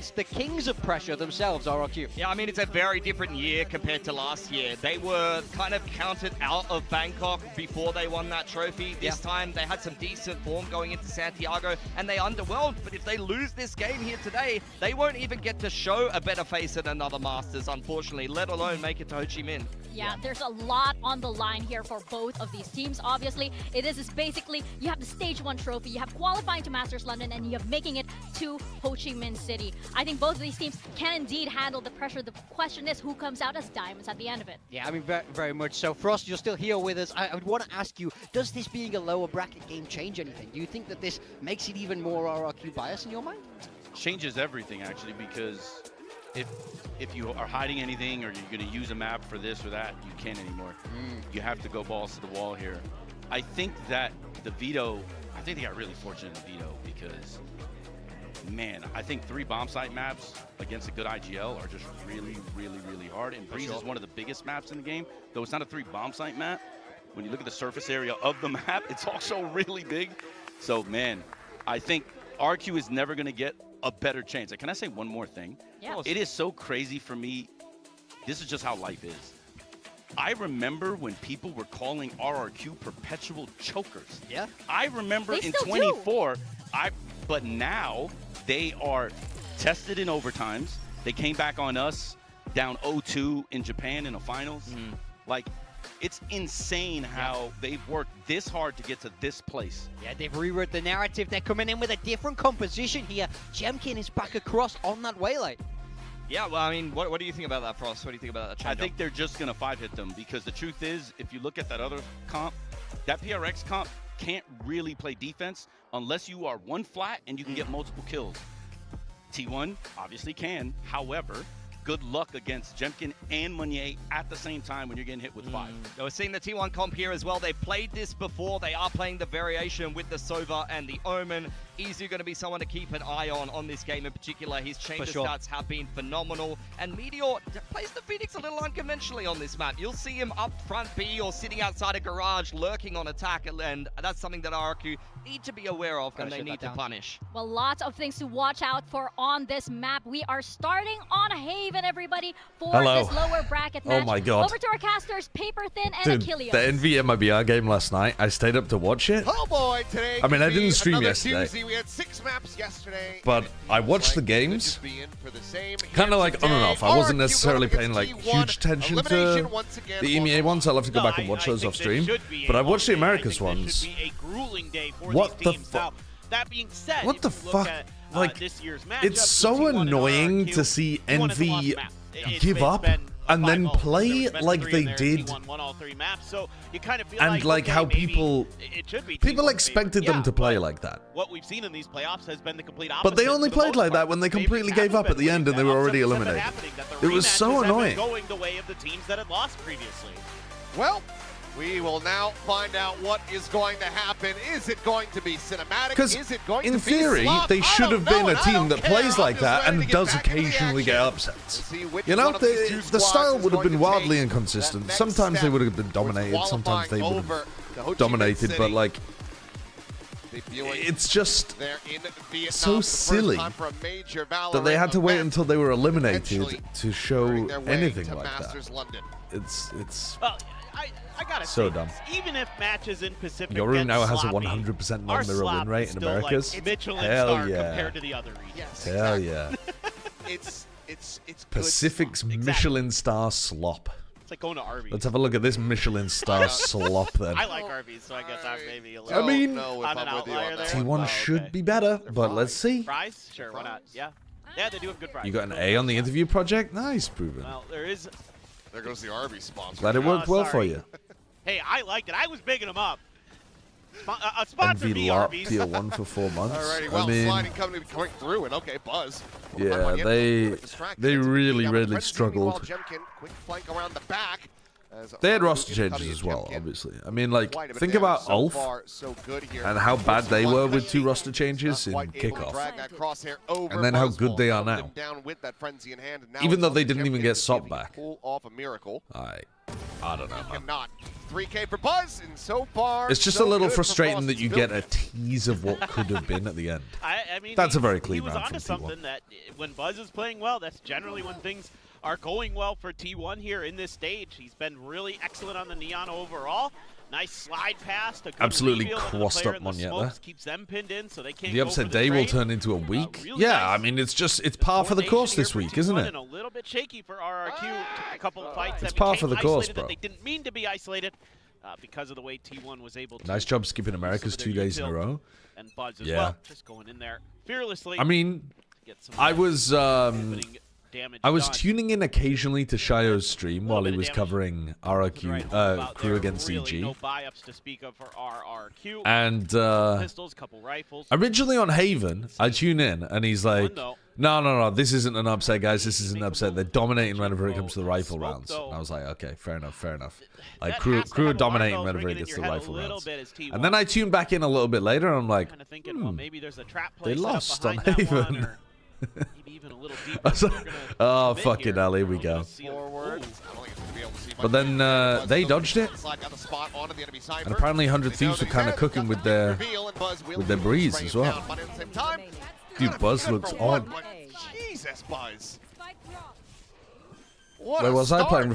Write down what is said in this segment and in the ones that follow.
against the kings of pressure themselves, RRQ. Yeah, I mean, it's a very different year compared to last year. They were kind of counted out of Bangkok before they won that trophy. This time, they had some decent form going into Santiago, and they underwhelmed. But if they lose this game here today, they won't even get to show a better face at another Masters, unfortunately, let alone make it to Ho Chi Minh. Yeah, there's a lot on the line here for both of these teams. Obviously, it is basically, you have the Stage 1 trophy, you have qualifying to Masters London, and you have making it to Ho Chi Minh City. I think both of these teams can indeed handle the pressure. The question is who comes out as diamonds at the end of it. Yeah, I mean, very, very much so. Frost, you're still here with us. I would want to ask you, does this being a lower bracket game change anything? Do you think that this makes it even more RRQ bias in your mind? Changes everything, actually, because if you are hiding anything or you're going to use a map for this or that, you can't anymore. You have to go balls to the wall here. I think that the veto, I think they got really fortunate in the veto because, man, I think 3 bomb site maps against a good IGL are just really, really, really hard. And Breeze is one of the biggest maps in the game, though it's not a 3 bomb site map. When you look at the surface area of the map, it's also really big. So, man, I think RQ is never going to get a better chance. Can I say one more thing? Yeah. It is so crazy for me. This is just how life is. I remember when people were calling RRQ perpetual chokers. Yeah. I remember They in still 24, but now they are tested in overtimes. They came back on us down 0-2 in Japan in the finals. Like, it's insane how they've worked this hard to get to this place. Yeah, they've rewrote the narrative. They're coming in with a different composition here. Jemkin is back across on that waylay. Yeah, well, I mean, what do you think about that, Frost? What do you think about that change? I think they're just going to 5-hit them because the truth is, if you look at that other comp, that PRX comp can't really play defense unless you are 1 flat and you can get multiple kills. T1 obviously can, however, good luck against Jemkin and Meunier at the same time when you're getting hit with 5. We're seeing the T1 comp here as well. They've played this before. They are playing the variation with the Sova and the Omen. Easy going to be someone to keep an eye on this game in particular. His chamber stats have been phenomenal. And Meteor plays the Phoenix a little unconventionally on this map. You'll see him up front B or sitting outside a garage lurking on attack. And that's something that RRQ need to be aware of and they need to punish. Well, lots of things to watch out for on this map. We are starting on Haven, everybody, for this lower bracket match. Oh my god. Over to our casters, Paper Thin and Achilles. The NVMIBR game last night, I stayed up to watch it. Oh boy, today I mean, I didn't stream yesterday. Doozy. We had 6 maps yesterday. But I watched the games, kind of like on and off. I wasn't necessarily paying like huge attention to the EMEA ones. I'll have to go back and watch those off stream. But I watched the Americas ones. What the fuck? That being said, what the fuck? Like, this year's matchup, it's so annoying to see Envy give up and then play like they did, and like how people expected them to play like that. What we've seen in these playoffs has been the complete opposite. But they only played like that when they completely gave up at the end and they were already eliminated. It was so annoying. Going the way of the teams that had lost previously. Well, we will now find out what is going to happen. Is it going to be cinematic? Is it going to be in theory, they should have been a team that plays like that and does occasionally get upsets. You know, the style would have been wildly inconsistent. Sometimes they would have been dominated, sometimes they would have dominated, but like, it's just so silly that they had to wait until they were eliminated to show anything like that. It's I gotta so say, dumb. Even if matches in Pacific Yoru now has a sloppy, 100% non-mirror win rate in Americas. Michelin Hell star yeah. compared to the other regions. Hell yeah. It's Pacific's Michelin star slop. It's like going to Arby's. Let's have a look at this Michelin star slop then. I like Arby's, so I guess I'm maybe a little. I mean, on an outlier there. T1 should be better, but let's see. Fries? Sure, why not? Yeah. Yeah, they do have good fries. You got an A on the interview project? Nice, proven. Well, there goes the Arby's sponsor. Glad it worked well for you. Hey, I liked it. I was bigging them up. A sponsor NV LARP tier 1 for 4 months. Alrighty, well, I mean, sliding company coming through, and okay, Buzz. Yeah, they really struggled. Jemkin, quick flank around the back. They had roster changes as well, obviously. I mean, like, think about Ulf and how bad they were with 2 roster changes in kickoff. And then how good they are now. Even though they didn't even get Sop back. I don't know, man. 3K for Buzz, and so far it's just a little frustrating that you get a tease of what could have been at the end. I mean, that's a very clean round. He was onto something T1. that when Buzz is playing well, that's generally when things are going well for T1 here in this stage. He's been really excellent on the Neon overall. Nice slide pass. Absolutely crossed up Monyet there. Keeps them pinned in so they can't the upset day will turn into a week. Really yeah, nice. I mean, it's par for the course this week, isn't it? And a little bit shaky for RRQ. Took a couple of fights it's that par for the course, bro. That they didn't mean to be isolated because of the way T1 was able to. Nice job skipping Americas 2 days in a row. And Buzz as well, just going in there fearlessly. I mean, I was tuning in occasionally to Shio's stream while he was covering RRQ Crew against CG. No buy-ups to speak of for RRQ. And pistols, couple rifles. Originally on Haven, I tune in and he's like, no, this isn't an upset, guys. This isn't an upset. They're dominating whenever it comes to the rifle rounds. And I was like, okay, fair enough. Like crew are dominating whenever it gets to the rifle rounds. And then I tuned back in a little bit later and I'm like, they lost on Haven. Oh, fucking hell, here we go. But then they dodged it. And apparently 100 Thieves were kind of cooking with their breeze as well. Dude, Buzz looks odd. Jesus, Buzz. Where was I playing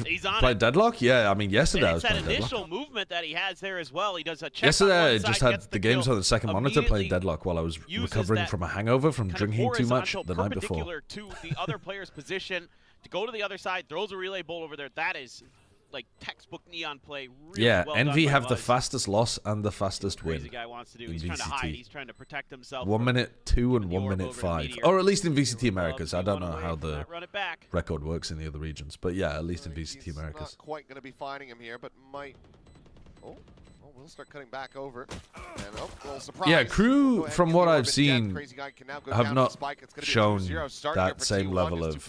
Deadlock? Yeah, I mean yesterday I was playing Deadlock. Initial movement that he has there as well. He does a check. Yesterday I just had the games on the second monitor playing Deadlock while I was recovering from a hangover from drinking too much the night before. To the other player's position to go to the other side, throws a relay bolt over there. That is like textbook Neon play. Really yeah, well Envy have the fastest loss and the fastest win. Guy wants to do. He's trying to hide. He's trying to protect himself. 1 minute 2 and 1 minute 5, or at least in VCT Americas. I don't know how the record works in the other regions, but yeah, at least in VCT Americas. Not quite going to be finding him here, but might. Oh, we'll start cutting back over. And, a little surprise. Yeah, Crew, from what I've seen, have not shown that same level of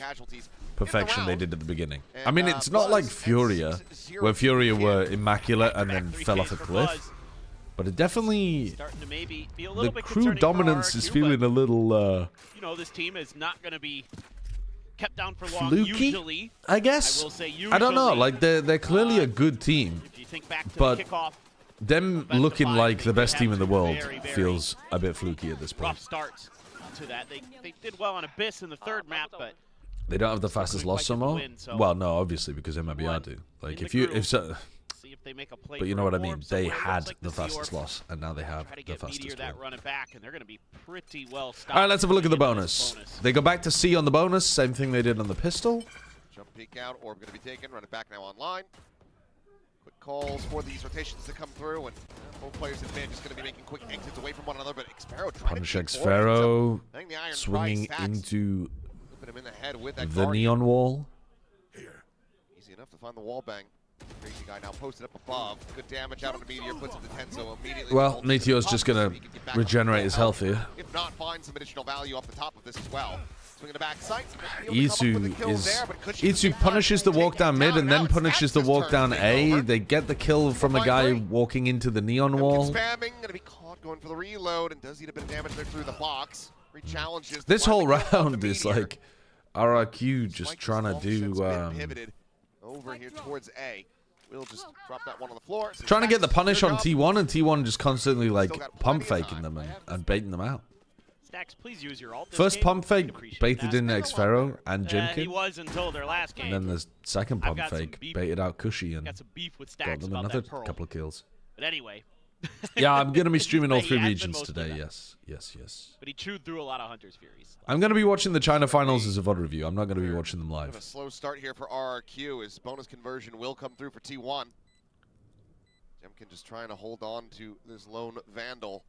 perfection they did at the beginning. I mean, it's not like Furia, where Furia were immaculate and then fell off a cliff. But it definitely, the Crew dominance is feeling a little, you know, this team is not going to be kept down for long. Fluky, usually, I guess. I don't know. Like they're clearly a good team, but them looking like the best team in the world feels a bit fluky at this point. Rough starts to that. They did well on Abyss in the third map, but they don't have the fastest loss somehow. Well, no, obviously because MBR do. Like but you know what I mean. They had the fastest loss, and now they have the fastest win. All right, let's have a look at the bonus. They go back to C on the bonus. Same thing they did on the pistol. Jump peek out. Orb going to be taken. Run it back now online. Quick calls for these rotations to come through, and both players in mid just going to be making quick exits away from one another. But Xfero trying Punish to Xfero swinging into him in the head with that the neon wall. Easy enough to find the wall bang. Crazy guy now posted up above. Good damage out on the Meteor, puts him to 10, so immediately. Well, Meteor's just gonna regenerate his health here. If not, find some additional value off the top of this as well. Swinging the back sight. Izu punishes the walk down mid and then punishes the walk down A. They get the kill from a guy walking into the neon wall. Spamming, gonna be caught going for the reload, and does eat a bit of damage there through the box. Re-challenges. This whole round is like RRQ just trying to do over here towards A. We'll just drop that one on the floor. Trying to get the punish on T1, and T1 just constantly like pump faking them and baiting them out. Stacks, please use your ult. First pump fake baited in Xfero and Jimkin. He was until their last game. And then the second pump fake baited out Cushy and got them another couple of kills. But anyway. Yeah, I'm going to be streaming all 3 regions today, yes. But he chewed through a lot of Hunter's Furies. I'm going to be watching the China finals as a VOD review. I'm not going to be watching them live. A slow start here for RRQ as bonus conversion will come through for T1. Jemkin just trying to hold on to this lone Vandal.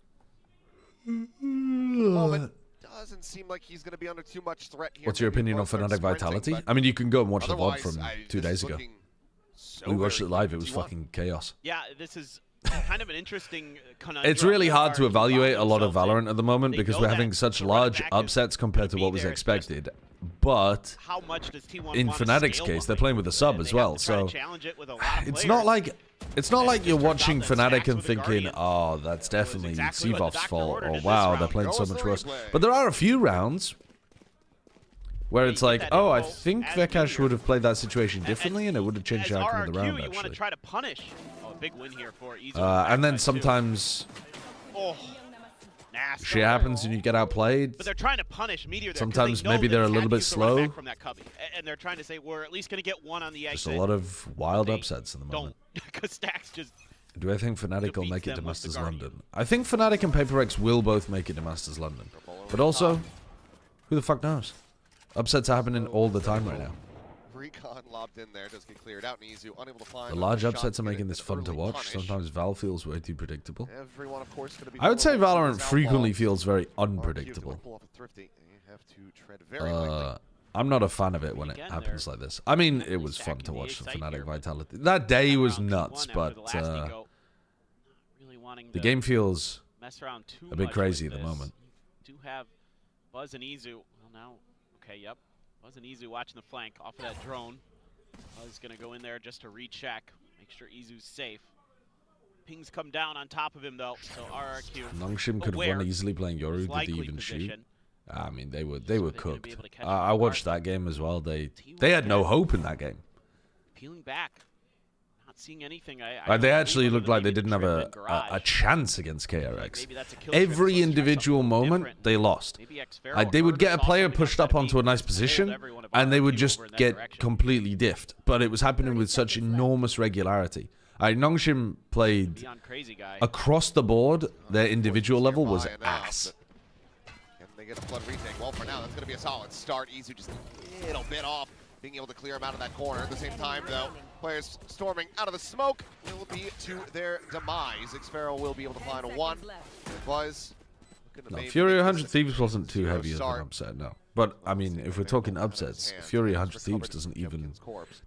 Moment doesn't seem like he's going to be under too much threat here. What's your opinion on Fnatic Vitality? I mean, you can go and watch the VOD from 2 days ago. We watched it live. It was fucking chaos. Yeah, this is kind of an interesting conundrum. It's really hard to RRQ evaluate a found lot of themselves Valorant at the moment They because know we're that having such the running large back is upsets compared to gonna what be was there. It's expected. But how much does T1 in wanna Fnatic's scale case, one they're way? playing with a sub And as they have well, to try to so challenge it with a lot of it's players. not like And you're it just watching turns out that Fnatic and Stacks with the thinking, Guardian oh, that's definitely exactly what the Cvov's doctor fault, ordered or in this wow, round. they're playing so Goes much the worse. replay. But there are a few rounds where Yeah, it's you get like, that oh, I info think as Vekash junior. would have played that situation differently, and it would have changed the As outcome of the RRQ, round, you want to actually. try to punish. Oh, a big win here for Easy. And then sometimes Oh, nasty. shit happens and you get outplayed. But they're trying to punish Meteor there 'cause Sometimes they know maybe that they're a it's little bit had to run slow. back from that cubby. And they're trying to say, we're at least going to get one on the exit. Just a lot of wild They upsets at the moment. Don't, because Stacks just... Do I think Fnatic will defeats make it to them with the Masters Guardian. London? I think Fnatic and KRX will both make it to Masters London. But also, who the fuck knows? Upsets are happening all the time right now. Recon lobbed in there, does get cleared out, and Izu unable to find The large shot upsets are get making an this fun to early watch. punish. Sometimes Val feels way too predictable. Everyone, of course, gonna be I would say forward Valorant to frequently outlaw. feels very RRQ is gonna unpredictable. pull off a thrifty. You have to tread very lightly. I'm not a fan of it when it Again, happens they're like this. I mean, it was fun stacking to the watch the excite Fnatic here, but Vitality. That day was Round nuts, T1 after but the last eco, really wanting the to game feels mess around too a bit much crazy with at the this. moment. Do have Buzz and Izu. Well, now, okay, yep. Buzz and Izu watching the flank off of that drone. Buzz is going to go in there just to recheck, make sure Izu's safe. Pings come down on top of him, though, so RRQ. Nongshim could have won easily playing Yoru. Did they even shoot? I mean, they were they're gonna be cooked. able to catch I him watched apart. that game as well. They had no hope in that game. Peeling back. Not seeing anything. They actually looked like they didn't have a chance against KRX. Maybe that's a kill Every streak, so let's try individual something moment, different. they lost. Maybe Xfero Like, they would get a Heretics player also pushed gonna up onto a be nice hold position, everyone of and they would RRQ just over in that get direction. completely diffed. But it was happening with such enormous regularity. Nongshim played Beyond crazy guy. across the board. Their individual level was Nearby now, ass. but can they get a flood retake? Well, for now, that's going to be a solid start. Izu just a little bit off, being able to clear him out of that corner. At the same time, though, players storming out of the smoke will be to their demise. Xfero will be able to find a one. Buzz. looking to No, maybe Fury make 100 this Thieves wasn't too 0 heavy as an start. upset, no. But, I mean, if we're talking upsets, Fury 100 Thieves doesn't even...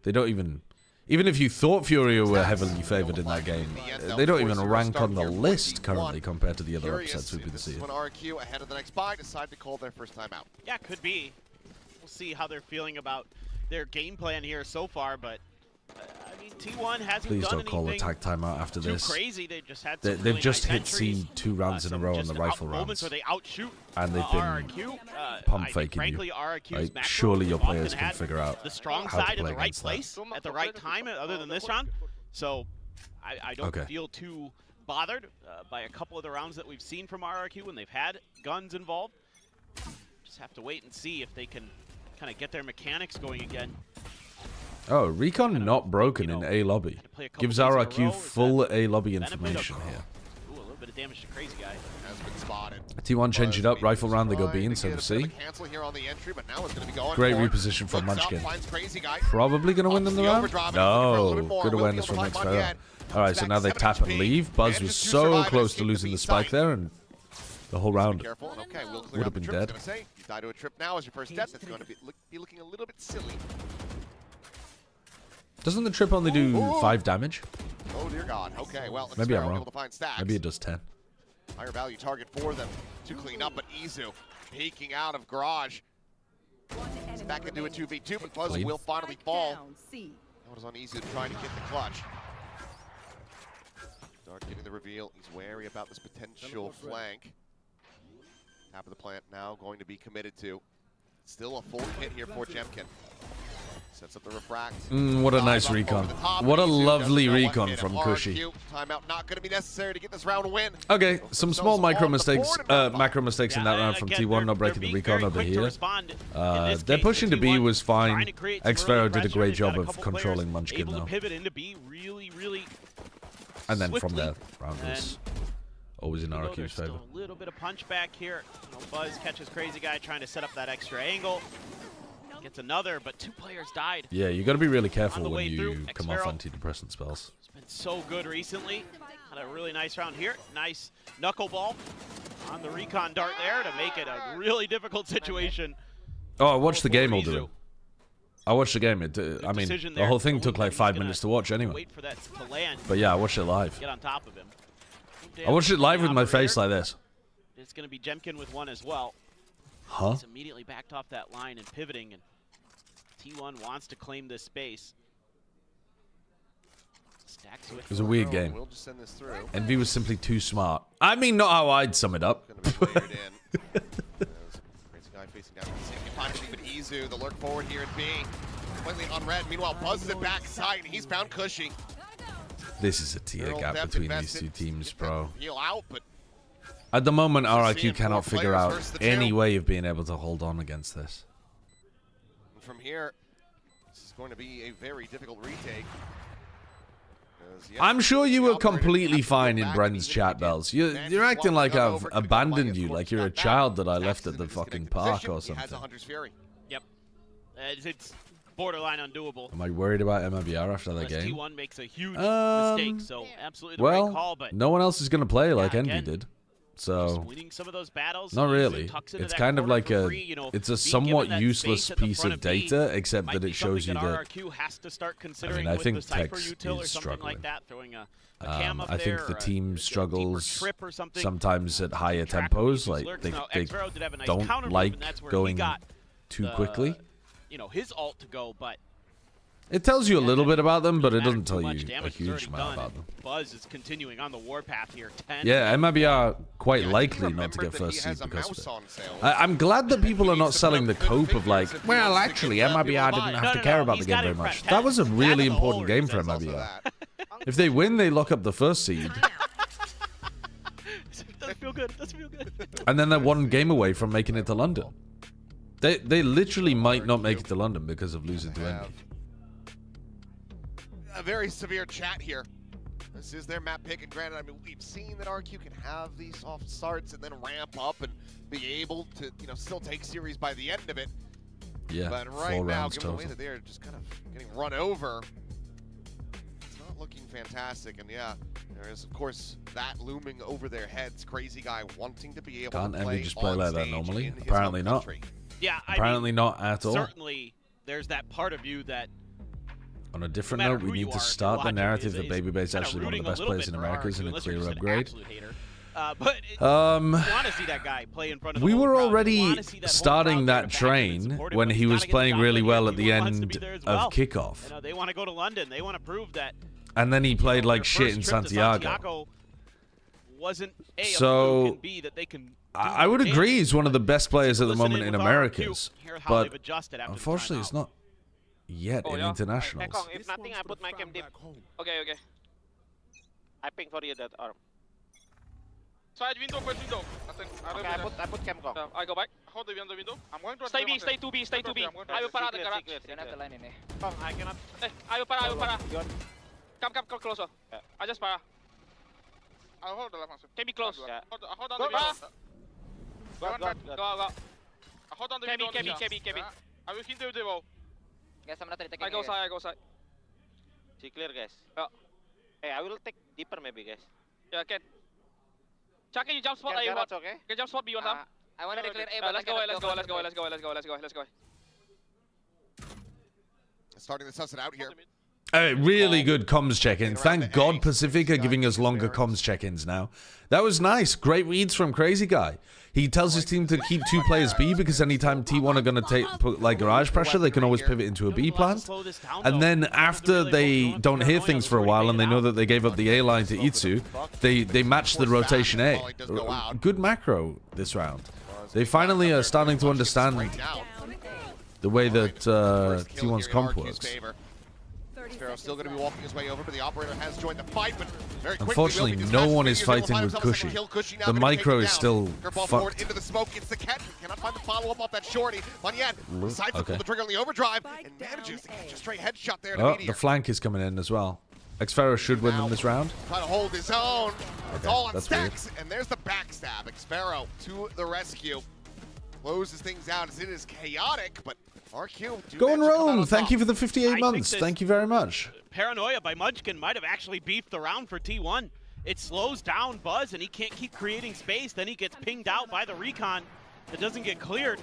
They don't even... Even if you thought Furia were heavily favored in that game, they don't even rank on the list currently compared to the other upsets we've been seeing. When RRQ ahead of the next buy decide to call their first time out. Yeah, could be. We'll see how they're feeling about their game plan here so far, but I mean, T1 hasn't Please done don't call the anything tag timeout after too this. crazy. They just had They've some really just nice hit entries. C 2 rounds in a Some row on just the rifle moments rounds. where they outshoot And they've been RRQ. pump I think, faking frankly, you. RRQ's Like, macro surely your often players can had figure out the strong how to side in play the right against that. place at the right time, other than this round. So I don't Okay. feel too bothered by a couple of the rounds that we've seen from RRQ when they've had guns involved. Just have to wait and see if they can kind of get their mechanics going again. Oh, Recon not broken in A lobby. Gives RRQ full A lobby information here. Ooh, a little bit of damage to Crazy Guy. Has been spotted. T1 change it up, rifle round, they go B instead of C. Cancel here on the entry, but now it's going to be going Great for it. reposition from Looks up, Munchkin. finds Crazy Guy. Probably going to win them the round? No, good awareness from Xfero. Alright, so now they tap and leave. Buzz was so close to losing the spike there, and the whole round Careful. Okay, we'll clear would out have the been trip. dead. Gonna say, you die to a trip now as your first death. It's going to be looking a little bit silly. Doesn't the trip only do 5 damage? Oh dear God. Okay, well, Maybe I'm Xfero wrong. able to find Stacks. Maybe it does 10. Higher value target for them to clean up, but Izu peeking out of garage. It's back into a 2v2, but Buzz Clean. will finally fall. That was on Izu trying to get the clutch. Start getting the reveal. He's wary about this potential flank. Top of the plant now going to be committed to. Still a full hit here for Jemkin. Sets up the refract. What a nice Dive up recon. over the top. What a Izu lovely doesn't know what recon hit from him. Cushy. RRQ, timeout not going to be necessary to get this round win. Okay, some small Themselves micro on the mistakes, board and macro mistakes in that round from again, T1, not they're breaking the being recon very over quick to here. respond. In this Their case, pushing to B T1 was trying fine. to create some early Xfero did a pressure. great They've got job a of couple controlling players Munchkin able to though. pivot into B really And then from swiftly. there, round was always in Although RRQ's there's favor. still a little bit of punch back here. You know, Buzz catches Crazy Guy trying to set up that extra angle. Gets another, but 2 players died. Yeah, you got to be really careful the when way you through, come off Xfero. antidepressant spells. It's been so good recently. Had a really nice round here. Nice knuckleball on the recon dart there to make it a really difficult situation. Oh, I watched the game all Izu. doing. I watched the game. I mean, the whole thing took like 5 minutes to watch anyway. Wait for that to land. But yeah, I watched it live. Get on top of him. I watched it live with my face like this. It's going to be Jemkin with one as well. Huh? He's immediately backed off that line and pivoting, and T1 wants to claim this space. Stacks with it was a weird game. We'll just send this through. Envy was simply too smart. I mean, not how I'd sum it up. Crazy guy facing down the safety pocket, but Izu, the lurk forward here at B. Completely on red. Meanwhile, Buzz is at backside, and he's found Cushy. This is a tier gap between these two teams, bro. Heal out, but at the moment, RRQ cannot figure out any way of being able to hold on against this. From here, this is going to be a very difficult retake. I'm sure you were completely fine in Bren's chat, Bells. You're acting like I've abandoned you, like you're a child that I left at the fucking park or something. Yep. It's borderline undoable. Am I worried about MIBR after that game? T1 makes a huge mistake, so absolutely the right call, but no one else is going to play like Envy did. So, winning some of those battles, not really. It's kind of like it's a somewhat useless piece of data, except that it shows you that, RRQ has to start considering I think with the Cypher Tex util or is something struggling. like that, throwing a cam up I think there, the team struggles or something. sometimes at higher tempos, like they don't like going too quickly. You know, his ult to go, but it tells you a little bit about them, but it doesn't tell you a huge amount about them. Buzz is continuing on the warpath here. 10. Yeah, MIBR quite likely not to get first seed because of it. I'm glad that people are not selling the cope of like, well, actually, MIBR didn't have to care about the game very much. That was a really important game for MIBR. If they win, they lock up the first seed. Doesn't feel good. Doesn't feel good. And then they're one game away from making it to London. They literally might not make it to London because of losing to Envy. A very severe chat here. This is their map pick, and granted, I mean, we've seen that RQ can have these soft starts and then ramp up and be able to, you know, still take series by the end of it. Yeah, but right now, given the way that they're just kind of getting run over, it's not looking fantastic. And yeah, there is, of course, that looming over their heads. Crazy guy wanting to be able Can't to Envy just play like that normally? Apparently Apparently not. Yeah, apparently not at all. Certainly, there's that part of you that. On a different note, we need to start the narrative that Babybait's actually one of the best players in Americas and a clear upgrade. We were already starting that train when he was playing really well at the end of kickoff. They want to go to London. They want to prove that. And then he played like shit in Santiago. So I would agree he's one of the best players at the moment in Americas, but unfortunately it's not yet in internationals. If nothing, I put my cam deep. Okay, okay. I ping for you that arm. Side window, first window. Okay, I put cam Kong. I go back. Hold the window. I'm going to stay B, stay 2B, stay 2B. I will para the garage. Kong, I cannot. I will para. Come closer. I just para. I'll hold the left one. Can be close. Hold on the window. Go. Hold on the window. KB. I will hinder the wall. Guys, I'm not taking. I go side. See clear, guys. Hey, I will take deeper maybe, guys. Yeah, can. Chuck, you jump spot. I want. Okay. Can jump spot B1 time. I want to clear A, but let's go. Starting to suss it out here. Really good comms check-in. Thank God Pacifica giving us longer comms check-ins now. That was nice. Great reads from Crazy Guy. He tells his team to keep 2 players B because anytime T1 are going to put like garage pressure, they can always pivot into a B plant. And then after they don't hear things for a while and they know that they gave up the A line to Itsu, they match the rotation A. Good macro this round. They finally are starting to understand the way that T1's comp works. Sparrow's still going to be walking his way over, but the operator has joined the fight. But very quickly, unfortunately, no one is fighting with Cushy. The micro is still fucked. Into the smoke, it's the Ket. Cannot find the follow-up off that shorty. But yet, decides to pull the trigger on the overdrive and manages to catch a straight headshot there. Oh, the flank is coming in as well. Xfero should win them this round. Try to hold his own. It's all on stacks, and there's the backstab. Xfero to the rescue. Closes things out as it is chaotic, but RQ. Go and roam. Thank you for the 58 months. Thank you very much. Paranoia by Munchkin might have actually beefed the round for T1. It slows down Buzz, and he can't keep creating space. Then he gets pinged out by the recon that doesn't get cleared.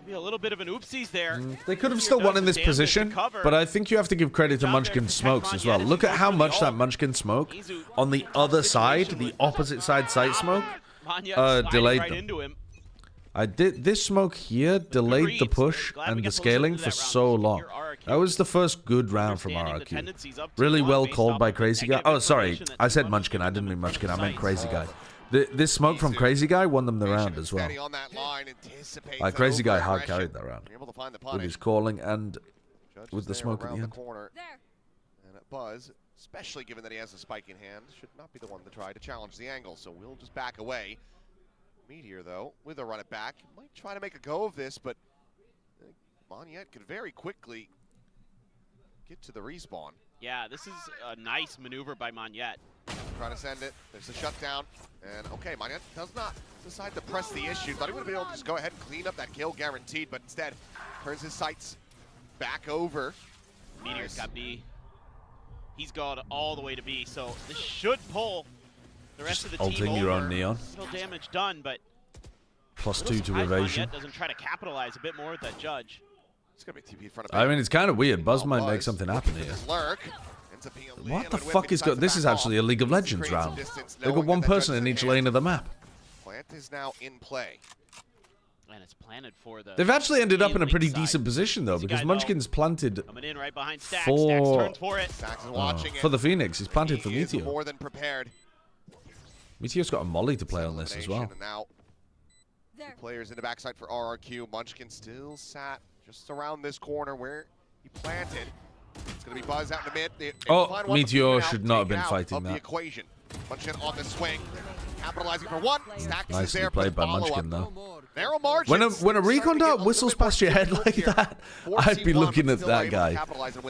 Maybe a little bit of an oopsies there. They could have still won in this position, but I think you have to give credit to Munchkin's smokes as well. Look at how much that Munchkin smoke on the other side, the opposite side site smoke, delayed them. This smoke here delayed the push and the scaling for so long. That was the first good round from RRQ. Really well called by Crazy Guy. Oh, sorry. I said Munchkin. I didn't mean Munchkin. I meant Crazy Guy. This smoke from Crazy Guy won them the round as well. Crazy Guy hard carried that round with his calling and with the smoke at the end. And Buzz, especially given that he has a spike in hand, should not be the one to try to challenge the angle, so we'll just back away. Meteor, though, with a run it back, might try to make a go of this, but Monyet could very quickly get to the respawn. Yeah, this is a nice maneuver by Monyet. Trying to send it. There's a shutdown. And okay, Monyet does not decide to press the issue. Thought he would have been able to just go ahead and clean up that kill guaranteed, but instead turns his sights back over. Meteor's got B. He's gone all the way to B, so this should pull the rest of the team ulting your own Neon. No damage done, but +2 to evasion. Doesn't try to capitalize a bit more with that judge. It's gonna be TP in front of I mean, it's kind of weird. Buzz might make something happen here. What the fuck is going? This is actually a League of Legends round. They've got one person in each lane of the map. Plant is now in play. And it's planted for the. They've actually ended up in a pretty decent position though, because Munchkin's planted for the Phoenix. He's planted for Meteor. More than prepared. Meteor's got a molly to play on this as well. Now, two players in the backside for RRQ. Munchkin still sat just around this corner where he planted. It's going to be Buzz out in the mid. Oh, Meteor should not have been fighting that. Equation. Munchkin on the swing, capitalizing for one. Nicely played by Munchkin though. Narrow margins. When a recon dart whistles past your head like that, I'd be looking at that guy.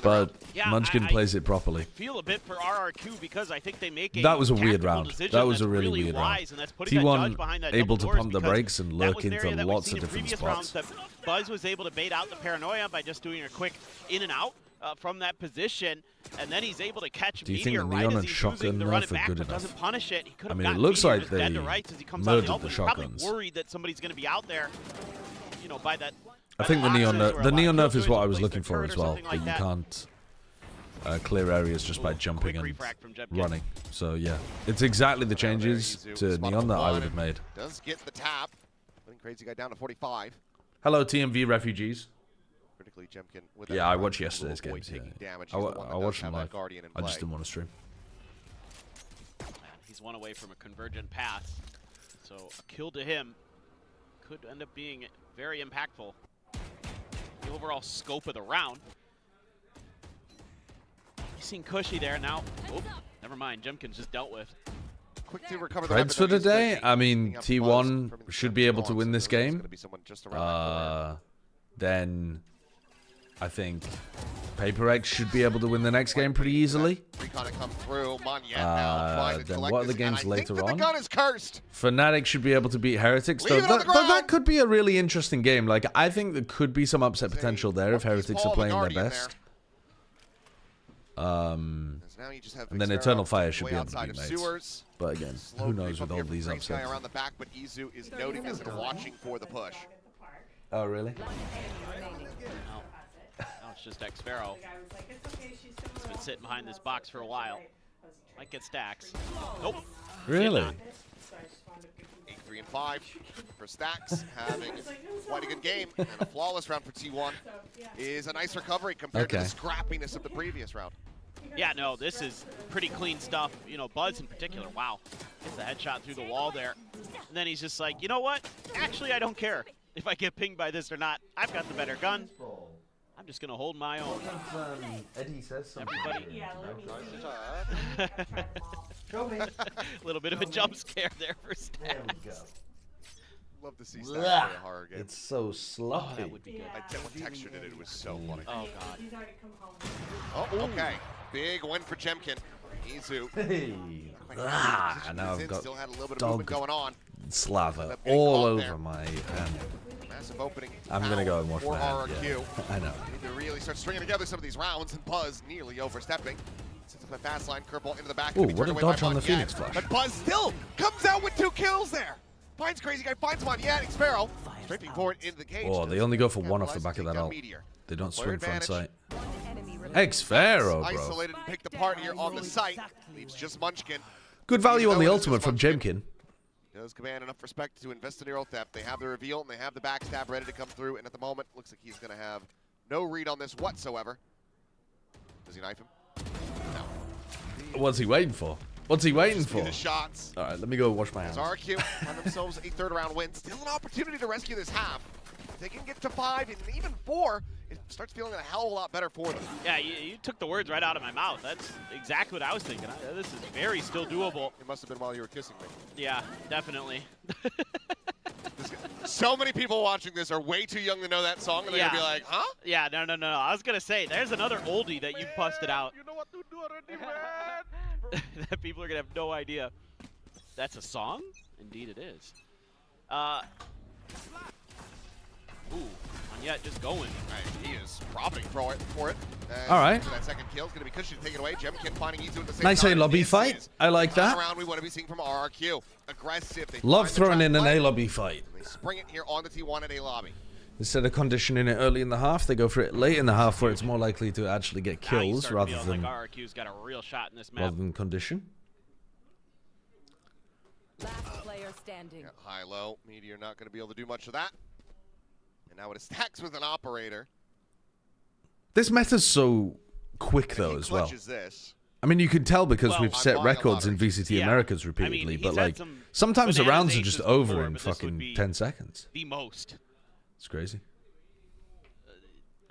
But Munchkin plays it properly. I feel a bit for RRQ because I think they make that was a weird round. That was a really weird round. T1 able to pump the brakes and lurk into lots of different spots. Buzz was able to bait out the paranoia by just doing a quick in and out from that position, and then he's able to catch Meteor right as he's using the run it back, but doesn't punish it. He could have it looks like they murdered the shotguns. Probably worried that somebody's going to be out there, you know, by that. I think the neon nerf is what I was looking for as well. That you can't clear areas just by jumping and running. So yeah, it's exactly the changes to neon that I would have made. Does get the tap, putting Crazy Guy down to 45. Hello, TMV refugees. Yeah, I watched yesterday's games. Yeah. I watched them live. I just didn't want to stream. He's one away from a convergent path, so a kill to him could end up being very impactful. The overall scope of the round. You've seen Cushy there now. Oh, never mind. Jemkin's just dealt with. Reds for today. I mean, T1 should be able to win this game. Then I think KRX should be able to win the next game pretty easily. Then what are the games later on? Fnatic should be able to beat Heretics. Though that could be a really interesting game. Like, I think there could be some upset potential there if Heretics are playing their best. And then Eternal Fire should be able to beat Mates. But again, who knows with all these upsets. Around the back, but Izu is noting this and watching for the push. Oh, really? It's just X-Sparrow. He's been sitting behind this box for a while. Might get stacks. Nope. Really? 8-3 and 5 for Stacks, having quite a good game and a flawless round for T1 is a nice recovery compared to the scrappiness of the previous round. Yeah, no, this is pretty clean stuff. You know, Buzz in particular, wow. Gets the headshot through the wall there. And then he's just like, you know what? Actually, I don't care if I get pinged by this or not. I've got the better gun. I'm just going to hold my own. Eddie says something. Everybody. A little bit of a jump scare there for Stacks. There we go. Love to see Stacks play a horror game. It's so sloppy. Oh, that would be good. What texture did it? It was so funny. Oh, God. Oh, okay. Big win for Jemkin. Izu. Hey. Now I've got still had a little bit of movement going on. Slava all over my hand. Massive opening. I'm going to go and watch my hand. RRQ. Yeah. I know. Need to really start stringing together some of these rounds, and Buzz nearly overstepping. Sits up a fast line, curveball into the back. Ooh, what a dodge on the Phoenix flash. But Buzz still comes out with 2 kills there. Finds Crazy Guy, finds Monyet, Sparrow. Strafing forward into the cage. Oh, they only go for one off the back of that ult. They don't swing front sight. Xpharaoh, bro. Isolated and picked apart here on the site. Leaves just Munchkin. Good value on the ultimate from Jemkin. Does command enough respect to invest in hero theft. They have the reveal and they have the backstab ready to come through. And at the moment, looks like he's going to have no read on this whatsoever. Does he knife him? No. What's he waiting for? What's he waiting for? The shots. All right, let me go wash my hands. RRQ find themselves a third round win. Still an opportunity to rescue this half. If they can get to 5 and even 4, it starts feeling a hell of a lot better for them. Yeah, you took the words right out of my mouth. That's exactly what I was thinking. This is very still doable. It must have been while you were kissing me. Yeah, definitely. So many people watching this are way too young to know that song, and they're going to be like, huh? Yeah, no. I was going to say, there's another oldie that you busted out. You know what to do already, man. That people are going to have no idea. That's a song? Indeed it is. Ooh, Monyet just going. Right, he is robbing for it. All right. That second kill is going to be cushy to take it away. Jemkin finding Izu at the same Nice time. A-lobby fight. I like that. Round we want to be seeing from RRQ. Aggressive. They Love throwing in an A-lobby fight. They spring it here on the T1 at A-lobby. Instead of conditioning it early in the half, they go for it late in the half where it's more likely to actually get kills rather than, like RRQ's got a real shot in this map. rather than condition. Last player standing. Yeah, high-low. Meteor not going to be able to do much of that. And now it stacks with an operator. This meta's so quick, though, as well. This. I mean, you can tell because Well, we've set records in VCT Americas repeatedly, but like sometimes the rounds are just over in fucking 10 seconds. The most. It's crazy.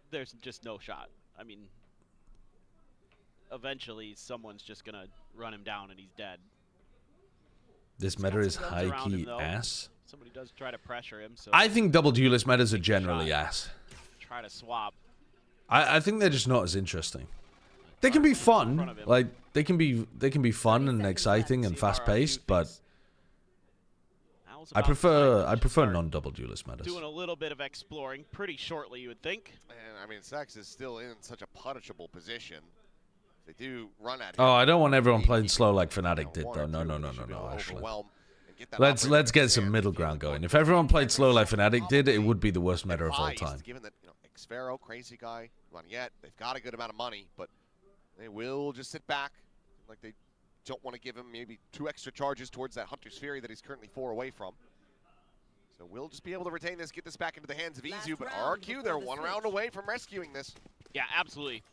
There's just no shot. I mean, eventually someone's just gonna run him down and he's dead. This meta is high-key ass. Somebody does try to pressure him. So I think double duelist metas are generally ass. Try to swap. I think they're just not as interesting. They can be fun, like they can be fun and exciting and fast-paced, but I prefer non-double duelist metas. Doing a little bit of exploring pretty shortly, you would think. And I mean, Sex is still in such a punishable position. They do run at him. Oh, I don't want everyone playing slow like Fnatic did, though. No, actually. Let's get some middle ground going. If everyone played slow like Fnatic did, it would be the worst meta of all time. Given that, Xpharaoh, crazy guy, Monyet, they've got a good amount of money, but they will just sit back. Like they don't want to give him maybe 2 extra charges towards that Hunter's Fury that he's currently 4 away from. So we'll just be able to retain this, get this back into the hands of Izu, but RRQ, they're 1 round away from rescuing this. Yeah, absolutely.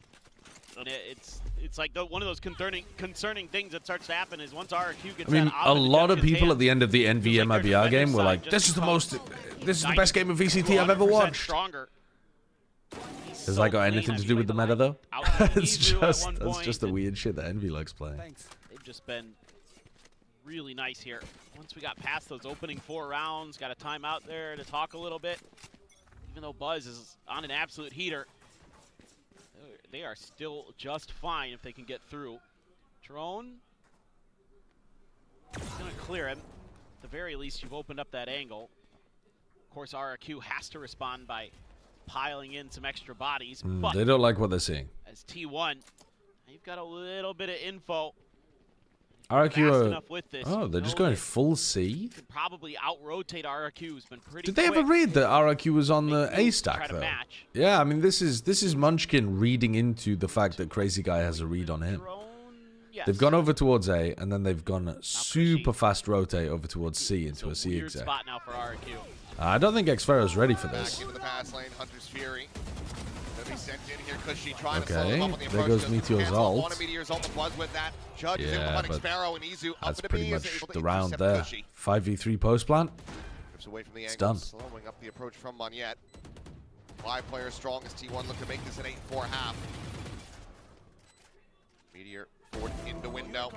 And it's like one of those concerning things that starts to happen is once RRQ gets. I mean, a lot of people at the end of the NV MIBR game were like, "This is the best game of VCT I've ever watched." Has that got anything to do with the meta though? That's just the weird shit that Envy likes playing. They've just been really nice here. Once we got past those opening 4 rounds, got a timeout there to talk a little bit. Even though Buzz is on an absolute heater, they are still just fine if they can get through. Drone, he's gonna clear him. At the very least, you've opened up that angle. Of course, RRQ has to respond by piling in some extra bodies, but they don't like what they're seeing. As T1, you've got a little bit of info. RRQ, they're just going full C? You can probably out-rotate RRQ, who's been pretty Did they ever read that RRQ was on the A stack, though? Yeah, I mean, this is Munchkin reading into the fact that Crazy Guy has a read on him. Yes. They've gone over towards A, and then they've gone super fast rotate over towards C into a C weird exec. Spot now for RRQ. I don't think Xpharaoh's ready for this. Back into the fast lane, Hunter's Fury. Be sent in here, Cushy trying to slow Okay, them up on the there approach. goes Meteor's ult. Meteor's ult was with that. Judge is able to find Xpharaoh and Izu up that's into pretty B, much is able to the round intercept there. Cushy. 5v3 post plant. Drips away from the It's angle, done. slowing up the approach from Monyet. 5 players strong as T1 look to make this an 8-4 half. Meteor forward into window.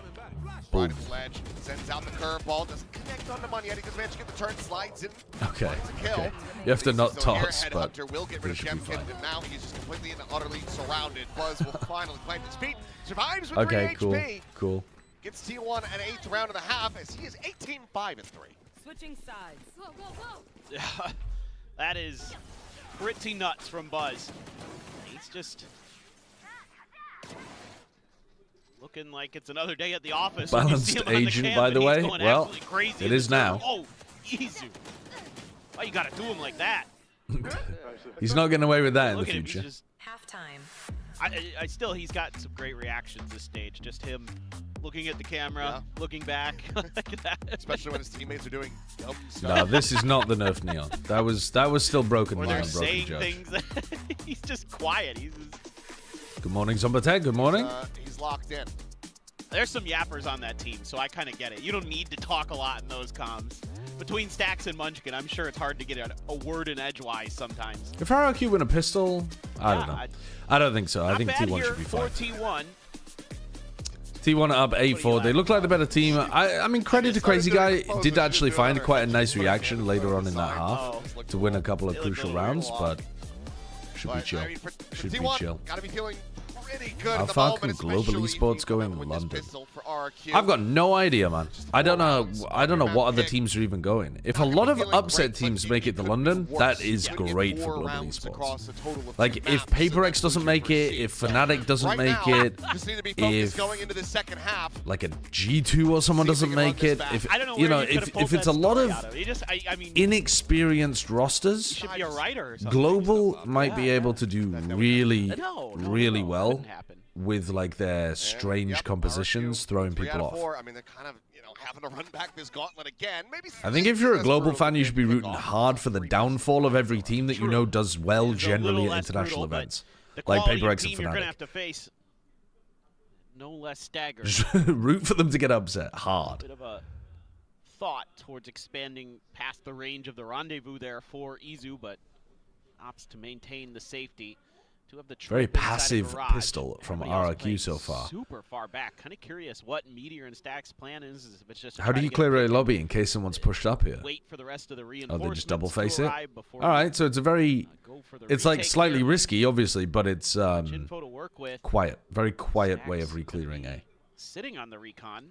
Right of sledge, sends out the curveball, doesn't connect on the Monyet. He does manage to get the turn, slides in. Okay. A kill. Okay. You have to not toss, but but Hunter will get rid of Jemkin, and now he's just completely and utterly surrounded. Buzz will finally plant his feet. Survives with 3 HP. Cool. Gets T1 an 8th round of the half as he is 18-5 and 3. Switching sides. Go, go, go. Yeah, that is pretty nuts from Buzz. He's just looking like it's another day at the office. Balanced agent, by the way. Well, it is now. Oh, Izu. Why you gotta do him like that? He's not getting away with that in the Look at him, future. he's just, Halftime. he's got some great reactions this stage. Just him looking at the camera, looking back. Like that. Especially when his teammates are doing dumb stuff. No, this is not the nerf Neon. That was still broken Or line, they're broken saying judge. things that he's just quiet. He's just, Good morning, Zombatech. Good morning. He's locked in. there's some yappers on that team, so I kind of get it. You don't need to talk a lot in those comms. Between Stacks and Munchkin, I'm sure it's hard to get a word in edgewise sometimes. If RRQ win a pistol, I don't know. I don't think so. I think T1 should be fine. T1. T1 up 8-4. They look like the better team. I mean, credit to Crazy Guy. Did actually find quite a nice reaction later on in that half to win a couple of crucial rounds, but should be chill. Should be chill. Gotta be feeling pretty good. How far can global esports go in London? I've got no idea, man. I don't know what other teams are even going. If a lot of upset teams make it to London, that is great for global esports. Like, if PaperX doesn't make it, if Fnatic doesn't make it, if like a G2 or someone doesn't make it, if you know, if it's a lot of inexperienced rosters, global might be able to do really, really well with like their strange compositions, throwing people off. I mean, they're kind of, having to run back this gauntlet again. Maybe I think if you're a global fan, you should be rooting hard for the downfall of every team that you know does well generally at international events, like PaperX and You're gonna Fnatic. have to face no less staggered. Just root for them to get upset hard. Bit of a thought towards expanding past the range of the rendezvous there for Izu, but opts to maintain the safety. To have the Very trip inside passive a garage. pistol from Everybody else RRQ playing so far. Super far back. Kind of curious what Meteor and Stack's plan is. If it's just to How try do you to get clear a pick lobby in case someone's pushed up here? Wait for the rest of the Oh, reinforcements they just double to face it? arrive before Alright, so it's a very... go for the It's like retake slightly here. risky, obviously, but it's Info to work with. quiet. Very quiet Stacks way of gonna re-clearing be A. Sitting on the recon.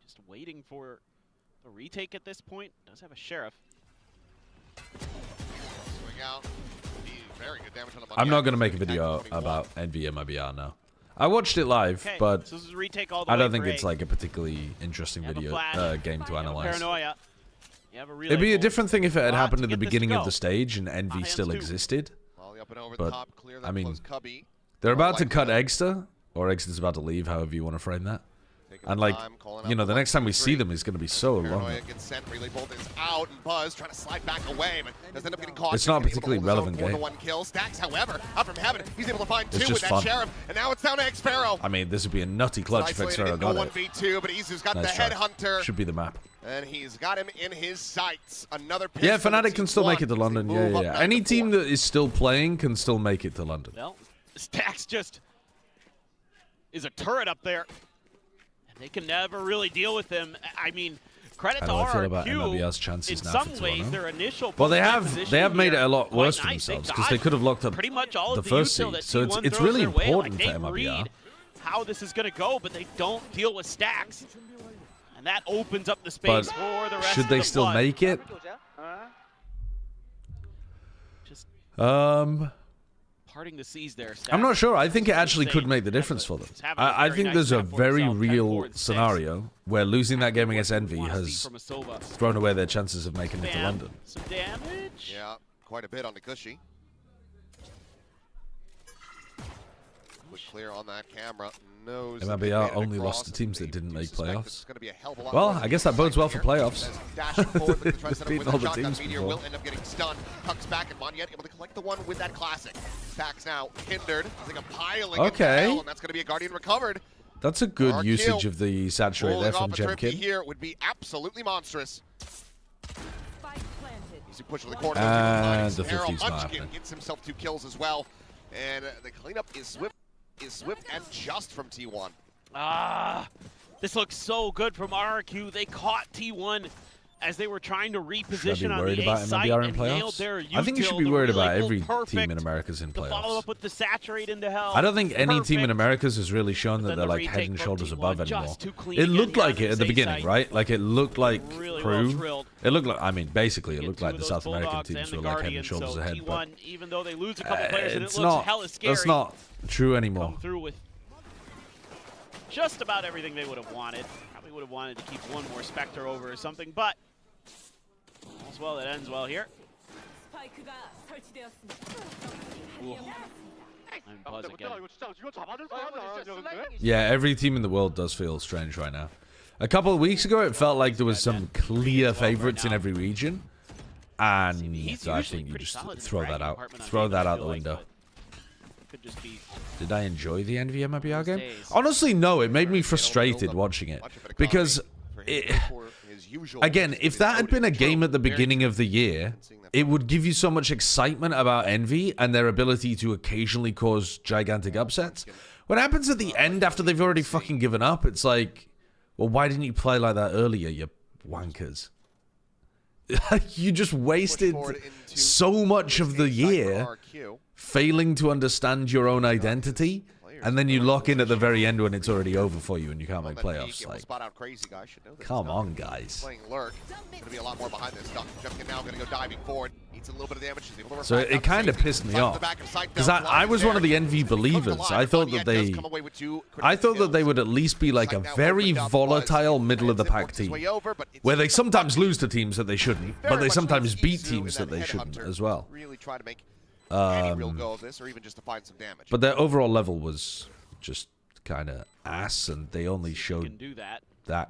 Just waiting for the retake at this point. Does have a sheriff. Swing out. Very good damage on the I'm not going to make a video about NVMIBR now. I watched it live, Okay, but so this is a retake all the I way don't think for it's A. like a particularly interesting You have a video flash. game to You have a analyze. paranoia. You have a relay It'd be a pull. different thing if it had Lot happened to at the get this to beginning of go. the stage and Envy Hands still too. existed. Volley up and over But, the top, clear that I mean, close cubby. They're about to like cut that. Eggster, or Eggster's about to leave, however you want to frame that. Taking And the like, time, calling you out know, the one, next time we two, see three. them is going to be so long. Paranoia gets sent, relay bolt is out, and Buzz trying to slide back away, but does end up getting caught. It's not a He's able to particularly hold his own relevant 4-1 kill. Stacks, however, up from heaven, he's able to find It's two with just that fun. sheriff, and now it's down to X-Pharaoh. I mean, this would be a nutty clutch if Isolated Xero in the got it. 1v2, but Izu's got Nice the try. headhunter, Should be the map. and he's got him in his sights. Another pistol Yeah, for Fnatic can still T1 make it to as they London. move Yeah, up yeah. 9 Any to team 4. that is still playing can still make it to London. Well, Stacks just is a turret up there. And they can never really deal with him. I mean, credit to How do I feel about RRQ. MLBR's chances In now some for ways, Toronto? their initial Well, they position have made it here a lot quite worse for nice. themselves because they could have locked up pretty much all the of first util seed. that So T1 it's throws really their way. important Like, for they MLBR. read how this is going to go, but they don't deal with Stacks. And that opens up the space But for the rest should of they the still flood. make it? Just parting the seas there. I'm not Stacks. sure. I think it actually could Insane. make the difference for them. He's having a I very think nice there's a map for very himself, 10, real 4, and 6. scenario where losing that game against Envy Wanna see has from a Sova. thrown away their chances of making it to Bam. London. Some damage. Yeah, quite a bit on the Cushy. Quick clear on that camera. Knows that they MLBR made it only across, lost to teams and that they didn't do make suspect playoffs. this is gonna be a hell of a lot Well, more I guess that bodes well for here. playoffs. As dashing forward, looking to try to set up Beating with all a the shotgun. teams Meteor before. will end up getting stunned. Tucks back, and Monyet able to collect the one with that classic. Stacks now hindered. It's like a piling into Okay. hell, and that's gonna be a Guardian recovered. That's a good RRQ usage of the saturate Rolling there from off a thrifty Jemkin. here would be absolutely monstrous. Spike planted. Easy push for the corner. And the Harold 50's not Munchkin happening. gets himself 2 kills as well, and the cleanup is swift and just from T1. This looks so good from RRQ. They caught T1 as they were trying to Should I be reposition on worried the about A site MLBR in and nailed playoffs? their I think you should be util. worried The about relay every pull team in perfect. America's in The follow playoffs. up with the saturate into hell. I don't think any team in Perfect. Americas has really shown that Then they're the like head retake and from shoulders T1 above just anymore. too clean It again looked here like on it at the this A beginning, site. right? Like it looked like Really well Crew. drilled. It looked like, I mean, basically it Get looked two like of the those South American Bulldogs teams and were the like head and Guardians, shoulders so ahead, but T1, even though they lose a couple players and it it's looks not. hella scary, That's not true anymore. come through with just about everything they would have wanted. Probably would have wanted to keep one more Spectre over or something, but All's well that ends well here. Ooh. I'm Buzz again. Yeah, every team in the world does feel strange right now. A couple of weeks ago, it felt like there was some clear favorites in every region. And I think you just throw that out. Throw that out the window. Could just be Did I enjoy the Envy MIBR game? Honestly, no. It made me frustrated watching it. Because, again, if that had been a game at the beginning of the year, it would give you so much excitement about Envy and their ability to occasionally cause gigantic upsets. What happens at the end after they've already fucking given up, it's like, well, why didn't you play like that earlier, you wankers? You just wasted so much of the year failing to understand your own identity, and then you lock in at the very end when it's already over for you and you can't make playoffs. Like, come on, guys. So it kind of pissed me off because I was one of the Envy believers. I thought that they would at least be like a very volatile middle of the pack team, where they sometimes lose to teams that they shouldn't, but they sometimes beat teams that they shouldn't as well. But their overall level was just kind of ass, and they only showed that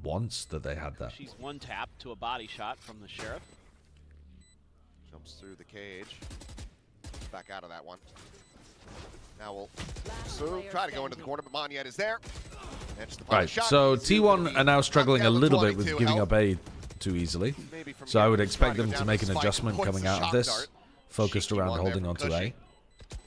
once that they had that. She's one tap to a body shot from the Sheriff. Jumps through the cage. Back out of that one. Now we'll try to go into the corner, but Monyet is there. Right, so T1 are now struggling a little bit with giving up A too easily. So I would expect them to make an adjustment coming out of this, focused around holding on to A.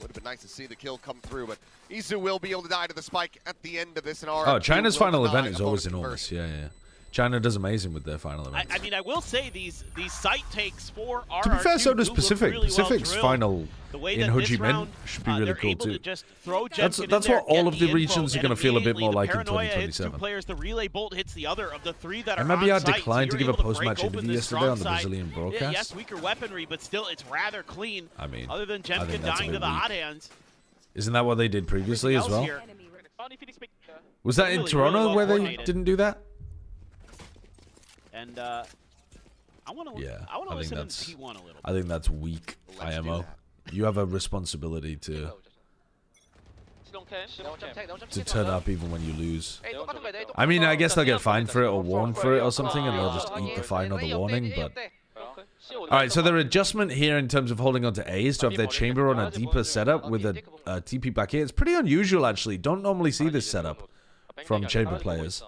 Would have been nice to see the kill come through, but Izu will be able to die to the spike at the end of this. And oh, China's final event is always enormous. Yeah. China does amazing with their final events. I mean, I will say these site takes for RRQ. To be fair, so does Pacific. Really Pacific's final in Ho Chi Minh should be really cool too. That's what all of the regions are going to feel a bit more like in 2027. Two players, the relay bolt hits the other of the three that are MIBR on site, declined to give a post-match interview yesterday on the side. Brazilian broadcast. Yes, weaker weaponry, but still, it's rather clean. I mean, other than Jemkin dying to the hot hands. Isn't that what they did previously as well? Was that in Toronto where they didn't do that? And I want to listen to T1 a little bit. I think that's weak, IMO. You have a responsibility to turn up even when you lose. I mean, I guess they'll get fined for it or warned for it or something, and they'll just eat the fine or the warning, but... Alright, so their adjustment here in terms of holding on to A is to have their chamber on a deeper setup with a TP back here. It's pretty unusual, actually. Don't normally see this setup from chamber players.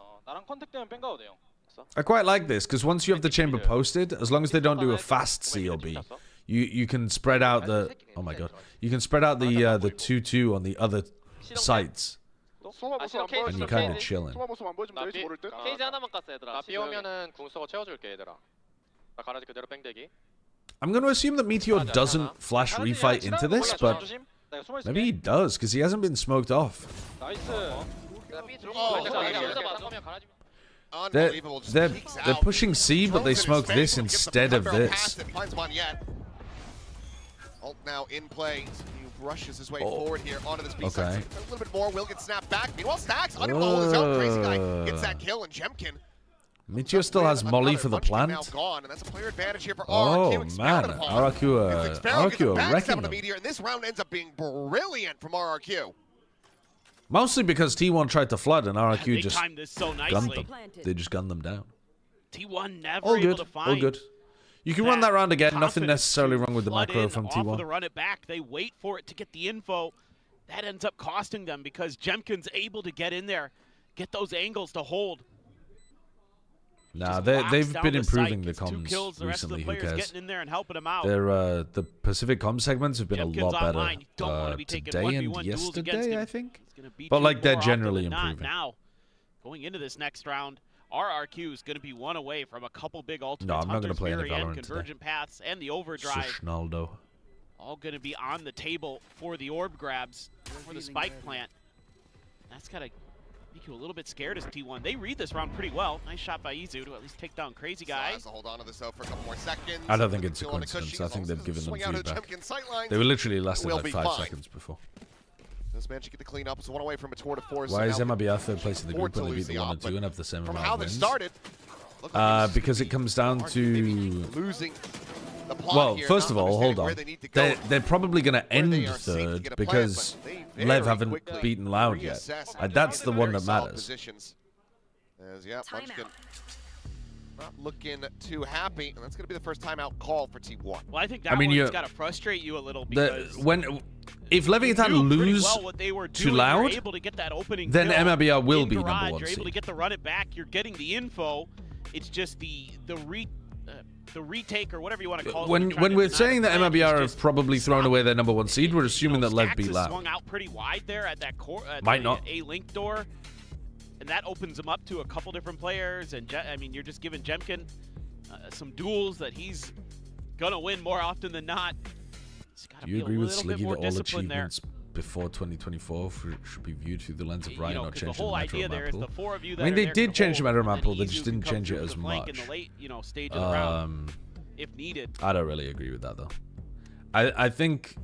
I quite like this, because once you have the chamber posted, as long as they don't do a fast C or B, you can spread out the... Oh my god. You can spread out the 2-2 on the other sites. And you're kind of chilling. I'm going to assume that Meteor doesn't flash refight into this, but maybe he does, because he hasn't been smoked off. They're pushing C, but they smoke this instead of this. Ult now in play. He rushes his way forward here onto this B side. A little bit more will get snapped back. Meanwhile, Stacks under roll his own. Crazy guy gets that kill, and Jemkin. Meteor still has Molly for the plant. Oh man, RRQ are wrecking them. And this round ends up being brilliant from RRQ. Mostly because T1 tried to flood and RRQ just gunned them. They just gunned them down. T1 never able to find. All good. You can run that round again. Nothing necessarily wrong with the macro from T1. Off of the run it back. They wait for it to get the info. That ends up costing them because Jemkin's able to get in there, get those angles to hold. Nah, they've been improving the comms recently. Who cares? The Pacific comm segments have been a lot better today and yesterday, I think. But like they're generally improving. Now, going into this next round, RRQ is going to be one away from a couple big ultimates. No, I'm not going to play any Valorant Convergent Paths and the Overdrive. All going to be on the table for the orb grabs for the spike plant. That's got to make you a little bit scared as T1. They read this round pretty well. Nice shot by Izu to at least take down Crazy Guy. Hold on to this for a couple more seconds. I don't think it's a coincidence. I think they've given them feedback. They were literally lasted like 5 seconds before. This man should get the clean up. So one away from a tour de force. Why is MIBR third place in the group when they beat the 1 and 2 and have the same amount of wins? From how they started, because it comes down to losing the plot well, here, first of not all, hold understanding on. where they need to go. They're probably going to Where end they are safe to third get a plan, because but they Lev very haven't quickly beaten Loud yet. reassess And that's the one very that solid matters. positions. As, yeah, Munchkin not looking too happy, and that's going to be the first timeout call for T1. Well, I think that one's got to frustrate you a little because if Leviathan lose well what they were to doing, Loud, able to get that opening then kill MLBR will in be garage, number 1 You're able to seed. get to run it back. You're getting the info. It's just the retake or whatever you want to call it. When we're saying that MLBR have probably thrown away their number 1 seed, we're assuming that Lev beat Loud. Swung out pretty wide there at that core. Might not. A-link door. And that opens him up to a couple different players. And I mean, you're just giving Jemkin some duels that he's gonna win more often than not. Do you agree with Sliggy that all achievements before 2024 should be viewed through the lens of Ryan, not change the meta map pool? I mean, they did change the meta map pool, they just didn't change it as much. In the late, stage of the round, if needed. I don't really agree with that though. I think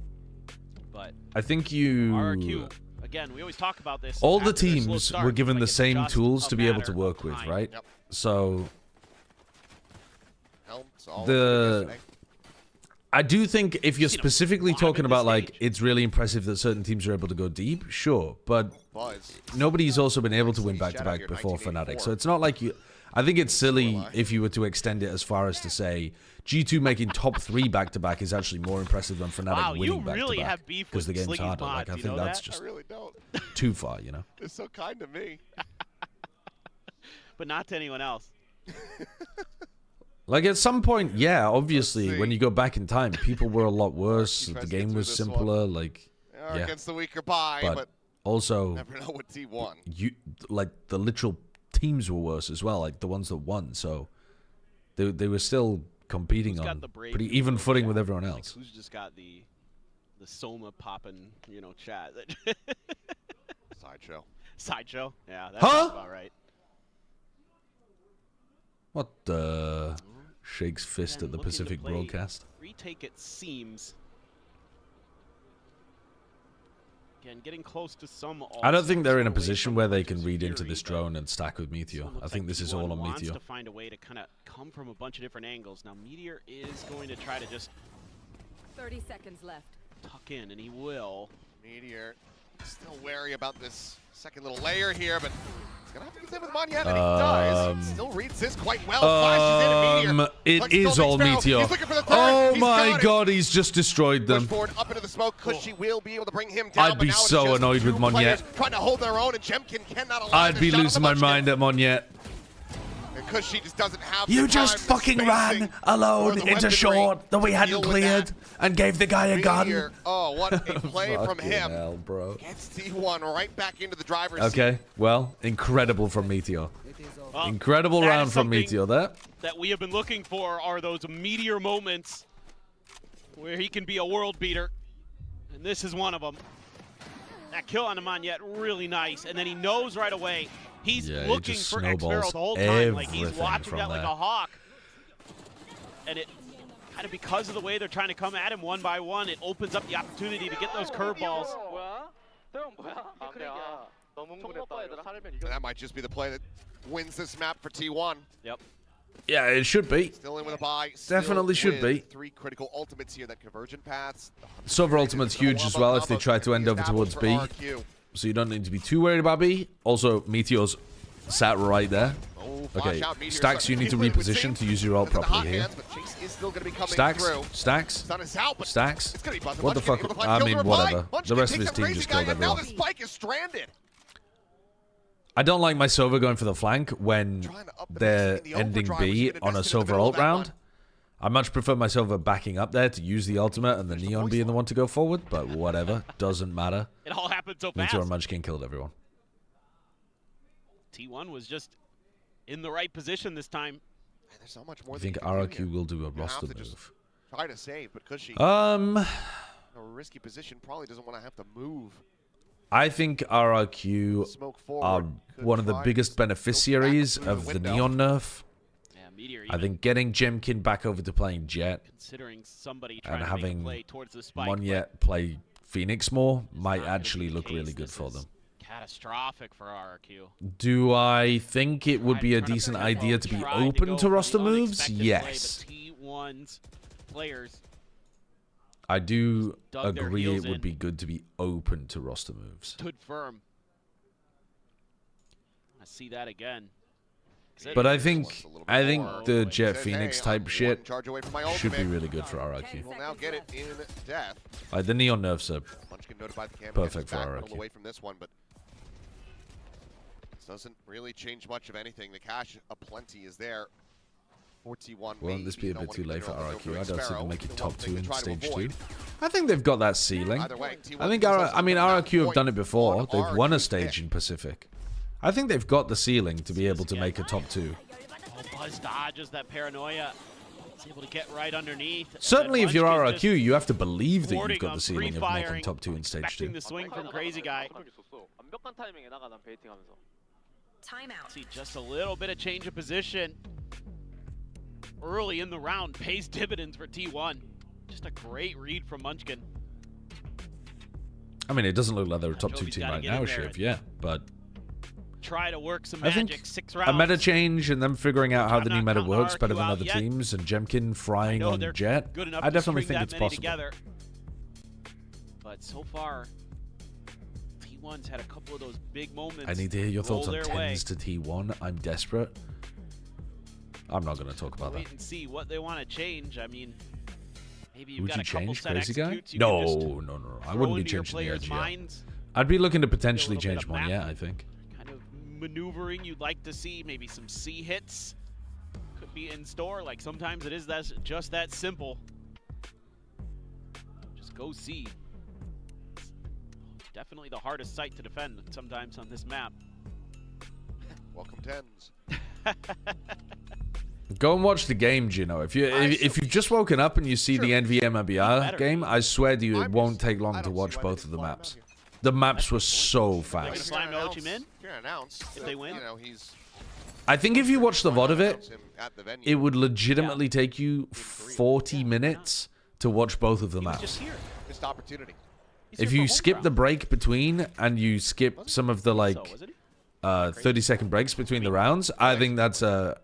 you. RRQ. Again, we always talk about this. All the teams were given the same tools to be able to work with, right? Yep. So I do think if you're specifically talking about like it's really impressive that certain teams are able to go deep, sure, but nobody's also been able to win back-to-back before Fnatic, so it's not like you. I think it's silly if you were to extend it as far as to say G2 making top 3 back-to-back is actually more impressive than Fnatic winning back-to-back because the game's harder. Like I think that's just too far, you know. It's so kind to me, but not to anyone else. Like at some point, yeah, obviously, when you go back in time, people were a lot worse. The game was simpler. Like, yeah, against the weaker buy, but also, never know what T1. Like the literal teams were worse as well. Like the ones that won, so they were still competing on pretty even footing with everyone else. Who's just got the Soma popping, chat? Sideshow. Yeah, that's about right. What the shakes fist at the Pacific broadcast? Retake it seems. Again, getting close to some. I don't think they're in a position where they can read into this drone and stack with Meteor. I think this is all on Meteor. To find a way to kind of come from a bunch of different angles. Now Meteor is going to try to just 30 seconds left. Tuck in, and he will. Meteor still wary about this second little layer here, but he's gonna have to contend with Monyet, and he does. Still reads this quite well. Flashes in Meteor. It is all Meteor. Oh my god, he's just destroyed them. Push forward up into the smoke. Cushy will be able to bring him down. I'd be so annoyed with Monyet. Trying to hold their own, and Jemkin cannot allow. I'd be losing my mind at Monyet. Because she just doesn't have you just fucking ran alone into short that we hadn't cleared and gave the guy a gun. Oh, what a play from him. Hell, bro. Gets T1 right back into the driver's seat. Okay, well, incredible from Meteor. Well, incredible round from Meteor there. That we have been looking for are those Meteor moments where he can be a world beater. And this is one of them. That kill on Monyet, really nice. And then he knows right away. He's looking for X-Barrel the whole time, like he's watching that like a hawk. And it kind of because of the way they're trying to come at him one by one, it opens up the opportunity to get those curveballs. That might just be the play that wins this map for T1. Yep. Yeah, it should be. Still in with a buy. Definitely should be. 3 critical ultimates here, that convergent paths. Silver ultimate's huge as well if they try to end over towards B. So you don't need to be too worried about B. Also, Meteor's sat right there. Okay, Stacks, you need to reposition to use your ult properly here. Stacks? What the fuck? I mean, whatever. The rest of his team just killed everyone. I don't like my Sova going for the flank when they're ending B on a Sova ult round. I much prefer my Sova backing up there to use the ultimate and the Neon being the one to go forward, but whatever. Doesn't matter. It all happened so fast. Meteor and Munchkin killed everyone. T1 was just in the right position this time. There's so much more. I think RRQ will do a roster move. Try to save, but Cushy. A risky position, probably doesn't want to have to move. I think RRQ are one of the biggest beneficiaries of the Neon nerf. I think getting Jemkin back over to playing Jet and having Monyet play Phoenix more might actually look really good for them. catastrophic for RRQ. Do I think it would be a decent idea to be open to roster moves? Yes. T1's players I do agree it would be good to be open to roster moves. stood firm. I see that again. But I think the Jet Phoenix type shit should be really good for RRQ. Will now get it in death. Like the neon nerfs are perfect for RRQ. RRQ. Away from this one, but this doesn't really change much of anything. The cash aplenty is there. 41. Won't this be a bit too late for RRQ? I don't think they'll make it top 2 in stage 2. I think they've got that ceiling. I think RRQ have done it before. They've won a stage in Pacific. I think they've got the ceiling to be able to make a top 2. Oh, Buzz dodges that paranoia. He's able to get right underneath. Certainly, if you're RRQ, you have to believe that you've got the ceiling of making top 2 in stage 2. The swing from Crazy Guy. Timeout. See, just a little bit of change of position early in the round pays dividends for T1. Just a great read from Munchkin. I mean, it doesn't look like they're a top 2 team right now, Shiv, yeah, but try to work some I think magic. 6 rounds. a meta change and them figuring out how the new meta works better than other teams, and Jemkin frying on Jet, I definitely think it's possible. Together. But so far, T1's had a couple of those big moments. I need to hear your thoughts on 10s to T1. I'm desperate. I'm not going to talk about that. Wait and see what they want to change. I mean, maybe you've Would got you a couple change set Crazy Guy? executes you No, can just no. I wouldn't be throw into changing the your edge players' yet. minds. I'd be looking to potentially Get a little change bit of one, yeah, map. I think. Kind of maneuvering you'd like to see. Maybe some C hits could be in store. Like sometimes it is just that simple. Just go C. Definitely the hardest site to defend sometimes on this map. Welcome 10s. Go and watch the game, Gino. If you've just woken up and you see the NVMBR game, I swear to you, it won't take long to watch both of the maps. The maps were so fast. If they win, I think if you watch the VOD of it, it would legitimately take you 40 minutes to watch both of the maps. Missed opportunity. If you skip the break between and you skip some of the like 30-second breaks between the rounds, I think that's a.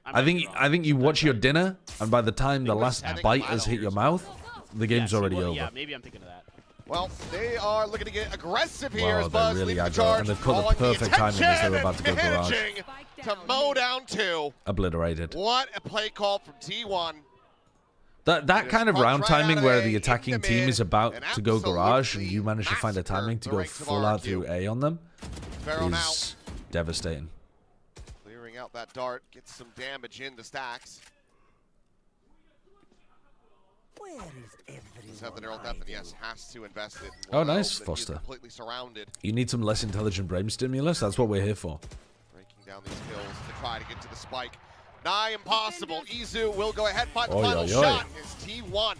I think you watch your dinner, and by the time the last bite has hit your mouth, the game's already over. Yeah, maybe I'm thinking of that. Well, they are looking to get aggressive here Wow, as Buzz they're really leading the aggro, charge. and they've caught the perfect timing as they were about to go garage. Managing to mow down 2. Obliterated. What a play call from T1. That kind of round timing where the attacking team is about to go garage and you manage to find a timing to go full out through A on them is devastating. Clearing out that dart, gets some damage in the stacks. Does have the neural depth, and yes, has to invest it. Oh, nice, Foster. Completely surrounded. You need some less intelligent brain stimulus? That's what we're here for. Breaking down these hills to try to get to the spike. Nigh impossible. Izu will go ahead, find the final shot. Is T1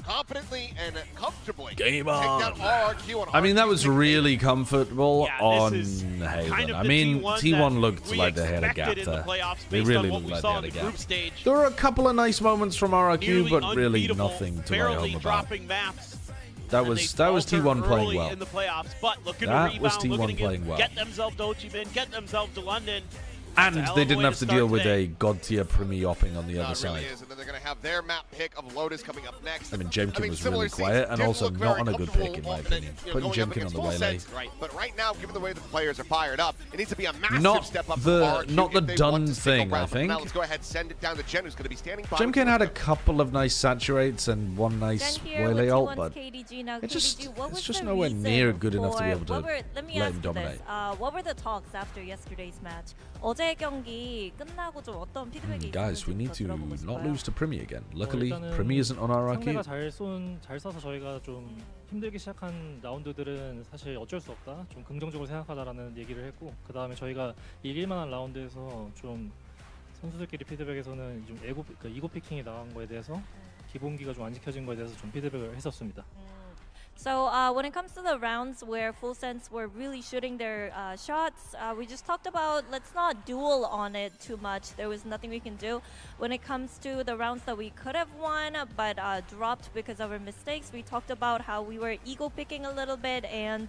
confidently and comfortably game on. Take down RRQ. I mean, that was really comfortable on Haven. I mean, T1 looked like they had a gap there. They really looked like they had a gap. There were a couple of nice moments from RRQ, but really nothing to write home about. That was T1 playing well. In the playoffs, but looking that to rebound, was T1 playing well. Get themselves to Ochibin, get themselves to London. And they didn't have to deal with a god tier Primi opping on the other side. And then they're going to have their map pick of Lotus coming up next. I mean, Jemkin was really quiet and also not on a good pick, in my opinion. Putting Jemkin on the waylay. But right now, given the way that the players are fired up, it needs to be a massive step up for RRQ not the if they done want to stick thing, around. I think. Now let's go ahead and send it down to Jen, who's going to be standing by. Jemkin had a couple of nice saturates and one nice waylay ult, but it's just nowhere near good enough to be able to let him dominate. What were the talks after yesterday's match? 어제 경기 끝나고 좀 어떤 피드백이 Guys, we need to not lose to Primi again. Luckily, Primi isn't on RRQ. 상대가 잘 써서 저희가 좀 힘들기 시작한 라운드들은 사실 어쩔 수 없다. 좀 긍정적으로 생각하자라는 얘기를 했고, 그 다음에 저희가 이길 만한 라운드에서 좀 선수들끼리 피드백에서는 좀 이고 피킹이 나간 거에 대해서 기본기가 좀 안 지켜진 거에 대해서 좀 피드백을 했었습니다. So when it comes to the rounds where Full Sense were really shooting their shots, we just talked about let's not duel on it too much. There was nothing we can do. When it comes to the rounds that we could have won but dropped because of our mistakes, we talked about how we were ego picking a little bit, and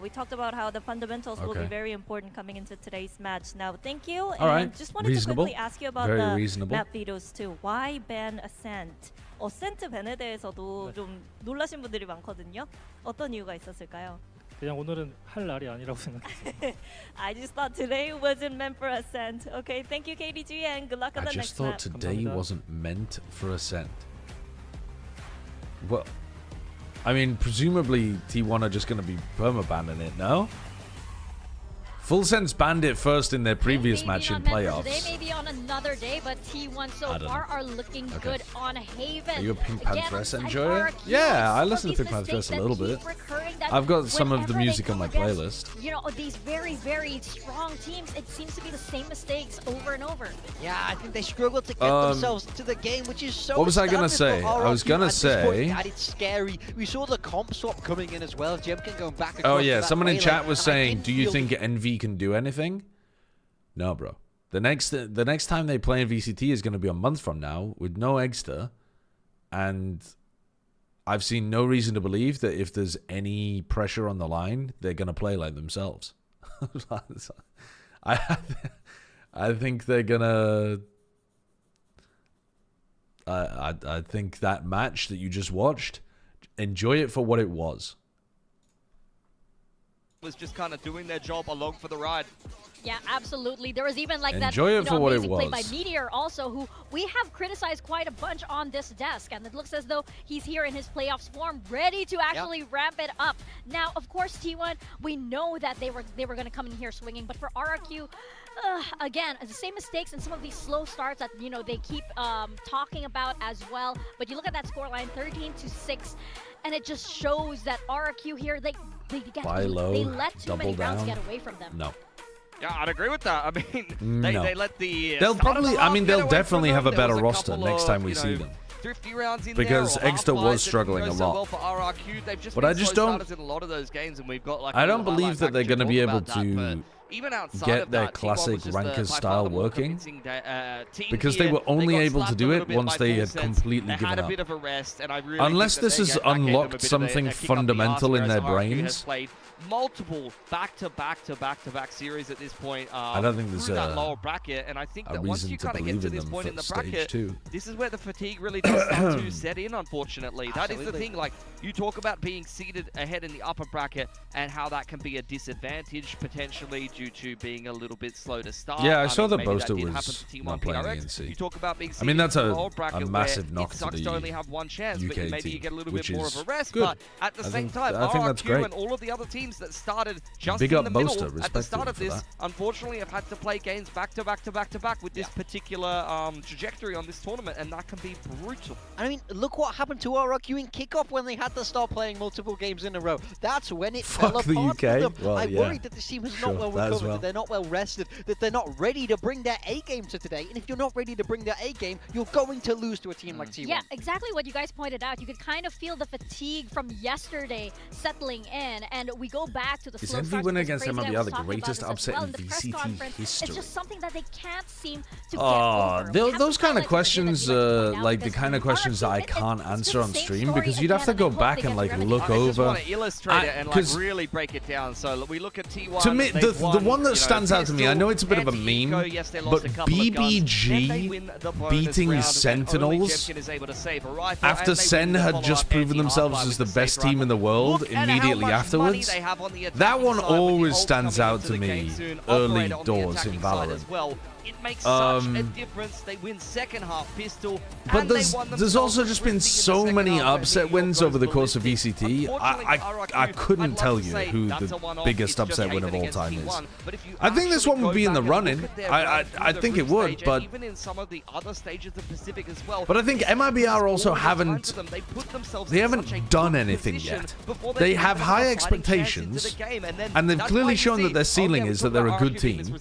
we talked about how the fundamentals will be very important coming into today's match. Now, thank you. All right. Just wanted to quickly ask you about very the reasonable. map vetoes too. Why ban Ascent? 어센트 밴에 대해서도 좀 놀라신 분들이 많거든요. 어떤 이유가 있었을까요? 그냥 오늘은 할 날이 아니라고 생각했어요. I just thought today wasn't meant for Ascent. Okay, thank you KDG and good luck on the next map. I just thought today wasn't meant for Ascent. Well, I mean, presumably T1 are just going to be perma-banning it, no? Full Sense banned it first in their previous match in playoffs. Today, maybe on another day, but T1 so far are looking good on Haven. Are you a Pink Pantheress enjoyer? Yeah, I listen to Pink Pantheress a little bit. I've got some of the music on my playlist. You know, these very, very strong teams, it seems to be the same mistakes over and over. Yeah, I think they struggle to get themselves to the game, which is so. What was I gonna say? I was gonna say that it's scary. We saw the comp swap coming in as well. Jemkin going back. Oh yeah, someone in chat was saying, "Do you think Envy can do anything?" No, bro. The next time they play in VCT is going to be a month from now with no Eggster, and I've seen no reason to believe that if there's any pressure on the line, they're going to play like themselves. I think they're gonna. I think that match that you just watched, enjoy it for what it was. Was just kind of doing their job along for the ride. Yeah, absolutely. There was even like Enjoy that it for what it amazing play was. by Meteor also, who we have criticized quite a bunch on this desk, and it looks as though he's here in his playoffs form, ready to actually ramp it up. Now, of course, T1, we know that they were going to come in here swinging, but for RRQ, again, the same mistakes and some of these slow starts that they keep talking about as well. But you look at that scoreline, 13-6, and it just shows that RRQ here they let too many rounds get away from them. No. Yeah, I'd agree with that. I mean, they let the. They'll probably. I mean, they'll definitely have a better roster next time we see them. Thrifty rounds in because there, Eggster was struggling a lot. Well for RRQ. They've just but I just don't. In a lot of those games, and we've got like. I don't believe that they're going to be able to even get their classic rankers style working, because they were only able to do it once they had completely given up. Unless this has unlocked something fundamental in their brains. Multiple back-to-back series at this point. I don't think there's that lower bracket, and I think that once you kind of get to this point in the bracket, two. This is where the fatigue really does start to set in. Unfortunately, that is the thing. Like you talk about being seated ahead in the upper bracket and how that can be a disadvantage potentially due to being a little bit slow to start. Yeah, I saw that Boaster was not playing ENC. You talk about being seated I mean, that's a massive knock to the to only have one chance, UK but maybe you get a little bit more of a rest. Good. But at the same time, I think that's RRQ great. and all of the other teams that started just Big in up the Boaster, middle at the start of this, unfortunately, have had to play games back to back with this particular trajectory on this tournament, and that can be brutal. I mean, look what happened to RRQ in kickoff when they had to start playing multiple games in a row. That's when it fell apart for them. Well, I'm worried that this team is not well recovered, that they're not well rested, that they're not ready to bring their A game to today. And if you're not ready to bring their A game, you're going to lose to a team like T1. Yeah, exactly what you guys pointed out. You could kind of feel the fatigue from yesterday settling in, and we go back to the slow Envy starts. win against MLBR the greatest upset in VCT history? It's just something that they can't seem to get over. Those kind of questions, like the kind of questions that I can't answer on stream, because you'd have to go back and like look over. I just want to illustrate it and like really break it down. So we look at T1. To me, the one that stands out to me, I know it's a bit of a meme, but BBG beating Sentinels after Sen had just proven themselves as the best team in the world immediately afterwards, that one always stands out to me early doors in Valorant. It makes such a difference. They win second half pistol. But there's also just been so many upset wins over the course of VCT. I couldn't tell you who the biggest upset win of all time is. I think this one would be in the running. I think it would, but even in some of the other stages of Pacific as well. But I think MIBR also haven't done anything yet. They have high expectations, and they've clearly shown that their ceiling is that they're a good team,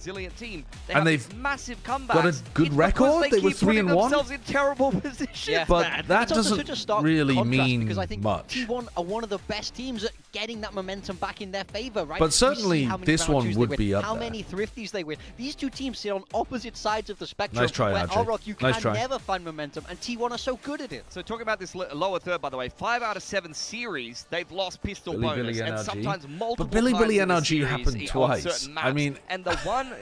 and they've massive comebacks. Got a good record. They were 3-1. Themselves in terrible positions. Yeah, but that doesn't really mean because I think much. T1 are one of the best teams at getting that momentum back in their favor, right? But certainly this one RRQs would be up how there. many thrifties they win. These two teams sit on opposite sides of the spectrum. Nice try, where RJ. RRQ Nice can try. never find momentum, and T1 are so good at it. So talking about this lower third, by the way, 5 out of 7 series, they've lost pistol bonus, and sometimes multiple But Billy times in the NRG series happened on twice. certain maps. I mean, and the one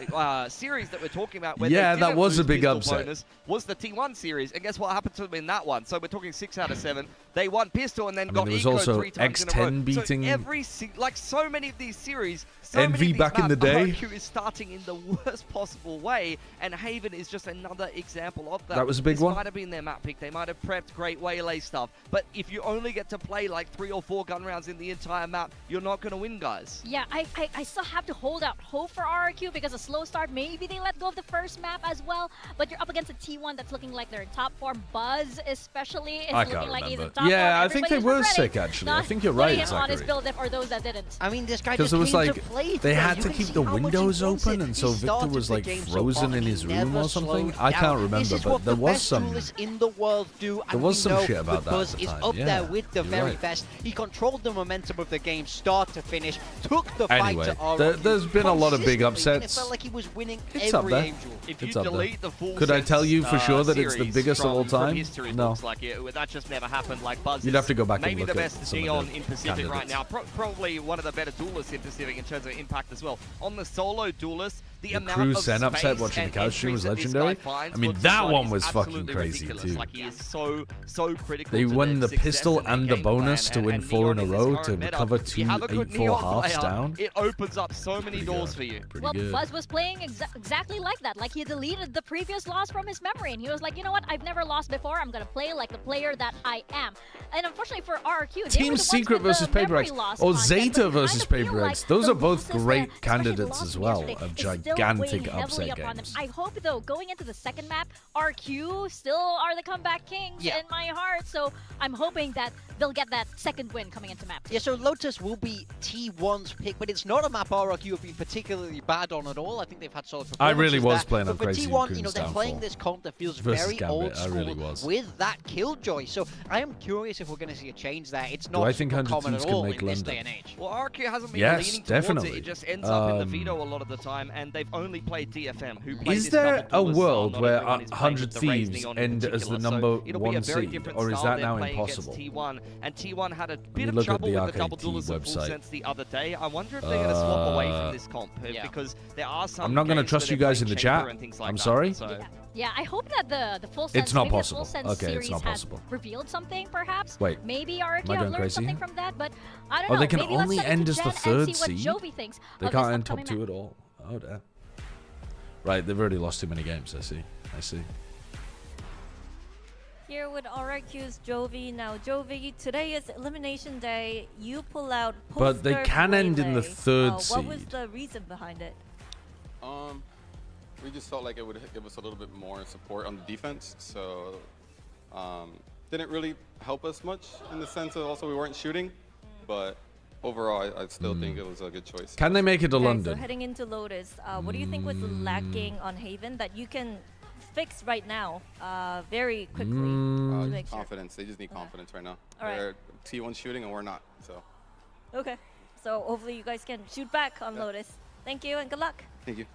series that we're talking about where yeah, they that didn't was a lose big pistol upset. bonus was the T1 series, and guess what happened to them in that one? So we're talking 6 out of 7. They won pistol and then got there was eco also 3 times in a row. X10 beating So many of these series, NV back in the day. RRQ is starting in the worst possible way, and Haven is just another example of that. That was a big one. This might have been their map pick. They might have prepped great waylay stuff, but if you only get to play like 3 or 4 gun rounds in the entire map, you're not going to win, guys. Yeah, I still have to hold out hope for RRQ because a slow start, maybe they let go of the first map as well, but you're up against a T1 that's looking like they're in top form. Buzz especially is looking like he's in top form. Yeah, I think they Everybody's were regretting sick, actually. I not think you're putting right, him on his Zachary. build if, or those that didn't. I mean, this guy Because just it was came like to play they today. had You to can keep see the how much he windows wants open, it. and He so Victor started was the like game so frozen hot in and his he room never or something. slowed I down. can't This remember, is but what there the was best some. duelists in the world do, and There was we some know shit about that at Buzz the is time. up Yeah, there with the you're very right. best. He controlled the momentum of the game, start to finish, took the fight Anyway, to RRQ. there's been a lot of big consistently, and upsets. It felt like he was winning It's up every there. aim duel. If It's you up there. delete the full Could I tell you for sure that it's the series biggest of all from time? history, it No. looks like that just never happened. Like Buzz You'd is have to go back and maybe look the at best some of Neon the in Pacific right candidates. now. Probably one of the better duelists in Pacific in terms of impact as well. On the solo duelist, the amount Cruz of Sen upset space watching the and couch stream was entries that this legendary. guy finds I mean, for that T1 one is was fucking absolutely crazy ridiculous. too. Like, he is so critical They to won their the success pistol and their and the game bonus plan, to win and 4 in a Neon in row this to current meta, recover if you have a 2 good 8-4 Neon halves player, down. it opens up so many doors for you. Pretty Well, good. Buzz was playing exactly like that. Like, he deleted the previous loss from his memory, and he was like, you know what, I've never lost before. I'm going to play like the player that I am. And unfortunately for RRQ, Team Secret versus PRX or Zeta versus PRX. Those are both great candidates as well of gigantic upset games. I hope, though, going into the second map, RQ still are the comeback kings in my heart. So I'm hoping that they'll get that second win coming into map 2. Yeah, so Lotus will be T1's pick, but it's not a map RRQ have been particularly bad on at all. I think they've had solid performances. I really was there. playing on But for Crazy T1, Raccoon's they're playing downfall. this comp that feels Versus very Gambit, old I school really was. with that killjoy. So I am curious if we're going to see a change there. It's not I think super 100 common teams at can all make in this London? day and age. Well, RRQ hasn't been Yes, leaning definitely. towards it. It just ends up in the veto a lot of the time, and they've only played DFM, who played Is this there double a duelist style. world Not where everyone is playing 100 with the Raze Thieves Neon in end as the particular, number so it'll be a 1 very seed, different or is style that they're now playing impossible? against T1, and T1 had a me bit of look at trouble the with the double RRQ duelist of full website. sense the other day. I wonder if they're going to swap away from this comp, because there are some I'm not going to games trust where you they're guys in playing the Chamber chat. and things like I'm that, sorry. so- Yeah, I hope that the full sense, It's not maybe possible. The full sense Okay, it's series not has possible. revealed something, perhaps. Wait, maybe am I RRQ have going learned crazy? something from that, but I don't Oh, know. they can maybe let's only send it end to as the Jen third and see seed? what Jovi thinks They of can't this end top upcoming 2 at all. Oh, damn. Right, they've already lost too many games. I see. Here with RRQ's Jovi. Now, Jovi, today is elimination day. You pull out But they post-third can end in the Waylay. third What was seed. the reason behind it? We just felt like it would give us a little bit more support on the defense, so didn't really help us much in the sense of also we weren't shooting, but overall I still think it was a good choice. Can they make it to Okay, London? So heading into Lotus, what do you think was lacking on Haven that you can fix right now very quickly? to make sure? Confidence. They just need confidence right now. All right. They're T1 shooting and we're not, so. Okay. So hopefully you guys can shoot back on Lotus. Thank you and good luck. Thank you.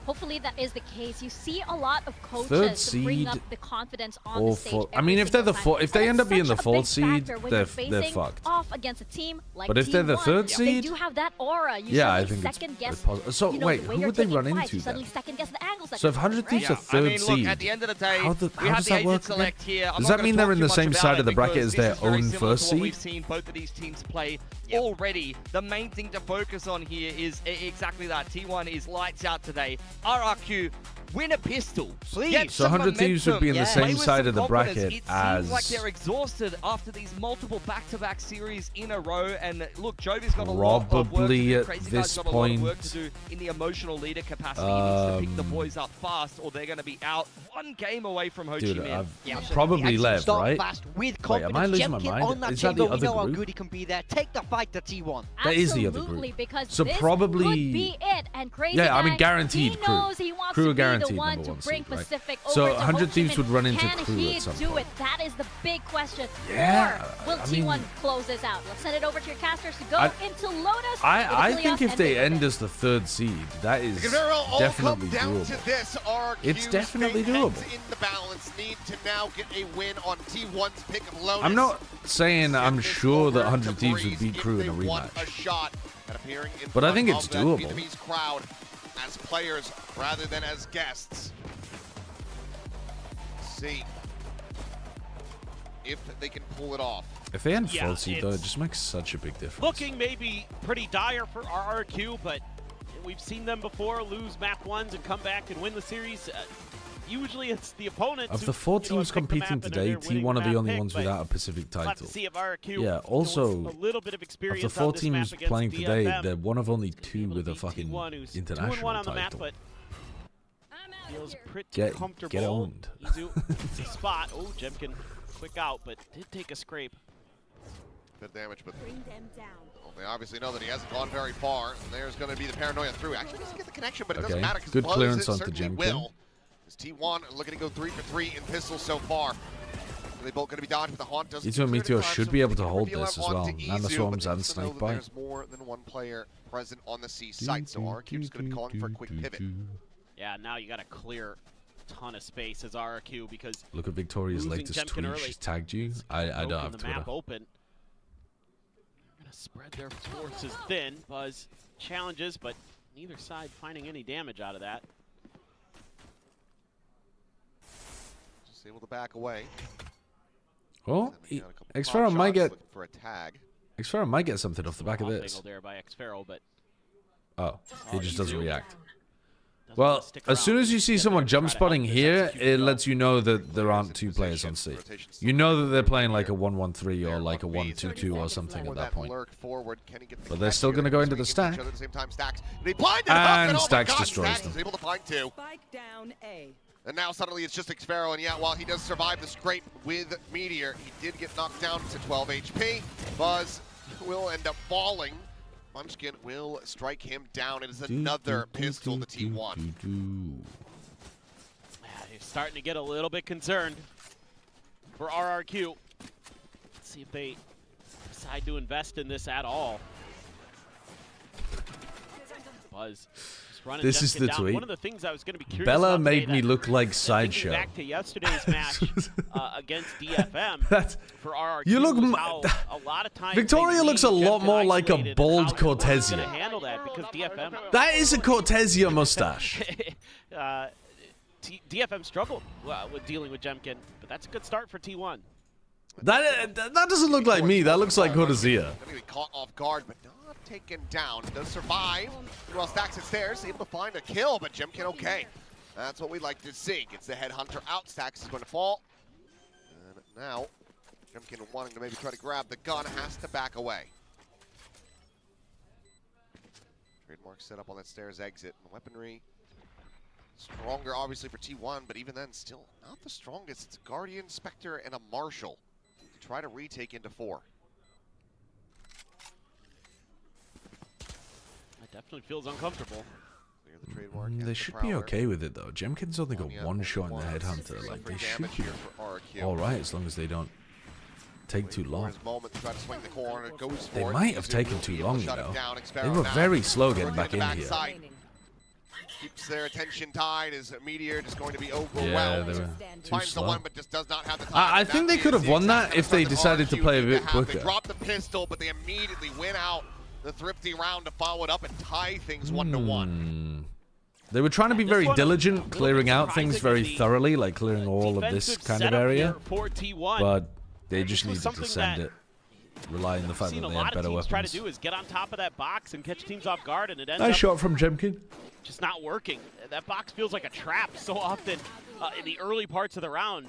Hopefully that is the case. You see a lot of Third coaches bring seed up the confidence on or the stage. I mean, if they're the if they end up being the fourth seed, they're facing fucked. off against a team like But if they're the T1, third they seed, do have that aura. You yeah, I suddenly think second it's guess. possible. So you know, wait, the way who you're would they taking run fights. into You suddenly then? second guess the angles that So if you're 100 taking, Thieves right? are third I mean, seed, look, at the end of the day, how we does have the that agent work? select here. I'm Does not that mean gonna they're in talk the too same much side about of the it bracket because as this their is very own similar first to what We've seed? seen both of these teams play already. The main thing to focus on here is exactly that. T1 is lights out today. RRQ win a pistol. Please. Get So some 100 Thieves would be in the momentum. same Play with side some of the confidence. bracket It as... seems like they're exhausted after these multiple back-to-back series in a row. And look, Jovi's got a lot of work to Probably do. at Crazy this Guy's got a lot of work point, to do in the emotional leader capacity. He needs to pick the boys up fast, or they're going to be out one game away from Ho Chi Dude, Minh. I've probably left, Start right? fast with Wait, am I confidence. losing my Jemkin mind? on that Is that the chamber, we other know how group? good he can be there. Take the fight to T1. That is the other Absolutely, group. because So this probably... could be it. And Crazy Yeah, I mean, Guy, guaranteed he crew. knows he wants Crew to are be guaranteed the one number to one bring seed, right? Pacific So over to 100 Ho Chi Thieves Minh. would run into Can crew he at some do point. it? That is the big question. Yeah, Or will I mean- T1 close this out? Let's send it over to your casters to go into Lotus. I with think Helios if they and end as the 3rd seed, that is It could very well all definitely come down doable. to this. RRQ It's definitely stay doable. heads in the balance. Need to now get a win on T1's pick of Lotus. I'm not saying I'm This sure that over 100 to Thieves would Breeze beat Crew if in a they want rematch. a shot at appearing in But I front think it's of that doable. Vietnamese crowd as players rather than as guests. See if they can pull it off. If they end Yeah, 4th seed, though, it it's just makes such a big difference. Looking maybe pretty dire for RRQ, but we've seen them before lose map 1s and come back and win the series. Usually it's the opponents Of who, the 4 you know, teams have picked the competing map and today, they're winning T1 are the map only pick, ones but without a Pacific we'll have to title. see if RRQ Yeah, also, a little bit of experience of the 4 on this map teams against playing today, DFM. they're one of only 2 Able to with a beat fucking T1, who's international 2-1 on the map, title. but feels pretty Get comfortable. owned. Izu, it's a spot. Oh, Jemkin quick out, but did take a scrape. Bit of damage, but well, they obviously know that he hasn't gone very far. And there's going to be the paranoia through. Actually, doesn't get the connection, but it doesn't Okay, matter because good Buzz clearance onto certainly Jemkin. will. As T1 looking to go 3 for 3 in pistols so far. They both going to be dodged, but the Haunt doesn't. Izu and Meteor should be able to hold reveal this out as well. onto Izu, Nanoswarms but and needs to know Snake that Bite. There's more than one player present on the C site, so RRQ is going to be calling for a quick pivot. Yeah, now you got to clear a ton of space as RRQ because Look at Victoria's losing latest Jemkin tweet. early She's tagged you. I don't broken have the Twitter. map open. They're going to spread their forces thin. Buzz challenges, but neither side finding any damage out of that. Just able to back away. Oh, Sending out a couple Xfero pop might shots, get looking for a tag. Xfero might get something off the back of Off this. angle there by Xfero, but Oh, he just doesn't react. doesn't wanna Well, stick as soon around. as you see Get someone there, jump try to spotting help this here, execute it well. lets you know that there aren't 2 players on C. You know that they're playing like a 1-1-3 or like a 1-2-2 or something at that point. Forward. Can he get the But they're connect still here? going to go into Swinging the stack. each other at the same time. Stacks. And he blinded And Huff, oh my Stacks God, destroys Stacks them. is able to find 2. Spike down A. And now suddenly it's just Xfero, and yeah, while he does survive the scrape with Meteor, he did get knocked down to 12 HP. Buzz will end up falling. Munchkin will strike him down. It is another pistol to T1. Yeah, he's starting to get a little bit concerned for RRQ. Let's see if they decide to invest in this at all. Buzz just running This is Jemkin the down. tweet. One of the things I was going to be curious Bella about made today me that- look like thinking Sideshow. back to yesterday's match against DFM That's- for RRQ. You look was m- how a lot of times Victoria they looks a leave lot Jemkin more like a isolated and bald how they're gonna Cortesia. handle that because DFM That is a Cortesia mustache. DFM struggled with dealing with Jemkin, but that's a good start for T1. That doesn't look like me. That looks like Cortesia. Gonna be caught off guard, but not taken down. Does survive. Meanwhile, Stacks it stairs, able to find a kill, but Jemkin okay. That's what we like to see. Gets the headhunter out. Stacks is going to fall. And now, Jemkin wanting to maybe try to grab the gun has to back away. Trademark set up on that stairs exit. Weaponry stronger, obviously, for T1, but even then, still not the strongest. It's a Guardian, Spectre, and a Marshal to try to retake into 4. That definitely feels uncomfortable. Clear the trademark. They should be okay with it though. Jemkin's only got 1 shot in the headhunter. Like they should be all right as long as they don't take too long. They might have taken too long, you know. They were very slow getting back in here. Keeps their attention tied as Meteor just going to be overwhelmed. Yeah, they were too Finds the slow. one, but just does not have the time. I think they could have won that if they decided to play a bit They quicker. dropped the pistol, but they immediately went out the thrifty round to follow it up and tie things 1-1. They were trying to be very diligent, clearing out things very thoroughly, like clearing all of this kind of area. But they just needed to send it. rely on the fact that they have better weapons. Try to do is get on top of that box and catch teams off guard, and it ends Nice up shot from Jemkin. just not working. That box feels like a trap so often in the early parts of the round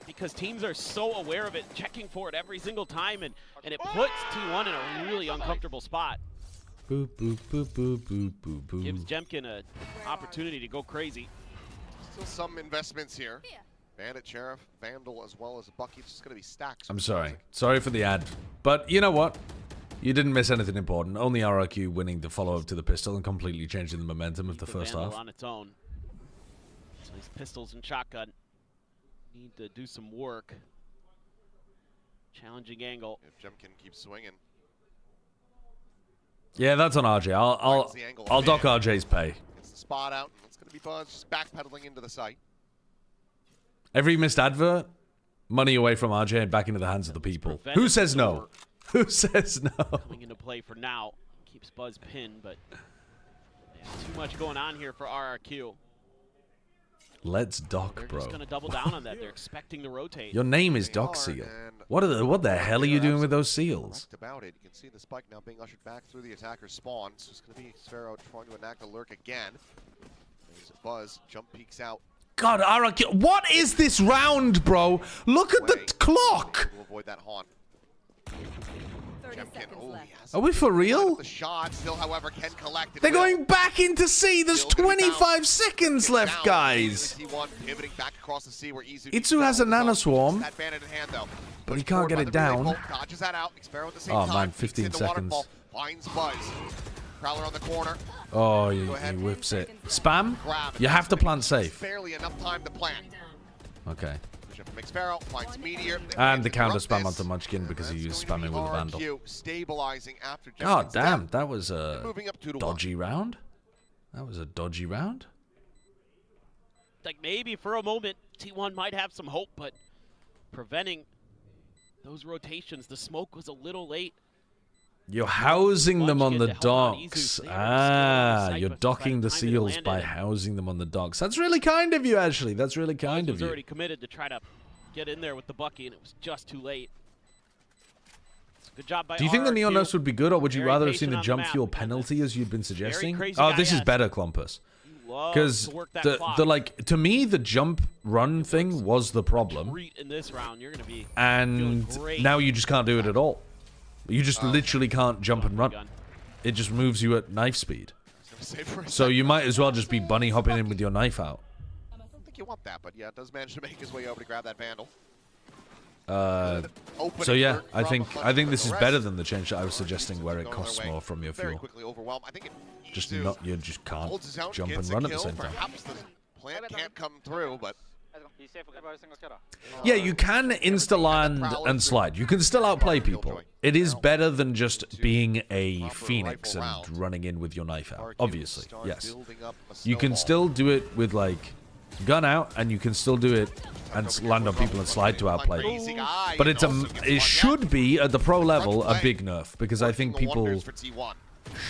because teams are so aware of it, checking for it every single time, and it puts T1 in a really uncomfortable spot. Boop, boop, boop, boop, boop, boop, boop. Gives Jemkin an opportunity to go crazy. Still some investments here. Bandit, Sheriff, Vandal, as well as Bucky. It's just going to be stacks. I'm sorry. Sorry for the ad. But you know what? You didn't miss anything important. Only RRQ winning the follow-up to the pistol and completely changing the momentum of the first Vandal half. on its own. So these pistols and shotgun need to do some work. Challenging angle. If Jemkin keeps swinging. Yeah, that's on RJ. I'll dock RJ's pay. Gets the spot out, and it's going to be Buzz just backpedaling into the site. Every missed advert, money away from RJ and back into the hands of the people. Who says no? Who says no? Coming into play for now. Keeps Buzz pinned, but too much going on here for RRQ. Let's dock, They're bro. just going to double down on that. They're expecting the rotate. Your name is Doc Seal. What the hell are you doing with those seals? About it. You can see the spike now being ushered back through the attacker's spawn. So it's going to be Sphero trying to enact a lurk again. There's Buzz. Jump peeks out. God, RRQ, what is this round, bro? Look at the clock. To avoid that haunt. Are we for real? The shot still, however, can collect it. They're going back into C. There's 25 seconds left, guys. Itsu has a nano swarm, but he can't get it down. Oh man, 15 seconds. Finds Buzz. Prowler on the corner. Oh, he whips it. Spam? You have to plant safe. Barely enough time to plant. Okay. Finds Meteor. And the counter spam onto Munchkin because he was spamming with a Vandal. Stabilizing after God damn, that was a dodgy round. That was a dodgy round. Like maybe for a moment T1 might have some hope, but preventing those rotations, the smoke was a little late. You're housing them on the docks. Ah, you're docking the seals by housing them on the docks. That's really kind of you, Ashley. That's really kind of you. He was already committed to try to get in there with the Bucky, and it was just too late. Good job by Do you think the RRQ. Neon Nurse would be good, or would you rather have seen the jump fuel penalty as you'd been suggesting? Oh, this is better, Clumpus. Because the like, to me, the jump run thing was the problem. In this round, you're gonna be and now you just can't do it at all. You just literally can't jump and run. It just moves you at knife speed. So you might as well just be bunny hopping in with your knife out. I don't think you want that, but yeah, it does manage to make his way over to grab that Vandal. So yeah, I think this is better than the change that I was suggesting, where it costs more from your fuel. Just not, you just can't jump and run at the same time. Perhaps the plant can't come through, but yeah, you can insta-land and slide. You can still outplay people. It is better than just being a phoenix and running in with your knife out. Obviously, yes. You can still do it with, like, gun out, and you can still do it and land on people and slide to outplay them. But it should be, at the pro level, a big nerf, because I think people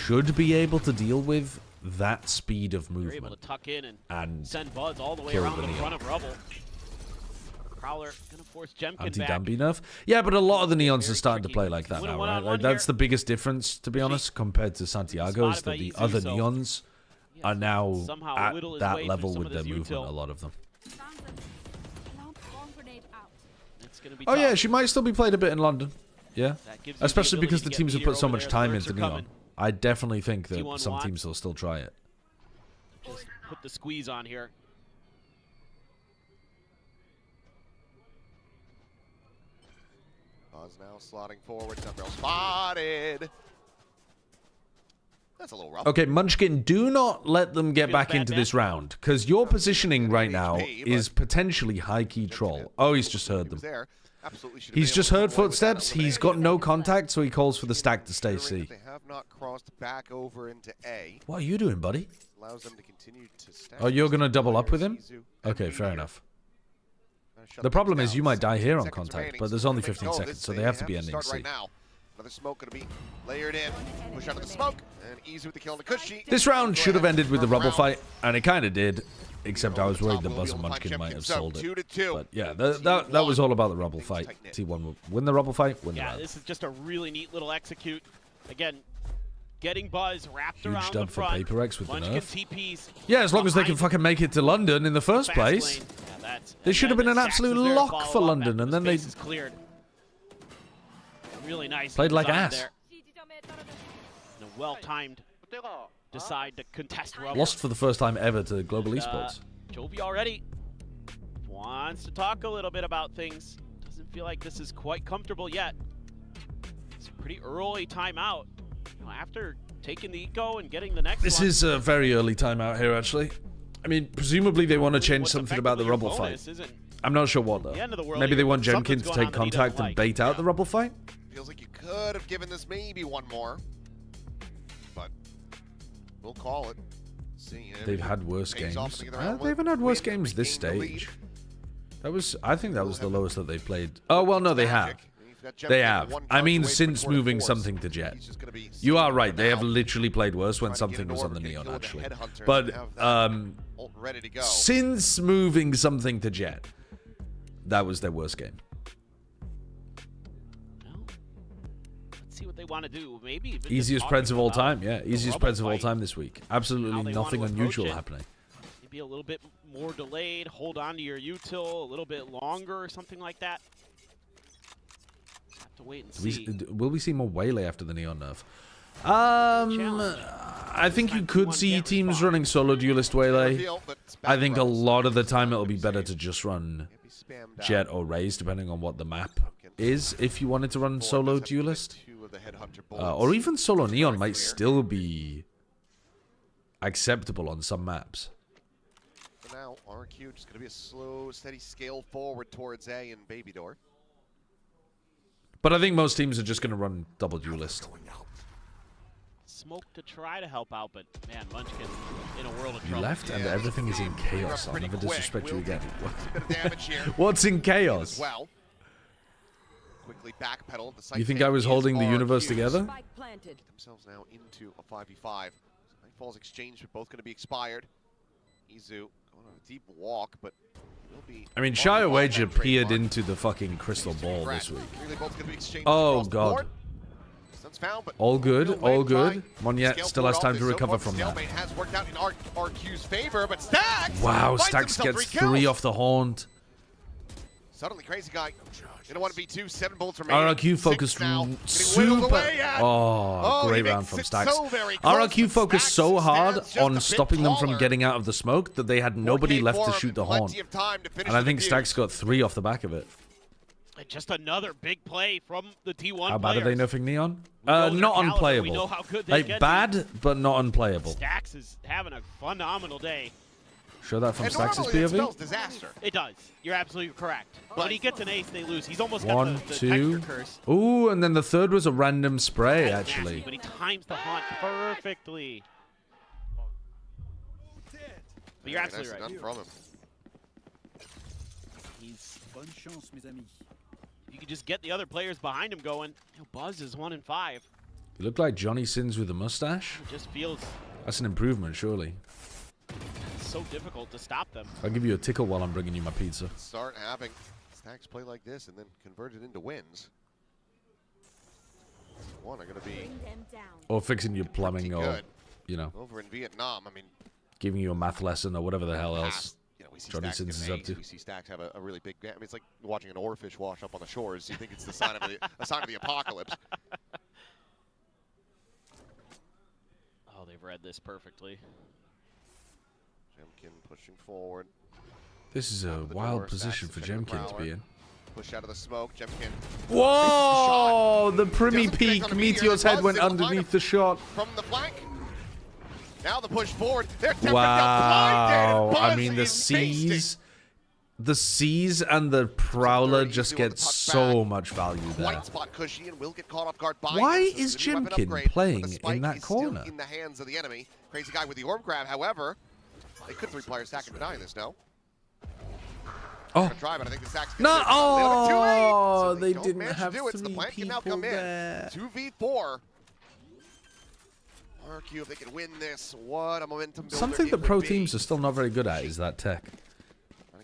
should be able to deal with that speed of movement. Able to tuck in and send Buzz all the way kill around the the front of Rubble. Prowler gonna force Jemkin back. Anti-Dambi nerf? Yeah, but a lot of the Neons are starting to play like that now, right? Like, that's the biggest difference, to be honest, compared to Santiago, is that the other Neons are now at that level with their movement, a lot of them. Oh yeah, she might still be played a bit in London. Yeah, especially because the teams have put so much time into Neon. I definitely think that some teams will still try it. Just put the squeeze on here. Buzz now slotting forward. Sunrail spotted. That's a little rough. Okay, Munchkin, do not let them get back into this round, because your positioning right now is potentially high-key troll. Oh, he's just heard them. He's just heard footsteps. He's got no contact, so he calls for the stack to stay C. They have not crossed back over into A. What are you doing, buddy? Allows them to continue to stack. Oh, you're going to double up with him? Okay, fair enough. The problem is you might die here on contact, but there's only 15 seconds, so they have to be ending C. Another smoke going to be layered in. Push out of the smoke, and easy with the kill on the Cushy. This round should have ended with the rubble fight, and it kind of did. Except I was worried the Buzz and Munchkin might have sold it. But yeah, that was all about the rubble fight. T1 will win the rubble fight, win the round. Yeah, this is just a really neat little execute. Again, getting Buzz wrapped Huge around dub the for front. PAPERX with the Munchkin nerf. TPs Yeah, as long as they can fucking make it to London in the first place. Yeah, They should have been an absolute lock for London, and then they cleared. Really nice. played like ass. There. And a well-timed decide to contest rubble. Lost for the first time ever to Global Esports. Jovi already wants to talk a little bit about things. Doesn't feel like this is quite comfortable yet. It's a pretty early timeout. You know, after taking the eco and getting the next This one. is a very early timeout here, actually. I mean, presumably they want to change something about the rubble fight. I'm not sure what, though. Maybe they want Jemkin to take contact and bait out the rubble fight? Feels like you could have given this maybe one more. But we'll call it. See, They've had worse games. They haven't had worse games this stage. I think that was the lowest that they've played. Oh, well, no, they have. They have. I mean, since moving something to Jet. You are right. They have literally played worse when something was on the Neon, actually. But since moving something to Jet, that was their worst game. Let's see what they want to do. Maybe Easiest Preds of all time. Yeah, easiest Preds of all time this week. Absolutely nothing unusual happening. Maybe a little bit more delayed. Hold on to your util a little bit longer or something like that. Have to wait and see. Will we see more Waylay after the Neon nerf? I think you could see teams running solo duelist Waylay. I think a lot of the time it'll be better to just run Jet or Raze, depending on what the map is, if you wanted to run solo duelist. Or even solo Neon might still be acceptable on some maps. For now, RRQ just going to be a slow, steady scale forward towards A and Baby Door. But I think most teams are just going to run double duelist. Smoke to try to help out, but man, Munchkin in a world of trouble. You left and everything is in chaos. I'll never disrespect you again. What's in chaos? Well, quickly backpedal. You think I was holding the universe together? Themselves now into a 5v5. Nightfall's exchange are both going to be expired. Izu going on a deep walk, but will be. I mean, Shire Wage appeared into the fucking crystal ball this week. Oh god. All good, all good. Monyet still has time to recover from that. Wow, Stax gets 3 off the haunt. Suddenly, Crazy Guy in a 1v2, 7 bullets remaining. RRQ focused super. Oh, great round from Stax. RRQ focused so hard on stopping them from getting out of the smoke that they had nobody left to shoot the haunt. And I think Stax got 3 off the back of it. Just another big play from the T1 How bad players. are they nerfing Neon? Not unplayable. We know how good like, bad, but not unplayable. Stax is having a phenomenal day. Show that from Stax's POV? Disaster. It does. You're absolutely correct. But when he gets an ace, they lose. He's almost One, got the two. texture curse. Ooh, and then the third was a random spray, That's actually. nasty, but he times the haunt perfectly. But you're absolutely right. None from him. He's you can just get the other players behind him going. You know, Buzz is 1 in 5. You look like Johnny Sins with a mustache. It just feels That's an improvement, surely. so difficult to stop them. I'll give you a tickle while I'm bringing you my pizza. Start having Stacks play like this and then convert it into wins. One are going to be Or fixing your plumbing or, you know, over in Vietnam. I mean, giving you a math lesson or whatever the hell else we see Johnny Stacks Sins is get up to. We see Stacks have a really big. I mean, it's like watching an oarfish wash up on the shores. You think it's the sign of a sign of the apocalypse. Oh, they've read this perfectly. Jemkin pushing forward. This is a wild position for Jemkin to be in. Push out of the smoke, Jemkin. Whoa! The Primy Peak. Meteor's head went underneath the shot. From the flank. Now the push forward. They're wow. I mean, the C's and the Prowler just get so much value there. White spot Cushy and will get caught off guard by Why him, so is the new weapon Jemkin upgrade, playing but the spike in that is corner? Still in the hands of the enemy. Crazy Guy with the orb grab, however. They could 3-player stack and deny this, no? Oh. Try, but I think the Stacks No! Oh, so they don't didn't manage have to do it, so the 3 plant can now people come there. in. 2v4. RRQ, if they can win this, what a momentum builder. Something that pro teams are still not very good at is that tech.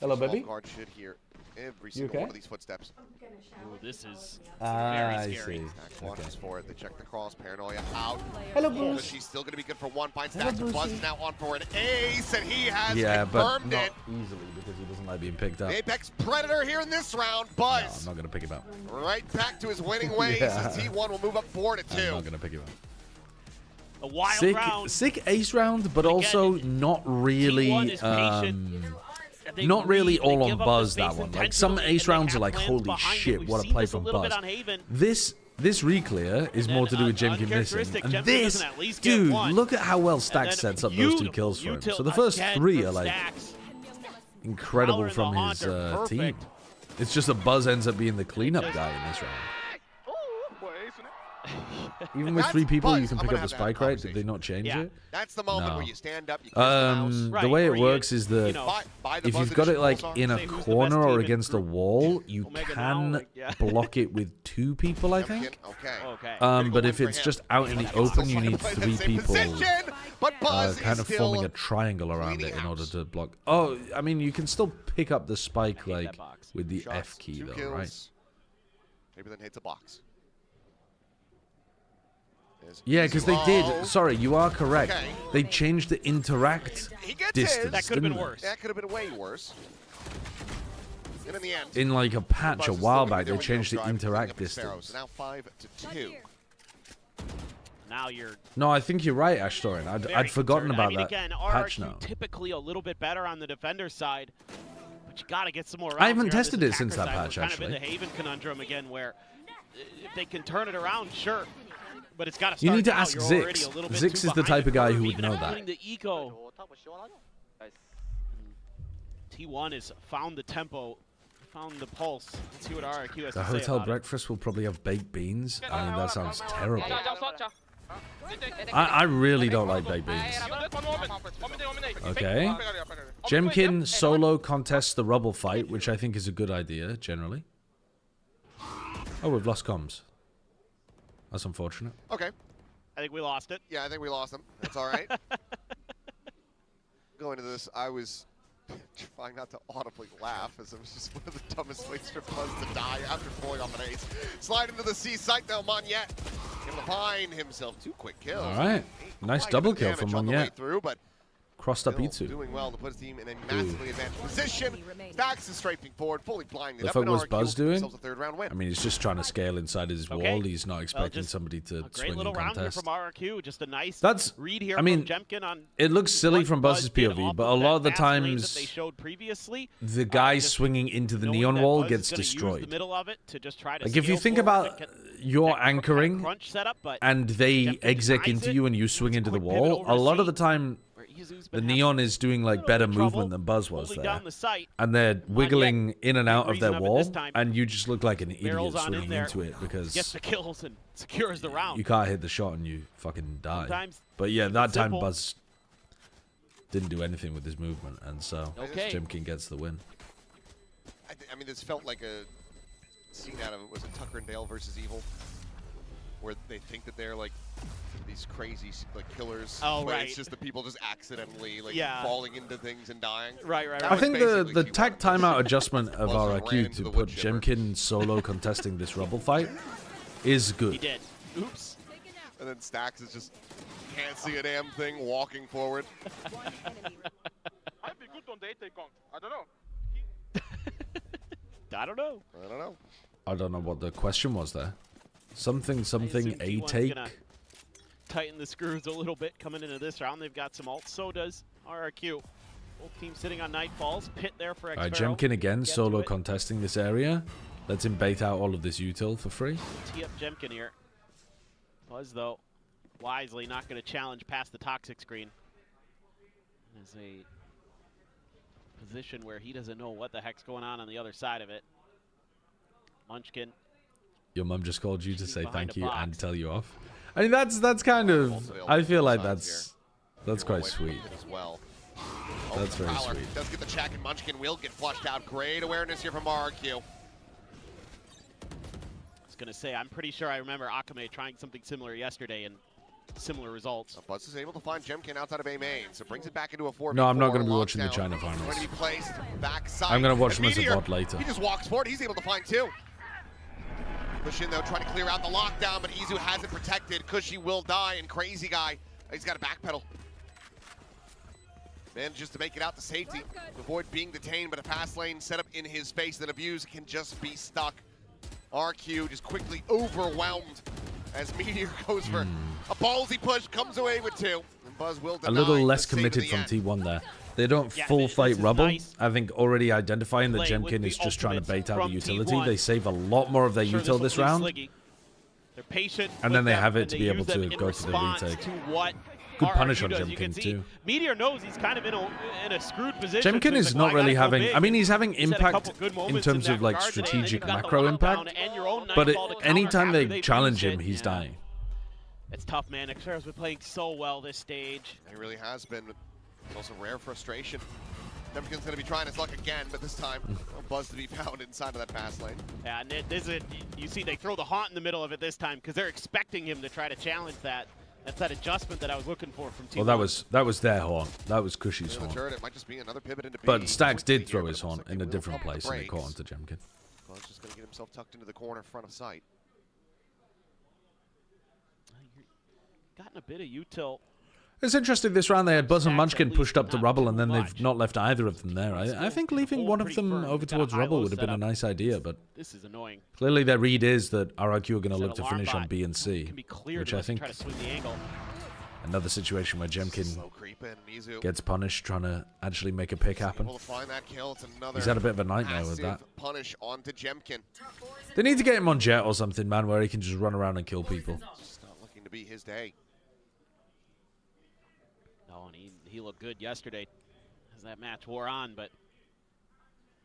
Hello, baby. Guard should hear every single one of these footsteps. Ooh, this is very scary. I see. Watches for it. They check the cross. Paranoia out. Hello, But Bruce. she's still going to be good for one. Finds Stacks. Buzz is now on for an ace, and he has Yeah, but confirmed not it. easily because he doesn't like being picked up. The Apex Predator here in this round. No, Buzz I'm not going to pick him up. right back to his winning ways Yeah. as T1 will move up 4-2. I'm not going to pick him up. A wild round. Sick ace round, but also not really, not really all on Buzz, that one. Like, some ace rounds are like, holy shit, what a play from Buzz. This re-clear is more to do with Jemkin missing. And this, dude, look at how well Stacks sets up those 2 kills for him. So the first 3 are like incredible from his team. It's just that Buzz ends up being the cleanup guy in this round. Even with 3 people, you can pick up the spike, right? Did they not change it? That's the moment where you stand up. You the way it works is that if you've got it like in a corner or against a wall, you can block it with 2 people, I think. But if it's just out in the open, you need 3 people kind of forming a triangle around it in order to block. Oh, I mean, you can still pick up the spike like with the F key, though, right? Maybe then hits a box. Yeah, because they did. Sorry, you are correct. They changed the interact distance. That could have been worse. That could have been way worse. And in the end, in like a patch a while back, they changed the interact distance. Now 5-2. Now you're. No, I think you're right, Ashtorin. I'd forgotten about that again, patch RRQ now. Typically a little bit better on the defender side, but you got to get some more. I haven't rounds here on tested this it since that attacker side. patch, We're actually. Kind of in the Haven conundrum again, where if they can turn it around, sure. But it's got to start. You need to now. ask You're Zix. already a little bit Zix too is the behind type of guy curve, who would even know after that. putting the eco. T1 has found the tempo, found the pulse. Let's see what RRQ has The to say hotel about breakfast will probably have baked beans. I mean, that sounds terrible. I really don't like baked beans. Okay. Jemkin solo contests the rubble fight, which I think is a good idea, generally. Oh, we've lost comms. That's unfortunate. Okay. I think we lost it. Yeah, I think we lost him. That's all right. Going into this, I was trying not to audibly laugh, as it was just one of the dumbest ways for Buzz to die after pulling off an ace. Slide into the C site, though, Monyet able to find himself 2 quick kills. All right. Nice double kill from Monyet. Crossed up Still E2. doing well to put his team in a massively advanced position. Stacks is strafing forward, fully blinded The up. fuck And was RRQ Buzz doing? themselves a 3rd round win. I mean, he's just trying to scale inside his wall. He's not expecting somebody to Great swing little and round here contest. from RRQ. Just a nice That's, read here I mean, from Jemkin on it looks silly what from Buzz's Buzz did POV, off but a of lot of the that fast lane that times they showed previously, the guy swinging into the knowing neon that wall Buzz gets is gonna use destroyed. the middle of it to just try to Like, if you scale think forward about and your that anchoring crunch setup, but and they Jemkin exec denies into it. you and you swing into the Quick pivot wall, over a to lot of C, the time where Izu's the been neon is doing like better trouble movement than Buzz was holding there. down the site. And they're wiggling in and out of their reason of it wall, this time. and you just look like an idiot Barrels on in swinging there, into it because gets the kills and secures the round. you can't hit the shot and you fucking die. Sometimes But yeah, that time simple. Buzz didn't do anything with his movement, and so Jemkin gets the win. I mean, this felt like a scene out of it. Was it Tucker and Dale versus Evil? Where they think that they're like these crazy like killers, Oh, but right. it's just the people just accidentally like Yeah. falling into things and dying. Right. I think the T1. tag timeout adjustment of Buzz ran RRQ into to the put wood chipper. Jemkin solo contesting this rubble fight is He good. did. Oops. And then Stacks is just can't see a damn thing walking forward. I'd be good on the 8 count. I don't know. I don't know. I don't know. I don't know what the question was there. Something I assume a T1's take. gonna tighten the screws a little bit coming into this round. They've got some ult. So does RRQ. Both teams sitting on Nightfalls. Pit there for Alright, Xpero. Jemkin again Get to solo it. contesting this area. Let's him bait out all of this util for free. Tee up Jemkin here. Buzz, though, wisely not going to challenge past the toxic screen. There's a position where he doesn't know what the heck's going on the other side of it. Munchkin. Your mum just called you to say behind thank a you box. and tell you off. I mean, that's kind of. I feel like that's quite sweet. As well. That's very sweet. Does get the check, and Munchkin will get flushed out. Great awareness here from RRQ. I was going to say, I'm pretty sure I remember Akame trying something similar yesterday and similar results. Buzz is able to find Jemkin outside of A main, so brings it back into a 4v4. No, I'm not going to be watching the China Going finals. to be placed backside. I'm going to watch them as a Meteor, VOD later. He just walks forward. He's able to find two. Push in though, trying to clear out the lockdown, but Izu has it protected. Cushy will die, and Crazy Guy, he's got to backpedal. Manages to make it out to safety, avoid being detained, but a pass lane set up in his face that Abuse can just be stuck. RQ just quickly overwhelmed as Meteor goes for a ballsy push, comes away with two. And Buzz will deny. A little less the save committed in from the end. T1 there. They don't full fight Rubble. Nice. I think already identifying that Jemkin is just trying to bait out the utility. They save a lot more of their util this round. They're patient. And then they have it to be able to go for the retake. Good punish on Jemkin too. Meteor knows he's kind of in a screwed position. Jemkin is not really having, I mean, he's having impact in terms of like strategic macro impact, but anytime they challenge him, he's dying. It's tough, man. Xera's been playing so well this stage. It really has been. It's also rare frustration. Jemkin's going to be trying his luck again, but this time, Buzz to be found inside of that pass lane. Yeah, and you see they throw the haunt in the middle of it this time because they're expecting him to try to challenge that. That's that adjustment that I was looking for from T1. Well, that was their horn. That was Cushy's horn. It might just be another pivot into B. But Stax did throw his horn in a different place, and it caught onto Jemkin. Buzz just going to get himself tucked into the corner in front of sight. Gotten a bit of util. It's interesting this round they had Buzz and Munchkin pushed up to Rubble, and then they've not left either of them there. I think leaving one of them over towards Rubble would have been a nice idea, but this is annoying. Clearly their read is that RRQ are going to look to finish on B and C, which I think another situation where Jemkin gets punished trying to actually make a pick happen. He's had a bit of a nightmare with that. Punish onto Jemkin. They need to get him on Jet or something, man, where he can just run around and kill people. It's not looking to be his day. No, and he looked good yesterday as that match wore on, but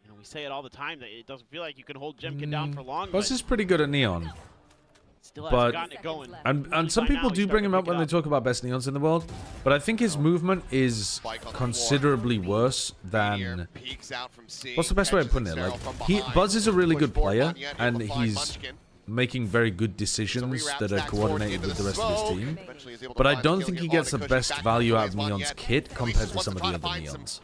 you know, we say it all the time that it doesn't feel like you can hold Jemkin down for long. Buzz is pretty good at Neon. Still hasn't gotten it going. And some people do bring him up when they talk about best Neons in the world, but I think his movement is considerably worse than... What's the best way of putting it? Like, Buzz is a really good player, and he's making very good decisions that are coordinated with the rest of his team. But I don't think he gets the best value out of Neon's kit compared to some of the other Neons.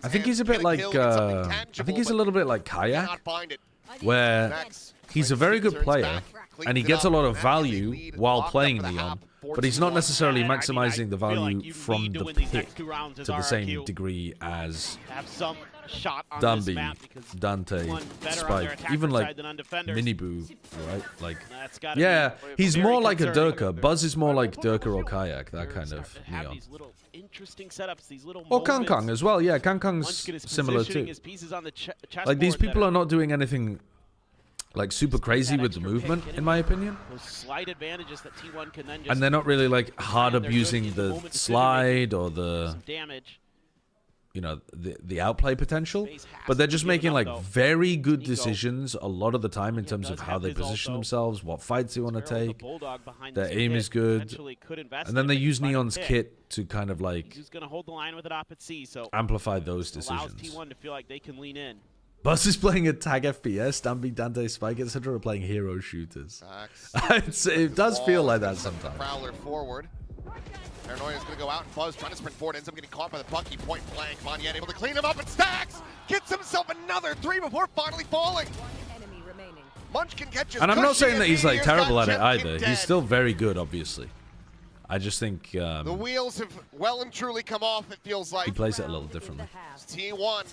I think he's a bit like, I think he's a little bit like Kayak, where he's a very good player, and he gets a lot of value while playing Neon, but he's not necessarily maximizing the value from the pick to the same degree as Dumby, Dante, Spike, even like Miniboo, right? Like, yeah, he's more like a Durka. Buzz is more like Durka or Kayak, that kind of Neon. Or Kang as well, yeah, Kang's similar too. Like, these people are not doing anything like super crazy with the movement, in my opinion. And they're not really like hard abusing the slide or the, you know, the outplay potential, but they're just making like very good decisions a lot of the time in terms of how they position themselves, what fights they want to take. Their aim is good, and then they use Neon's kit to kind of like amplify those decisions. Buzz is playing a tag FPS, Dumby, Dante, Spike, etc. are playing hero shooters. It does feel like that sometimes. Prowler forward. Paranoia is going to go out, and Buzz trying to sprint forward, ends up getting caught by the Bucky point blank. Monyet able to clean him up, and Stax gets himself another 3 before finally falling. Munchkin catches. And I'm not saying that he's like terrible at it either. He's still very good, obviously. I just think the wheels have well and truly come off. It feels like he plays it a little differently. It's T1.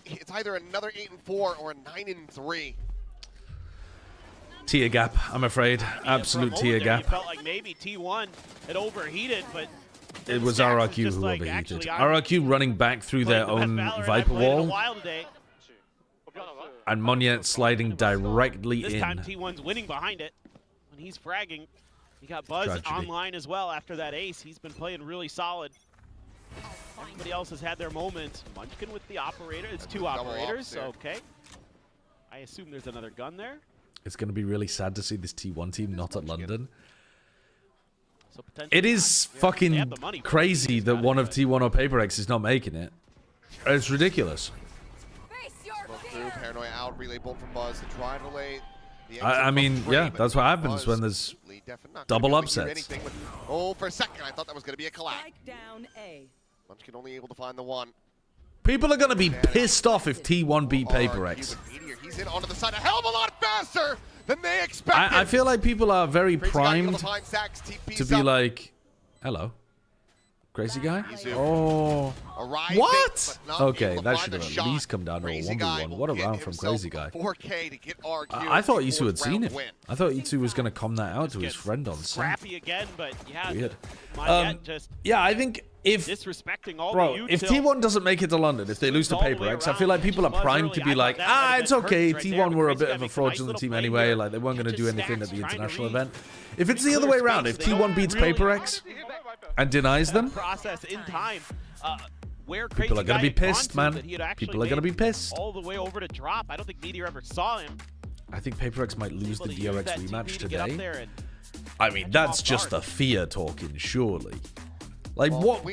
It's either another 8-4 or a 9-3. Tier gap, I'm afraid. Absolute tier gap. Felt like maybe T1 had overheated, but it was RRQ who overheated. RRQ running back through their own Viper wall, and Monyet sliding directly in. This time T1's winning behind it. When he's fragging, he got Buzz online as well after that ace. He's been playing really solid. Everybody else has had their moments. Munchkin with the operator. It's 2 operators, okay. I assume there's another gun there. It's going to be really sad to see this T1 team not at London. So it is fucking crazy that one of T1 or PaperX is not making it. It's ridiculous. Through, Paranoia out, relay bolt from Buzz to try to lay the I mean, yeah, that's what happens when there's double upsets. Oh, for a second, I thought that was going to be a collapse. Munchkin only able to find the one. People are going to be pissed off if T1 beat PaperX. He's in onto the side a hell of a lot faster than they expected. I feel like people are very primed to be like, hello, crazy guy? Oh. What? Okay, that should have at least come down to a 1v1. What a round from Crazy Guy. I thought Isu had seen him. I thought Isu was going to come that out to his friend on set. Scrappy again, but yeah. Weird. Just yeah, I think if disrespecting all bro, if T1 doesn't make it to London, if they lose to PaperX, I feel like people are primed to be like, it's okay. T1 were a bit of a fraudulent team anyway. Like they weren't going to do anything at the international event. If it's the other way around, if T1 beats PaperX and denies them, process in time. Where people are going to be pissed, man. People are going to be pissed. All the way over to drop. I don't think Meteor ever saw him. I think PaperX might lose the DRX rematch today. I mean, that's just the fear talking, surely. Like, what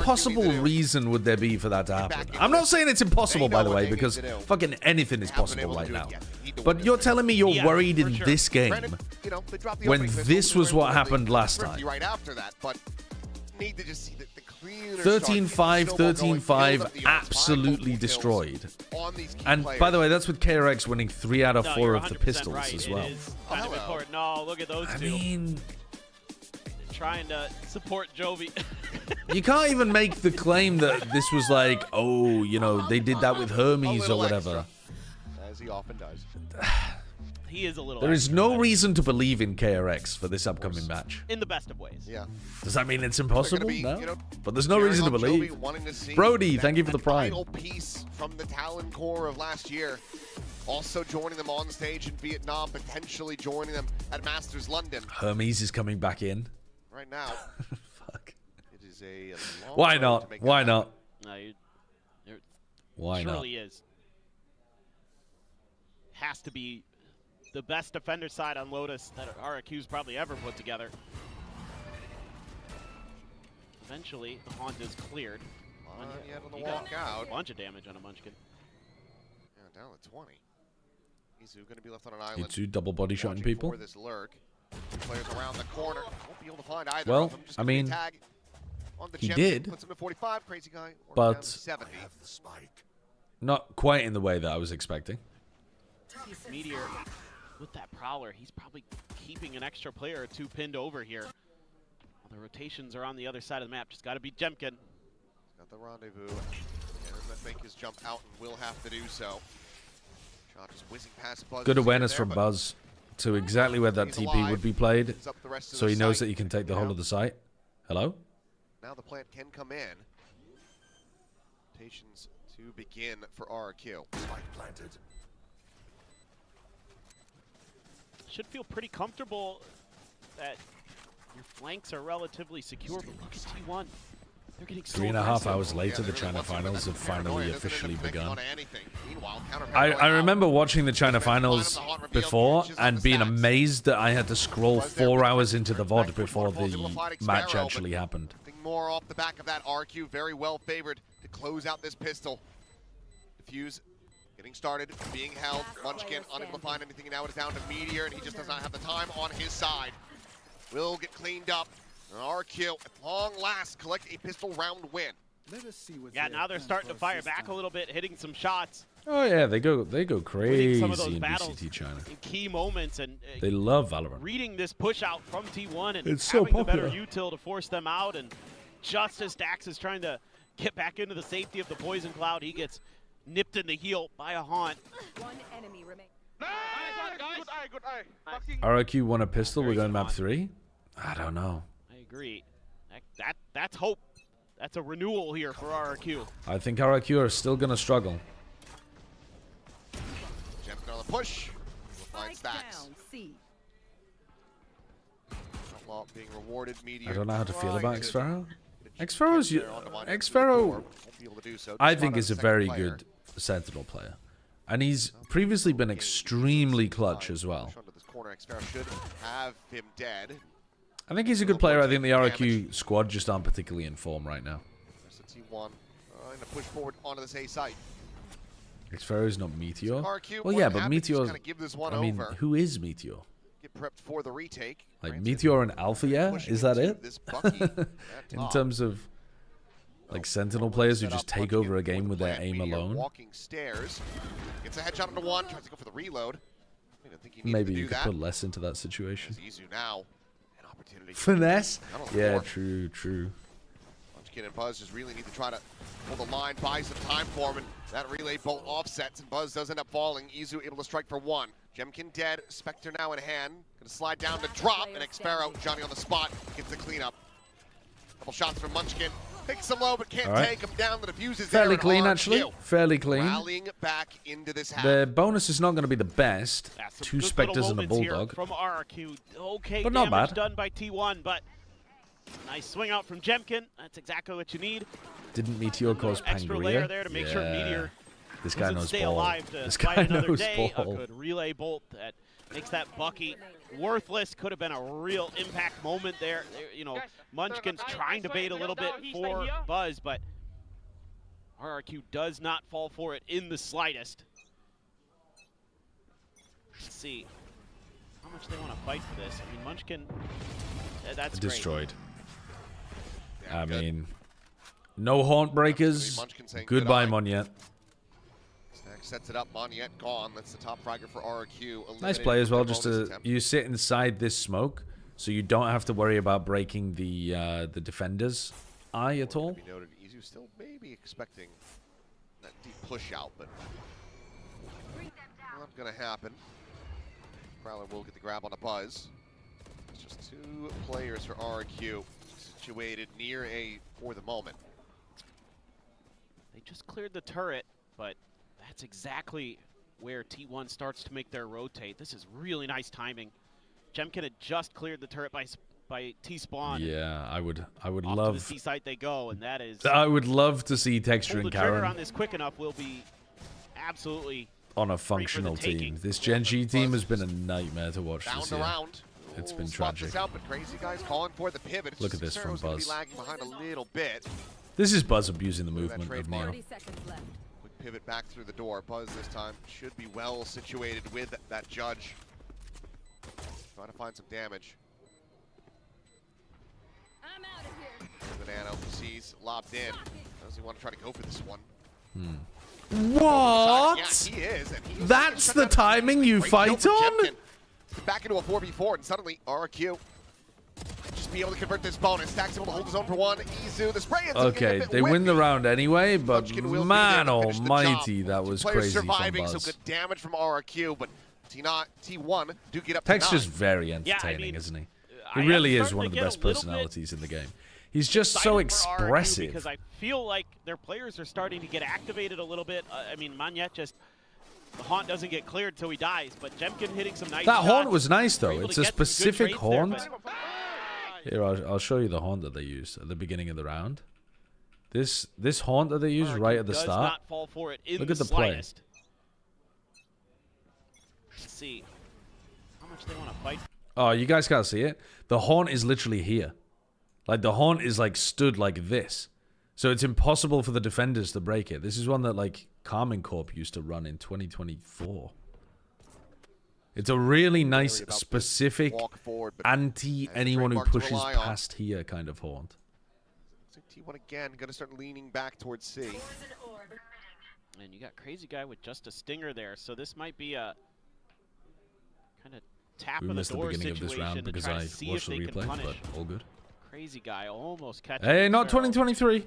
possible reason would there be for that to happen? I'm not saying it's impossible, by the way, because fucking anything is possible right now. But you're telling me you're worried in this game when this was what happened last time. 13-5, 13-5, absolutely destroyed. And by the way, that's with KRX winning 3 out of 4 of the pistols as well. Kind of important. No, look at those two. I mean, trying to support Jovi. You can't even make the claim that this was like, oh, you know, they did that with Hermes or whatever. As he often does. He is a little. There is no reason to believe in KRX for this upcoming match. In the best of ways. Yeah. Does that mean it's impossible? No. But there's no reason to believe. Brody, thank you for the prime. Final piece from the Talon core of last year. Also joining them on stage in Vietnam, potentially joining them at Masters London. Hermes is coming back in. Right now. Fuck. It is a long Why not? Why not? No, why not? Surely is. Has to be the best defender side on Lotus that RRQ's probably ever put together. Eventually, the haunt is cleared. He got a bunch of damage on a Munchkin. Yeah, down to 20. Izu going to be left on an island. Izu double body shotting people. This lurk. Players around the corner. Won't be able to find either well, of them. Just I mean, tag on the he champion. did. Puts him at 45, Crazy Guy. But 70. Not quite in the way that I was expecting. Meteor, with that Prowler, he's probably keeping an extra player or two pinned over here. Well, the rotations are on the other side of the map. Just got to beat Jemkin. Got the rendezvous. And make his jump out and will have to do so. Shot just whizzing past Buzz. Good awareness from Buzz to exactly where that TP would be played, so he knows that he can take the whole of the site. Hello? Now the plant can come in. Rotations to begin for RRQ. Planted. Should feel pretty comfortable that your flanks are relatively secure, but look at T1. They're getting so 3.5 hours later, the China finals have finally officially begun. I remember watching the China finals before and being amazed that I had to scroll 4 hours into the VOD before the match actually happened. More off the back of that, RQ very well favored to close out this pistol. Diffuse getting started, being held. Munchkin unable to find anything, and now it is down to Meteor, and he just does not have the time on his side. Will get cleaned up. RQ, at long last, collect a pistol round win. Yeah, now they're starting to fire back a little bit, hitting some shots. Oh yeah, they go crazy some of those in battles VCT China. In key moments, and they love Valorant. Reading this push out from T1 and it's so having popular. the better util to force them out, and just as Dax is trying to get back into the safety of the poison cloud, he gets nipped in the heel by a haunt. One enemy remains. Good eye. RRQ won a pistol. We're going map 3. I don't know. I agree. That's hope. That's a renewal here for RRQ. I think RRQ are still going to struggle. Jeff's on the push. Find Stacks. Outlaw being rewarded. Meteor. I don't know how to feel about Xfero. Xfero, I think, is a very good Sentinel player. And he's previously been extremely clutch as well. This corner, Xfero should have him dead. I think he's a good player. I think the RRQ squad just aren't particularly in form right now. There's a T1 and a push forward onto this A site. Xfero's not Meteor. RRQ, Well, yeah, but Meteor. I mean, who is Meteor? Get prepped for the retake. Like Meteor and Alpha, yeah? Is that it? In terms of like Sentinel players who just take over a game with their aim alone. Walking stairs. Gets a headshot into one. Tries to go for the reload. I didn't think he Maybe to you do could put less into that situation. Izu now. An opportunity. Finesse? Yeah, true. Munchkin and Buzz just really need to try to pull the line, buy some time for him, and that relay bolt offsets, and Buzz does end up falling. Izu able to strike for one. Jemkin dead, Spectre now in hand. Gonna slide down to drop, and Xfero, Johnny on the spot, gets the cleanup. Couple shots from Munchkin. Takes him low, but can't take him down. The diffuse is fairly there. Clean, actually. Fairly clean. Rallying back into this half. The bonus is not going to be the best. Two Spectres and a Bulldog. From RRQ. Okay, but not bad. Done by T1, but nice swing out from Jemkin. That's exactly what you need. Didn't Meteor cause extra layer Pangaea? there to make sure Meteor this guy knows stay ball. alive to This fight guy another knows day. ball. A good relay bolt that makes that Bucky worthless. Could have been a real impact moment there. You know, Munchkin's trying to bait a little bit for Buzz, but RRQ does not fall for it in the slightest. Let's see how much they want to fight for this. I mean, Munchkin, that's destroyed. Yeah, I mean, no Haunt Breakers. Goodbye, Monyet. Sets it up. Monyet gone. That's the top fragger for RRQ. Nice play as well. Just to you sit inside this smoke, so you don't have to worry about breaking the defender's eye at all. Be noted, Izu still maybe expecting that deep push out, but not gonna happen. Prowler will get the grab on a Buzz. It's just two players for RRQ situated near A for the moment. They just cleared the turret, but that's exactly where T1 starts to make their rotate. This is really nice timing. Jemkin had just cleared the turret by T-spawn. Yeah, I would Off love. to the C site they go, and that is. I would love to see Texture pull and the trigger Karen on this quick enough will be absolutely on a functional team. This Gen G team has been a nightmare to watch this year. It's been tragic. Out, but crazy guys calling for the pivot. It's Look at this from Buzz. Be lagging behind a little bit. This is Buzz abusing the movement of Neo. Quick pivot back through the door. Buzz this time should be well situated with that judge. Trying to find some damage. I'm out of here. Banana sees lobbed in. Does he want to try to go for this one? What? Yeah, he is. And he That's the timing you fight on? Back into a 4v4, and suddenly RRQ just be able to convert this bonus. Stack's able to hold his own for one. Izu, the spray. Okay, they win the round anyway, but man almighty, that was crazy surviving, from Buzz. So good damage from RRQ, but T1 do get up to Texture's 9. very entertaining, isn't he? He really is one of the best personalities in the game. He's just so expressive. Because I feel like their players are starting to get activated a little bit. I mean, Monyet just, the Haunt doesn't get cleared till he dies, but Jemkin hitting some nice shots. That Haunt was nice, though. It's a specific Haunt. Here, I'll show you the Haunt that they used at the beginning of the round. This Haunt that they used right at the start. Not fall for it in Look the at the play. Let's see how much they want to fight. Oh, you guys can't see it. The Haunt is literally here. Like, the Haunt is, like, stood like this. So it's impossible for the defenders to break it. This is one that, like, Carmine Corp used to run in 2024. It's a really nice, specific, anti-anyone who pushes past here kind of Haunt. So T1 again, going to start leaning back towards C. And you got Crazy Guy with just a stinger there, so this might be a kind of tap We of the missed the door beginning of this situation round to because try I to see watched if the they can replay, punish. but all good. Crazy Guy almost catching. Hey, not 2023.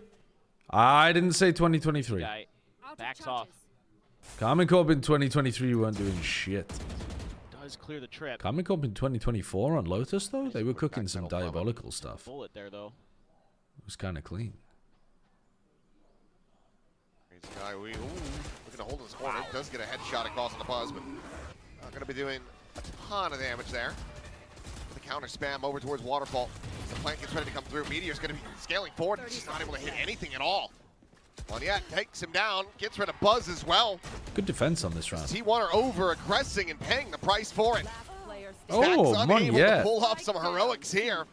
I didn't say 2023. Guy backs off. Carmine Corp in 2023 weren't doing shit. Does clear the trip. Carmine Corp in 2024 on Lotus, though? They were cooking some diabolical stuff. Bullet there, though. It was kind of clean. Crazy Guy, looking to hold his corner. Does get a headshot across on the Buzz, but not going to be doing a ton of damage there. The counter spam over towards Waterfall. The plant gets ready to come through. Meteor's going to be scaling forward. He's not able to hit anything at all. Monyet takes him down, gets rid of Buzz as well. Good defense on this round. T1 are over-aggressing and paying the price for it. Oh, unable to Monyet. pull off some heroics here.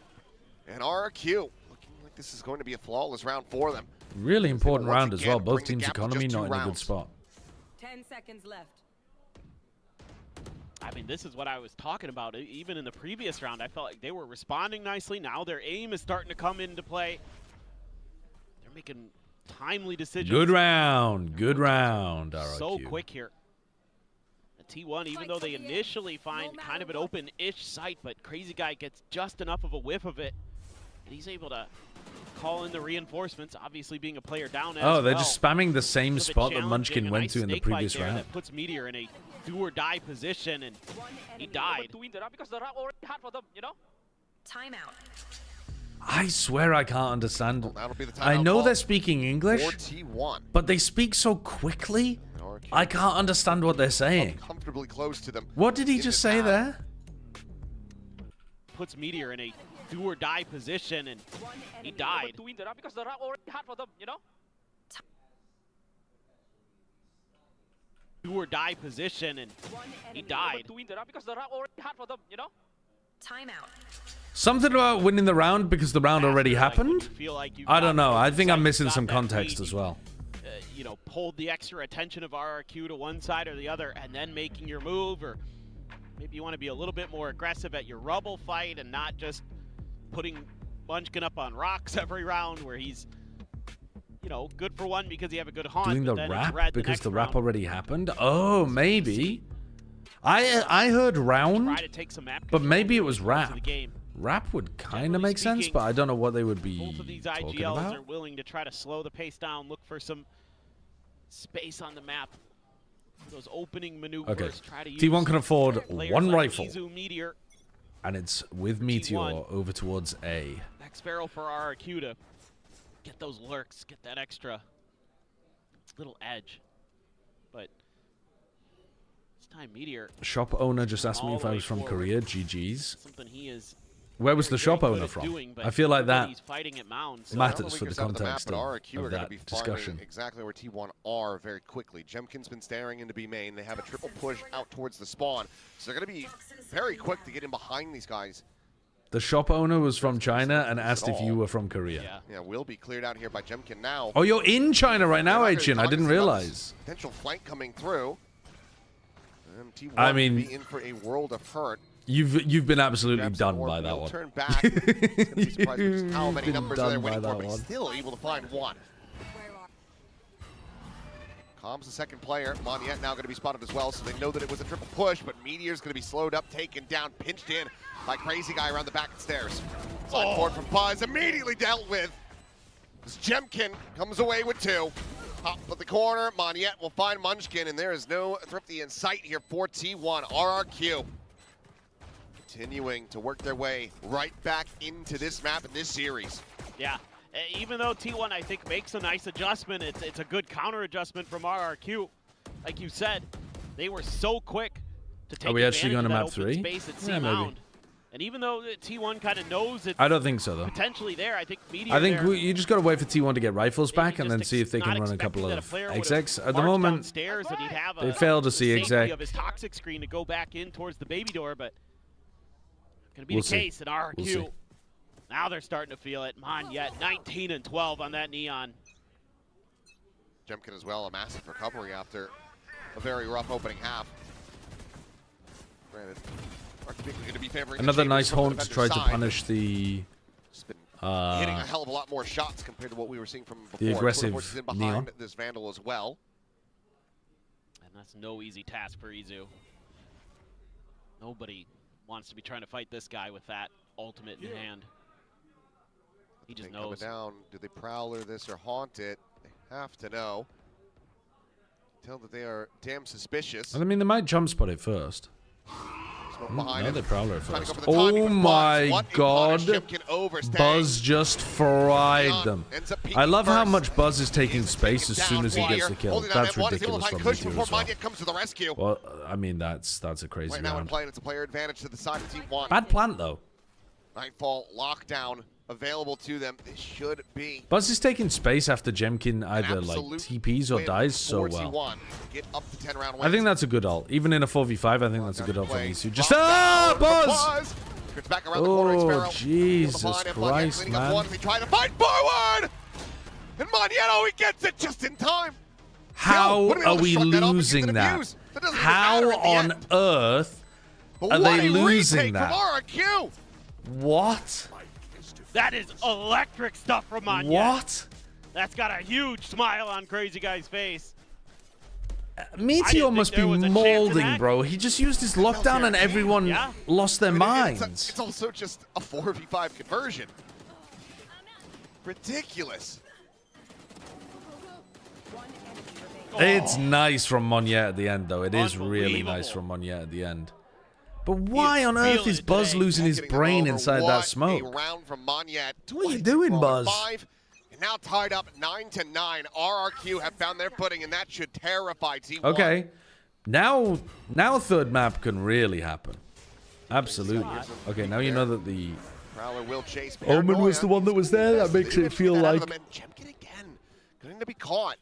And RRQ, looking like this is going to be a flawless round for them. Really important round as well. Both bring the teams' gap to economy just 2 not in a good rounds. spot. 10 seconds left. I mean, this is what I was talking about. Even in the previous round, I felt like they were responding nicely. Now their aim is starting to come into play. They're making timely decisions. Good round. Good round, RRQ. So quick here. The T1, even though they initially find kind of an open-ish site, but Crazy Guy gets just enough of a whiff of it, and he's able to call in the reinforcements, obviously being a player down as Oh, they're well. just spamming the same So spot that challenging, Munchkin a went nice to in the snake bite previous there round. that puts Meteor in a do-or-die position, and he died. Because the round already hard for them, you know? Timeout. I swear I can't understand. Well, that'll be the I timeout know call they're speaking English, for T1. but they speak so quickly. RRQ I can't understand what they're saying. comfortably close to them. What did he in just this say half. there? Puts Meteor in a do-or-die position, and he died. Because the round already hard for them, you know? Do-or-die position, and he died. Because the round already hard for them, you know? Timeout. Something about winning the round because the round already Like, when happened? you feel like you've I don't got know. I think the I'm site, missing got some that context lead, as well. you know, pulled the extra attention of RRQ to one side or the other, and then making your move, or maybe you want to be a little bit more aggressive at your rubble fight and not just putting Munchkin up on rocks every round where he's, you know, good for one because you have a good haunt. Doing but the then it's rap red because next the rap round. already happened? Oh, maybe. I heard round, Try to take some map but control maybe it during was parts of rap. the game. Rap would kind of Generally make sense, speaking, but I don't know what they would be Both of these talking IGLs about. are willing to try to slow the pace down, look for some space on the map. Those opening maneuvers. Okay. Try to use T1 can afford players one like rifle, Izu, Meteor, and it's with Meteor T1. over towards A. Next barrel for RRQ to get those lurks, get that extra little edge. But this time Meteor, Shop owner just asked me all if the I way was from forward. Korea. GG's. something he is Where was the very shop good owner at from? doing, but I feel like that nobody's fighting at Mound, so matters Not for only the out of the map, context but RRQ of are going to that be discussion. finding exactly where T1 are very quickly. Jemkin's been staring into B main. They have a triple push out towards the spawn, so they're going to be very quick to get in behind these guys. The shop owner was from China and asked if you were from Korea. yeah. Yeah, will be cleared out here by Jemkin now. Oh, you're in China right now, They're not Aichin. really I didn't cognizant about realize. this potential flank coming through. And T1 I mean- will be in for a world of hurt. You've been absolutely Grabs done the orb, by that will one. Turn back. It's going to be surprised with just how many Been numbers done they're by waiting for, that but he's one. still able to find one. Calm's the second player. Moniette now going to be spotted as well, so they know that it was a triple push, but Meteor's going to be slowed up, taken down, pinched in by Crazy Guy around the back stairs. Side forward from Buzz, immediately dealt with. As Jemkin comes away with two. Up at the corner, Moniette will find Munchkin, and there is no Thrifty in sight here for T1. RRQ continuing to work their way right back into this map in this series. Yeah, even though T1 I think makes a nice adjustment, it's a good counter adjustment from RRQ. Like you said, they were so quick to take Are we actually advantage going of to that map open 3? space at C Yeah, maybe. Mound. And even though T1 kind of knows it's I don't think so, though. potentially there, I think Meteor I think there, you just got to wait for T1 to get rifles maybe back and then just see if they not can run a couple expecting that of a player would have execs. At the marched moment, downstairs and he'd have they a, failed to the see safety exec. of his toxic screen to go back in towards the baby door, but going to be We'll the see. case in RRQ. We'll see. Now they're starting to feel it. Moniette 19 and 12 on that Neon. Jemkin as well, a massive recovery after a very rough opening half. Granted, RRQ going to be favoring the another Chambers nice from the haunt to defender's try to side. punish the Just been hitting a hell of a lot more shots compared to what we were seeing from before. the aggressive Quarterforce is in behind Neon. this Vandal as well. And that's no easy task for Izu. Nobody wants to be trying to fight this guy with that ultimate in hand. He just Coming knows. down, do they prowler this or haunt it? They have to know. Tell that they are damn suspicious. I mean, they might jump spot it first. Smoke behind No, him. they prowler it Trying to first. go for the timing Oh with Buzz. my What a god. punish. Jemkin overstaying. Buzz just fried Neon them. ends up I peeking love how first. much Buzz is taking He's space taken as soon down as he gets Warrior. the kill. Holding down That's M1 is able to ridiculous find from cushion Meteor before as well. Moniette comes to the rescue. Well, I mean, that's a crazy Right now we're round. playing, it's a player advantage to the side of T1. Bad plant, though. Nightfall lockdown available to them. This should be Buzz is taking space after Jemkin an either like absolute TPs or win dies so for well. T1. Get up to 10 round wins. I think that's a good ult. Even in a 4v5, I think that's a good ult from Play. Isu. Just Lockdown for Buzz! Turns back around the corner. Oh, Jesus Christ, man. He tried to fight forward! And Magneto, he gets it just in time. How are we losing that? How on earth are they losing that? RRQ. What? That is electric stuff from Magneto. What? That's got a huge smile on Crazy Guy's face. Meteor must be molding, bro. He just used his lockdown and everyone lost their minds. It's also just a 4v5 conversion. Ridiculous. It's nice from Monette at the end, though. It is really nice from Monette at the end. But why on earth is Buzz losing his brain inside that smoke? What are you doing, Buzz? And now tied up 9-9. RRQ have found their footing, and that should terrify T1. Okay. Now third map can really happen. Absolutely. Okay, now you know that the Prowler will chase Omen was the one that was there. That makes it feel like Jemkin again. Going to be caught.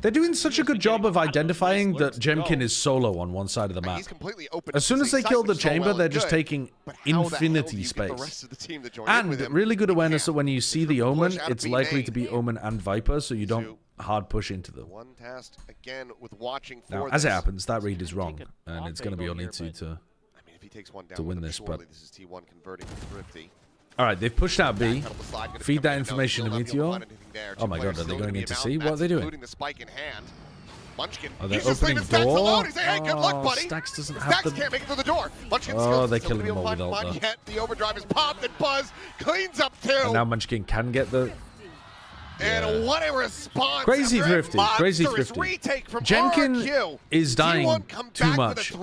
they're doing such a good job of identifying that Jemkin is solo on one side of the map. As soon as they kill the chamber, they're just taking infinity space. And really good awareness that when you see the Omen, it's likely to be Omen and Viper, so you don't hard push into them. One task again with watching for Now, as it happens, that read is wrong, and it's going to be on Itsu to win this, but this is T1 converting to Thrifty. all right, they've pushed out B. Feed that information to Meteor. Oh my god, are they going into C? What are they doing? Are they opening door? Oh, Stax doesn't have the... can't make it through the door. Oh, they're killing them all with ult, though. The overdrive is popped, and Buzz cleans up too. And now Munchkin can get the... And what a response! Crazy Thrifty, crazy Thrifty. Jemkin is dying too much.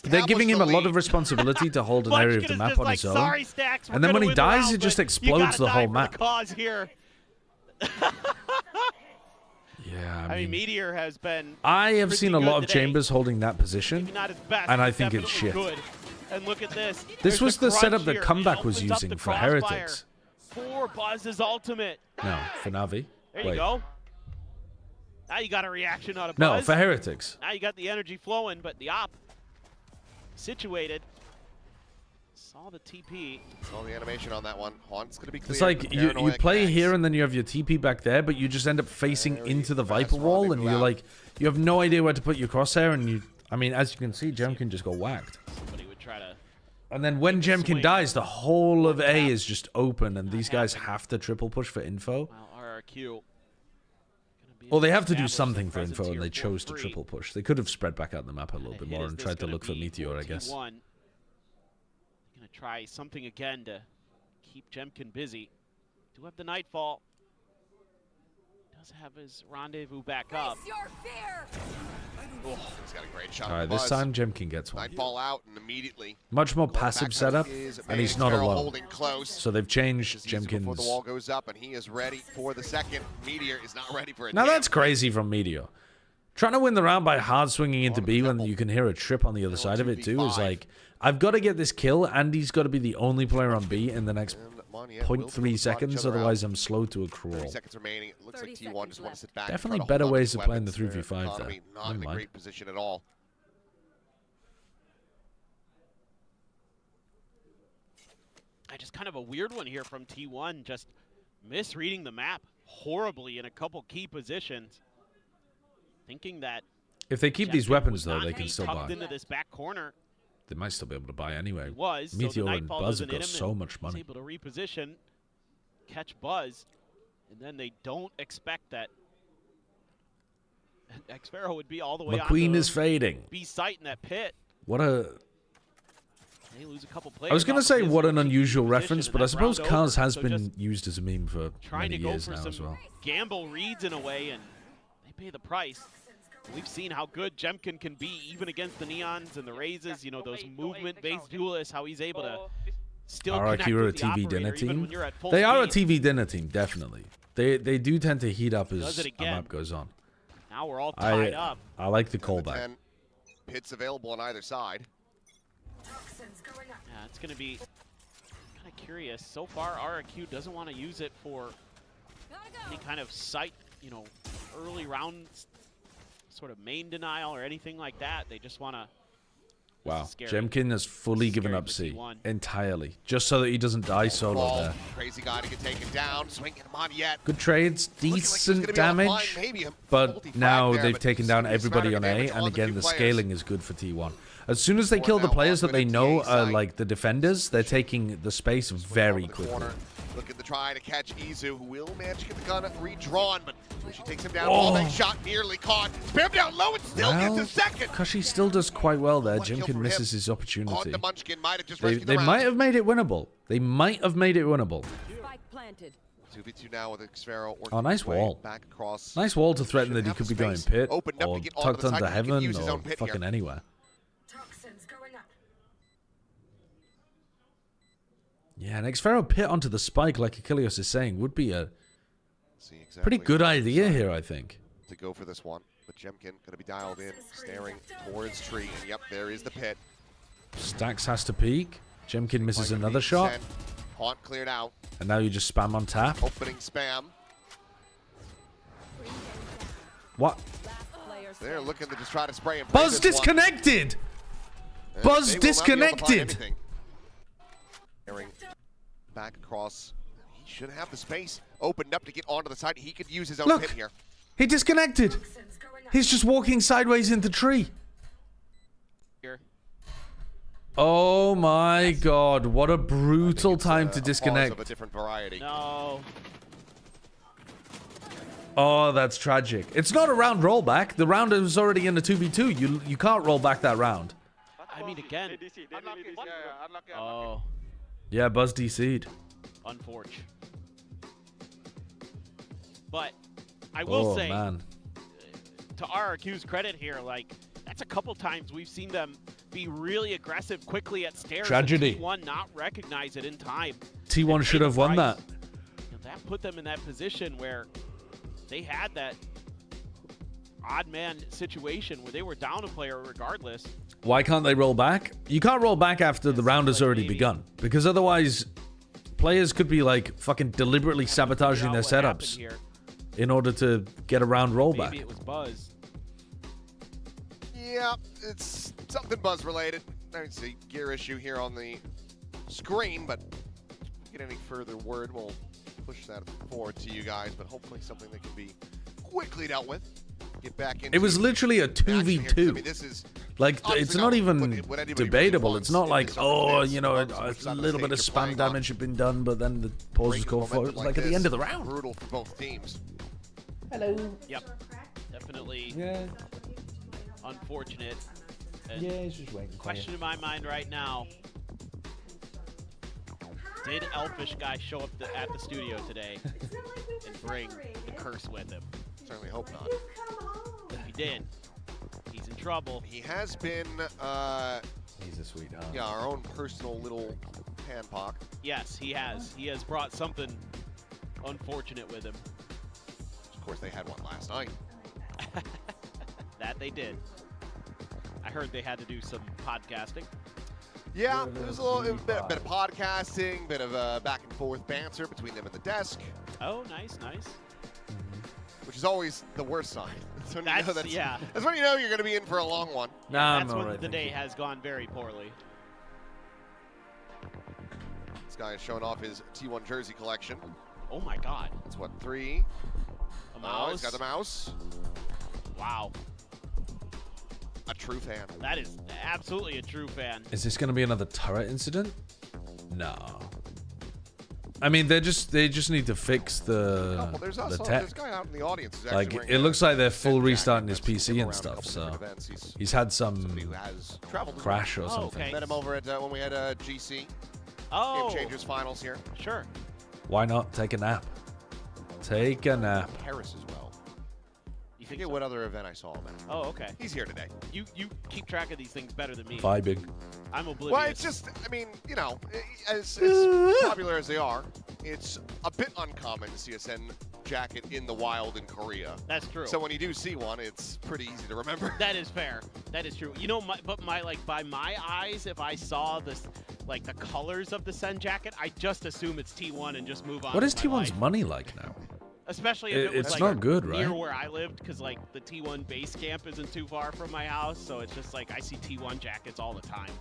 They're giving him a lot of responsibility to hold an area of the map on his own. And then when he dies, it just explodes the whole map. Yeah, I mean, Meteor has been. I have seen a lot of chambers holding that position, and I think it's shit. And look at this. This was the setup that Comeback was using for Heretics. For Buzz's ultimate. No, for Navi. There you go. Now you got a reaction out of No, Buzz. for Heretics. Now you got the energy flowing, but the op situated. Saw the TP. Saw the animation on that one. Haunt's gonna be clear. It's like you play here and then you have your TP back there, but you just end up facing into the Viper wall, and you're like, you have no idea where to put your crosshair, and you, I mean, as you can see, Jemkin just got whacked. Somebody would try to. And then when Jemkin dies, the whole of A is just open, and these guys have to triple push for info. Well, RRQ. Well, they have to do something for info, and they chose to triple push. They could have spread back out the map a little bit more and tried to look for Meteor, I guess. Gonna try something again to keep Jemkin busy. Do have the Nightfall. Does have his rendezvous back up. Oh, he's got a great shot. All right, this time Jemkin gets one. Nightfall out and immediately. Much more passive setup, and he's not alone. Holding close. So they've changed Jemkin's. Before the wall goes up, and he is ready for the second. Meteor is not ready for it. Now that's crazy from Meteor. Trying to win the round by hard swinging into B when you can hear a trip on the other side of it too is like, I've got to get this kill, and he's got to be the only player on B in the next 0.3 seconds, otherwise I'm slow to a crawl. 30 seconds remaining. It looks like T1 just wants to sit back. Definitely better ways of playing the 3v5 there. Not in a great position at all. Just kind of a weird one here from T1, just misreading the map horribly in a couple key positions. Thinking that if they keep these weapons, though, they can still buy. Into this back corner. They might still be able to buy anyway. Meteor and Buzz have got so much money. Able to reposition, catch Buzz, and then they don't expect that Xfero would be all the way McQueen is fading. B site in that pit. What a... They lose a couple players. I was going to say what an unusual reference, but I suppose Kaz has been used as a meme for many years now as well. Gamble reads in a way, and they pay the price. We've seen how good Jemkin can be, even against the Neons and the Razes, you know, those movement-based duelists, how he's able to still connect with the RRQ are a TV dinner operator, team. They are a TV dinner team, definitely. They do tend to heat up as the map goes on. Now we're all tied up. I like the callback. Pits available on either side. Yeah, it's going to be kind of curious. So far, RRQ doesn't want to use it for any kind of sight, you know, early rounds, sort of main denial or anything like that. They just want to Wow, Scary. Jemkin has fully given up C entirely, just so that he doesn't die solo there. Crazy guy to get taken down. Swinging him on yet. Good trades, decent like damage, but now they've taken down everybody on A, and again, the players. scaling is good for T1. As soon as they kill the players that they know are like the defenders, they're taking the space very quickly. Looking to try to catch Izu, who will manage to get the gun redrawn, but she takes him down. Wallbang shot nearly caught. Spam down low and still gets a second. Kashi still does quite well there. Jemkin misses his opportunity. They might have made it winnable. They might have made it winnable. 2v2 now with Xfero. Oh, nice wall. Back across. Nice wall to threaten that he could be going pit or tucked under heaven or fucking here. anywhere. Yeah, an Xfero pit onto the spike, like Achilles is saying, would be a pretty good idea here, I think. To go for this one, but Jemkin going to be dialed in, staring towards tree, and yep, there is the pit. Stacks has to peek. Jemkin misses another shot. Haunt cleared out. And now you just spam on tap. Opening spam. What? They're looking to just try to spray and Buzz disconnected! Buzz disconnected! Back across. He should have the space opened up to get onto the side. He could use his own pit here. He disconnected. He's just walking sideways in the tree. Oh my god, what a brutal time to disconnect. Of a different variety. No. Oh, that's tragic. It's not a round rollback. The round is already in the 2v2. You can't roll back that round. I mean, again. Oh. Yeah, Buzz DC'd. Unfortunate. But I will say, man. To RRQ's credit here, like, that's a couple times we've seen them be really aggressive quickly at stairs. Tragedy. And T1 not recognize it in time. T1 should have won that. You know, that put them in that position where they had that odd man situation where they were down a player regardless. Why can't they roll back? You can't roll back after the round has already begun, because otherwise players could be like fucking deliberately sabotaging their setups in order to get a round rollback. Maybe it was Buzz. Yeah, it's something Buzz related. I don't see gear issue here on the screen, but if we get any further word, we'll push that forward to you guys, but hopefully something that can be quickly dealt with. Get back into it was literally a 2v2. I mean, this is like, it's not even debatable. It's not like, oh, you know, a little bit of spam damage had been done, but then the pause was called for. It was like at the end of the round. Brutal for both teams. Hello. Yep. Definitely. Yeah. Unfortunate. And yeah, he's just waiting. Question in my mind right now: did Elfish guy show up at the studio today and bring the curse with him? Certainly hope not. If he did, he's in trouble. He has been. He's a sweetheart. Yeah, our own personal little panpock. Yes, he has. He has brought something unfortunate with him. Of course, they had one last night. That they did. I heard they had to do some podcasting. Yeah, there was a little bit of podcasting, bit of back and forth banter between them and the desk. Oh, nice, nice. Which is always the worst sign. That's when you know yeah. That's when you know you're going to be in for a long one. Nah, that's when the day has gone very poorly. This guy is showing off his T1 jersey collection. Oh my God. It's what, 3? A mouse. He's got the mouse. Wow. A true fan. That is absolutely a true fan. Is this going to be another turret incident? No. I mean, they just need to fix the tech. There's a guy out in the audience who's like, it looks like they're full restarting his PC and stuff. So he's had some crash or something. Okay. Met him over at when we had GC. Oh. Game Changers finals here. Sure. Why not take a nap? Take a nap. Paris as well. You forget what other event I saw him at. Oh, okay. He's here today. You keep track of these things better than me. Vibing. I'm oblivious. Well, it's just, I mean, you know, as popular as they are, it's a bit uncommon to see a Sen jacket in the wild in Korea. That's true. So when you do see one, it's pretty easy to remember. That is fair. That is true. You know, by my eyes, if I saw this, like the colors of the Sen jacket, I just assume it's T1 and just move on. What is T1's money like now? Especially if it was it's like not good, near right? where I lived, because like the T1 base camp isn't too far from my house, so it's just like I see T1 jackets all the time.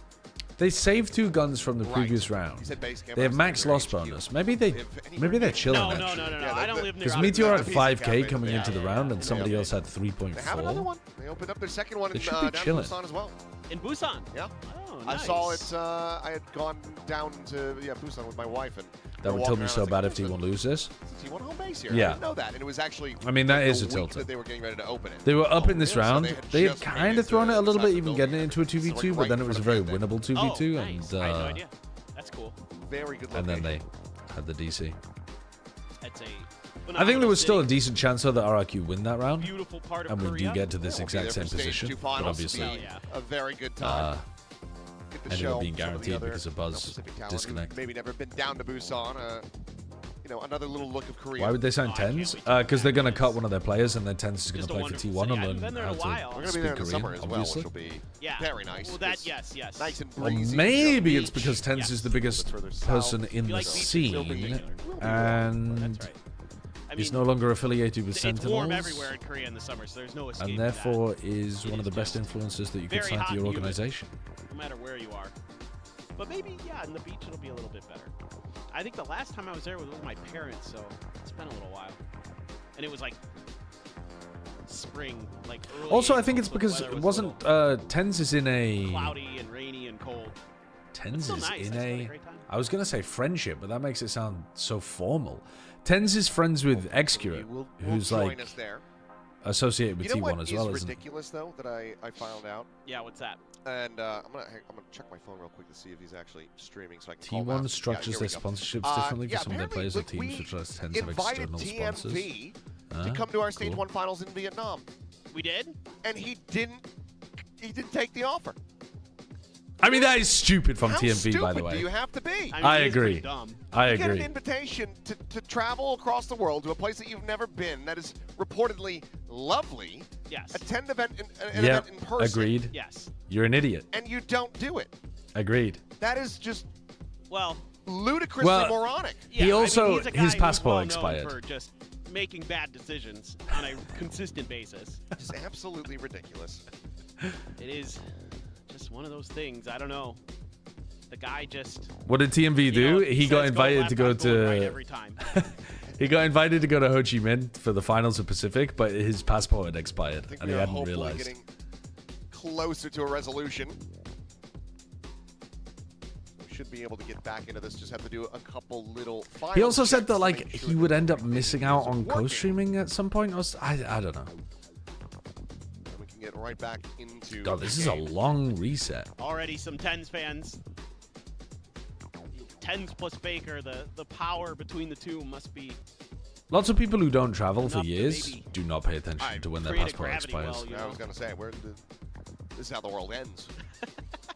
They saved 2 guns from the previous round. They have max loss bonus. Maybe they're chilling. No. I don't live near. Because Meteor had 5k coming into the round, and somebody else had 3.4. They have another one. They opened up their second one They in should be down in chilling. Busan as well. In Busan? Yeah. Oh, I nice. saw it. I had gone down to Busan with my wife, and That would tilt me so bad if T1 lose this. T1 home base here. Yeah. I didn't know that, and it was actually. I mean, that is a the week tilter. that they were getting ready to open it. They were up in this So round. They had just kind made of thrown it a little bit, inside the even getting it into a 2v2, but then it was a very winnable 2v2, Oh, nice. I had no idea. That's cool. Very good. and then they had the DC. That's a. I think there was still a decent chance though that RRQ win that round, Beautiful part of and we do Korea. get to this We'll be there exact for same stage position, 2 but finals. obviously A very good time. Get the ended show up being for some of the guaranteed other because of Buzz Pacific talent disconnect. who've maybe never been down to Busan. Another little look of Korea. Why would they sign 10s? Because they're going to cut one of their players, and then 10s is going to play for T1 and learn how to We're going to be speak there in the Korean, summer as well, obviously. which will be very nice. Well, that yes. Nice and Or breezy. maybe beach. it's because Tens is the biggest person in the scene, and he's no longer affiliated with It's Sentinels, warm everywhere in Korea in the summer, so there's no escape. and therefore is one of the best influences that you could very sign hot to your and humid, organization. no matter where you are. But maybe, in the beach it'll be a little bit better. I think the last time I was there was with my parents, so it's been a little while. And it was like spring, like early Also, I April, think it's so the because weather it was a wasn't Tens is in a cloudy and rainy and cold. Tens still is nice. in I still had a a. great time. I was gonna say friendship, but that makes it sound so formal. Tens is friends with Excurate, who's join like us there. associated with You know T1 what as well, is isn't it? ridiculous though that I found out, Yeah, what's that? and I'm gonna check my phone real quick to see if he's actually streaming so I can call him T1 out. structures here their we go. sponsorships differently for some of their apparently, players or look, teams, we which tends to have invited external sponsors. TMV to come to our Stage 1 finals in Vietnam, We did? and he didn't take the offer. I mean, that is stupid from How TMV, by the stupid way. do you have to be? I agree. I You get an agree. invitation to travel across the world to a place that you've never been that is reportedly lovely. Yes. Attend an Yeah, event in person. agreed. Yes. You're an idiot. And you don't do it. Agreed. That is just Well, ludicrously moronic. yeah, He also- he's a guy his who's passport well known expired. for just making bad decisions on a consistent basis. Just absolutely ridiculous. It is just one of those things. I don't know. The guy just What did TMV do? He got says invited to go left, I'm going right to. every time. He got invited to go to Ho Chi Minh for the finals of Pacific, but his passport had expired, I think and we he are hadn't hopefully realized. getting closer to a resolution. We should be able to get back into this. Just have to do a couple little final He also said checks that to like make sure he would end up missing out on working. co-streaming at some point. I don't know. And we can get right back into God, this the is a game. long reset. Already some Tens fans. Tens plus Faker, the power between the two must be Lots of people who don't travel for enough to years maybe do not pay attention to when their create a passport gravity expires. well, you I was gonna say, this is how the world ends.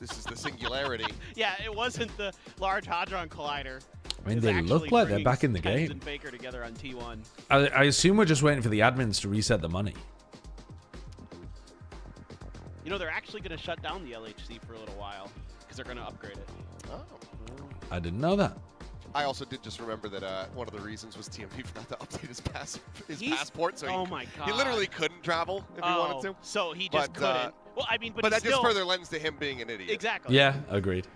This is the singularity. Yeah, it wasn't the Large Hadron Collider. I mean, It they look actually like they're brings back in the Tens game. and Faker together on T1. I assume we're just waiting for the admins to reset the money. You know, they're actually going to shut down the LHC for a little while because they're going to upgrade it. Oh. I didn't know that. I also did just remember that one of the reasons was TMV forgot to update his passport, so oh my he literally couldn't travel if he wanted to. So he just But, couldn't. Well, I mean, but that still, just further lends to him being an idiot. Exactly. Yeah, agreed.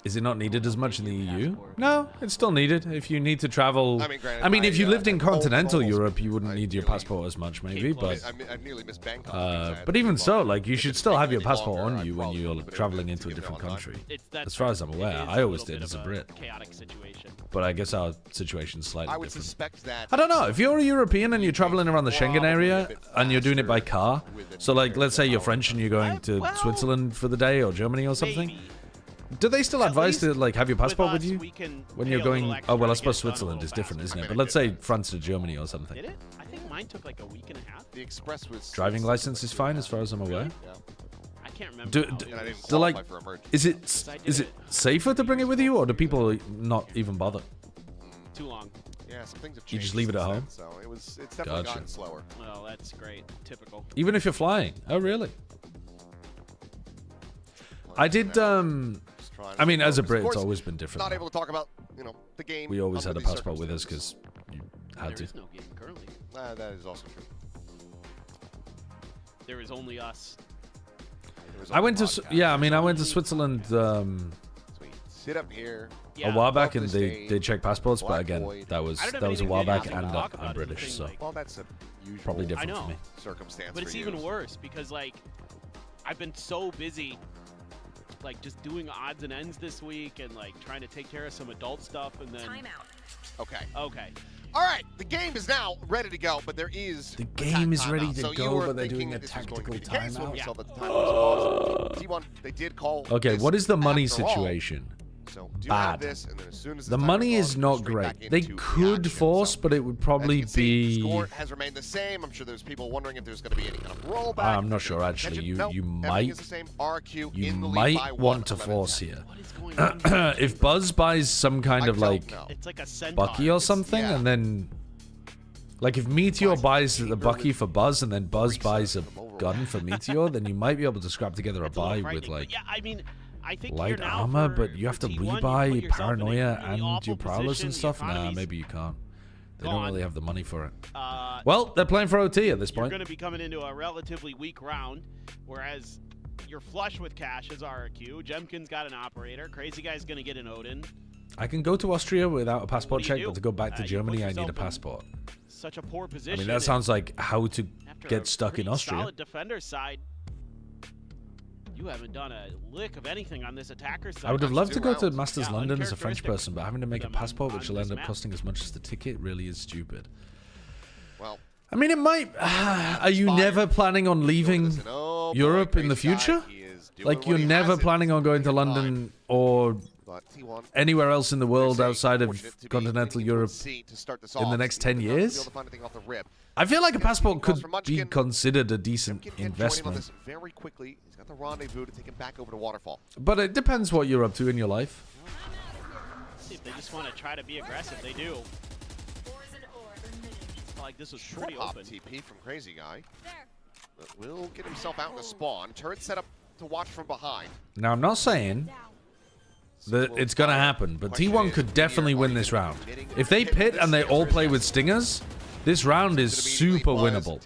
Is it not needed as much in the EU? No, it's still needed. If you need to travel... I mean, granted, if you lived in continental almost- Europe, you wouldn't need your passport as much, maybe, but... I nearly missed Bangkok. But even so, like, you should still have your passport on you when you're traveling into a different country. That's As far as I'm aware, I always did as a Brit. Chaotic situation. But I guess our situation's slightly I would different. suspect that. I don't know. If you're a European and you're traveling around the Schengen area and you're doing it by car, so like, let's say you're French and you're going to Switzerland for the day or Germany or something, do they still advise to like have your passport with you when you're going? Oh well, I suppose Switzerland is different, isn't it? But let's say France to Germany or something. Did it? I think mine took like a week and a half. The Express was Driving license is fine as far as I'm aware. Yeah. I can't remember. Do like, is it safer to bring it with you, or do people not even bother? Too long. Yeah, some things have changed. You just leave it at since home? then, so it's definitely Gotcha. gotten slower. Well, that's great. Typical. Even if you're flying? Oh really? I did I mean, as a Brit, it's always been different. Not able to talk about, the game. We always had a passport with us because you had to. There is no game currently. That is also true. There is only us. I went to I went to Switzerland Sit up here. a while back, and they check passports, but again, that was a while back, and I'm British, so well, that's a usual probably different for me. Circumstance. But it's even worse because like I've been so busy, like just doing odds and ends this week, and like trying to take care of some adult stuff, and then Timeout. Okay. Okay. All right, the game is now ready to go, but there is the game is ready to go, but they're doing a tactical timeout. T1, they did call. Okay, what is the money situation? So do bad. This, and then as soon as the money is not great. They could force, but it would probably be. Score has remained the same. I'm sure there's people wondering if there's going to be any kind of rollback. I'm not sure actually. You might want to force here. If Buzz buys some kind of like Bucky or something, and then like if Meteor buys the Bucky for Buzz, and then Buzz buys a gun for Meteor, then you might be able to scrap together a buy with like. Yeah, I mean. I think light armor, but you have to rebuy Paranoia and your Prowlers and stuff? Nah, maybe you can't. They don't really have the money for it. Well, they're playing for OT at this point. You're going to be coming into a relatively weak round, whereas you're flush with cash as RRQ. Jemkin's got an operator. Crazy Guy's going to get an Odin. I can go to Austria without a passport check, but to go back to Germany, I need a passport. Such a poor position. I mean, that sounds like how to get stuck in Austria. Solid defender side. You haven't done a lick of anything on this attacker side. I would have loved to go to Masters London as a French person, but having to make a passport, which will end up costing as much as the ticket, really is stupid. Well, I mean, it might. Are you never planning on leaving Europe in the future? Like, you're never planning on going to London or anywhere else in the world outside of continental Europe in the next 10 years? I feel like a passport could be considered a decent investment. Very quickly, he's got the rendezvous to take him back over to Waterfall. But it depends what you're up to in your life. See if they just want to try to be aggressive. They do. It's like this was pretty open. TP from Crazy Guy. Will get himself out in the spawn. Turret set up to watch from behind. Now, I'm not saying that it's going to happen, but T1 could definitely win this round. If they pit and they all play with Stingers, this round is super winnable.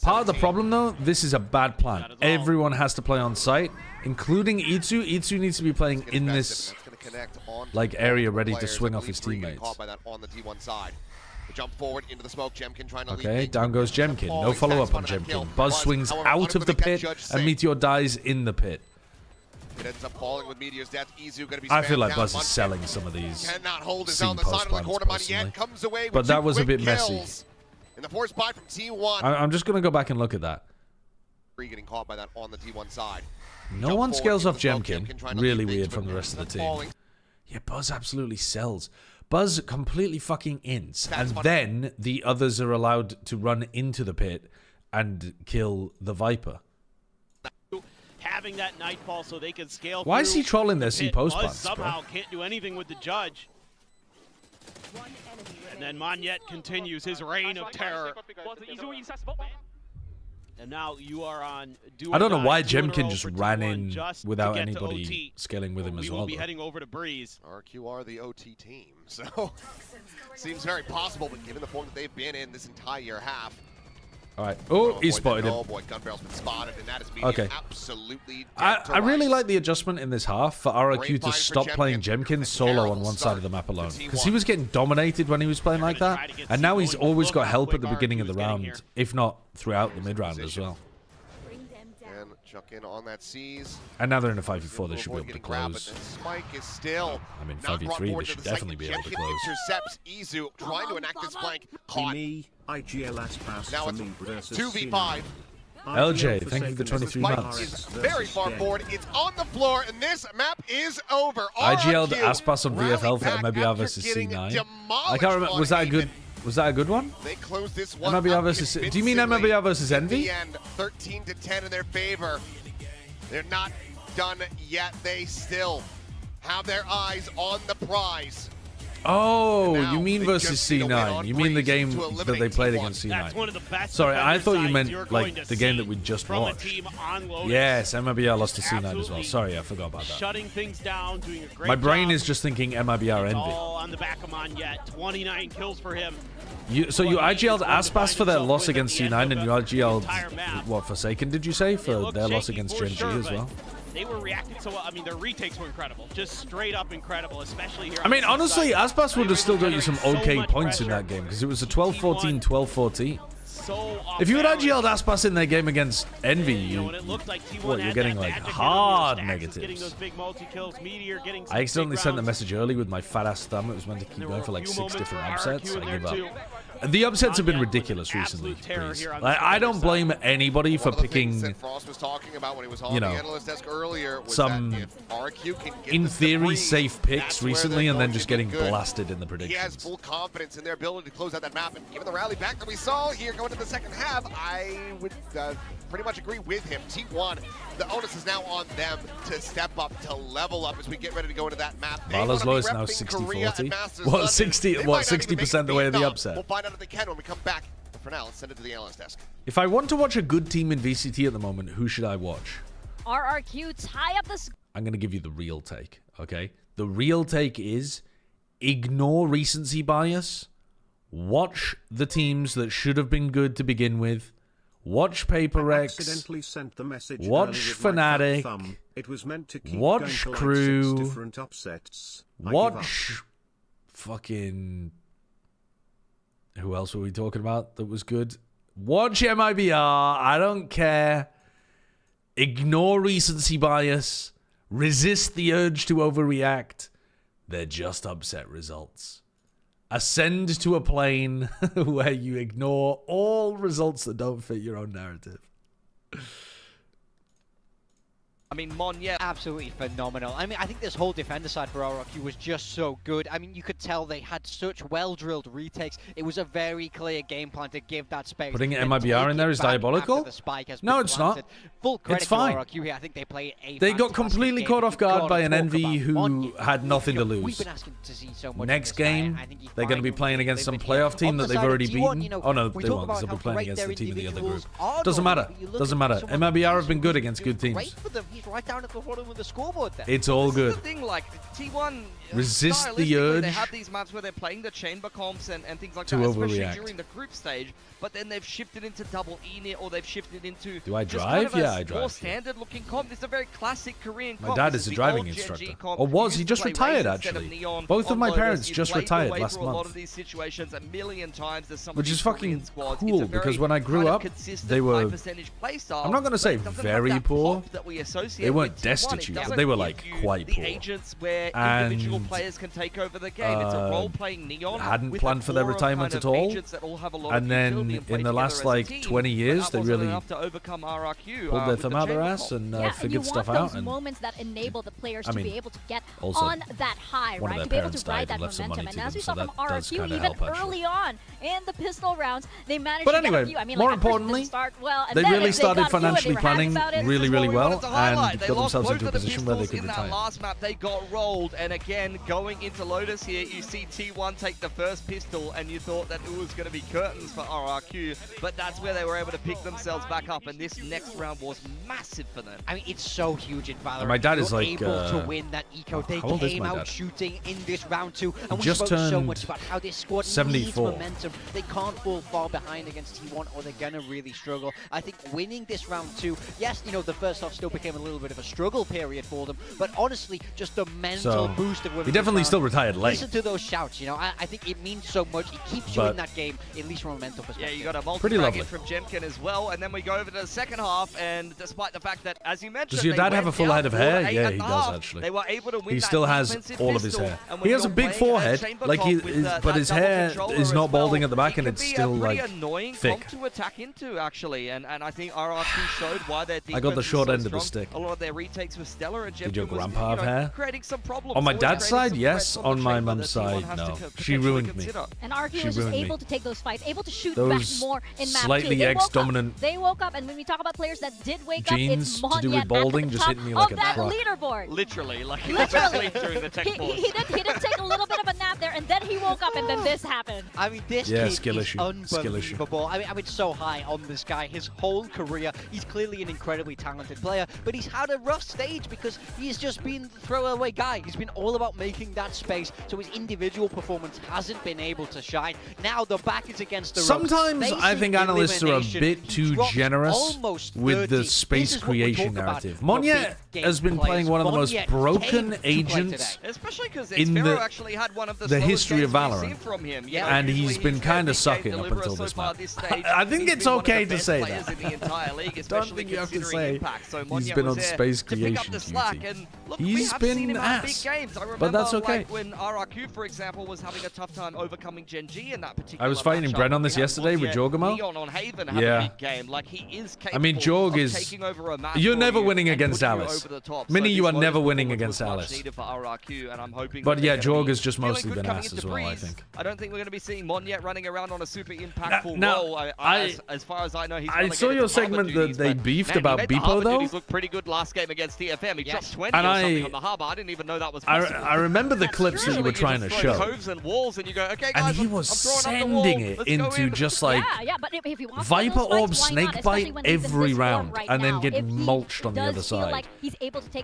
Part of the problem, though, this is a bad plan. Everyone has to play on site, including Itsu. Itsu needs to be playing in this like area ready to swing off his teammates. Jump forward into the smoke. Jemkin trying to okay, down goes Jemkin. No follow-up on Jemkin. Buzz swings out of the pit, and Meteor dies in the pit. It ends up falling with Meteor's death. Izu gonna be I feel like Buzz is selling some of these cannot hold his own. The side of the corner money yet comes away with but that was a bit messy. And the force buy from T1. I'm just gonna go back and look at that. Getting caught by that on the T1 side. No one scales off Jemkin. Really weird from the rest of the team. Yeah, Buzz absolutely sells. Buzz completely fucking ints, and then the others are allowed to run into the pit and kill the Viper. Having that nightfall so they can scale. Why is he trolling their C post buttons? Somehow can't do anything with the judge. And then Monyet continues his reign of terror. And now you are on. I don't know why Jemkin just ran in without anybody scaling with him as well. We will be heading over to Breeze. RRQ are the OT team, so seems very possible. But given the form that they've been in this entire half. All right. Oh, he spotted him. Oh boy, Gunbarrel's been spotted, and that is being absolutely. I really like the adjustment in this half for RRQ to stop playing Jemkin solo on one side of the map alone, because he was getting dominated when he was playing like that, and now he's always got help at the beginning of the round, if not throughout the mid round as well. And chuck in on that seize. And now they're in a 5v4, they should be able to close. Spike is still. I mean, 5v3, they should definitely be able to close. Intercepts Izu, trying to enact this flank. Caught. Now it's 2v5. LJ, thank you for the 23 months. Very far forward. It's on the floor, and this map is over. IGL'd Aspas on VFL for MBR versus C9. I can't remember. Was that a good? Was that a good one? They closed this one. MBR versus. Do you mean MBR versus Envy? The end, 13-10 in their favor. They're not done yet. They still have their eyes on the prize. Oh, you mean versus C9. You mean the game that they played against C9. That's one of the best. Sorry, I thought you meant like the game that we just watched. Yes, MIBR lost to C9 as well. Sorry, I forgot about that. Shutting things down, doing a great My brain job. is just thinking MIBR Envy. All on the back of Mon yet. 29 kills for him. So you IGL'd Aspas for their loss against C9, and you IGL'd, what, Forsaken, did you say? For their loss against Gen G as well? They were reacting so well. I mean, their retakes were incredible. Just straight up incredible, especially here. I mean, honestly, Aspas would have still got you some okay points in that game, because it was a 12-14, 12-14. If you had IGL'd Aspas in their game against Envy, you're getting like hard negatives. I accidentally sent a message early with my fat ass thumb. It was meant to keep going for like 6 different upsets. I give up. The upsets have been ridiculous recently. I don't blame anybody for picking, Frost was talking about when he was on you the know, analyst desk earlier, was some, that if RRQ can get in the theory, three, safe picks recently, and then just getting good. blasted in the He predictions. has full confidence in their ability to close out that map, and given the rally back that we saw here going into the second half, I would pretty much agree with him. T1, the onus is now on them to step up, to level up as we get ready to go into that map. Vala's low is now 60-40. What, 60% the way of the upset? We'll find out if they can when we come back. But for now, let's send it to the analyst desk. If I want to watch a good team in VCT at the moment, who should I watch? RRQ tie up the... I'm going to give you the real take, okay? The real take is ignore recency bias. Watch the teams that should have been good to begin with. Watch KRX. Sent the message watch Fnatic. It was meant to keep watch going for Crew. like 6 different upsets. Watch fucking... Who else were we talking about that was good? Watch MIBR. I don't care. Ignore recency bias. Resist the urge to overreact. They're just upset results. Ascend to a plane where you ignore all results that don't fit your own narrative. I mean, Mon, yeah, absolutely phenomenal. I mean, I think this whole defender side for RRQ was just so good. I mean, you could tell they had such well-drilled retakes. It was a very clear game plan to give that space. Putting MIBR in there is diabolical? No, it's not. Full credit it's fine. to RRQ here. I think they played a They got completely caught off guard by an Envy who had nothing to We've lose. been asking to see so much Next game, they're going to be playing against some playoff team that they've already beaten. Oh no, they won't, because they'll be playing against the team in the other group. Doesn't matter. Doesn't matter. MIBR have been good against good teams. He's right down at the bottom of the scoreboard there. It's all good. The thing, like T1, resist the urge. They have these maps where they're playing the chamber comps and things like to that, overreact. especially during the group stage. But then they've shifted into double E or they've shifted into. Do I just drive? Kind of Yeah, I drive. More standard-looking comp. It's a very classic Korean comp. My dad is a driving instructor. Or was. He just retired, actually. Both of my parents just retired last month. A lot of these situations a million times. Which is fucking cool, because when I grew up, they were, I'm not going to say very poor. They weren't destitute, but they were like quite poor. Agents where individual players can take over the game. It's a role-playing Neon. Hadn't planned for their retirement at all. And then in the last like 20 years, they really pulled their thumb out their ass and figured stuff out. And moments that enable the players to be able to get also, on that high, right? To be able to ride that momentum. And as we saw from RRQ, even early on in the pistol rounds, they managed to get a few. I mean, more importantly, start well, and they then really started got financially planning really, really well and got themselves into a the position where they could in retire. that last map, they got rolled, and again, going into Lotus here, you see T1 take the first pistol, and you thought that it was going to be curtains for RRQ, but that's where they were able to pick themselves back up, and this next round was massive for them. I mean, it's so huge in Valorant. My dad is You're like, able to win that eco. They came out shooting in this round 2, and we just spoke so turned much about how this squad 74. needs momentum. They can't fall far behind against T1, or they're gonna really struggle. I think winning this round 2, yes, you know, the first half still became a little bit of a struggle period for them, but honestly, just the mental boost of winning. He definitely still retired late. Listen to those shouts, you know. I think it means so much. It keeps you in that game, at least from a mental perspective. Yeah, you got a multi-frag from Jemkin as well, and then we go over to the second half, and despite the fact that, as you mentioned, does your dad have a full head of hair? Yeah, he does actually. They were able to win. He still has all of his hair. He has a big forehead, like but his hair is not balding at the back, and it's still like thick. To attack into actually, and I think RRQ showed why their defense I got the short so end of the strong. stick. A lot of their retakes were stellar, and Did your Jemkin grandpa have hair? creating some problems. On my dad's side, yes. On my mum's side, no. She ruined me. And RRQ was just able to take those fights, able to shoot those back more in map 2. slightly X-dominant They woke up, and when we talk about players that did wake up, it's Mon to do with balding just hit me like a that truck. leaderboard. Literally, like literally during the tech pause. He did take a little bit of a nap there, and then he woke up, and then this happened. I mean, this kid is unbelievable. I mean, so high on this guy his whole career. He's clearly an incredibly talented player, but he's had a rough stage because he's just been the throwaway guy. He's been all about making that space, so his individual performance hasn't been able to shine. Now the back is against the ropes. Sometimes I think analysts are a bit too generous with the space creation narrative. Monye has been playing one of the most broken agents in the history of Valorant, and he's been kind of sucking up until this map. I think it's okay to say that. I don't think you have to say he's been on space creation duty. He's been ass, but that's okay. When RRQ, for example, was having a tough time overcoming Gen G in that particular I was fighting Brent on this yesterday with Jorgamo. Yeah. I mean, Jorg is... You're never winning against Alice. Mini, you are never winning against Alice. But yeah, Jorg has just mostly been ass as well, I think. I don't think we're going to be seeing Monyet running around on a super impactful role. As far as I know, he's I saw your segment that they beefed about Beepo, though. He looked pretty good last game against TFM. He dropped 20 or something on the harbor. I didn't even know that was possible. I remember the clips that you were trying to show. And he was sending it into just like Viper Orb Snakebite every round and then get mulched on the other side.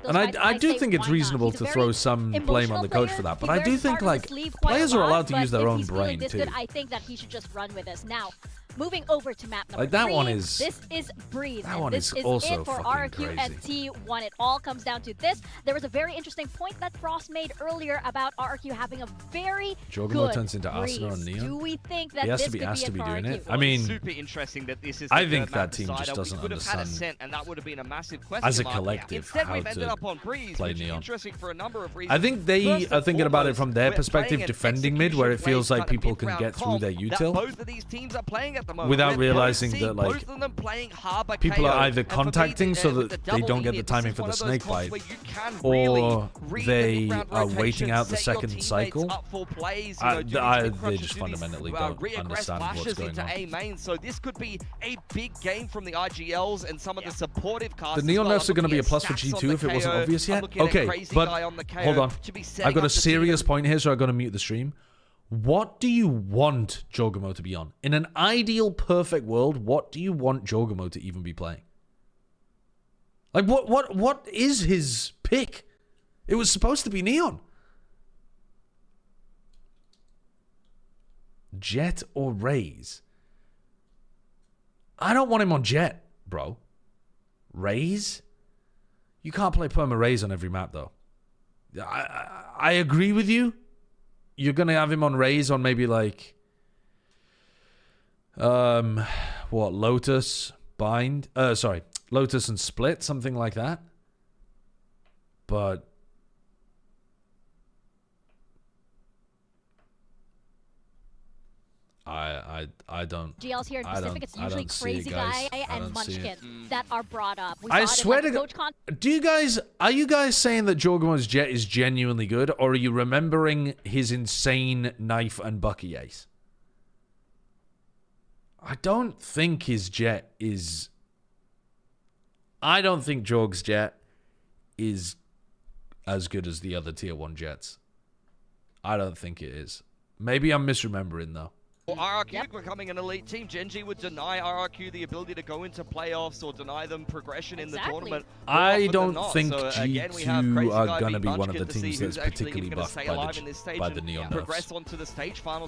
And I do think it's reasonable to throw some blame on the coach for that, but I do think like players are allowed to use their own brain too. I think that he should just run with this. Now, moving over to map number 3. That one is... This is Breeze. That one is also it for RRQ and T1. It all comes down to this. There was a very interesting point that Frost made earlier about RRQ having a very good turns into Arsenal and Neon. Do we think that this could be asked to be doing it? RRQ? I mean, super interesting that this is I think that team just doesn't understand and that would have been a massive question as a collective Instead, how we've ended to up on Breeze, play which Neon. Is interesting for a number of reasons. I think they are thinking about it from their perspective, defending mid, where it feels like people can get through their util both of these teams are playing at the moment. without realizing that like people are either contacting so that they don't get the timing for the snake bite, or they are waiting out the second cycle. They just fundamentally don't understand what's going on. So this could be a big game from the IGLs and some of the supportive cast. The Neon nerfs are going to be a plus for G2 if it wasn't obvious yet. Okay, but hold on. I got a serious point here, so I'm going to mute the stream. What do you want Jorgamo to be on? In an ideal, perfect world, what do you want Jorgamo to even be playing? Like, what is his pick? It was supposed to be Neon. Jet or Raze? I don't want him on Jet, bro. Raze? You can't play Perma Raze on every map, though. I agree with you. You're going to have him on Raze on maybe like... what? Lotus, Bind? Sorry. Lotus and Split, something like that. But... I don't. GLs here in Pacific, it's usually Crazy Guy and Munchkin that are brought up. I swear to God. Are you guys saying that Jorgamo's Jet is genuinely good, or are you remembering his insane knife and Bucky ace? I don't think his Jet is... I don't think Jorg's Jet is as good as the other tier 1 Jets. I don't think it is. Maybe I'm misremembering, though. Well, RRQ becoming an elite team, Gen G would deny RRQ the ability to go into playoffs or deny them progression in the tournament. I don't think G2 are going to be one of the teams that's particularly buffed by the Neon nerfs.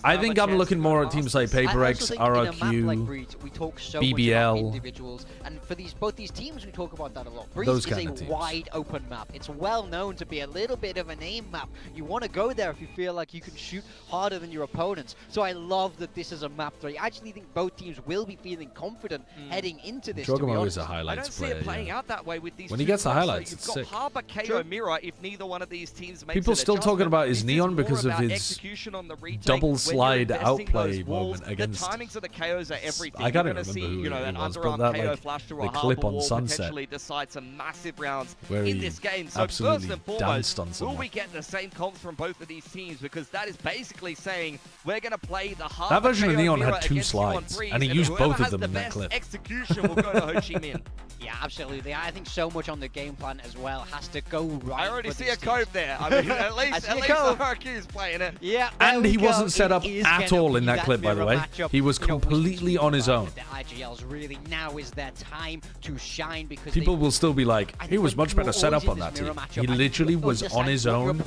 I think I'm looking more at teams like PaperX, RRQ, we talk so BBL. much about individuals, and for both these teams, we talk about that a lot. Breeze is a wide open map. It's well known to be a little bit of an aim map. You want to go there if you feel like you can shoot harder than your opponents. So I love that this is a map 3. I actually think both teams will be feeling confident heading into this. Jorgamo is a highlights player. I don't see it playing out that way with these when he gets the highlights, it's sick. Harbor, KO, Mirror, if neither one of these teams makes people still talking about his Neon because of his double slide outplay moment against... The timings of the KOs are everything. I can't remember who it was, but that like the clip on Sunset decide some massive rounds where in this game. So first and foremost, will we get the same comps from both of these teams? Because that is basically saying we're going to play the hardest. That version of KO Neon had Mira 2 against slides, Breeze, and he used whoever both of has them the in that best clip. execution will go to Ho Chi Minh. Yeah, absolutely. I think so much on the game plan as well has to go right. I already for see these a cove there. I mean, at least RRQ is playing it. Yeah, And he wasn't set up It is at gonna all in be that clip, by the mirror way. matchup. He was You know, we completely speak on his about own. The IGLs really now is their time to shine because People will still be like, he was much better set up on that team. He literally was on his own,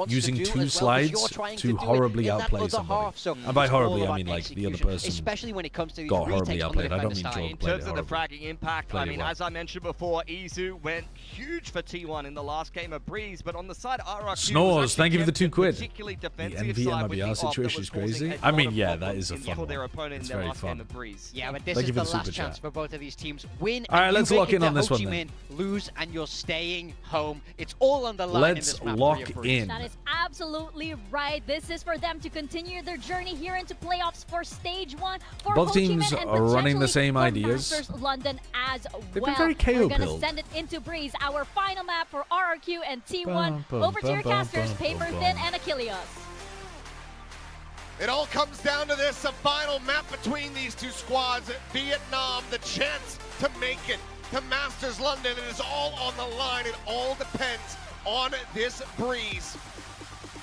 using 2 slides to horribly outplay somebody. And by horribly, I mean like the other person especially when it comes to these got horribly retakes on the outplayed. I don't mean defender side. Jordan In played it terms of the horribly. fragging impact, Played I it mean, well. as I mentioned before, Izu went huge for T1 in the last game of Breeze, but on the side of RRQ, Snores, thank you for the 2 quid. particularly The defensive NV side with the MIBR op that situation was is crazy. causing a I lot mean, of yeah, that problems is a fun for their one. opponent It's in their very last fun. game of Breeze. Yeah, but this Thank is you for the the super last chance chat. for both of these teams. Win. All right, and you let's make lock it in to on this Ho one Chi then. Minh, lose and you're staying home. It's all on the line Let's in this map lock for your Breeze. in. That is absolutely right. This is for them to continue their journey here into playoffs for stage 1. For Both Ho Chi teams Minh and are running the potentially same for ideas. Masters London as They've well. been very KO We're gonna build. send it into Breeze, our final map for RRQ and T1. Bum, bum, Over to your bum, bum, casters, bum, Paper bum, Thin bum. and Achilles. It all comes down to this, a final map between these two squads. Vietnam, the chance to make it to Masters London. It is all on the line. It all depends on this Breeze.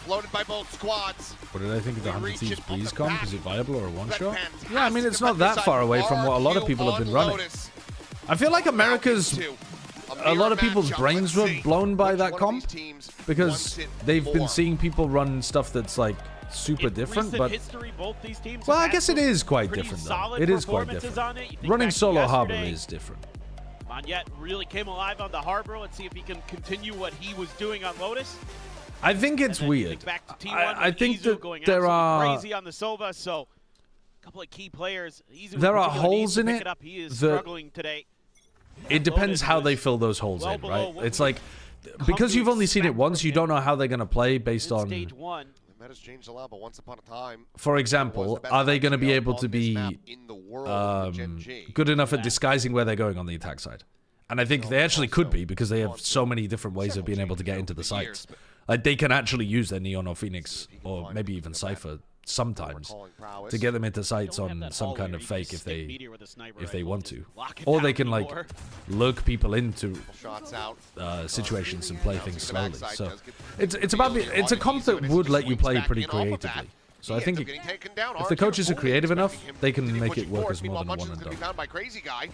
Floated by both squads. What did I think of the 100 Thieves Breeze comp? Is it viable or a one-shot? Fantastic Yeah, I mean, it's not that far away from what a lot of people have been running. Lotus. I feel like America's... A lot of people's brains were blown by that comp because they've been seeing people run stuff that's like super different, but history, both these teams well, I have guess had it is quite pretty different though. solid It is quite performances different. on it. You think Running back to solo harbor yesterday, is different. Monyet really came alive on the harbor. Let's see if he can continue what he was doing on Lotus. I think it's And then you weird. think back to T1 I with think Izu that going there absolutely are crazy on the Sova. So a couple of key players. Izu in there are particular needs holes to in pick it up. He is that- struggling today. It depends Lotus how they was fill those holes well in, below right? what It's we like because to you've only seen it expect once, from you don't know how they're going to play based In on. stage 1. That has changed a lot, but once upon a time, For was example, the best are they going to be IGL able on to this be map in the world with Gen G. good enough at disguising where they're going on the attack side? And I think they actually could be because they have so many different ways of being able to get into the sites. Like they can actually use their Neon or Phoenix or maybe even Cypher sometimes to get them into sites on some kind of fake if they want to, or they can like lurk people into Shots out. situations and play things slowly. So it's a comp that would let you play pretty creatively. So I think if the coaches are creative enough, they can make it work as more than a one and done. Found by Crazy Guy.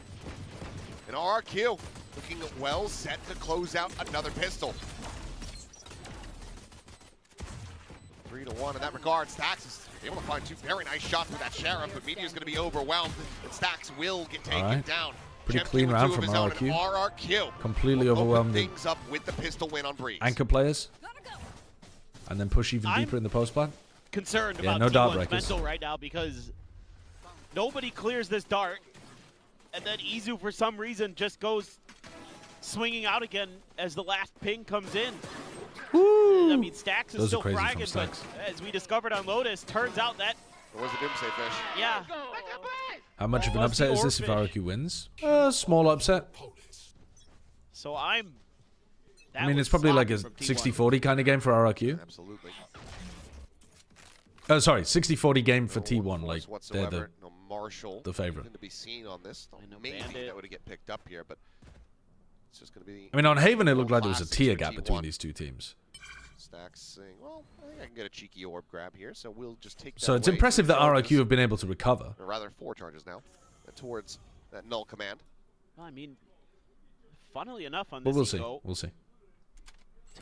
And RRQ looking well set to close out another pistol. 3-1 in that regard. Stacks is able to find 2 very nice shots with that Sheriff, but Meteor's going to be overwhelmed, and Stacks will get taken down. Pretty Gemkin clean with round 2 of from his own, and RRQ. Completely overwhelmed the things up with the pistol win on Breeze. anchor players, and then push even deeper in the post plan. Concerned Yeah, about no dart T1's breakers. mental right now because nobody clears this dart, and then Izu for some reason just goes swinging out again as the last ping comes in. Woo! I mean, Stacks is Those are still crazy from fragging, but Stacks. as we discovered on Lotus, turns out that There was a Doomsday Fish. yeah. How much of an Was the upset is this if Orphish. RRQ wins? Small upset. So I'm. I mean, it's probably like a 60-40 kind of game for RRQ. Absolutely. Oh, sorry, 60-40 game for T1. Like they're Whatsoever. No Marshall. the favorite. Nothing to be seen on this. no Maybe Bandit. that would get picked up here, but it's just going to be. I mean, on Haven, it looked like there was a classics tier for gap T1. between these two teams. Stacks saying, well, I think I can get a cheeky orb grab here, so we'll just take that So it's away. impressive 3 that charges, RRQ have been able to recover. Or rather, 4 charges now towards that null command. Well, I mean, funnily enough, on But this we'll see. Eco, We'll see.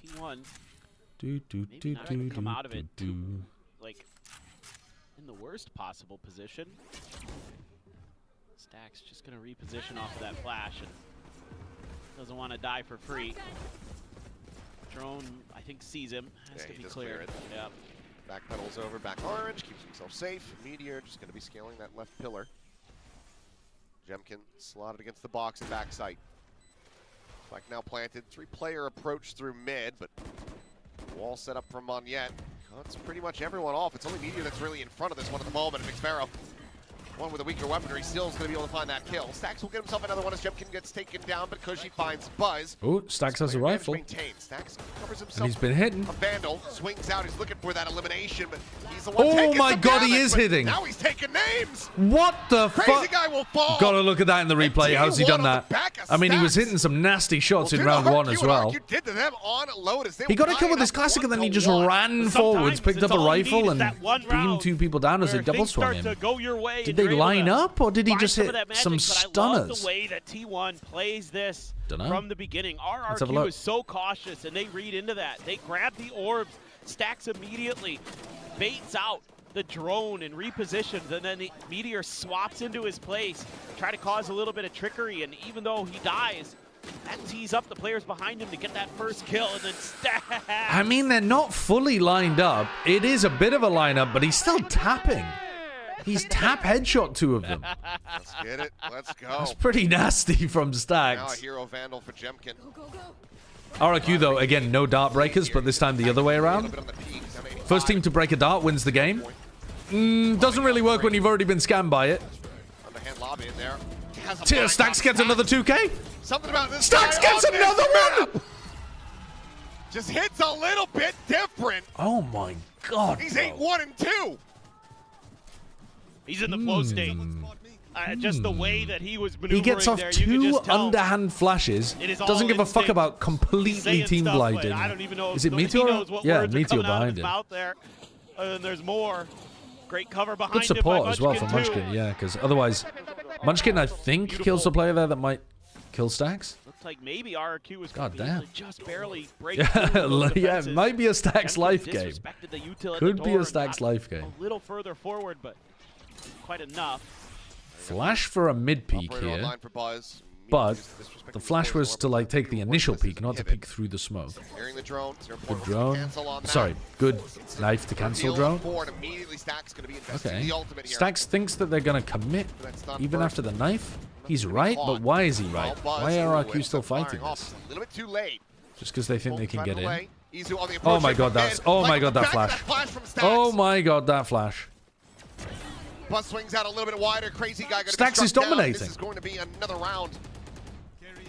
T1 Do, do, maybe do, not do, gonna come do, out of it do, do. like in the worst possible position. Stacks just gonna reposition off of that flash and doesn't want to die for free. Drone, I think, sees him. Has Yeah, to he be does cleared. clear it. Yep. Back pedals over, back orange, keeps himself safe. Meteor just going to be scaling that left pillar. Gemkin slotted against the box and back sight. Spike now planted. 3-player approach through mid, but wall set up from Monyet. Cuts pretty much everyone off. It's only Meteor that's really in front of this one at the moment. And McFarrow One with a weaker weaponry still is going to be able to find that kill. Stax will get himself another one as Jemkin gets taken down, but Kushi finds Buzz. Oh, Stax has a rifle. Stax covers himself. And he's been hitting. A Vandal swings out. He's looking for that elimination, but he's the one Oh my god, he is hitting. Now he's taking names. What the fuck? Crazy guy will fall. Gotta look at that in the replay. How's he done that? I mean, he was hitting some nasty shots in round 1 as well. Did to them on Lotus. He got a kill with his classic and then he just ran forwards, picked up a rifle and beamed 2 people down as they double swung him. Did they line up or did he just hit some stunners? I love the way that T1 plays this Dunno. from the beginning. RRQ is so cautious and they read into that. They grab the orbs, Stax immediately baits out the drone and repositions, and then the Meteor swaps into his place, try to cause a little bit of trickery, and even though he dies, that tees up the players behind him to get that first kill, and then Stax. I mean, they're not fully lined up. It is a bit of a lineup, but he's still tapping. He's tap headshot 2 of them. Let's get it. Let's go. That's pretty nasty from Stax. Now a hero Vandal for Jemkin. RRQ, though, again, no dart breakers, but this time the other way around. First team to break a dart wins the game. Doesn't really work when you've already been scammed by it. Underhand lobby in there. Stax gets another 2K. Something about this Stax gets another one. Just hits a little bit different. Oh my god. He's 8-1 and 2. He's in the flow state. Just the way that he was maneuvering He gets off there, 2 underhand flashes. Doesn't give a fuck about completely team blinded. I don't even know. Is it Meteor? Yeah, Meteor behind him. And there's more. Great cover behind Good support as well from Munchkin, yeah, because otherwise, Munchkin, I think, kills the player there that might kill Stax. Looks like maybe RRQ was just barely breaking yeah, it might be a Stax life game. Could be a Stax life game. A little further forward, but quite enough. Flash for a mid peek here, but the flash was to like take the initial peek, not to peek through the smoke. Good drone. Sorry, good knife to cancel drone. Okay. Stax thinks that they're gonna commit even after the knife. He's right, but why is he right? Why are RRQ still fighting this? Just because they think they can get in? Oh my god, that's that flash. Oh my god, that flash. Buzz swings out a little bit wider. Crazy guy. Stax is dominating. This is going to be another round.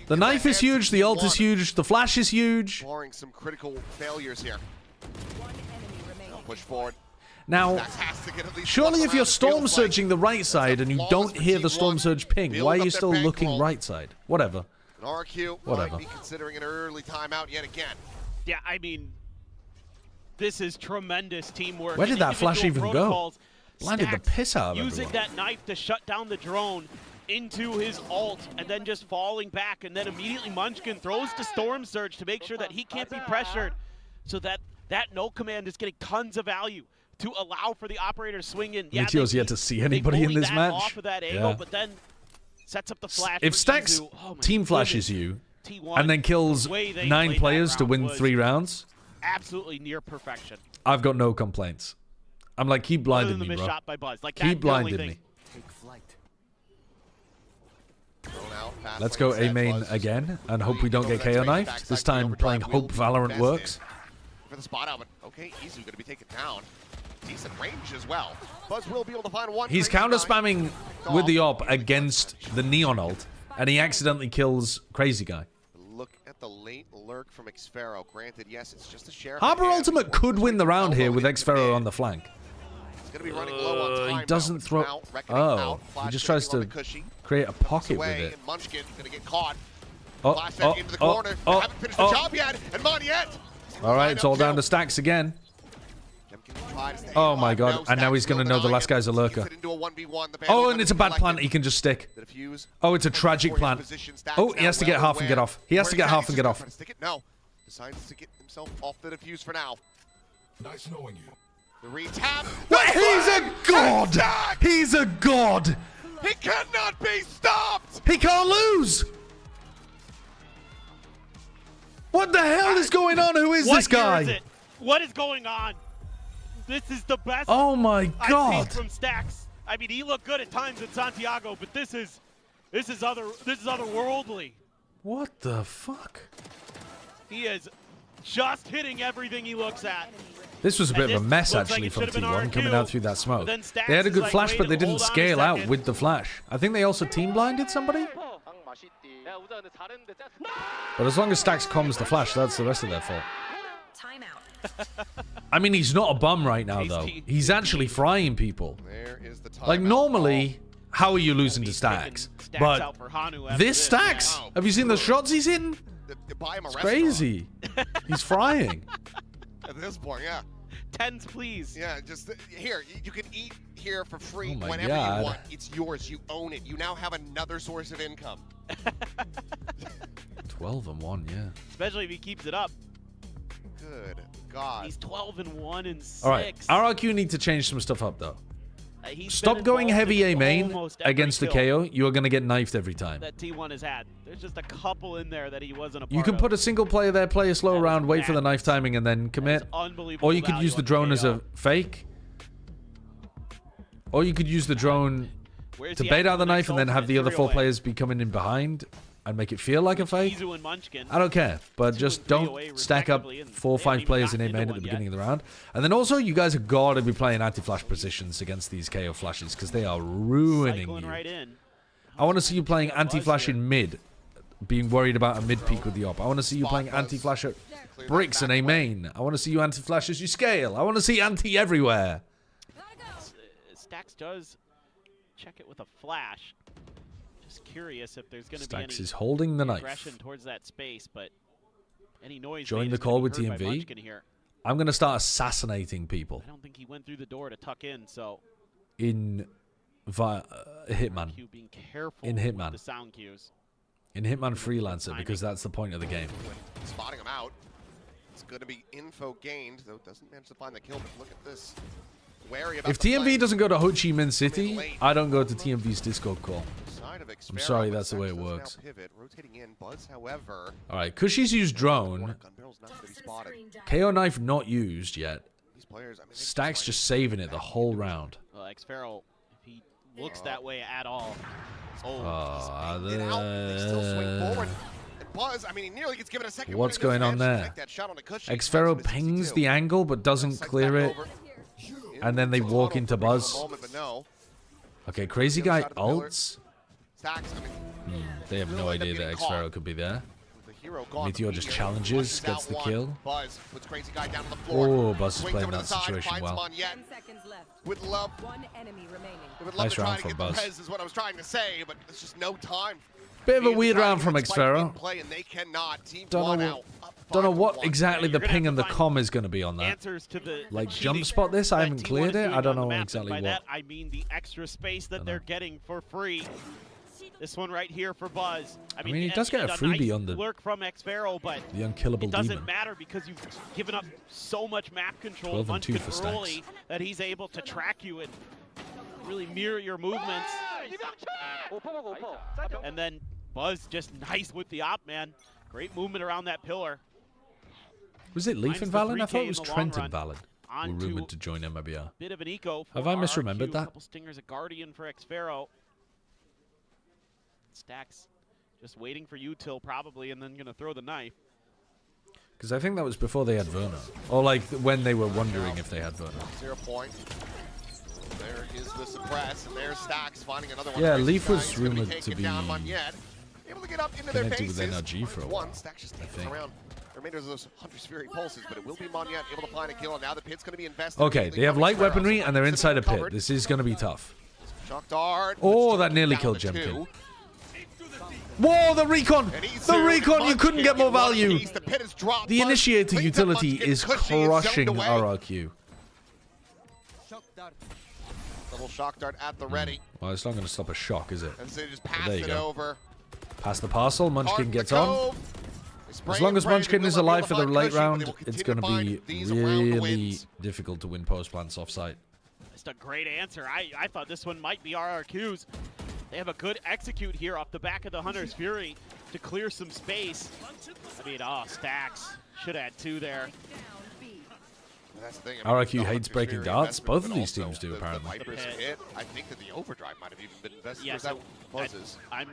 The knife is huge. The ult is huge. The flash is huge. Barring some critical failures here. Push forward. Now, surely if you're storm surging the right side and you don't hear the storm surge ping, why are you still looking right side? Whatever. RRQ might be considering an early timeout yet again. Yeah, I mean, this is tremendous teamwork. Where did that flash even go? Blinded the piss out of using everyone. that knife to shut down the drone into his ult and then just falling back, and then immediately Munchkin throws the Storm Surge to make sure that he can't be pressured, so that no command is getting tons of value to allow for the operator to swing in. Yeah, Meteor's yet to see anybody in this match. Off of that angle, but then sets up the flash. If Stax team flashes you and then kills 9 players to win 3 rounds, absolutely near perfection. I've got no complaints. I'm like, keep blinding me, bro. By Buzz. Like, keep blinding me. Let's go A main again and hope we don't get KO knifed. This time playing Hope Valorant works. For the spot out, but okay, Izu going to be taken down. Decent range as well. Buzz will be able to find one. He's counter spamming with the op against the Neon ult, and he accidentally kills Crazy Guy. Look at the late lurk from Xfero. Granted, yes, it's just a share. Harbor Ultimate could win the round here with Xfero on the flank. He's going to be running low on time. He doesn't throw. Oh, he just tries to create a pocket with it. Munchkin going to get caught. Haven't finished the job yet, and Moniette. All right, it's all down to Stax again. Oh my god, and now he's going to know the last guy's a lurker. Oh, and it's a bad plant he can just stick. Oh, it's a tragic plant. Oh, he has to get half and get off. He has to get half and get off. No, decides to get himself off the defuse for now. Nice knowing you. The retap. He's a god! He's a god! He cannot be stopped! He can't lose! What the hell is going on? Who is this guy? What is going on? This is the best. Oh my god! I've seen from Stax. I mean, he looked good at times in Santiago, but this is otherworldly. What the fuck? He is just hitting everything he looks at. This was a bit of a mess, actually, from T1 coming out through that smoke. They had a good flash, but they didn't scale out with the flash. I think they also team blinded somebody. But as long as Stax comms the flash, that's the rest of their fault. I mean, he's not a bum right now, though. He's actually frying people. Like, normally, how are you losing to Stax? But this Stax, have you seen the shots he's hitting? It's crazy. He's frying. At this point, yeah. Tens, please. Yeah, just here. You can eat here for free Oh my whenever God. you want. It's yours. You own it. You now have another source of income. 12-1, yeah. Especially if he keeps it up. Good God. He's 12-1 and 6. All right, RRQ need to change some stuff up, though. He's Stop been going involved heavy in A main almost every against the kill KO. You are going to get knifed every time. that T1 has had. There's just a couple in there that he wasn't a part You can of. put a single player there, play a slow round, wait for the knife timing, and then commit. Unbelievable Or you could value use the on drone as KO. a fake. Or you could use the drone Where's to he bait at out for the the knife next and then have the other ultimate? 4 Three players be coming in behind and make it feel like a fake. Izu and Munchkin. I don't care, but just don't away stack up respectively, and 4 or they haven't 5 players in even A gotten main into at the one beginning yet. of the round. And then also, you guys have got to be playing anti-flash positions against these KO flashes because they are ruining Cycling you. right in. I want to see you playing anti-flash in mid, being worried about a mid peak with the op. I want to see you playing anti-flash at bricks and A main. I want to see you anti-flash as you scale. I want to see anti everywhere. Stax does check it with a flash. Just curious if there's going to be Stax any is holding the knife. aggression towards that space, but any noise Join made the is gonna call be with heard by TMV. Munchkin here. I'm going to start assassinating people I don't think he went through the door to tuck in, so in Hitman. Q being careful In with Hitman. the sound cues. In Hitman Freelancer, because that's the point of the game. Spotting him out. It's going to be info gained, though doesn't manage to find the kill, but look at this. Wary about If the play. TMV doesn't go to Ho Chi Minh City, I don't go to TMV's Discord call. Side of I'm Xfero, sorry, but that's the way Stax it does now works. Pivot, rotating in. Buzz, however, Alright, Cushy's used drone. gun barrel's not going to be spotted. KO knife not used yet. These players, I mean, Stack's just saving it the whole round. Well, Xfero, if he looks that way at all. Get out. They still swing forward. And Buzz, I mean, he nearly gets given a second. What's going on there? Xfero pings the angle but doesn't clear it. And then they walk into Buzz. Okay, Crazy Guy ults. They have no idea that Xfero could be there. Meteor just challenges, gets the kill. Buzz puts Crazy Guy down on the floor. Oh, Buzz is playing that situation well. 10 seconds left. Would love, One enemy remaining. would love Nice to try round to from get Buzz. the res is what I was trying to say, but there's just no time. Bit of a Being weird decided round from to spike in Xfero. play, and they cannot. Team Don't one know, out, up don't know 5-1. what exactly the You're gonna ping have and the to find com is going to be on that. Answers to the Like cheating jump spot this, I that haven't T1 cleared is it. doing I don't on the know map, and exactly by what. that, I mean the extra space that they're getting for free. This one right here for Buzz. I mean he does get a freebie nice on the lurk from Xfero, but The unkillable it doesn't demon. matter because you've given up so much map control 12 and 2 Munchkin for Stax. early that he's able to track you and really mirror your movements. And then Buzz just nice with the op, man. Great movement around that pillar. Was it Leaf Finds and the Valen? I 3K thought it in was the long Trent run. and Valen were Onto rumored to join MIBR. bit of an eco. Have for I misremembered RRQ. that? Couple stingers, a guardian for Xfero. Stax just waiting for Util probably, and then gonna throw the knife. Because I think that was before they had Verna. Or like when they were wondering if they had Verna. 0 point. There is the suppress, and there's Stax finding another one. Yeah, Crazy Leaf Guy was is gonna rumored taken to be down Munyet. Able to get up into their connected with faces. NRG for a One, while, Stax just I takes think. around the remainder of those Hunter's Fury pulses, but it will be Munyet able to find a kill, and now the pit's going to be invested. Okay, they have light weaponry and they're inside a pit. This is going to be tough. Shock dart. Oh, that nearly killed Jemkin. Whoa, the recon! The recon, you couldn't get more value! The initiator utility is crushing RRQ. Double shock dart at the ready. Well, it's not going to stop a shock, is it? And so they just But pass there you it go. over. Pass the parcel, Munchkin gets on. They spray As long and as pray, they Munchkin will is not be able alive to for the find late Cushy, but round, they will it's continue going to find be these round really wins. difficult to win post plants offsite. Just a great answer. I thought this one might be RRQ's. They have a good execute here off the back of the Hunter's Fury to clear some space. I mean, Stax should have had 2 there. That's the thing, I mean, RRQ the hates Hunter's breaking Fury darts. investment, Both of but these also teams do, the apparently. Viper's hit. I think that the overdrive might have even been invested. Yeah, Or is that so Buzz's? I'm.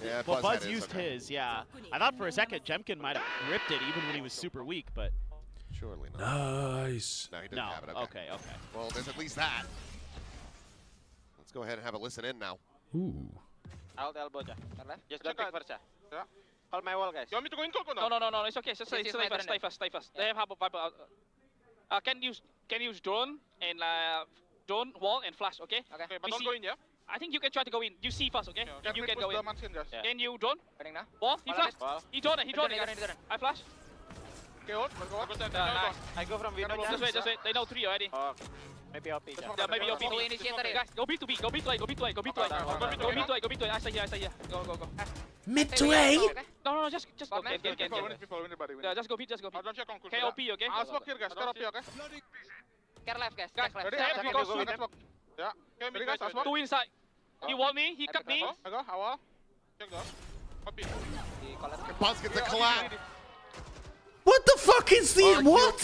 Yeah, Well, Buzz had his, used okay. his, yeah. I thought for a second Jemkin might have ripped it even when he was super weak, but Surely not. Nice. No, he didn't have it. Okay. Well, there's at least that. Let's go ahead and have a listen in now. Ooh. I'll elbow ja. Just don't pick first ja. Hold my wall, guys. You want me to go in coco No, it's okay. Just stay first. They have Viper out. Can use drone and drone, wall, and flash, okay? Okay, but don't go in, yeah? I think you can try to go in. You see first, okay? Yeah, You can go in. Yeah. Can you drone? Wall, he flash. He drone it. I flash. Okay, hold. Let's go. Nice. I go from window. Just wait. They know 3 already. Maybe OP. Yeah, maybe OP. Guys, go B to B. Go B to A. Go B to A. Go B to A. Go B to A. I stay here. Go. Mid to A? No, just go. Get. Yeah, just go B. Okay, OP, okay? I'll smoke here, guys. Start up here, okay? Get left, guys. Ready? Yeah. Okay, ready, guys. I'll smoke. 2 inside. He walled me. He cut me. I go. Awal. Check that. Copy. Buzz gets a collab. What the fuck is the what?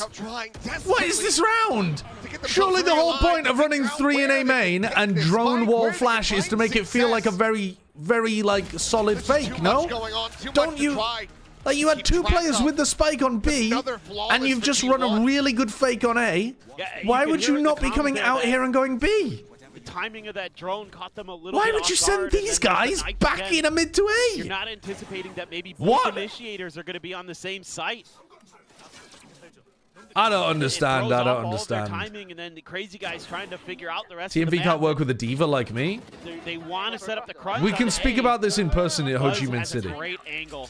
What is this round? Surely the whole point of running 3 in A main and drone wall flash is to make it feel like a very, very like solid fake. No, don't you? Like you had 2 players with the spike on B, and you've just run a really good fake on A. Why would you not be coming out here and going B? The timing of that drone caught them a little Why bit would you off send guard, these guys back in a mid to A? You're not anticipating that maybe both initiators are going to be on the same site. I don't understand. I don't understand. Timing, and then the crazy guys trying to figure out the rest TMV of the can't work with a diva like me. They want to set up the crunch. We can speak about this in person at Ho Chi Minh City. Great angle.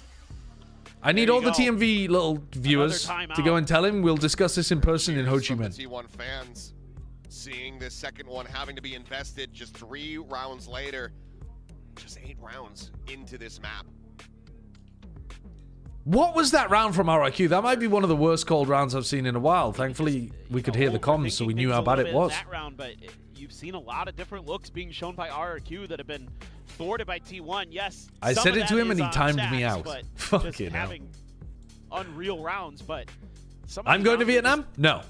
I need all the TMV little viewers to go and tell him we'll discuss this in person in Ho Chi Minh. T1 fans seeing this second one having to be invested just 3 rounds later. Just 8 rounds into this map. What was that round from RRQ? That might be one of the worst called rounds I've seen in a while. Thankfully, we could hear the comms, so we knew how bad it was. That round, but you've seen a lot of different looks being shown by RRQ that have been thwarted by T1. Yes, I said it to him and he timed me out. Fucking hell. Having unreal rounds, but I'm going to Vietnam? No.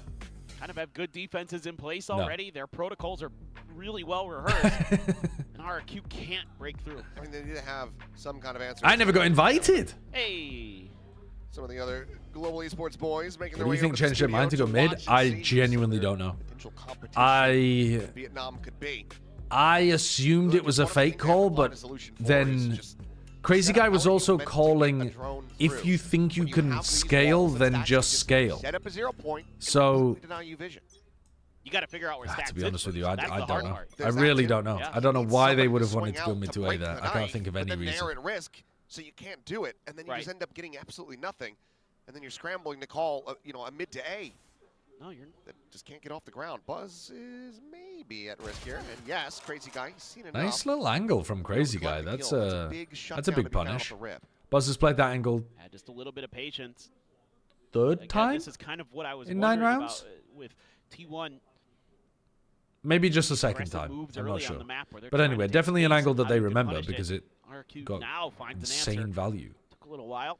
Kind of have good defenses in place already. Their protocols are really well rehearsed. And RRQ can't break through. I mean, they need to have some kind of answer. I never got invited. Hey. Some of the other global esports boys making their What way do you think changed their mind to go mid? I genuinely don't know. Vietnam could be. I assumed it was a fake call, but then Crazy Guy was also calling, if you think you can scale, then just scale. Set up a 0 point. So, you got to figure out where Stacks to be honest with you, I don't know. Part. I really don't know. I don't know why they would have wanted to go mid to A there. I can't think of any reason. They're at risk, so you can't do it, and then you just end up getting absolutely nothing, and then you're scrambling to call, a mid to A. No, you're that just can't get off the ground. Buzz is maybe at risk here, and yes, Crazy Guy, he's seen enough. Nice little angle from Crazy Guy. That's a big punish. Buzz has played that angle. Yeah, just a little bit of patience. Third time? This is kind of what I was in 9 rounds about, with T1. Maybe just a second time. I'm not sure. But anyway, definitely an angle that they remember because it got insane value. Took a little while.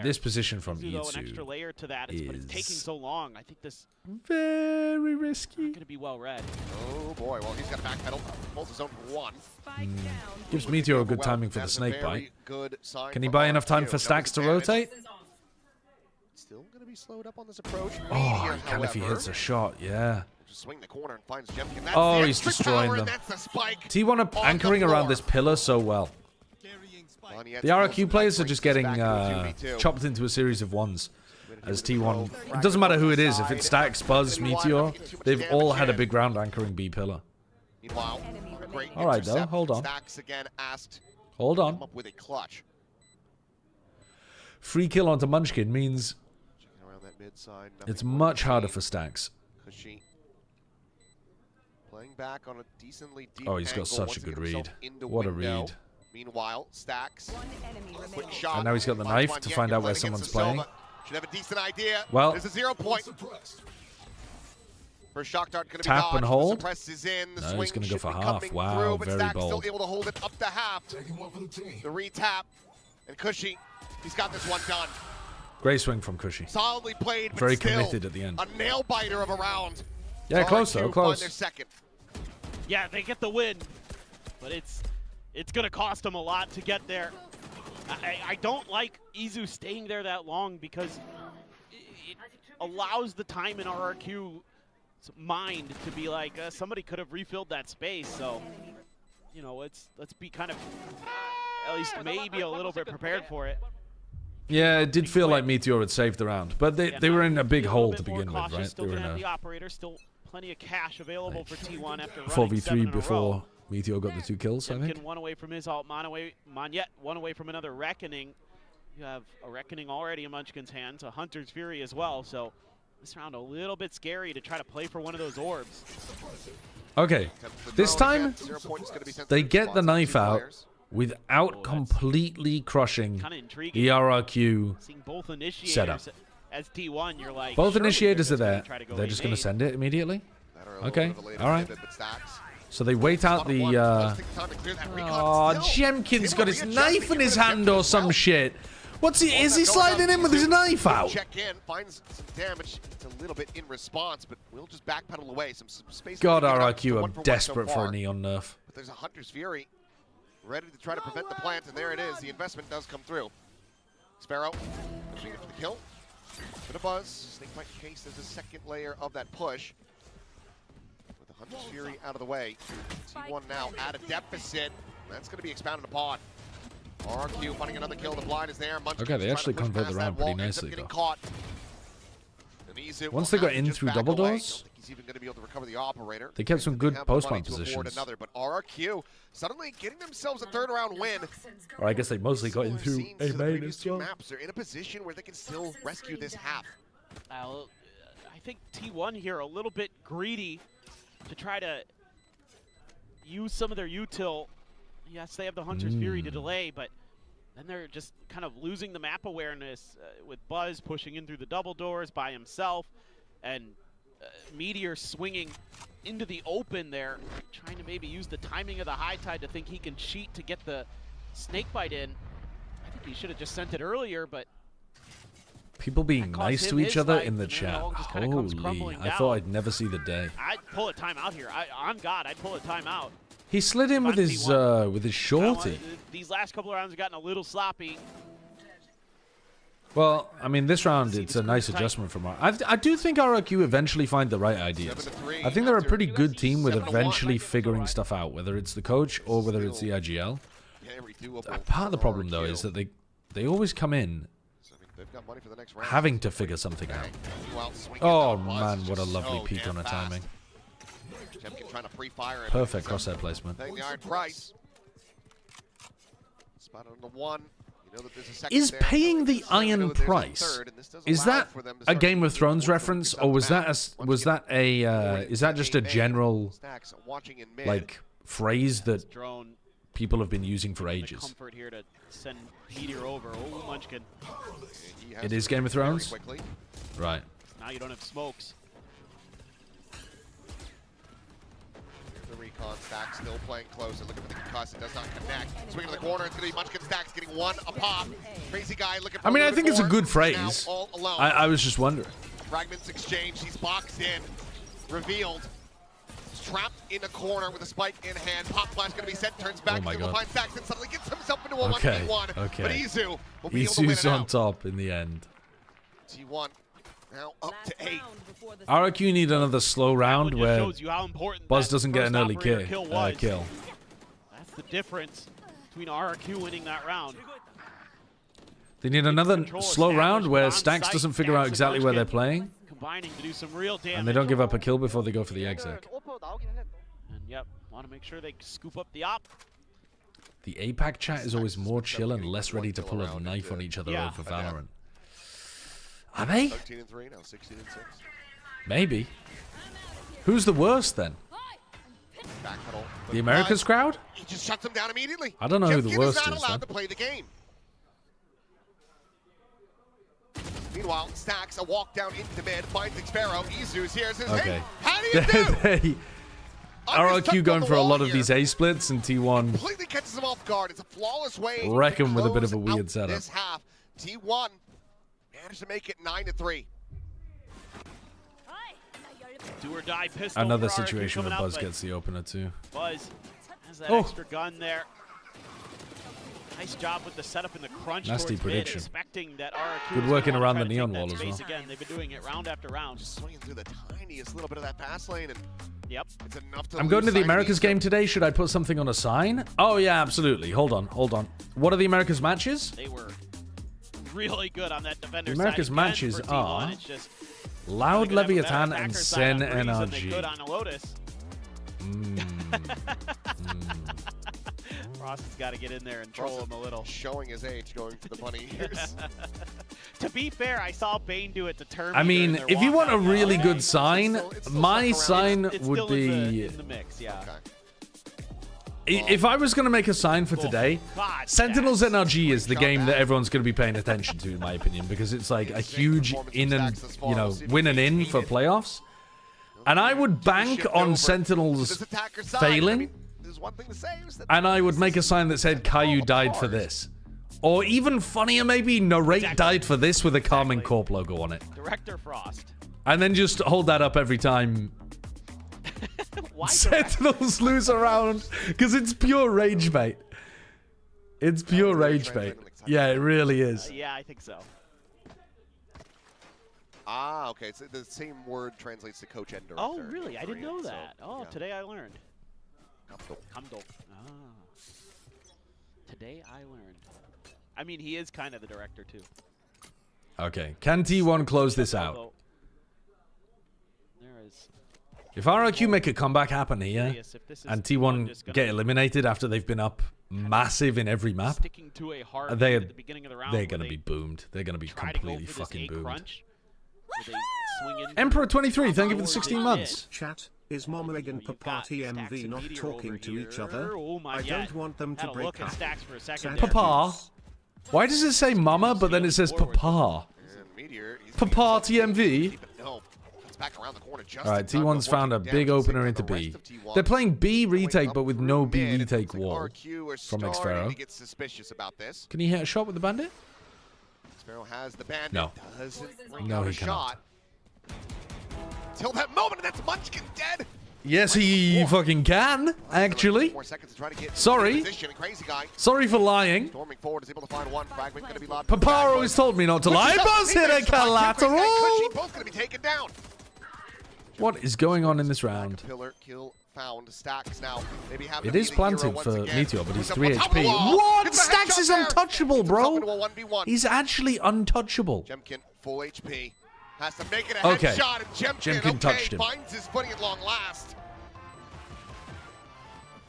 This position from Itsu an extra layer to that is, but it's taking so long. I think this very risky. Going to be well read. Oh boy, well he's got a backpedal. Holds his own for 1. Gives Meteor a good timing for the snake bite. Can he buy enough time for Stacks to rotate? Still going to be slowed up on this approach. Oh, he can if he hits a shot, yeah. Just swing the corner and finds Jemkin. Oh, he's destroying them. T1 are anchoring around this pillar so well. The RRQ players are just getting chopped into a series of ones as T1. It doesn't matter who it is. If it's Stacks, Buzz, Meteor, they've all had a big round anchoring B pillar. All right, though. Hold on. Hold on. Free kill onto Munchkin means it's much harder for Stacks. Oh, he's got such a good read. What a read. Meanwhile, Stacks. Quick And shot. now he's got the knife to find out where someone's playing. Should have a decent idea. Well, there's a 0 point. First shock dart going to be tap dodged. and hold. The suppress is in. The No, swing he's going to go for should be half. coming Wow, through, but very Stacks bold. still able to hold it up to half. The re-tap. And Cushy, he's got this one done. Great swing from Cushy. Solidly played, but very still committed at the end. A nail biter of a round. Yeah, close though, close. Their second. Yeah, they get the win, but it's going to cost them a lot to get there. I don't like Izu staying there that long because allows the time in RRQ's mind to be like, somebody could have refilled that space. So, you know, let's be kind of at least maybe a little bit prepared for it. Yeah, it did feel like Meteor had saved the round, but they were in a big hole to begin with, right? Still They were in gonna have a the operator, still plenty of cash available for T1 after 4v3 before Meteor got the 2 kills, I think. One away from his ult, Monyet one away from another Reckoning. You have a Reckoning already in Munchkin's hands, a Hunter's Fury as well, so this round a little bit scary to try to play for one of those orbs. Okay, this time they get the knife out without completely crushing the RRQ setup. As T1, you're like, both initiators are there. They're just going to send it immediately? Okay, all right. So they wait out the... Oh, Jemkin's got his knife in his hand or some shit. What's he... Is he sliding in with his knife out? Check in, finds some damage. It's a little bit in response, but we'll just backpedal away. Some space. God, RRQ are desperate for a Neon nerf. But there's a Hunter's Fury ready to try to prevent the plant, and there it is. The investment does come through. Sparrow pushing it for the kill. Bit of buzz. Snakebite case as a second layer of that push. With the Hunter's Fury out of the way. T1 now at a deficit. That's going to be expounded upon. RRQ finding another kill. The blind is there. Okay, they actually convert the round pretty nicely, though. Caught. Once they got in through double doors, he's even going to be able to recover the operator. They kept some good post-plant positions. But RRQ suddenly getting themselves a third-round win. Or I guess they mostly got in through a main as well. They're in a position where they can still rescue this half. I think T1 here a little bit greedy to try to use some of their util. Yes, they have the Hunter's Fury to delay, but then they're just kind of losing the map awareness with Buzz pushing in through the double doors by himself, and Meteor swinging into the open there, trying to maybe use the timing of the high tide to think he can cheat to get the snakebite in. I think he should have just sent it earlier, but people being nice to each other in the chat. Holy, I thought I'd never see the day. I'd pull a timeout here. On God, I'd pull a timeout. He slid in with his shorty. These last couple of rounds have gotten a little sloppy. Well, I mean, this round, it's a nice adjustment from I do think RRQ eventually find the right ideas. I think they're a pretty good team with eventually figuring stuff out, whether it's the coach or whether it's the IGL. Part of the problem, though, is that they always come in having to figure something out. Oh, man, what a lovely peek on a timing. Perfect crosshair placement. Is paying the iron price? Is that a Game of Thrones reference, or was that is that just a general like phrase that people have been using for ages? It is Game of Thrones, right? Now you don't have smokes. Recon Stacks still playing close and looking for the concuss. It does not connect. Swinging to the corner. It's going to be Munchkin Stacks getting one a pop. Crazy guy looking for I mean, I think it's a good phrase. I was just wondering. Fragments exchange. He's boxed in. Revealed. He's trapped in a corner with a spike in hand. Pop flash going to be sent. Turns back. Oh Will find Stacks and suddenly gets himself into a 1v1. Okay. But Izu will be able to win it on out. top in the end. T1 now up to 8. RRQ need another slow round where Buzz doesn't get an early kill. That's the difference between RRQ winning that round. They need another slow round where Stacks doesn't figure out exactly where they're playing. Combining to do some real damage. And they don't give up a kill before they go for the exec. And yep, want to make sure they scoop up the op. The APAC chat is always more chill and less ready to pull a knife on each other over Valorant. Are they? 13-3, now 16-6. Maybe. Who's the worst then? Backpedal. The Americas crowd? He just shuts them down immediately. I don't know who the worst is. Not is allowed then. to play the game. Meanwhile, Stacks a walk down into mid, finds Xpharaoh. Izu's here. Says, okay. Hey, how do you do? RRQ going for a lot of these A splits, and T1 completely catches him off guard. It's a flawless way. Wreck him with a bit of a weird setup. This half, T1 managed to make it 9-3. Do or die pistol. Another situation where Buzz gets the opener too. Buzz has that extra gun there. Nice job with the setup in the crunch. Nasty towards prediction. Mid, expecting that RRQ Good was working gonna around try the to neon take wall that as well. space again. They've been doing it round after round. Just swinging through the tiniest little bit of that pass lane, and Yep. it's enough to I'm going to lose the sight of Americas these. game today. Should I put something on a sign? Oh, yeah, absolutely. Hold on. What are the Americas matches? They were really good on that defender The Americas side. matches Again, for are T1, it's just Loud they're gonna have a Leviathan better and attacker Sen side on Breeze than they could NRG. on Lotus. Frost has got to get in there and troll him a little. Showing his age, going for the bunny ears. To be fair, I saw Bane do it to Termi. I mean, if you want a really good sign, my sign would be... in the mix, yeah. If I was going to make a sign for today, God, Sentinels NRG is the game that everyone's going to be paying attention to, in my opinion, because it's like a huge in and, you know, win and in for playoffs. And I would bank on Sentinels failing, and I would make a sign that said Caillou died for this. Or even funnier, maybe, Narrate died for this with a Carmen Corp logo on it. Director Frost. And then just hold that up every time Sentinels lose a round, because it's pure rage bait. It's pure rage bait. Yeah, it really is. Yeah, I think so. Ah, okay. So the same word translates to coach and director. Oh, really? I didn't know that. So, Oh, yeah. today I learned. Kamdo. Ah. Today I learned. I mean, he is kind of the director, too. Okay, can T1 close this out? There is. If RRQ make a comeback happen here, and T1 get eliminated after they've been up massive in every map, they're going to be boomed. They're going to be completely fucking boomed. Emperor 23, thank you for the 16 months. Chat, is Momrig and Papa TMV not talking to each other? I don't want them to break up. Papa? Why does it say Mama, but then it says Papa? Papa TMV? Alright, T1's found a big opener into B. They're playing B retake, but with no B retake wall from Xfero. Can he hit a shot with the bandit? Xfero has the bandit. No. No, he cannot. Till that moment, and that's Munchkin dead. Yes, he fucking can, actually. Sorry. Sorry for lying. Papa always told me not to lie. Buzz hit a collateral. What is going on in this round? It is planted for Meteor, but he's 3 HP. What? Stacks is untouchable, bro. He's actually untouchable. Jemkin, full HP. Has to make it a Okay. headshot, and Jemkin touched him. Finds his footing at long last.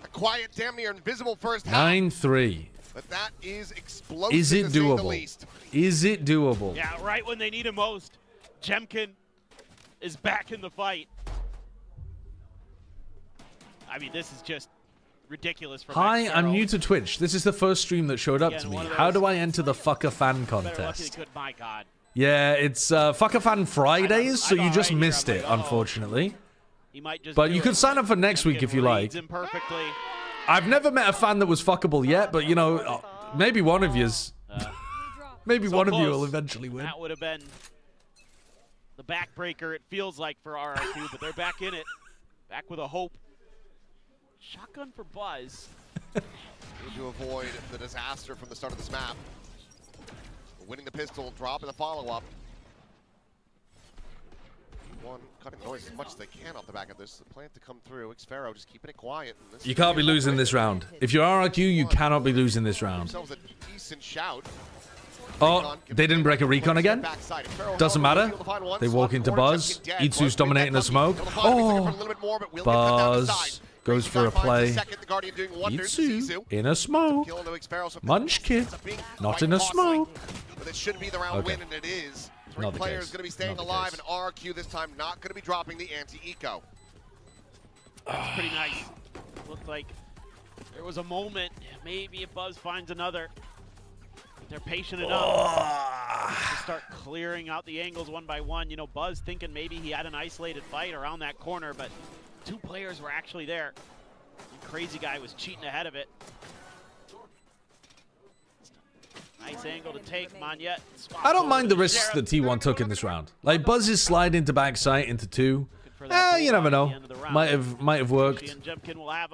A quiet, damn near invisible first half. 9-3. But that is explosive. Is it to say the doable? least. Is it doable? Yeah, right when they need him most. Jemkin is back in the fight. I mean, this is just ridiculous for Hi, Max I'm Farrell. new to Twitch. This is the first stream that showed up to me. How do I enter the Fucker Fan contest? My God. Yeah, it's Fucker Fan Fridays, so you just missed it, unfortunately. But you can sign up for next week if you like. I've never met a fan that was fuckable yet, but you know, maybe one of you's. Maybe one of you will eventually win. That would have been the backbreaker, it feels like, for RRQ, but they're back in it. Back with a hope. Shotgun for Buzz. Need to avoid the disaster from the start of this map. Winning the pistol, dropping the follow-up. One cutting noise as much as they can off the back of this. The plan to come through. Xfero just keeping it quiet. You can't be losing this round. If you're RRQ, you cannot be losing this round. Themselves a decent shout. Oh, they didn't break a recon again? Doesn't matter. They walk into Buzz. Itsu's dominating the smoke. Oh, Buzz goes for a play. Itsu in a smoke. Munchkin not in a smoke. But it should be the round win, and it is. Three Not the players case. going to be staying Not the alive, case. and RRQ this time not going to be dropping the anti-eco. That's pretty nice. Looked like there was a moment. Maybe if Buzz finds another. If they're patient enough to start clearing out the angles one by one. You know, Buzz thinking maybe he had an isolated fight around that corner, but two players were actually there. The crazy guy was cheating ahead of it. Nice angle to take, Monyet. I don't mind the risks that T1 took in this round. Like Buzz's slide into backside into 2. You never know. Might have worked.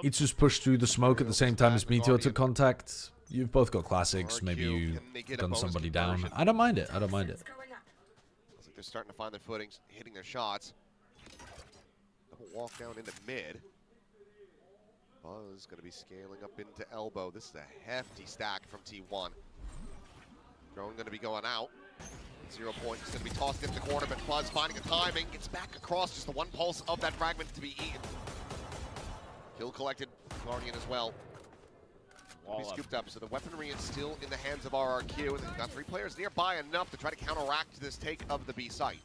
Itsu's pushed through the smoke at the same time as Meteor took contact. You've both got classics. Maybe you done somebody down. I don't mind it. I don't mind it. Looks like they're starting to find their footings, hitting their shots. Double walk down into mid. Buzz going to be scaling up into elbow. This is a hefty stack from T1. Drone going to be going out. 0 point is going to be tossed into the corner, but Buzz finding a timing. Gets back across, just the one pulse of that fragment to be eaten. Kill collected, Guardian as well. Be scooped up, so the weaponry is still in the hands of RRQ. They've got 3 players nearby enough to try to counteract this take of the B site.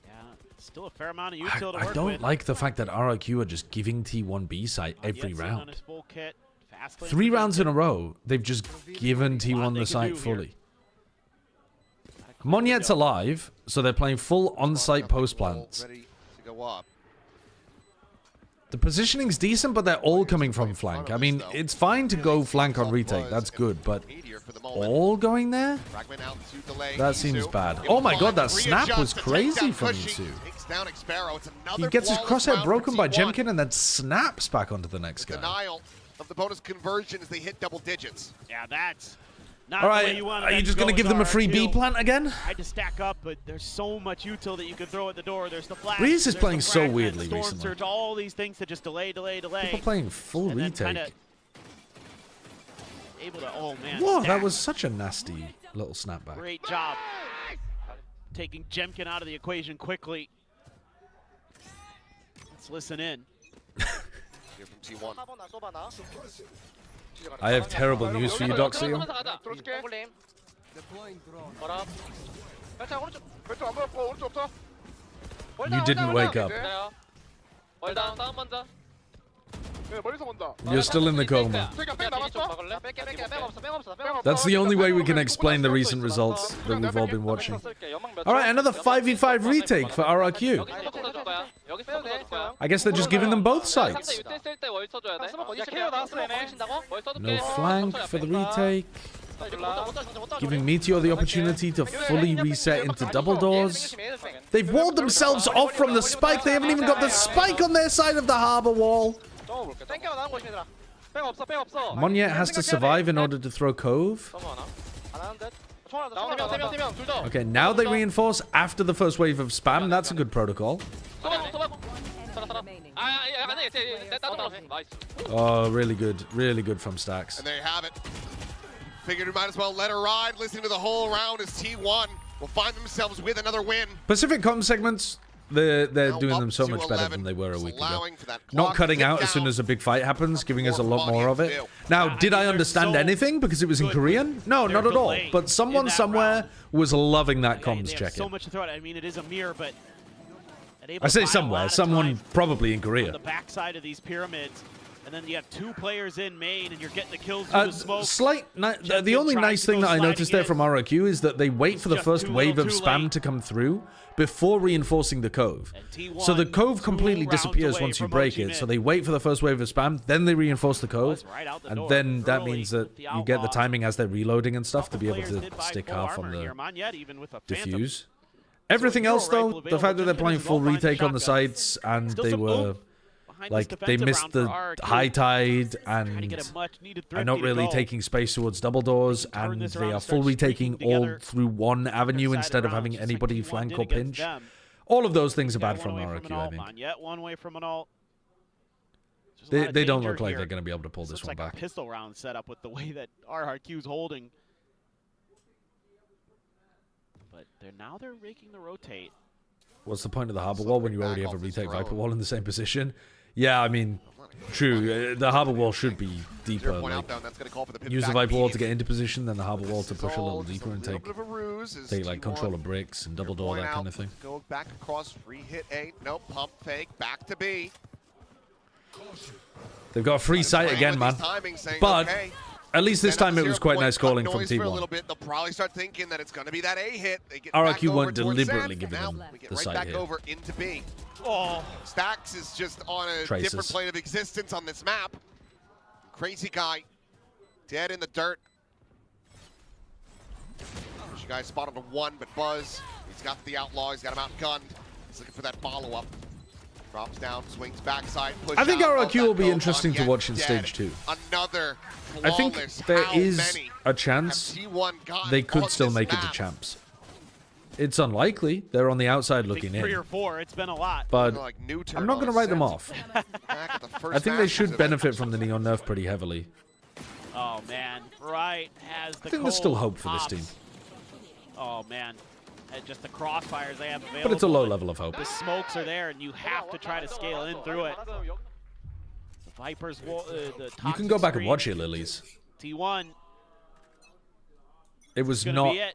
Yeah, still a fair amount of util to work with. I don't like the fact that RRQ are just giving T1 B site every round. 3 rounds in a row, they've just given T1 the site fully. Monyet's alive, so they're playing full on-site post plants. Ready to go up. The positioning's decent, but they're all coming from flank. I mean, it's fine to go flank on retake. That's good, but all going there? That seems bad. Oh my god, that snap was crazy from Isu. He gets his crosshair broken by Jemkin and then snaps back onto the next guy. Denial of the bonus conversion as they hit double digits. Yeah, that's not all the way right, you want are you just going to give them a free B plant again? I had to stack up, but there's so much util that you can throw at the door. There's the flash. Breeze is playing so weirdly Storm recently. Surge, all these things that just delay. People playing full retake. Able to, oh man. Whoa, that was such a nasty little snapback. Great job. Taking Jemkin out of the equation quickly. Let's listen in. Here from T1. I have terrible news for you, Doxio. You didn't wake up. You're still in the coma. That's the only way we can explain the recent results that we've all been watching. Alright, another 5v5 retake for RRQ. I guess they're just giving them both sides. No flank for the retake. Giving Meteor the opportunity to fully reset into double doors. They've walled themselves off from the spike. They haven't even got the spike on their side of the harbor wall. Monyet has to survive in order to throw Cove. Okay, now they reinforce after the first wave of spam. That's a good protocol. Oh, really good from Stacks. And there you have it. Figured we might as well let her ride. Listening to the whole round as T1 will find themselves with another win. Pacific comm segments, they're doing them so much better than they were a week ago. Not cutting out as soon as a big fight happens, giving us a lot more of it. Now, did I understand anything because it was in Korean? No, not at all. But someone somewhere was loving that comms check-in. So much to throw at. I mean, it is a mirror, but I say somewhere, someone probably in Korea. On the backside of these pyramids. And then you have 2 players in main, and you're getting the kills through the smoke. The only nice thing that I noticed there from RRQ is that they wait for the first wave of spam to come through before reinforcing the Cove. So the Cove completely disappears once you break it. So they wait for the first wave of spam, then they reinforce the Cove, and then that means that you get the timing as they're reloading and stuff to be able to stick half on the diffuse. Everything else, though, the fact that they're playing full retake on the sides and they were... Like, they missed the high tide and are not really taking space towards double doors, and they are full retaking all through one avenue instead of having anybody flank or pinch. All of those things are bad from RRQ, I think. One way from an ult. They don't look like they're going to be able to pull this one back. A pistol round setup with the way that RRQ's holding. But they're raking the rotate. What's the point of the harbor wall when you already have a retake Viper wall in the same position? Yeah, I mean, true. The harbor wall should be deeper. Like, use the Viper wall to get into position, then the harbor wall to push a little deeper and take like control of bricks and double door, that kind of thing. Go back across, re-hit A, nope, pump fake, back to B. They've got a free sight again, man. But at least this time it was quite nice calling from T1. They'll probably start thinking that it's going to be that A hit. RRQ weren't deliberately giving them the sight back here. over into B. Oh, Stacks is just on a different plane of existence on this map. Crazy guy, dead in the dirt. This guy spotted a 1, but Buzz, he's got the outlaw, he's got him outgunned. He's looking for that follow-up. Drops down, swings backside, push I think out RRQ of will be that interesting to Gohan, watch in yet stage 2. Another I think there How is many a chance have T1 got they could on still this make it to map? champs. It's unlikely. They're on the outside looking Three or in. four. It's been a lot. But Like Newton I'm not going to on write them set. off. Back at the first I think they Masters should event. benefit from the Neon nerf pretty heavily. Oh man, right as the I think there's still cold hope for this pops. team. Oh man, and just the crossfires they have available. But it's a low level of hope. The smokes are there, and you have to try to scale in through it. The Vipers, the You can go back and watch it, Lilies. T1. It was Gonna not be it.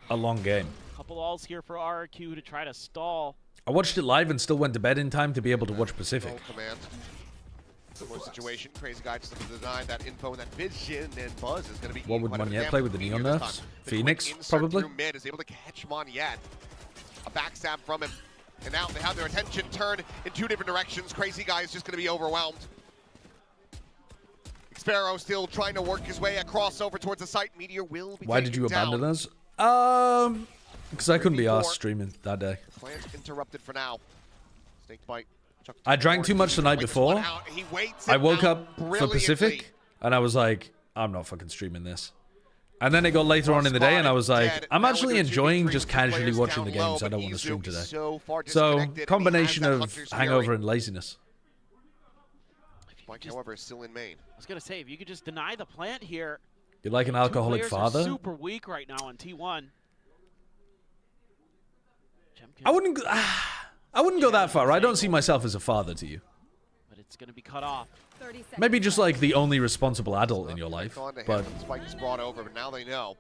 a long game. Couple alls here for RRQ to try to stall. I watched it live and still went to bed in time to be able to watch Pacific. Roll command. Similar situation. Crazy guy just looking to deny that info and that vision, and Buzz is going to be. What would Monyet play with the Neon nerfs? Phoenix, probably? Through mid is able to catch Monyet. A backstab from him, and now they have their attention turned in two different directions. Crazy guy is just going to be overwhelmed. Sparrow still trying to work his way across over towards the site. Meteor will be. Why did you down. abandon us? Because I couldn't be asked streaming that day. Plant interrupted for now. Snake bite. I drank too much the night before. I woke up for Pacific, and I was like, I'm not fucking streaming this. And then it got later on in the day, and I was like, I'm actually enjoying just casually watching the games. I don't want to stream today. So, combination of hangover and laziness. Mike, however, is still in main. I was gonna say, if you could just deny the plant here. You're like an alcoholic Two players father. are super weak right now on T1. I wouldn't go that far. I don't see myself as a father to you. But it's gonna be cut off. Maybe just like the only responsible adult in your life. But Spike is brought over, but now they know.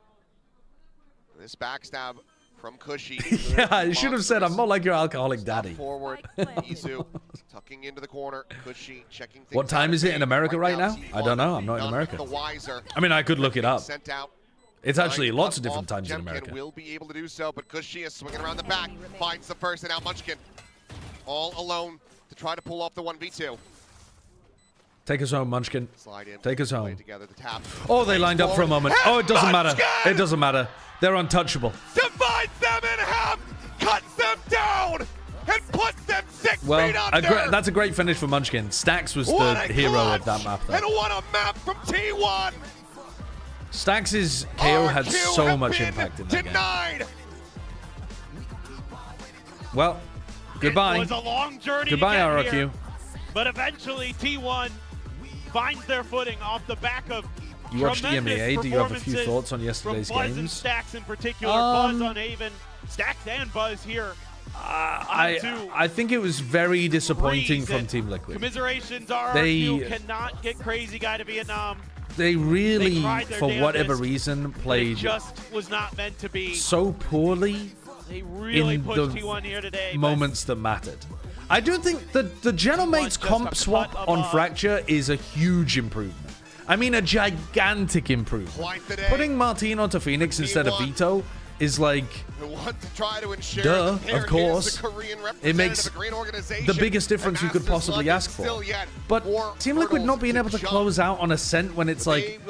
This backstab from Cushy. yeah, I should have said I'm more like your alcoholic daddy. Forward, Izu tucking into the corner. Cushy checking things What time out. is it in America right now? I don't know. I'm not in None America. the wiser. I mean, I could look it up. Sent out. It's actually Line lots up of different off times in Jemkin America. will be able to do so, but Cushy is swinging around the back. Finds the first, and now Munchkin all alone to try to pull off the 1v2. Take us home, Munchkin. Slide in. Take us Play home. together, the tap. Oh, they lined up for a moment. Oh, it doesn't matter. It doesn't matter. They're untouchable. Divides them in half, cuts them down, and puts them 6 feet Well, under. that's a great finish for Munchkin. Stax was What the a hero clutch, of that map, and though. what a map from T1. Stax's KO had RQ so have much been impact in that game. denied. Well, goodbye. It was a long journey Goodbye, to get RRQ. here, but eventually T1 finds their footing off the back of You watched the tremendous EMEA. Do you have a few performances thoughts on yesterday's from Buzz and games? Stax in particular. Buzz on Haven, Stax and Buzz here. I think it was very disappointing from Team Liquid. Commiserations, RRQ cannot get Crazy Guy to Vietnam. They really, tried their for whatever damnedest, reation, but it played just was not meant to be. so poorly They really in pushed the T1 here today. but moments that mattered. I do think that the Genomates comp swap on Fracture is a huge improvement. I mean, a gigantic improvement. Putting Martino to Phoenix instead of Vito is like, Who want to try to ensure duh, that there of course. is a Korean It makes representative, a great organization, the biggest and difference you could Masters possibly London ask for. still yet But more Team Liquid not hurdles being able to jump. close out on Ascent when it's like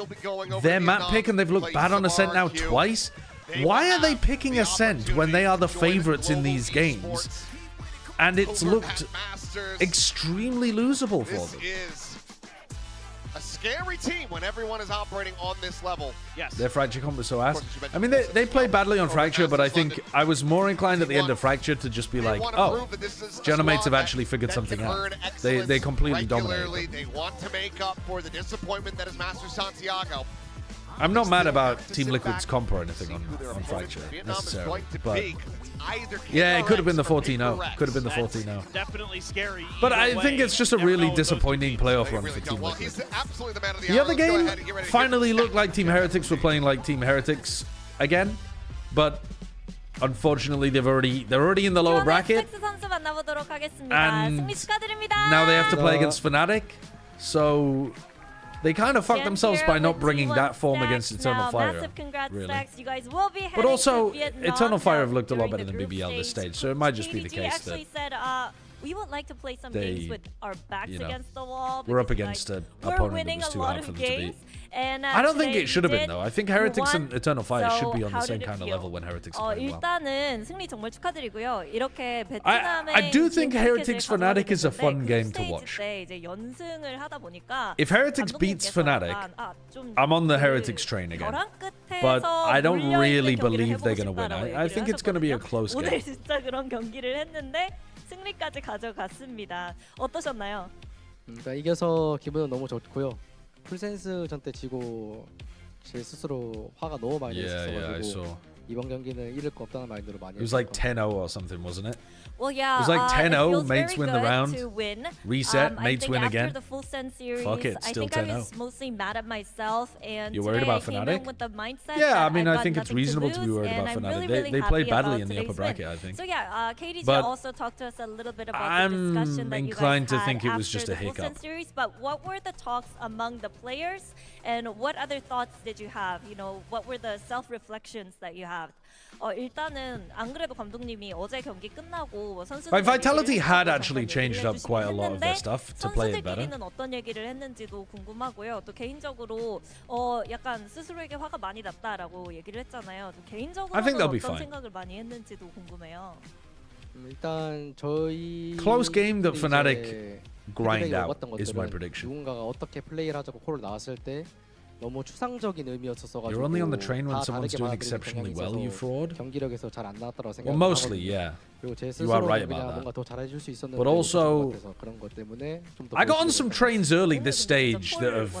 their map pick and they've looked bad on Ascent now twice. Why are they picking Ascent when they are the favorites in these games? And it's looked extremely losable for them. This is a scary team when everyone is operating on this level. Yes. Their Fracture comp was so ass. I mean, they played badly on Fracture, but I think I was more inclined at the end of Fracture to just be like, oh, Genomates have actually figured something out. They completely dominated. They want to make up for the disappointment that is Master Santiago. I'm not mad about Team Liquid's comp or anything on Fracture, necessarily. But yeah, it could have been the 14-0. Could have been the 14-0. Definitely scary. But I think it's just a really disappointing playoff run for Team Liquid. The other game finally looked like Team Heretics were playing like Team Heretics again, but unfortunately they're already in the lower bracket, and now they have to play against Fnatic, so they kind of fucked themselves by not bringing that form against Eternal Fire, really. But also, Eternal Fire have looked a lot better than BBL this stage, so it might just be the case that we would like to play some they, games with our backs against the wall. We're up because, against an we're opponent that winning was a too lot hard for of them to games, beat. And I don't think today it should have been did. though. I think You Heretics won. and Eternal Fire So should be on the how same did it kind of feel? level when Heretics are playing well. 일단은 승리 정말 축하드리고요. 이렇게 I do think Heretics Fnatic is a fun game to 스테이지 watch. 때 이제 연승을 하다 보니까 If Heretics beats Fnatic, I'm on the Heretics train again. But I don't really believe they're going to win. I think it's going to be a close 오늘 game. 진짜 그런 경기를 했는데 승리까지 가져갔습니다. 어떠셨나요? 그러니까 이겨서 기분은 너무 좋고요. 풀센스 전 때 지고 제 스스로 화가 너무 많이 I 났어가지고 saw. 이번 경기는 잃을 거 없다는 마인드로 많이 It was like 10-0 or something, wasn't it? Well, yeah. It was like 10-0, it feels mates very win the good round, to win. reset, mates I think win after again. the full Sen series, Fuck it, I still think I 10-0. was mostly mad at myself, and You're worried today about I came Fnatic? in with the mindset Yeah, that I mean, I've I think got it's nothing reasonable to to be lose, worried and about I'm Fnatic. really They happy played badly about in the upper today's bracket, win. I think. So yeah, KDJ But also talked to us a little bit about the discussion that you guys inclined to had think it was after just the a full Sen hiccup. series. But what were the talks among the players, and what other thoughts did you have? You know, what were the self-reflections that you had? 일단은 안 그래도 감독님이 어제 경기 끝나고 선수들 Like Vitality had actually changed up quite a lot of their stuff to play it better. 선수들끼리는 어떤 얘기를 했는지도 궁금하고요. 또 개인적으로 약간 스스로에게 화가 많이 났다라고 얘기를 했잖아요. 개인적으로는 어떤 생각을 많이 했는지도 궁금해요. 일단 저희 close game that Fnatic grind out is my prediction. 누군가가 어떻게 플레이를 하자고 콜을 나왔을 때 너무 추상적인 의미였어서 가지고 You're only on the train when someone's doing exceptionally well, you fraud. 경기력에서 잘 안 나왔다고 생각하거든요. Well, mostly, yeah. 그리고 제 You are right 스스로는 about 뭔가 that. 더 잘해줄 수 있었는데 But also, 그런 것 때문에 좀 더 I got on some trains early this stage that have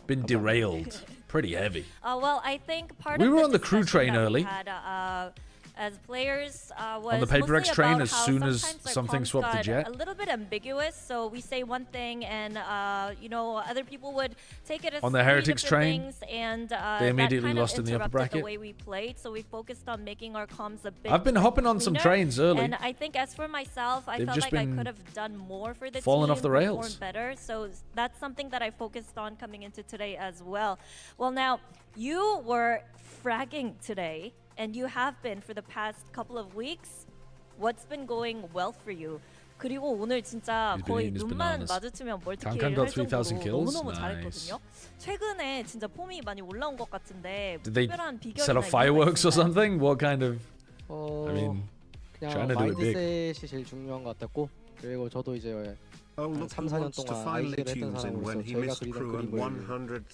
been derailed pretty heavy. Well, I think part We of were the on the crew train discussion that we early. had, as players was On the Paper X mostly train about as how soon as sometimes our something comms swapped to got Jet. a little bit ambiguous, so we say one thing and you know, other people would take it as On the three Heretics different train, things, and they immediately that kind lost of in the upper interrupted bracket. the way we played, so we focused on making our comms a bit I've been hopping on some cleaner. trains early. And I think as for myself, I They've felt just like I been could have done more for the falling team, off the rails. performed better, so that's something that I focused on coming into today as well. Well, now, you were fragging today, and you have been for the past couple of weeks. What's been going well for you? 그리고 오늘 진짜 He's been 거의 eating his 눈만 bananas. 마주치면 Kankan 멀티킬을 got 할 3,000 정도로 kills? 너무너무 Nice. 잘했거든요. 최근에 진짜 폼이 많이 올라온 것 같은데 Did they 특별한 비결이나 set off 이유가 fireworks or 있을까요? something? What kind of? I mean, 그냥 trying to do it big. 마인드셋이 제일 중요한 것 같았고 그리고 저도 이제 한 3, 4년 동안 IG를 했던 사람으로서 저희가 그리던 그림으로만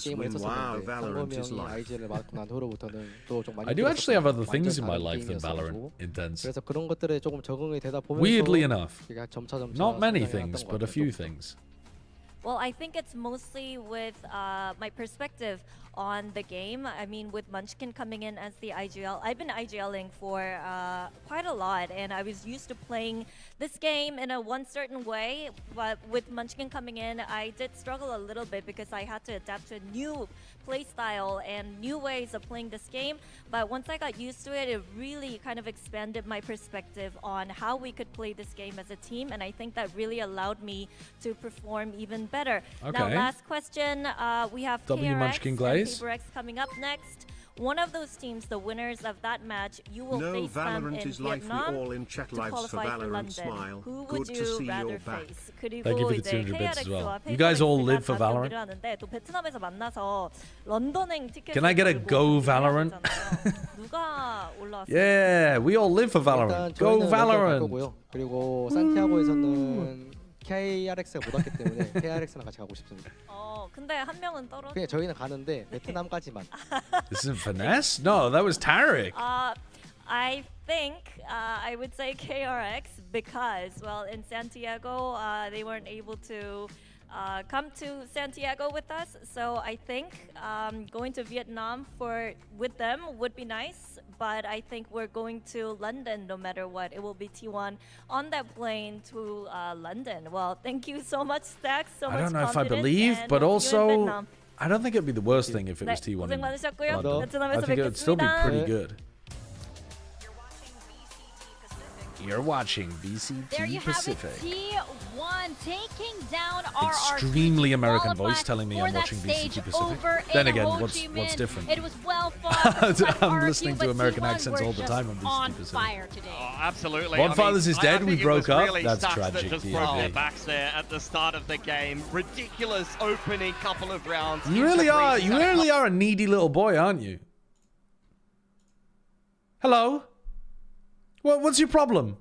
게임을 했었었는데 상범이 형이 IG를 맡고 난 후로부터는 또 좀 많이 I do actually have other things in my 다른 life than Valorant. 게임이었어가지고 Intense. 그래서 그런 것들에 조금 적응이 되다 보면서 Weirdly enough, 점차 not many 성장해 things, 왔던 것 but a 같아요. few things. Well, I think it's mostly with my perspective on the game. I mean, with Munchkin coming in as the IGL, I've been IGLing for quite a lot, and I was used to playing this game in a one certain way. But with Munchkin coming in, I did struggle a little bit because I had to adapt to a new play style and new ways of playing this game. But once I got used to it, it really kind of expanded my perspective on how we could play this game as a team, and I think that really allowed me to perform even better. Now, Okay. last question. We have W KRX Munchkin and Glaze. PaperX coming up next. One of those teams, the winners of that match, you will No, face them Valorant in is life. We Vietnam all in chat to lives for qualify for Valorant. London. Smile. Who Good would to you see rather you're back. face? 그리고 Thank you for the 이제 200 bits as well. KRX와 You guys all live for PaperX가 Valorant? 경기를 하는데 또 베트남에서 만나서 런던행 티켓을 Can I get a 들고 go 경기를 Valorant? 하잖아요. 누가 올라왔어요? Yeah, we all live for 일단 Valorant. Go 저희는 갈 Valorant. 거고요. 그리고 산티아고에서는 KRX가 못 왔기 때문에 KRX랑 같이 가고 싶습니다. 근데 한 명은 떨어. 그냥 저희는 가는데 베트남까지만. This isn't finesse? No, that was Tarek. I think I would say KRX because, well, in Santiago, they weren't able to come to Santiago with us. So I think going to Vietnam with them would be nice. But I think we're going to London no matter what. It will be T1 on that plane to London. Well, thank you so much, Stax. I don't know if I believe, but also I don't think it'd be the worst thing if it was T1 고생 in 많으셨고요. London. I 베트남에서 think it would still be 뵙겠습니다. pretty good. You're watching VCT there you Pacific. Have it, T1 taking down RRQ. Extremely American voice telling me I'm watching VCT Pacific. Then again, what's different? It was well fought. I'm listening to American accents all the time on VCT Pacific. Fire today. Oh, absolutely. One Father's is dead. We broke up. Really That's Stacks tragic. that just broke their backs there at the start of the game. Ridiculous opening couple of rounds. You really are. You really are a needy little boy, aren't you? Hello. What's your problem?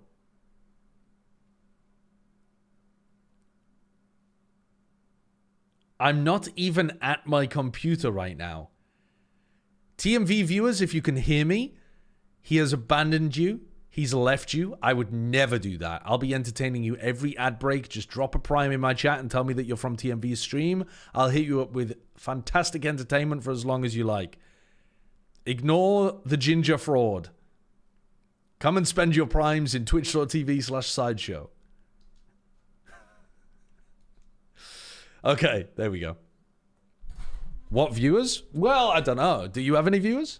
I'm not even at my computer right now. TMV viewers, if you can hear me, he has abandoned you. He's left you. I would never do that. I'll be entertaining you every ad break. Just drop a prime in my chat and tell me that you're from TMV's stream. I'll hit you up with fantastic entertainment for as long as you like. Ignore the ginger fraud. Come and spend your primes in twitch.tv/sideshow. Okay, there we go. What viewers? Well, I don't know. Do you have any viewers?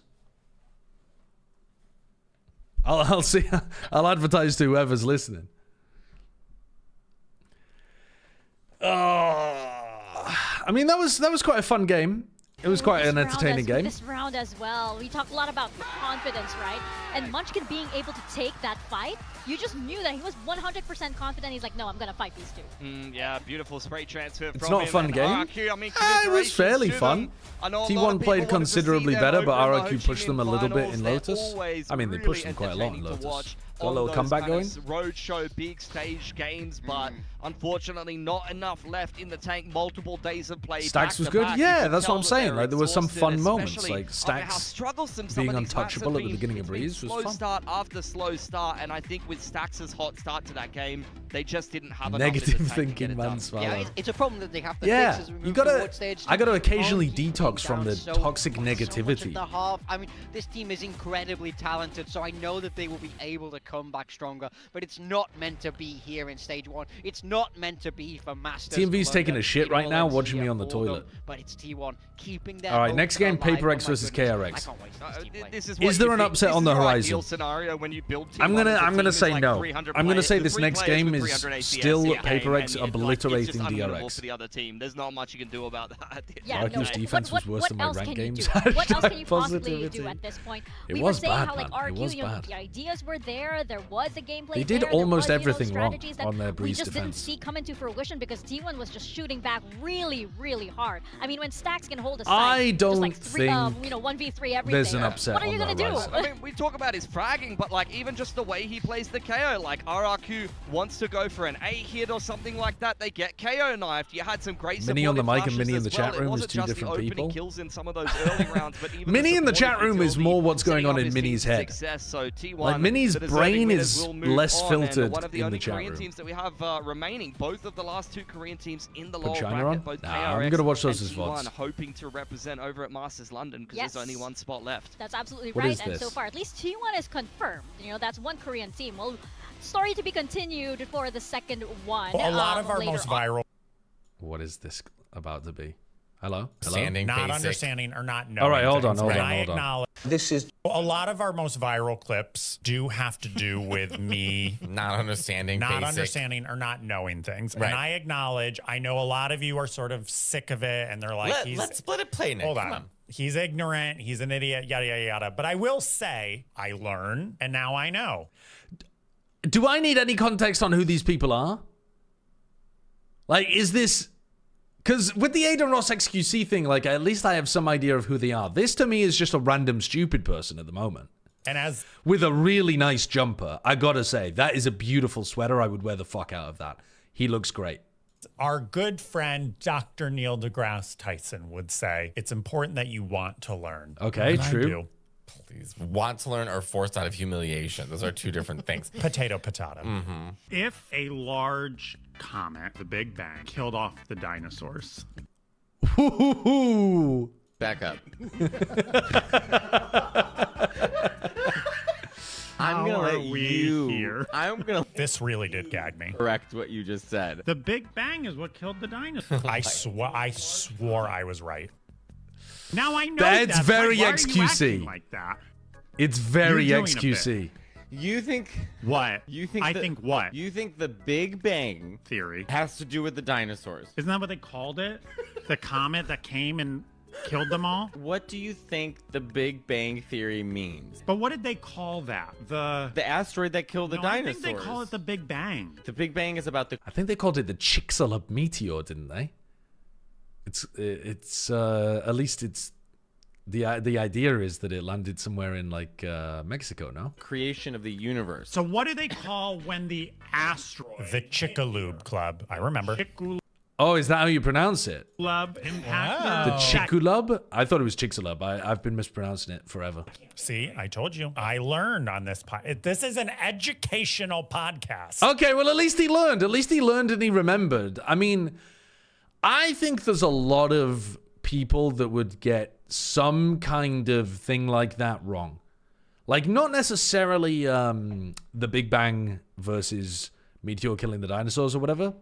I'll see. I'll advertise to whoever's listening. I mean, that was quite a fun game. It was quite an entertaining game. This round as well, we talked a lot about confidence, right? And Munchkin being able to take that fight, you just knew that he was 100% confident. He's like, no, I'm going to fight these two. Yeah, beautiful spray transfer from It's not a fun game. RRQ, I mean, it was fairly fun. T1 played considerably better, but RRQ pushed them a little bit in Lotus. I mean, they pushed them quite a lot in Lotus. Got a little comeback going. Roadshow, big stage games, but unfortunately not enough left in the tank. Multiple days of play. Stacks was good. Yeah, that's what I'm saying. Like, there were some fun moments. Like, Stacks being untouchable at the beginning of Breeze was fun. Slow start after slow start, and I think with Stacks' hot start to that game, they just didn't have enough negative in the tank thinking, to get man. it done. Yeah, it's a problem that they have to fix as we move forward stage. I gotta occasionally detox from the toxic negativity. I mean, this team is incredibly talented, so I know that they will be able to come back stronger, but it's not meant to be here in stage 1. It's not meant to be for Masters. TMV's taking a shit right now, watching me on the toilet. But it's T1 keeping their Alright, next game, PaperX versus KRX. Is there an upset on the horizon? I'm gonna say no. I'm gonna say this next game is still PaperX obliterating DRX. For the other team. There's not much you can do about that. RQ's defense was worse than my ranked games. What else can you possibly do at this point? It we was were saying bad, how like man. RQ, It was you know, bad. the ideas were there was a gameplay. They did there almost was, everything wrong strategies that on their Breeze we just didn't defense. see come into fruition because T1 was just shooting back really, really hard. I mean, when Stacks can hold a side, I don't just like three, think you know, 1v3 everything. there's an upset What are you on the gonna do? horizon. I mean, we talk about his fragging, but like even just the way he plays the KO, like RRQ wants to go for an A hit or something like that, they get KO knifed. You had some great Mini on the mic and flashes Mini in as the chat well. room It is wasn't two just the different opening people. kills in some of those early rounds, but even Mini in the chat supporting room is utility, more what's going setting on up in his Mini's team's head. Success. So T1, Like, Mini's the deserving brain winners is will move less on, and filtered one of the in only the chat Korean room. teams that we have remaining, both of the last 2 Korean teams in the Put lower China bracket, on? both Nah, I'm KRX gonna watch those and as T1 VODs. hoping to represent over at Masters London because there's only one spot left. That's absolutely What right. is And so this? far, at least T1 is confirmed. You know, that's one Korean team. Well, story to be continued for the second one. A lot of our later most on. viral. What is this about to be? Hello? Understanding, not understanding or not knowing. All right, hold on, things. hold And on, I hold on. acknowledge This is a lot of our most viral clips do have to do with me not understanding or not knowing things. Right. And I acknowledge, I know a lot of you are sort of sick of it and they're like, let's split it play, Nick. Hold Come on. He's ignorant, he's an idiot, yada, yada, yada. But I will say, I learn, and now I know. Do I need any context on who these people are? Like, is this... Because with the Aiden Ross XQC thing, like, at least I have some idea of who they are. This, to me, is just a random stupid person at the moment. And as... With a really nice jumper. I gotta say, that is a beautiful sweater. I would wear the fuck out of that. He looks great. Our good friend, Dr. Neil deGrasse Tyson would say, it's important that you want to learn. Okay, And I true. do. Please, want to learn or forced out of humiliation. Those are two different things. Potato, potato. Mm-hmm. If a large comet, the Big Bang, killed off the dinosaurs. Ooh. Back up. I'm gonna let you here. I'm gonna. This really did gag me. Correct what you just said. The Big Bang is what killed the dinosaurs. I swore I was right. Now I know That's that. very Why are you XQC. acting like that? It's very You're doing a XQC. bit. You think what? You think I think what? You think the Big Bang Theory has to do with the dinosaurs? Isn't that what they called it? The comet that came and killed them all? What do you think the Big Bang Theory means? But what did they call that? The asteroid that killed the dinosaurs. I think they call it the Big Bang. The Big Bang is about the... I think they called it the Chicxulub meteor, didn't they? It's at least it's the idea is that it landed somewhere in like Mexico, no? Creation of the universe. So what do they call when the asteroid? The Chicxulub Club. I remember. Oh, is that how you pronounce it? Impact. The Chicxulub? I thought it was Chicxulub. I've been mispronouncing it forever. See, I told you. I learned on this This is an educational podcast. Okay, well, at least he learned. At least he learned and he remembered. I mean, I think there's a lot of people that would get some kind of thing like that wrong. Like, not necessarily the Big Bang versus meteor killing the dinosaurs or whatever.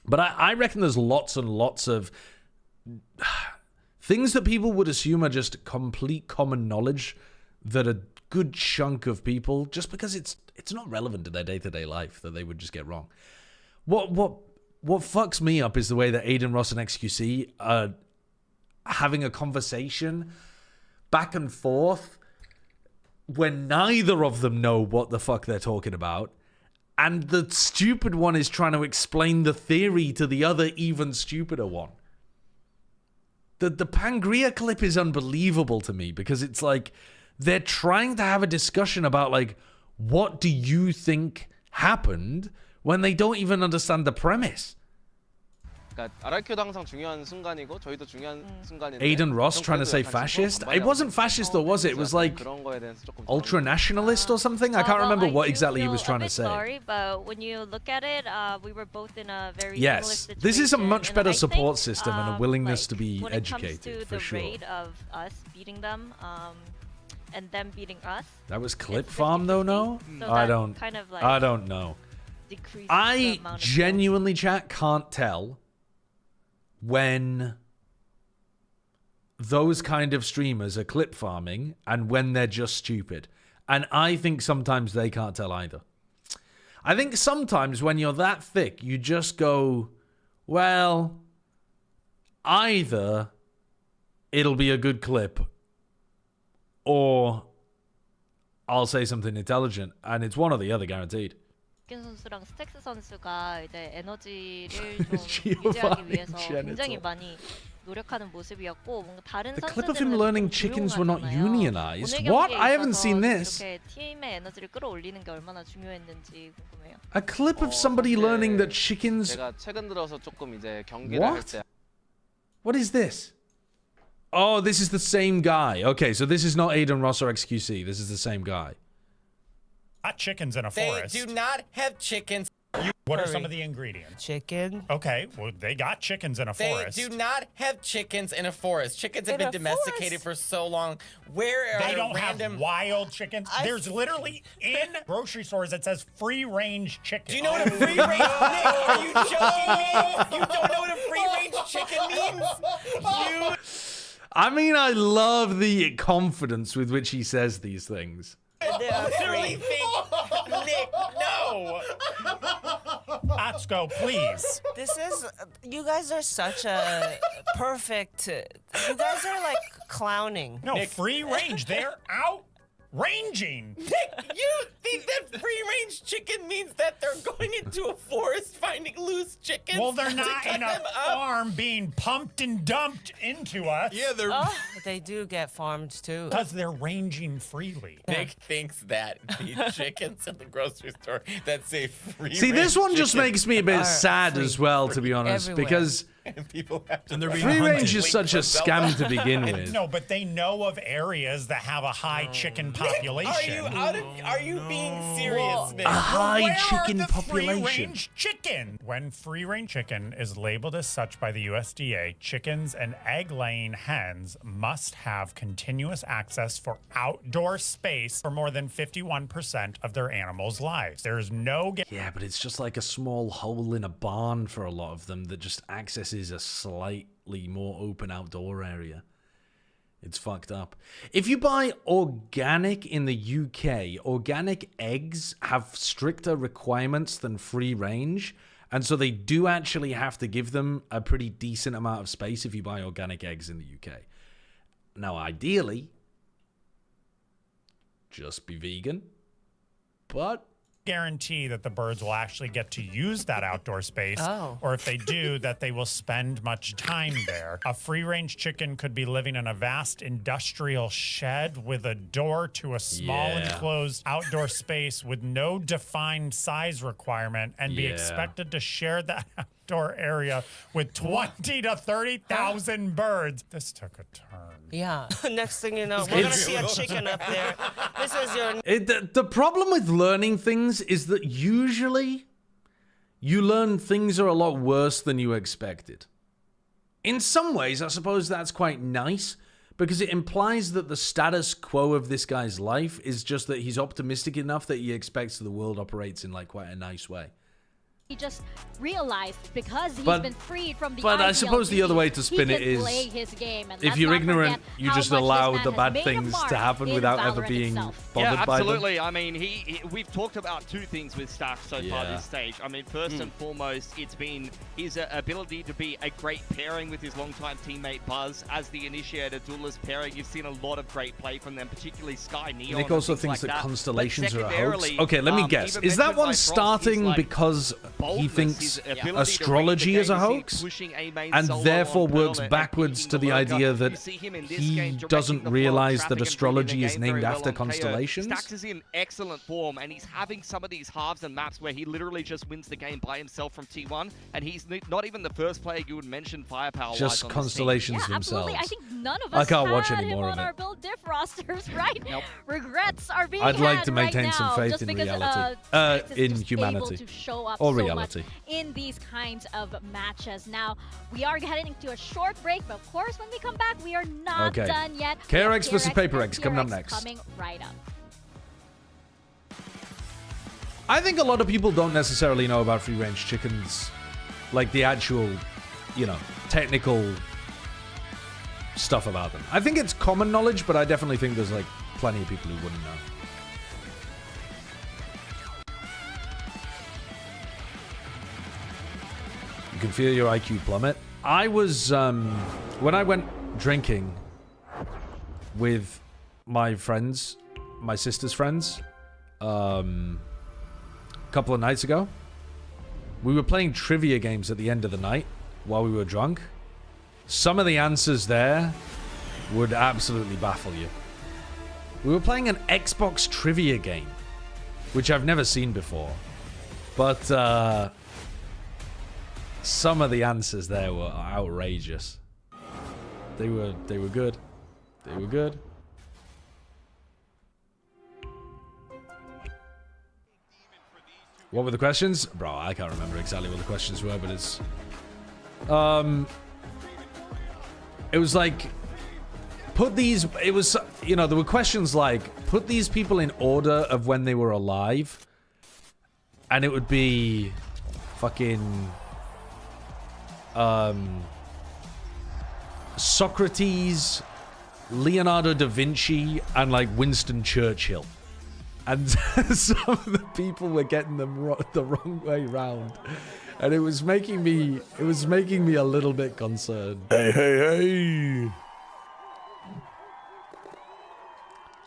But I reckon there's lots and lots of things that people would assume are just complete common knowledge that a good chunk of people, just because it's not relevant to their day-to-day life, that they would just get wrong. What fucks me up is the way that Aiden Ross and XQC are having a conversation back and forth when neither of them know what the fuck they're talking about. And the stupid one is trying to explain the theory to the other even stupider one. The Pangria clip is unbelievable to me because it's like they're trying to have a discussion about like, what do you think happened when they don't even understand the premise. RRQ도 항상 중요한 순간이고 저희도 중요한 순간인데. Aiden Ross trying to say fascist? It wasn't fascist though, was it? It was like ultra-nationalist or something? I can't remember what exactly he was trying to say. Sorry, but when you look at it, we were both in a very yes, similar situation. This is a much better support think, system and a willingness like, to be when educated, it comes to for the sure. rate of us beating them and them beating us. That was Clip Farm though, no? So I don't kind of like I don't know. I genuinely, chat, can't tell when those kind of streamers are clip farming and when they're just stupid. And I think sometimes they can't tell either. I think sometimes when you're that thick, you just go, well, either it'll be a good clip or I'll say something intelligent, and it's one or the other, guaranteed. 선수랑 스택스 선수가 이제 에너지를 좀 유지하기 위해서 굉장히 많이 노력하는 모습이었고 뭔가 다른 The clip of him learning chickens were not unionized. What? I haven't seen this. 이렇게 팀의 에너지를 끌어올리는 게 얼마나 중요했는지 궁금해요. A clip of somebody learning that chickens. 제가 최근 들어서 조금 이제 경기를 할 때. What is this? Oh, this is the same guy. Okay, so this is not Aiden Ross or XQC. This is the same guy. Not chickens in a forest. They do not have chickens. What are some of the ingredients? Chicken. Okay, well, they got chickens in a forest. They do not have chickens in a forest. Chickens have been domesticated for so long. Where are they don't random... have wild chickens? There's literally in grocery stores that says free-range chicken. Do you know what a free-range... Nick, are you joking me? You don't know what a free-range chicken means? I mean, I love the confidence with which he says these things. I literally think, Nick, no. Atsuko, please. This is, you guys are such a perfect, you guys are like clowning. No, Nick, free range, they're out ranging. Nick, you think that free-range chicken means that they're going into a forest finding loose chickens? Well, they're not in a farm being pumped and dumped into us. Yeah, they're... they do get farmed too. Because they're ranging freely. Nick thinks that the chickens in the grocery store that say free. See, this one just makes me a bit sad as well, to be honest, because people have to free range is such a scam to begin with. No, but they know of areas that have a high chicken population. Are you being serious, Nick? A high chicken population. Free-range chicken. When free-range chicken is labeled as such by the USDA, chickens and egg-laying hens must have continuous access for outdoor space for more than 51% of their animals' lives. There is no... Yeah, but it's just like a small hole in a barn for a lot of them that just accesses a slightly more open outdoor area. It's fucked up. If you buy organic in the UK, organic eggs have stricter requirements than free range. And so they do actually have to give them a pretty decent amount of space if you buy organic eggs in the UK. Now, ideally, just be vegan. But guarantee that the birds will actually get to use that outdoor space, or if they do, that they will spend much time there. A free-range chicken could be living in a vast industrial shed with a door to a small enclosed outdoor space with no defined size requirement and be expected to share that outdoor area with 20 to 30,000 birds. This took a turn. Yeah. Next thing you know, we're gonna see a chicken up there. This is your... The problem with learning things is that usually you learn things are a lot worse than you expected. In some ways, I suppose that's quite nice, because it implies that the status quo of this guy's life is just that he's optimistic enough that he expects the world operates in like quite a nice way. He just realized because he's been freed from the But I suppose the other way to spin it is, play his game, and if you're ignorant, you just allow the bad things to happen without ever being bothered by them. Yeah, absolutely. I mean, we've talked about two things with Stark so far this stage. I mean, first and foremost, it's been his ability to be a great pairing with his longtime teammate Buzz as the initiator duelist pairing. You've seen a lot of great play from them, particularly Sky Neon. Nick also thinks that constellations are a hoax. Okay, let me guess. Is that one starting because he thinks astrology is a hoax, and therefore works backwards to the idea that he doesn't realize that astrology is named after constellations? Stax is in excellent form, and he's having some of these halves and maps where he literally just wins the game by himself from T1, and he's not even the first player you would mention firepower-wise. Just constellations themselves. Absolutely. I think none of us had him on our build diff rosters, right? Regrets are being I'd like to maintain right some faith in reality, in humanity, or reality. In these kinds of matches. Now, we are heading into a short break, but of course, when we come back, we are not done yet. KRX versus PaperX coming up next. Coming right up. I think a lot of people don't necessarily know about free-range chickens, like the actual, technical stuff about them. I think it's common knowledge, but I definitely think there's like plenty of people who wouldn't know. You can feel your IQ plummet. I was, when I went drinking with my friends, my sister's friends, a couple of nights ago, we were playing trivia games at the end of the night while we were drunk. Some of the answers there would absolutely baffle you. We were playing an Xbox trivia game, which I've never seen before, but, some of the answers there were outrageous. They were good. They were good. What were the questions? Bro, I can't remember exactly what the questions were, but it's it was like there were questions like put these people in order of when they were alive, and it would be fucking Socrates, Leonardo da Vinci, and like Winston Churchill. And some of the people were getting them the wrong way round. And it was making me a little bit concerned. Hey.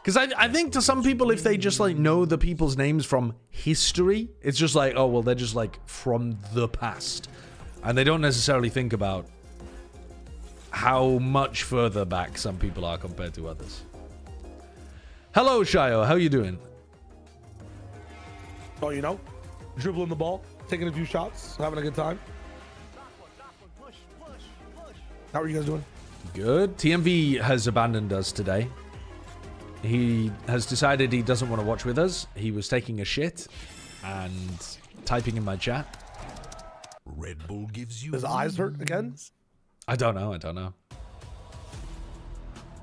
Because I think to some people, if they just like know the people's names from history, it's just like, oh, well, they're just like from the past. And they don't necessarily think about how much further back some people are compared to others. Hello, Shayo. How you doing? Oh, dribbling the ball, taking a few shots, having a good time. How are you guys doing? Good. TMV has abandoned us today. He has decided he doesn't want to watch with us. He was taking a shit and typing in my chat. Red Bull gives you... His eyes hurt again? I don't know.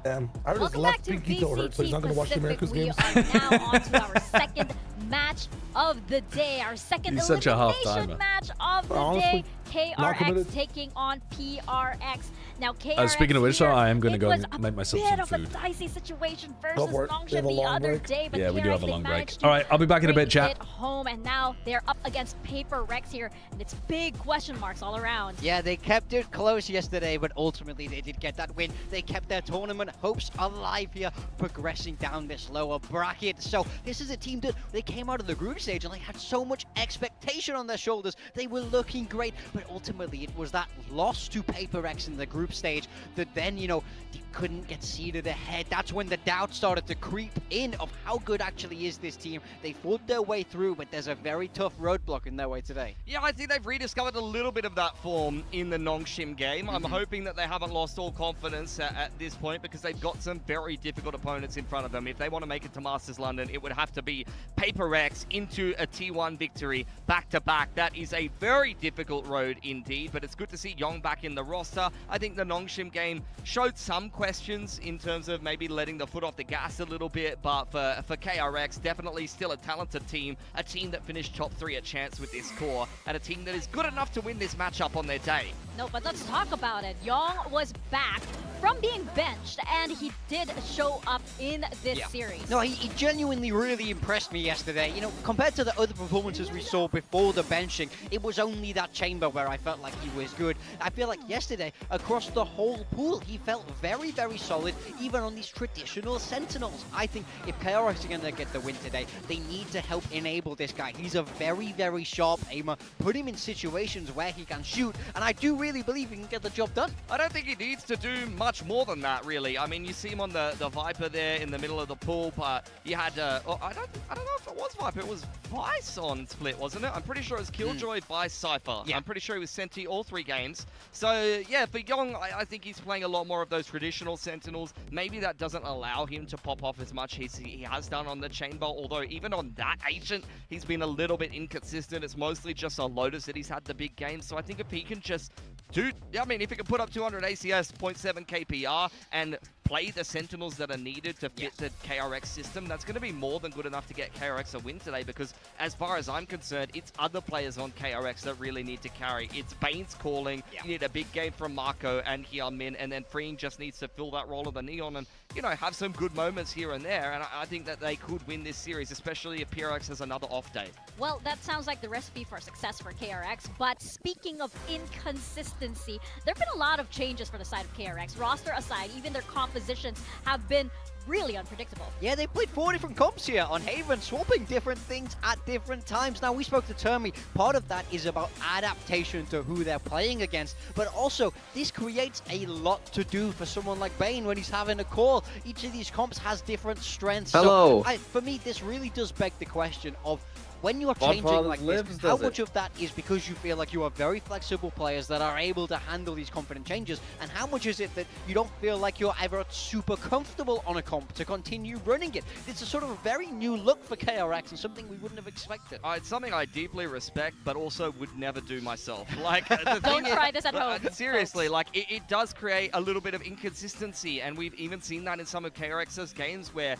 I heard his left pinky toe hurt, so he's not going to watch the America's games. We are now on to our second match of the day. Our second elimination match of the day. KRX taking on PRX. Now, KRX speaking of which, I am going to go and and make myself bit some of food. a dicey situation Go versus for it. Nongshim the other day, but Yeah, we do have a KRX, long they break. managed to All right, I'll be back in a bit, bring chat. it home, and now they're up against PRX here, and it's big question marks all around. Yeah, they kept it close yesterday, but ultimately they did get that win. They kept their tournament hopes alive here, progressing down this lower bracket. So this is a team that they came out of the group stage and they had so much expectation on their shoulders. They were looking great, but ultimately it was that loss to PRX in the group stage that then, you know, they couldn't get seeded ahead. That's when the doubt started to creep in of how good actually is this team. They fought their way through, but there's a very tough roadblock in their way today. Yeah, I think they've rediscovered a little bit of that form in the Nongshim game. I'm hoping that they haven't lost all confidence at this point, because they've got some very difficult opponents in front of them. If they want to make it to Masters London, it would have to be PRX into a T1 victory back-to-back. That is a very difficult road indeed, but it's good to see Yong back in the roster. I think the Nongshim game showed some questions in terms of maybe letting the foot off the gas a little bit, but for KRX, definitely still a talented team, a team that finished top 3 at chance with this core, and a team that is good enough to win this matchup on their day. No, but let's talk about it. Yong was back from being benched, and he did show up in this series. No, he genuinely really impressed me yesterday. You know, compared to the other performances we saw before the benching, it was only that chamber where I felt like he was good. I feel like yesterday, across the whole pool, he felt very, very solid, even on these traditional Sentinels. I think if KRX are going to get the win today, they need to help enable this guy. He's a very, very sharp aimer. Put him in situations where he can shoot, and I do really believe he can get the job done. I don't think he needs to do much more than that, really. I mean, you see him on the Viper there in the middle of the pool, but you had, I don't know if it was Viper, it was Vice on split, wasn't it? I'm pretty sure it was Killjoy, Vice, Cypher. Yeah. I'm pretty sure he was Senti all 3 games. So, yeah, for Yong, I think he's playing a lot more of those traditional Sentinels. Maybe that doesn't allow him to pop off as much as he has done on the chamber, although even on that agent, he's been a little bit inconsistent. It's mostly just on Lotus that he's had the big games. So I think if he can just if he can put up 200 ACS, 0.7 KPR, and play the Sentinels that are needed to fit the KRX system, that's going to be more than good enough to get KRX a win today, because as far as I'm concerned, it's other players on KRX that really need to carry. It's Bane's calling, you need a big game from Marco and Hyunmin, and then Freeing just needs to fill that role of the Neon and, you know, have some good moments here and there, and I think that they could win this series, especially if PRX has another off day. Well, that sounds like the recipe for success for KRX, but speaking of inconsistency, there have been a lot of changes for the side of KRX. Roster aside, even their compositions have been really unpredictable. Yeah, they played 4 different comps here on Haven, swapping different things at different times. Now, we spoke to Termi. Part of that is about adaptation to who they're playing against, but also this creates a lot to do for someone like Bane when he's having a call. Each of these comps has different strengths. Hello. So, for me, this really does beg the question of, when you are changing like this, how much of that is because you feel like you are very flexible players that are able to handle these confident changes, and how much is it that you don't feel like you're ever super comfortable on a comp to continue running it? It's a sort of a very new look for KRX and something we wouldn't have expected. It's something I deeply respect, but also would never do myself. Like, don't try this at home. Seriously, like it does create a little bit of inconsistency, and we've even seen that in some of KRX's games where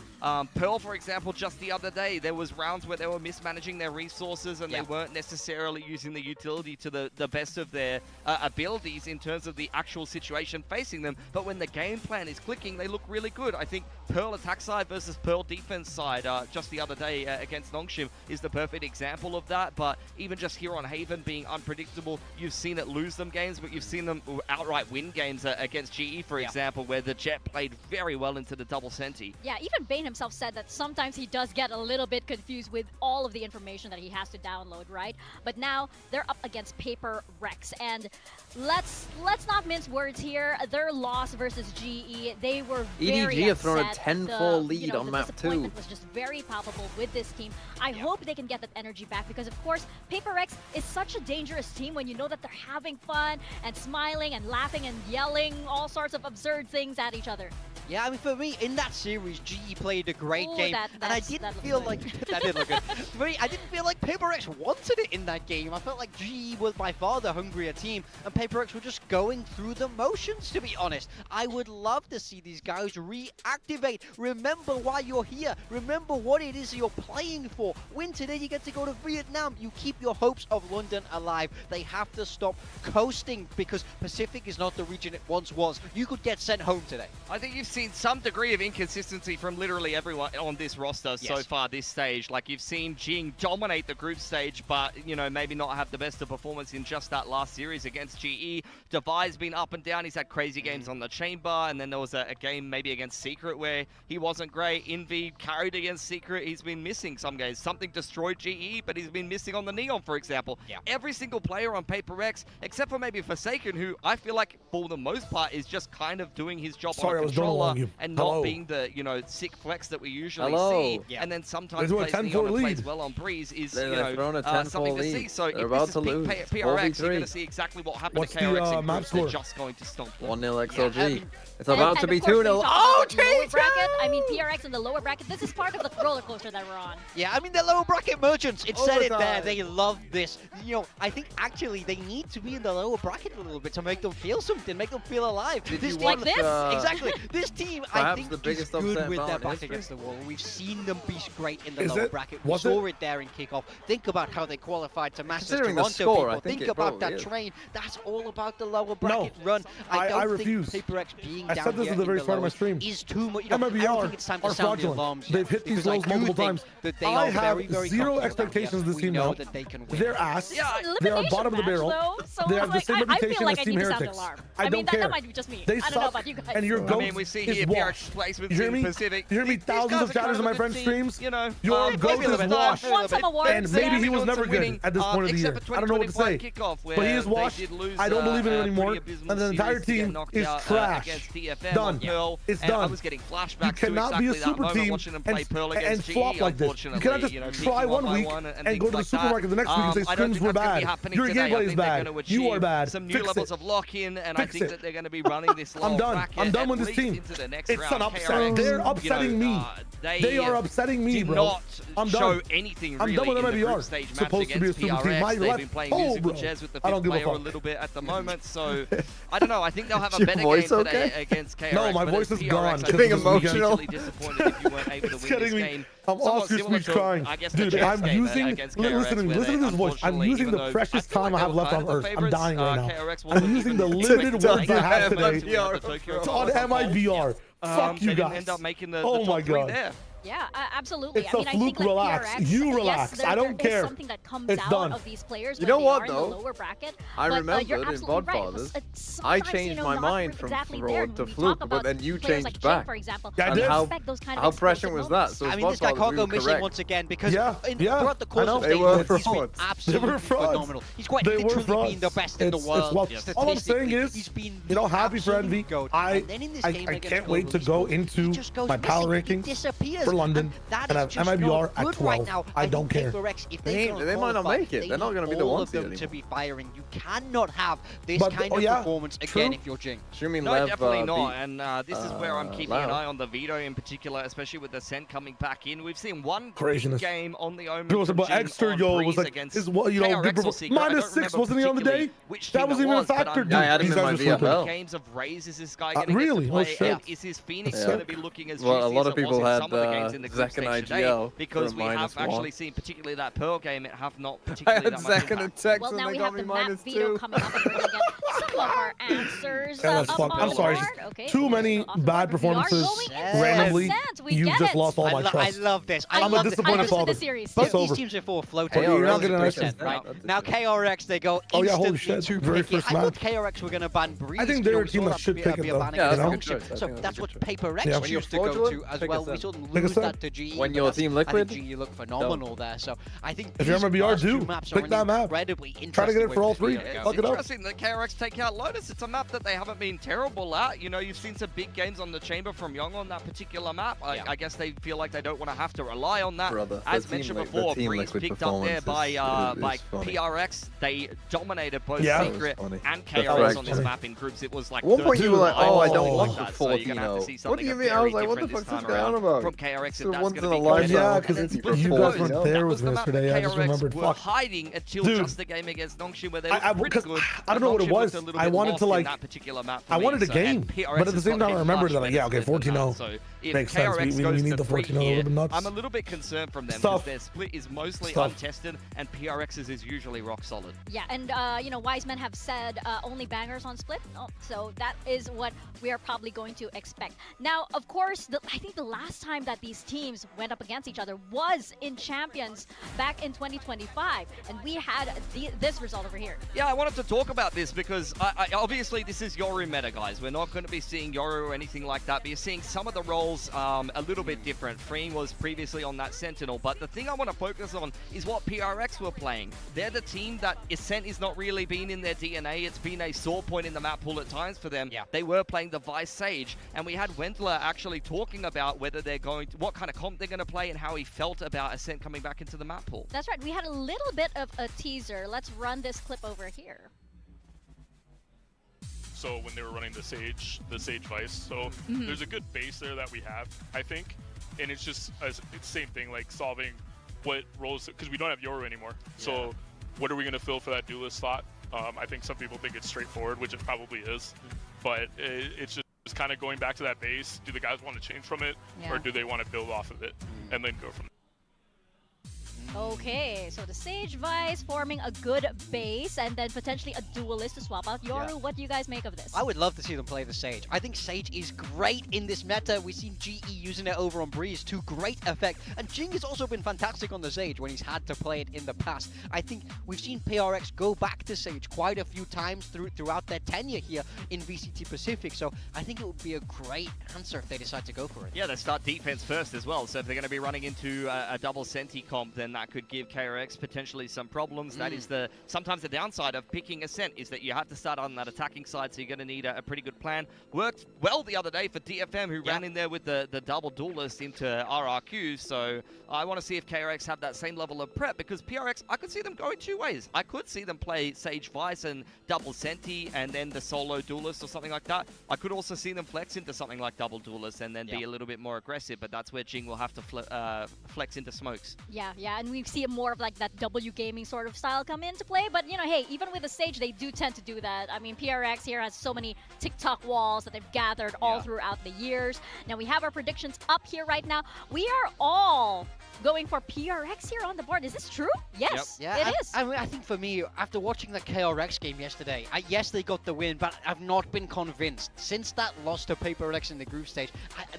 Pearl, for example, just the other day, there was rounds where they were mismanaging their resources and they weren't necessarily using the utility to the best of their abilities in terms of the actual situation facing them, but when the game plan is clicking, they look really good. I think Pearl attack side versus Pearl defense side just the other day against Nongshim is the perfect example of that, but even just here on Haven being unpredictable, you've seen it lose them games, but you've seen them outright win games against GE, for example, where the Jet played very well into the double Senti. Yeah, even Bane himself said that sometimes he does get a little bit confused with all of the information that he has to download, right? But now they're up against PRX, and let's not mince words here. Their loss versus GE, they were very EDG have thrown a upset. tenfold lead on map 2. The disappointment was just very palpable with this team. I hope they can get that energy back, because of course PRX is such a dangerous team when you know that they're having fun and smiling and laughing and yelling all sorts of absurd things at each other. Yeah, I mean, for me, in that series, GE played a great game, and I didn't feel like that did look good. For me, I didn't feel like PaperX wanted it in that game. I felt like GE was by far the hungrier team, and PaperX were just going through the motions, to be honest. I would love to see these guys reactivate. Remember why you're here. Remember what it is you're playing for. Win today, you get to go to Vietnam. You keep your hopes of London alive. They have to stop coasting because Pacific is not the region it once was. You could get sent home today. I think you've seen some degree of inconsistency from literally everyone on this roster so far this stage. Like, you've seen Jing dominate the group stage, but, you know, maybe not have the best of performance in just that last series against GE. Devi's been up and down. He's had crazy games on the Chamber, and then there was a game maybe against Secret where he wasn't great. Envy carried against Secret. He's been missing some games. Something destroyed GE, but he's been missing on the Neon, for example. Every single player on PaperX, except for maybe Forsaken, who I feel like, for the most part, is just kind of doing his job on a controller and not being the, you know, sick flex that we usually see. And then sometimes plays Neon and plays well on Breeze is, you know, something to see. So if this is PRX, you're going to see exactly what happened to KRX in groups. They're just going to stomp. 1-0 XLG. It's about to be 2-0. Oh, bracket. I mean, PRX in the lower bracket. This is part of the roller coaster that we're on. Yeah, I mean, the lower bracket merchants, it said it there. They love this. You know, I think actually they need to be in the lower bracket a little bit to make them feel something, make them feel alive. This team, like this? Exactly. This team, I think, is good with their back against the wall. We've seen them be great in the lower bracket. We saw it there in kickoff. Think about how they qualified to Masters Toronto. Score, Think about that train. That's all about the lower bracket run. I refuse. Think PaperX being I said this at the very start of my stream. Is too much. You know, I don't think it's time to sound the alarms. They've hit these lows multiple times. I have zero expectations this team now. They're ass. They are bottom of the barrel. They have the same reputation as Team Heretics. I don't care. That might be just me. They suck, and your goat is washed. You hear me? Pacific. You hear me? Thousands of chatters on my friends' streams. You know, your goat is washed. And maybe he was never good at this point of the year. I don't know what to say. But he is washed. I don't believe in it anymore. And the entire team is trash. Done. It's done. I was getting flashbacks. You cannot be a super team and flop like this. You cannot just try 1 week and go to the supermarket the next week and say scrims were bad. Your gameplay is bad. You are bad. Some new levels of lock-in, and I think that they're going to be running this low bracket. I'm done with this team. It's an upset. They're upsetting me. They are upsetting me, bro. I'm done. Anything I'm done with MIBR. Supposed to be a super team. My They've been playing musical chairs with the fifth player a little bit at the moment, so I don't know. I think they'll have a better game today against KRX. No, my voice is gone. I'm being emotional. Disappointed if you weren't able to win this game. I'm Oscar speech crying. Dude, I'm using, listen to this voice. I'm using the precious time I have left on Earth. I'm dying right now. I'm using the limited words I have today on MIBR. Fuck you guys. Oh my god. Yeah, absolutely. It's a fluke. Relax. You relax. I don't care. Something that comes it's out done. Of these players. You know what though? In the lower bracket, I remember in Godfathers, I changed my mind from fraud to fluke, but then you changed back. For example, and how prescient was that? So I mean, this guy can't go missing once again because throughout the course of they were frauds. Absolutely phenomenal. He's quite literally been the best in the world. All I'm saying is, you know, happy for Envy. I can't wait to go into my power rankings for London. And I have MIBR at 12. I don't care. They might not make it. They're not going to be the ones to be firing. You cannot have this kind of performance again if you're Jing. No, definitely not. And this is where I'm keeping an eye on the Vito in particular, especially with the Scent coming back in. We've seen one game on the Omen. It was about extra, yo. It was like, you know, -6 wasn't he on the day? That wasn't even a factor, dude. I had him in my VFL. Games of Raze is this guy going to really? get to play? Is his Phoenix going to be looking as well? A lot of juicy people as had it was in some of the games in the group Zack and stage today? IGL Because we have actually seen, particularly that Pearl game, it have not particularly that much impact. Well, now we have the map Vito coming up and we're going to get some of our answers I'm sorry. Too many bad performances randomly. You just lost all my trust. I love this. I'm a disappointed father. Both these teams are for floating. You're not getting an right? Now KRX, they go instantly to pick it. I thought KRX were going to ban Breeze. I think they're a team that should pick it, though. So that's what PaperX choose to go to as well. We saw them lose that to GE. When your team liquid, I think GE look phenomenal there. So I think if you're MIBR, do pick that map. Incredibly Try to get it for all three. Fuck it up. Interesting that KRX take out Now, Lotus, it's a map that they haven't been terrible at. You know, you've seen some big games on the Chamber from Young on that particular map. I guess they feel like they don't want to have to rely on that. As mentioned before, Breeze picked up there by PRX. They dominated both Secret and KRX on this map in groups. It was like at one point you were like, oh, I don't want the so you're gonna have to see What do you mean? I was like, what the fuck's this guy on about? From KRX, if that's gonna be yeah, because you guys weren't there with me yesterday. I just remembered. Were hiding until just the game against Nongshim, where they were pretty good. I don't know what it was. I wanted to like, I wanted a game, but at the same time I remembered that like, yeah, okay, 14-0 makes sense. We need the 14-0 a little bit nuts. I'm a little bit concerned from them because their split is mostly untested, and PRX's is usually rock solid. Yeah, and you know, wise men have said only bangers on split, so that is what we are probably going to expect. Now, of course, I think the last time that these teams went up against each other was in Champions back in 2025, and we had this result over here. Yeah, I wanted to talk about this because obviously this is Yoru meta, guys. We're not going to be seeing Yoru or anything like that, but you're seeing some of the roles a little bit different. Freen was previously on that Sentinel, but the thing I want to focus on is what PRX were playing. They're the team that Ascent is not really been in their DNA. It's been a sore point in the map pool at times for them. Yeah. They were playing the Vice Sage, and we had Wendler actually talking about whether they're going to, what kind of comp they're going to play and how he felt about Ascent coming back into the map pool. That's right. We had a little bit of a teaser. Let's run this clip over here. So when they were running the Sage Vice, so there's a good base there that we have, I think, and it's just it's the same thing, like solving what roles, because we don't have Yoru anymore. So what are we going to fill for that duelist slot? I think some people think it's straightforward, which it probably is, but it's just kind of going back to that base. Do the guys want to change from it, or do they want to build off of it and then go from there? Okay, so the Sage Vice forming a good base and then potentially a duelist to swap out. Yoru, what do you guys make of this? I would love to see them play the Sage. I think Sage is great in this meta. We've seen GE using it over on Breeze to great effect. And Jing has also been fantastic on the Sage when he's had to play it in the past. I think we've seen PRX go back to Sage quite a few times throughout their tenure here in VCT Pacific. So I think it would be a great answer if they decide to go for it. Yeah, they start defense first as well. So if they're going to be running into a double Senti comp, then that could give KRX potentially some problems. That is sometimes the downside of picking Ascent, is that you have to start on that attacking side, so you're going to need a pretty good plan. Worked well the other day for DFM, who ran in there with the double duelist into RRQ, so I want to see if KRX have that same level of prep, because PRX, I could see them going two ways. I could see them play Sage Vice and double Senti and then the solo duelist or something like that. I could also see them flex into something like double duelist and then be a little bit more aggressive, but that's where Jing will have to flex into smokes. Yeah, and we see more of like that W gaming sort of style come into play, but you know, hey, even with the Sage, they do tend to do that. I mean, PRX here has so many TikTok walls that they've gathered all throughout the years. Now we have our predictions up here right now. We are all going for PRX here on the board. Is this true? Yes, it is. I mean, I think for me, after watching the KRX game yesterday, yes, they got the win, but I've not been convinced. Since that loss to PaperX in the group stage,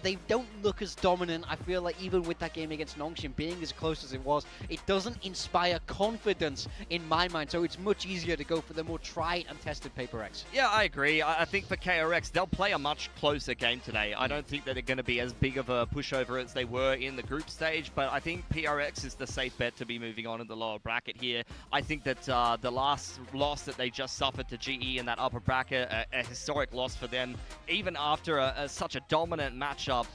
they don't look as dominant. I feel like even with that game against Nongshim being as close as it was, it doesn't inspire confidence in my mind, so it's much easier to go for the more tried and tested PaperX. Yeah, I agree. I think for KRX, they'll play a much closer game today. I don't think that they're going to be as big of a pushover as they were in the group stage, but I think PRX is the safe bet to be moving on in the lower bracket here. I think that the last loss that they just suffered to GE in that upper bracket, a historic loss for them, even after such a dominant matchup,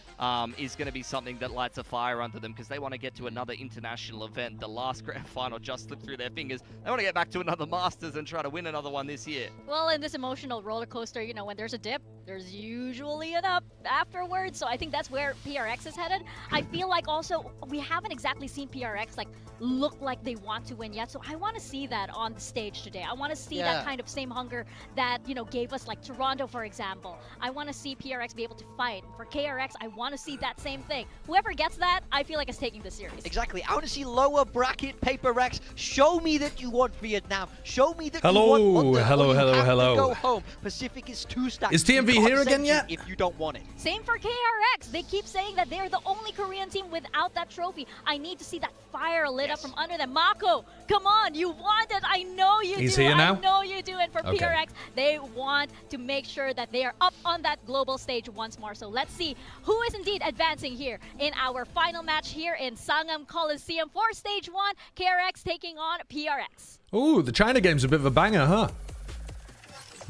is going to be something that lights a fire under them, because they want to get to another international event. The last grand final just slipped through their fingers. They want to get back to another Masters and try to win another one this year. Well, in this emotional roller coaster, you know, when there's a dip, there's usually an up afterwards. So I think that's where PRX is headed. I feel like also we haven't exactly seen PRX like look like they want to win yet. So I want to see that on the stage today. I want to see that kind of same hunger that, you know, gave us like Toronto, for example. I want to see PRX be able to fight. For KRX, I want to see that same thing. Whoever gets that, I feel like is taking the series. Exactly. I want to see lower bracket PaperX. Show me that you want Vietnam. Show me that you want London. Hello. Go home. Pacific is 2 stacks. Is TMV here again yet? If you don't want it. Same for KRX. They keep saying that they're the only Korean team without that trophy. I need to see that fire lit up from under them. Mako, come on, you want it. I know you do. He's here now? I know you do. And for PRX, they want to make sure that they are up on that global stage once more. So let's see who is indeed advancing here in our final match here in Sangam Coliseum for Stage 1. KRX taking on PRX. Ooh, the China game's a bit of a banger, huh?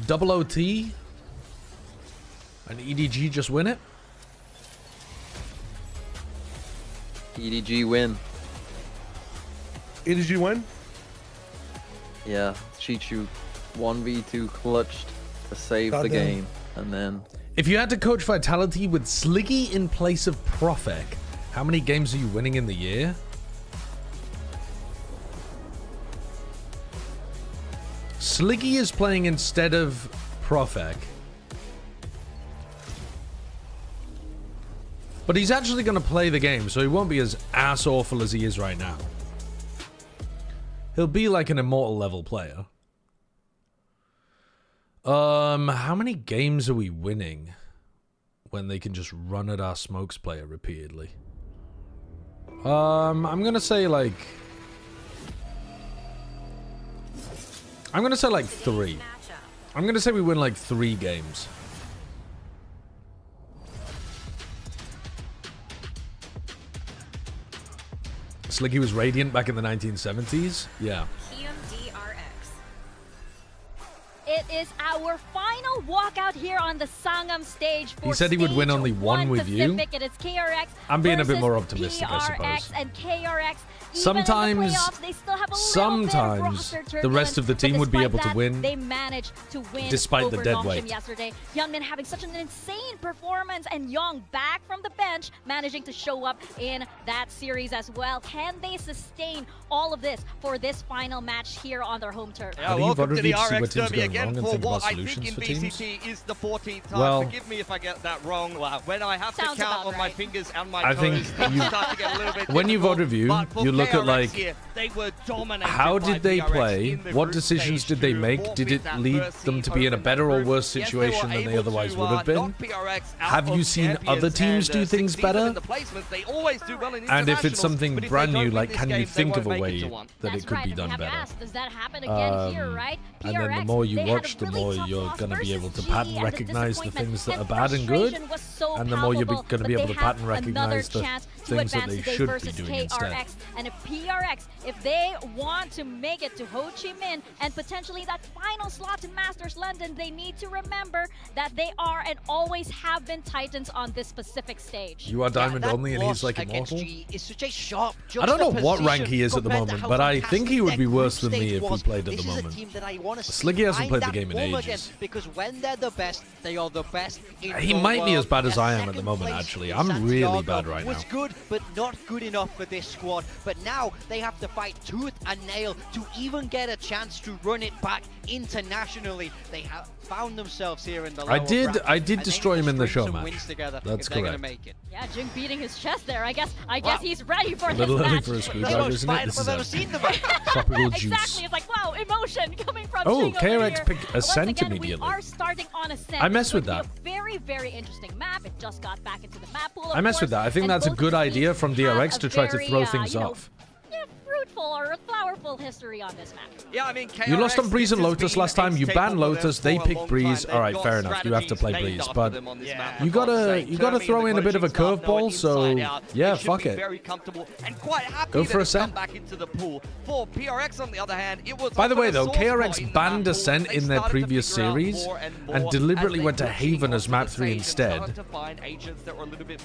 Double OT and EDG just win it? EDG win. EDG win? Yeah, Chichu 1v2 clutched to save the game, and then... If you had to coach Vitality with Sliggy in place of Profek, how many games are you winning in the year? Sliggy is playing instead of Profek. But he's actually going to play the game, so he won't be as ass-awful as he is right now. He'll be like an immortal level player. How many games are we winning when they can just run at our smokes player repeatedly? I'm gonna say like... I'm gonna say like 3. I'm gonna say we win like 3 games. Sliggy was Radiant back in the 1970s? Yeah. It is our final walkout here on the Sangam stage. For he said he would win only one with you. It is KRX. I'm being a bit more optimistic, I suppose. And KRX. Sometimes the rest of the team would be able to win. They managed to win despite the dead weight yesterday. Youngmin having such an insane performance, and Young back from the bench, managing to show up in that series as well. Can they sustain all of this for this final match here on their home turf? Yeah, welcome to the RX Derby again for what I think in VCT is the 14th time. Well, forgive me if I get that wrong. When I have to count on my fingers and my toes, think start to get a little bit when you vote review, you look at like here, they were how did they play, what decisions did they make, did it lead them to be in a better or worse situation than they otherwise would have been? Have you seen other teams do things better? And if it's something brand new, like can you think of a way that it could be done better? Does that happen again here, right? And then the more you watch, the more you're going to be able to pattern recognize the things that are bad and good, and the more you're going to be able to pattern recognize the things that they should be doing instead. And if PRX, if they want to make it to Ho Chi Minh and potentially that final slot to Masters London, they need to remember that they are and always have been Titans on this specific stage. You are Diamond only and he's like immortal? Is such a sharp I don't know what rank he is at the moment, but I think he would be worse than me if we played at the moment. Sliggy hasn't played the game in ages. Because when they're the best, they are the best in he might be as bad as I am at the moment, actually. I'm really bad right now. Was good, but not good enough for this squad. But now they have to fight tooth and nail to even get a chance to run it back internationally. They have found themselves here in the lower bracket. I did destroy him in the show match. That's correct. Yeah, Jing beating his chest there. I guess he's ready for this little match. early for a screwdriver, isn't it? This is tropical juice. Exactly. It's like, wow, emotion coming from Oh, Jing KRX picked Ascent again, immediately. We are starting on Ascent. I mess with that. Very, very interesting map. It just got back into the map pool. I mess with that. I think that's a good idea from DRX to try to throw things off. Fruitful or flowerful history on this map. Yeah, I mean, KRX, you lost on Breeze and Lotus last time. You banned Lotus. They picked Breeze. All right, fair enough. You have to play Breeze, but you gotta throw in a bit of a curveball. So yeah, fuck it. Very comfortable and quite happy go for Ascent. Back into the pool. For PRX, on the other hand, it was. By the way, though, KRX banned Ascent in their previous series and deliberately went to Haven as map 3 instead.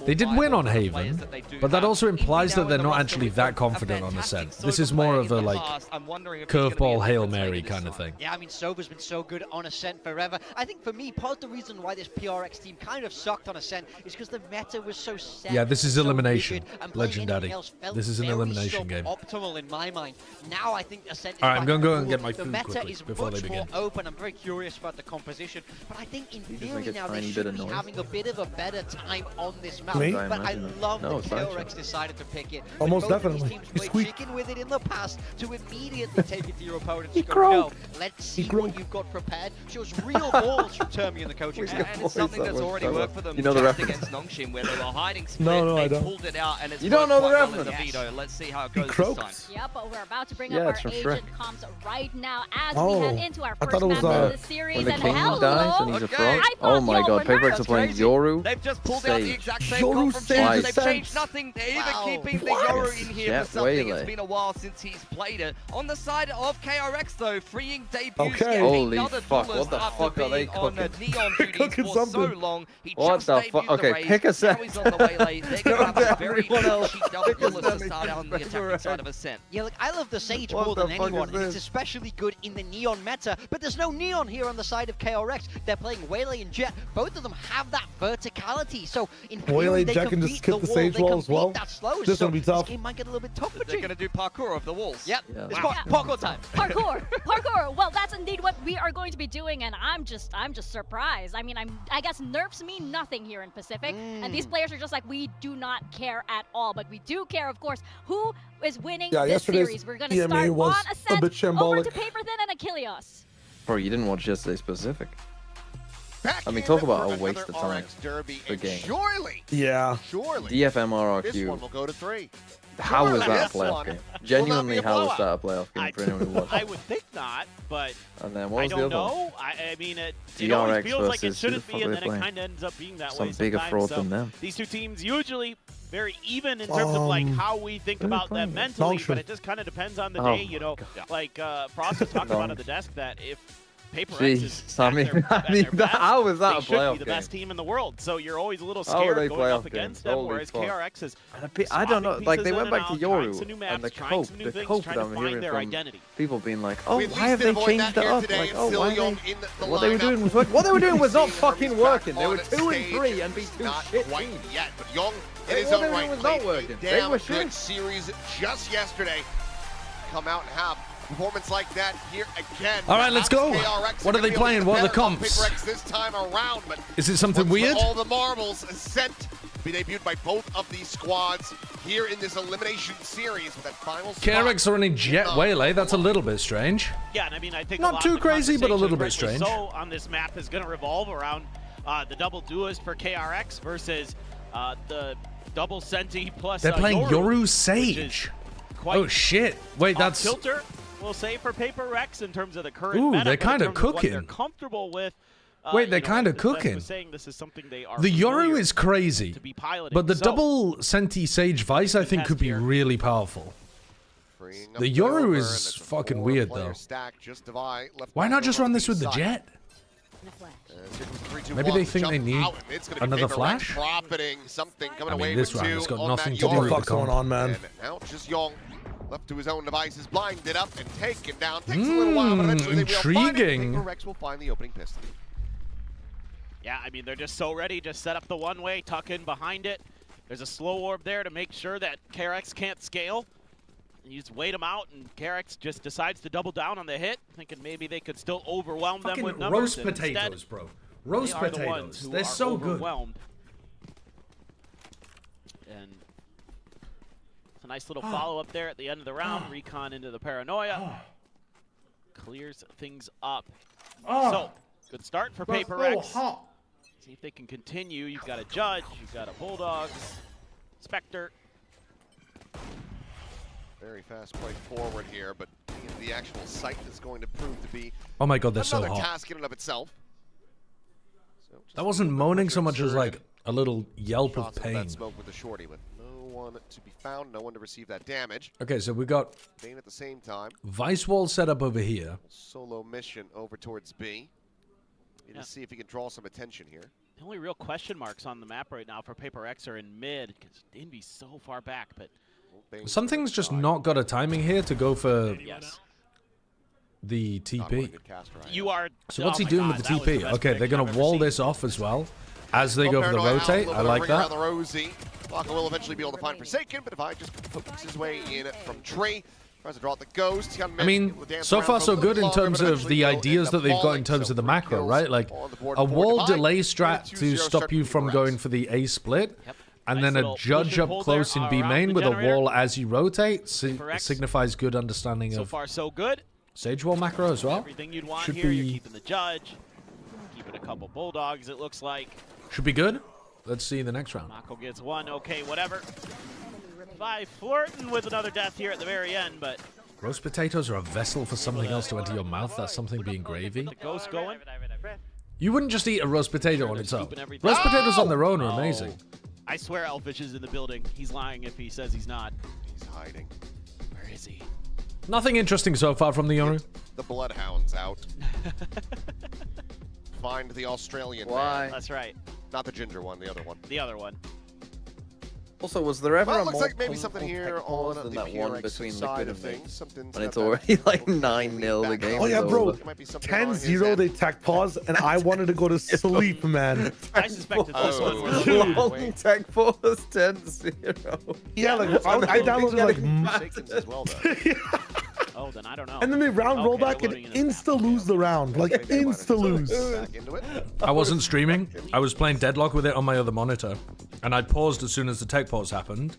They did win on Haven, but that also implies that they're not actually that confident on Ascent. This is more of a like curveball Hail Mary kind of thing. Yeah, I mean, Sova's been so good on Ascent forever. I think for me, part of the reason why this PRX team kind of sucked on Ascent is because the meta was so set. Yeah, this is elimination, Legendary. This is an elimination game. Optimal in my mind. Now I think Ascent is all right, I'm going to go and get my the food meta quickly is before they begin. More open. I'm very curious about the composition, but I think in theory now they should be having a bit of a better time on this map. But I love that KRX decided to pick it. Almost definitely. He's chicken with it in the past to immediately take it to your opponent and go, no, let's see what you've got prepared. Shows real balls from Termi and the coaching staff. And it's something that's already worked for them you know the just against Nongshim, where they were hiding split, I they don't. pulled it out, and it's you don't know the reference. Yes. Let's see how it goes this time. Yep, but we're about to bring up our agent comms right now as we head into our first match of the series. When the and king dies and he's a frog. Oh my god, Paperx are playing Yoru. They've just pulled out the exact same comp from Chance. They've changed nothing. They're even keeping the Yoru in here for something. It's been a while since he's played it. On the side of KRX, though, freeing debuts. Okay. Holy fuck, what the fuck are they cooking? On Neon duties for so long. He what just the fuck? Okay, raise. pick a set. Now he's on the way late. They're going to have a very fishy double duelist to start out on the attacking side of Ascent. Yeah, look, I love the Sage more than anyone, and it's especially good in the Neon meta, but there's no Neon here on the side of KRX. They're playing Waylay and Jet. Both of them have that verticality, so in theory, they can just skip the Sage wall as well. This will be tough. This game might get a little bit tough for They're going to do parkour of the walls. Yep, Yeah. it's parkour time. Parkour. Well, that's indeed what we are going to be doing, and I'm just surprised. I mean, I guess nerfs mean nothing here in Pacific, and these players are just like, we do not care at all, but we do care, of course, who is winning this series. We're going to start on Ascent, over to Paper Thin and Achilles. Bro, you didn't watch yesterday's Pacific. I mean, talk about a waste of time. The game. Surely. Yeah. Surely. DFM RRQ. This one will go to 3. How was that a playoff game? Genuinely, how was that a playoff game for anyone who watched? I would think not, but and then what was I the don't other know. I mean, it DRX always feels like it versus shouldn't who the be, and fuck then are it they kind of ends up being that Some way bigger sometimes. fraud So than them. these two teams usually very even in terms of like how we think about them mentally, but it just kind of depends on the day. You know, like Frost was talking about at the desk that if Paper X is I mean, how was that a playoff should playoff be the game? best team in the world. So you're always a little How are scared they going up playoff against games? them, Holy whereas fuck. KRX is I don't know, like they went back to Yoru some new and maps, the trying cope, some new things, that trying to I'm find hearing their from identity. people being like, oh, why have they changed it up? Like, oh, why what they were doing was what they were doing was not fucking working. They were 2 and 3 and beat two shit teams. Yet, but Young in They his were own right not played working. a They damn were good shit. series just yesterday. Come out and have performance like that here again. All right, let's go. What are they playing? What are the comps? This time around, but is it something weird? All the marbles Ascent be debuted by both of these squads here in this elimination series with that final KRX are running Jet Waylay. That's a little bit strange. Yeah, and I mean, I think not too crazy, but a little bit strange. So on this map is going to revolve around the double duelist for KRX versus the double Senti plus. They're playing Yoru Sage. Oh shit! Wait, that's Kilter. We'll say for Paper X in terms of the current ooh, meta, they're kind of cooking. They're comfortable with. Wait, they're kind of cooking. This is something they are the Yoru is crazy, but the double Senti Sage Vice I think could be really powerful. The Yoru is fucking weird though. Why not just run this with the Jet? Maybe they think they need another flash? I mean, this round has got nothing to do with the what's going on, man. Now just Young, left to his own devices, blinded up and taken down. Takes a little while, but eventually they will find it. Paper Rex will find the opening pistol. Yeah, I mean, they're just so ready. Just set up the one-way, tuck in behind it. There's a slow orb there to make sure that KRX can't scale. You just wait them out, and KRX just decides to double down on the hit, thinking maybe they could still overwhelm them with numbers. Roast potatoes, bro. Roast potatoes. They're so good. And it's a nice little follow-up there at the end of the round. Recon into the paranoia. Clears things up. So, good start for Paper X. See if they can continue. You've got a Judge, you've got a Bulldogs, Spectre. Very fast play forward here, but the actual site is going to prove to be oh my god, they're so another hot. task in and of itself. So that wasn't moaning so much as like a little yelp of pain. That smoke with the shorty, but no one to be found, no one to receive that damage. Okay, so we got Bane at the same time. Vice wall set up over here. Solo mission over towards B. To see if he can draw some attention here. The only real question marks on the map right now for Paper X are in mid, because Envy's so far back, but something's just not got a timing here to go for the TP. You are. So what's he doing with the TP? Okay, they're going to wall this off as well as they go for the rotate. I like that. Blanca will eventually be able to find Forsaken, but if I just focus his way in from Tree, tries to draw out the Ghost. I mean, so far so good in terms of the ideas that they've got in terms of the macro, right? Like a wall delay strat to stop you from going for the A split. And then a Judge up close in B main with a wall as you rotate signifies good understanding of. So far, so good. Sage wall macro as well. Everything you'd want here. You're keeping the Judge, keeping a couple Bulldogs. It looks like. Should be good. Let's see the next round. Mako gets one. Okay, whatever. Vi flirting with another death here at the very end, but. Roast potatoes are a vessel for something else to enter your mouth. That's something being gravy. The Ghost going. You wouldn't just eat a roast potato on its own. Roast potatoes on their own are amazing. I swear Elfish is in the building. He's lying if he says he's not. He's hiding. Where is busy. Nothing interesting so far from the Yoru. The Bloodhounds out. Find the Australian man. That's right. Not the ginger one, the other one. The other one. Also, was there ever Well, a it looks like maybe something here on than the that one PRX between side Liquid of and things. Something's when got it's that already like 9-0 the game? Oh yeah, bro. There might be something on his 10-0 end. they tech pause, and I wanted to go to sleep, man. I suspected this one was Long tech pause 10-0. Yeah, like I downloaded like. as well, though. Oh, then I don't know. And then they round roll back and insta lose the round, like insta lose. Back into it. I wasn't streaming. I was playing Deadlock with it on my other monitor, and I paused as soon as the tech pause happened,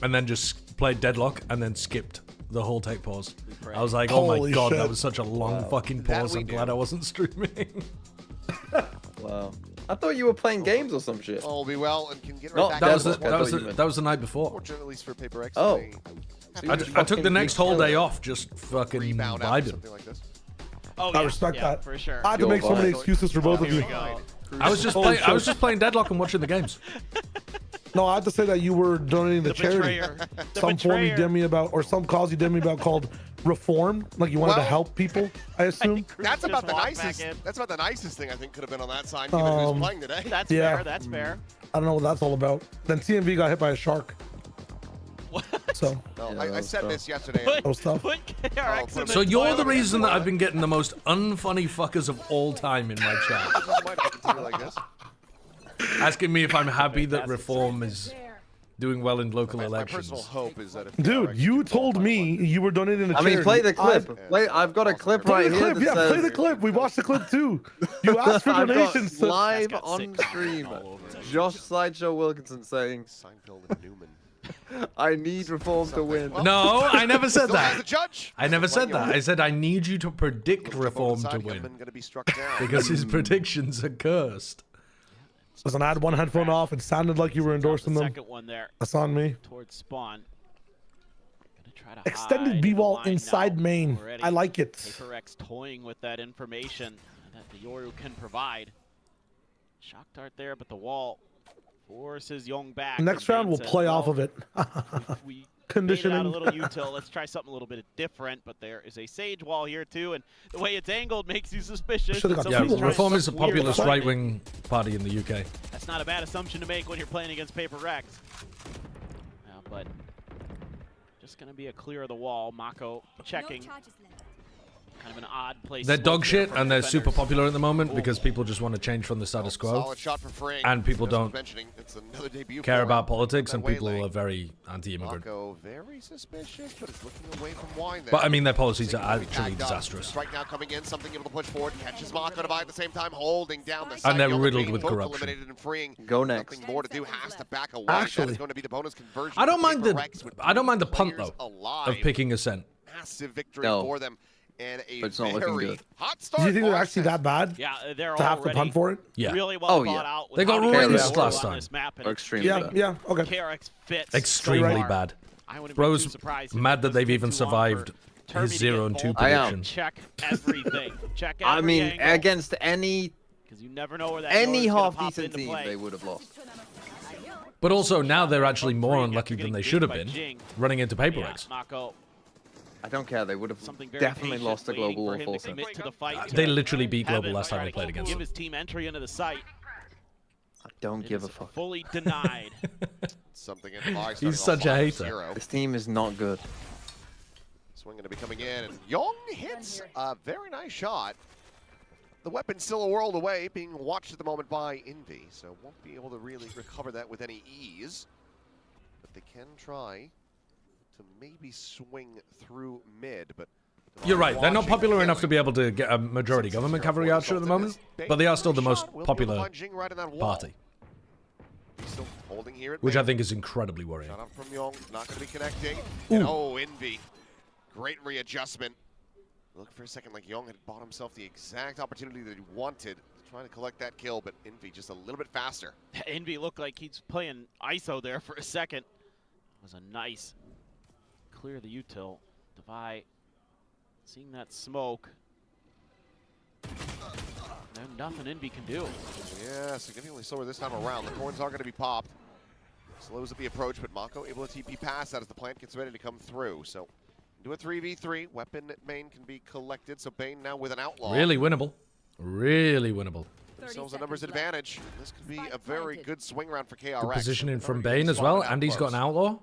and then just played Deadlock and then skipped the whole tech pause. I was like, oh my Holy god, shit. that was such a long fucking pause. we I'm do. glad I wasn't streaming. Wow. I thought you were playing games or some shit. All will be well and can get right No, back That was into the, it. that was the night before. Fortunately, at least for Paper X, Oh. they I took the next whole day off, just fucking rebound after vibing. something like this. Oh, I yeah, respect yeah, that. for sure. I had to Yo, make so many bye. excuses for both of Here you. we go. I was just playing Deadlock and watching the games. No, I had to say that you were donating to The charity. betrayer. The Some form you betrayer. did me about, or some cause you did me about called reform. Like you wanted to Well, help people, I assume. That's about the walked back nicest. in. That's about the nicest thing I think could have been on that sign, given who's playing today. That's Yeah. fair. That's fair. I don't know what that's all about. Then TMV got hit by a shark. So No, Yeah, I that was said tough. this yesterday. Put, that was tough. put KRX put in So the you're toilet. the reason that I've been getting the most unfunny fuckers of all time in my chat. Might continue like this. Asking me if I'm happy that reform is doing well in local My elections. personal hope is that if Dude, KRX you can told qualify, me you were donating to I charity. mean, play the clip. I've got a clip Play right the here clip, that yeah, says... play the clip. We watched the clip too. You asked for I've got donations. to- live got on sick stream. all over it. Josh Sideshow Wilkinson saying, Seinfeld and Newman. I need reform to win. Well, No, I never said still has the that. judge. I never said that. I said I need you to predict Looks like reform both to sides, win. Gunman gonna be struck down. Because his predictions are cursed. Listen, I had one headphone off. It sounded like you were endorsing the them. second one there That's on me. towards spawn. Gonna try to Extended hide B-wall the line inside now main. already. I like it. Paper X toying with that information that the Yoru can provide. Shock dart there, but the wall forces Young back. Next round we'll play off of it. We Conditioning. made it out a little util. Let's try something a little bit different, but there is a Sage wall here too, and the way it's angled makes you suspicious. Should've got Yeah, People reform is a weird populist fight. right-wing party in the UK. That's not a bad assumption to make when you're playing against Paper X. But just gonna be a clear of the wall. Mako checking. Kind of an odd place. They're dog shit from and they're defenders. super popular at the moment because people just want to change from the status quo. Solid shot for Frink. And people As I was don't mentioning, it's another debut care for about him. politics That and people waylay. are very anti-immigrant. Mako very suspicious, but it's looking away from Wine there. But I mean, their policies are Seems to be actually tagged up. disastrous. Right now coming in, something able to push forward, catches Mako to buy at the same time, holding down the And side. they're Young riddled being with both corruption. eliminated and freeing. Go next. Nothing more to do, has to back away. Actually- that is going to be the bonus conversion. I don't for mind Paper the Rex with I don't mind the three punt players though alive. of picking a scent. Massive victory No. for them. And a But it's not looking very good. hot start. Do you think they're for actually us. that bad Yeah, they're to have to already punt for it? Yeah. really well Oh, thought yeah. out. with They got how to ruined play last on time. this map, and Or it's extremely Yeah, bad. yeah, okay. KRX fits Extremely so far. bad. I wouldn't be Bro's too surprised if mad it that just they've took even too long survived for his Termy to 0-2 get I am. prediction. Check everything. Check every I mean, angle, against any 'cause you never know where that any Yoru's gonna half pop decent into team, play. they would have lost. But also now they're actually more Free unlucky after than they getting should have beat by been Jing. running into Paper Yeah, X. Mako, I don't care. They would have something very definitely patient, lost to waiting Global for or him Force. to commit to the fight. They literally beat Global Heaven, last time trying they to played against give them. his team entry into the site. I don't It give a is fuck. Fully denied. Something in the He's such a hater. 5-0. This team is not good. Swing going to be coming in, and Young hits a very nice shot. The weapon's still a world away, being watched at the moment by Envy, so won't be able to really recover that with any ease. But they can try to maybe swing through mid, but... You're right. They're not watching popular killing. enough to be able to get a majority government cavalry archer at the moment, but they are still the most popular party, Still holding here at which mid. I think is incredibly worrying. Shot up from Young, not going to be connecting. And oh, Envy. Great readjustment. Look for a second like Young had bought himself the exact opportunity that he wanted, trying to collect that kill, but Envy just a little bit faster. Envy looked like he's playing ISO there for a second. It was a nice clear the util. Devi seeing that smoke. No, nothing Envy can do. Yeah, significantly slower this time around. The corns are going to be popped. Slows at the approach, but Mako able to TP pass that as the plant gets ready to come through. So Do a 3v3. Weapon main can be collected, so Bane now with an outlaw. Really winnable. Really winnable. Themselves a numbers advantage. This could be a very good swing round for KRX. Good positioning from Bane as well, and he's got an outlaw.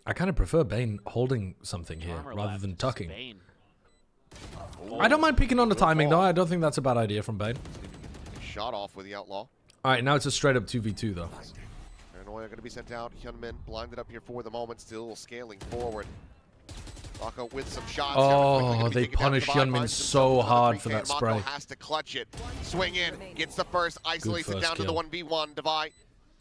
I kind of prefer Bane holding something here rather than tucking. I don't mind peeking on the timing though. I don't think that's a bad idea from Bane. Shot off with the outlaw. Alright, now it's a straight up 2v2 though. Paranoia going to be sent out. Hyunmin blinded up here for the moment, still scaling forward. Mako with some shots. Oh, they punish Hyunmin so hard for that spray. Mako has to clutch it. Swing in, gets the first, isolates it down to the 1v1. Devi,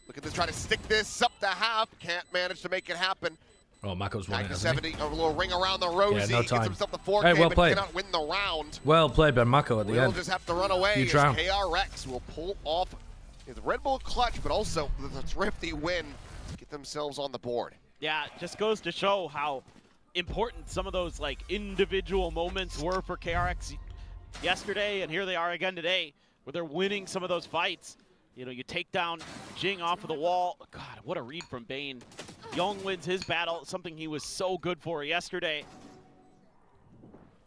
look at this, try to stick this up the half. Can't manage to make it happen. Oh, Mako's won it, hasn't 70, a little ring around the Rosie. Yeah, no time. Gets himself the 4K, hey, well but played. cannot win the round. Well played by Mako at the end. We'll just have to run away as KRX will pull off his Red Bull clutch, but also the thrifty win to get themselves on the board. Yeah, it just goes to show how important some of those like individual moments were for KRX yesterday, and here they are again today, where they're winning some of those fights. You know, you take down Jing off of the wall. God, what a read from Bane. Young wins his battle, something he was so good for yesterday.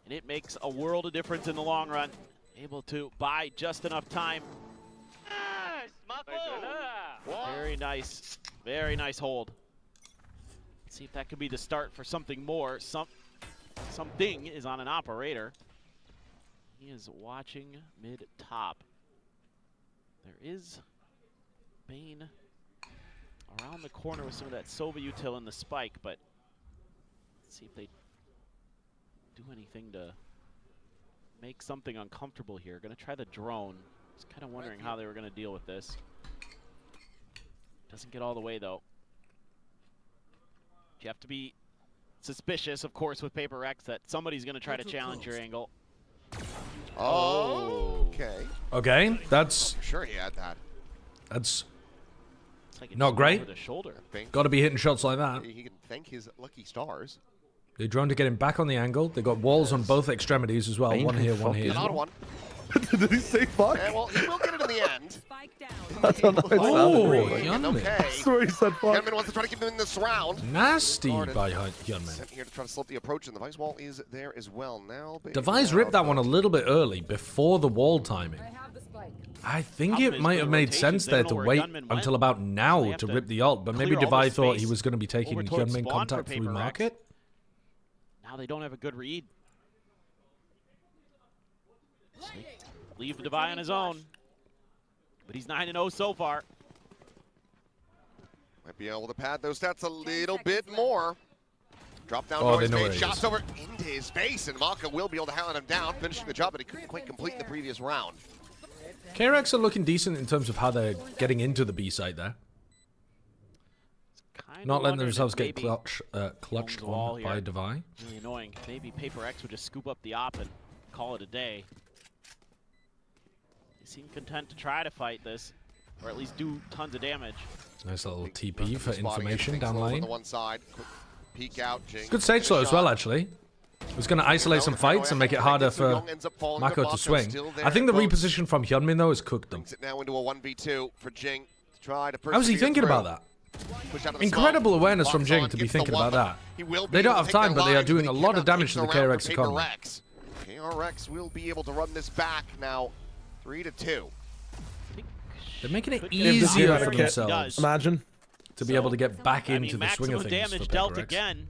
And it makes a world of difference in the long run. Able to buy just enough time. Very nice hold. Let's see if that could be the start for something more. Something is on an operator. He is watching mid-top. There is Bane around the corner with some of that Sova util in the spike, but let's see if they do anything to make something uncomfortable here. Gonna try the drone. Just kind of wondering how they were gonna deal with this. Doesn't get all the way though. You have to be suspicious, of course, with PRX that somebody's gonna try to challenge your angle. Oh, okay. Okay, that's... I'm sure he had that. That's like not great. Got to be hitting shots like that. He can thank his lucky stars. They drone to get him back on the angle. They got walls on both extremities as well. One here, one here. Another one. Did he say fuck? Yeah, well, he will get it in the end. That's a nice Hyunmin. Okay. That's where he said fuck. Hyunmin wants to try to keep him in this round. Nasty by Hyunmin. Sent here to try to slope the approach, and the Vice wall is there as well now. Devi's ripped that one a little bit early, before the wall timing. I think it might have made sense there to wait until about now to rip the ult, but maybe Devi thought he was going to be taking Hyunmin contact through market. Now they don't have a good read. Leave Devi on his own, but he's 9-0 so far. Might be able to pad those stats a little bit more. Drop down noise made, shots over into his face, and Maka will be able to hound him down, finishing the job that he couldn't quite complete in the previous round. KRX are looking decent in terms of how they're getting into the B site there. Not letting themselves get clutched on by Devi. Really annoying. Maybe PRX would just scoop up the op and call it a day. They seem content to try to fight this, or at least do tons of damage. Nice little TP for information down lane. On the one side, peek out. Good stage slow as well, actually. It was going to isolate some fights and make it harder for Mako to swing. I think the reposition from Hyunmin, though, has cooked them. Now into a 1v2 for Jing to try to how was he thinking about that? Incredible awareness from Jing to be thinking about that. They don't have time, but they are doing a lot of damage to the KRX economy. KRX will be able to run this back now, 3-2. They're making it easier for themselves. Imagine. To be able to get back into the swing of things. Damage dealt again.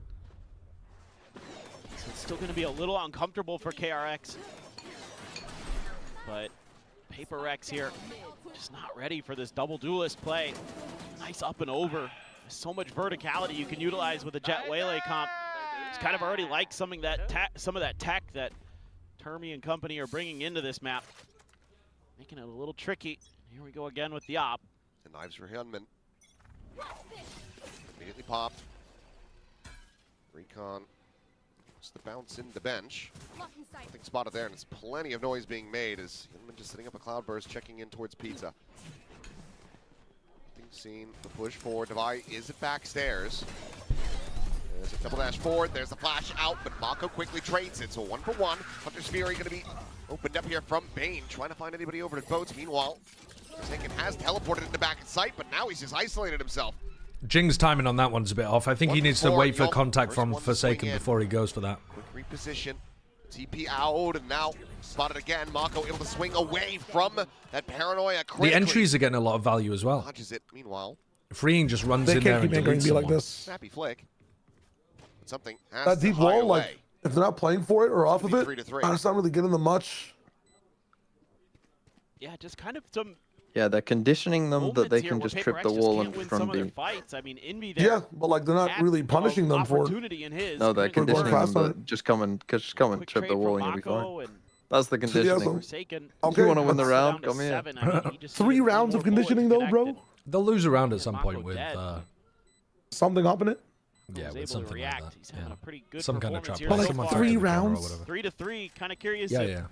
So it's still going to be a little uncomfortable for KRX. But PRX here, just not ready for this double duelist play. Nice up and over. There's so much verticality you can utilize with a Jet Waylay comp. It's kind of already like some of that tech that Termi and company are bringing into this map. Making it a little tricky. Here we go again with the op. The knives for Hyunmin. Immediately popped. Recon. Just the bounce into the bench. Nothing spotted there, and there's plenty of noise being made as Hyunmin just setting up a cloudburst, checking in towards Pizza. Nothing seen. The push forward. Devi is it backstairs. There's a double dash forward. There's a flash out, but Mako quickly trades it. So 1-for-1. Hunter's Fury going to be opened up here from Bane, trying to find anybody over to boats. Meanwhile, Forsaken has teleported into back in sight, but now he's just isolated himself. Jing's timing on that one's a bit off. I think he needs to wait for contact from Forsaken before he goes for that. Quick reposition. TP out, and now spotted again. Mako able to swing away from that paranoia. The entries are getting a lot of value as well. Dodges it. Meanwhile, Freeing just runs in there and deletes be like this. Snappy flick. Something has that deep wall, like if they're not playing for it or off of it, 3-3. it's not really getting them much. Yeah, just kind of some. Yeah, they're conditioning them that they can just trip the wall and from B. Fights. I mean, Envy Yeah, but like they're not really punishing them for it. No, they're conditioning them that just come and trip the wall and you'll be fine. That's the conditioning. If you want to win the round, come here. 3 rounds of conditioning though, bro. They'll lose a round at some point with something up in it. Yeah, with something like that. He's having a pretty good some kind of trap. But like 3 rounds. 3-3. Kind of curious. Yeah.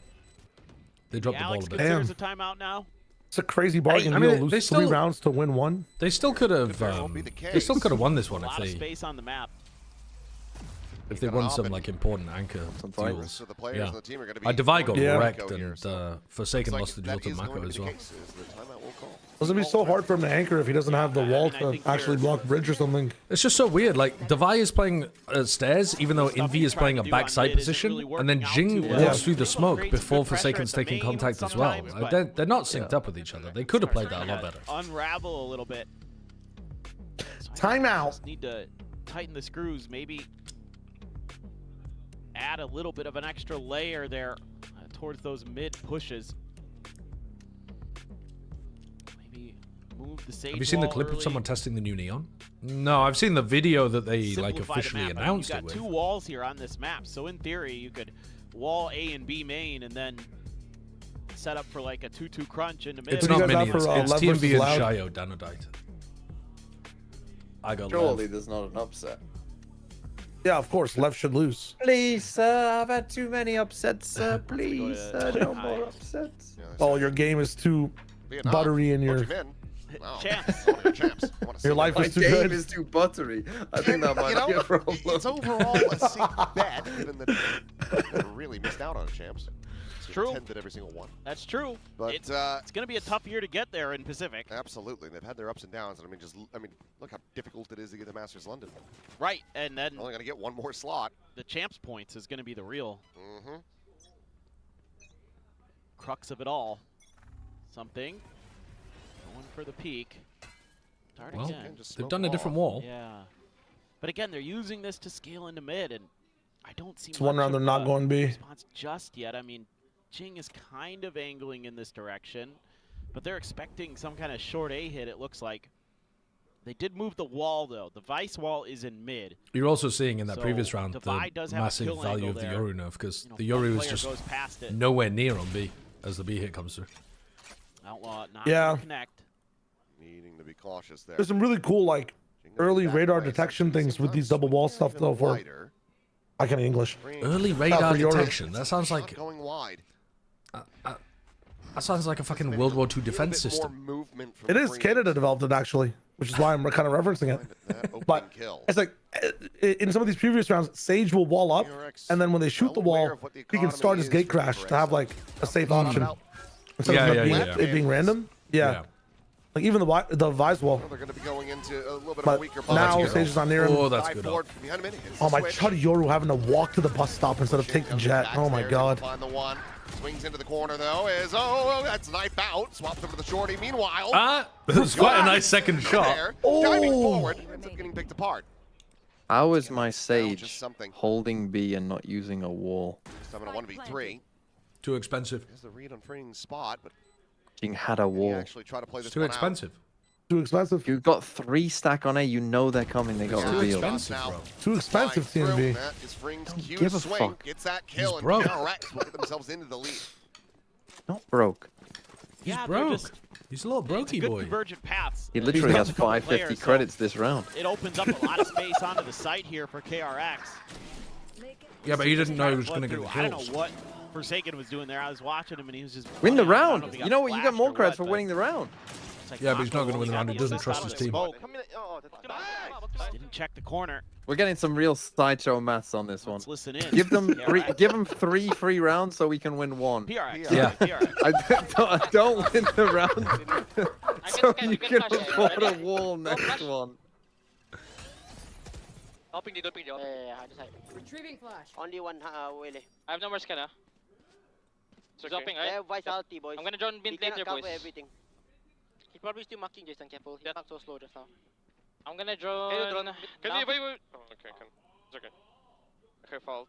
They dropped the ball a bit. There's a timeout now. It's a crazy bargain. I mean, lose 3 rounds to win 1. They still could have. They still could have won this one if they. Space on the map. If they won some like important anchor duels. So the players on the team are going to be Divide got wrecked and Forsaken lost the duel to Mako as well. It's gonna be so hard for him to anchor if he doesn't have the wall to actually block bridge or something. It's just so weird. Like Divide is playing stairs, even though Envy is playing a backside position, and then Jing walks through the smoke before Forsaken's taking contact as well. They're not synced up with each other. They could have played that a lot better. Unravel a little bit. Timeout. Need to tighten the screws. Maybe add a little bit of an extra layer there towards those mid pushes. Move the Sage. Have you seen the clip of someone testing the new Neon? No, I've seen the video that they like officially announced it with. You've got 2 walls here on this map, so in theory you could wall A and B main and then set up for like a 2-2 crunch into mid. It's not many. It's TMB and Shio Danodite. I got Surely there's not an upset. Yeah, of course. Left should lose. Please, sir. I've had too many upsets, sir. Please, sir. No more upsets. Oh, your game is too buttery in your... Champs. Your life is too good. good. My game is too buttery. I think that might be a problem. It's overall a safe bet, given that they really missed out on champs. It's true. Attended every single one. That's true. But it's going to be a tough year to get there in Pacific. Absolutely. They've had their ups and downs. And I mean, look how difficult it is to get the Masters London. Right, and then only going to get 1 more slot. The champs points is going to be the real crux of it all. Something. Going for the peak. Well, they've done a different wall. Yeah. But again, they're using this to scale into mid, and I don't see it's 1 round they're not going B. Response just yet. I mean, Jing is kind of angling in this direction, but they're expecting some kind of short A hit, it looks like. They did move the wall, though. The Vice wall is in mid. You're also seeing in that previous round the massive value of the Yoru nerf, because the Yoru is just nowhere near on B as the B hit comes through. Outlaw not gonna connect. Needing to be cautious there. There's some really cool like early radar detection things with these double wall stuff though. For I can't English. Early radar detection. That sounds like going wide. That sounds like a fucking World War II defense system. It is. Canada developed it actually, which is why I'm kind of referencing it. But it's like in some of these previous rounds, Sage will wall up, and then when they shoot the wall, he can start his gate crash to have like a safe option. Instead of it being random. Yeah. Like even the Vise wall. They're going to be going into a little bit of a weaker now Sage is not near him. Oh, that's good. Oh my Chuddy Yoru having to walk to the bus stop instead of take the jet. Oh my god. Find the one. Swings into the corner though. That's knife out. Swaps over to the shorty. Meanwhile, that was quite a nice second shot. Diving forward, ends up getting picked apart. How is my Sage holding B and not using a wall? Summon a 1v3. Too expensive. There's the read on Freeing's spot, but Jing had a wall. Actually try to play this too expensive. Too expensive. You got 3 stack on A. You know they're coming. They got revealed. Too expensive, TNB. That is Freeing's cue give a swing. fuck. Gets that kill, and KRX will get themselves into the lead. Not broke. He's broke. He's a little brokey boy. Convergent paths. He literally has 550 credits this round. It opens up a lot of space onto the site here for KRX. Yeah, but he didn't know he was going to get the kills. I don't know what Forsaken was doing there. I was watching him and he was just win the round. You know what? You got more credits for winning the round. Yeah, but he's not going to win the round. He doesn't trust his team. Didn't check the corner. We're getting some real sideshow maths on this one. Let's listen in. Give them 3 free rounds so we can win 1. PRX. Yeah. I don't win the round so you can afford a wall next one. Helping the doping job. Retrieving flash. Only one Willy. I have no more scan, Dropping, right? Yeah, vice ulti, boys. I'm gonna drone bin lane there, boys. Everything. He's probably still marking Jason, careful. He's not so slow just now. I'm gonna drone. Hey, drone. Can you wait? Oh, okay, it's okay. Okay, fault.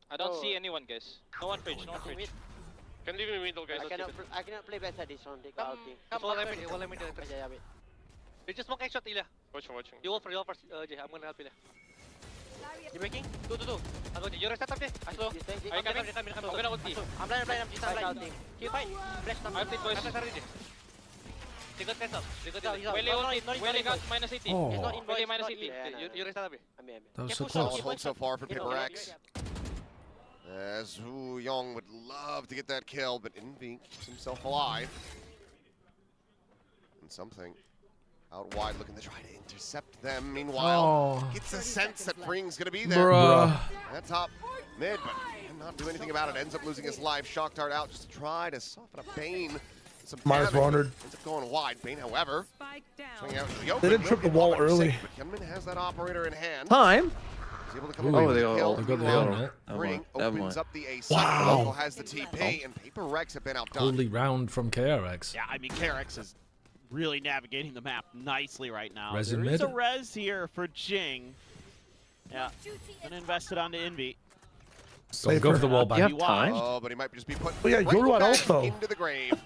I don't see anyone, guys. No one bridge, no one bridge. Can leave me middle, guys. I cannot play backside this round. Take ulti. Come, let me do it. Yeah, wait. They just smoke shot, Ilya. Watching. You hold for, Jay. I'm gonna help Ilya. You breaking? 2. I'll go. You rest up there. I slow. I'm gonna ulti. I'm blind. I'm blind. Keep fight. Flash top. I'll take boys. They got test up. Willy got minus 80. He's not in boys. Minus 80. You rest up there. That was so close. Hold so far for KRX. As Wu Yong would love to get that kill, but Envy keeps himself alive. And something out wide looking to try to intercept them. Meanwhile, gets a sense that Fring's going to be there. That top mid, but cannot do anything about it. Ends up losing his life. Shock Dart out just to try to soften up Bane. Some minus 100. Ends up going wide. Bane, however, swinging out to the open. They didn't trip the wall early. But Hyunmin has that operator in hand. Time. He's able to come away with the kill. They got the helmet. Ring opens up the A side. Local has the TP, and KRX have been outdone. Holy round from KRX. Yeah, I mean, KRX is really navigating the map nicely right now. Res there in is mid. a res here for Jing. Yeah, gonna invest it onto Envy. So go for the wall back. You have time? Oh, but he might just be put yeah, right you're right back also. into the grave.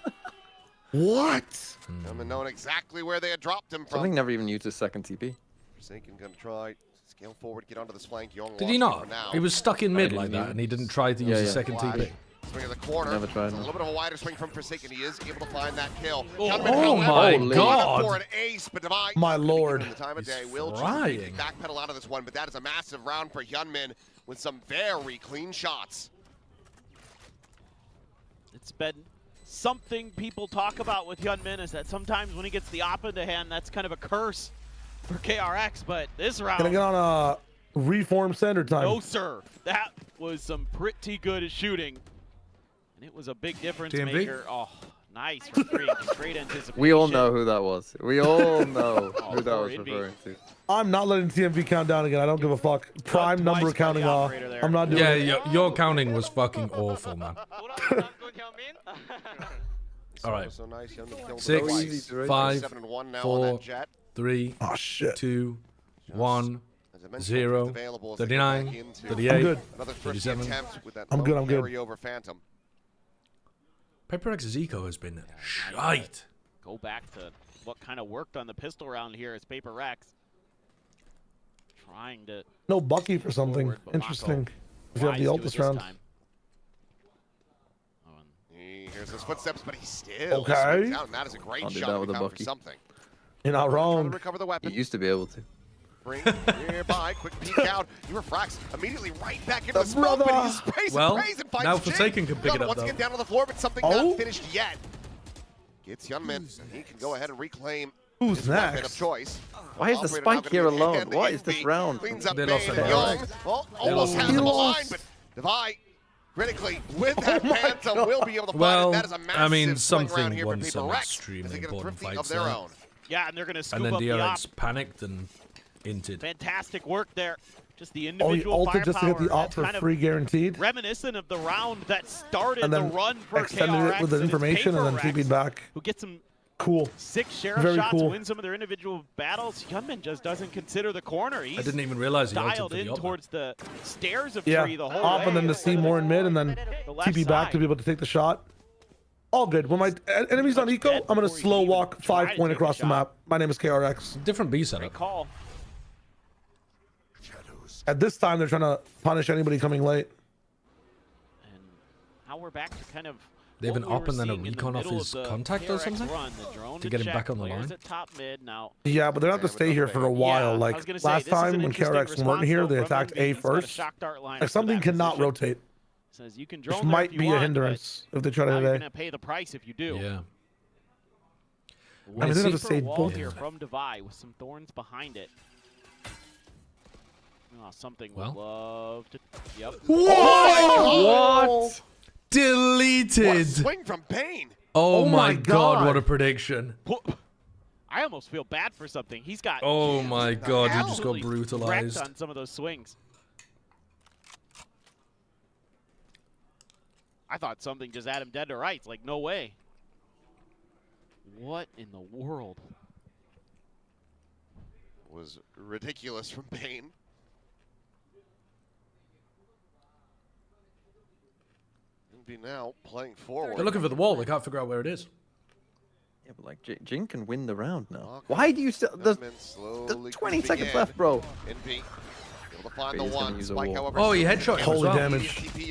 What? Hyunmin knowing exactly where they had dropped him from. Something never even used his second TP. Forsaken gonna try scale forward, get onto this flank. Young Did he not? He was stuck in mid like that, and he didn't try to use the second TP. Swing of the corner. Never tried. A little bit of a wider swing from Forsaken. He is able to find that kill. Oh my God! For an ace, but Divide, my lord. The time of day will backpedal out of this one, but that is a massive round for Hyunmin with some very clean shots. It's been something people talk about with Hyunmin is that sometimes when he gets the op into hand, that's kind of a curse for KRX, but this round... Gonna get on a reform center time. No, sir. That was some pretty good shooting. And it was a big difference maker. Oh, nice for Freak. Great anticipation. We all know who that was. We all know who that was referring to. I'm not letting TMV count down again. I don't give a fuck. Prime number counting off. I'm not doing it. Yeah, your counting was fucking awful, man. All right. 6, 5, 4, 3, 2, 1, 0, 39, 38, 37. I'm good. KRX's eco has been shite. Go back to what kind of worked on the pistol round here is KRX. Trying to... No Bucky for something. Interesting. If you have the ult this round. He hears his footsteps, but he's still okay. Out, and that is a great shot with for something. You're not wrong. Recover the weapon. He used to be able to. Bring nearby, quick peek out. You refracts immediately right back into the smoke, but he sprays and prays and finds now Forsaken can pick it up, wants to get down on the floor, but something not finished yet. Gets Hyunmin, and he can go ahead and reclaim his weapon of choice. Why is the spike here alone? What is this round? Cleans up Bane and Young. Well, almost has him aligned, but Devi critically with that Phantom will be able to find it. That is a massive something won some extremely important fights there. Yeah, and they're going to scoop up the op. And then DRX panicked and inted. Fantastic work there. Just the individual he ulted just to get the op for free guaranteed. Reminiscent of the round that started and then the run for extended KRX it with the information and then TP'd back. Who gets some cool 6 sheriff Very shots, cool. win some of their individual battles. Hyunmin just doesn't consider the corner. He's I didn't even realize he dialed ulted in towards the stairs of yeah. Tree the whole op way. and then to see more in mid and then TP back to be able to take the shot. All good. When my enemy's on eco, I'm gonna slow walk 5 point across the map. My name is KRX. Different B setup. Great call. At this time, they're trying to punish anybody coming late. And now we're back to kind of they have an op and then a recon off his contact or something to get him back on the line. Top mid now. Yeah, but they have to stay here for a while. Like last time when KRX weren't here, they attacked A first. Like something cannot rotate. Says you can which might be a hindrance if they try to hit A. You're gonna pay the price if you do. Yeah. I mean, they have to save both here from Devi with some thorns behind it. Oh, something we'll love to. Yep. What? Deleted. What a swing from Bane. Oh my God! What a prediction. I almost feel bad for something. He's got. Oh my god, he just got wrecked brutalized on some of those swings. I thought something just had him dead to rights. Like, no way. What in the world? Was ridiculous from Bane. Be now playing forward. They're looking for the wall. They can't figure out where it is. Yeah, but like Jin can win the round now. Why do you still? There's 20 seconds left, bro. NB able to find the one. Spike, however, oh, he headshot. Holy damage. He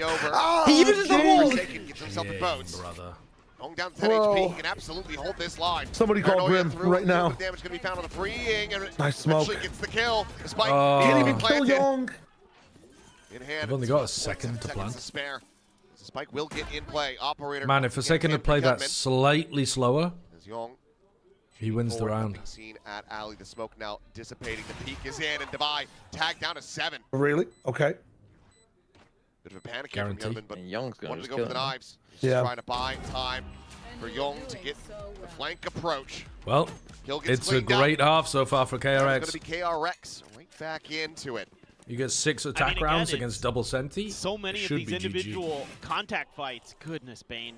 uses the wall. Gets himself in boats. Brother. Going down to 10 HP, he can absolutely hold this line. Somebody call Grim right now. Damage going to be found on the freeing, and nice smoke. Gets the kill. The spike can't even planted. kill Young. In hand. They've only got a second to plant. Spare. The spike will get in play. Operator. Man, if Forsaken had played that slightly slower, he wins the round. Seen at alley. The smoke now dissipating. The peak is in, and Devi tagged down to 7. Really? Okay. Bit of a panic Guarantee. From Youngman, but Young's wanted to go for the knives. He's trying to buy time for Young to get the flank approach. Well, it's a great half so far for KRX. It's going to be KRX right back into it. You get 6 attack rounds against double Senti. So many of these individual contact fights. Goodness, Bane.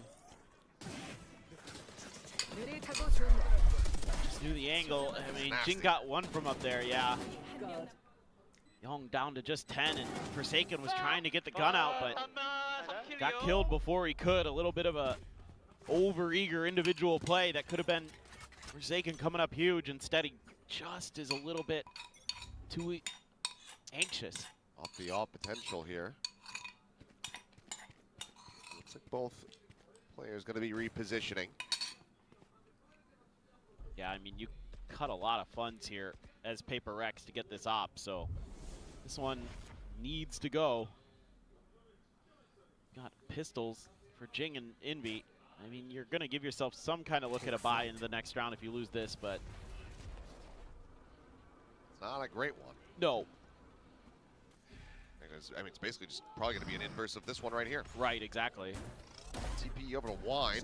Just knew the angle. I mean, Jin got 1 from up there, yeah. Young down to just 10, and Forsaken was trying to get the gun out, but got killed before he could. A little bit of a over-eager individual play that could have been Forsaken coming up huge. Instead, he just is a little bit too anxious. Off the all potential here. Looks like both players going to be repositioning. Yeah, I mean, you cut a lot of funds here as Paper Rex to get this op, so this one needs to go. Got pistols for Jing and Envy. I mean, you're going to give yourself some kind of look at a bye into the next round if you lose this, but it's not a great one. No. I mean, it's basically just probably going to be an inverse of this one right here. Right, exactly. TP over to Wine.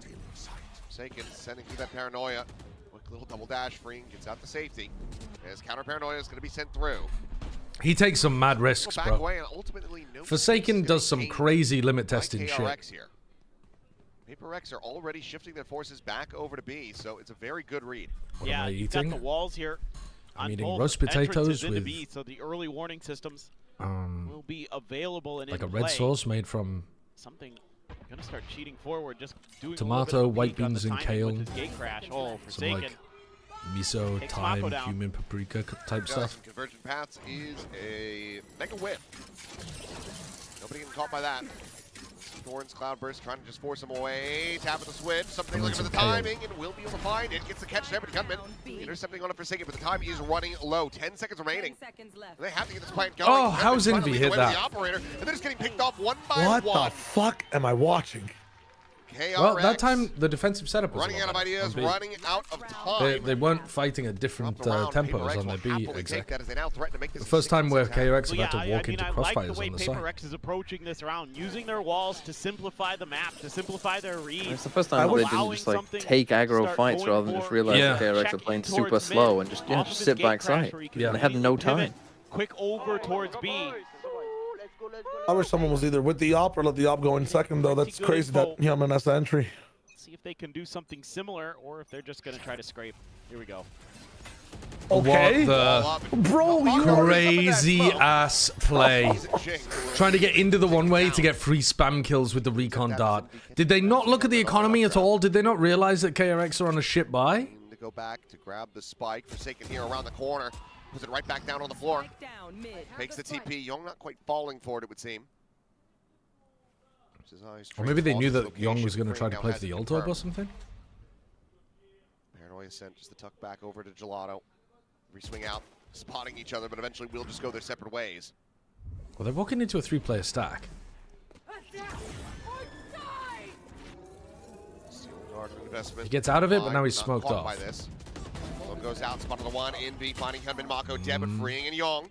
Forsaken sending through that paranoia. Quick little double dash, freeing, gets out to safety. As counter paranoia is going to be sent through. He takes some mad risks, bro. Forsaken does some crazy limit testing shit. Here. Paper Rex are already shifting their forces back over to B, so it's a very good read. What am I eating? Got the walls here. I'm eating roast potatoes with B, so the early warning systems will be available and like in a red play. sauce made from something. Gonna start cheating forward, just doing tomato, white beans, and kale. Gate crash. Oh, some like miso, thyme, cumin, paprika type stuff. Convergent paths is a mega whip. Nobody getting caught by that. Thorns, Cloudburst trying to just force him away. Tap with the switch. Something looking for the timing and will be able to find it. Gets the catch there, but Gunman intercepting on a Forsaken, but the time is running low. 10 seconds remaining. They have to get this plant going. Oh, how's Envy hit that? The operator, and they're just getting picked off one by one. What the fuck am I watching? KRX well, that time the defensive setup was running out of ideas, running out of time. They weren't fighting at different tempos on their B exactly. The first time where KRX have had to walk into crossfires on the side. I like the way Paper Rex is approaching this round, using their walls to simplify the map, to simplify their read. It's the first time they didn't just like take aggro fights rather than just realize that KRX are playing super slow and just sit back side. They had no time. Quick over towards B. I wish someone was either with the op or let the op go in second, though. That's crazy that Yaman has the entry. See if they can do something similar or if they're just going to try to scrape. Here we go. Okay. What the bro, crazy ass play. Trying to get into the one way to get free spam kills with the recon dart. Did they not look at the economy at all? Did they not realize that KRX are on a ship buy? To go back to grab the spike. Forsaken here around the corner. Puts it right back down on the floor. Makes the TP. Young not quite falling for it, it would seem. Or maybe they knew that Young was going to try to play for the ult orb or something? Paranoia sent just the tuck back over to Gelato. Reswing out, spotting each other, but eventually we'll just go their separate ways. Well, they're walking into a 3-player stack. He gets out of it, but now he's smoked off. By this. Goes out, spot on the one, Envy, finding Hunman, Mako, dead, but freeing and Young.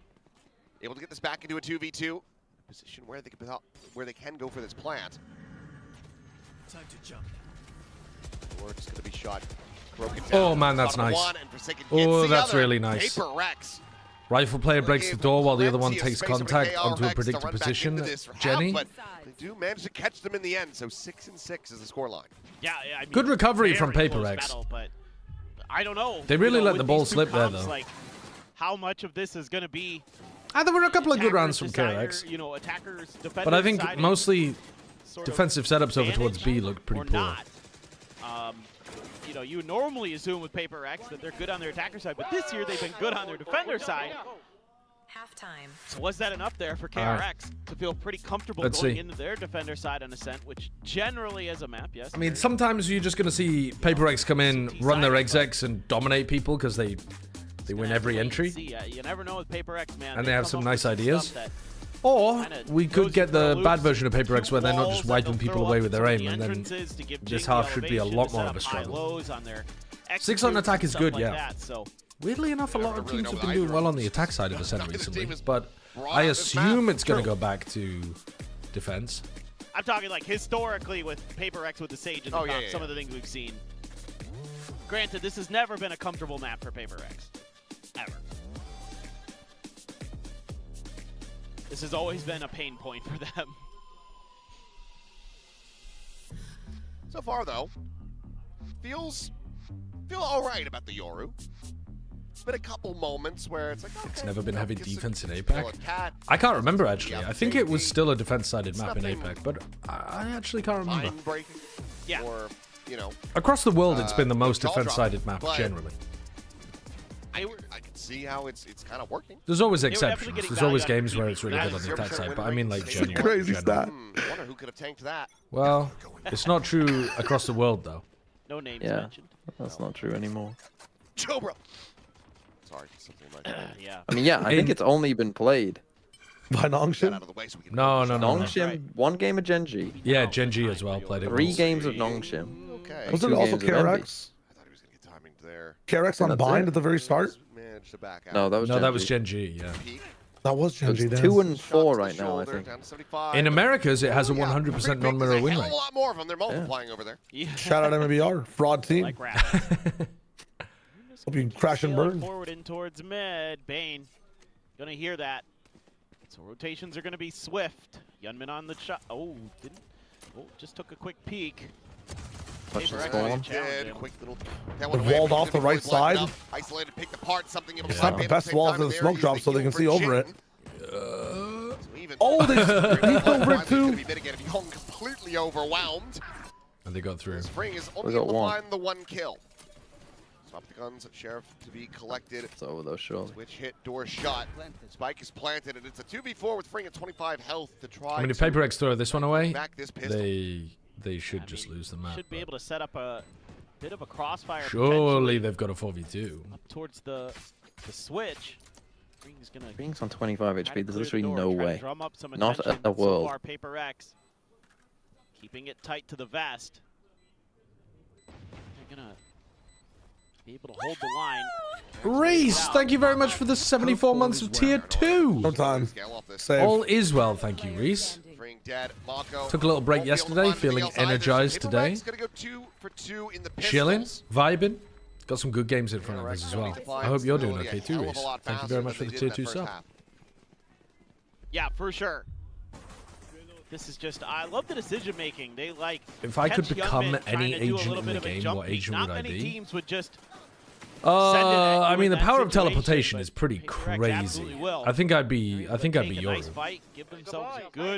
Able to get this back into a 2v2. Position where they can go for this plant. Time to jump. Or just going to be shot Oh man, that's nice. Oh, that's really nice. Rifle player breaks the door while the other one takes contact onto a predicted position. Jenny. But they do manage to catch them in the end, so 6-6 is the scoreline. Yeah, I mean, good recovery from PaperX. Battle, but I don't know. They really let the ball slip there, though. Like, how much of this is going to be? There were a couple of good rounds from KRX. You know, attackers, defenders. But I think mostly defensive setups over towards B looked pretty poor. You know, you normally assume with PaperX that they're good on their attacker side, but this year they've been good on their defender side. Halftime. So was that enough there for KRX to feel pretty comfortable going into their defender side on Ascent, which generally as a map, yes. I mean, sometimes you're just going to see PaperX come in, run their execs, and dominate people because they win every entry. You never know with PaperX, man. And they have some nice ideas. Or we could get the bad version of PaperX where they're not just wiping people away with their aim, and then this half should be a lot more of a struggle. 6 on attack is good, yeah. Weirdly enough, a lot of teams have been doing well on the attack side of Ascent recently, but I assume it's going to go back to defense. I'm talking like historically with PaperX with the Sage in the top, some of the things we've seen. Granted, this has never been a comfortable map for PaperX. Ever. This has always been a pain point for them. So far, though, feel all right about the Yoru. There's been a couple moments where it's like, okay, it's never been heavy defense in APAC. I can't remember, actually. I think it was still a defense-sided map in APAC, but I actually can't remember. Yeah. Or, you know, across the world, it's been the most defense-sided map, generally. I can see how it's kind of working. There's always exceptions. There's always games where it's really good on the attack side, but I mean like genuine. Crazy stat. I wonder who could have tanked that. Well, it's not true across the world though. No names mentioned. That's not true anymore. Chobra. Sorry, something like that. Yeah. I mean, yeah, I think it's only been played by Nongshim. No. Nongshim, one game of Genji. Yeah, Genji as well played it. 3 games of Nongshim. Okay. Was it also KRX? KRX on bind at the very start? No, that was Genji. That was Genji, yeah. That was Genji then. 2 and 4 right now, I think. In Americas, it has a 100% non-mirror win rate. A lot more of them. They're multiplying over there. Shout out MBR, fraud team. Like Hope you crash and burn. Forward in towards mid. Bane, gonna hear that. So rotations are gonna be swift. Yunmin on the shot. Oh, didn't. Oh, just took a quick peek. They've walled off the right side. Isolated, picked apart something. It's not the best walls of the smoke drop, so they can see over it. Oh, they leaped over it too. Completely overwhelmed. And they got through. Spring is only able to find the 1 kill. Swap the guns, Sheriff to be collected. It's over though, sure. Switch hit, door shot. Spike is planted, and it's a 2v4 with Spring at 25 health to try. I mean, if PaperX throw this one away, this they should just lose the map. Should be able to set up a bit of a crossfire. Surely they've got a 4v2. Up towards the switch. Spring's on 25 HP. There's literally no way. Not at the world. So far, PaperX keeping it tight to the vest. They're gonna be able to hold the line. Reese, thank you very much for the 74 months of tier 2. No time. All is well, thank you, Reese. Took a little break yesterday, feeling energized today. Chilling, vibing. Got some good games in front of us as well. I hope you're doing okay too, Reese. Thank you very much for the tier 2 sub. Yeah, for sure. This is just, I love the decision making. They like. If I could become any agent in the game, what agent would I be? Teams would just I mean, the power of teleportation is pretty crazy. I think I'd be Yoru.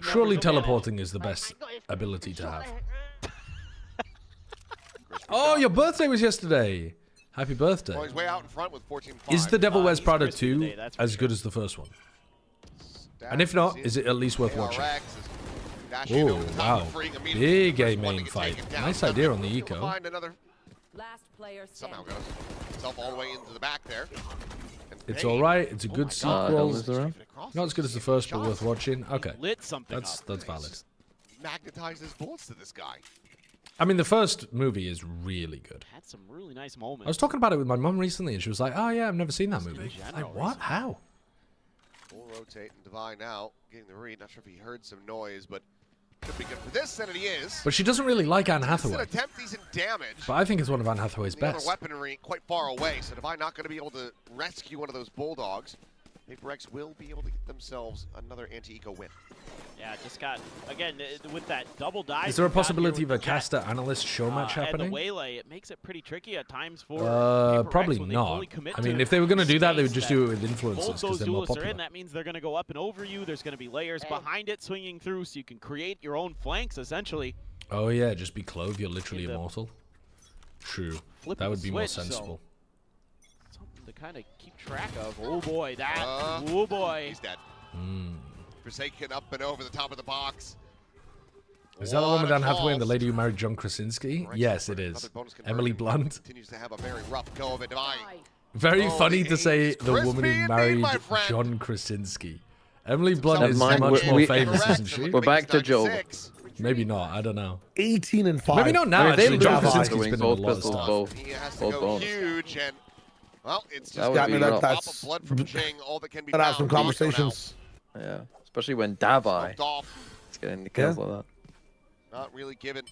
Surely teleporting is the best ability to have. Oh, your birthday was yesterday. Happy birthday. Is the Devil Wears Prada 2 as good as the first one? And if not, is it at least worth watching? Oh, wow. Big A main fight. Nice idea on the eco. Somehow got himself all the way into the back there. It's alright. It's a good sequel. Not as good as the first, but worth watching. Okay. That's valid. Magnetizes bullets to this guy. I mean, the first movie is really good. Had some really nice moments. I was talking about it with my mum recently, and she was like, "Oh yeah, I've never seen that movie." Like, what? How? Full rotate and Divine now getting the read. Not sure if he heard some noise, but could be good for this, and he is. But she doesn't really like Anne It's an Hathaway. attempt, he's in damage. But I think it's one of Anne Hathaway's The other best. weaponry quite far away, so Divine not going to be able to rescue one of those Bulldogs. PRX will be able to get themselves another anti-eco win. Yeah, just got, again, with that double dive. Is there a possibility of a caster analyst show match happening? And the Waylay, it makes it pretty tricky at times for probably not. I mean, if they were going to do that, they would just do it with influencers because they're more popular. That means they're going to go up and over you. There's going to be layers behind it swinging through, so you can create your own flanks, essentially. Oh, yeah, just be Clove. You're literally immortal. True. That would be more sensible. Something to kind of keep track of. Oh, boy. Oh, boy. He's dead. Forsaken up and over the top of the box. Is that the one with Anne Hathaway and the lady who married John Krasinski? Yes, it is. Emily Blunt. Continues to have a very rough go of it. Very funny to say the woman who married John Krasinski. Emily Blunt is much more famous, isn't she? We're back to Joe. Maybe not. I don't know. 18 and 5. Maybe not now. Actually, John Krasinski's been in a both lot of pistols, stuff. both. He has to go huge, and well, it's just That would be a rough. drop of blood from Jing. All that can be That has found. some conversations. Yeah, especially when Davai Off. is getting the kills like that. Not really given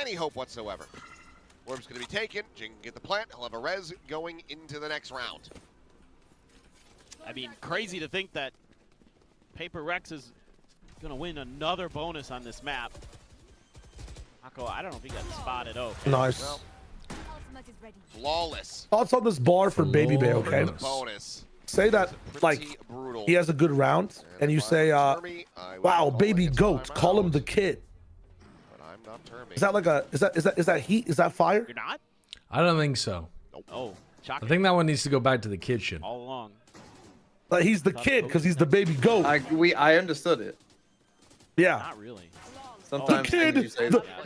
any hope whatsoever. Orb's going to be taken. Jing can get the plant. He'll have a res going into the next round. I mean, crazy to think that PRX is going to win another bonus on this map. Mako, I don't know if he got spotted. Okay. Nice. Well, flawless. Thoughts on this bar for Baby Bay, okay? Bonus. Say that, like, he has a good round, and you say, wow, Baby Goat, call him the kid. Is that like a, is that heat? Is that fire? You're not? I don't think so. Oh, I think that one needs to go back to the kitchen. all along. Like, he's the kid because he's the baby goat. I understood it. Yeah. Not really. Sometimes the kid,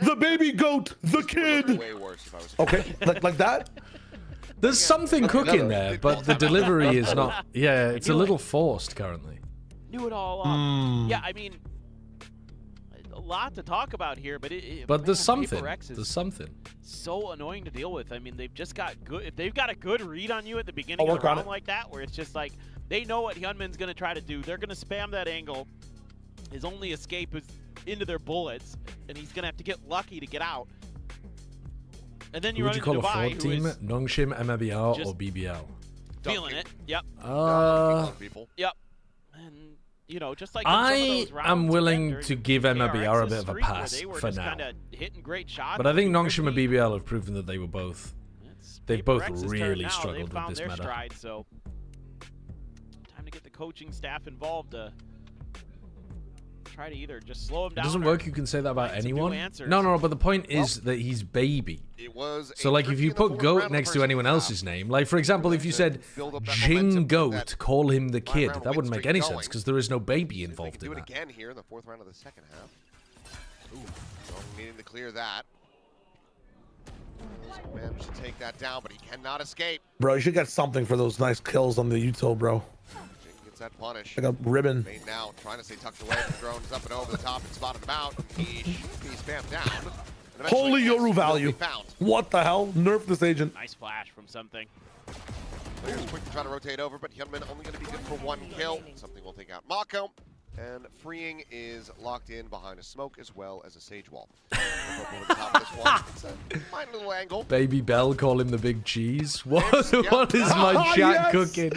the baby goat, the kid. Way worse if I was Okay, like that. There's something cooking there, but the delivery is not. Yeah, it's a little forced currently. Knew it all up. Yeah, I mean, a lot to talk about here, but But there's something. PRX is There's something. so annoying to deal with. I mean, they've just got good. If they've got a good read on you at the beginning of the round like that, where it's just like they know what Hyunmin's going to try to do. They're going to spam that angle. His only escape is into their bullets, and he's going to have to get lucky to get out. And then you run into Would you call a Dubai, fraud team Nongshim, MLBR, or BBL? feeling it. Yep. Yep. And you know, just like I am willing to give MLBR a bit of a pass for now. But I think Nongshim and BBL have proven that they were both. They've both really struggled with this meta. Stride, so time to get the coaching staff involved to try to either just slow him down. It doesn't work. You can say that about anyone. No. But the point is that he's baby. So like, if you put Goat next to anyone else's name, like for example, if you said Jing Goat, call him the kid, that wouldn't make any sense because there is no baby involved in that. Do it again here in the fourth round of the second half. Ooh, needing to clear that. Managed to take that down, but he cannot escape. Bro, you should get something for those nice kills on the Uto, bro. Gets that punish. Like a ribbon. Made now, trying to stay tucked away. The drone's up and over the top and spotted him out. He spammed down. Holy Yoru value. What the hell? Nerf this agent. Nice flash from something. Players quick to try to rotate over, but Hyunmin only going to be good for one kill. Something will take out Mako. And freeing is locked in behind a smoke as well as a sage wall. Over the top of this one. It's a fine little angle. Baby Bell, call him the big cheese. What is my chat cooking?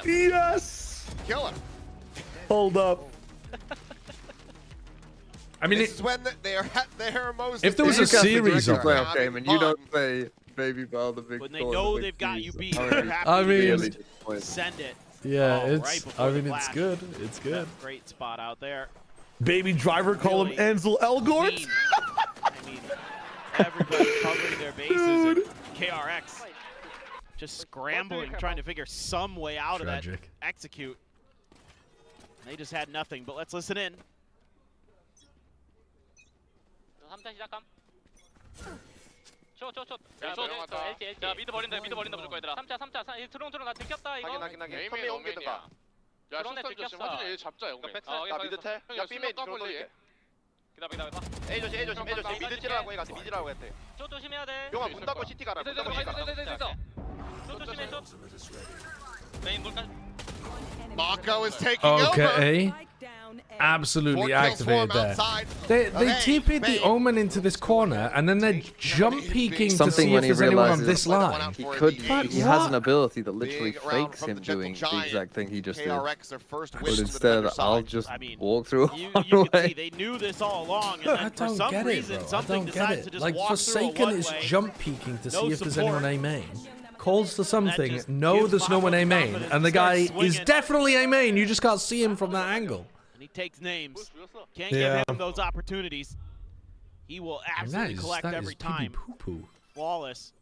Yes! Kill him. Hold up. I mean, this is when they are at their most. If there was a series of them, game and you don't say Baby Bell the big. When they know they've got you beat, they're happy I mean, to send it. Yeah, right it's. I mean, it's flash. good. It's good. Great spot out there. Baby driver, call him Ansel Elgort. I mean, everybody covering their bases. And KRX just scrambling, trying to figure some way out of that execute. They just had nothing. But let's listen in. 야 미드 버린다 무조건 얘들아 3차 드론 나 들켰다 이거 확인 선미 옮기든가 야 드론에 들켰어 화준이 얘 잡자 영매 야 미드 텔? 야 B메인 드론 돌게 기다려 A 조심 미드 찌르라고 해가지고 미드라고 했대 저 조심해야 돼 용아 문 닫고 CT 가라 문 닫고 CT 가라 저 조심해 저 메인 물까 Mako is taking over. Okay. absolutely activated there. They TP'd the Omen into this corner, and then they're jump peeking to see if there's anyone on this line. He has an ability that literally fakes him doing the exact thing he just did. But instead, I'll just walk through You can see they knew this all along, and then for some reason, something decided to just Like, walk Forsaken through a is one-way. jump peeking to see if there's support. anyone A main. Calls to something, no, there's no one A main, and the guy is definitely A main. You just can't see him from that angle. And he takes names. Can't give him those opportunities. He will absolutely collect every time. Poo-poo. Flawless.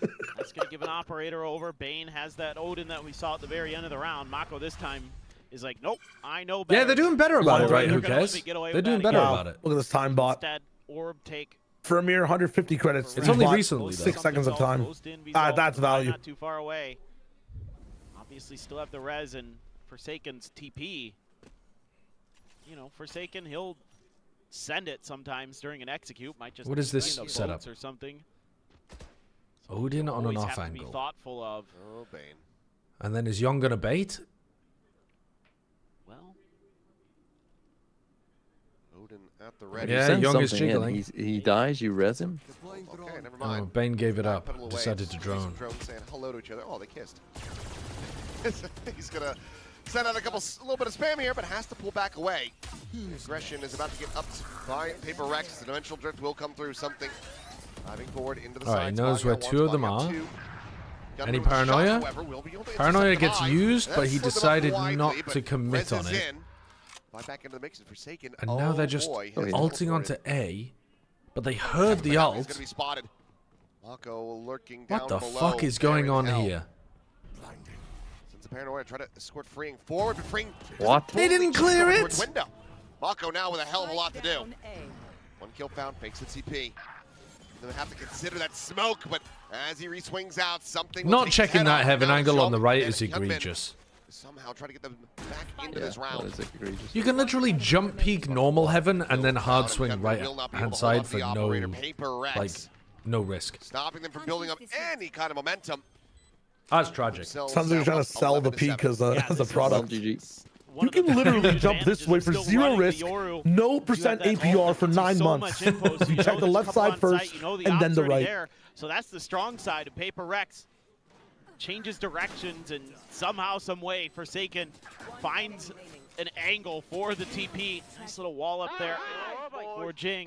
That's going to give an operator over. Bane has that Odin that we saw at the very end of the round. Mako this time is like, nope, I know better. Yeah, they're doing better about it, right? Who cares? They're doing better about it. Look at this time bot. Instead, Orb take. For a mere 150 credits. It's only recently, though. 6 seconds of time. That's value. Not too far away. Obviously, still have the res and Forsaken's TP. You know, Forsaken, he'll send it sometimes during an execute. Might just what is this setup? Or something. Odin on an off have to angle. be thoughtful of. Oh, Bane. And then is Young gonna bait? Well, Odin at the ready. Yeah, Young is jiggling. He dies, you res him. Okay, never mind. Oh, Bane gave it up. Backpedal away. Decided to drone. Drone saying hello to each other. Oh, they kissed. He's gonna send out a little bit of spam here, but has to pull back away. Aggression is about to get up by Paper Rex. The dimensional drift will come through. Something driving forward into the Alright, he knows where two of them are. Any Shots, paranoia? however, will be able to Paranoia gets high. used, but That's he slipped decided up widely, not but to commit Rez on is it. in. Fly back into the mix and Forsaken. And now they're just boy, ulting onto A, but they heard the ult. He's gonna be spotted. Mako lurking down What the below. fuck is going on here? Since the Paranoia tried to escort Freeing forward, but Freeing What? They didn't clear it? Window. Mako now with a hell of a lot to do. One kill found, fakes the TP. They have to consider that smoke, but as he re-swings out, something. Not checking that heaven angle on the right is egregious. Somehow try to get them back into this round. You can literally jump peek normal heaven and then hard swing right hand side for no, like, no risk. Stopping them from building up any kind of momentum. That's tragic. Sounds like you're trying to sell the peak as a product. You can literally jump this way for 0 risk, no percent APR for 9 months. You check the left side first, and then the right. So that's the strong side of Paper Rex. Changes directions, and somehow, some way, Forsaken finds an angle for the TP. Nice little wall up there for Jing.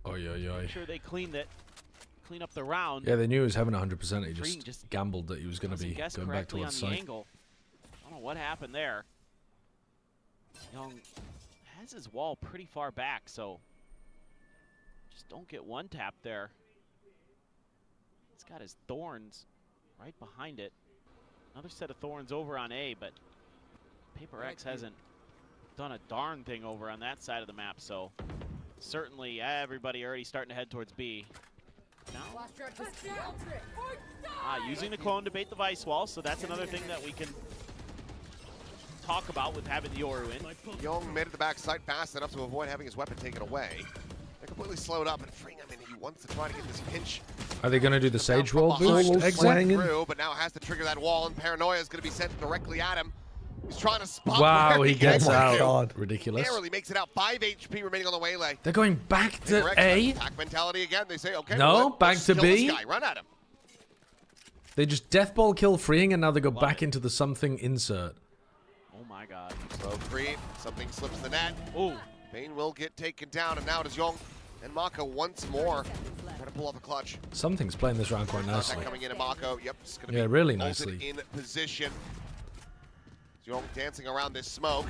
Make sure they clean up the round. Yeah, they knew he was having 100%. He just gambled that he was going to be going back towards the site. angle. I don't know what happened there. Young has his wall pretty far back, so just don't get one tap there. He's got his thorns right behind it. Another set of thorns over on A, but Paper X hasn't done a darn thing over on that side of the map, so certainly everybody already starting to head towards B. Now, using the clone to bait the Vice Wall, so that's another thing that we can talk about with having the Yoru in. Young made it the backside fast enough to avoid having his weapon taken away. They're completely slowed up, and Freeing, I mean, he wants to try to get this pinch. Are they going to do the Sage roll boost? Through, but now has to trigger that wall, and Paranoia is going to be sent directly at him. He's trying to spot. Wow, he gets out. Ridiculous. Narrowly makes it out. 5 HP remaining on the waylay. They're going back to A. Attack mentality again. They say, okay. No, back to B. Run at him. They just deathball kill Freeing, and now they go back into the something insert. Oh my god. Slow creep. Something slips the net. Ooh. Bane will get taken down, and now it is Young and Mako once more. Trying to pull off the clutch. Something's playing this round quite nicely. Coming in at Mako. Yep. It's gonna be really nicely. In position. Young dancing around this smoke.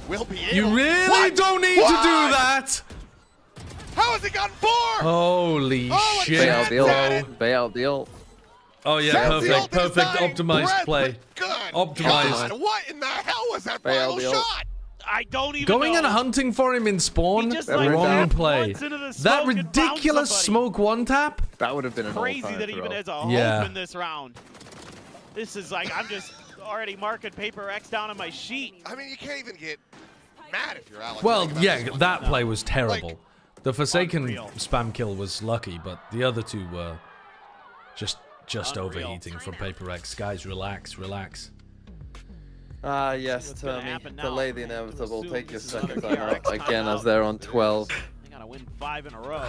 Will be able. You really don't need to do that. How has he gotten 4? Holy shit. Bail deal. Oh yeah, perfect. Optimized play. Optimized. God, what in the hell was that final shot? I don't even Going know. and hunting for him in spawn, wrong play. That ridiculous smoke one tap. That would have been an crazy that even has a hope in this round. This is like, I'm just already marking Paper X down on my sheet. I mean, you can't even get mad if you're Alex. Well, yeah, that play was terrible. The Forsaken spam kill was lucky, but the other two were just overheating from Paper X. Guys, relax. Yes, Tommy. Delay the inevitable. Take your second time out again as they're on 12. They gotta win 5 in a row.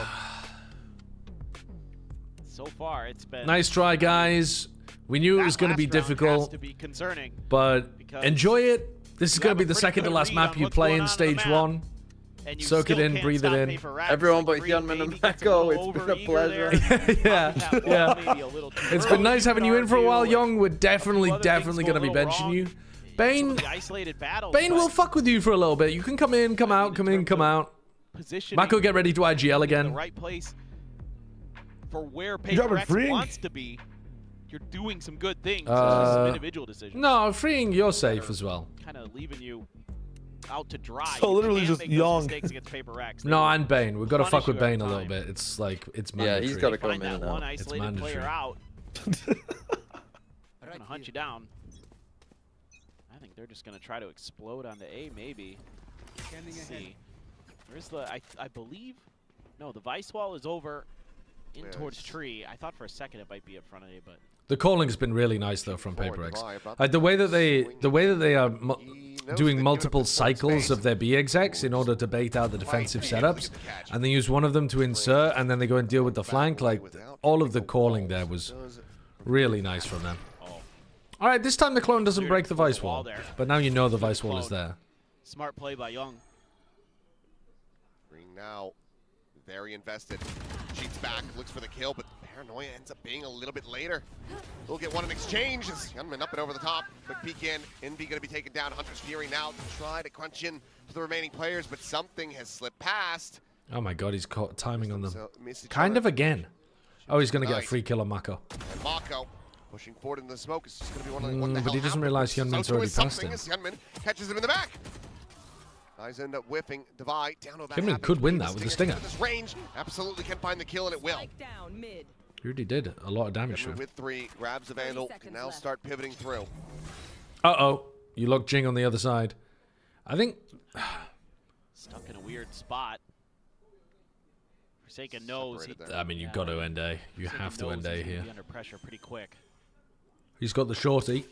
So far, it's been nice try, guys. We knew it was going to be difficult, but enjoy it. This is going to be the second to last map you play in stage 1. Soak it in, breathe it in. Everyone but Hyunmin and Mako, it's been a pleasure. yeah. It's been nice having you in for a while, Young. We're definitely going to be benching you. Bane will fuck with you for a little bit. You can come in, come out, come in, come out. Mako, get ready to IGL again. The right place for where PRX wants to be. You're doing some good things. It's just some individual decisions. No, freeing, you're safe as well. Kind of leaving you out to dry. So literally just Young. No, and Bane. We've got to fuck with Bane a little bit. It's like, it's mandatory. Yeah, he's got to come in and out. It's mandatory. Player out. They're going to hunt you down. I think they're just going to try to explode onto A, maybe. Let's see. Where's the, I believe, no, the Vice Wall is over in towards tree. I thought for a second it might be in front of A, but. The calling's been really nice though from PRX. Like the way that they are doing multiple cycles of their B execs in order to bait out the defensive setups, and they use one of them to insert, and then they go and deal with the flank. Like all of the calling there was really nice from them. All right, this time the clone doesn't break the Vice Wall, but now you know the Vice Wall is there. Smart play by Young. Green now very invested. Cheats back, looks for the kill, but Paranoia ends up being a little bit later. We'll get one in exchange. Hyunmin up and over the top. Quick peek in. Envy going to be taken down. Hunter's Fury now to try to crunch in to the remaining players, but something has slipped past. Oh my god, he's caught timing on them. Kind of again. Oh, he's going to get a free kill on Mako. And Mako pushing forward in the smoke. It's just going to be one of the what the but he doesn't realize Hyunmin's already past him. Hyunmin catches him in the back. Guys end up whiffing Divide down over. Hyunmin could win that with the Stinger. This range absolutely can find the kill, and it will. He already did a lot of damage to him. With 3, grabs the Vandal, can now start pivoting through. Uh-oh. You locked Jing on the other side. I think... Stuck in a weird spot. Forsaken knows. I mean, you've got to end A. You have to end A here. Under pressure pretty quick. He's got the shorty.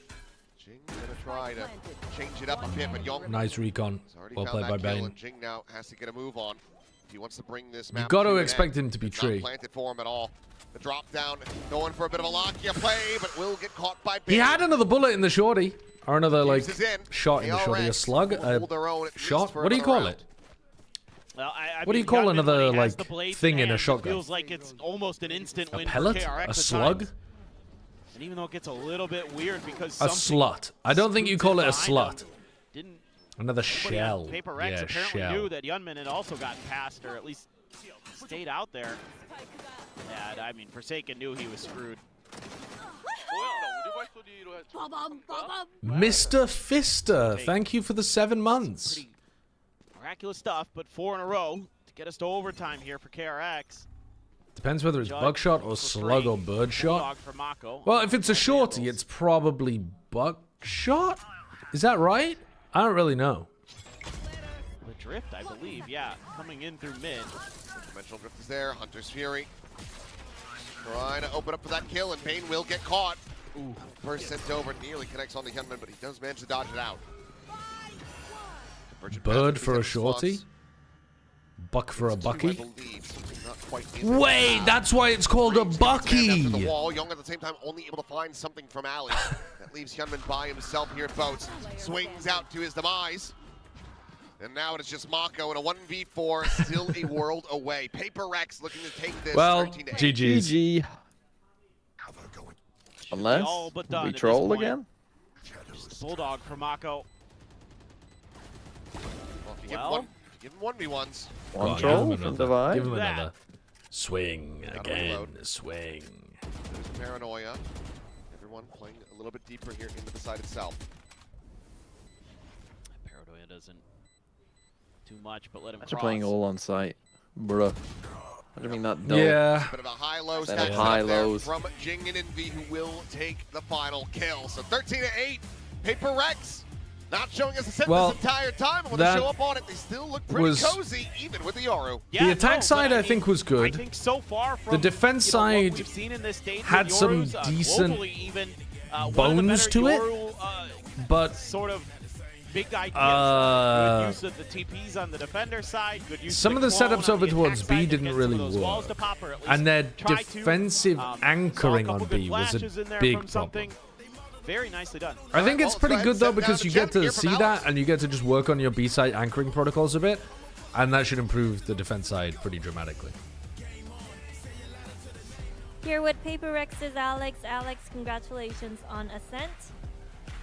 Jing gonna try to change it up a bit, but Young. Nice recon. Well played by Bane. Jing now has to get a move on. If he wants to bring this map. You've got to expect him to be tree. Not planted for him at all. The drop down, going for a bit of a lock-you play, but will get caught by Bane. He had another bullet in the shorty. Or another, like, shot in the shorty. A slug? A shot? What do you call it? Well, what do you call another, like, thing in a shotgun? Feels like it's almost an instant win. A pellet? For KRX a slug? Times. And even though it gets a little bit weird because a slut. I don't think you call it a slut. Didn't another shell. PRX yeah, apparently shell. knew that Hyunmin had also gotten past, or at least stayed out there. Yeah, I mean, Forsaken knew he was screwed. Mr. Fister, thank you for the 7 months. Pretty miraculous stuff, but 4 in a row to get us to overtime here for KRX. Depends whether it's buckshot or slug or birdshot. Well, if it's a shorty, it's probably buckshot. Is that right? I don't really know. The drift, I believe, yeah, coming in through mid. Dimensional drift is there. Hunter's Fury trying to open up for that kill, and Bane will get caught. Ooh, first sent over, nearly connects on the Hyunmin, but he does manage to dodge it out. Bird for a shorty. Buck for a bucky. Wait, that's why it's called a bucky. The wall. Young at the same time only able to find something from Ali. That leaves Hyunmin by himself here at Boats. Swings out to his demise. And now it is just Mako in a 1v4, still a world away. PRX looking to take this. Well, 13-8. GG's. GG. Unless we troll again. Just Bulldog for Mako. Well, give him 1v1s. One troll from Divide. Give him another. Swing again. Swing. There's Paranoia. Everyone playing a little bit deeper here into the side itself. Paranoia doesn't do much, but let him Imagine playing all on site. Bruh. I mean, not dope. Yeah. Bit of a high-low stack high-lows from Jing and Envy, who will take the final kill. So 13-8. PRX not showing us a set this entire time. And when they show up on it, they still look pretty cozy, even with the Yoru. Yeah, the attack side, I think, was good. I think so far from the defense side we've seen in this stage had some decent bones to it. but sort of big ideas. Good use of the TPs on the defender side. Good use some of the setups over towards B didn't really work, and their defensive anchoring on B was a big problem. Very nicely done. I think it's pretty good though, because you get to see that and you get to just work on your B side anchoring protocols a bit, and that should improve the defense side pretty dramatically. Here with PaperX is Alex. Alex, congratulations on Ascent.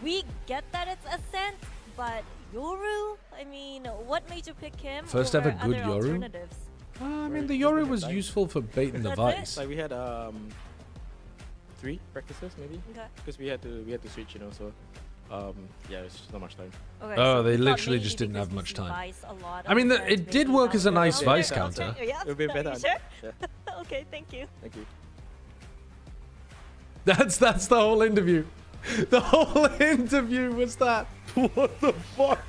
We get that it's Ascent, but Yoru? I mean, what made you pick him? First ever good Yoru? I mean, the Yoru was useful for baiting the Vice. Like we had 3 practices maybe, because we had to switch, you know. So yeah, it's just not much time. Okay, oh, so they literally just didn't have much time. I mean, it did work as a nice Vice counter. Yeah, it would be better. Sure? Yeah. Okay, thank you. Thank you. That's the whole interview. The whole interview was that. What the fuck?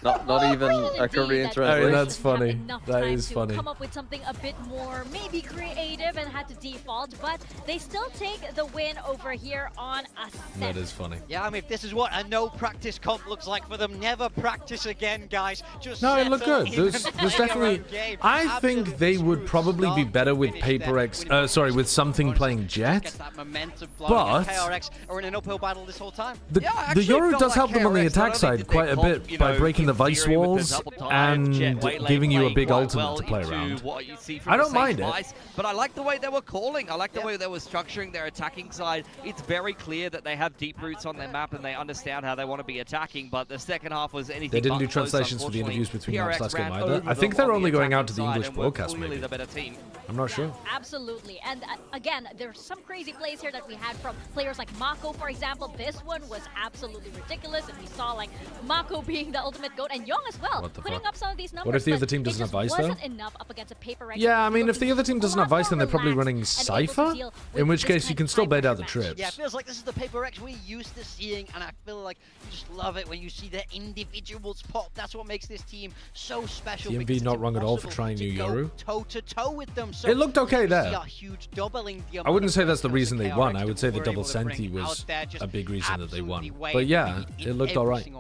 Not even a Korean translation. I mean, that's funny. That is funny. Come up with something a bit more, maybe creative, and had to default, but they still take the win over here on Ascent. That is funny. Yeah, I mean, this is what a no practice comp looks like for them. Never practice again, guys. Just no, it looked good. There's definitely. I think they would probably be better with PaperX. Sorry, with something playing Jet. But KRX are in an uphill battle this whole time. The Yoru does help them on the attack side quite a bit by breaking the Vice walls and giving you a big ultimate to play around. I don't mind it. But I like the way they were calling. I like the way they were structuring their attacking side. It's very clear that they have deep roots on their map and they understand how they want to be attacking, but the second half was anything. They didn't do translations for the interviews between maps last game either. I think they're only going out to the English broadcast maybe. I'm not sure. Absolutely. And again, there's some crazy plays here that we had from players like Mako, for example. This one was absolutely ridiculous, and we saw like Mako being the ultimate GOAT, and Young as well, putting up some of these numbers. What if the other team doesn't have Vice though? Enough up against a PaperX. Yeah, I mean, if the other team doesn't have Vice, then they're probably running Cypher, in which case you can still bait out the trips. Yeah, it feels like this is the PaperX we're used to seeing, and I feel like you just love it when you see the individuals pop. That's what makes this team so special. TMV not wrong at all for trying new Yoru. Toe-to-toe with them. So it looked okay there. I wouldn't say that's the reason they won. I would say the double Senti was a big reason that they won. But yeah, it looked alright.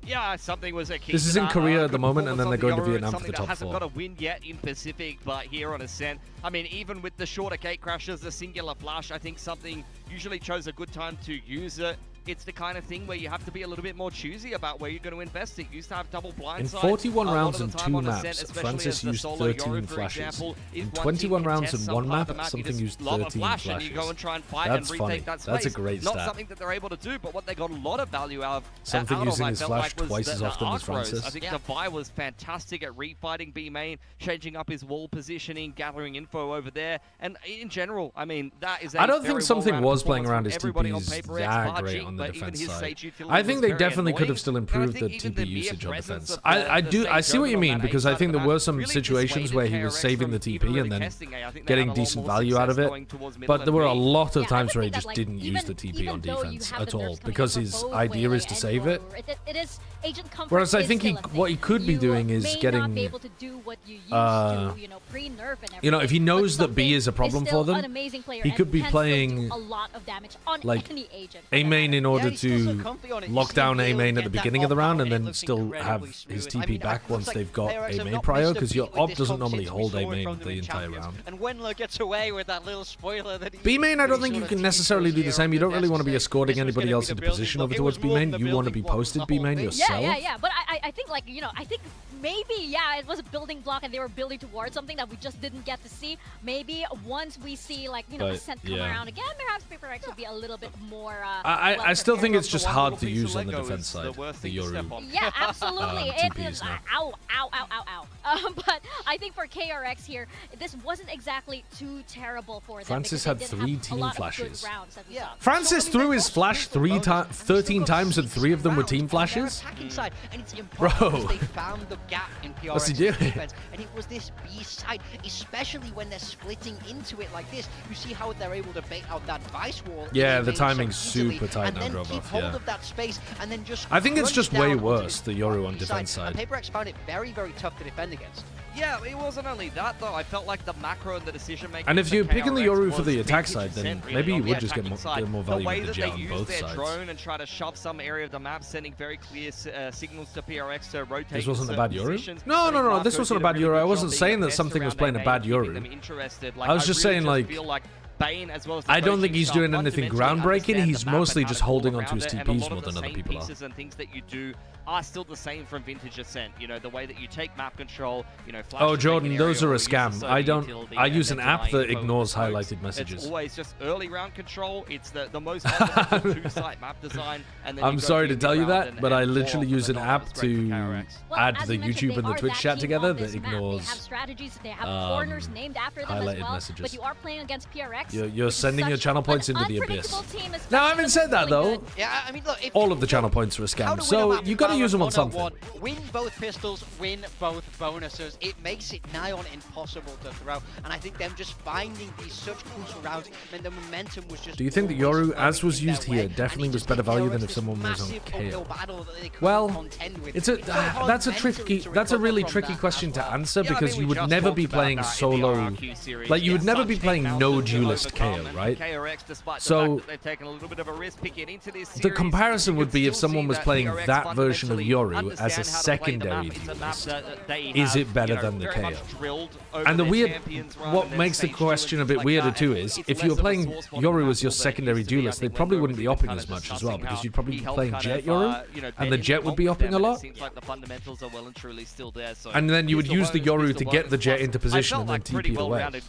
Yeah, something was a key. This is in Korea at the moment, and then they're going to Vietnam for the top 4. Hasn't got a win yet in Pacific, but here on Ascent, I mean, even with the shorter gate crashes, the singular flash, I think something usually chose a good time to use it. It's the kind of thing where you have to be a little bit more choosy about where you're going to invest it. You used to have double blindside. In 41 rounds and 2 maps, Francis used 13 flashes. In 21 rounds and 1 map, something used 13 flashes. And you go and try and fight That's and funny. retake that space. That's a great stat. Not something that they're able to do, but what they got a lot of value out of. Something using his flash twice as often as Francis. I think Devi was fantastic at refighting B main, changing up his wall positioning, gathering info over there, and in general, I mean, that is. I don't think something was playing around his TPs that great on the defense side. I think they definitely could have still improved the TP usage on defense. I see what you mean, because I think there were some situations where he was saving the TP and then getting decent value out of it, but there were a lot of times where he just didn't use the TP on defense at all, because his idea is to save it. Whereas I think what he could be doing is getting, you know, if he knows that B is a problem for them, he could be playing like A main in order to lock down A main at the beginning of the round and then still have his TP back once they've got A main prior, because your op doesn't normally hold A main the entire round. And Wendler gets away with that little spoiler that B main, I don't think you can necessarily do the same. You don't really want to be escorting anybody else into position over towards B main. You want to be posted B main yourself. Yeah. But I think, like, you know, I think maybe, yeah, it was a building block and they were building towards something that we just didn't get to see. Maybe once we see, like, you know, Ascent come around again, perhaps PaperX would be a little bit more. I still think it's just hard to use on the defense side, the Yoru. Yeah, absolutely. It is, ow. But I think for KRX here, this wasn't exactly too terrible for them. Francis had 3 team flashes. Francis threw his flash 13 times and 3 of them were team flashes? Bro, what's he doing? And it was this B side, especially when they're splitting into it like this. You see how they're able to bait out that Vice wall. Yeah, the timing's super tight now, Droboff, yeah. I think it's just way worse, the Yoru on defense side. PaperX found it very, very tough to defend against. Yeah, it wasn't only that though. I felt like the macro and the decision making. And if you're picking the KRX Yoru for the was attack side, then really maybe you on the would just get attacking more side. value The way with the that jet they on use both their sides. drone and try to shove some area of the map, sending very clear signals to PRX to rotate. This wasn't a bad Yoru? Positions. No, this wasn't a bad Yoru. I wasn't saying that something was playing a bad Yoru. I was just saying, like, Bane, as well as I don't think he's doing anything groundbreaking. He's the map mostly and how just to holding move onto his around it, and TPs a lot more of the than other same people are. pieces and things that you do are still the same from Vintage Ascent. You know, the way that you take map control, you know, flash Oh, to Jordan, make an those area are a or use scam. the I Sovi don't. utility I and use then an app denying that info ignores with the highlighted smokes. messages. It's always just early round control. It's the most fundamental two-site map design. And then I'm you go sorry to tell you mid-round that, and but I more literally use an phenomenal app is great for to KRX. add as the you mentioned, YouTube they and the are Twitch that chat team together on that this map. ignores They have strategies, they have corners named after them as highlighted well. messages. But you are playing against PRX. You're sending your channel points into the abyss. Team, Now, I haven't said that though. Yeah, I mean, look, if All of the channel points are a scam, so you got to use them on something. Win both pistols, win both bonuses. It makes it nigh on impossible to throw. And I think them just finding these such crucial rounds, and the momentum was just. Do you think that Yoru, as was used here, definitely was better value than if someone was on KO? Well, it's a that's a really tricky question to answer because you would never be playing solo, like you would never be playing no duelist KO, right? So the comparison would be if someone was playing that version of Yoru as a secondary duelist. Is it better than the KO? And the weird, what makes the question a bit weirder too is if you were playing Yoru as your secondary duelist, they probably wouldn't be upping as much as well because you'd probably be playing Jet Yoru, and the Jet would be upping a lot. And then you would use the Yoru to get the Jet into position and then TP it away.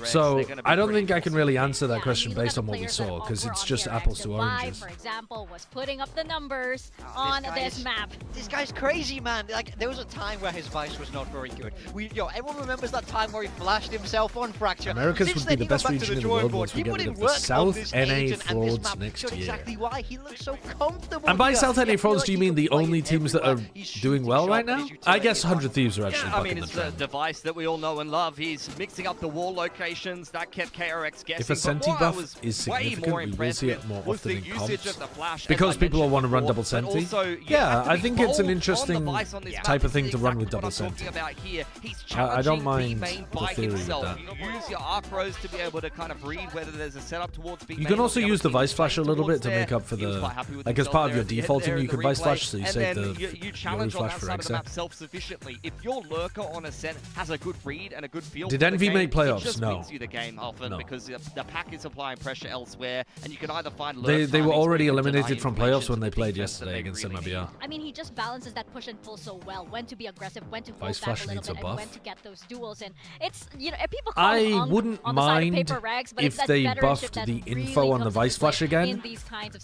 So I don't think I can really answer that question based on what we saw because it's just apples to oranges. For example, was putting up the numbers on this map. This guy's crazy, man. Like there was a time where his Vice was not very good. Everyone remembers that time where he flashed himself on Fracture. Americas would be the best region in the world once we get rid of the South NA frauds next year. Exactly why he looks so comfortable. And by South NA frauds, do you mean the only teams that are doing well right now? I guess 100 Thieves are actually bucking the trend. It's the device that we all know and love. He's mixing up the wall locations. That kept KRX guessing. If a Senti buff is significant, we will see it more often in comps. Because people will want to run double Senti. Yeah, I think it's an interesting type of thing to run with double Senti. I don't mind the theory with that. Use your arc rows to be able to kind of read whether there's a setup towards B. You can also use the Vice Flash a little bit to make up for the, like as part of your defaulting, you can Vice Flash, so you save the Yoru Flash for exec. Self-sufficiently. If your lurker on Ascent has a good read and a good feel, did Envy make playoffs? It just no. wins you the game often because the pack is applying pressure elsewhere, and you can either find. They were already eliminated from playoffs when they played yesterday against MIBR. I mean, he just balances that push and pull so well. When to be aggressive, when to hold back a little bit, and when to get those duels in. It's people call I wouldn't mind if they buffed the info on the Vice Flash again.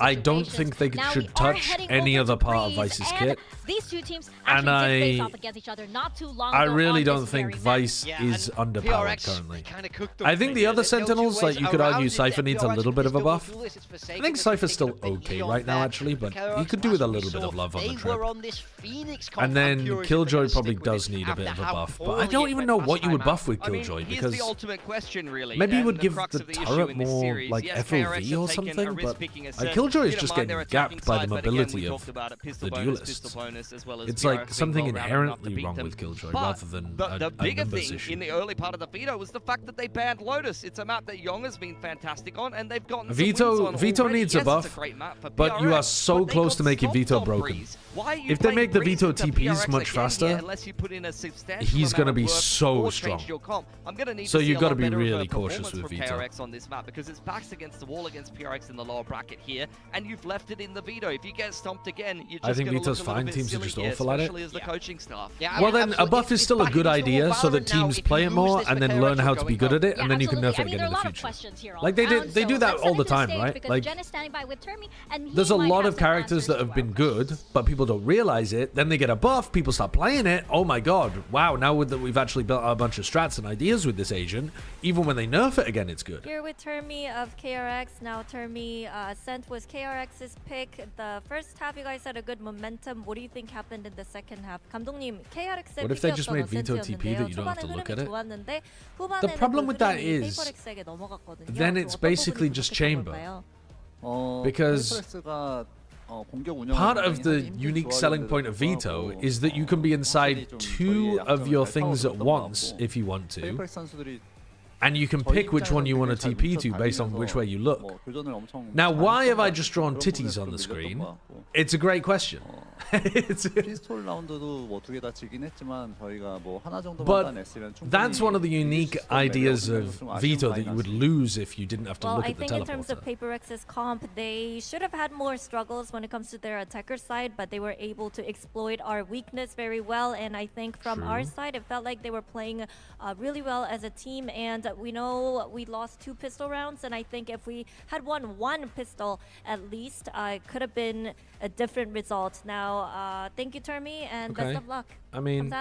I don't think they should touch any other part of Vice's kit. These two teams and face off against each other not too long I ago really don't think Vice is underpowered currently. I think the other Sentinels, like you could argue Cypher needs a little bit of a buff. I think Cypher's still okay right now actually, but he could do with a little bit of love on the trip. And then Killjoy probably does need a bit of a buff, but I don't even know what you would buff with Killjoy because maybe you would give the turret more like FOV or something, but Killjoy is just getting gapped by the mobility of the duelists. It's like something inherently wrong with Killjoy rather than the bigger numbers thing issue. in the early part of the veto was the fact that they banned Lotus. It's a map that Young has been fantastic on, and they've gotten Veto needs a buff, but you are so close to making Veto broken. If they make the Veto TPs much faster, he's going to be so strong. So you've got to be really cautious with Veto. KRX on this map because it's backs against the wall against PRX in the lower bracket here, and you've left it in the Veto. If you get stomped again, you're just I think Veto's fine. Teams are just awful at it. As the coaching staff. Well, then a buff is still a good idea so that teams play it more and then learn how to be good at it, and then you can nerf it again in the future. Like they do that all the time, right? Like there's a lot of characters that have been good, but people don't realize it. Then they get a buff, people start playing it. Oh my god, wow! Now that we've actually built a bunch of strats and ideas with this agent, even when they nerf it again, it's good. Here with Termi of KRX. Now Termi, Ascent was KRX's pick. The first half, you guys had a good momentum. What do you think happened in the second half? 감독님, KRX의 What if they just made Veto TP that you don't have to look at it? The problem with that is, then it's basically just chamber. Because Part of the unique selling point of Veto is that you can be inside 2 of your things at once if you want to, and you can pick which one you want to TP to based on which way you look. Now, why have I just drawn titties on the screen? It's a great question. But that's one of the unique ideas of Veto that you would lose if you didn't have to look at the teleporter. I think in terms of PaperX's comp, they should have had more struggles when it comes to their attacker side, but they were able to exploit our weakness very well. And I think from our side, it felt like they were playing really well as a team. And we know we lost 2 pistol rounds, and I think if we had won 1 pistol at least, it could have been a different result. Now, thank you, Termi, and best of luck. I mean,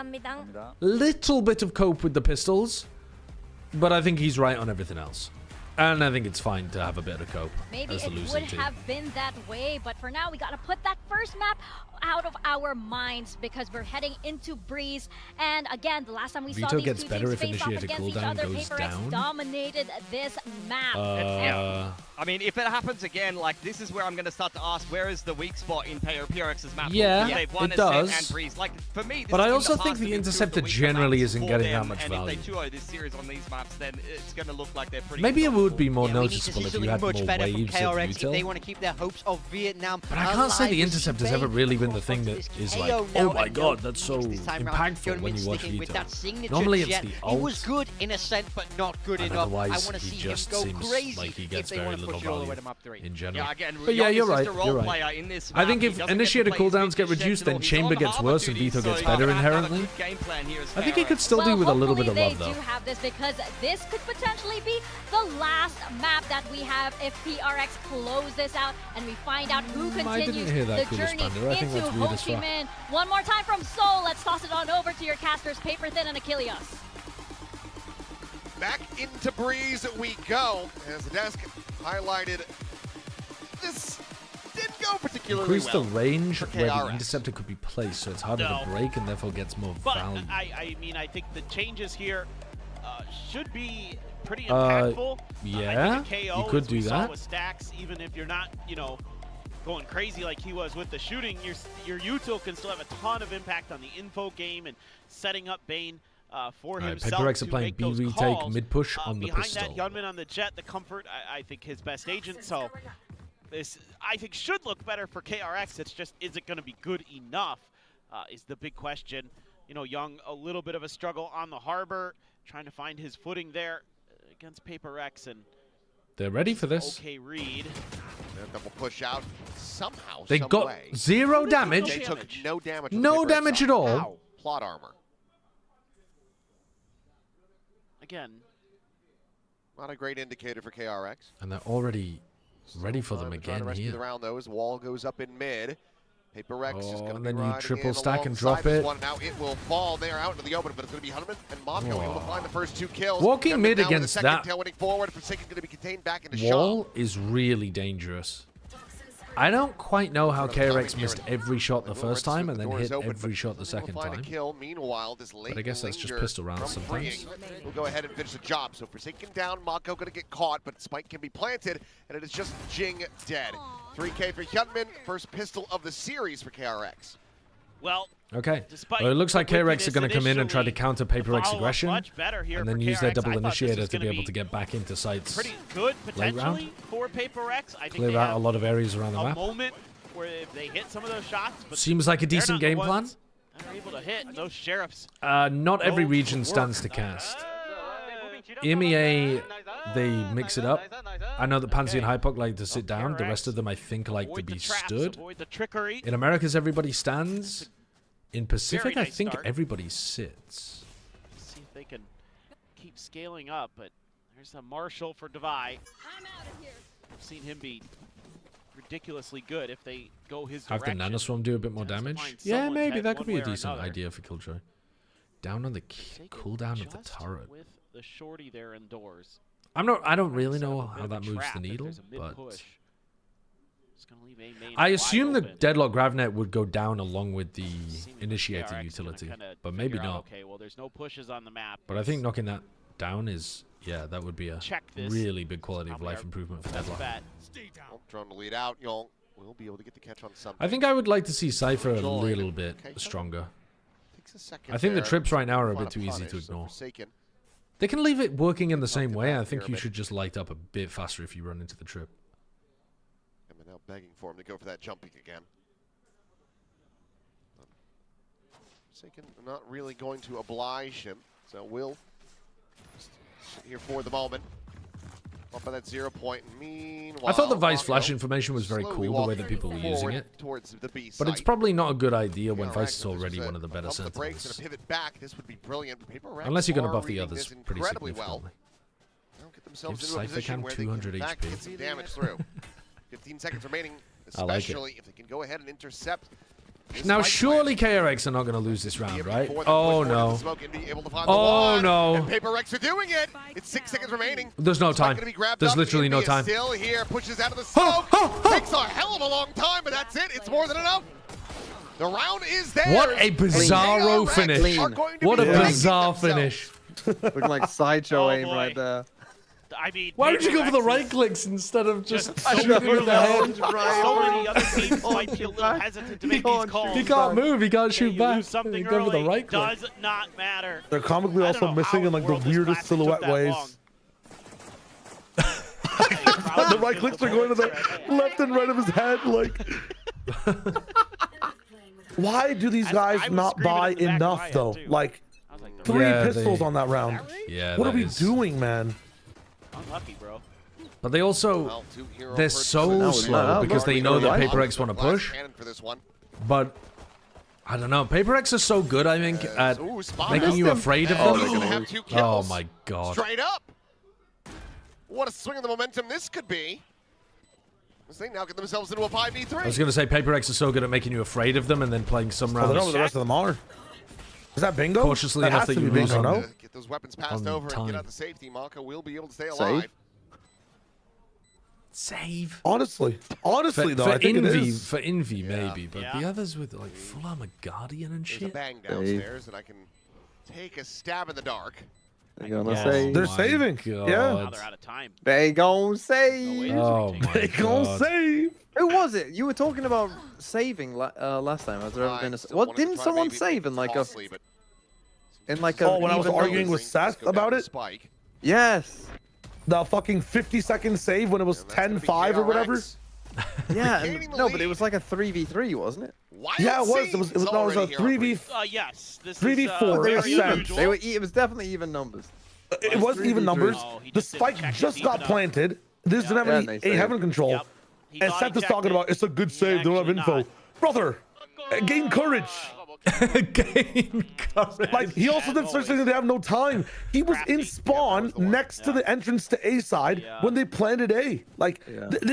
little bit of cope with the pistols, but I think he's right on everything else. And I think it's fine to have a bit of cope as the losing team. Maybe it would have been that way, but for now, we got to put that first map out of our minds because we're heading into Breeze. And again, the last time we saw these two teams face off against each other, PaperX dominated this map. I mean, if it happens again, like, this is where I'm going to start to ask, where is the weak spot in PRX's map? Yeah, they've won it does. And Breeze. Like, for me, but I also think the Interceptor generally isn't getting that much value. And if they 2-0 this series on these maps, then it's going to look like they're pretty... Maybe it would be more noticeable if you had more much better from waves KRX of if they want to keep their hopes of Vietnam. But I can't say the Interceptor's ever really been the thing that is like, oh my god, that's so impactful when you watch Veto. Normally it's the ult. He was good in a sense, but not good enough. I want to see him go crazy like he gets if they very want to little push it all the way value to map 3. in general. Yeah, again, but yeah, you're right. You're right. I think if Initiator initiator cooldowns get reduced, then Chamber gets worse and Veto gets better inherently. I think he could still do with a little bit of love, though. They do have this because this could potentially be the last map that we have if PRX close this out and we find out who continues the journey into Ho Chi Minh. One more time from Seoul. Let's toss it on over to your casters, Paper Thin and Achilles. Back into Breeze we go. As the desk highlighted, this didn't go particularly well. Increase the range where the Interceptor could be placed, so it's harder to break and therefore gets more value. I mean, I think the changes here should be pretty impactful. Yeah, you could do that. With stacks, even if you're not, you know, going crazy like he was with the shooting, your util can still have a ton of impact on the info game and setting up Bane for himself. PaperX are playing B retake mid push on the pistol. Behind that, Yunmin on the jet, the comfort, I think his best agent. So this, I think, should look better for KRX. It's just, is it going to be good enough? Is the big question. You know, Young, a little bit of a struggle on the harbor, trying to find his footing there against PaperX, and they're ready for this. Okay, read. Double push out somehow. They got 0 damage. They took no damage. No damage at all. Wow. Plot armor. Again, not a great indicator for KRX. And they're already ready for them again to rescue here. the round though, as Wall goes up in mid. PaperX is going to and be then you triple stack and drop it. it. Now it will fall there out into the open, but it's going to be Hunterman and Moscow able to find the first 2 kills. Walking mid against that tailwinding forward. Forsaken going to be contained back into Wall is really dangerous. I don't quite know how KRX missed every shot the first time and then hit every shot the second time. Meanwhile, this late but I guess that's just pistol rounds sometimes. We'll go ahead and finish the job. So Forsaken down, Mako going to get caught, but Spike can be planted, and it is just Jing dead. 3K for Hyunmin, first pistol of the series for KRX. Well, okay. Well, it looks like KRX are going to come in and try to counter PaperX aggression, and then use their double initiator to be able to get back into sites. Pretty good potentially for PaperX. I think clear out a lot of areas around the map. Moment where if they hit some of those shots, but seems like a decent game plan. They're able to hit those sheriffs. Not every region stands to cast. EMEA, they mix it up. I know that Pansy and Hypok like to sit down. The rest of them, I think, like to be stood. In Americas, everybody stands. In Pacific, I think everybody sits. See if they can keep scaling up, but there's a Marshall for Devi. I've seen him be ridiculously good if they go his direction. Have the Nanoswarm do a bit more damage? Yeah, maybe. That could be a decent idea for Killjoy. Down on the cooldown of the turret. With the shorty there indoors. I don't really know how that moves the needle, but I assume the Deadlock Gravnet would go down along with the Initiator utility, but maybe not. Okay, well, there's no pushes on the map. But I think knocking that down is, yeah, that would be a really big quality of life improvement for Deadlock. Drone to lead out, Young. will be able to get the catch on something. I think I would like to see Cypher a little bit stronger. I think the trips right now are a bit too easy to ignore. They can leave it working in the same way. I think you should just light up a bit faster if you run into the trip. I'm now begging for him to go for that jumping again. Forsaken not really going to oblige him, so will sit here for the moment. Up by that 0 point. Meanwhile, I thought the Vice flash information was very cool, the way that people were using it. But it's probably not a good idea when Vice is already one of the better sentinels. Pivot back. This would be brilliant. Unless you're going to buff the others pretty significantly. Give Cypher Cam 200 HP. Damage through. 15 seconds remaining, especially if they can go ahead and intercept. Now, surely KRX are not going to lose this round, right? Oh, no. Oh, no. PRX are doing it. It's 6 seconds remaining. There's no time. There's literally no time. Still here, pushes out of the smoke. Takes a hell of a long time, but that's it. It's more than enough. The round is there. What a bizarro finish. What a bizarre finish. Looking like sideshow aim right there. I mean, why would you go for the right clicks instead of just shooting him in the head? So many other teams might be a little hesitant to make these calls. He can't move. He can't shoot back. Something go for the right click. Does not matter. They're comically also missing in like the weirdest silhouette ways. The right clicks are going to the left and right of his head. Like, why do these guys not buy enough though? Like, 3 pistols on that round. Yeah. What are we doing, man? Unlucky, bro. But they also, they're so slow because they know that PRX want to push. But I don't know. PRX are so good, I think, at making you afraid of them. Oh my god. Straight up. What a swing of the momentum this could be. As they now get themselves into a 5v3. I was going to say PRX are so good at making you afraid of them and then playing some rounds. I don't know what the rest of them are. Is that bingo? Cautiously enough that you lose on no? Get those weapons passed over and get out the safety. Maka will be able to stay alive. Save. Honestly though, I think it is. For Envy, maybe, but the others with like full armor Guardian and shit. There's a bang downstairs, and I can take a stab in the dark. They're gonna save. They're saving. Now Yeah. they're out of time. They gon' save. Oh my They gon' god. save. Who was it? You were talking about saving last time. Has there ever been a? What didn't someone save in like a? Oh, when I was arguing with Seth about it? Yes. The fucking 50-second save when it was 10-5 or whatever? Yeah, no, but it was like a 3v3, wasn't it? Yeah, it was. It was a 3v4 yes. This 3v4 ascent. It was definitely even numbers. It was even numbers. The spike just got planted. This didn't have any heaven control. And Seth is talking about it's a good save. They don't have info. Brother, gain courage. Gain courage. Like, he also then starts saying they have no time. He was in spawn next to the entrance to A side when they planted A. Like,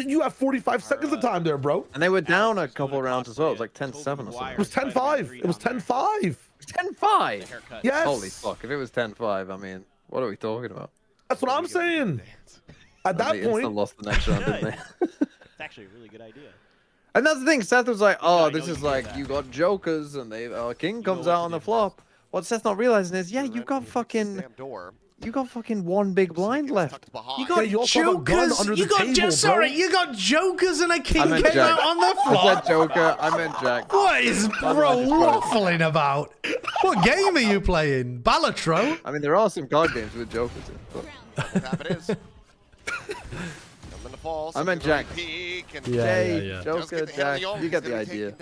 you have 45 seconds of time there, bro. And they were down a couple rounds as well. It was like 10-7 or something. It was 10-5. It was 10-5. 10-5? Yes. Holy fuck. If it was 10-5, I mean, what are we talking about? That's what I'm saying. At that point, they lost the next round, didn't they? It's actually a really good idea. And that's the thing, Seth was like, oh, this is like, you got jokers, and they King comes out on the flop. What Seth's not realizing is, yeah, you got fucking one big blind left. You got jokers. You got jokers and a king came out on the flop. I said joker. I meant Jack. What is bro waffling about? What game are you playing? Balatro? I mean, there are some card games with jokers in, but... it is. I meant Jack. Yeah. Joker, Jack. You get the idea.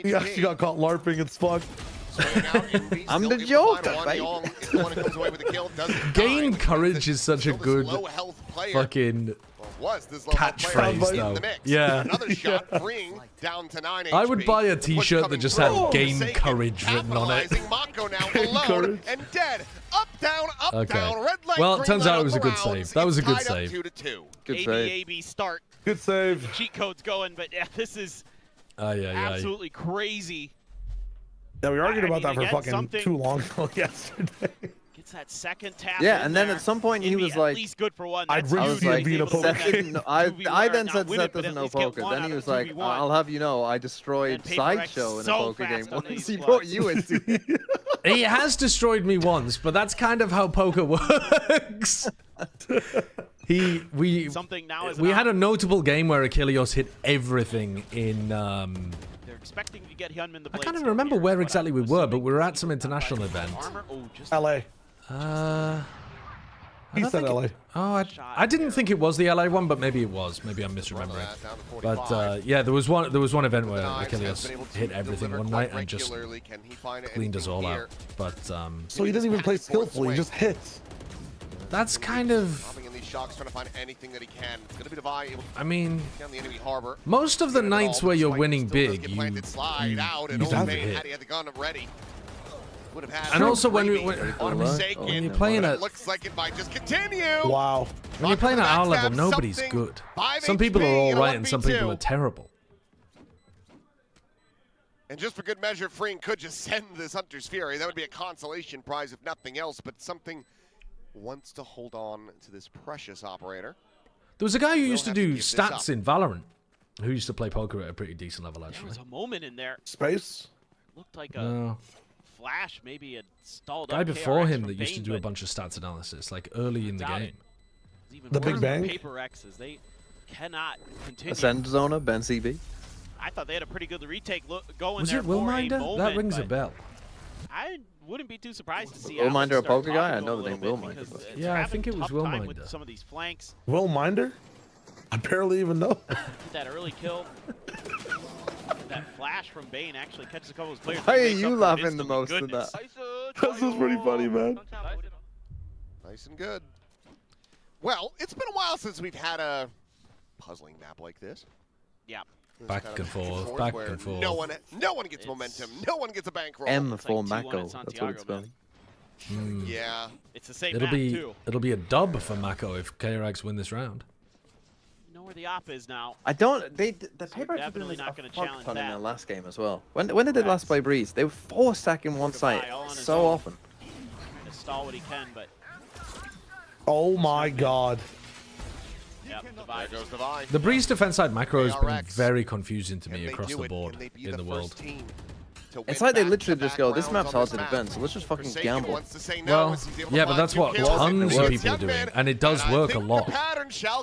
He actually got caught LARPing. It's fucked. I'm the Joker, baby. Gain courage is such a good fucking catchphrase, though. Yeah. Another shot, bring down to 9 HP. I would buy a t-shirt that just had gain courage written on it. Mako now alone and dead. Up, down, red light, well, it turns out it was a good save. That was a good save. Good save. AB start. Good save. Cheat code's going, but yeah, this is absolutely crazy. Yeah, we argued about that for fucking too long yesterday. Gets that second tap. Yeah, and then at some point he was like, at least good for one. I was like, I then said Seth doesn't know poker. Then he was like, I'll have you know, I destroyed Sideshow in a poker game once. He brought you into it. He has destroyed me once, but that's kind of how poker works. We had a notable game where Achilles hit everything in. They're expecting to get Hyunmin the I can't even remember where exactly we were, but we were at some international event. LA. He said LA. I didn't think it was the LA one, but maybe it was. Maybe I'm misremembering. But yeah, there was one event where Achilles hit everything one night and just cleaned us all out. But so he didn't even play skillfully, he just hits. That's kind of. Trying to find anything that he can. It's gonna be Devi able to I mean, down the enemy harbor. Most of the nights where you're winning big, you have to hit. Had he had the gun ready. Would have had. And also when you're playing it looks like it might just continue. Wow. When you're playing at our level, nobody's good. Some people are all right and some people are terrible. And just for good measure, Freeing could just send this Hunter's Fury. That would be a consolation prize if nothing else, but something wants to hold on to this precious operator. There was a guy who used to do stats in Valorant, who used to play poker at a pretty decent level, actually. There was a moment in there. Space? Looked like a flash, maybe a stalled guy up before KRX him from that used to Bane, do a bunch of stats analysis, like early in the game. The Big Bang? Paper X's, they cannot continue. Ascend Zona, Ben CB. I thought they had a pretty good retake going Was there it Willminder? for a moment, That rings a bell. I wouldn't be too surprised to see Willminder a poker guy? I know the name Willminder. Yeah, I think it was Willminder. With some of these flanks. Willminder? I barely even know. That early kill. That flash from Bane actually catches a couple of players. Why are you laughing the most at that? This is pretty funny, man. Nice and good. Well, it's been a while since we've had a puzzling map like this. Yeah. Back and forth, back and forth. No one gets momentum. No one gets a bankroll. M for Mako. That's what it's spelling. Yeah. It's the same It'll map, too. It'll be a dub for Mako if KRX win this round. You know where the op is now. I don't. The Paper X definitely not going to challenge ton that. in their last game as well. When did they last play Breeze? They were 4 stacking one site so often. Trying to stall what he can, but. Oh my God. Yep, goes Devi. The Breeze defense side macro has been very confusing to me across the board in the world. It's like they literally just go, this map's hard to defend, so let's just fucking gamble. Well, yeah, but that's what tons of people are doing, and it does work a lot.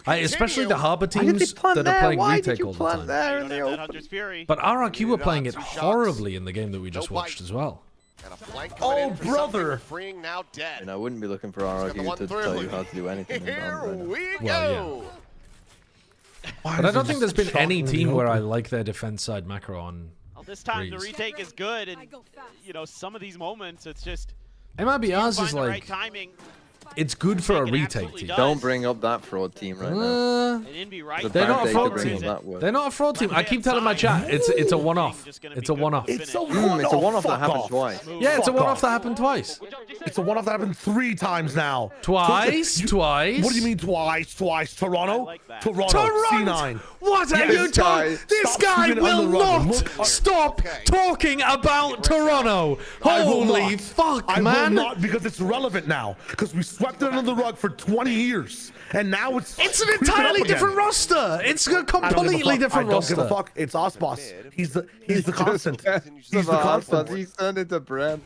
Especially the Harbor teams that are playing retake all the time. But RRQ were playing it horribly in the game that we just watched as well. Oh, brother! Freeing now dead. And I wouldn't be looking for RRQ to tell you how to do anything. Here we go. Well, yeah. But I don't think there's been any team where I like their defense side macro on. Well, this time the retake is good, and you know some of these moments, it's just. MIBRs is like. It's good for a retake team. Don't bring up that fraud team right now. They're not a fraud team. They're not a fraud team. I keep telling my chat, it's a one-off. It's a one-off. It's a one-off that happened twice. Yeah, it's a one-off that happened twice. It's a one-off that happened 3 times now. Twice? Twice? What do you mean twice? Twice? Toronto? Toronto. C9. What are you talking? This guy will not stop talking about Toronto. Holy fuck, man. I will not, because it's relevant now. Because we swept it under the rug for 20 years. And now it's an entirely different roster. It's a completely different roster. I don't give a fuck. It's Osboss. He's the constant. He's the constant. He's turned into Brand.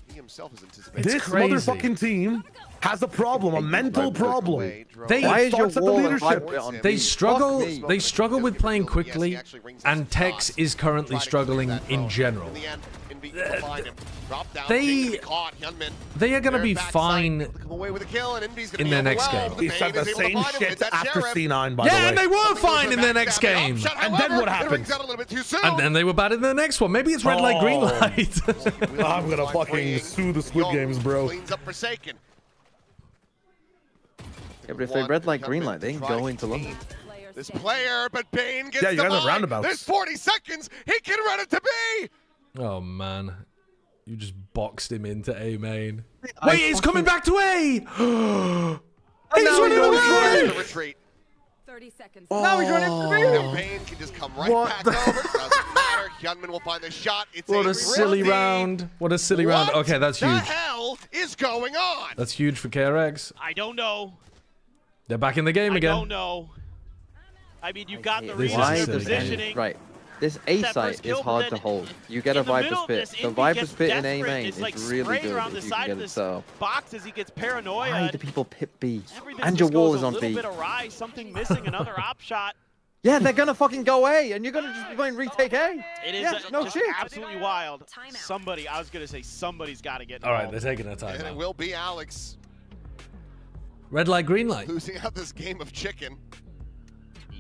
He himself is anticipating. This motherfucking team has a problem, a mental problem. They struggle with playing quickly, and Tex is currently struggling in general. They are going to be fine in their next game. He said the same shit after C9, by the way. Yeah, and they were fine in their next game. And then what happened? And then they were bad in their next one. Maybe it's red light, green light. I'm going to fucking sue the Squid Games, bro. Yeah, but if they red light, green light, they can go into London. This player, but Bane gets you guys have roundabouts. There's 40 seconds. He can run it to B. Oh, man. You just boxed him into A main. Wait, he's coming back to A! He's running away! Retreat. 30 seconds. Now he's running to B. Now Bane can just come right back over. Doesn't matter. Hyunmin will find the shot. It's what a silly round. What a silly round. Okay, that's huge. What the hell is going on? That's huge for KRX. I don't know. They're back in the game again. I don't know. I mean, you've got the reason positioning. Right. This A site is hard to hold. You get a Viper's Pit. The Viper's Pit in A main is really good if you can get it so. Box as he gets paranoia. Why do people pit B? And your wall is on B. A little bit awry, something missing, another op shot. Yeah, they're gonna fucking go A, and you're gonna just be going retake A. It is just absolutely wild. Somebody, I was gonna say somebody's got to get involved. All right, they're taking their time. And it will be Alex. Red light, green light. Losing out this game of chicken.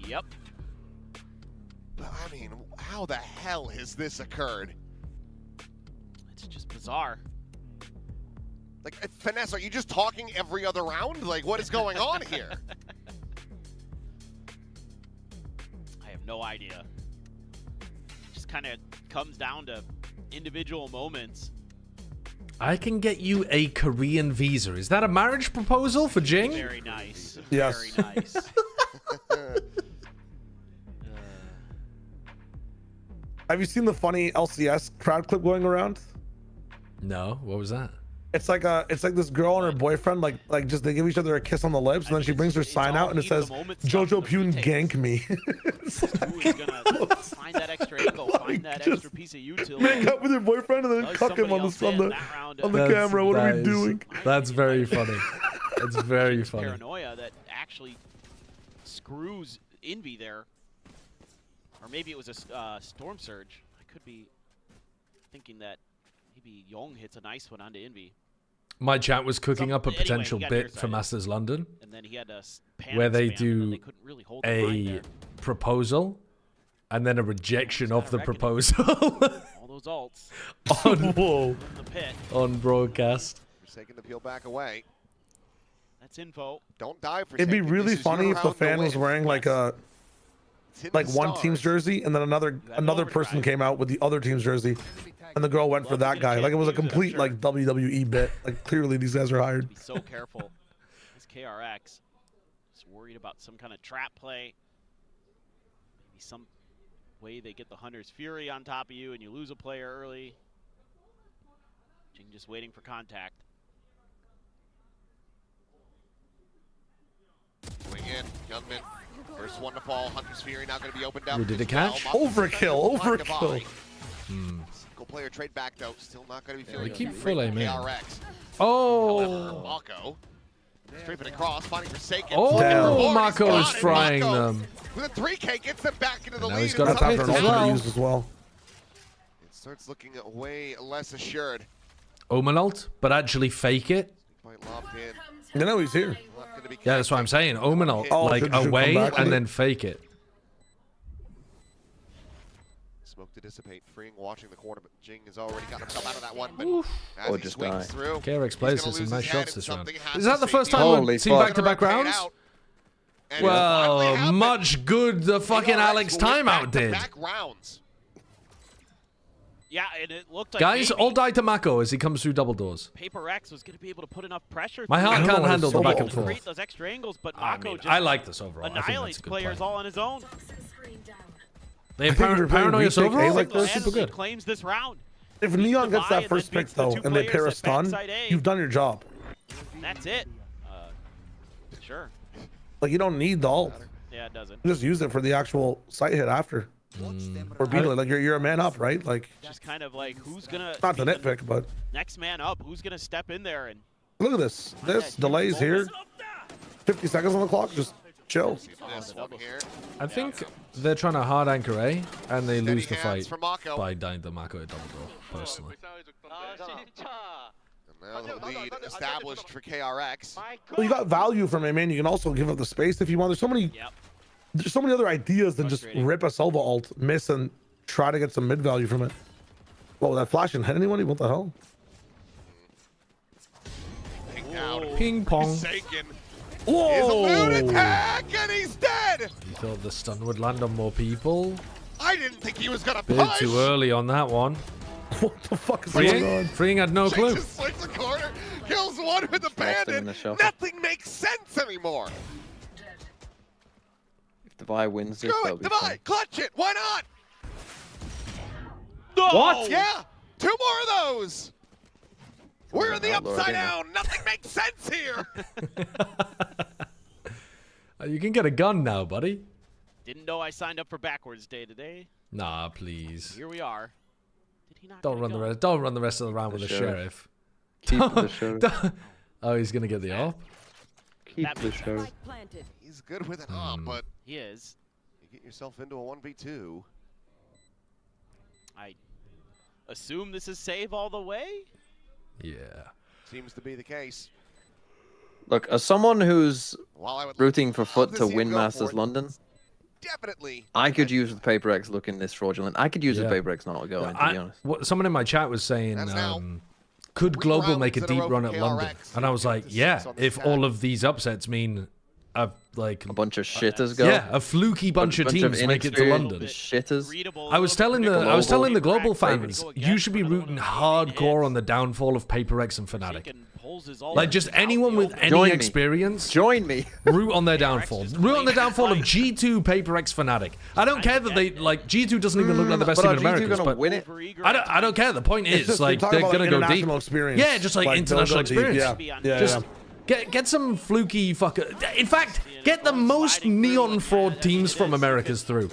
Yep. But I mean, how the hell has this occurred? It's just bizarre. Like, Finesse, are you just talking every other round? Like, what is going on here? I have no idea. It just kind of comes down to individual moments. I can get you a Korean visa. Is that a marriage proposal for Jing? Very nice. Yes. Very nice. Have you seen the funny LCS crowd clip going around? No. What was that? It's like this girl and her boyfriend like just they give each other a kiss on the lips, and then she brings her sign out and it says Jojo Pune gank me. Who's gonna find that extra angle, find that extra piece of utility. Make up with her boyfriend and then cuck him on the camera. What are we doing? That's very funny. It's very funny. Paranoia that actually screws Envy there. Or maybe it was a Storm Surge. I could be thinking that maybe Young hits a nice one onto Envy. My chat was cooking up a potential bit for Masters London, and then he had a where they do a proposal and then a rejection of the proposal all those ults on broadcast. Taking the peel back away. That's info. Don't die for. It'd be really funny if the fan was wearing like one team's jersey, and then another person came out with the other team's jersey, and the girl went for that guy. Like it was a complete like WWE bit. Like clearly these guys are hired. Be so careful. This KRX is worried about some kind of trap play. Maybe some way they get the Hunter's Fury on top of you and you lose a player early. Jing just waiting for contact. Swing in, Gunman. First one to fall. Hunter's Fury now going to be opened up. Who did it catch? Overkill, overkill. Single player trade back though. Still not going to be feeling. They keep full aim in. KRX. Oh. Mako. Strafing across, finding Forsaken. Oh, Mako is frying them. With a 3K, gets them back into the lead. He's got a pit as well. It starts looking way less assured. Omen ult, but actually fake it. Quite locked in. You know he's here. Yeah, that's what I'm saying. Omen ult, like away and then fake it. Smoke to dissipate, freeing, watching the corner, but Jing has already got himself out of that one. But as he swings through, KRX plays has some nice shots this round. Is that the first time we've seen back-to-back rounds? Well, much good the fucking Alex timeout did. Yeah, and it looked like guys, all die to Mako as he comes through double doors. Paper X was going to be able to put enough pressure. My heart can't handle the back and forth. Create those extra angles, but Mako just I like this overall. annihilates players all on his own. They have paranoia overall. Like they're super good. Claims this round. If Neon gets that first pick though, and they pair a stun, you've done your job. That's it. Sure. Like you don't need the ult. Yeah, it doesn't. Just use it for the actual sight hit after. Or beat it, like you're a man up, right? Like just kind of like who's gonna not the nitpick, but next man up, who's gonna step in there and look at this. This delays here. 50 seconds on the clock, just chill. I think they're trying to hard anchor A and they lose the fight by dying to Mako at double door, personally. Now the lead established for KRX. Well, you got value from it, man. You can also give up the space if you want. There's so many other ideas than just rip a Sova ult, miss, and try to get some mid value from it. Whoa, that flash didn't hit anyone? What the hell? Ping pong. Whoa! He's a lunatic, and he's dead! You thought the stun would land on more people? I didn't think he was gonna Bit push! too early on that one. What the fuck is going on? Freeing had no clue. Just swings the corner, kills one with the bandit. Nothing makes sense anymore. Devi wins this. Screw it, Devi, clutch it, why not? No! What? Yeah, 2 more of those. We're in the upside down. Nothing makes sense here. You can get a gun now, buddy. Didn't know I signed up for backwards day today. Nah, please. Here we are. Did he not Don't run the rest. Don't run the rest of the round with the sheriff. Keep the sheriff. Oh, he's gonna get the op. Keep the sheriff. He's good with an op, but he is. You get yourself into a 1v2. I assume this is save all the way. Yeah. Seems to be the case. Look, as someone who's rooting for Foot to win Masters London, definitely. I could use the Paper X looking this fraudulent. I could use the Paper X not going, to be honest. Someone in my chat was saying, could Global make a deep run at London? And I was like, yeah, if all of these upsets mean a bunch of shitters go. Yeah, a fluky bunch of teams make it to London. Shitters. I was telling the Global fans, you should be rooting hardcore on the downfall of Paper X and Fnatic. Like, just anyone with any experience. Join me. Root on their downfall. Root on the downfall of G2, Paper X, Fnatic. I don't care that they, like, G2 doesn't even look like the best team in America. But win it? I don't care. The point is, like, they're going to go deep. Experience. Yeah, just like international experience. Yeah. Get some fluky fucker. In fact, get the most neon fraud teams from Americas through.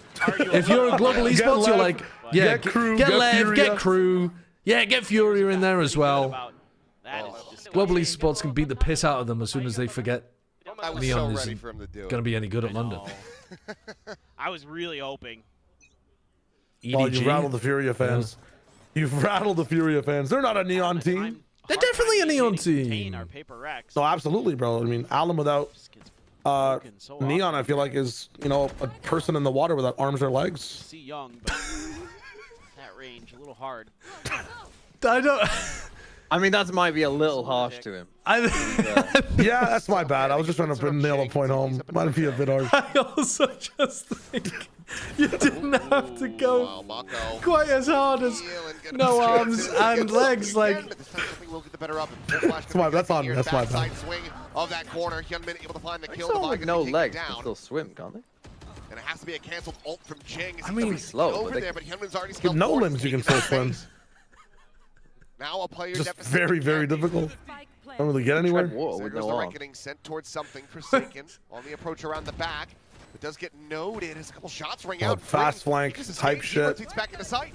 If you're a global esports, you're like, yeah, get Lev, get Crew, yeah, get Furia in there as well. Global esports can beat the piss out of them as soon as they forget neon isn't going to be any good at London. I was really hoping. Oh, you rattled the Furia fans. You've rattled the Furia fans. They're not a neon team. They're definitely a neon team. No, absolutely, bro. I mean, Alum without neon, I feel like is, you know, a person in the water without arms or legs. See young, but that range a little hard. I don't. I mean, that might be a little harsh to him. Yeah, that's my bad. I was just trying to nail a point home. Might be a bit harsh. I also just think you didn't have to go quite as hard as no arms and legs. Like, that's on me. That's my bad. Swing of that corner. Hyunmin able to find the kill. Someone with no legs can still swim, can't they? And it has to be a canceled ult from Jing. I mean, slow. Over there, but Hyunmin's already with no limbs, you can still swim. Now a player just deficit. very, very difficult. Don't really get anywhere. There goes the reckoning sent towards something. Forsaken on the approach around the back. It does get noted as a couple shots ring out. Fast flank type shit. Back into sight.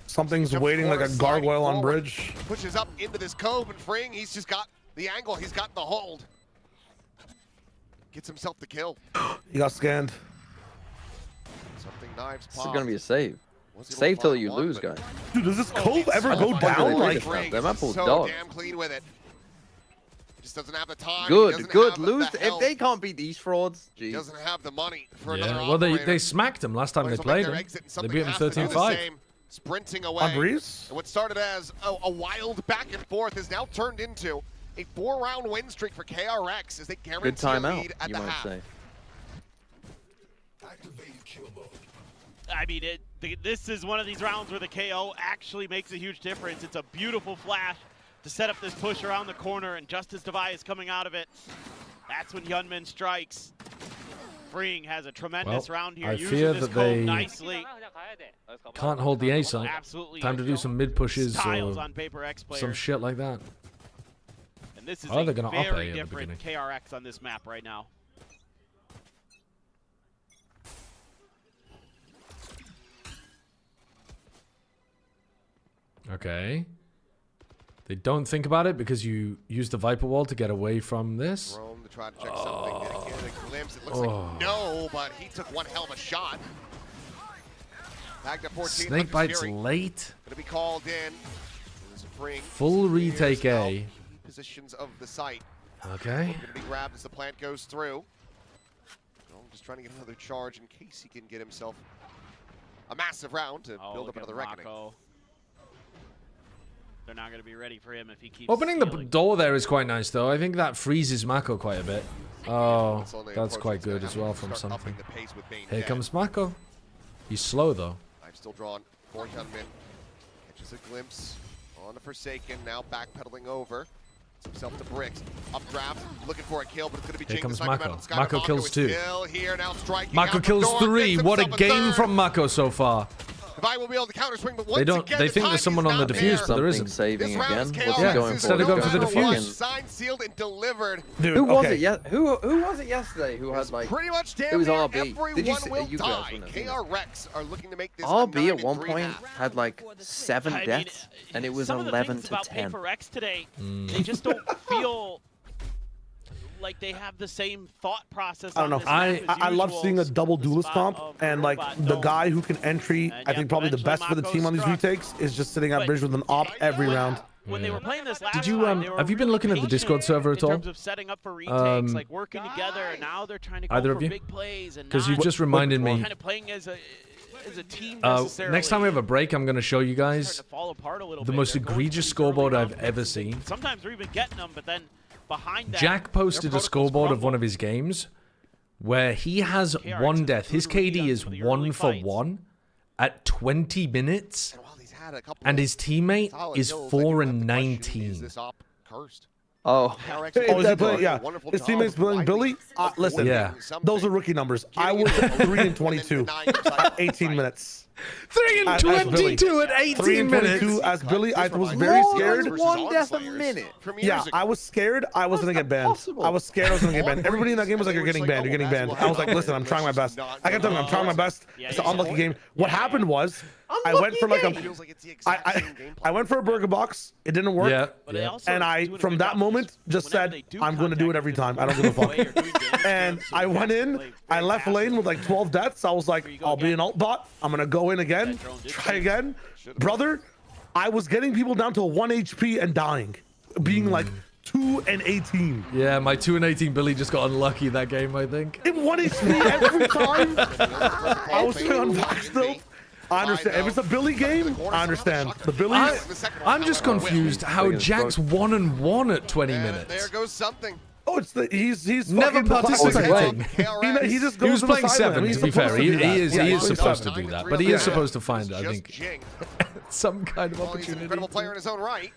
Something's waiting like a gargoyle on bridge. Pushes up into this cove and Fring, he's just got the angle. He's got the hold. Gets himself the kill. He got scanned. Something knives This is going to be a save. Save till you lose, guys. Dude, does this cove ever go down? Like, that map will so damn clean with it. Just doesn't have the time. Good. Lose. If they can't beat these frauds, geez. Doesn't have the money for another well, they smacked him last time they played him. They beat him 13-5. Sprinting away. On Breeze? And what started as a wild back and forth has now turned into a 4-round win streak for KRX as they guarantee a lead at the half. Say. I mean, this is one of these rounds where the KO actually makes a huge difference. It's a beautiful flash to set up this push around the corner, and just as Devi is coming out of it, that's when Hyunmin strikes. Freeing has a tremendous round here. I fear that they nicely. Can't hold the A site. Absolutely. Time to do some mid pushes Styles or on Paper X some shit like that. And this is they're a gonna very different KRX on this map right now. Okay. They don't think about it because you use the Viper Wall to get away from this. Rome to try to check something. Did it get a glimpse? It looks like no, but he took one hell of a shot. Back to 14. Snake bites late. Gonna be called in. Full retake A. Positions of the site. Okay. Gonna be grabbed as the plant goes through. Just trying to get another charge in case he can get himself a massive round to build up another reckoning. They're not going to be ready for him if he keeps opening the door there is quite nice, though. I think that freezes Mako quite a bit. Oh, that's quite good as well from something. Here comes Mako. He's slow, though. I've still drawn for Hyunmin. Catches a glimpse on the Forsaken. Now backpedaling over. Gets himself to bricks. Updraft. Looking for a kill, but it's going to be Here comes Mako. Mako kills 2. Here, now Mako kills 3. What a game from Mako so far. Devi will be able to counter swing, but They don't. They think there's someone on the defuse, but there isn't. Saving again. What's yeah, he going instead for? of going for the defuse. Signed, sealed, and delivered. Dude, who was it? Who was it yesterday? Who had like pretty much damn it was near RB. everyone Did you see? will You die. KRX are looking to make this RB at one point had like 7 deaths, and it was 11 to 10. Some of the things about PaperX today, they just don't feel like they have the same thought process. I don't know. I love seeing a double duelist comp, and like the guy who can entry, I think probably the best for the team on these retakes is just sitting at bridge with an op every round. When they were playing this last Did you have you been looking at the Discord server at all? In terms of setting up for retakes, like working together, and now they're trying to go either for of you? big plays, and because you just reminded me. Kind of playing as a team necessarily. Next time we have a break, I'm going to show you guys the most egregious scoreboard I've ever seen. Sometimes we're even getting them, but then behind that, Jack posted a scoreboard of one of his games where he has 1 death. His KD is 1 for 1 at 20 minutes, and his teammate is 4 and 19. Oh, is he playing? Yeah, his teammates playing Billy. Listen, those are rookie numbers. I was 3 and 22 at 18 minutes. 3 and 22 at 18 3 and 22 minutes. as Billy. I was very scared. 1 death a minute. Yeah, I was scared I was going to get banned. I was scared I was going to get banned. Everybody in that game was like, you're getting banned, you're getting banned. I was like, listen, I'm trying my best. I kept telling them, I'm trying my best. It's an unlucky game. What happened was, I went for like I went for a burger box. It didn't work. Yeah. And I, from that moment, just said, I'm going to do it every time. I don't give a fuck. And I went in. I left lane with like 12 deaths. I was like, I'll be an alt bot. I'm going to go in again. Try again. Brother, I was getting people down to 1 HP and dying. Being like 2 and 18. Yeah, my 2 and 18 Billy just got unlucky in that game, I think. In 1 HP every time. I was playing on box build. I understand. If it's a Billy game, I understand. The Billies. I'm just confused how Jack's 1 and 1 at 20 minutes. There goes something. Oh, it's he's never participating. He just goes He was playing 7, He's to be fair. He is supposed to do do that, but he is supposed to find, I think, some kind of opportunity. He's an incredible player in his own right.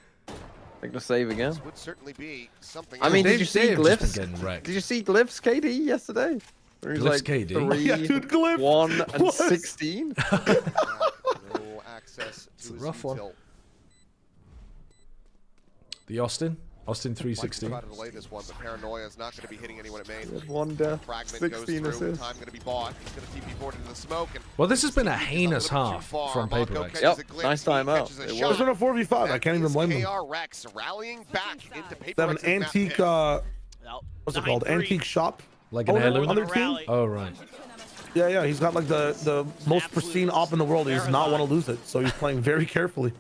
Like to save again. This would certainly be something. I mean, did you see Glyph's? Did you see Glyph's KD yesterday? Glyph's like KD? Yeah, dude, Glyph 1 and 16. No access to his rough one. tilt. The Austin 316. Tried to delay this one, but Paranoia is not going to be hitting anyone at main. 1 death, Fragment 16 goes through. assists. Time going to be bought. He's going to TP forward into the smoke. And Well, this has been a heinous half from PaperX. Yep, nice timeout. It wasn't a 4v5. I can't even blame them. KRX rallying back into PaperX. They have an antique, what's it called? Antique shop. Like an heirloom? On their team? Oh, right. Yeah, he's got like the most pristine op in the world. He does not want to lose it, so he's playing very carefully.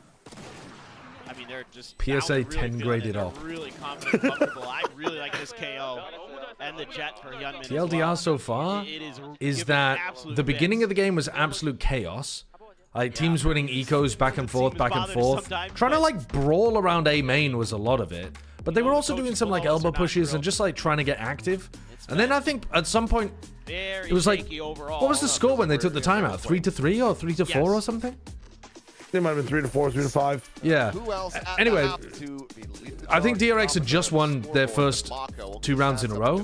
I mean, they're just PSA 10 graded off. Really confident, comfortable. I really like this KO and the jet for Hyunmin. TLDR so far is that the beginning of the game was absolute chaos. Like teams winning ecos back and forth. Trying to like brawl around A main was a lot of it. But they were also doing some like elbow pushes and just like trying to get active. And then I think at some point it was like, what was the score when they took the timeout? 3-3 or 3-4 or something? They might have been 3-4, 3-5. Yeah. Anyway, I think DRX had just won their first 2 rounds in a row,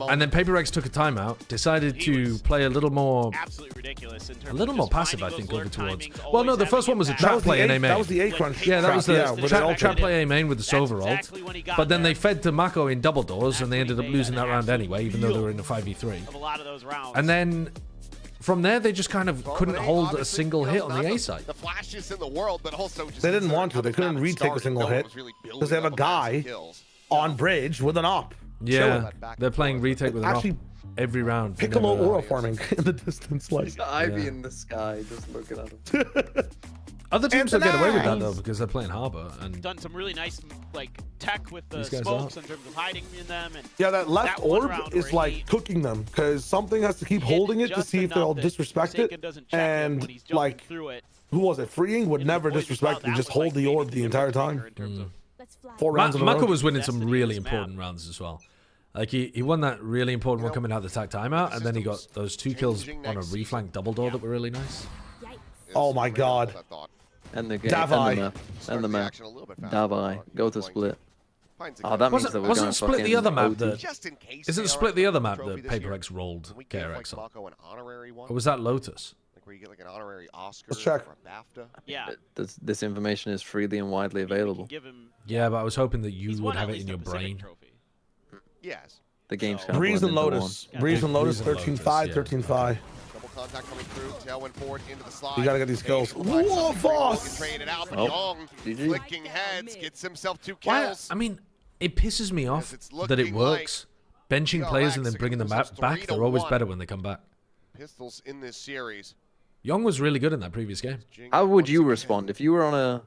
and then PaperX took a timeout, decided to play a little more, a little more passive, I think, over towards. Well, no, the first one was a trap play in A main. That was the A crunch. Yeah, that was the trap play A main with the Sova ult. But then they fed to Mako in double doors, and they ended up losing that round anyway, even though they were in a 5v3. And then from there, they just kind of couldn't hold a single hit on the A side. The flashes in the world, but also just they didn't want to. They couldn't retake a single hit because they have a guy on bridge with an op. Yeah, they're playing retake with an op every round. Piccolo aura farming in the distance, like Ivy in the sky, just looking at him. Other teams don't get away with that though because they're playing Harbor and done some really nice like tech with the smokes in terms of hiding in them. And yeah, that left orb is like cooking them because something has to keep holding it to see if they'll disrespect it. And like, who was it? Freeing would never disrespect it. Just hold the orb the entire time. 4 rounds in a row. Mako was winning some really important rounds as well. Like he won that really important one coming out of the tag timeout, and then he got those 2 kills on a reflank double door that were really nice. Oh my god. And the game, and the map. Davi, go to split. Oh, that means that we're wasn't split the other map that... Isn't split the other map that PaperX rolled KRX on? Or was that Lotus? where you get like an honorary Oscar Let's check. or a BAFTA. Yeah. This information is freely and widely available. Give him, Yeah, but I was hoping that you he's would won have at it in least your a Pacific brain. Trophy. Yes. The game's kind of Breeze and blended into Lotus. one. Breeze and Lotus, Breeze and 13-5, Lotus, 13-5. Double contact coming through. Tailwind forward into the slide. You gotta get these kills. Whoa, boss! Trade it out, but Oh. Young GG. flicking heads gets himself 2 Why? kills. I mean, it pisses me off it's that it looking works. Benching players and then bringing them back, they're always better when they come back. Pistols in this series. Young was really good in that previous game. How would you respond if you were on a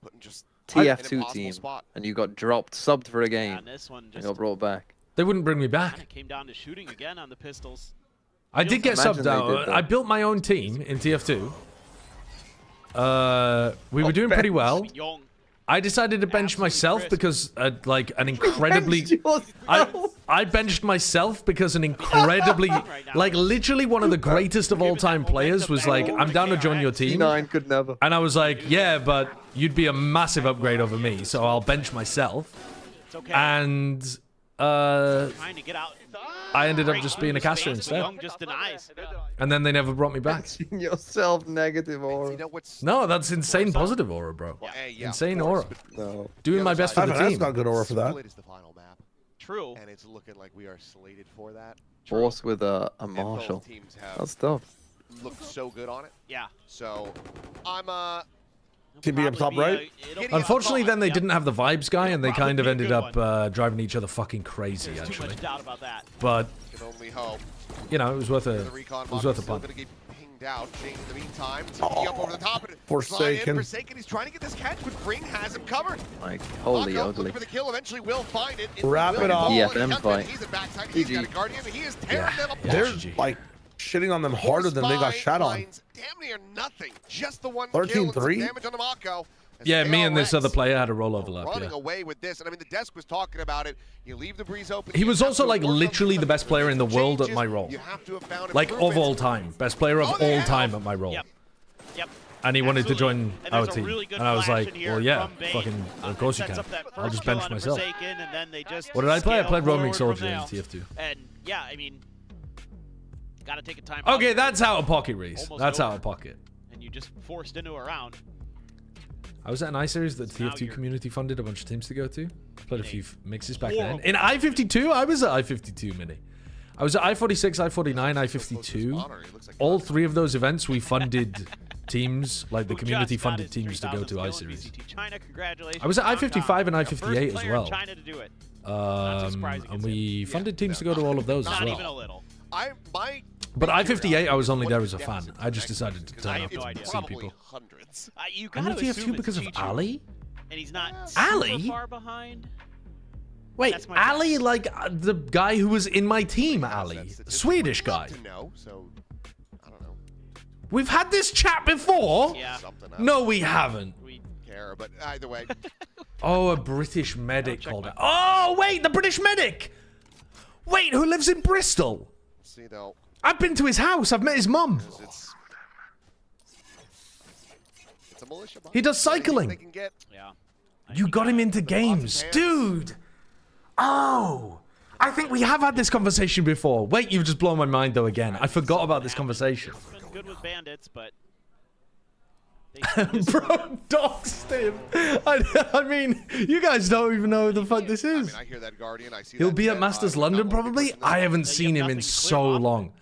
Putting just TF2 an team impossible spot. and you got dropped, subbed for a game, Yeah, and this one and just got brought back? They wouldn't bring me back. kind of came down to shooting again on the pistols. I did get Imagine subbed they out. did that. I built my own team in TF2. We were doing pretty well. Young. I decided to bench myself because, like, an incredibly... I benched myself because an incredibly... Like, literally one of the greatest of all-time players was like, I'm down to join your team. T9 could never. And I was like, yeah, but you'd be a massive upgrade over me, so I'll bench myself. It's okay. And, Trying to get out. I ended up just being a caster But instead. Young just denies. And then they never brought me back. Yourself negative aura. You know what's No, that's insane positive aura, bro. yeah, Insane of course, aura. but No. Doing my best for the That's team. got good aura for that. Split is the final map, True. and it's looking like we are slated for that. Force with a And both Marshall. teams have That's tough. looked so good on it. Yeah. So I'm Team B up top right. Unfortunately, then they Yep. didn't have the vibes guy, and they Probably kind of be a ended good up driving each other fucking crazy, There's too actually. much doubt about that. But, can only hope. you know, it was worth a, The recon it was box worth a is still punt. gonna get pinged out. Jing in the meantime, TP up over the top. And Forsaken. slide in. Forsaken. He's trying to get this catch, but Bring has him covered. Like, holy Knockout, ugly. looking for the kill. Eventually will find it. Wrap will it up. fall, and EFM Jumpman, fight. He's a backside. He's got a GG. guardian. He is tearing them apart. They're GG. like shitting on them harder than they got shot on. Finds damn near nothing. Just the one 13-3? kill and some damage on the Mako. As Yeah, me and this KRX other player had a roll overlap, running yeah. away with this, and I mean the desk was talking about it. You leave the breeze open. He you was have also, to like, work on literally some the best player in the world at my changes. role. You have to have found Like, of all improvements. time. Best player of Oh, they all have. time at my role. Yep. Yep. And he wanted to Absolutely. join And our there's a team. really good And I was flash like, in here well, yeah, from Bane. fucking, of course you Sets can. up that I'll first just kill bench on a myself. Forsaken, and then they just What did I play? I scale played Roaming forward Soldier from in there. TF2. And yeah, I mean, gotta take a time. Okay, out. that's out of pocket, Reese. Almost That's over. out of pocket. And you just forced into a round. I was at an iSeries that Now TF2 you're- community funded a bunch of teams to go to. Played a few mixes back horrible then. In I-52, I was at I-52 Mini. I was at I-46, I-49, I-52. All three of those events, we funded teams, like the Who community just got funded his teams to go 3,000 to skill in iSeries. VCT China, congratulations. I was at Knockout. I-55 and The I-58 first as player in well. China to do it. Not too surprising And it's we him. funded teams to go to all of those as Not even a well. little. But I-58, I was only there as a fan. I just decided to turn up no and idea. see people. You And gotta the assume TF2 because of it's Chichu. Ali? And he's not Ali? super far behind. Wait, That's my Ali, guess. like the guy who was in my team, Ali. Swedish guy. We've had this chat before? Yeah. No, we haven't. Care, but either way. Oh, a British medic called out. Oh, wait, the British medic! Wait, who lives in Bristol? See though. I've been to his house. I've met his mum. It's a militia. He does cycling. Yeah. You got him into games. Dude! Oh! I think we have had this conversation before. Wait, you've just blown my mind, though, again. I forgot about this conversation. Been good with bandits, but Bro, doxed him. I mean, you guys don't even know who the fuck this is. I hear that Guardian. I see He'll that be at Jet, Masters we're London, not looking probably. for I haven't Divide. seen him in so long.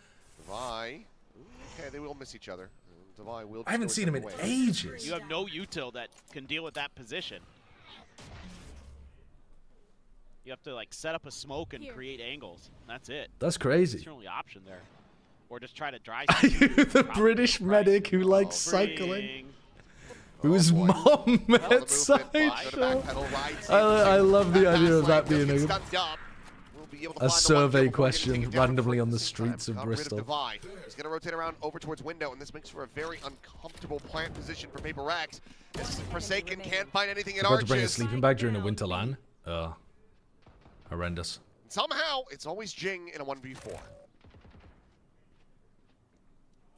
Okay, they will miss each other. Divide will I haven't destroy seen him in away. ages. you have no util that can deal with that position. You have to like set up a smoke and create angles. That's it. That's crazy. That's your only option there. Or just try to dry. Are you the British medic who likes cycling? Whose mom met Sideshow? I love the idea of that being a survey question randomly on the streets of Bristol. He's going to rotate around over towards window, and this makes for a very uncomfortable plant position for PaperX. This Forsaken can't find anything in Forgot to bring a arches. sleeping bag during a winter LAN. Horrendous. Somehow, it's always Jing in a 1v4.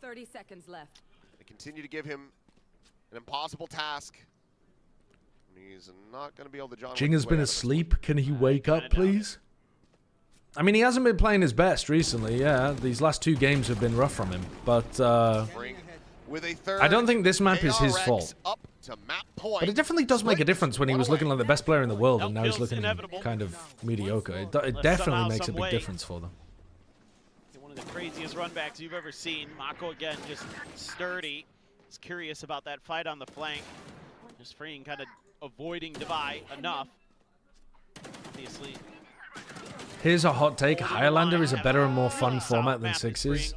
30 seconds left. They continue to give him an impossible task. He's not going to be able to John Jing Wick has his way been out of it. asleep. Can he wake up, please? I mean, he hasn't been playing his best recently, yeah. These last 2 games have been rough from him. But I don't think this map is his fault. But it definitely does make a difference when he was looking like the best player in the world and now he's looking kind of mediocre. It definitely makes a big difference for them. One of the craziest runbacks you've ever seen. Mako again, just sturdy. He's curious about that fight on the flank. Just freeing, kind of avoiding Divide enough. Obviously. Here's a hot take. Highlander is a better and more fun format than Sixes.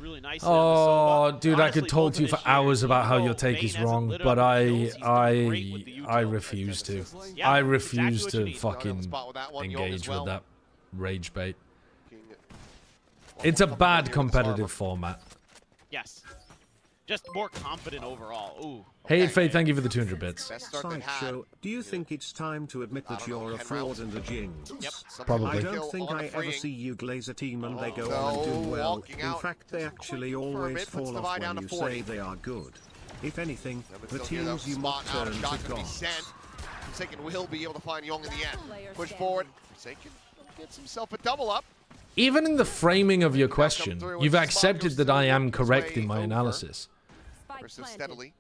Really nice oh, dude, honestly, I could talk to you for hours about how your take is wrong, but I refuse to. I refuse to fucking engage with that rage bait. It's a bad competitive format. Yes. Just more confident overall. Ooh. Hey, Faye, thank you for the 200 bits. Sideshow, do you think it's time to admit that you're a fraud and a jinx? Yep. Probably. I don't think I ever see you glaze a team and they go on and do well. In fact, they actually always fall off when you say they are good. If anything, the teams you mock turn to gods. Forsaken will be able to find Young in the end. Push forward. Forsaken gets himself a double up. Even in the framing of your question, you've accepted that I am correct in my analysis. Versus steadily.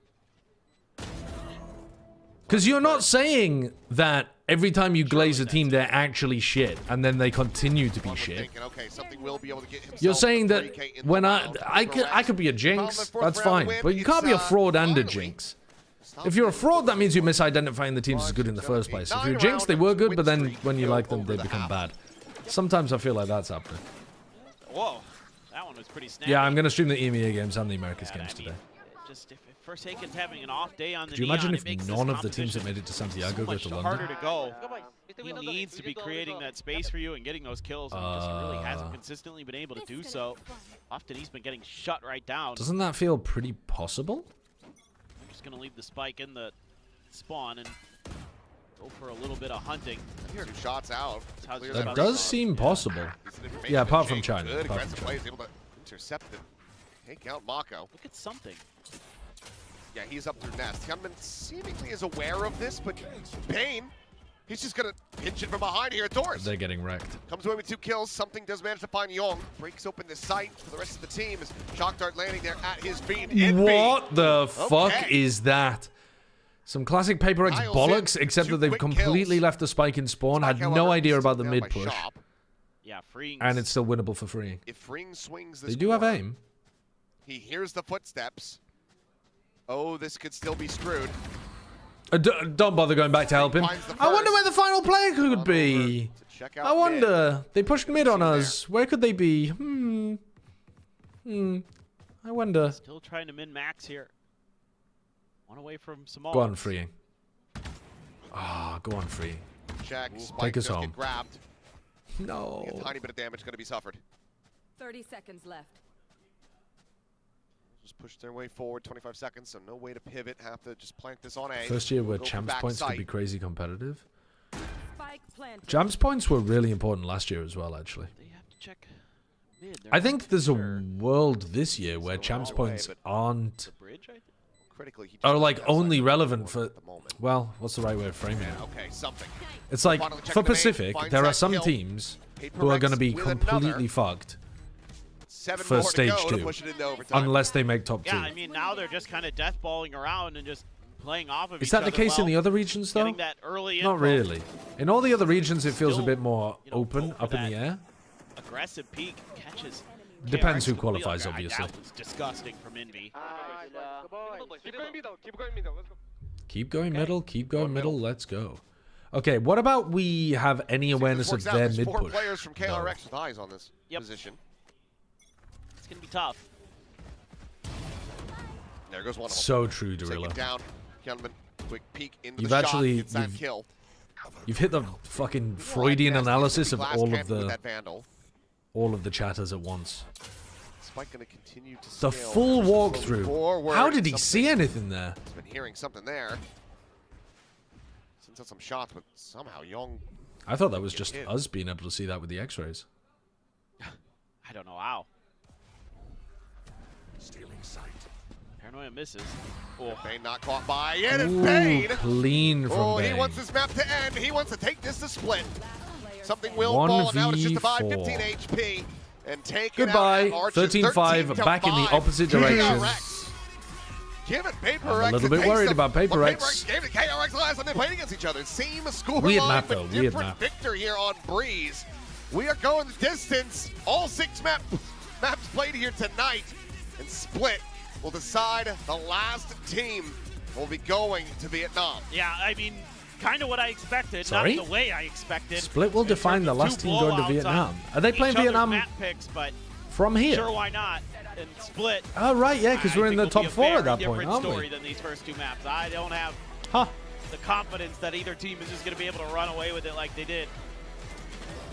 Because you're not saying that every time you glaze a team, they're actually shit, and then they continue to be shit. You're saying that when I could be a jinx, that's fine, but you can't be a fraud and a jinx. If you're a fraud, that means you're misidentifying the teams as good in the first place. If you're a jinx, they were good, but then when you like them, they become bad. Sometimes I feel like that's happening. Whoa, that one was pretty snappy. Yeah, I'm going to stream the EMEA games and the Americas games today. Just if Forsaken's having an off day on the Could you imagine if none of the teams that made it to Santiago go to London? Harder to go. He needs to be creating that space for you and getting those kills. And just really hasn't consistently been able to do so. Often he's been getting shut right down. Doesn't that feel pretty possible? I'm just going to leave the spike in the spawn and go for a little bit of hunting. 2 shots out. That does seem possible. Yeah, apart from China. Good aggressive play is able to intercept and take out Mako. Look at something. Yeah, he's up through Nest. Hyunmin seemingly is aware of this, but Bane, he's just gonna pinch it from behind here at doors. They're getting wrecked. Comes away with 2 kills. Something does manage to find Young. Breaks open the site for the rest of the team as Shock Dart landing there at his feet. What the fuck is that? Some classic Paper X bollocks, except that they've completely left the spike in spawn. Had no idea about the mid push. Yeah, freeing. And it's still winnable for freeing. If freeing swings this they do have aim. He hears the footsteps. Oh, this could still be screwed. Don't bother going back to help him. I wonder where the final player could be. I wonder. They pushed mid on us. Where could they be? I wonder. Still trying to min-max here. One away from Samal. Go on, freeing. Ah, go on, freeing. Take us home. Grabbed. No. A tiny bit of damage going to be suffered. 30 seconds left. Just push their way forward, 25 seconds, so no way to pivot. Have to just plant this on A. First year where champs points could be crazy competitive. Champs points were really important last year as well, actually. They have to check mid. I think there's a world this year where champs points aren't... Are like only relevant for... Well, what's the right way of framing it? Okay, something. It's like, for Pacific, there are some teams who are going to be completely fucked for stage 2, unless they make top 2. Yeah, I mean, now they're just kind of deathballing around and just playing off of each other. Is that the case in the other regions, though? That early Not really. In all the other regions, it feels a bit more open, up in the air. Aggressive peak catches. Depends who qualifies, obviously. That was disgusting from Envy. Keep going middle, keep going middle, let's go. Okay, what about we have any awareness of their mid push? 4 players from KRX with eyes on this position. It's going to be tough. There goes one of them. So true, Dorilla. Down. Hyunmin, quick peek into the shot, gets that kill. You've hit the fucking Freudian analysis of all of the chatters at once. Spike gonna continue to the full walkthrough. How did he see anything there? He's been hearing something there. Sends out some shots, but somehow Young. I thought that was just us being able to see that with the X-rays. I don't know how. Stealing sight. Paranoia misses. Oh, Bane not caught by it, and Bane. Clean from Bane. He wants this map to end. He wants to take this to split. something will fall. Now it's just Divide, 15 HP. And take Goodbye. it out. 13-5, back in the opposite direction. Give it PRX. I'm a little bit worried about PRX. Gave it KRX last time they played against each other. Same score Weird line, map, but though. Weird different map. victor here on Breeze. We are going the distance. All 6 maps played here tonight. And Split will decide the last team will be going to Vietnam. Yeah, I mean, kind of what I expected, not the way I expected. Split will define the last team going to Vietnam. Are they playing Vietnam map picks, but from here? Sure, why not? And Split. Oh, right, yeah, because we're in the top 4 at that point, aren't we? Story than these first 2 maps. I don't have the confidence that either team is just going to be able to run away with it like they did.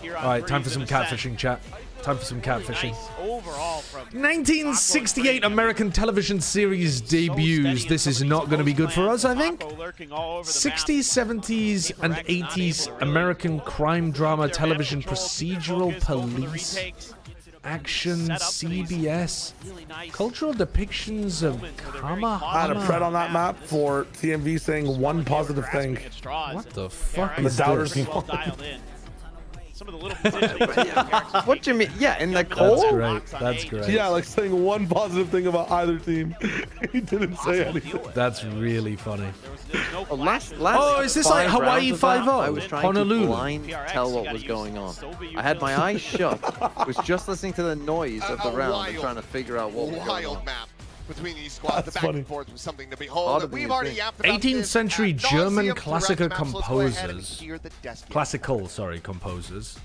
All right, time for some catfishing, chat. Time for some catfishing. Nice overall from 1968 American television series debuts. This is not going to be good for us, I think. 60s, 70s, and 80s American crime drama television procedural police action CBS cultural depictions of Kamahama. I had a pred on that map for TMV saying one positive thing. What the fuck and is the doubters this? Some of the little What do you mean? Yeah, in the cold? That's great. That's great. Yeah, like saying one positive thing about either team. He didn't say anything. That's really funny. Oh, is this like Hawaii 5-0? I was trying Honolulu. to blind tell what was going on. I had my eyes shut. Was just listening to the noise of the round and trying to figure out what was going on. Map between these squads. The back and forth was something to behold. We've already yapped about 18th this century German classical composers. composers.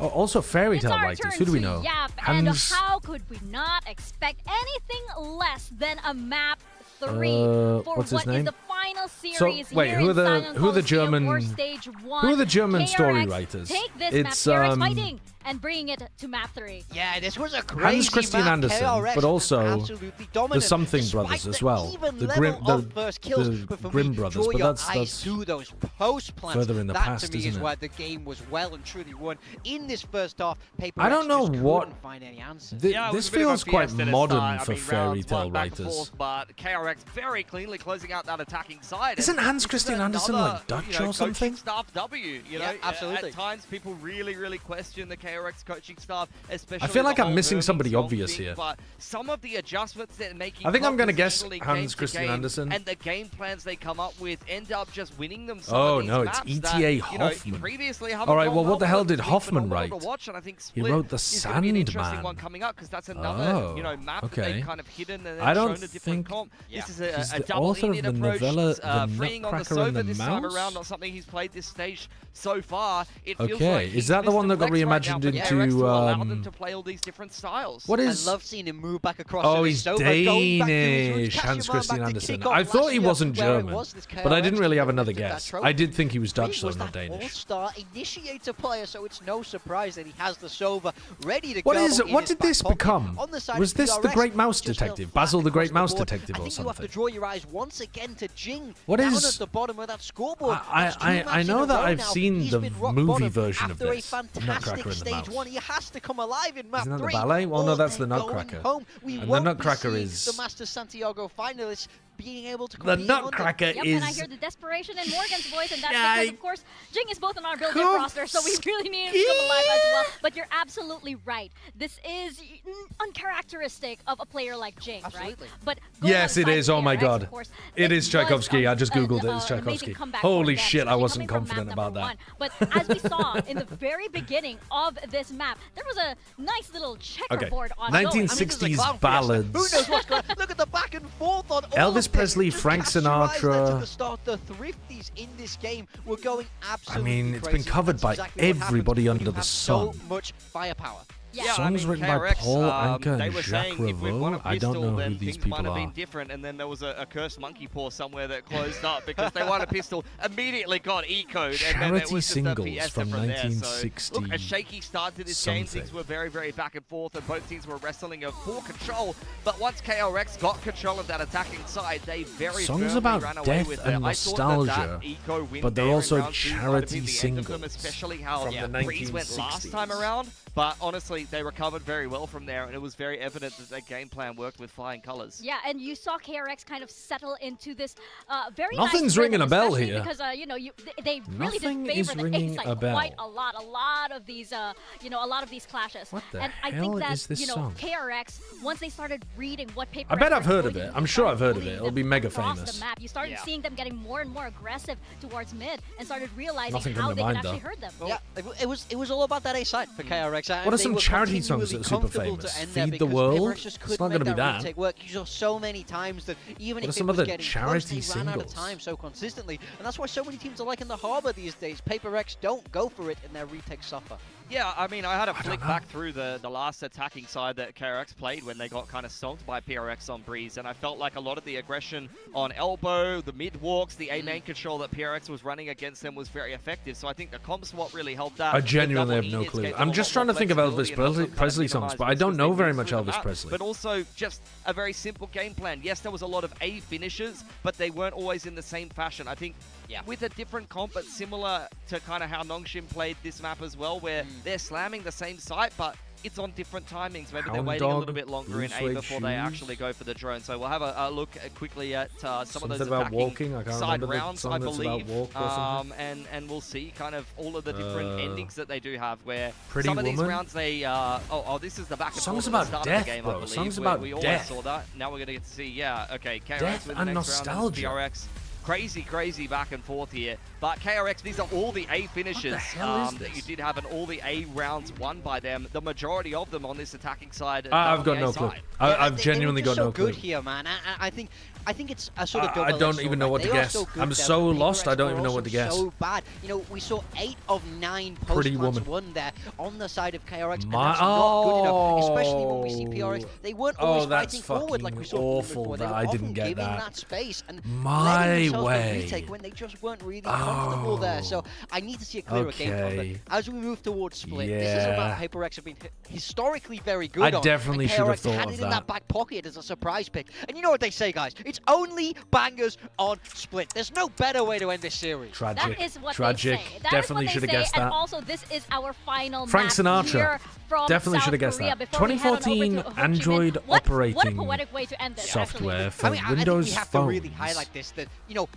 Oh, also fairy tale writers. Who do we know? And how could we not expect anything less than a map 3 for what's his name? Is the final series so wait, here who are in the Silent German KRX, story writers? Take this It's map, KRX fighting and bringing it to map 3. Yeah, this was a crazy Hans Christian map. Andersen, KRX but also the Something Brothers as well. The Grimm Brothers, but that's those post plans. Further in the past, to me isn't is it? where the game was well and truly won in this first half. I don't know what. Find any answers. This feels quite modern for fairy tale writers. But KRX very cleanly closing out that attacking side. Isn't Hans Christian Andersen like Dutch or something? Staff W, absolutely. At times, people really question the KRX coaching staff, especially. I feel like I'm missing Hermes somebody obvious here. But some of the adjustments they're making. I think I'm going to guess Hans Christian Andersen. And the game plans they come up with end up just winning them. Oh no, it's ETA Hoffman. All right, well, what the hell did Hoffman write? He wrote The Sandman. One coming up because that's another map that they've kind of hidden and I don't shown a different think comp. This is he's a the double author of Indian the approach. novella The Freeing on the Nutcracker and Sova the this time Mouse. around, not something he's played this stage so far. It feels Okay, like is that the one that got reimagined into allow them to play all these different styles. What is? I love seeing him move back across. Oh, he's Danish. Hans Christian Andersen. I thought he wasn't German, but I didn't really have another guess. I did think he was Dutch, though, not Danish. All-star initiator player, so it's no surprise that he has the Sova ready to What go. is? What did this become? Was this the Great Mouse just Detective, Basil the Great Mouse Detective, or I think you have to something? draw your eyes once again to Jing. What down is? at the bottom of that scoreboard. I know that I've seen the movie version of this, Nutcracker Nutcracker and the stage Mouse. 1, he has to come alive in map Isn't that 3. the ballet? Well, no, that's the Going Nutcracker. home. We And the won't Nutcracker see is the Master Santiago finalists being able to the compete in London. Nutcracker Yep, is. and I hear the desperation in Morgan's voice, and that's because, of course, Jing is both on our build-up roster, so we really need him to come alive as well. But you're absolutely right. This is uncharacteristic of a player like Jing, right? But Yes, it is. Oh my KRX, God. of course, It is Tchaikovsky. I just googled it. It's an amazing Tchaikovsky. comeback Holy for them, shit, I especially wasn't coming from confident map about number that. 1. But as we saw in the very beginning of this map, there was a nice little checkerboard on 1960s ballads. Who knows what's going on? Look at the back and forth on all Elvis of Presley, this. Frank Just catch your eyes there to Sinatra. the start. The thrifties in this game were going I absolutely mean, it's been crazy. covered That's by exactly what everybody happens when under you the have sun. So much firepower. Yeah, Songs written by KRX, Paul Anka they and were Jacques saying if we'd won a Revaux. I don't pistol, know who then these things people might have are. been different, and then there was a cursed monkey paw somewhere that closed up because they won a pistol, immediately got eco'd, and then it Charity was just a singles fiesta from from there. 1960 So, look, a shaky start to this game. something. Things were very back and forth, and both teams were wrestling for control. But once KRX got control of that attacking side, they very Songs firmly about ran away death with and it. I thought that nostalgia, eco win but they're there in also round 2 might have been charity the end of them, singles especially how from the Breeze went last 1960s. time around. But honestly, they recovered very well from there, and it was very evident that their game plan worked with flying colors. Yeah, and you saw KRX kind of settle into this very Nothing's nice ringing a bell here. Because they really did favor the Ace side quite a lot. A lot of these a lot of these clashes. What the and hell I think that is this song? KRX, once they started reading what paper, I bet I've heard of it. I'm sure I've heard of it. It'll be mega famous. The map. You started seeing them getting more and more aggressive towards mid, and started realizing Nothing how from they the could mind, actually though. hurt them. Yeah, it was all about that A side for KRX. What are some charity songs that are super famous? Feed the World? It's not going to be that. Work. You saw so many times that even what if some it was other getting charity close, they ran out of singles? time so consistently, and that's why so many teams are like in the Harbor these days. PaperX don't go for it, and their retakes suffer. Yeah, I mean, I had a flick back through the last attacking side that KRX played when they got kind of stomped by PRX on Breeze, and I felt like a lot of the aggression on elbow, the mid walks, the A-main control that PRX was running against them was very effective, so I think the comp swap really helped that. I genuinely have no clue. I'm just trying to think of Elvis Presley songs, but I don't know very much Elvis Presley. But also just a very simple game plan. Yes, there was a lot of A finishes, but they weren't always in the same fashion. I think with a different comp, but similar to kind of how Nongshim played this map as well, where they're slamming the same site, but it's on different timings. Maybe they're waiting a little bit longer in A before they actually go for the drone. So we'll have a look quickly at some of those attacking side rounds, I believe. And we'll see kind of all of the different endings that they do have, where some of these rounds they... this is the back and forth at the start of the game, I believe. Songs about we always saw that. Now we're going to get to see, okay, KRX with the next round, PRX. Crazy back and forth here. But KRX, these are all the A finishes that you did have, and all the A rounds won by them. The majority of them on this attacking side. I've got no clue. I've genuinely got no clue. Good here, man. I think it's a sort of I don't even know what to guess. I'm so lost. I don't even know what to guess. So bad. We saw 8 of 9 post-plants won there on the side of KRX, and that's not good enough. Especially when we see PRX, they weren't always fighting forward like we saw awful before. I didn't get that space and my way. Retake when they just weren't really comfortable there. So I need to see a clearer game from them. As we move towards split, this is about PaperX have been historically very good on. I definitely should have thought had of it in that back pocket as a surprise pick. And you know what they say, guys? It's only bangers on split. There's no better way to end this series. Tragic. That is what Tragic. they say. That definitely should have guessed that. And also, this is our final Frank match Sinatra. Here from Definitely South should have guessed Korea that. before we head on over 2014 to Android operating what a poetic way to end this, software for I think Windows we have phones. to really highlight this, that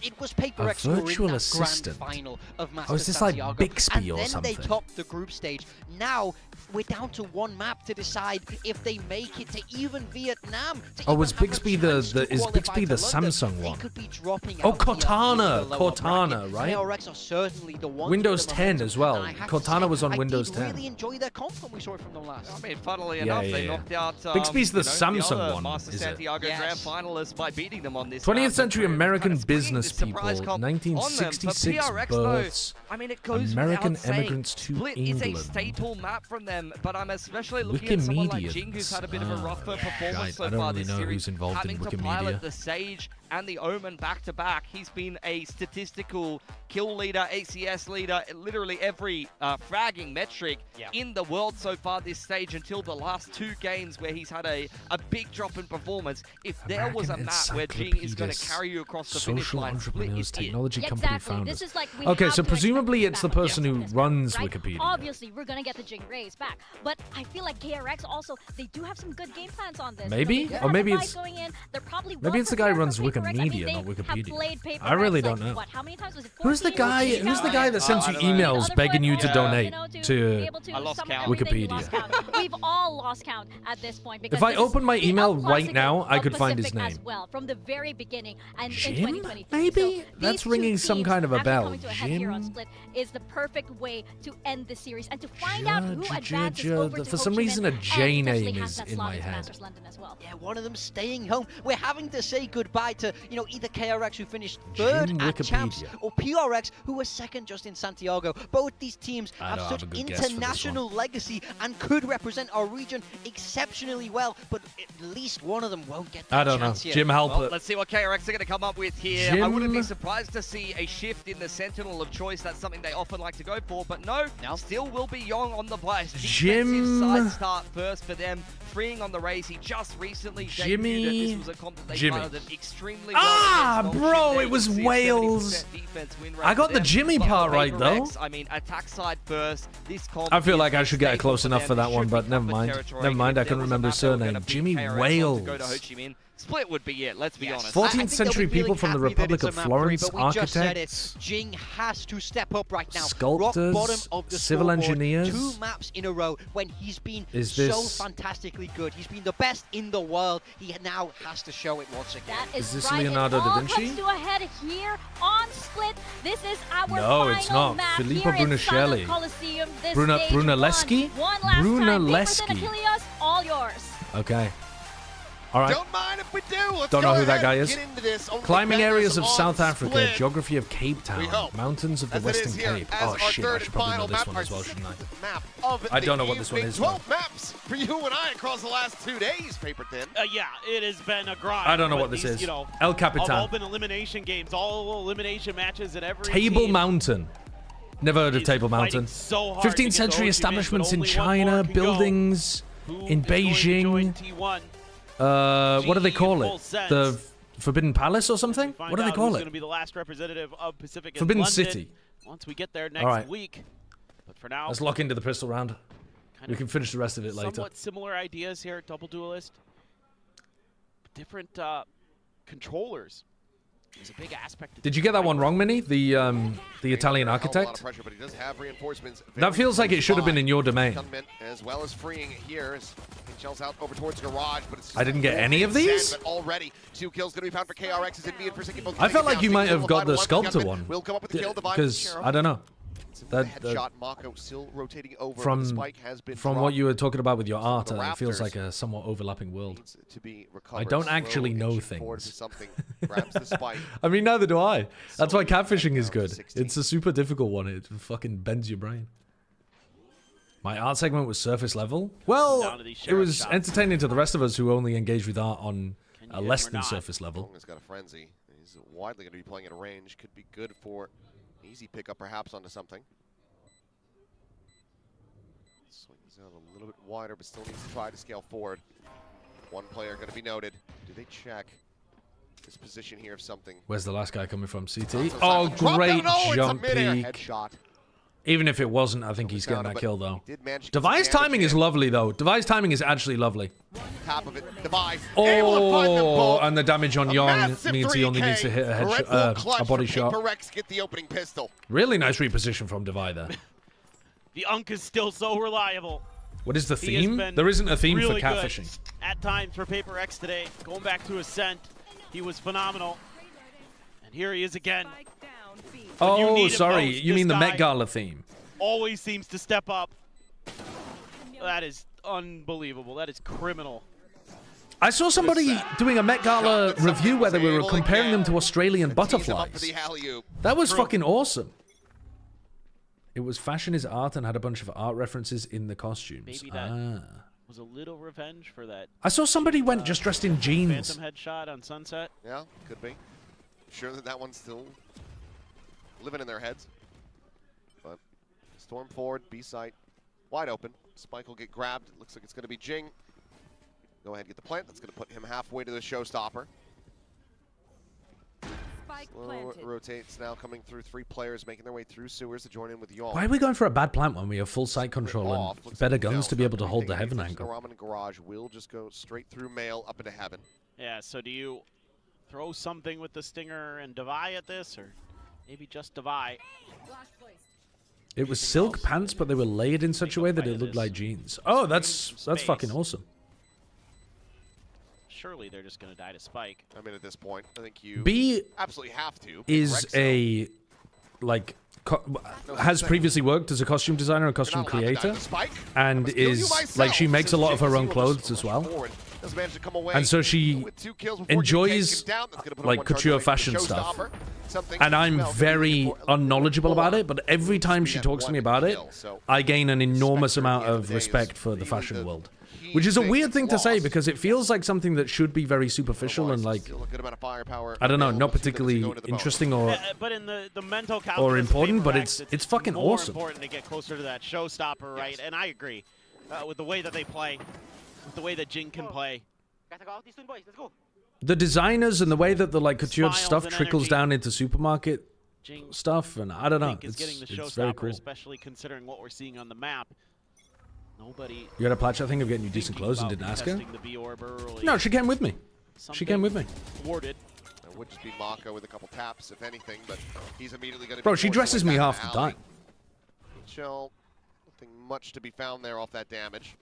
it was PaperX A virtual who were in assistant. that grand final of Masters Is this Santiago, like Bixby or and then something? they topped the group stage. Now we're down to one map to decide if they make it to even Vietnam. Was Bixby is Bixby the Samsung one? Cortana, right? KRX are certainly the one. Windows 10 as well. Cortana was on Windows 10. I really enjoy their comp when we saw it from them last. I mean, funnily enough, they knocked out Bixby's the Samsung one, Master is it? Santiago Grand finalists by beating them on this. 20th century American business people, 1966 births. I mean, it goes American immigrants to Split England. is a staple map from them, but I'm especially looking at someone like Jing, who's had a bit of a rougher performance so far this series, having to pilot the Sage and the Omen back-to-back. He's been a statistical kill leader, ACS leader, literally every fragging metric in the world so far this stage until the last 2 games where he's had a big drop in performance. If there was a map where Jing is going to carry you across the finish line, Split is technology it. company founders. This is like Okay, so presumably it's the person who runs Wikipedia. Obviously, we're going to get the Jing raise back. But I feel like KRX also, they do have some good game plans on this. Maybe? Or maybe it's... Maybe it's the guy who runs Wikimedia, not Wikipedia. I really don't know. How many times was it? Who's the guy that sends you emails begging you to donate to Wikipedia? We've all lost count at this point. If I open my email right now, I could find his name. As well, from the very beginning and Jim? in 2022. Maybe? So that's ringing some kind of a bell. Here on Split is the perfect way to end the series and to find out who advances over to For some reason, a J name is in my head. Yeah, one of them staying home. We're having to say goodbye to, either KRX, who finished 3rd at Champs, or PRX, who was 2nd just in Santiago. Both these teams have such international legacy and could represent our region exceptionally well, but at least one of them won't get that chance here. Jim, help it. Let's see what KRX are going to come up with here. I wouldn't be surprised to see a shift in the Sentinel of choice. That's something they often like to go for, but no, still will be Yong on the bias. Defensive side start first for them, freeing on the race. He just recently debuted, and this was a comp that they piloted extremely extremely well. Bro, it was Wales. I got the Jimmy part right, though. I mean, attack side first. This I feel like I should get it close enough for that one, but never mind. Never mind, I couldn't remember his surname. Jimmy Wales. Split would be it, let's be honest. 14th century people from the Republic of Florence, architects. Jing has to step up right now. Sculptors, rock bottom of the civil engineers. 2 maps in a row when he's been so fantastically good. He's been the best in the world. He now has to show it once again. That is this right. Leonardo da Vinci? Comes to a head here on Split. This is our no, it's not. map Filippo here Brunelleschi. Brunelleschi. One last Brunelleschi. time. Achilles, all yours. Okay. All right. Don't mind if we do. Let's Don't know who that guy is. Get into this. Climbing areas of South Africa, Split. Geography of Cape Town, mountains of the Western Cape. Oh shit, I should probably know this one as well, shouldn't I? I don't know what this one is. 12 maps for you and I across the last 2 days, Paper Thin. Yeah, it has been a grind. I don't know what this is. You know, El Capitan. all been elimination games, all elimination matches at every Table team. Mountain. Never heard of Table Mountain. So 15th century establishments in China, buildings in Beijing. What do they call it? The Forbidden Palace or something? What do they call it? Going to be the last representative of Pacific Forbidden London City. Once we get there next week. But for now, let's lock into the pistol round. We can finish the rest of it later. Somewhat similar ideas here at Double Duelist. Different controllers. There's a big aspect. Did you get that one wrong, Minnie? The Italian architect? That feels like it should have been in your domain. As well as freeing here as he shells out over towards garage, but it's I didn't get any of these? Already 2 kills going to be found for KRX. Is in for second. I felt like you might have got the sculptor one. Because, I don't know. Headshot, Mako still rotating over. From Spike has been what you were talking about with your art, it feels like a somewhat overlapping world. I don't actually know things. I mean, neither do I. That's why catfishing is good. It's a super difficult one. It fucking bends your brain. My art segment was surface level. Well, it was entertaining to the rest of us who only engage with art on a less than surface level. He's got a frenzy. He's widely going to be playing at a range. Could be good for easy pickup perhaps onto something. Swings out a little bit wider, but still needs to try to scale forward. One player going to be noted. Do they check this position here of something? Where's the last guy coming from? CT? Oh, great jump peek. Headshot. Even if it wasn't, I think he's getting that kill, though. Devi's timing is lovely, though. Devi's timing is actually lovely. Top of it, Devi. Oh, and the damage on Young means he only needs to hit a body shot. KRX get the opening pistol. Really nice reposition from Devi there. The Unk is still so reliable. What is the theme? There isn't a theme really for catfishing. At times for Paper X today, going back to Ascent, he was phenomenal. And here he is again. Oh, sorry. You mean the Met Gala theme? Always seems to step up. That is unbelievable. That is criminal. I saw somebody doing a Met Gala review where they were comparing them to Australian butterflies. That was fucking awesome. It was fashion is art and had a bunch of art references in the costumes. Maybe that was a little revenge for that. I saw somebody went just dressed in jeans. Phantom headshot on Sunset. Yeah, could be. I'm sure that one's still living in their heads. But storm forward, B site, wide open. Spike will get grabbed. It looks like it's going to be Jing. Go ahead and get the plant. That's going to put him halfway to the showstopper. Slow rotates now, coming through 3 players, making their way through sewers to join in with Yaw. Why are we going for a bad plant when we have full sight control and better guns to be able to hold the heaven angle? Ramen Garage will just go straight through Mail up into heaven. Yeah, so do you throw something with the Stinger and Devi at this, or maybe just Devi? It was silk pants, but they were layered in such a way that it looked like jeans. Oh, that's fucking awesome. Surely they're just going to die to Spike. I mean, at this point, I think you absolutely have to. Is a, like, has previously worked as a costume designer and costume creator, and is, like, she makes a lot of her own clothes as well. And so she enjoys, like, couture fashion stuff. And I'm very unknowledgeable about it, but every time she talks to me about it, I gain an enormous amount of respect for the fashion world. Which is a weird thing to say, because it feels like something that should be very superficial and, like, I don't know, not particularly interesting or but in the mental or important, but it's fucking awesome. More important to get closer to that showstopper, right? And I agree with the way that they play, with the way that Jing can play. the designers and the way that the like couture Smiles stuff and trickles energy. down into supermarket stuff, and I don't know. Is getting the It's very showstopper, cool. especially considering what we're seeing on the map. Nobody. You had a patch, I think, of getting you decent clothes and didn't ask her? testing the B orb early. No, she came with me. She came with me. Thwarted. It would just be Mako with a couple taps, if anything, but he's immediately going to. Bro, she dresses me half the time. Shell, nothing much to be found there off that damage.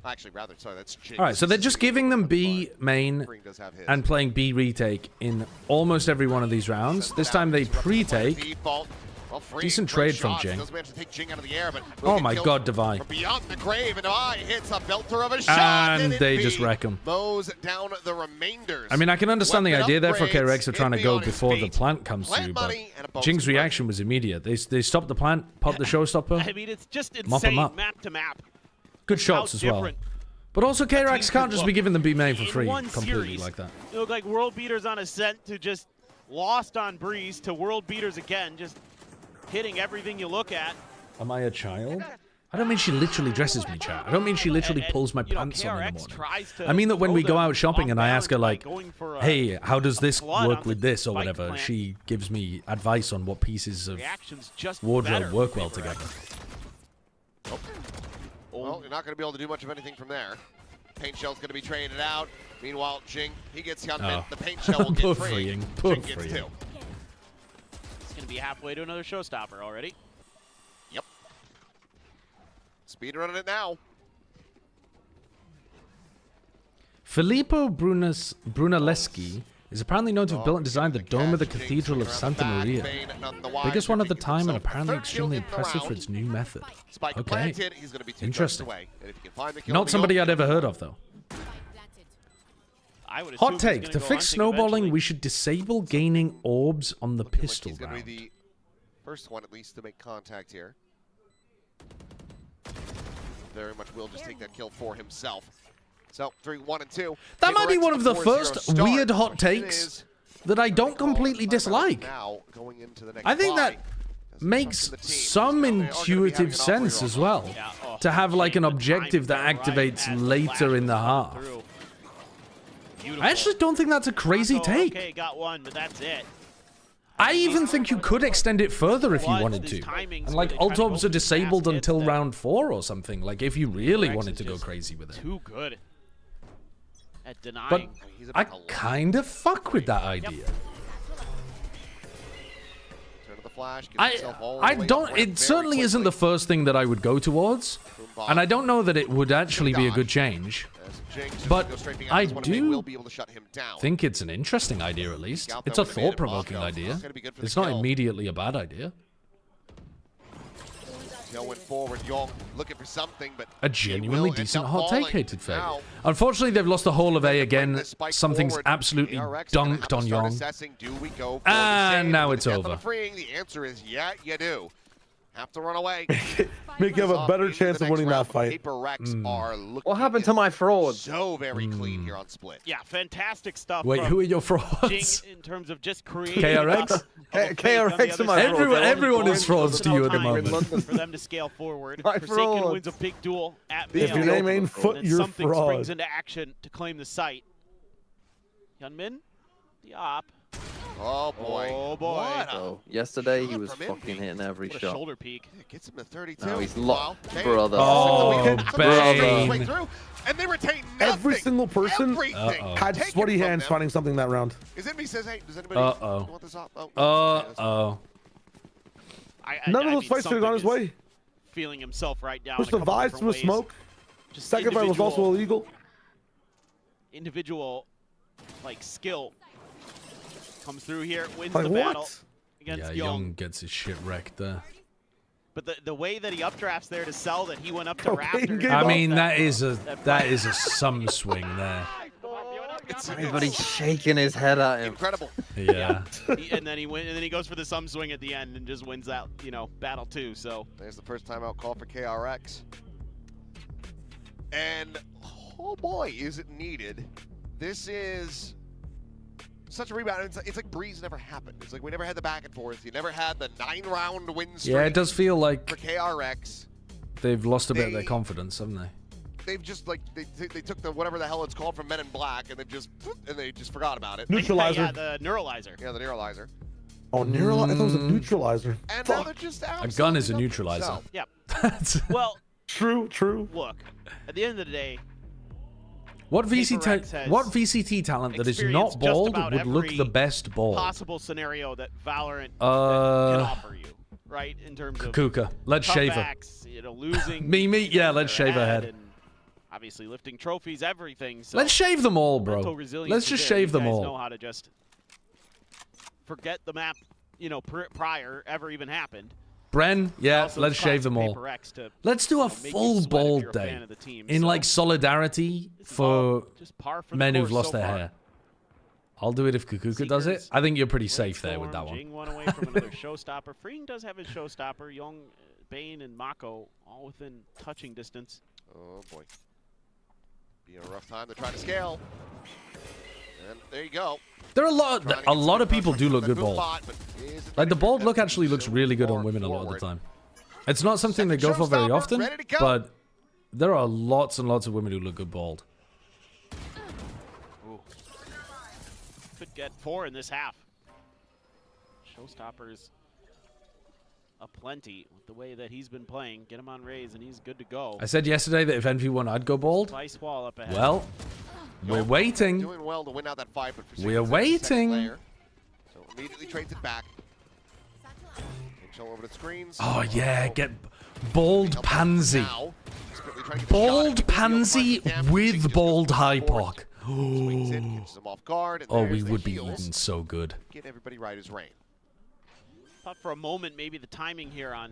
Actually, rather, sorry, that's Jinx. All right, so they're just giving them B main and playing B retake in almost every one of these rounds. This time they pre-take. Decent trade from Jing. Oh my god, Devi. Beyond the grave, and Devi hits a belter of a shot, And they just wreck him. Mows down the remainders. I mean, I can understand the idea there for KRX of trying to go before the plant comes through, but Jing's reaction was immediate. They stopped the plant, popped the showstopper. I mean, it's just mop 'em insane up. map to map. Good shots as well. But also KRX can't just be giving them B main for free completely like that. It looked like world beaters on Ascent to just lost on Breeze to world beaters again, just hitting everything you look at. Am I a child? I don't mean she literally dresses me, chat. I don't mean she literally pulls my pants on in the morning. I mean that when we go out shopping and I ask her like, hey, how does this work with this or whatever, she gives me advice on what pieces of wardrobe work well together. Well, you're not going to be able to do much of anything from there. Paint Shell's going to be traded out. Meanwhile, Jing, he gets Hyunmin. The Paint Shell will get free. Jing gets 2. It's going to be halfway to another showstopper already. Yep. Speedrunning it now. Filippo Brunelleschi is apparently known to have built and designed the dome of the Cathedral of Santa Maria. Biggest one at the time and apparently extremely impressive for its new method. Okay, interesting. Not somebody I'd ever heard of, though. Hot take, to fix snowballing, we should disable gaining orbs on the pistol round. He's going to be the first one, at least, to make contact here. Very much will just take that kill for himself. So, 3, 1, and 2. That might be one of the first weird hot takes that I don't completely dislike. I think that makes some intuitive sense as well, to have like an objective that activates later in the half. I actually don't think that's a crazy take. Okay, got one, but that's it. I even think you could extend it further if you wanted to. And like ult orbs are disabled until round 4 or something, like if you really wanted to go crazy with it. Too good at denying. But I kind of fuck with that idea. I don't, it certainly isn't the first thing that I would go towards, and I don't know that it would actually be a good change, but I do think it's an interesting idea at least. It's a thought-provoking idea. It's not immediately a bad idea. Went forward, Young looking for something, but a genuinely decent hot take, Hated Fate. Unfortunately, they've lost the whole of A again. Something's absolutely dunked on Young. And now it's over. The answer is yeah, you do. Have to run away. Make you have a better chance of winning that fight. What happened to my frauds? So very clean here on Split. Yeah, fantastic stuff. Wait, who are your frauds? Jing, in terms of just creating KRX? KRX are my frauds. Everyone is frauds to you at the moment. For them to scale forward. Forsaken wins a big duel at If your name ain't Foot, you're something fraud. springs into action to claim the site. Hyunmin, the op. Oh boy. Oh boy. So, yesterday he was fucking hitting every What a shot. shoulder peek. Gets him to 32. Now he's locked, brother. Oh, Bane. And they retain nothing. Every single person had Taken sweaty from hands them. finding something that round. Is enemy says, hey, does anybody want this up? None of those fights should have gone his way. Feeling himself right down. Push the vibes through a smoke. Second fight was also illegal. Individual, like, skill comes through here, wins like the battle against Yeah, Young. Young gets his shit wrecked there. But the way that he updrafts there to sell that he went up to Raptor. I mean, that is a some swing there. Everybody's shaking his head at him. Incredible. Yeah. And then he goes for the sum swing at the end and just wins out, battle 2. So there's the first timeout call for KRX. And oh boy, is it needed. This is such a rebound. It's like Breeze never happened. It's like we never had the back and forth. You never had the 9-round win streak. Yeah, it does feel like for KRX. They've lost a bit of their confidence, haven't they? they've just like they took the whatever the hell it's called from Men in Black and they just forgot about it. Neutralizer. Yeah, the neuralizer. Yeah, the neuralizer. Oh, neutralizer. I thought it was a neutralizer. And now they're just a gun is a neutralizer. So. Yeah. Well. True. Look, at the end of the day. What VCT talent that is not bald would look the best bald? Possible scenario that Valorant can offer you, right? In terms of Kuka. Let's shave her. You know, losing. Me. Yeah, let's shave her head. And obviously, lifting trophies, everything. So let's shave them all, bro. Let's just shave them all. Know how to just forget the map, you know, prior ever even happened. Bren, yeah, let's shave them all. Let's do a full bald day in like solidarity for men who've lost their hair. I'll do it if Kukuka does it. I think you're pretty safe there with that one. Jing one away from another showstopper. Freeing does have his showstopper. Young, Bane, and Mako all within touching distance. Oh boy, be a rough time to try to scale. And there you go. There are a lot of people do look good bald. Like the bald look actually looks really good on women a lot of the time. It's not something they go for very often, but there are lots and lots of women who look good bald. Ooh. Could get 4 in this half. Showstoppers aplenty with the way that he's been playing. Get him on raise and he's good to go. I said yesterday that if Envy won, I'd go bald. Ice wall up ahead. Well, we're waiting. Doing well to win out that fight, but for we're waiting. So immediately trades it back. Over the screens. Oh yeah, get bald pansy. Bald pansy with bald hypoc. Oh, we would be eating so good. Get everybody right as rain. Thought for a moment maybe the timing here on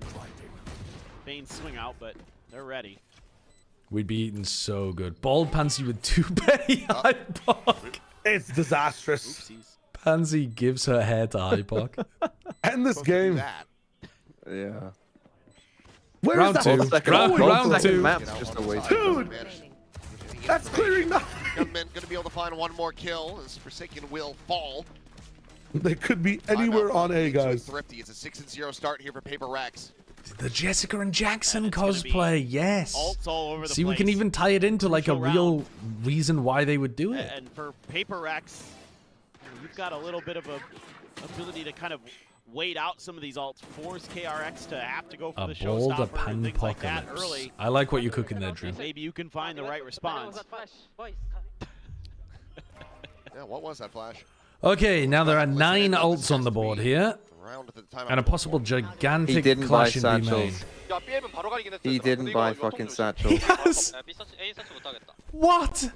Bane's swing out, but they're ready. We'd be eating so good. Bald pansy with toupee hypoc. It's disastrous. Oopsies. Pansy gives her hair to hypoc. End this game. Yeah. Where round is two. Round two. Map's just a waste. Dude, that's clearing nothing. Gunmen gonna be able to find one more kill as Forsaken will fall. They could be anywhere on A, guys. Thrifty. It's a 6-0 start here for PaperX. The Jessica and Jackson cosplay, yes. Ults all over the See, place. we can even tie it into like a real reason why they would do it. And for PaperX, you've got a little bit of a ability to kind of wait out some of these ults, force KRX to have to go for the showstopper and things like that early. I like what you're cooking there, Drew. Maybe you can find the right response. Yeah, what was that flash? Okay, now there are 9 ults on the board here. And a possible gigantic clash in B main. He didn't buy fucking satchel. Yes! What?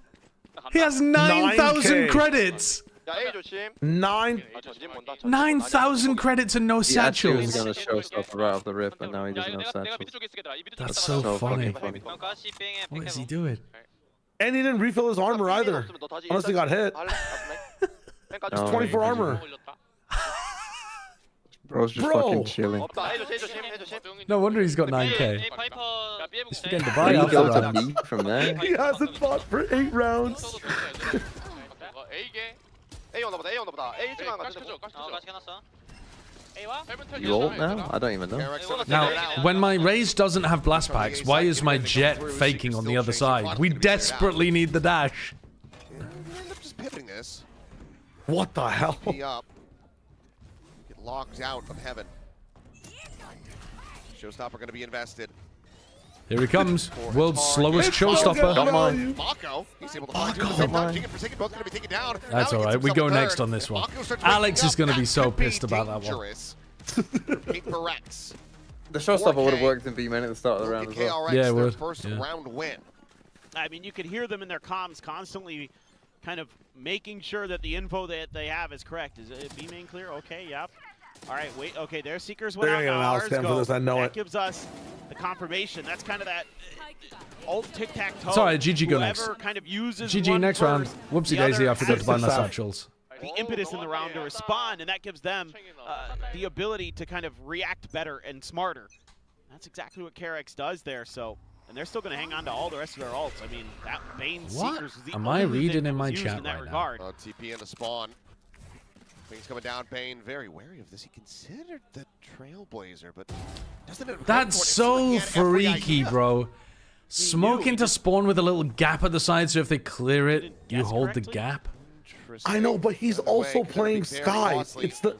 He has 9,000 credits! 9,000 credits and no satchels. He was gonna showstopper right off the rip, and now he doesn't have satchels. That's so funny. What is he doing? And he didn't refill his armor either, unless he got hit. It's 24 armor. Bro's just fucking chilling. No wonder he's got 9k. He's forgetting to buy he after goes that. to B from there. He hasn't fought for 8 rounds. You ult now? I don't even know. Now, when my Raze doesn't have blast packs, why is my Jet faking on the other side? We desperately need the dash. End up just pivoting this. What the hell? Get locked out of heaven. Showstopper going to be invested. Here he comes. World's slowest showstopper. Don't mind. Mako, he's able to find two at the same time. Jing and Forsaken both going to be taken down. That's alright. We go next on this one. Alex is going to be so pissed about that one. PaperX. The showstopper would have worked in B main at the start of the round as well. KRX, Yeah, it their would. first round win. I mean, you could hear them in their comms constantly kind of making sure that the info that they have is correct. Is it B main clear? Okay, yep. All right, wait. Okay, their Seekers went out. They're Now gonna stand for this. I know that it. gives us the confirmation. That's kind of that ult tic-tac-toe. It's alright, GG go next. Kind of uses GG next round. Whoopsie daisy, I forgot to buy my satchels. The impetus in the round to respond, and that gives them the ability to kind of react better and smarter. That's exactly what KRX does there. So, and they're still going to hang on to all the rest of their ults. I mean, that Bane Seekers was the Am only I reading thing that in my was used chat in that right regard. now? TP in the spawn. Things coming down. Bane very wary of this. He considered the Trailblazer, but doesn't it? That's so freaky, bro. Smoke into spawn with a little gap at the side, so if they clear it, you hold the gap. I know, but he's also playing Sky. It's the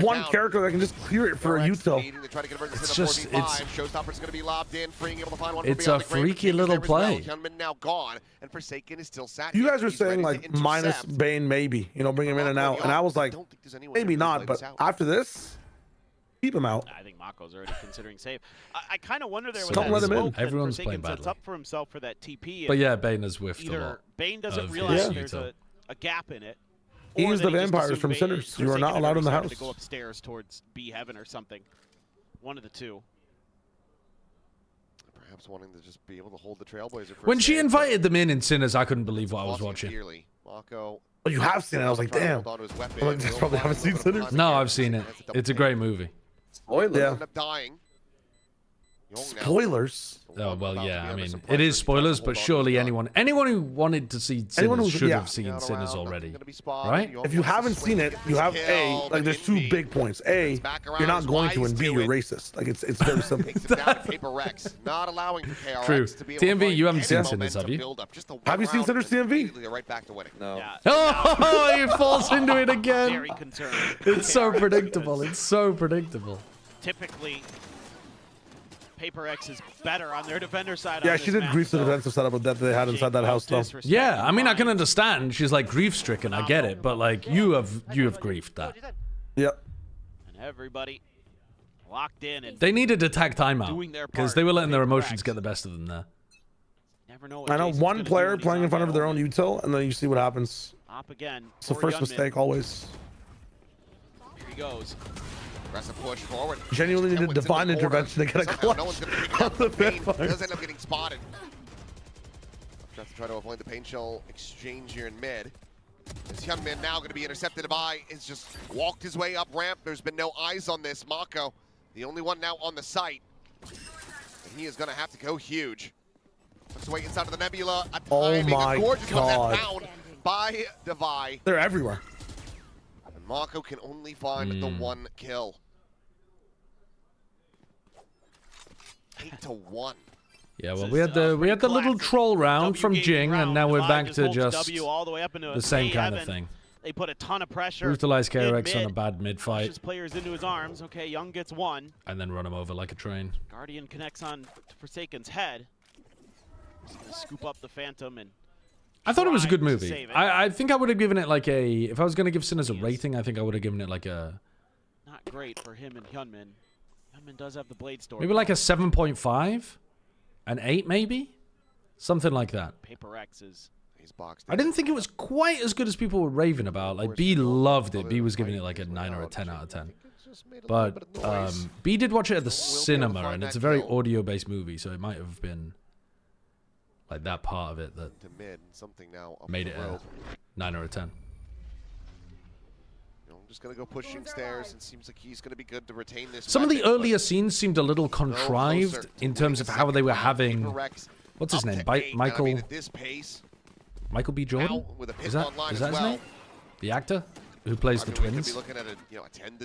one character that can just clear it for a util. It's just, it's a freaky little play. You guys are saying like minus Bane maybe, you know, bring him in and out, and I was like, maybe not, but after this, keep him out. I think Mako's already considering safe. I kind of wonder there with Don't let him in. Everyone's playing sets badly. up for himself for that TP. But yeah, Bane has whiffed a Either lot. Bane doesn't realize there's a gap in it. He's the vampires from Sinners. You are not allowed in the house. To go upstairs towards B Heaven or something. One of the two. Perhaps wanting to just be able to hold the Trailblazer. When she invited them in Sinners, I couldn't believe what I was watching. Well, you have seen it. I was like, damn. I probably haven't seen Sinners. No, I've seen it. It's a great movie. Yeah. Dying. Spoilers. Oh well, yeah. I mean, it is spoilers, but surely anyone who wanted to see Sinners should have seen Sinners already, right? If you haven't seen it, you have like there's two big points. A, you're not going to, and B, you're racist. Like it's very simple. Not allowing KRX True. to be able TMV, you haven't seen to Sinners, have you? Have you seen Sinners, TMV? Right back to winning. No. Oh, he falls into it again. Very concerned. It's so predictable. It's so predictable. Typically, PaperX is better on their defender side. Yeah, on she this did map, grief the so defensive setup that they had inside that house, though. Yeah, I mean, I can understand. She's like grief-stricken. I get it, but like you have griefed that. Yep. And everybody locked in. And they needed to tag timeout because they were letting their emotions get the best of them there. Never know. I know one player playing in front of their own util, and then you see what happens. Up again. It's the first mistake always. Here he goes. Aggressive push forward. Genuinely needed divine intervention to get a clutch. No one's going to pick the Pain. Does end up getting spotted. Just to try to avoid the Pain Shell exchange here in mid. This Hyunmin now going to be intercepted by, has just walked his way up ramp. There's been no eyes on this. Mako, the only one now on the site. And he is going to have to go huge. Looks away inside of the Nebula. A timing, a gorgeous one that found by Devi. They're everywhere. Mako can only find the one kill. 8-1. Yeah, well, we had the little troll round from Jing, and now we're back to just the same kind of thing. They put a ton of pressure. Brutalize KRX on a bad mid fight. Players into his arms. Okay, Young gets one. And then run him over like a train. Guardian connects on Forsaken's head. Just gonna scoop up the Phantom and. I thought it was a good movie. I think I would have given it like a... If I was going to give Sinners a rating, I think I would have given it like a... Not great for him and Hyunmin. Hyunmin does have the blade story. Maybe like a 7.5? An 8 maybe? Something like that. PaperX is... He's boxed. I didn't think it was quite as good as people were raving about. Like, B loved it. B was giving it like a 9 or a 10 out of 10. But B did watch it at the cinema, and it's a very audio-based movie, so it might have been... like that part of it that made it a 9 or a 10. I'm just going to go pushing stairs, and seems like he's going to be good to retain this. Some of the earlier scenes seemed a little contrived in terms of how they were having... What's his name? Michael... Michael B. Jordan? Is that his name? The actor who plays the twins?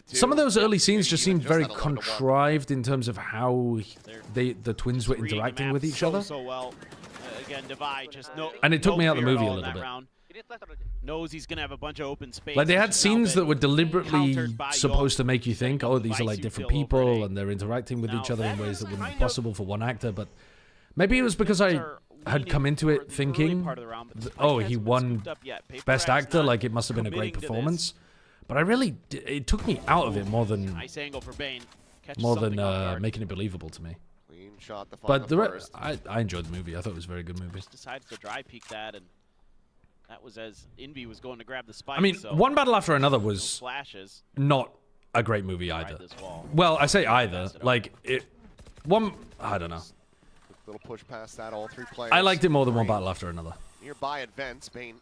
Some of those early scenes just seemed very contrived in terms of how the twins were interacting with each other. So well. Again, Devi just and it took me out of the movie a little bit. Round. Knows he's gonna have a bunch of open space. Like they had scenes that were deliberately supposed to make you think, oh, these are like different people and they're interacting with each other in ways that wouldn't be possible for one actor. But maybe it was because I had come into it thinking, oh, he won Best Actor, like it must have been a great performance. But I really, it took me out of it more than making it believable to me. But I enjoyed the movie. I thought it was a very good movie. Just decided to dry peek that, and that was as Envy was going to grab the spike. I mean, so One Battle After Another was not a great movie either. Well, I say either. Like I don't know. Little push past that, all three players. I liked it more than One Battle After Another. Nearby advance, Bane.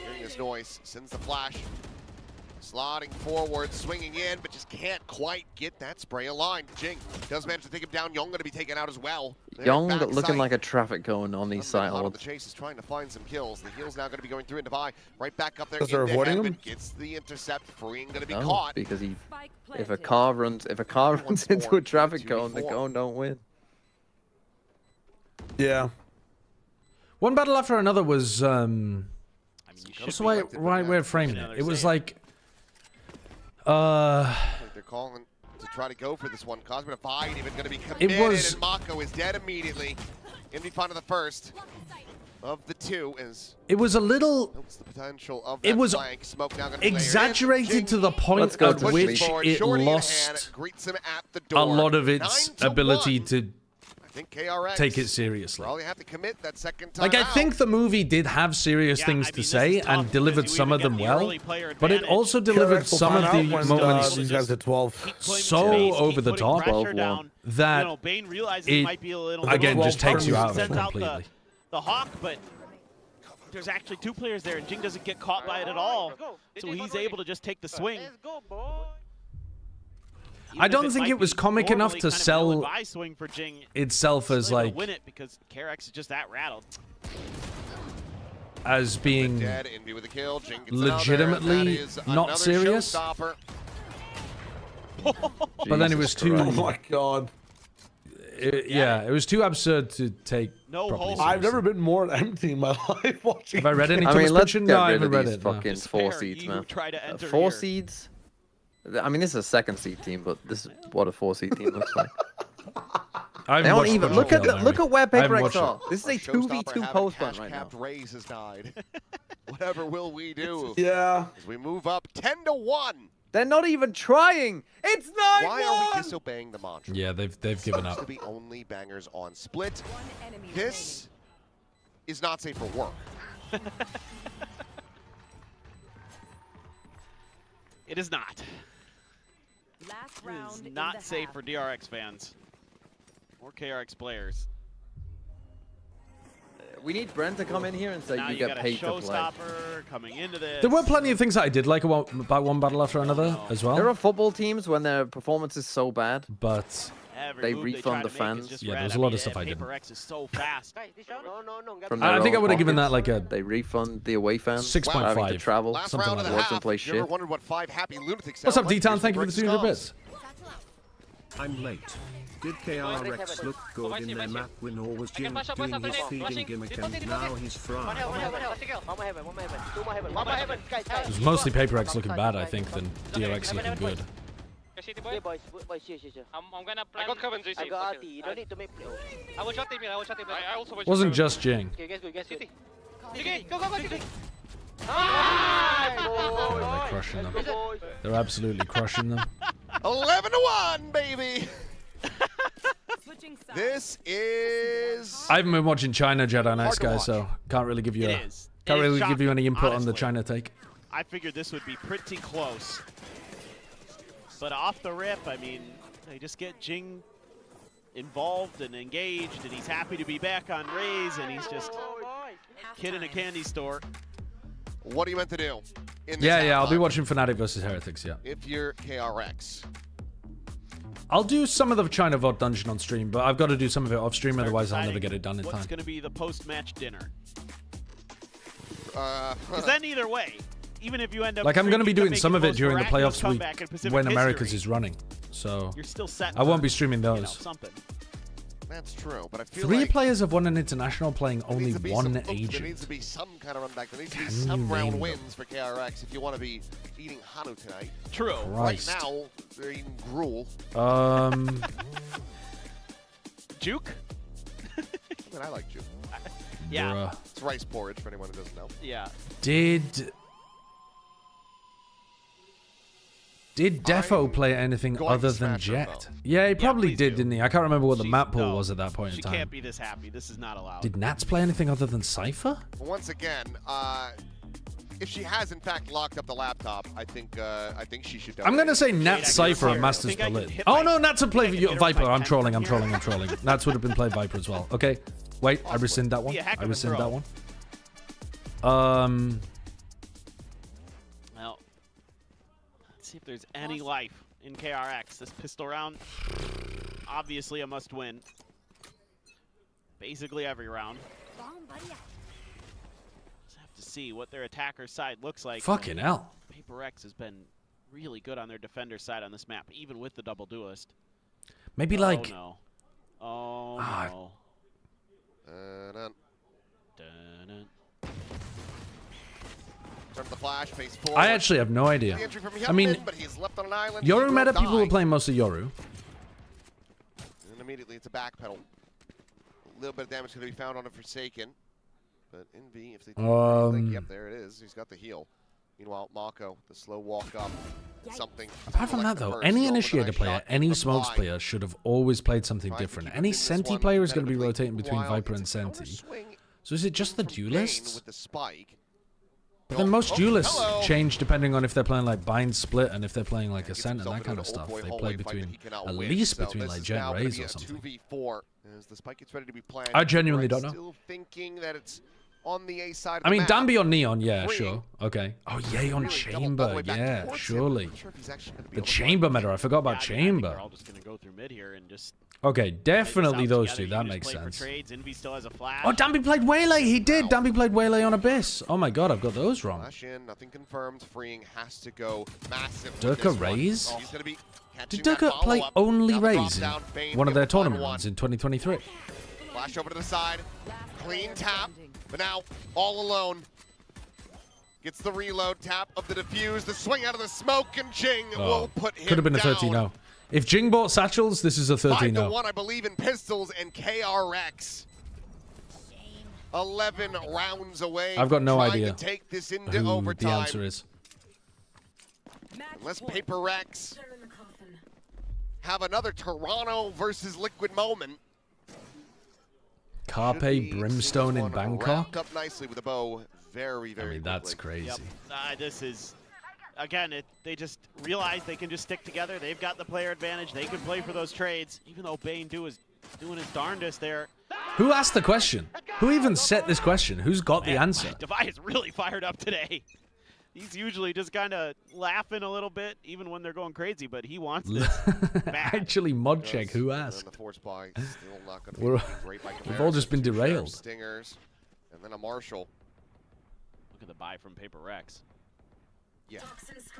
Hearing his noise, sends the flash. Slotting forward, swinging in, but just can't quite get that spray aligned. Jing does manage to take him down. Young going to be taken out as well. Young looking like a traffic cone on these side holds. The chase is trying to find some kills. The heal's now going to be going through into Devi. Right back up there. Because they're avoiding him? Gets the intercept. Freeing going to be caught. Because if a car runs into a traffic cone, the cone don't win. Yeah. One battle after another was what's the right way of framing it? It was like they're calling to try to go for this one. Cosmic Divide even going to be committed, and Mako is dead immediately. MD5 to the first of the two is. It was a little. The potential of that it was flank. Smoke now exaggerated to the point at which it lost a lot of its ability to KRX take it seriously. Probably have to commit that second time Like, I think the movie did have serious things to say and delivered some of them well, but it also delivered some of the moments so over the top that it, again, just takes you out of it completely. The Hawk, but there's actually two players there, and Jing doesn't get caught by it at all, so he's able to just take the swing. I don't think it was comic enough to sell itself as like win it because KRX is just that rattled. As being legitimately not serious. But then it was too. Oh my god. Yeah, it was too absurd to take. I've never been more empty in my life watching. Have I read any? I mean, let's get no, I rid haven't of read these it. fucking 4 seeds, man. 4 seeds. I mean, this is a 2nd seed team, but this is what a 4 seed team looks like. They don't even look at where PaperX are. This is a 2v2 post run right now. Raze has died. Whatever will we do? Yeah. As we move up 10-1. They're not even trying. It's 9-1. Why are we disobeying the mantra? Yeah, they've given up. To be only bangers on split. This is not safe for work. It is not. It is not safe for DRX fans or KRX players. We need Brent to come in here and say you get paid to play. Coming into this. There were plenty of things that I did like about one battle after another as well. There are football temes when their performance is so bad, but they refund the fans. Yeah, there's a lot of stuff I didn't. KRX is so fast. I think I would have given that like a. They refund the away fans. 6.5. Having to travel. Something like that. Watch them play shit. What's up, D-Town? Thank you for the 200 bits. I'm late. Did KRX look good in their map win, or was Jim doing his feeding gimmick and now he's fried? It was mostly PaperX looking bad, I think, than DRX looking good. I'm gonna plan. I got cover in GC. I got RT. You don't need to make play. I will shot him. I will shot him. I also will. Wasn't just Jing. Okay, guys, go, guys. Go, go. They're crushing them. They're absolutely crushing them. 11-1, baby. This is. I haven't been watching China Jedi Knights, guys, so can't really give you any input honestly. on the China take. I figured this would be pretty close, but off the rip, I mean, they just get Jing involved and engaged, and he's happy to be back on Raze, and he's just kid in a candy store. What are you meant to do? Yeah, I'll be watching Fnatic versus Heretics, yeah. If you're KRX. I'll do some of the China VOD dungeon on stream, but I've got to do some of it off stream, otherwise I'll never get it done in time. What's going to be the post-match dinner? Because then either way, even if you end up... Like, I'm going to be doing some of it during the playoffs week when Americas is running, so you're still set I won't be streaming those. You know, something. That's true, but I feel 3 like players have won an international playing only one agent. There needs to be some kind of run back. There needs to be some round wins for KRX if you want to be eating Hanu tonight. True. Right now, they're eating gruel. Juke? I mean, I like juke. Yeah. Bruh. It's rice porridge for anyone who doesn't know. Yeah. Did Defo play anything other than Jet? Yeah, he probably did, didn't he? I can't remember what the map pool was at that point in time. She can't be this happy. This is not allowed. Did Nats play anything other than Cypher? Once again, if she has in fact locked up the laptop, I think she should. I'm gonna say Nats, Cypher, and Masters Berlin. Oh no, Nats would play Viper. I'm trolling. Nats would have been played Viper as well. Okay, wait, I rescind that one. I rescind that one. Well, let's see if there's any life in KRX. This pistol round, obviously a must-win. Basically every round. Just have to see what their attacker side looks like. Fucking hell. PaperX has been really good on their defender side on this map, even with the double duelist. Maybe like. Oh no. Oh no. The flash, face forward. I actually have no idea. I mean, Yoru meta, people were playing mostly Yoru. And immediately it's a backpedal. A little bit of damage going to be found on a Forsaken. But Envy, if they think, yep, there it is. He's got the heal. Meanwhile, Mako, the slow walk up. Something. Apart from that, though, any Initiator player, any Smokes player should have always played something different. Any Senti player is going to be rotating between Viper and Senti. So is it just the duelists? But then most duelists change depending on if they're playing like Bind Split and if they're playing like Ascent and that kind of stuff. They play between, at least between like Jet and Raze or something. I genuinely don't know. I mean, Danby on Neon, yeah, sure. Okay. Oh, yay on Chamber, yeah, surely. The Chamber meta, I forgot about Chamber. Okay, definitely those two, that makes sense. Oh, Danby played Waylay, he did! Danby played Waylay on Abyss. Oh my god, I've got those wrong. Nothing confirmed, freeing has to go massive. Durka Raze? Did Durka play only Raze in one of their tournament runs in 2023? Flash over to the side, clean tap, but now all alone. Gets the reload, tap of the defuse, the swing out of the smoke, and Jing will put him down. Could have been a 13-0. If Jing bought satchels, this is a 13-0. 5-1, I believe, in pistols and Shame. 11 rounds away. I've got no idea to take this into who overtime. the answer is. Unless PaperX have another Toronto versus Liquid moment. Carpe Brimstone in Bangkok? Up nicely with a bow. Very, very I mean, that's crazy. Yep. This is... Again, they just realize they can just stick together. They've got the player advantage. They can play for those trades, even though Bane is doing his darndest there. Who asked the question? Who even set this question? Who's got the answer? Devi is really fired up today. He's usually just kind of laughing a little bit, even when they're going crazy, but he wants this bad. Actually, mod check. Who asked? We've all just been derailed. Stingers, and then a Marshall. Look at the buy from PaperX. Yeah.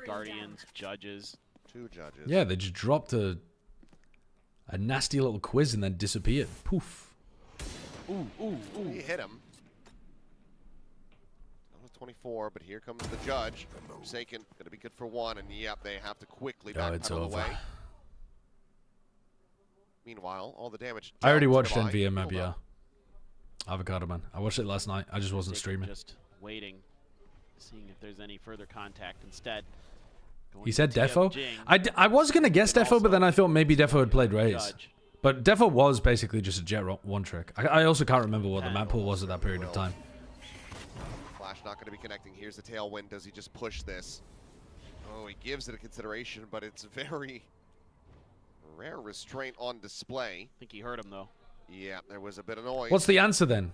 Guardians, judges. 2 judges. Yeah, they just dropped a nasty little quiz and then disappeared. Poof. Ooh. He hit him. 24, but here comes the judge. Forsaken, going to be good for 1, and yep, they have to quickly backpedal away. Meanwhile, all the damage. I already watched NVM EMEA. Avocado Man. I watched it last night. I just wasn't streaming. Just waiting. Seeing if there's any further contact instead. He said Defo? I was going to guess Defo, but then I thought maybe Defo had played Raze. But Defo was basically just a Jet one trick. I also can't remember what the map pool was at that period of time. Flash not going to be connecting. Here's the tailwind. Does he just push this? Oh, he gives it a consideration, but it's very rare restraint on display. I think he heard him, though. Yeah, there was a bit of noise. What's the answer then?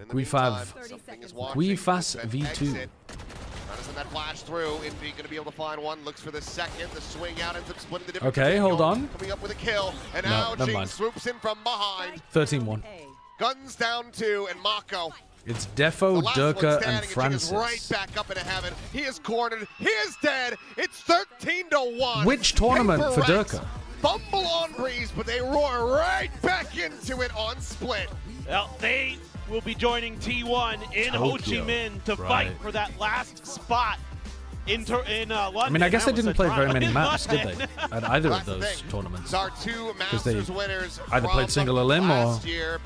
Guifas V2. Trying to send that flash through. Envy going to be able to find one. Looks for the second. The swing out ends up splitting the difference. Okay, hold on. Coming up with a kill. And now Jing swoops in from behind. 13-1. Guns down 2 and Mako. It's Defo, Durka, and Francis. Right back up into heaven. He is cornered. He is dead. It's 13-1. Which tournament for Durka? Fumble on Breeze, but they roar right back into it on Split. Well, they will be joining T1 in Ho Chi Minh to fight for that last spot in London. I mean, I guess they didn't play very many maps, did they? At either of those tournaments. Our 2 Masters winners either played single elim or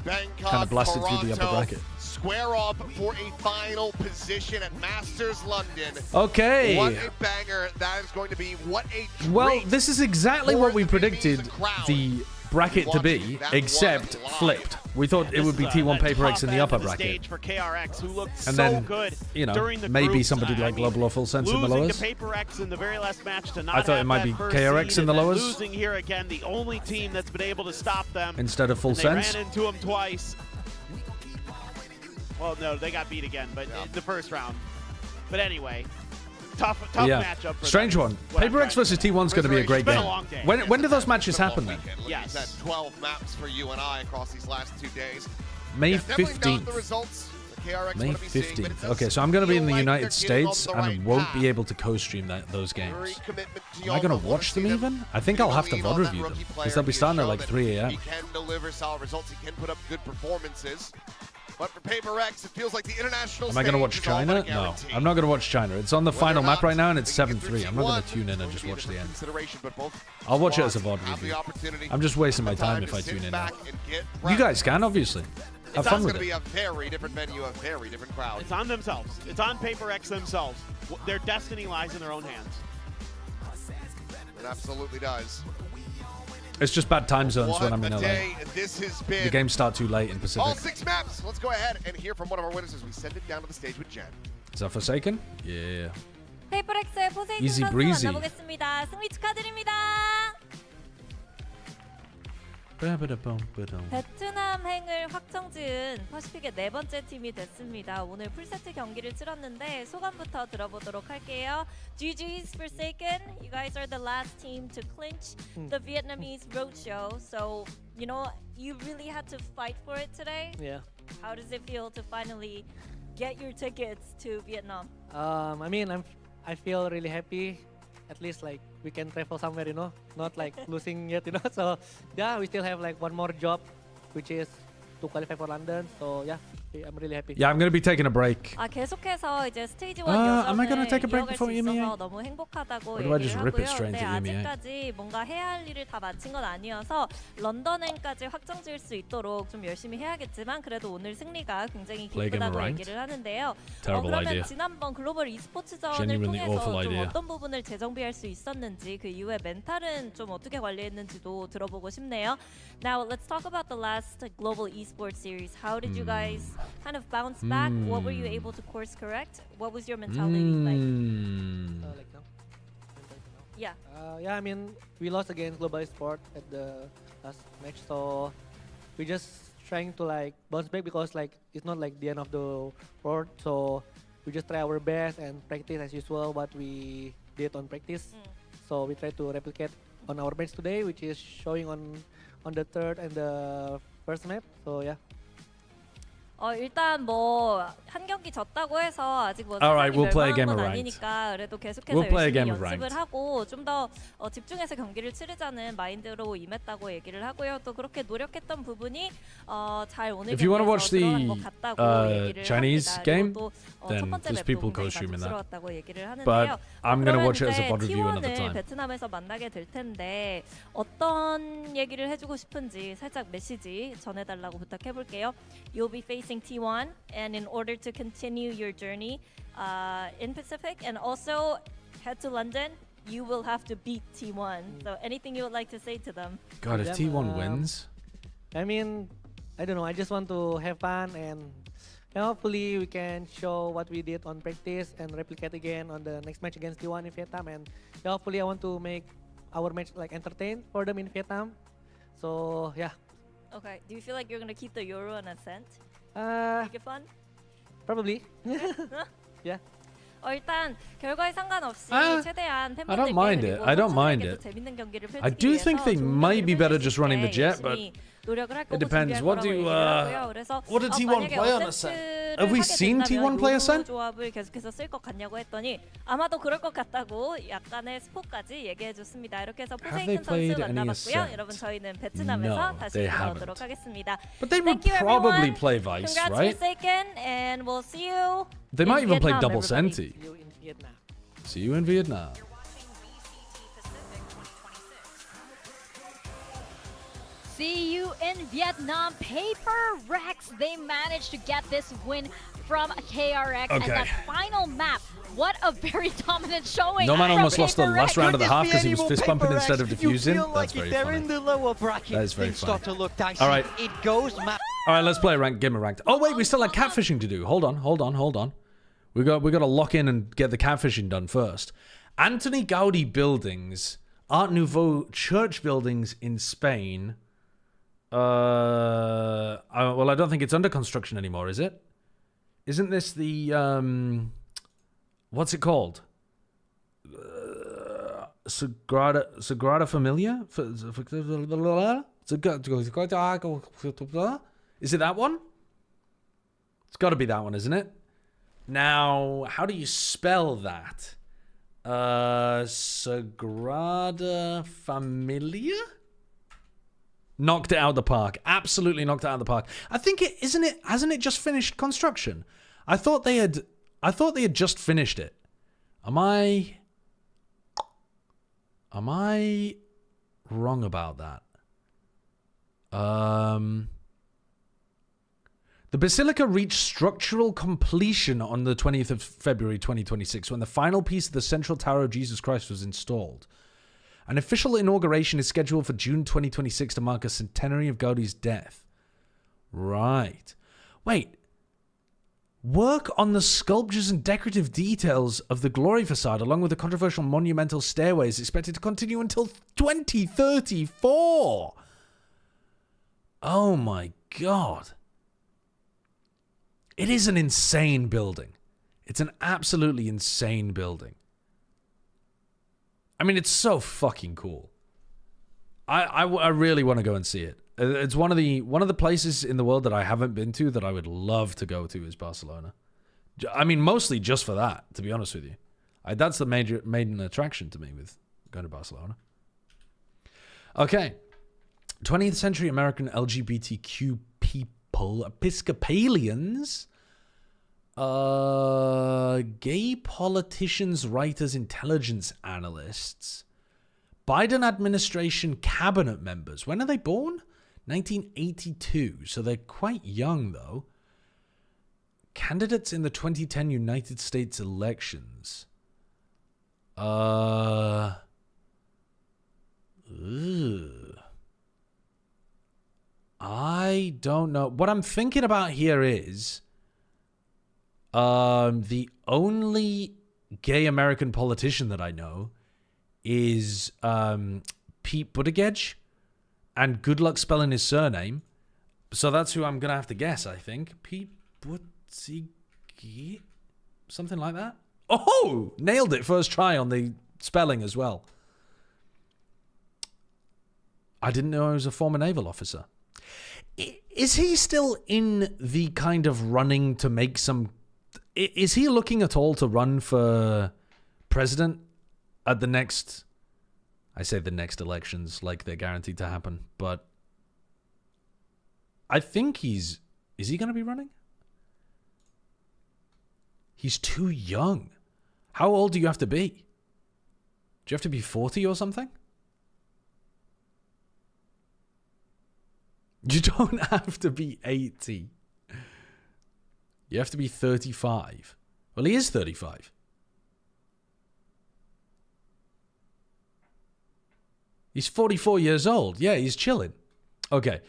kind of blasted through the upper bracket. Square off for a final position at Masters London. Okay. What a banger. That is going to be what a treat. Well, this is exactly what we predicted the bracket to be, except flipped. We thought it would be T1 PaperX in the upper bracket. For KRX, who looked and then, good you know, maybe somebody like Global or Full Sense in the lowers. Losing to PaperX in the very last match to not I thought it might be KRX in the lowers. Losing here again, the only team that's been able to stop them. Instead of Full Sense. They ran into them twice. Well, no, they got beat again, but in the first round. But anyway, tough matchup. For strange one. PaperX versus T1 is going to be a great game. When do those matches happen then? Yes. At 12 maps for you and I across these last 2 days. May 15th. May 15th. Okay, so I'm going to be in the United States and I won't be able to co-stream those games. Am I going to watch them even? I think I'll have to VOD review them because they'll be starting at like 3 a.m. He can deliver solid results. He can put up good performances. But for PAPERX, it feels like the international Am I going to watch China? No, I'm not going to watch China. It's on the final map right now, and it's 7-3. I'm not going to tune in and just watch the end. I'll watch it as a VOD review. I'm just wasting my time if I tune in now. You guys can, obviously. Have fun with it. It's going to be a very different venue, a very different crowd. It's on themselves. It's on PAPERX themselves. Their destiny lies in their own hands. It absolutely does. It's just bad time zones when I'm in LA. This has been the games start too late in Pacific. All 6 maps. Let's go ahead and hear from one of our winners as we send it down to the stage with Jen. Is that Forsaken? Yeah. 페이퍼렉스의 포세이큰 Easy 선수 breezy. 만나보겠습니다. 승리 축하드립니다. 베트남 행을 확정지은 퍼시픽의 4번째 팀이 됐습니다. 오늘 풀세트 경기를 치렀는데 소감부터 들어보도록 할게요. GG's Forsaken. You guys are the last team to clinch the Vietnamese roadshow. So, you know, you really had to fight for it today. Yeah. How does it feel to finally get your tickets to Vietnam? I mean, I feel really happy. At least like we can travel somewhere, you know, not like losing yet, you know. So yeah, we still have like one more job, which is to qualify for London. So yeah, I'm really happy. Yeah, I'm going to be taking a break. 계속해서 이제 스테이지 1 am I going to take a break 이어갈 before 수 EMEA? 있어서 너무 행복하다고 Or do I just 얘기를 rip it 하고요. straight into EMEA? 아직까지 뭔가 해야 할 일을 다 마친 건 아니어서 런던행까지 확정지을 수 있도록 좀 열심히 해야겠지만 그래도 오늘 승리가 굉장히 기쁘다고 얘기를 하는데요. 그러면 idea. 지난번 글로벌 e스포츠전을 Genuinely 통해서 awful 좀 idea. 어떤 부분을 재정비할 수 있었는지 그 이후에 멘탈은 좀 어떻게 관리했는지도 들어보고 싶네요. Now let's talk about the last global esports series. How did you guys kind of bounce back? What were you able to course correct? What was your mentality like? Like now? Yeah. Yeah, I mean, we lost against Global Sport at the last match, so we just trying to like bounce back because like it's not like the end of the world, so we just try our best and practice as usual what we did on practice. So we try to replicate on our match today, which is showing on the third and the first map. So yeah. 일단 뭐 한 경기 졌다고 해서 아직 뭐 Alright, we'll play a 멸망한 game 건 of ranked. 아니니까 그래도 계속해서 We'll play a 열심히 game of 연습을 ranked. 하고 좀 더 집중해서 경기를 치르자는 마인드로 임했다고 얘기를 하고요. 또 그렇게 노력했던 부분이 잘 오늘 If you want to watch 경기에서 the 드러난 것 같다고 얘기를 Chinese 합니다. game, 그리고 또 then 첫 번째 there's 맵도 people 굉장히 co-streaming that. 만족스러웠다고 얘기를 하는데요. But I'm going to watch it as a 그러면 VOD review another T1을 time. 베트남에서 만나게 될 텐데 어떤 얘기를 해주고 싶은지 살짝 메시지 전해달라고 부탁해볼게요. You'll be facing T1 and in order to continue your journey in Pacific and also head to London, you will have to beat T1. So anything you would like to say to them? God, if T1 wins. I mean, I don't know. I just want to have fun and hopefully we can show what we did on practice and replicate again on the next match against T1 in Vietnam. And hopefully I want to make our match like entertain for them in Vietnam. So yeah. Okay. Do you feel like you're gonna keep the Euro and Ascent? Make it fun? Probably. Yeah. 일단 결과에 상관없이 최대한 I don't mind it. I don't mind it. 재밌는 경기를 펼치기 I do 위해서 think they 좋은 might be 경기를 better 펼칠 just 수 running the 있게 jet, but 열심히 노력을 할 it 거고 depends. 준비할 What 거라고 do 얘기를 하고요. 그래서 what did T1 만약에 play on Ascent? Have we seen T1 play Ascent? 조합을 계속해서 쓸 것 같냐고 했더니 아마도 그럴 것 같다고 약간의 스포까지 얘기해 줬습니다. 이렇게 해서 포세이큰 선수 만나봤고요. 여러분 저희는 베트남에서 다시 돌아오도록 하겠습니다. But they would probably play Vice, Congrats, right? Forsaken, and we'll see you. They might even play double everybody. Senti. See you in Vietnam. See you in Vietnam. PAPERX, they managed to get this win from KRX. And that final map, what a very dominant showing. No man almost lost the last round of the half because he was Could this fist be bumping PAPERX? instead of diffusing. You feel like That's very if they're funny. in the lower bracket, That is very things start to look dicey. All right. It goes map. All right, let's play a ranked game of ranked. Oh wait, we still had catfishing to do. Hold on. We got to lock in and get the catfishing done first. Anthony Gaudi buildings, Art Nouveau church buildings in Spain. Well, I don't think it's under construction anymore, is it? Isn't this the what's it called? Sagrada Familia? Is it that one? It's got to be that one, isn't it? Now, how do you spell that? Sagrada Familia? Knocked it out of the park. Absolutely knocked it out of the park. I think hasn't it just finished construction? I thought they had just finished it. Am I wrong about that? The Basilica reached structural completion on the 20th of February 2026 when the final piece of the Central Tower of Jesus Christ was installed. An official inauguration is scheduled for June 2026 to mark a centenary of Gaudi's death. Right. Wait. Work on the sculptures and decorative details of the glory facade, along with the controversial monumental stairway, is expected to continue until 2034. Oh my god. It is an insane building. It's an absolutely insane building. I mean, it's so fucking cool. I really want to go and see it. It's one of the places in the world that I haven't been to that I would love to go to is Barcelona. I mean, mostly just for that, to be honest with you. That's the main attraction to me with going to Barcelona. Okay. 20th century American LGBTQ people, Episcopalians, gay politicians, writers, intelligence analysts, Biden administration cabinet members. When are they born? 1982. So they're quite young, though. Candidates in the 2010 United States elections. I don't know. What I'm thinking about here is the only gay American politician that I know is Pete Buttigieg, and good luck spelling his surname. So that's who I'm going to have to guess, I think. Pete Buttigieg? Something like that? Oh! Nailed it first try on the spelling as well. I didn't know he was a former naval officer. Is he still in the kind of running to make some... Is he looking at all to run for president at the next... I say the next elections like they're guaranteed to happen, but I think he's... Is he going to be running? He's too young. How old do you have to be? Do you have to be 40 or something? You don't have to be 80. You have to be 35. Well, he is 35. He's 44 years old. Yeah, he's chilling. Okay.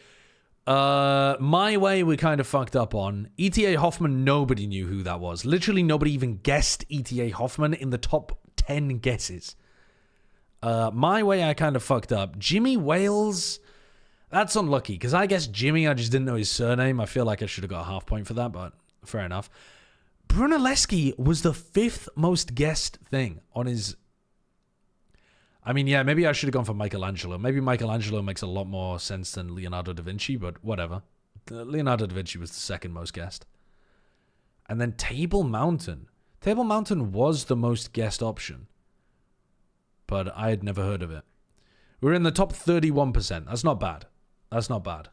My Way we kind of fucked up on. ETA Hoffman, nobody knew who that was. Literally nobody even guessed ETA Hoffman in the top 10 guesses. My Way I kind of fucked up. Jimmy Wales... That's unlucky, because I guess Jimmy, I just didn't know his surname. I feel like I should have got a half point for that, but fair enough. Brunelleschi was the 5th most guessed thing on his... I mean, yeah, maybe I should have gone for Michelangelo. Maybe Michelangelo makes a lot more sense than Leonardo da Vinci, but whatever. Leonardo da Vinci was the 2nd most guessed. And then Table Mountain. Table Mountain was the most guessed option, but I had never heard of it. We're in the top 31%. That's not bad. That's not bad.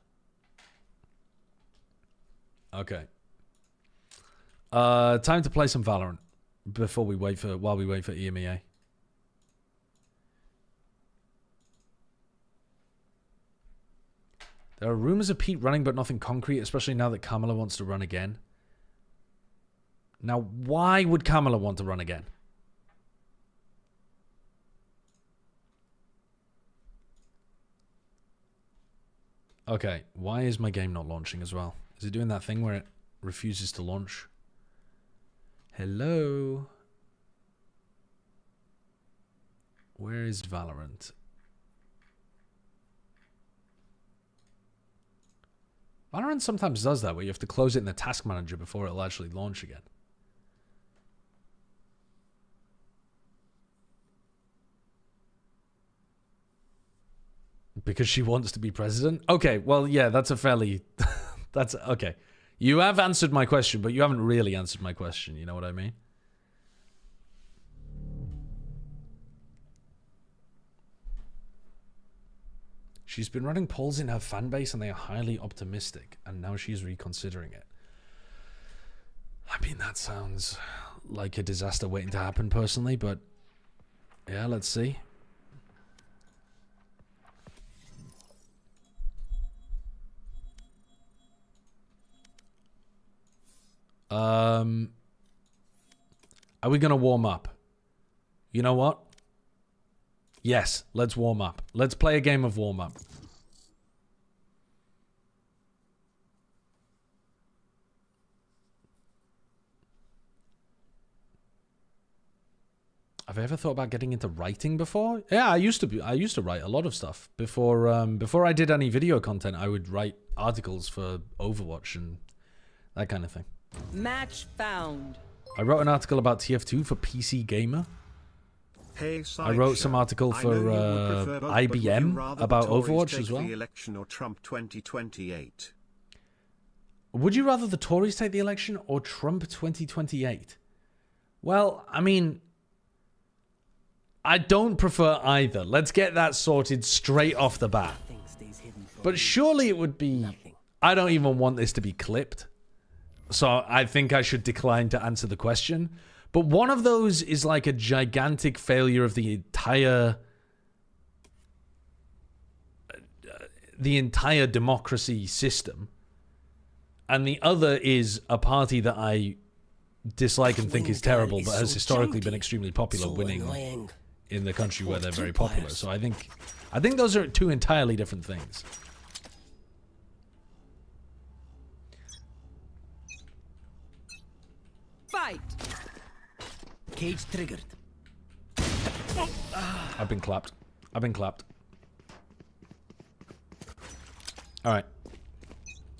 Okay. Time to play some Valorant while we wait for EMEA. There are rumors of Pete running, but nothing concrete, especially now that Kamala wants to run again. Now, why would Kamala want to run again? Okay, why is my game not launching as well? Is it doing that thing where it refuses to launch? Hello? Where is Valorant? Valorant sometimes does that, where you have to close it in the task manager before it'll actually launch again. Because she wants to be president? Okay, well, yeah, that's a fairly... that's... Okay. You have answered my question, but you haven't really answered my question. You know what I mean? She's been running polls in her fan base and they are highly optimistic, and now she's reconsidering it. I mean, that sounds like a disaster waiting to happen personally, but yeah, let's see. Are we gonna warm up? You know what? Yes, let's warm up. Let's play a game of warm up. Have I ever thought about getting into writing before? Yeah, I used to write a lot of stuff before before I did any video content. I would write articles for Overwatch and that kind of thing. Match found. I wrote an article about TF2 for PC Gamer. Hey, I wrote some article for IBM about Overwatch as well. The election or Trump 2028? Would you rather the Tories take the election or Trump 2028? Well, I mean, I don't prefer either. Let's get that sorted straight off the bat. But surely it would be... I don't even want this to be clipped. So I think I should decline to answer the question. But one of those is like a gigantic failure of the entire democracy system. And the other is a party that I dislike and think is terrible, but has historically been extremely popular, winning in the country where they're very popular. So I think those are two entirely different things. Fight. Cage triggered. I've been clapped. I've been clapped. All right.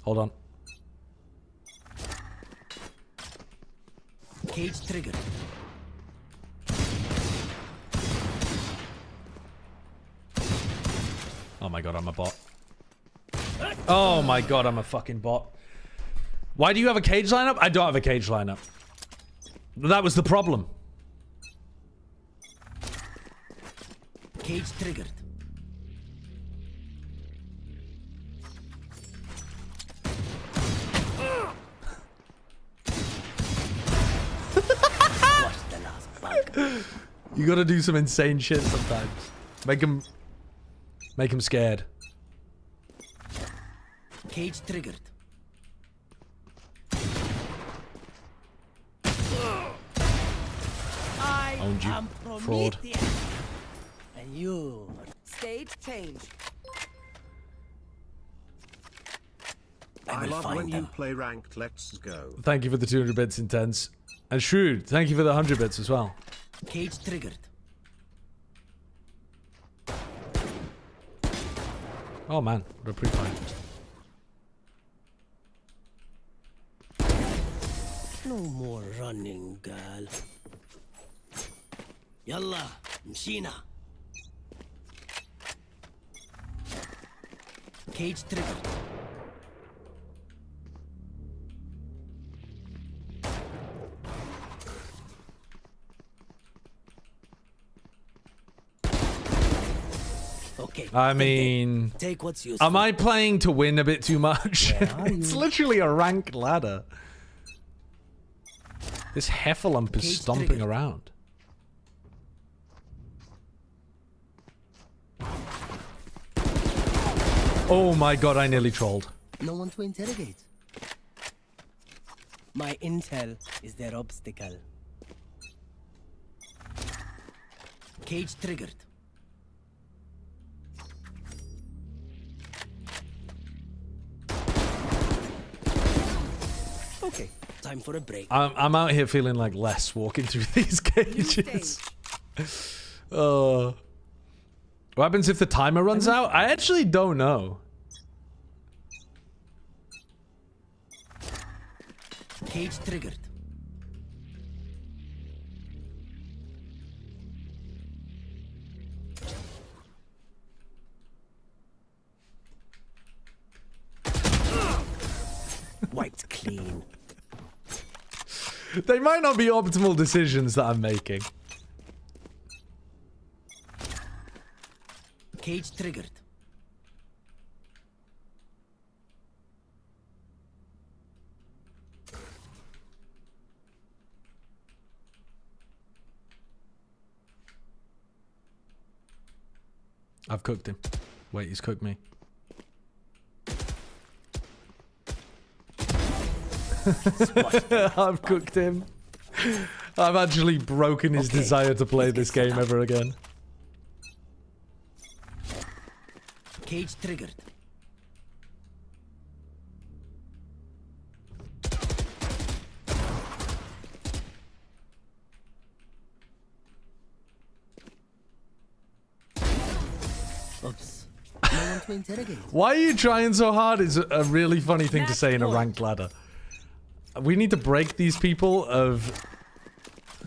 Hold on. Cage triggered. Oh my god, I'm a bot. Oh my god, I'm a fucking bot. Why do you have a cage lineup? I don't have a cage lineup. That was the problem. Cage triggered. You gotta do some insane shit sometimes. Make him scared. Cage triggered. Owned you, fraud. And you. Stage change. I love when you play ranked. Let's go. Thank you for the 200 bits, Intense. And Shrewd, thank you for the 100 bits as well. Cage triggered. Oh man, what a pre-fight. No more running, girl. Yalla, mshina. Cage triggered. Okay. I mean, take what's useful. Am I playing to win a bit too much? It's literally a ranked ladder. This heffalump is stomping around. Oh my god, I nearly trolled. No one to interrogate. My intel is their obstacle. Cage triggered. Okay, time for a break. I'm out here feeling like Les walking through these cages. What happens if the timer runs out? I actually don't know. Cage triggered. Wiped clean. They might not be optimal decisions that I'm making. Cage triggered. I've cooked him. Wait, he's cooked me. I've cooked him. I've actually broken his desire to play this game ever again. Cage triggered. Oops. No one to interrogate. Why are you trying so hard is a really funny thing to say in a ranked ladder. We need to break these people of...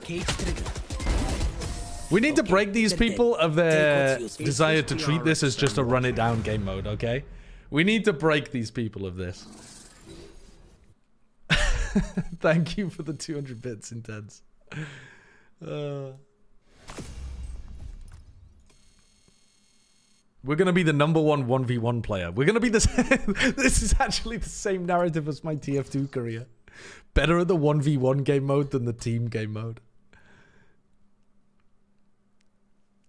Cage triggered. We need to break these people of their desire to treat this as just a run it down game mode, okay? We need to break these people of this. Thank you for the 200 bits, Intense. We're gonna be the #1 1v1 player. We're gonna be the this is actually the same narrative as my TF2 career. Better at the 1v1 game mode than the team game mode.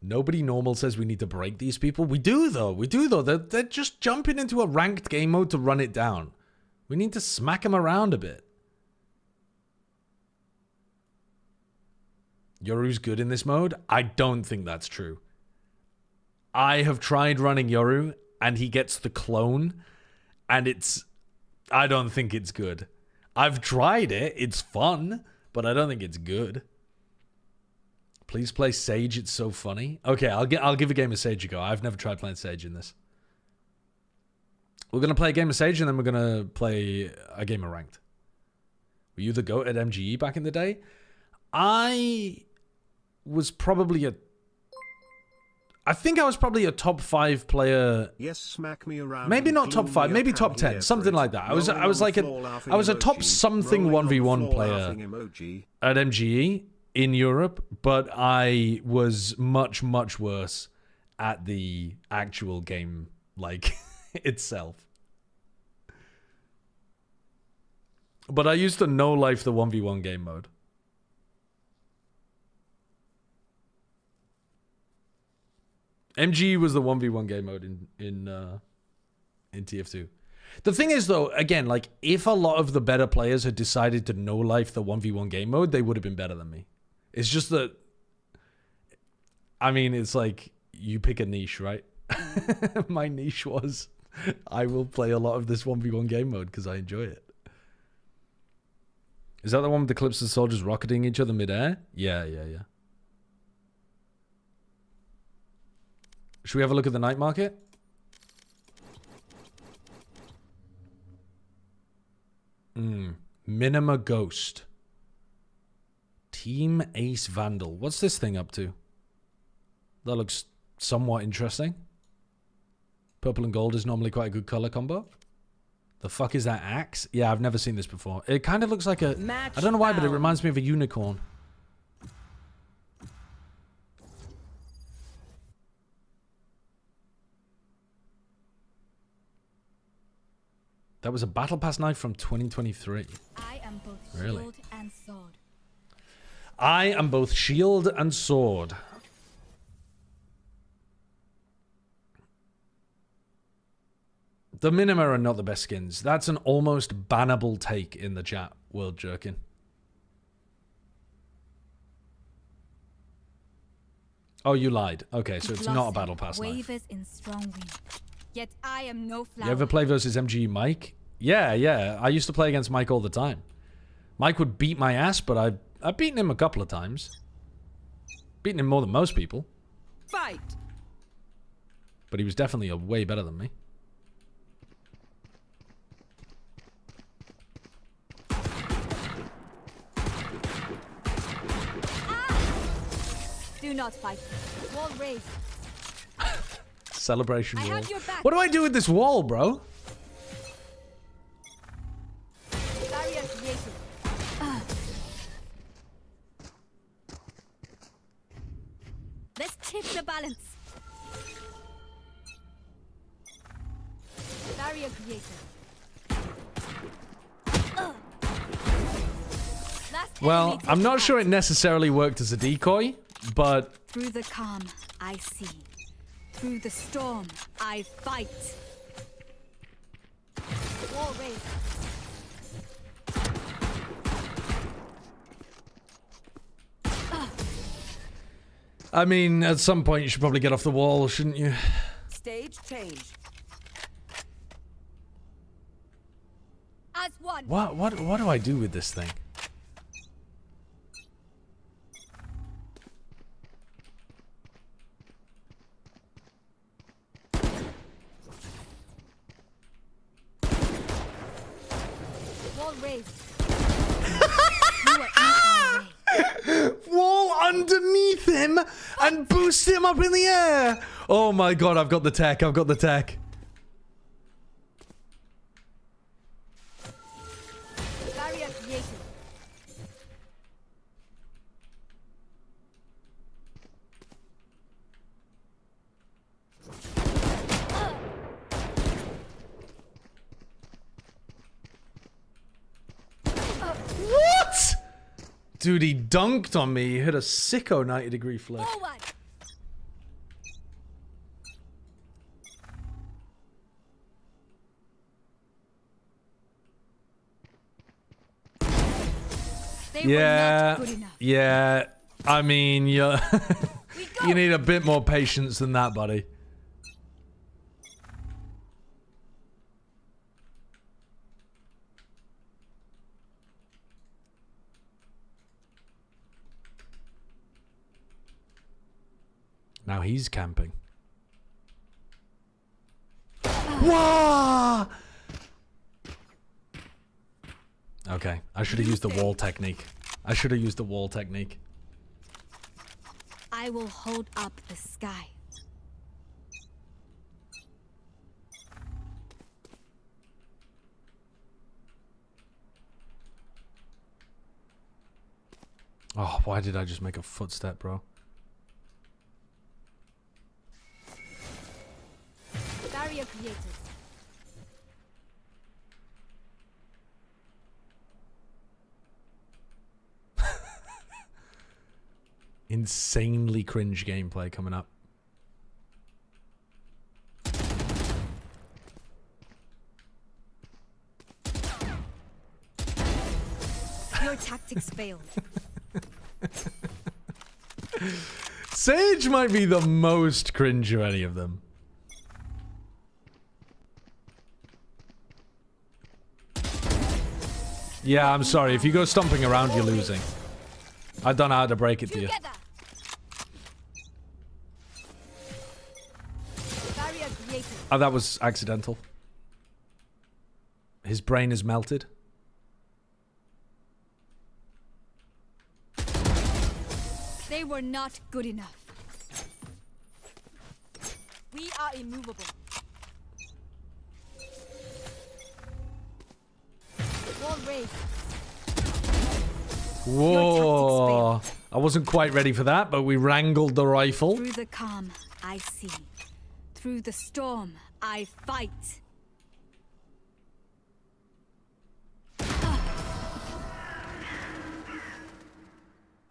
Nobody normal says we need to break these people. We do though. We do though. They're just jumping into a ranked game mode to run it down. We need to smack them around a bit. Yoru's good in this mode? I don't think that's true. I have tried running Yoru and he gets the clone and I don't think it's good. I've tried it. It's fun, but I don't think it's good. Please play Sage. It's so funny. Okay, I'll give a game of Sage a go. I've never tried playing Sage in this. We're going to play a game of Sage and then we're going to play a game of Ranked. Were you the GOAT at MGE back in the day? I was probably I think I was probably a top 5 player. Yes, smack me around. Maybe not top 5, maybe top 10, something like that. I was a top something 1v1 player at MGE in Europe, but I was much worse at the actual game like itself. But I used to no life the 1v1 game mode. MG was the 1v1 game mode in TF2. The thing is, though, again, like, if a lot of the better players had decided to no-life the 1v1 game mode, they would have been better than me. It's just that... I mean, it's like, you pick a niche, right? My niche was, I will play a lot of this 1v1 game mode because I enjoy it. Is that the one with the clips of soldiers rocketing each other mid-air? Yeah. Should we have a look at the night market? Minima Ghost. Team Ace Vandal. What's this thing up to? That looks somewhat interesting. Purple and gold is normally quite a good color combo. The fuck is that axe? Yeah, I've never seen this before. It kind of looks like a... I don't know why, but it reminds me of a unicorn. That was a Battle Pass knife from 2023. I am both really? shield and sword. I am both shield and sword. The Minima are not the best skins. That's an almost bannable take in the chat, World Jerkin. Oh, you lied. Okay, so it's not a Battle Pass knife. In strong wind. Yet I am no flower. You ever play versus MGE Mike? Yeah. I used to play against Mike all the time. Mike would beat my ass, but I've beaten him a couple of times. Beaten him more than most people. Fight. But he was definitely way better than me. Do not fight. Wall raised. Celebration wall. What do I do with this wall, bro? Let's tip the balance. Barrier created. Well, I'm not sure it necessarily worked as a decoy, but... Through the calm, I see. Through the storm, I fight. Wall raised. I mean, at some point you should probably get off the wall, shouldn't you? Stage change. As one. What do I do with this thing? Wall raised. You are in our way. Wall underneath him and boost him up in the air. Oh my god, I've got the tech. I've got the tech. Barrier created. What? Dude, he dunked on me. He hit a sicko 90-degree flick. Forward. Yeah. I mean, you you need a bit more patience than that, buddy. Now he's camping. Wah! Okay, I should have used the wall technique. I should have used the wall technique. I will hold up the sky. Oh, why did I just make a footstep, bro? Barrier created. Insanely cringe gameplay coming up. Your tactics failed. Sage might be the most cringe of any of them. Yeah, I'm sorry. If you go stomping around, you're losing. I don't know how to break it to you. Oh, that was accidental. His brain is melted. They were not good enough. We are immovable. Wall raised. Whoa! I wasn't quite ready for that, but we wrangled the rifle. Through the calm, I see. Through the storm, I fight.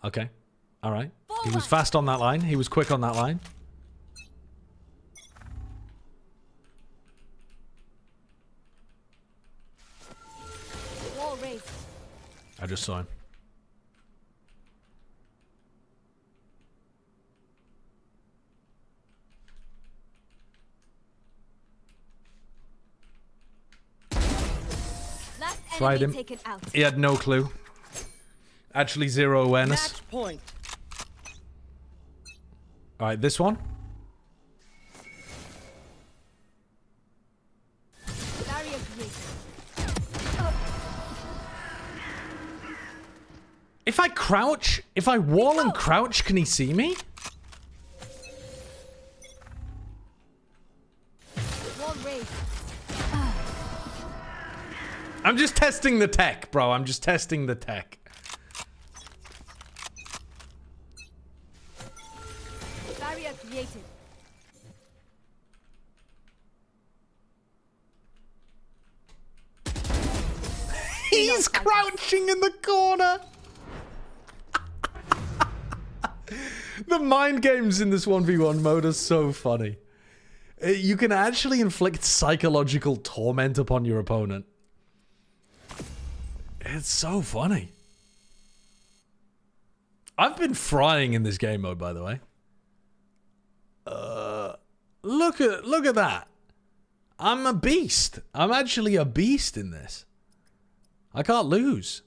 Okay. All right. He was fast on that line. He was quick on that line. Wall raised. I just saw him. Tried him. He had no clue. Actually, zero awareness. Match point. All right, this one. If I crouch, if I wall and crouch, can he see me? I'm just testing the tech, bro. I'm just testing the tech. Barrier created. He's crouching in the corner. The mind games in this 1v1 mode are so funny. You can actually inflict psychological torment upon your opponent. It's so funny. I've been frying in this game mode, by the way. Look at that. I'm a beast. I'm actually a beast in this. I can't lose.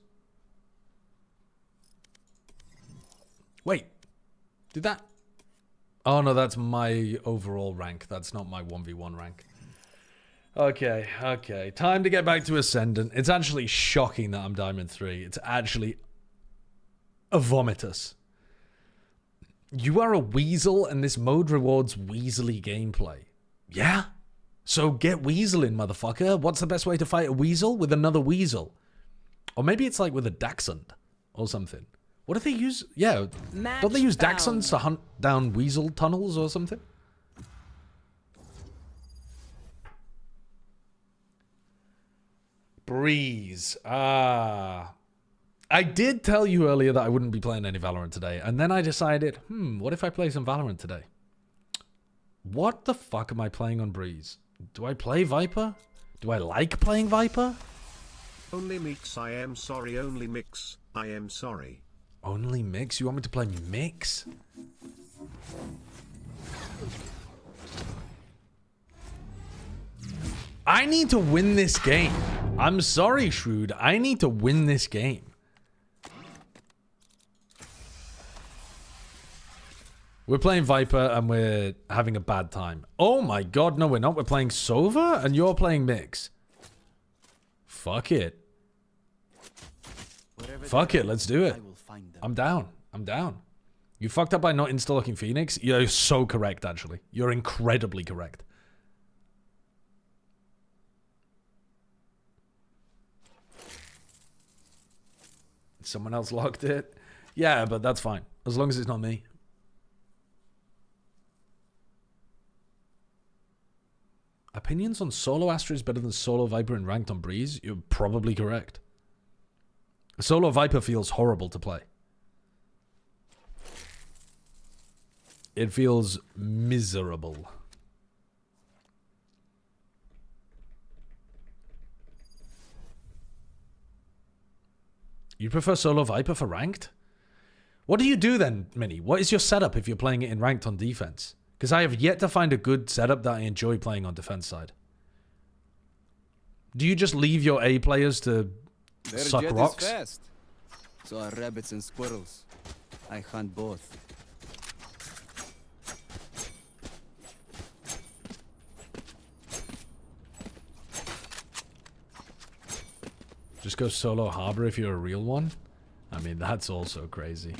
Wait. Did that... Oh no, that's my overall rank. That's not my 1v1 rank. Okay, okay. Time to get back to Ascendant. It's actually shocking that I'm Diamond 3. It's actually a vomitous. You are a weasel and this mode rewards weaselly gameplay. Yeah? So get weaseling, motherfucker. What's the best way to fight a weasel? With another weasel. Or maybe it's like with a Dachshund or something. What do they use? Yeah, don't they use Dachshunds to hunt down weasel tunnels or something? Breeze. I did tell you earlier that I wouldn't be playing any Valorant today. And then I decided, what if I play some Valorant today? What the fuck am I playing on Breeze? Do I play Viper? Do I like playing Viper? Only Mix, I am sorry. Only Mix, I am sorry. Only Mix? You want me to play Mix? I need to win this game. I'm sorry, Shrewd. I need to win this game. We're playing Viper and we're having a bad time. Oh my god, no we're not. We're playing Sova and you're playing Mix. Fuck it. Fuck it, let's do it. I'm down. I'm down. You fucked up by not installing Phoenix? You're so correct, actually. You're incredibly correct. Someone else locked it? Yeah, but that's fine. As long as it's not me. Opinions on Solo Astra is better than Solo Viper in Ranked on Breeze? You're probably correct. Solo Viper feels horrible to play. It feels miserable. You prefer Solo Viper for Ranked? What do you do then, Mini? What is your setup if you're playing it in Ranked on defense? Because I have yet to find a good setup that I enjoy playing on defense side. Do you just leave your A players to suck rocks? Fast. So are rabbits and squirrels. I hunt both. Just go solo Harbor if you're a real one? I mean, that's also crazy.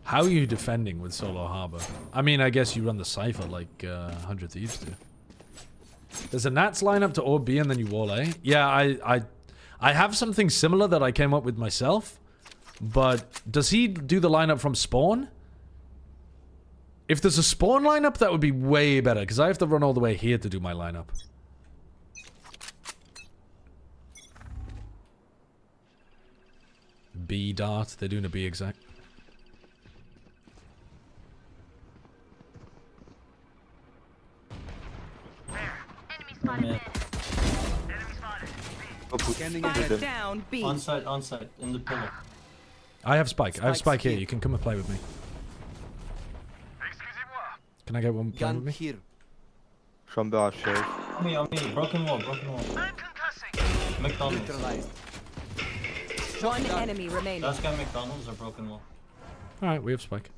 How are you defending with solo Harbor? I mean, I guess you run the Cypher like 100 Thieves do. There's a Nats lineup to Orb B and then you wall A. Yeah, I have something similar that I came up with myself. But does he do the lineup from spawn? If there's a spawn lineup, that would be way better. Because I have to run all the way here to do my lineup. B dart. They're doing a B exact. Down, B. On site, in the pillar. I have Spike. I have Spike here. You can come and play with me. Can I get one play with me? Here. On me. Broken wall. McDonald's. One enemy remaining. Last guy McDonald's or broken wall. Alright, we have Spike.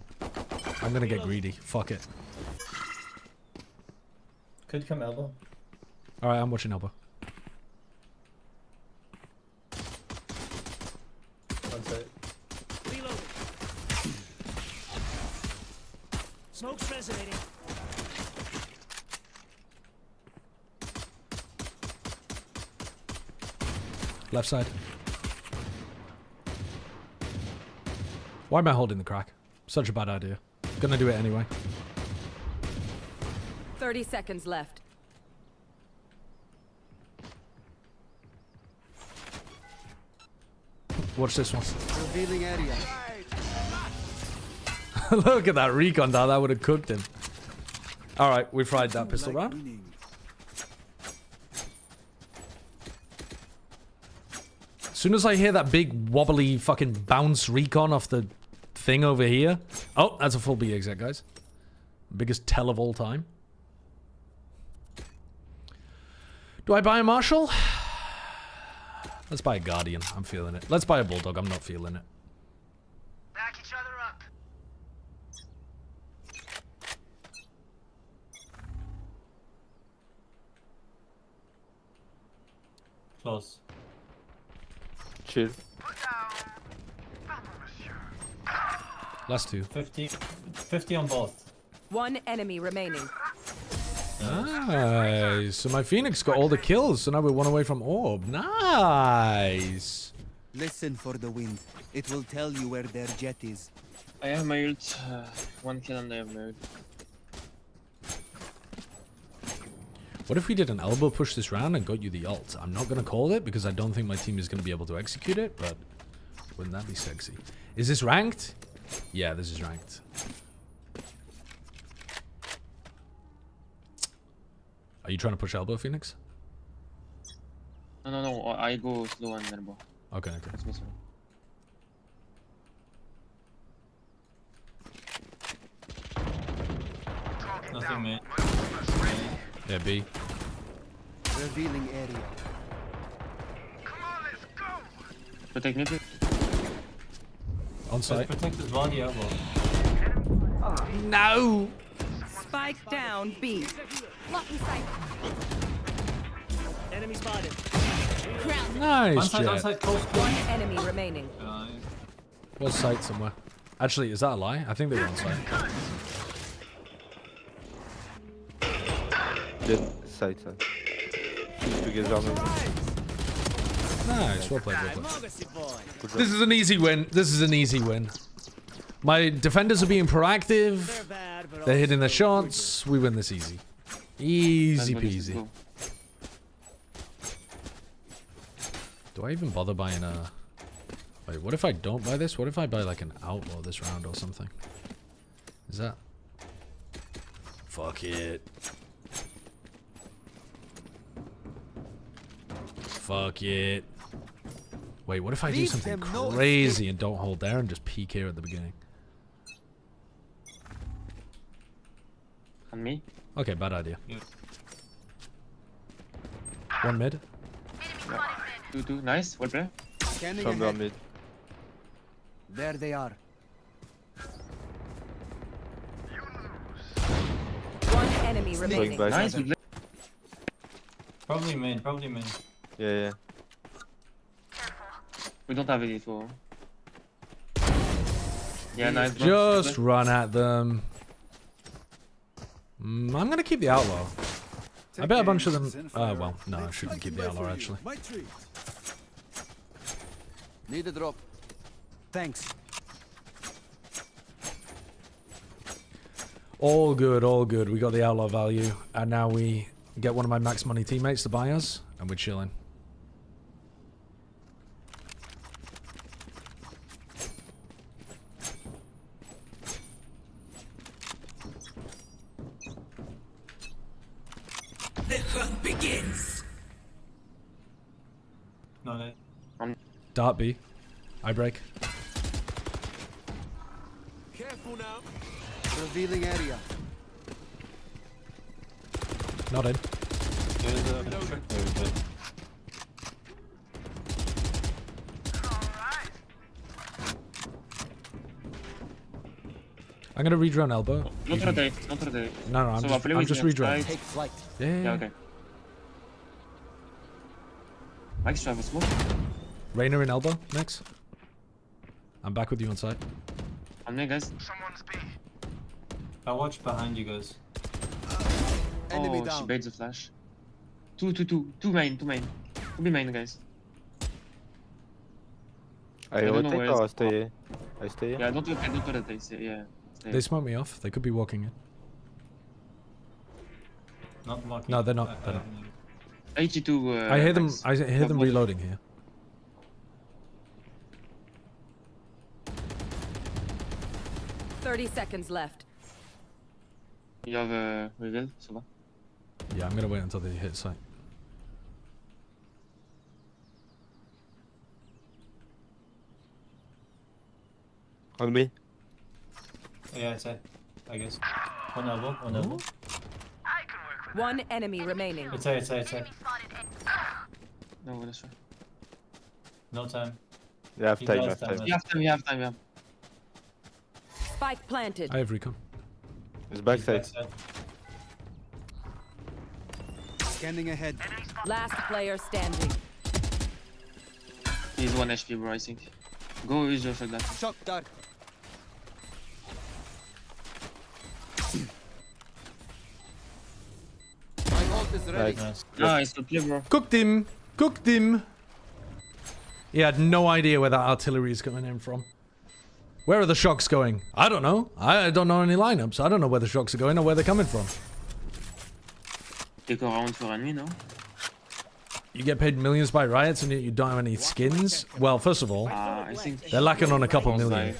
I'm gonna get greedy. Fuck it. Could come elbow. Alright, I'm watching elbow. One side. Reloading. Smoke's resonating. Left side. Why am I holding the crack? Such a bad idea. Gonna do it anyway. 30 seconds left. Watch this one. Revealing area. Look at that recon, that would have cooked him. All right, we fried that pistol round. As soon as I hear that big wobbly fucking bounce recon off the thing over here. Oh, that's a full B exec, guys. Biggest tell of all time. Do I buy a Marshall? Let's buy a Guardian. I'm feeling it. Let's buy a Bulldog. I'm not feeling it. Back each other up. Close. Chill. Last two. 50 on both. One enemy remaining. Nice. So my Phoenix got all the kills, so now we're one away from Orb. Nice. Listen for the wind. It will tell you where their jet is. I have my ult. One kill and I have my ult. What if we did an elbow push this round and got you the ult? I'm not going to call it because I don't think my team is going to be able to execute it, but wouldn't that be sexy? Is this ranked? Yeah, this is ranked. Are you trying to push elbow, Phoenix? No. I go slow and elbow. Okay. That's me, sorry. Nothing, man. Yeah, B. Revealing area. Protect me, please. On site. Protect his body elbow. No! Spike down B. Enemy spotted. Nice, Jet. One enemy remaining. Was site somewhere. Actually, is that a lie? I think they were on site. Side. Nice, well played, This is an easy win. This is an easy win. My defenders are being proactive. They're hitting their shots. We win this easy. Easy peasy. Do I even bother buying a... Wait, what if I don't buy this? What if I buy like an outlaw this round or something? Is that... Fuck it. Fuck it. Wait, what if I do something crazy and don't hold there and just peek here at the beginning? On me? Okay, bad idea. One mid. Yeah. Two. Nice. Well play. Scanning ahead. Mid. There they are. One enemy remaining. Nice. Probably main. Yeah. We don't have any for. Yeah, nice. Just run at them. I'm gonna keep the outlaw. I bet a bunch of them. Well, no, I shouldn't keep the outlaw actually. Need a drop. Thanks. All good, all good. We got the outlaw value, and now we get one of my max money teammates to buy us, and we're chilling. The hunt begins. No, Dart B. I break. Careful now. Revealing area. Not in. I'm gonna redrone elbow. Not rotate. No, I'm just redrawing. Take flight. Yeah. Okay. Max, try for smoke. Rainer in elbow, next. I'm back with you on site. On me, guys. Someone's B. I watch behind you guys. Enemy down. She baits the flash. Two main. Two be main, guys. I rotate or I stay here? I stay here? Yeah, don't rotate. Yeah. Stay. They smoke me off. They could be walking in. Not walking. No, they're not. 82. I hear them. I hear them reloading here. $30 seconds left. You have a reveal, Soba? Yeah, I'm gonna wait until they hit site. On me. Yeah, it's I guess. One elbow, one elbow. One enemy remaining. It's A. No, that's right. No time. You have time, You have time, yeah. Spike planted. I have recon. It's backside. Scanning ahead. Last player standing. He's 1 HP, bro, I think. Go use your shotgun. Shock dart. My ult is ready. Nice, good play, bro. Cooked him! Cooked him! He had no idea where that artillery is coming in from. Where are the shocks going? I don't know. I don't know any lineups. I don't know where the shocks are going or where they're coming from. Take a round for enemy, no? You get paid millions by Riots and yet you don't have any skins? Well, first of all, I think they're lacking on a couple million.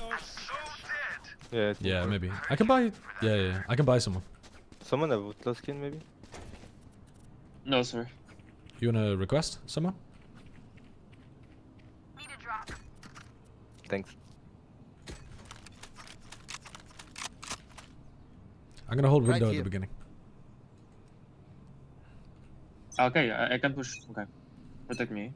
Yeah, maybe. I can buy... Yeah. I can buy someone. Someone have Utla skin, maybe? No, sir. You wanna request someone? Thanks. I'm gonna hold window at the beginning. Okay, I can push. Okay. Protect me.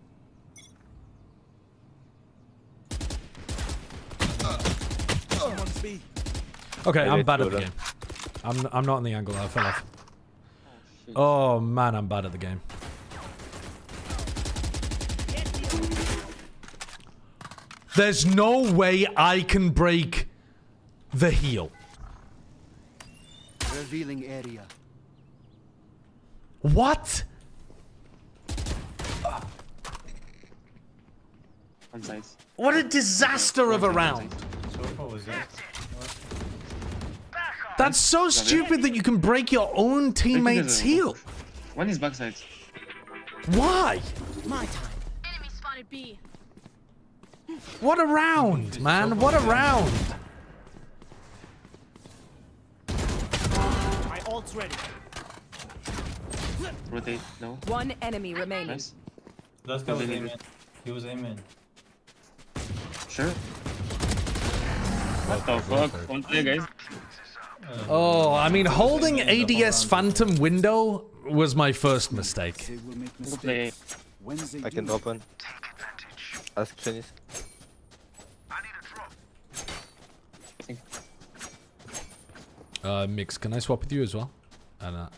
Okay, I'm bad at the game. I'm not in the angle. I fell off. Oh man, I'm bad at the game. There's no way I can break the heal. Revealing area. What? What a disaster of a round. What was that? That's so stupid that you can break your own teammate's heal. One is backside. Why? My time. Enemy spotted B. What a round, man. What a round. My ult's ready. Rotate, no. One enemy remaining. Nice. That guy was aiming. He was aiming. Sure. What the fuck? One play, guys. Oh, I mean, holding ADS Phantom window was my first mistake. Play. I can drop one. Ask Chinese. Mix, can I swap with you as well? And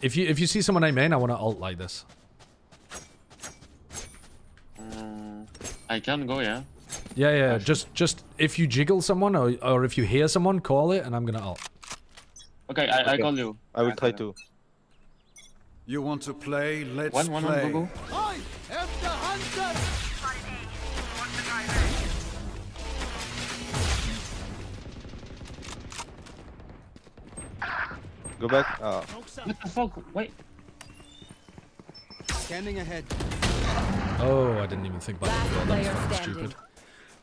if you see someone I main, I want to ult like this. I can go, yeah. Yeah. Just if you jiggle someone or if you hear someone, call it, and I'm gonna ult. Okay, I call you. I will try to. You want to play? Let's play. One, go. I am the hunter. Go back. What the fuck? Wait. Scanning ahead. Oh, I didn't even think about that. That was fucking stupid.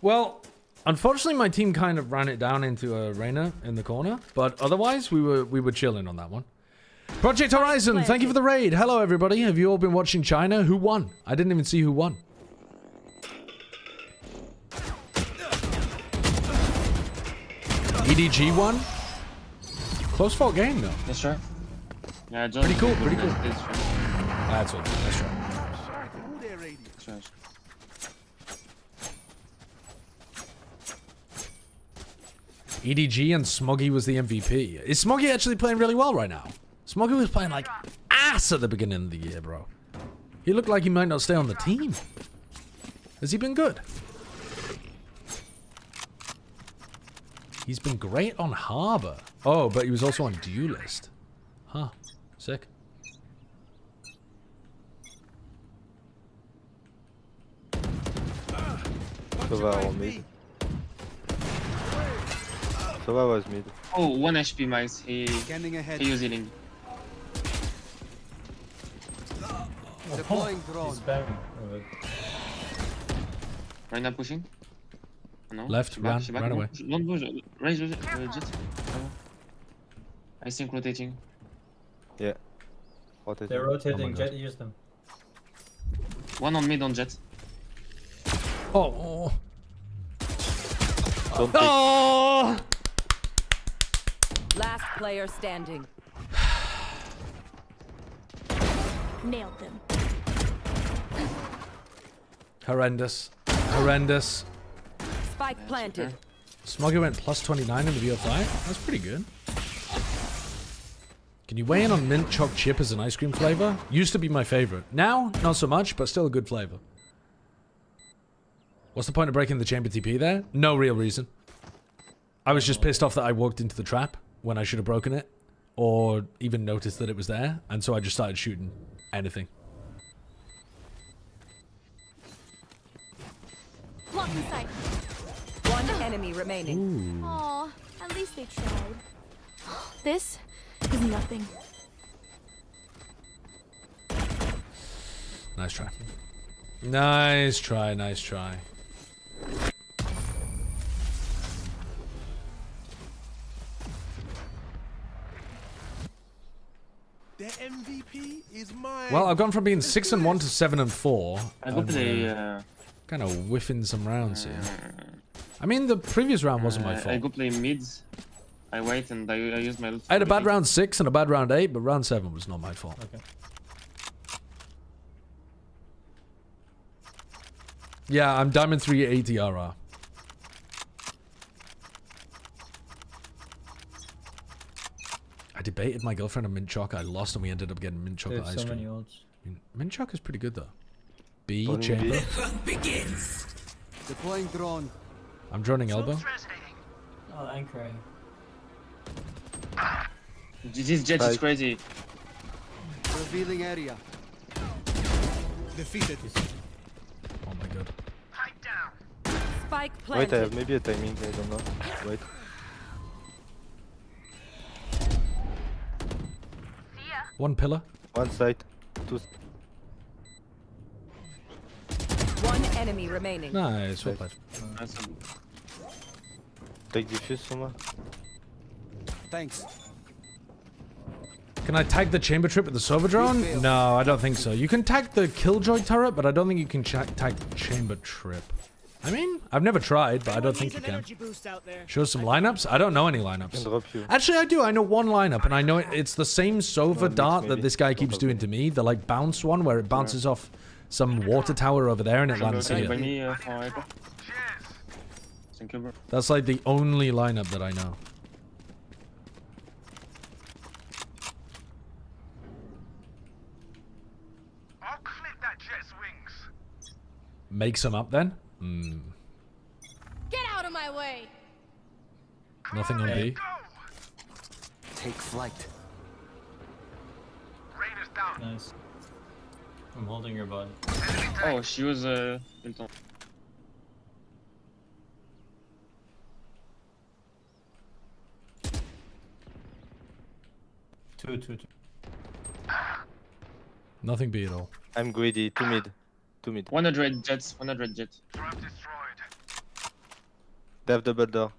Well, unfortunately, my team kind of ran it down into a Reyna in the corner, but otherwise, we were chilling on that one. Project Horizon, thank you for the raid. Hello, everybody. Have you all been watching China? Who won? I didn't even see who won. EDG won? Close fought game, though. That's right. Yeah, pretty cool, pretty cool. That's all. That's right. EDG and Smoggy was the MVP. Is Smoggy actually playing really well right now? Smoggy was playing like ass at the beginning of the year, bro. He looked like he might not stay on the team. Has he been good? He's been great on Harbor. Oh, but he was also on Duelist. Huh. Sick. Sova on mid. Sova was mid. Oh, 1 HP, Miles. He was healing. Deploying drone. Right now pushing. No. Left, ran away. Don't push. Raise Jet. I think rotating. Yeah. Rotating. They're rotating. Jet, use them. One on mid on Jet. Oh. Oh! Last player standing. Nailed them. Horrendous. Horrendous. Spike planted. Smoggy went plus 29 in the VO5. That's pretty good. Can you weigh in on mint choc chip as an ice cream flavor? Used to be my favorite. Now, not so much, but still a good flavor. What's the point of breaking the chamber TP there? No real reason. I was just pissed off that I walked into the trap when I should have broken it, or even noticed that it was there, and so I just started shooting anything. Blocking sight. One enemy remaining. Aw, at least they tried. This is nothing. Nice try. Nice try, nice try. The MVP is mine. Well, I've gone from being 6-1 to 7-4. I go play. Kind of whiffing some rounds here. I mean, the previous round wasn't my fault. I go play mids. I wait and I use my. I had a bad round 6 and a bad round 8, but round 7 was not my fault. Okay. Yeah, I'm Diamond 3 80 RR. I debated my girlfriend on mint choc. I lost and we ended up getting mint chocolate ice cream. I mean, mint choc is pretty good though. B chamber. Begins. Deploying drone. I'm droning elbow. Oh, anchoring. This Jet is crazy. Revealing area. Defeated. Oh my god. Spike planted. Wait, I have maybe a timing. I don't know. Wait. One pillar. One side. Two. One enemy remaining. Nice. Well played. Take defuse somewhere. Thanks. Can I tag the chamber trip with the Sova drone? No, I don't think so. You can tag the Killjoy turret, but I don't think you can tag the chamber trip. I mean, I've never tried, but I don't think you can. Show some lineups? I don't know any lineups. Actually, I do. I know one lineup, and I know it's the same Sova dart that this guy keeps doing to me. The like bounce one, where it bounces off some water tower over there and it lands here. That's like the only lineup that I know. I'll clip that jet's wings. Make some up then? Get out of my way! Nothing on B. Take flight. Rain is down. Nice. I'm holding your body. Oh, she was Two. Nothing B at all. I'm greedy. Two mid. 100 jets. 100 jets. They have double door.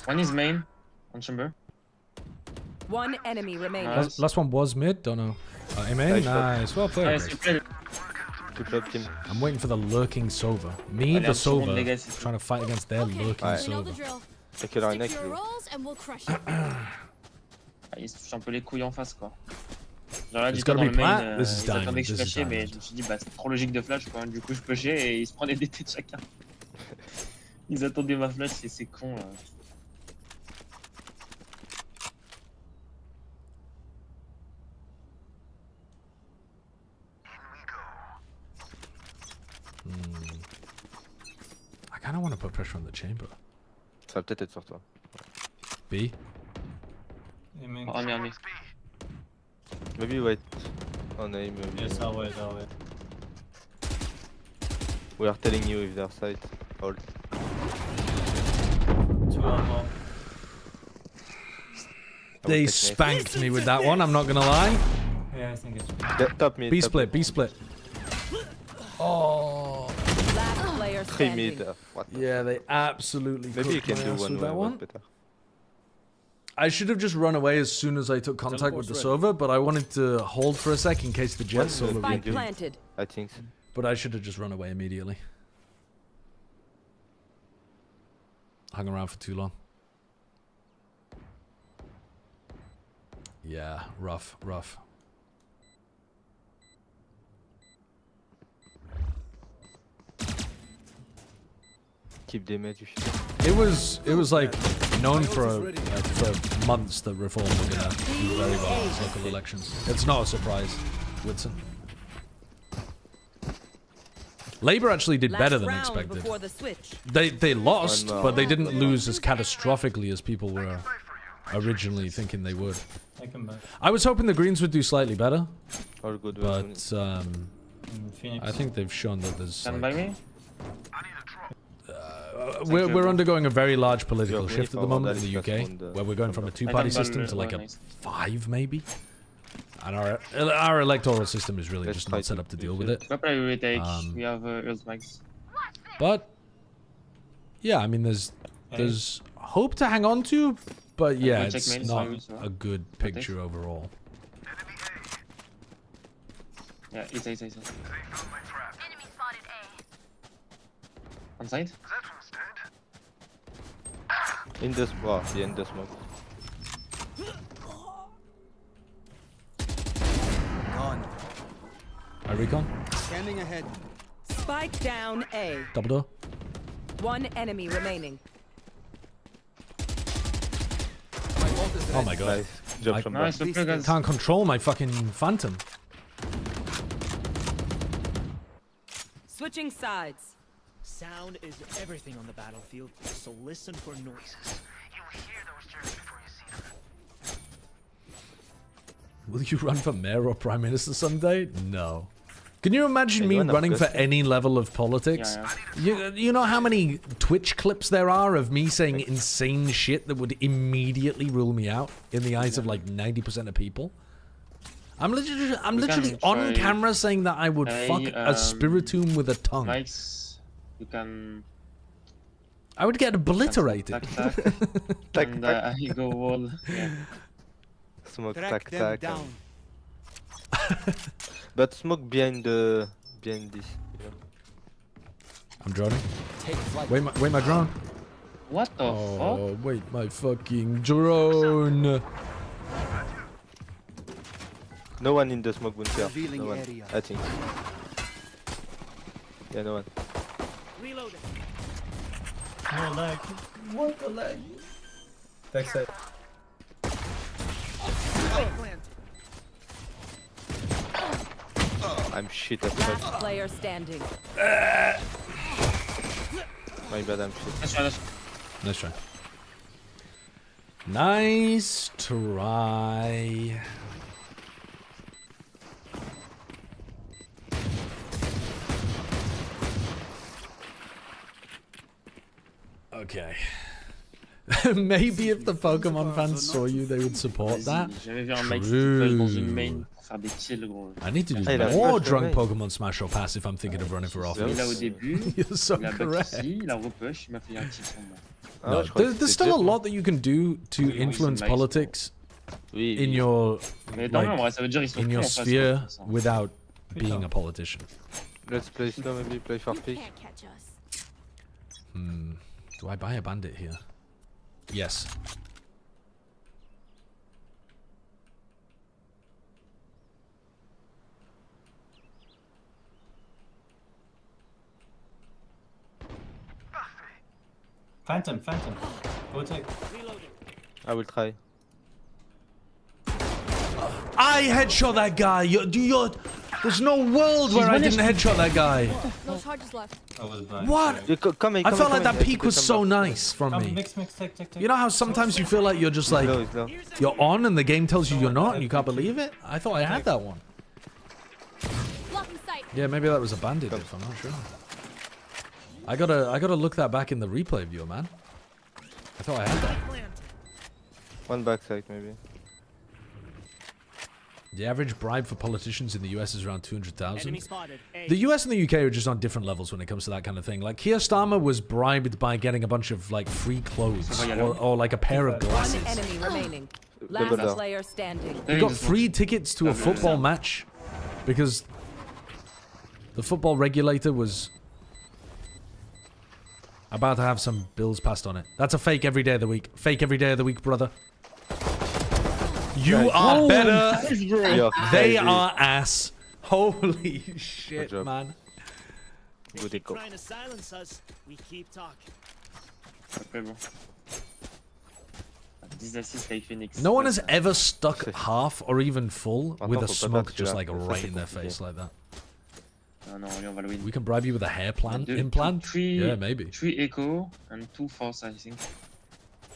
One is main. On chamber. One enemy remaining. Nice. Last one was mid. Don't know. MA? Nice. Well played. Nice, Two club team. I'm waiting for the lurking Sova. Me, the Sova, trying to fight against their lurking Sova. Take it on next. Ils se touchent un peu les couilles en face quoi. Genre là, It's j'étais gotta dans be le main, plat. This is ils attendaient diamond. que je This is flashais, mais diamond. je me suis dit bah c'est trop logique de flash quoi. Du coup je pushais et ils se prenaient des têtes chacun. Ils attendaient ma flash, c'est con là. I kind of want to put pressure on the chamber. Ça va peut-être être sur toi. B. On me. Maybe wait. On A, maybe. Yes, I'll wait. We are telling you if they're side. Hold. 2 elbow. They spanked me with that one, I'm not gonna lie. Yeah, I think it's Top mid. B split, B split. Oh. Last player 3 standing. mid. What? Yeah, they absolutely Maybe you cooked can my do ass with that one one. better. I should have just run away as soon as I took contact with the Sova, but I wanted to hold for a sec in case the Jet Sova planted. I think so. But I should have just run away immediately. Hung around for too long. Yeah, rough. Keep the match. It was like known for months that Reform were gonna do very well in these local elections. It's not a surprise, Whitson. Labour actually did better than expected. They lost, but they didn't lose as catastrophically as people were originally thinking they would. I was hoping the Greens would do slightly better, but I think they've shown that there's. We're undergoing a very large political shift at the moment in the UK, where we're going from a two-party system to like a 5 maybe. And our electoral system is really just not set up to deal with it. But yeah, I mean, there's hope to hang on to, but yeah, it's not a good picture overall. Yeah, it's on side. In the smoke, in the smoke. Gone. I recon. Scanning ahead. Spike down A. Double door. One enemy remaining. Oh my god. Nice. I can't control my fucking phantom. Switching sides. Sound is everything on the battlefield, so listen for noises. You will hear those jerks before you see them. Will you run for mayor or prime minister someday? No. Can you imagine me running for any level of politics? Yeah. You know how many Twitch clips there are of me saying insane shit that would immediately rule me out in the eyes of like 90% of people? I'm literally on camera saying that I would fuck a spiritomb with a tongue. You can. I would get obliterated. And you go wall. Yeah. Smoke tac. But smoke behind this. You know. I'm droning. Wait my drone. What the fuck? Wait my fucking drone. No one in the smoke bunker. No one. I think. Yeah, no one. Reloading. No lag. What the lag? Backside. I'm shit at Last player standing. My bad, I'm shit. Nice try. Nice try. Okay. Maybe if the Pokemon fans saw you, they would support that. True. I need to do more drunk Pokemon Smash or Pass if I'm thinking of running for office. You're so correct. No, there's still a lot that you can do to influence politics in your sphere without being a politician. Let's play slow, maybe play for pick. Do I buy a bandit here? Yes. Phantom. Go take. I will try. I headshot that guy. There's no world where I didn't headshot that guy. No charges left. What? I felt like that peek was so nice from me. Mix, take. You know how sometimes you feel like you're just like, you're on and the game tells you you're not and you can't believe it? I thought I had that one. Yeah, maybe that was a bandit if I'm not sure. I gotta look that back in the replay viewer, man. I thought I had that. One backside maybe. The average bribe for politicians in the US is around 200,000. The US and the UK are just on different levels when it comes to that kind of thing. Like, Keir Starmer was bribed by getting a bunch of, like, free clothes or like, a pair of glasses. One enemy remaining. Last player standing. He got free tickets to a football match because the football regulator was about to have some bills passed on it. That's a fake every day of the week. Fake every day of the week, brother. You are better. They are ass. Holy shit, man. Good call. Trying to silence us, we keep talking. Okay, bro. This assist like Phoenix. No one has ever stuck half or even full with a smoke just like right in their face like that. We can bribe you with a hair implant? Yeah, maybe. 3 echo and 2 force, I think.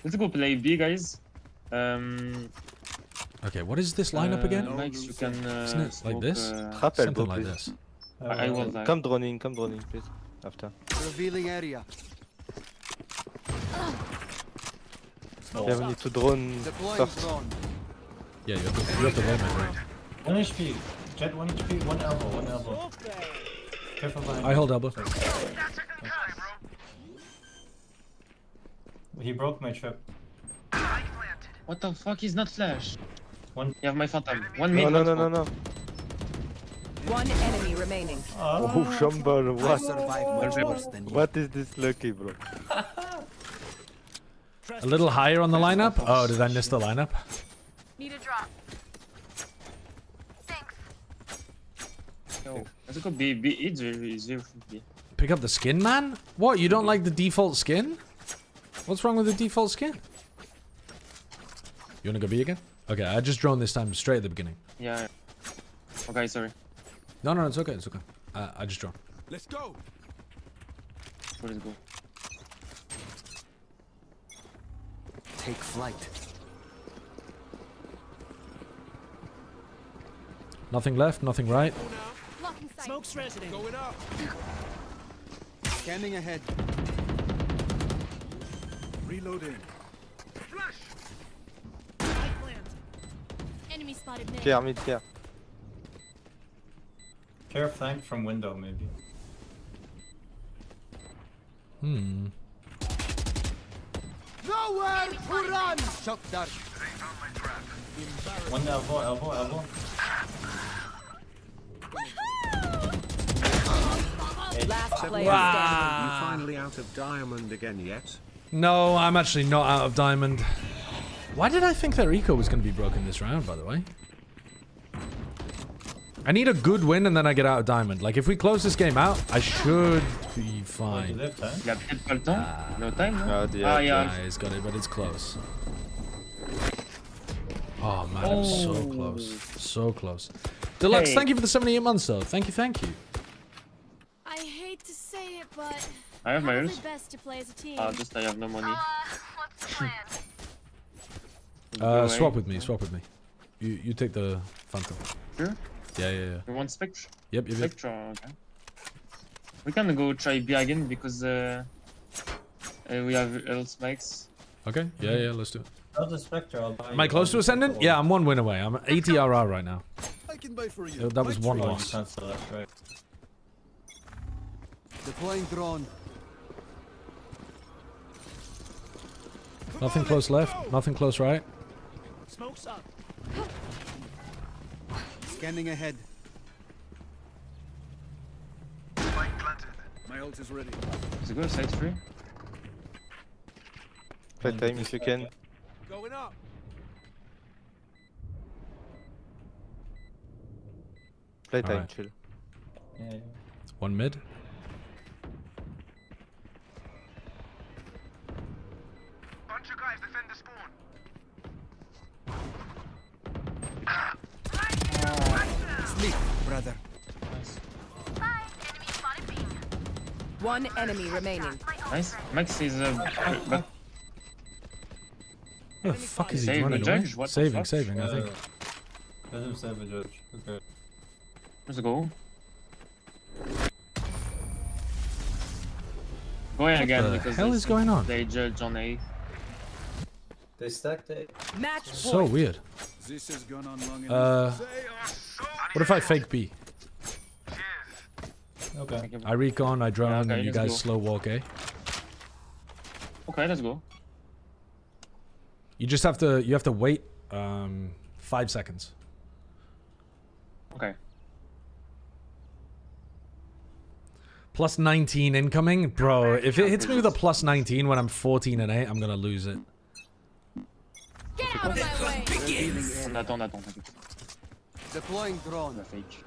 Let's go play B, guys. Okay, what is this lineup again? Max, you can, isn't it like this? Rappel, something like this. I will die. Come droning, please. After. Revealing area. Yeah, we need to drone first. Yeah, you have to roll, man. 1 HP. Jet 1 HP, 1 elbow, 1 elbow. Careful behind. I hold elbow. He broke my trip. What the fuck? He's not flash. One. You have my phantom. 1 mid. No. One enemy remaining. Oh, Shumble, what is this lucky, bro? A little higher on the lineup? Oh, did I miss the lineup? Need a drop. Yo, let's go B. B. It's very B. Pick up the skin, man? What? You don't like the default skin? What's wrong with the default skin? You wanna go B again? Okay, I just drone this time straight at the beginning. Yeah. Okay, sorry. No, it's okay, it's okay. I just drone. Let's go. Let's go. Take flight. Nothing left, nothing right. Smoke's resident. Going up. Scanning ahead. Reloading. Flash. Enemy spotted mid. Care, mid, care. Care flank from window, maybe. Nowhere to run. Shock dart. 1 elbow. Last player standing. You finally out of diamond again yet? No, I'm actually not out of diamond. Why did I think their eco was going to be broken this round, by the way? I need a good win and then I get out of diamond. Like, if we close this game out, I should be fine. No time, no? Yeah, he's got it, but it's close. Oh, man, I'm so close. So close. Deluxe, thank you for the 78 months, though. Thank you. I hate to say it, but I have my ears. best to play as a team. Just I have no money. What's the plan? Swap with me. You take the Phantom. Sure? Yeah. You want Spectre? Yep. Spectre, okay. We can go try B again because we have else spikes. Okay, yeah, let's do it. I'll the Spectre, I'll buy. Am I close to Ascendant? Yeah, I'm 1 win away. I'm 80 RR right now. I can buy for you. That was 1 loss. Right. Deploying drone. Nothing close left, nothing close right. Smoke's up. Scanning ahead. My ult is ready. Let's go, side 3. Play time if you can. Going up. Play time, chill. Yeah. 1 mid. Bunch of guys defend the spawn. Sleep, brother. One enemy remaining. Nice. Max is back. Where the fuck is he running away? Saving, I think. Let him save a judge. Okay. Let's go. Going again because what the hell is going on? They judge on A. They stacked it. Match so weird. This has gone on long enough. What if I fake B? Okay. I recon, I drone, Yeah, okay, and you let's guys go. slow walk A. Okay, let's go. You just have to wait 5 seconds. Okay. Plus 19 incoming? Bro, if it hits me with a plus 19 when I'm 14 and 8, I'm gonna lose it. Get out of my way! On attend, t'inquiète. Deploying drone. La fake.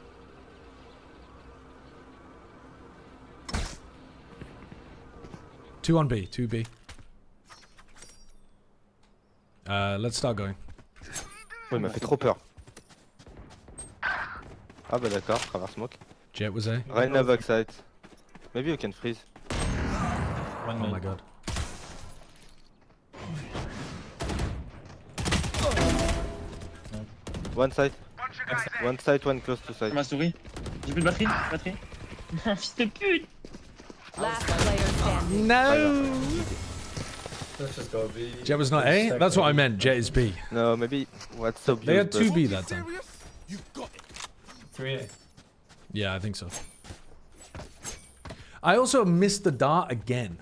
Two on B, 2B. Let's start going. Oui, il m'a fait trop peur. Ah bah d'accord, travers smoke. Jet was A. Reyna backside. Maybe you can freeze. Oh my god. One side. One side, one close to side. Ma souris. J'ai plus de batterie. Fils de pute. Last player standing. No! Let's just go B. Jet was not A? That's what I meant. Jet is B. No, maybe what's so They had 2B that time. 3A. Yeah, I think so. I also missed the dart again.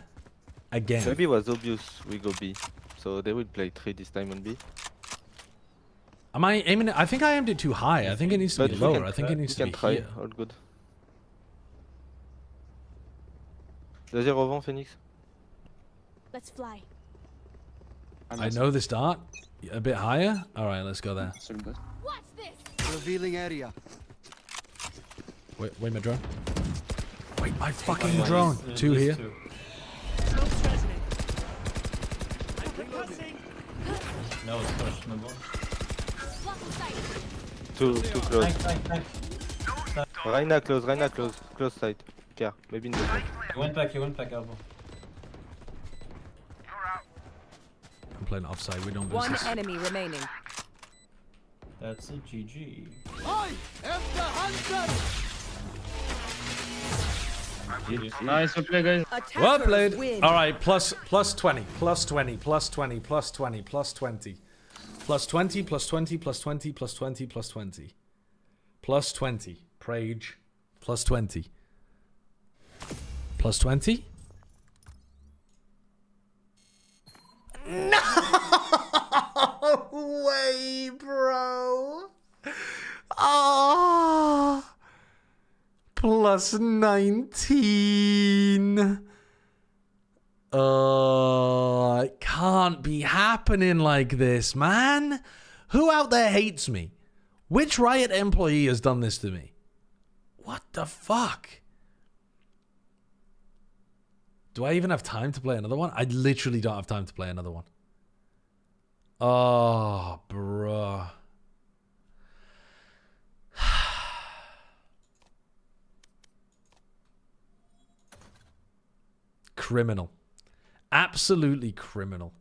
Again. Maybe it was obvious we go B. So they will play 3 this time on B. Am I aiming it? I think I aimed it too high. I think it needs to be lower. I think it needs to be try. here. All good. Vas-y, revends, Phoenix. Let's fly. I know this dart. A bit higher? Alright, let's go there. Watch this! Revealing area. Wait my drone. Wait my fucking drone. 2 here. No, it's questionable. Too close. Reyna close, close side. Yeah, maybe in the back. He went back elbow. I'm playing offside. We don't lose One this. enemy remaining. That's a GG. I am the hunter. Nice, well played, guys. Well played. Alright, plus 20. Plus 20. Plus 20. Plus 20. Plus 20. Plus 20. Plus 20. Plus 20. Plus 20. Plus 20. Plus 20. Prage. Plus 20. Plus 20. No way, bro. Oh. Plus 19. It can't be happening like this, man. Who out there hates me? Which Riot employee has done this to me? What the fuck? Do I even have time to play another one? I literally don't have time to play another one. Oh, bruh. Criminal. Absolutely criminal.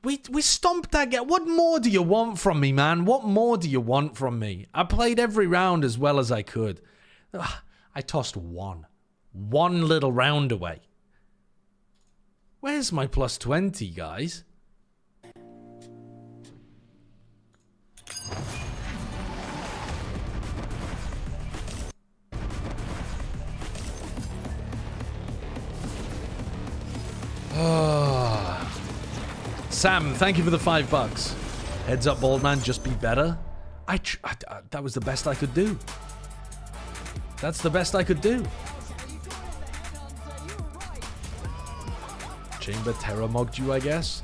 We stomped that guy. What more do you want from me, man? What more do you want from me? I played every round as well as I could. Ugh, I tossed one. One little round away. Where's my plus 20, guys? Sam, thank you for the $5. Heads up, bald man, just be better. That was the best I could do. That's the best I could do. Chamber terror mogged you, I guess.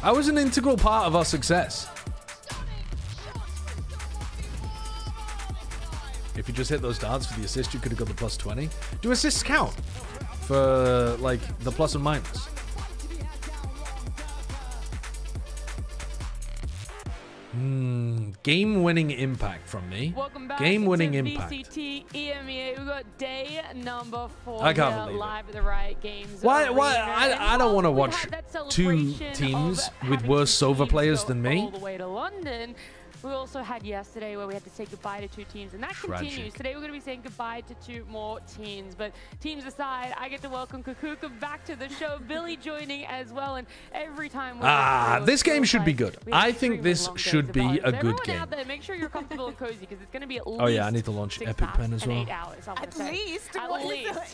I was an integral part of our success. If you just hit those darts for the assist, you could have got the plus 20. Do assists count for, like, the plus and minus? Game-winning impact from me. Game-winning impact. VCT EMEA. We got day number 4. I can't believe live at the Riot Games. Why? I don't want to watch two teams with worse Sova players than me. All the way to London. We also had yesterday where we had to say goodbye to 2 teams, and that continues. Today we're going to be saying goodbye to 2 more teams. But teams aside, I get to welcome Kukuka back to the show, Billy joining as well, and every time this game should be good. I think this should be a good game. Out there, make sure you're comfortable and cozy because it's going to be at least Oh yeah, I need to launch Epic Pen as well. 8 hours, At least.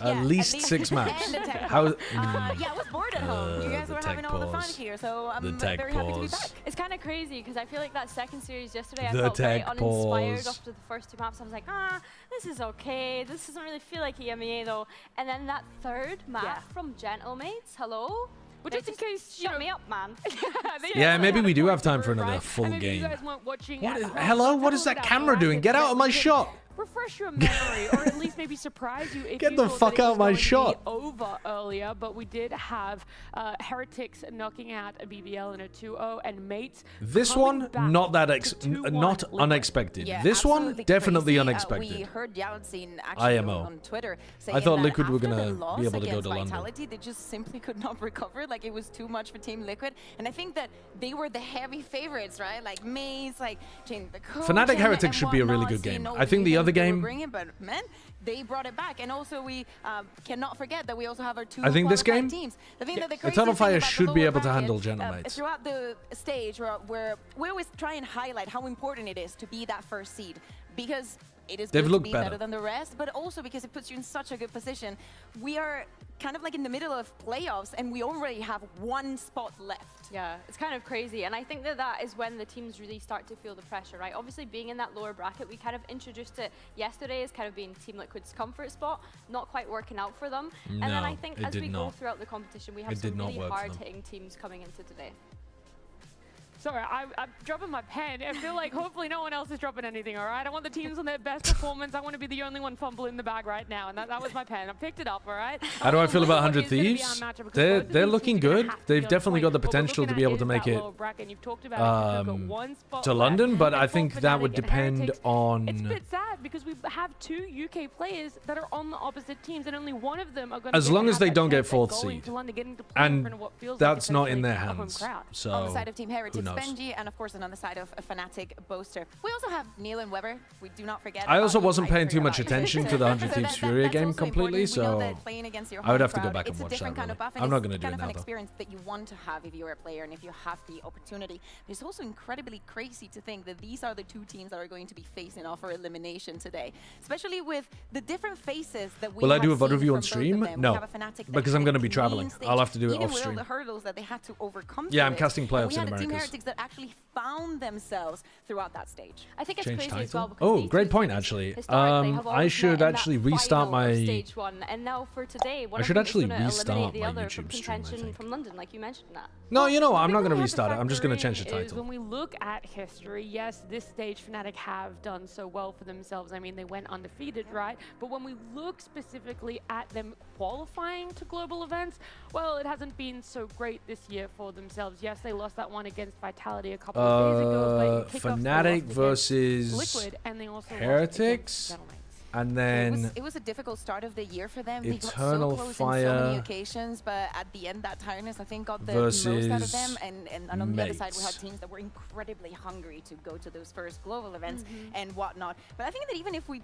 At least 6 maps. How? Yeah, I was bored at home. You guys were having all the fun here, so I'm very happy to be back. It's kind of crazy because I feel like that second series yesterday, I felt very uninspired after the first 2 maps. I was like, this is okay. This doesn't really feel like EMEA though. And then that third map from Gentlemates, hello? Well, just in case, shut me up, man. Yeah, maybe we do have time for another full game. Hello, what is that camera doing? Get out of my shot! Refresh your memory, or at least maybe surprise you if Get you the thought fuck that it out was my going to be shot. over earlier, but we did have Heretics knocking out a BBL in a 2-0, and Mates. This one, not that not unexpected. Yeah, this one, definitely crazy. unexpected. We heard Yalcin actually IMO. on Twitter saying I thought that Liquid were after gonna the loss be able to go against to London. Vitality, they just simply could not recover. Like it was too much for Team Liquid, and I think that they were the heavy favorites, right? Like Maze, like Jane the coach. Fnatic Heretics and should be a really whatnot, good game. so, I think the other game. But man, they brought it back, and also we cannot forget that we also have our 2 I think this game, teams. I think that the Eternal crazy Fire thing about should the be lower able to bracket, handle Gentlemates. throughout the stage where we always try and highlight how important it is to be that first seed, because it is They've good to looked be better better than the rest, but also because it puts you in such a good position. We are kind of like in the middle of playoffs, and we already have 1 spot left. Yeah, it's kind of crazy, and I think that that is when the teams really start to feel the pressure, right? Obviously, being in that lower bracket, we kind of introduced it yesterday as kind of being Team Liquid's comfort spot, not quite working out for them. No, and then I think it as did we go not. throughout the competition, we have It some did not really work for them. hard-hitting teams coming into today. Sorry, I'm dropping my pen. I feel like hopefully no one else is dropping anything, all right? I want the teams on their best performance. I want to be the only one fumbling the bag right now, and that was my pen. I picked it up, all right? How do I feel about 100 Thieves? They're looking good. They've definitely got the potential to be able to make it to London, but I think that would depend on. It's a bit sad because we have 2 UK players that are on the opposite teams, and only one of them are going to. As long as they don't get 4th going seed, to London, getting to play in and front of what feels that's like not in their essentially a home hands. crowd. So On the side of Team Heretics, knows? Benji, and of course on the side of Fnatic, Boaster. We also have Neil and Weber. We do not forget. I also about you. wasn't I paying too forget much about you. attention to the 100 Thieves Furia That's game also completely, important. We know so that playing against your I would home have to go crowd, back and it's a watch that. different kind Really. of buff, and I'm not it's going to do kind it of now an though. experience that you want to have if you're a player and if you have the opportunity. But it's also incredibly crazy to think that these are the 2 teams that are going to be facing off for elimination today, especially with the different faces that we Will I have do a VOD seen review from on both of stream? them. We No, have a Fnatic that because I'm had going to a be clean traveling. stage, I'll have to do it even off with all stream. the hurdles that they had to overcome. Yeah, through I'm it. casting And playoffs we in had a Team Americas. Heretics that actually found themselves throughout that stage. I think it's Change crazy title? as well because Oh, these great two point teams actually. historically have I always should met in that actually restart final of my. stage 1, and now for today, one I of should them is actually gonna restart eliminate the my other YouTube from stream, I contention think. from London, like you mentioned that. No, you know, I'm not going to we have restart it. I'm just going to change the factor in is title. when we look at history, yes, this stage Fnatic have done so well for themselves. I mean, they went undefeated, right? But when we look specifically at them qualifying to global events, well, it hasn't been so great this year for themselves. Yes, they lost that one against Vitality a couple of days ago, but in kickoffs, they Fnatic lost versus against Liquid, and they also Heretics, lost against and then It was a difficult start of the year for them. Eternal they got so close Fire in so many occasions, but at the end, that tiredness I think got the most out of versus them. And on the other side, we had Mates. teams that were incredibly hungry to go to those first global events and whatnot. But I think that even if we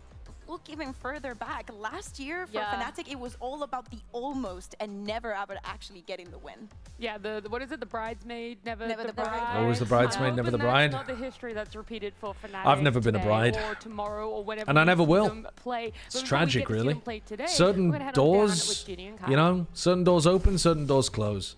look even further back, last year for Fnatic, it was all about the almost and never about actually getting the win. Yeah, the what is it? The bridesmaid, never the bride. bride. Always the bridesmaid, never the bride. That's not the history that's repeated for Fnatic. I've never been a today bride. Or tomorrow or whenever And I we never see will. them play. But It's before we tragic, get to see really. them play today, we're Certain gonna head on down with doors, Ginny and Kai. you know, certain doors open, certain doors close.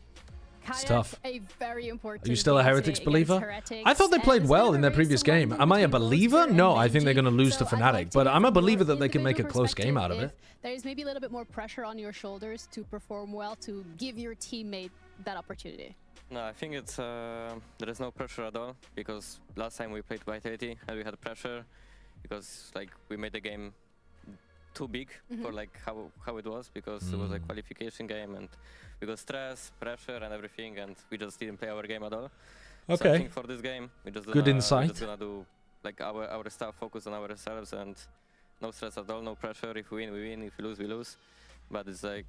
It's tough. A very important Are you still a game Heretics today believer? against Heretics, I thought they and played it's well kind of in a their race previous to game. London Am I a between believer? Lotus No, and I think they're going to lose to so I'd like Fnatic. But I'm a get believer your that they can make a individual close game out of it. perspective if There's maybe a little bit more pressure on your shoulders to perform well, to give your teammate that opportunity. No, I think it's there is no pressure at all, because last time we played Vitality and we had pressure because like we made the game too big for like how it was, because it was a qualification game and we got stress, pressure and everything, and we just didn't play our game at all. So I Okay. think for this game we just Good insight. we're just gonna do like our stuff, focus on ourselves, and no stress at all, no pressure. If we win, we win. If we lose, we lose. But it's like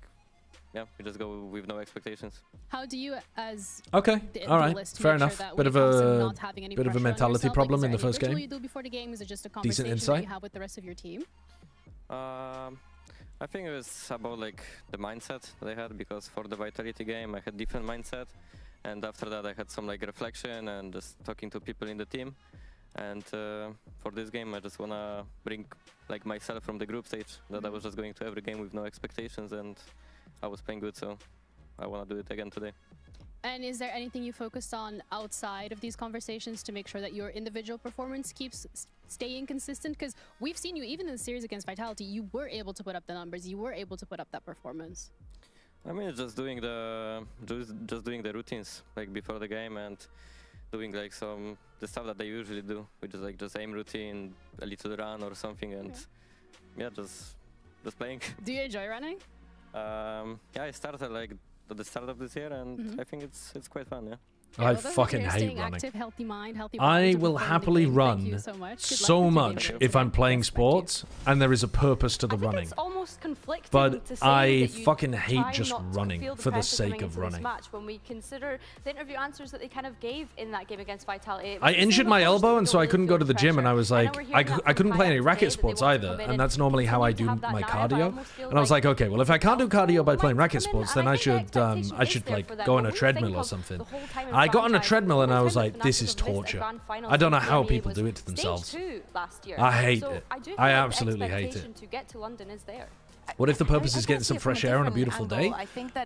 yeah, we just go with no expectations. How do you, as okay, all right, fair enough. Bit of a mentality problem in the first game. You do before the game? Is it just a Decent conversation insight. that you have with the rest of your team? I think it was about like the mindset that I had, because for the Vitality game I had different mindset, and after that I had some like reflection and just talking to people in the team. And for this game I just wanna bring like myself from the group stage, that I was just going to every game with no expectations, and I was playing good, so I wanna do it again today. And is there anything you focused on outside of these conversations to make sure that your individual performance keeps staying consistent? Because we've seen you, even in the series against Vitality, you were able to put up the numbers, you were able to put up that performance. I mean, just doing the routines like before the game, and doing like the stuff that they usually do, which is like just aim routine, a little run or something, and yeah, just playing. Do you enjoy running? Yeah, I started like at the start of this year, and I think it's quite fun. Yeah. I fucking hate running. Active, healthy mind, healthy I will happily run so much if I'm playing sports and there is a purpose to the running. It's almost conflicting but to say I that you fucking hate try just not to running feel the for the pressure sake coming of into this running. match, when we consider the interview answers that they kind of gave in that game against Vitality. I injured my elbow, and so I couldn't go to the gym, and I was like, I couldn't play any racket sports either, and that's normally how I do my cardio. And I was like, okay, well, if I can't do cardio by playing racket sports, then I should like go on a treadmill or something. I got on a treadmill, and I was like, this is torture. I don't know how people do it to themselves. I hate it. I absolutely hate it. What if the purpose is getting some fresh air on a beautiful day?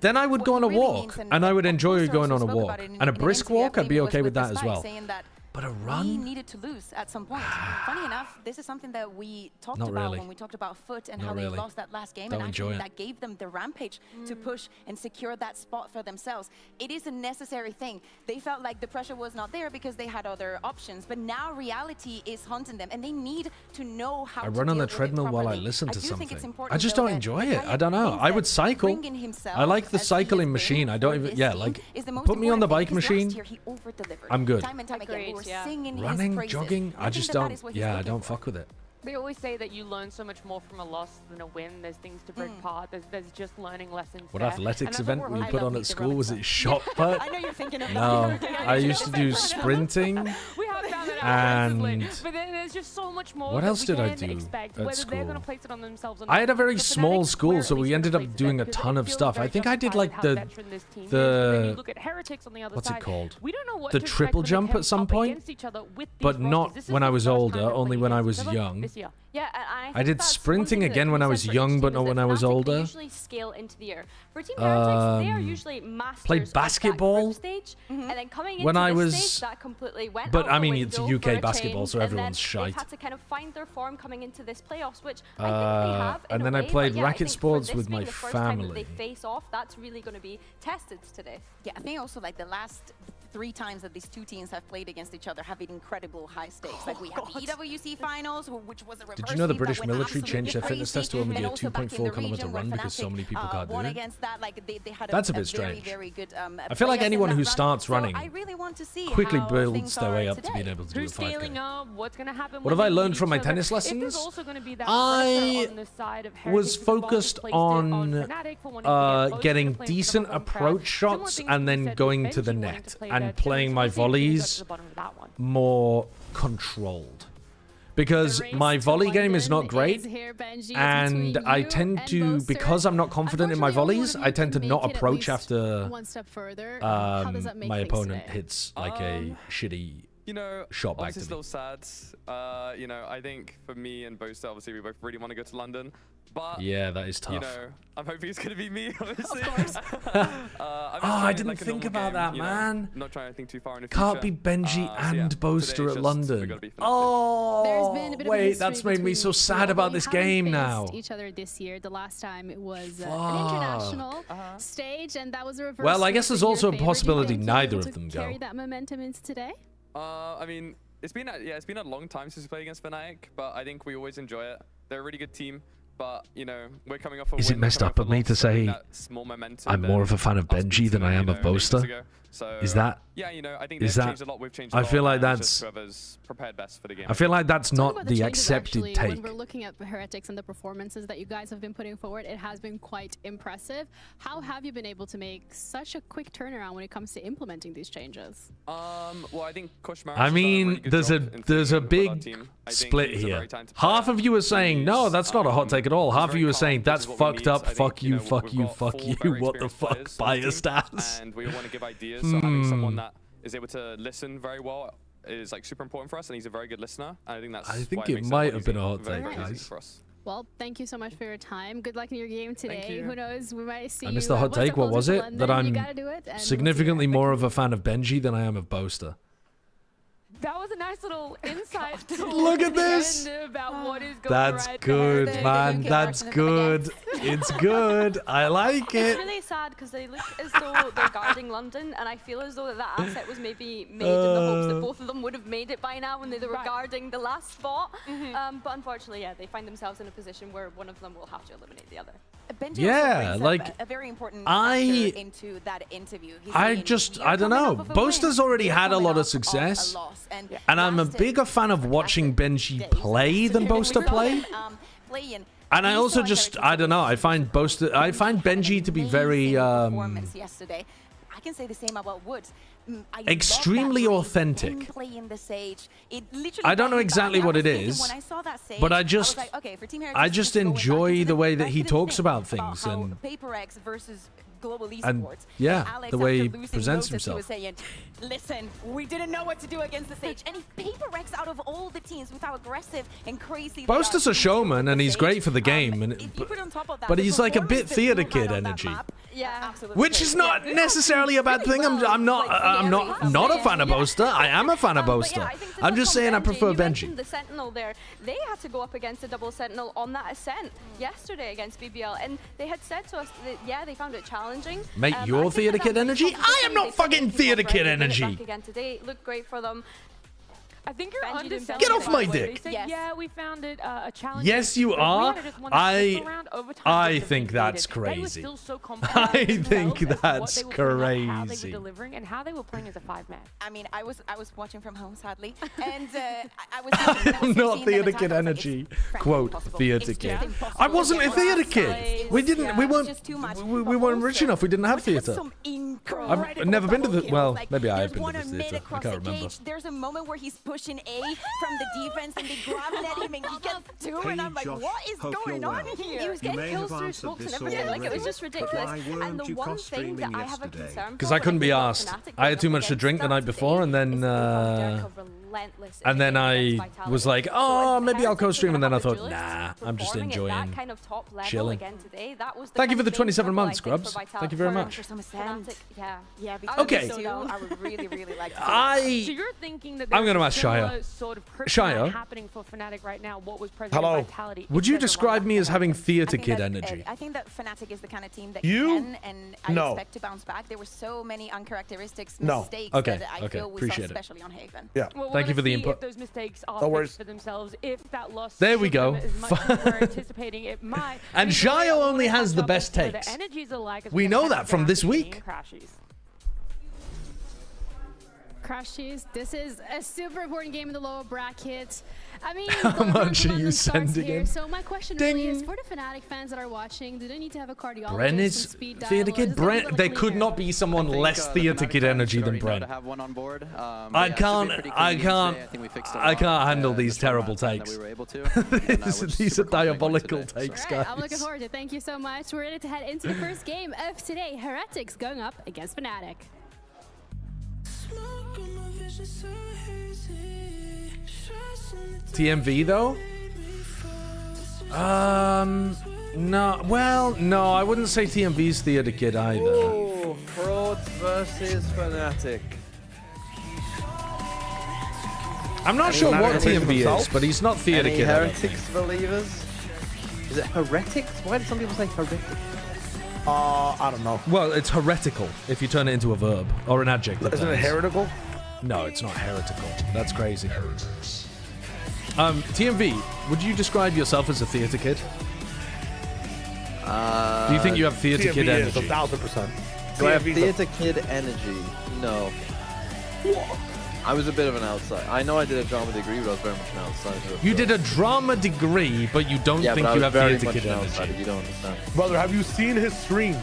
Then I would go on a walk, and I would enjoy going on a walk. And a brisk walk, I'd be okay with that as well. But a run? We needed to lose at some point. Funny enough, this is something that we talked about when we talked about Foot and how they lost that last game. And actually that gave them the rampage to push and secure that spot for themselves. It is a necessary thing. They felt like the pressure was not there because they had other options. But now reality is haunting them, and they need to know how to I run on the treadmill while I listen to something. I just don't enjoy it. I don't know. I would cycle. I like the cycling machine. I don't even, like, put me on the bike machine. I'm good. Running, jogging, I just don't, I don't fuck with it. They always say that you learn so much more from a loss than a win. There's things to break apart. There's just learning lessons. What athletics event we put on at school? Was it shot put? I know you're thinking of No, I used to do sprinting. We have found it out and but then there's just so much more. what else did I do at school? I had a very small school, so we ended up doing a ton of stuff. I think I did like the what's it called? The triple jump at some point, but not when I was older, only when I was young. Yeah, I did sprinting again when I was young, but not when I was older. Usually scale into the air. For Team Heretics, they are usually masters played basketball stage, and then coming when into I was stage, that completely went but out I mean the it's window for UK a basketball, change, so and everyone's then shite. They've had to kind of find their form coming into this playoffs, which I think they have in and then a I way, played but yeah, racket I think sports for this with my being the first time that family. they face off, that's really going to be tested today. Yeah, I think also like the last 3 times that these two teams have played against each other have been incredible high stakes. Like we had the EWC finals, which was a reverse. Did you know the British military changed their fitness test to only be a 2.4 kilometer run because so many people can't do it? That's a bit strange. I feel like anyone who starts running quickly builds their way up to being able to do a 5K. What have I learned from my tennis lessons? I was focused on getting decent approach shots and then going to the net and playing my volleys more controlled. Because my volley game is not great, and I tend to, because I'm not confident in my volleys, I tend to not approach after my opponent hits like a shitty shot back to me. Still sad. I think for me and Bosta, obviously we both really want to go to London. But yeah, that is tough. I'm hoping it's gonna be me, obviously. I didn't think about that, man. Not trying to think too far in the Can't future. be Benji and Boaster at London. Oh, wait, that's made me so sad about this game now. Each other this year. The last time it was an international stage, and that was a reverse. Well, I guess there's also a possibility neither of them go. Carry that momentum into today. I mean, it's been a long time since we played against Fnatic, but I think we always enjoy it. They're a really good team. But, you know, we're coming off a Is it messed up of me to say I'm more of a fan of Benji than I am of Boaster? So, is that? Yeah, you know, I think is they've that? changed a lot. We've changed a lot. I feel like that's. Whoever's prepared best for the game. I feel like that's not the accepted actually, take. When we're looking at the Heretics and the performances that you guys have been putting forward, it has been quite impressive. How have you been able to make such a quick turnaround when it comes to implementing these changes? Well, I think I mean, there's a big split here. Half of you are saying no, that's not a hot take at all. Half of you are saying that's fucked up. Fuck you, fuck you, fuck you. What the fuck, biased ass? And we want to give ideas. So having someone that is able to listen very well is like super important for us, and he's a very good listener. And I think that's. I think it might have been a hot take, guys. Well, thank you so much for your time. Good luck in your game today. Who knows? We might see. I missed the hot take. What was it? That I'm significantly more of a fan of Benji than I am of Boaster. That was a nice little insight. Look at this. About what is going That's good, man. That's good. It's good. I like it. It's really sad because they look as though they're guarding London, and I feel as though that asset was maybe made in the hopes that both of them would have made it by now when they were guarding the last spot. But unfortunately, yeah, they find themselves in a position where one of them will have to eliminate the other. Benji yeah, like a very important factor into that interview. I don't know. Boaster's already had a lot of success, and I'm a bigger fan of watching Benji play than Boaster play. And I also just, I don't know. I find Benji to be very yesterday. I can say the same about Woods. Extremely authentic. I don't know exactly what it is, but I just enjoy the way that he talks about things and global esports. And yeah, the way he Lotus, presents himself. He was saying, listen, we didn't know what to do against the Sage. And he paper wrecks out of all the teams with how aggressive and crazy Boaster's a showman and he's great for the game, and but he's like a bit theater kid energy. Yeah, absolutely. Which is not necessarily a bad thing. I'm not a fan of Boaster. I am a fan of Boaster. I'm just saying I prefer Benji. The Sentinel there, they had to go up against a double Sentinel on that ascent yesterday against BBL, and they had said to us that yeah, they found it challenging. Mate, your theater kid energy? I am not fucking theater kid energy. Again today, looked great for them. I think you're underselling. Get off my dick. Yes. Yeah, we found it a challenge. Yes, you are. I think that's crazy. I think that's crazy. How they were delivering and how they were playing as a 5-man. I mean, I was watching from home, sadly, and I was. I'm not theater kid energy. Quote theater kid. I wasn't a theater kid. We weren't rich enough. We didn't have theater. I've never been to the. Well, maybe I have been to the theater. I can't remember. There's a moment where he's pushing A from the defense and they grab it at him and he gets 2 and I'm like, what is going on here? He was getting kills through smokes and everything, like it was just ridiculous. And the one thing that I have a concern because I couldn't be asked. I had too much to drink the night before, and then I was like, oh, maybe I'll co-stream, and then I thought, nah, I'm just enjoying chilling. Thank you for the 27 months, Scrubs. Thank you very much. Yeah. Okay. I would really like to So you're thinking that I'm going to ask Shia. Sort of Shia. happening for Fnatic right now. What was present Hello. Vitality? Would you describe me as having theater kid energy? I think that Fnatic is the kind of team that can and I expect to bounce back. There were so many uncharacteristics, mistakes that I feel we saw, especially on Haven. Yeah. Well, thank you for the input. If those mistakes are fixed for themselves, if that loss there we go. As much as we're anticipating it might. And Shio only has the best takes. We know that from this week. Crashies, this is a super important game in the lower bracket. I mean, how much are you sending in? So my question really is for the Fnatic fans that are watching, do they need to have a cardiologist? Bren is theater kid. Bren, there could not be someone less theater kid energy than Bren. I can't handle these terrible takes. These are diabolical takes, guys. I'm looking forward to it. Thank you so much. We're ready to head into the first game of today. Heretics going up against Fnatic. TMV though? No. Well, no, I wouldn't say TMV's theater kid either. Ooh, Fraud versus Fnatic. I'm not sure what TMV is, but he's not theater kid. Heretics believers? Is it heretics? Why did some people say heretics? I don't know. Well, it's heretical if you turn it into a verb or an adjective. Isn't it heretical? No, it's not heretical. That's crazy. TMV, would you describe yourself as a theater kid? Do you think you have Theater Kid energy? 1000%. Do I have Theater Kid energy? No. I was a bit of an outsider. I know I did a drama degree, but I was very much an outsider. You did a drama degree, but you don't think you have Theater Kid energy. You don't understand. Brother, have you seen his stream?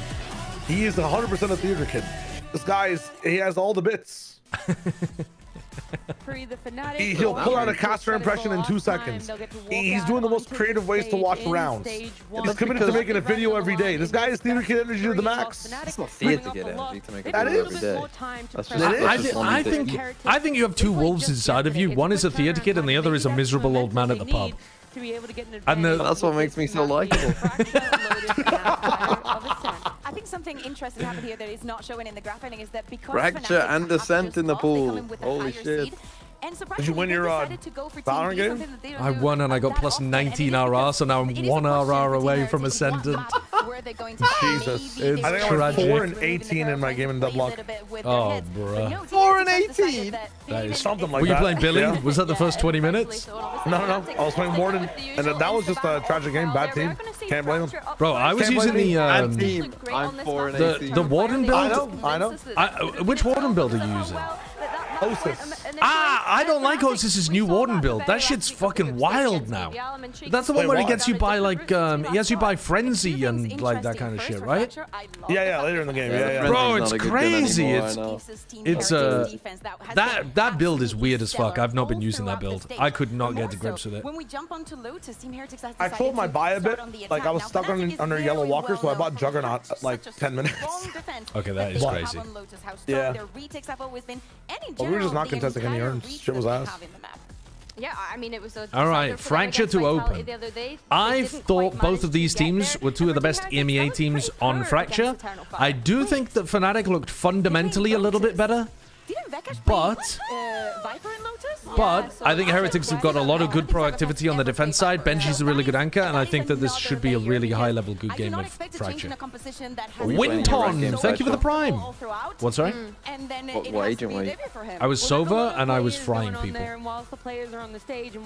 He is 100% a Theater Kid. This guy he has all the bits. The Fnatic, He'll pull out a caster impression in 2 seconds. He's doing the most creative ways to watch rounds. He's committed to making a video every day. This guy is Theater Kid energy to the max. It's not Theater Kid energy to make a video every day. I think you have two wolves inside of you. One is a Theater Kid and the other is a miserable old man at the pub. To be able to get an And that's what makes me so likable. I think something interesting happened here that is not showing in the graph ending is that because Fracture and Descent in the pool. Holy shit. Did you win your Valorant game? I won and I got plus 19 RR, so now I'm 1 RR away from Ascendant. Jesus. It's I think I went 4 and 18 in my game in Dublock. Oh, bruh. 4 and 18? That is something like that. Were you that. playing Billy? Yeah. Was that the first 20 minutes? No. I was playing Warden, and that was just a tragic game. Bad team. Can't blame them. Bro, I was using the I'm 4 and 18. the Warden build. I know. Which Warden build are you using? Osis. I don't like Osis's new Warden build. That shit's fucking wild now. That's the one where he gets you by like he has you by Frenzy and like that kind of shit, right? Yeah, later in the game. Yeah. Bro, it's crazy. It's that build is weird as fuck. I've not been using that build. I could not get to grips with it. When we jump onto Lotus, Team Heretics has I sold my buy a bit. Like I was stuck under Yellow Walker, so I bought Juggernaut at like 10 minutes. Okay, that is crazy. Yeah. We were just not contesting any urns. Shit was ass. Yeah, I mean, it was a... All right, Fracture to open. I thought both of these teams were two of the best EMEA teams on Fracture. I do think that Fnatic looked fundamentally a little bit better. But I think Heretics have got a lot of good proactivity on the defense side. Benji's a really good anchor, and I think that this should be a really high-level good game of Fracture. Winton, thank you for the prime. What, sorry? What agent were you? I was Sova, and I was frying people.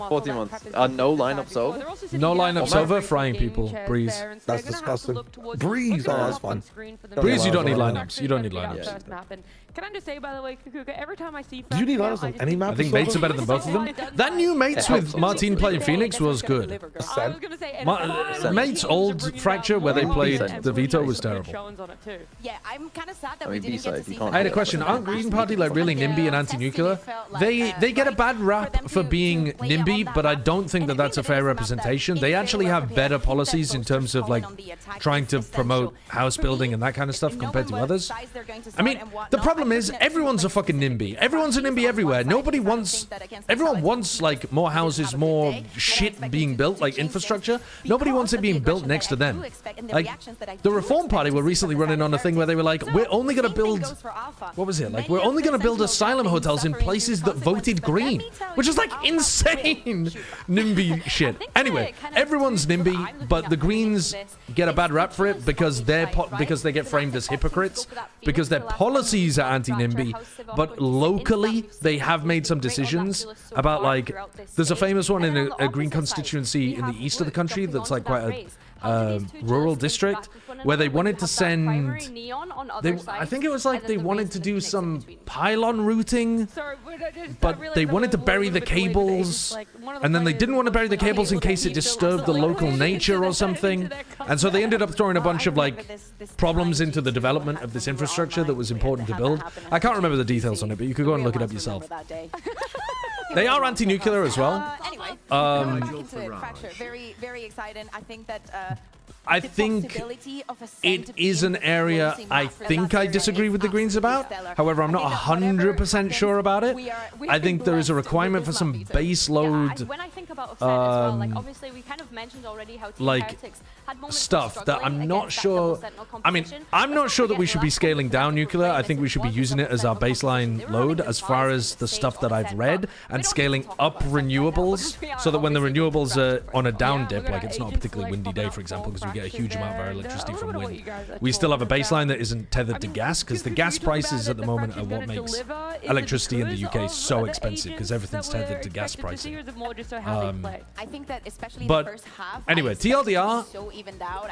14 months. No lineup Sova? No lineup Sova, frying people. Breeze. That's disgusting. Breeze? Oh, that's fun. Breeze, you don't need lineups. You don't need lineups. Can I just say, by the way, Kukuka, every time I see Do you need lineups on any map? I think mates are better than both of them. That new mates with Martin playing Phoenix was good. Mates old Fracture where they played the Veto was terrible. Yeah, I'm kind of sad that we didn't get to see. I had a question. Aren't Green Party like really NIMBY and anti-nuclear? They get a bad rap for being NIMBY, but I don't think that that's a fair representation. They actually have better policies in terms of like trying to promote house building and that kind of stuff compared to others. I mean, the problem is everyone's a fucking NIMBY. Everyone's a NIMBY everywhere. Everyone wants like more houses, more shit being built, like infrastructure. Nobody wants it being built next to them. Like the Reform Party were recently running on a thing where they were like, we're only gonna build, what was it? Like we're only gonna build asylum hotels in places that voted green, which is like insane NIMBY shit. Anyway, everyone's NIMBY, but the Greens get a bad rap for it because they get framed as hypocrites because their policies are anti-NIMBY, but locally they have made some decisions about like there's a famous one in a green constituency in the east of the country that's like quite a rural district where they wanted to send I think it was like they wanted to do some pylon routing, but they wanted to bury the cables and then they didn't want to bury the cables in case it disturbed the local nature or something, and so they ended up throwing a bunch of like problems into the development of this infrastructure that was important to build. I can't remember the details on it, but you could go and look it up yourself. They are anti-nuclear as well. Very, very exciting. I think that I think it is an area I think I disagree with the Greens about. However, I'm not 100% sure about it. I think there is a requirement for some base load like stuff that I'm not sure. I mean, I'm not sure that we should be scaling down nuclear. I think we should be using it as our baseline load as far as the stuff that I've read, and scaling up renewables so that when the renewables are on a down dip, like it's not a particularly windy day, for example, because we get a huge amount of our electricity from wind. We still have a baseline that isn't tethered to gas, because the gas prices at the moment are what makes electricity in the UK so expensive, because everything's tethered to gas pricing. I think that especially But in the first half, anyway, TLDR, so evened out.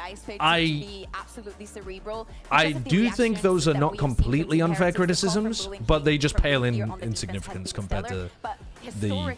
I do think those are not completely unfair criticisms, but they just pale in significance compared to the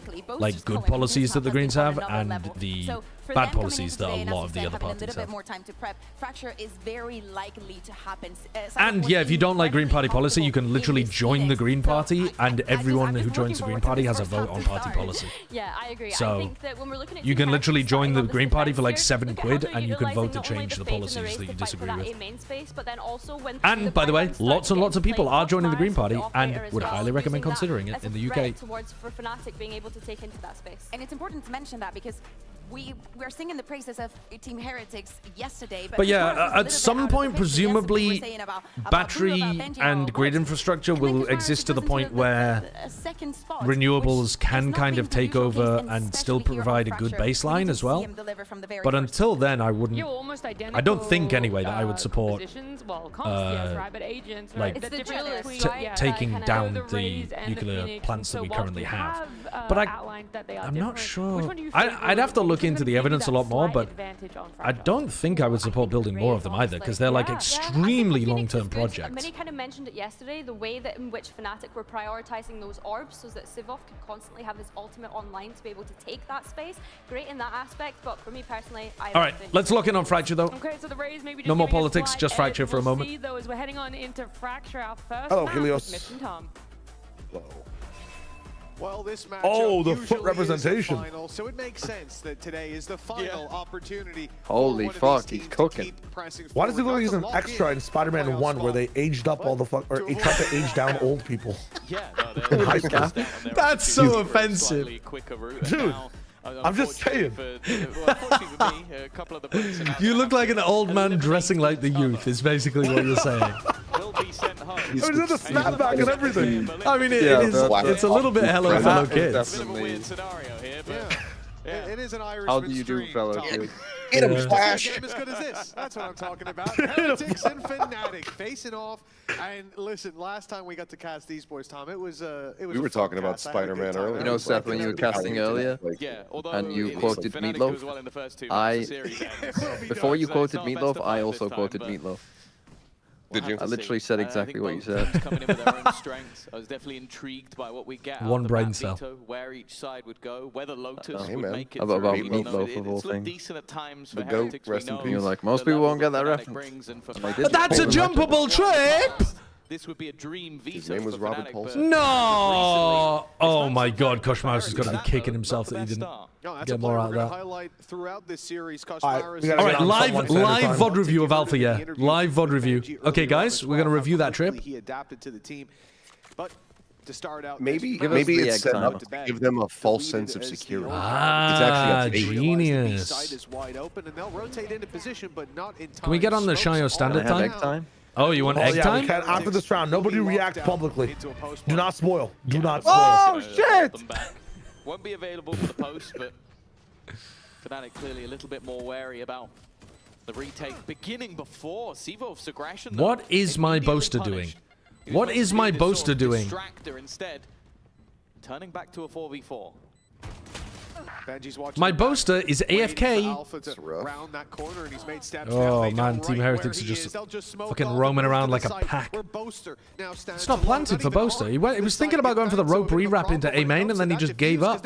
good policies that the Greens have and the bad policies that a lot of the other parties have. More time to prep. Fracture is very likely to happen. And yeah, if you don't like Green Party policy, you can literally join the Green Party, and everyone who joins the Green Party has a vote on party policy. Yeah, I agree. So I think that when we're looking at you can literally join the Green Party for like £7, and you can vote to not only change the fate in policies race that you to fight for disagree that with. A main space, but then also when And by the way, lots and lots of people are joining the Green Party, and would highly recommend using that considering it as in a the threat UK. towards for Fnatic being able to take into that space. And it's important to mention that because we're singing the praises of Team Heretics yesterday. But yeah, at some point, presumably, battery and grid infrastructure will exist to the point where renewables can kind of take over and still provide a good baseline as well. But until then, I wouldn't. I don't think anyway that I would support taking down the nuclear plants that we currently have. But I'm not sure. I'd have to look into the evidence a lot more, but I don't think I would support building more of them either, because they're like extremely long-term projects. Many kind of mentioned it yesterday, the way that in which Fnatic were prioritizing those orbs so that Sivov could constantly have his ultimate online to be able to take that space. Great in that aspect, but for me personally, All right, let's lock in on Fracture though. Okay, so the Rays maybe no more politics, just Fracture for a moment. See, though, as we're heading on into Fracture, our first Hello, map Helios. with Mission Tom. Well, this match the foot representation. Final, so it makes sense that today is the final opportunity. Holy fuck, he's cooking. Why does it look like he's an extra in Spider-Man 1 where they aged up all the or tried to age down old people? That's so offensive. Dude, I'm just saying. You look like an old man dressing like the youth, is basically what you're saying. He's got the snapback and everything. I mean, it's a little bit Hello Fellow Kids. It is an Irish. How do you do, fellow kids? Get him, Flash. As good as this. That's what I'm talking about. Heretics and Fnatic facing off. And listen, last time we got to cast these boys, Tom, it was we were talking about Spider-Man earlier. You know, Seth, when you were casting earlier, and you quoted Meatloaf, before you quoted Meatloaf, I also quoted Meatloaf. Did you? I literally said exactly what you said. Coming in with their own strengths. I was definitely intrigued by what we get out One of the brain map cell. veto, where each side would go, whether Lotus would make it About through. Meatloaf of all things. Decent at times for The GOAT, Heretics, rest in peace. You're like, most people won't get that reference. But that's a jumpable trip! This would be a dream veto. His name was for Robert Fnatic, Paulson. No! Oh my god, Koshmouse has got to be kicking himself that he didn't get more out of that. Highlight throughout this series. Alright, live VOD review of Alpha, yeah. Live VOD review. Okay, guys, we're going to review that trip. He adapted to the team. But to start out, maybe it's set up to give them a false sense of security. Ah, genius. Side is wide open and they'll rotate into position, but not in time. Can we get on the Shio standard time? Oh, you want egg time? After this round, nobody react publicly. Do not spoil. Do not spoil. Oh, shit! Won't be available for the post, but Fnatic clearly a little bit more wary about the retake beginning before Sivov's aggression. What is my boaster doing? What is my boaster doing? Distractor instead, turning back to a 4v4. My boaster is AFK. Oh man, Team Heretics are just fucking roaming around like a pack. It's not planted for boaster. He was thinking about going for the rope re-wrap into A main, and then he just gave up.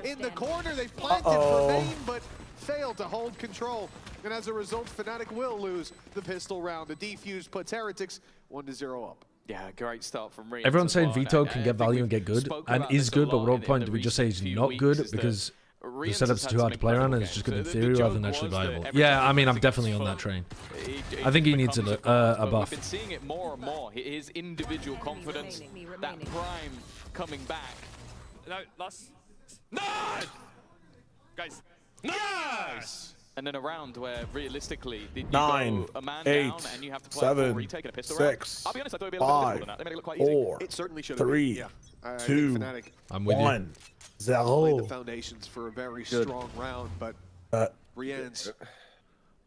In the corner, they planted for main, but failed to hold control. And as a result, Fnatic will lose the pistol round. The defuse puts Heretics 1-0 up. Yeah, great start from Rian. Everyone's saying Vito can get value and get good, and is good, but at what point do we just say he's not good because the setup's too hard to play around and it's just good in theory rather than actually viable? Yeah, I mean, I'm definitely on that train. I think he needs a buff. We've been seeing it more and more. His individual confidence, that prime coming back. No, last. Nice! Guys. Nice! And then a round where realistically, you 9, go a man 8, down and you have to play 7, a retake and a pistol 6, round. I'll be honest, I thought it'd be a little bit difficult than that. They made it look quite easy. 4, It certainly should 3, yeah. 2, I'm with 1, Laid 0. the foundations for a very strong round, but Rian's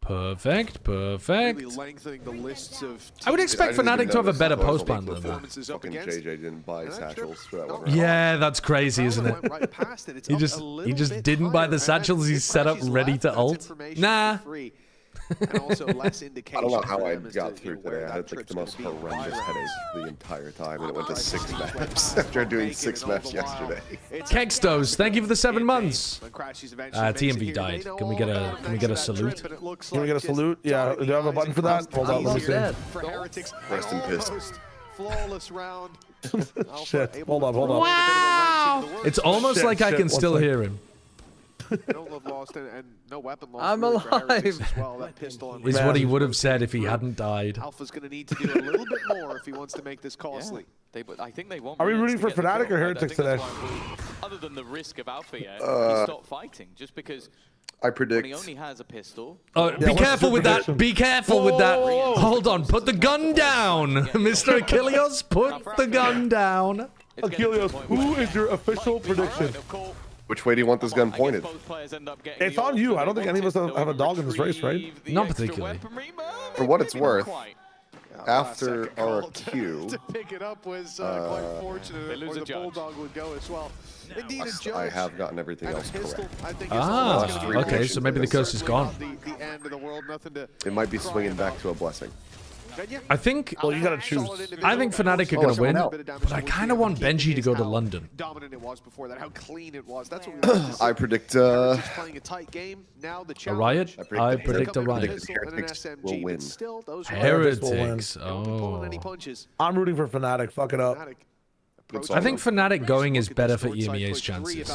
Perfect, perfect. Really lengthening the lists of I would expect Fnatic to have a better post plan than that. Fucking JJ didn't buy satchels for that one. Yeah, that's crazy, isn't it? He just didn't buy the satchels. He's set up ready to ult. Nah. And also less I don't know how I got through today. I had like the most horrendous headache the entire time, and it went to 6 maps after doing 6 maps yesterday. Kekstos, thank you for the 7 months. TMV died. Can we get a salute? Can we get a salute? Yeah. Do you have a button for that? Hold on, let me see. Rest in piss. Flawless round. Shit. Hold on. Wow. It's almost like I can still hear him. No love lost and no weapon lost. I'm alive. As well. That pistol on Is what he would have said if he hadn't died. Alpha's going to need to do a little bit more if he wants to make this costly. I think they want. Are we rooting for Fnatic or Heretics today? Other than the risk of Alpha, he stopped fighting just because. I predict. When he only has a pistol. Oh, be careful with that. Be careful with that. Hold on. Put the gun down, Mr. Achilles. Put the gun down. Achilles, who is your official prediction? Which way do you want this gun pointed? It's on you. I don't think any of us have a dog in this race, right? Not particularly. For what it's worth, after RRQ, to pick it up was quite fortunate, or the Bulldog would go as well. Indeed, a judge. I have gotten everything else correct. Okay, so maybe the curse is gone. The end of the world, nothing to it might be swinging back to a blessing. I think. Well, you gotta choose. I think Fnatic are gonna win, but I kind of want Benji to go to London. Dominant it was before that, how clean it was. That's what we wanted to see. I predict. Playing a tight game. Now the A riot. I predict a riot. Heretics will win. Heretics. Oh. I'm rooting for Fnatic. Fuck it up. I think Fnatic going is better for EMEA's chances.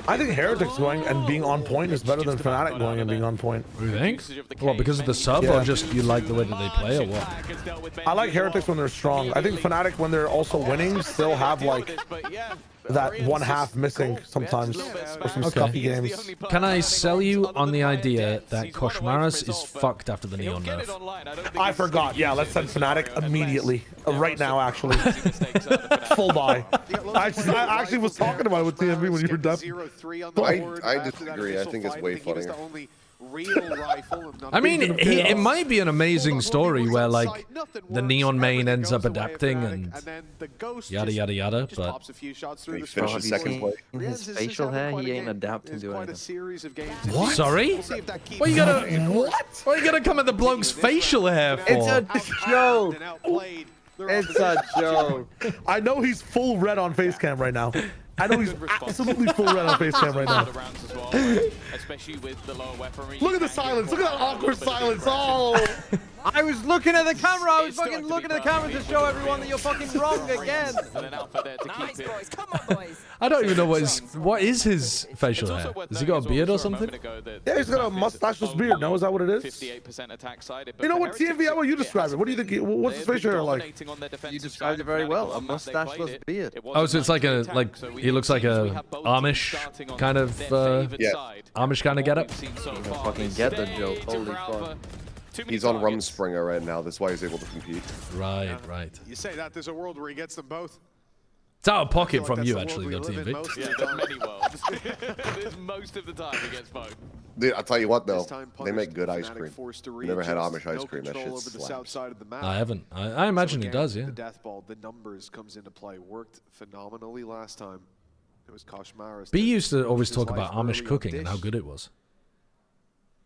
I think Heretics going and being on point is better than Fnatic going and being on point. You think? What, because of the sub, or just you like the way that they play, or what? I like Heretics when they're strong. I think Fnatic, when they're also winning, still have like that one half missing sometimes for some scuffy games. Can I sell you on the idea that Koshmaris is fucked after the Neon nerf? I forgot. Yeah, let's send Fnatic immediately. Right now, actually. Full buy. I actually was talking about it with TMV when you were done. I disagree. I think it's way funnier. I mean, it might be an amazing story where, like, the Neon main ends up adapting and yada yada yada, but... He finishes second place. In his facial hair, he ain't adapting to anything. What? Sorry? What you gotta come at the bloke's facial hair for? It's a joke! It's a joke. I know he's full red on face cam right now. I know he's absolutely full red on face cam right now. Look at the silence. Look at that awkward silence. Oh! I was looking at the camera. I was fucking looking at the camera to show everyone that you're fucking wrong again. Nice, boys. Come on, boys. I don't even know what is his facial hair. Has he got a beard or something? Yeah, he's got a mustacheless beard. No, is that what it is? You know what, TMV, how about you describe it? What do you think? What's his facial hair like? You described it very well. A mustacheless beard. Oh, so it's like he looks like a Amish kind of Amish kind of getup. Fucking get the joke. Holy fuck. He's on Rumspringer right now. That's why he's able to compete. Right. You say that there's a world where he gets them both. It's out of pocket from you, actually, though, TMV. Yeah, there's many worlds. There's most of the time he gets both. Dude, I'll tell you what, though. They make good ice cream. Never had Amish ice cream. That shit slaps. I haven't. I imagine he does, yeah. The death ball, the numbers comes into play. Worked phenomenally last time. It was Koshmaris. B used to always talk about Amish cooking and how good it was.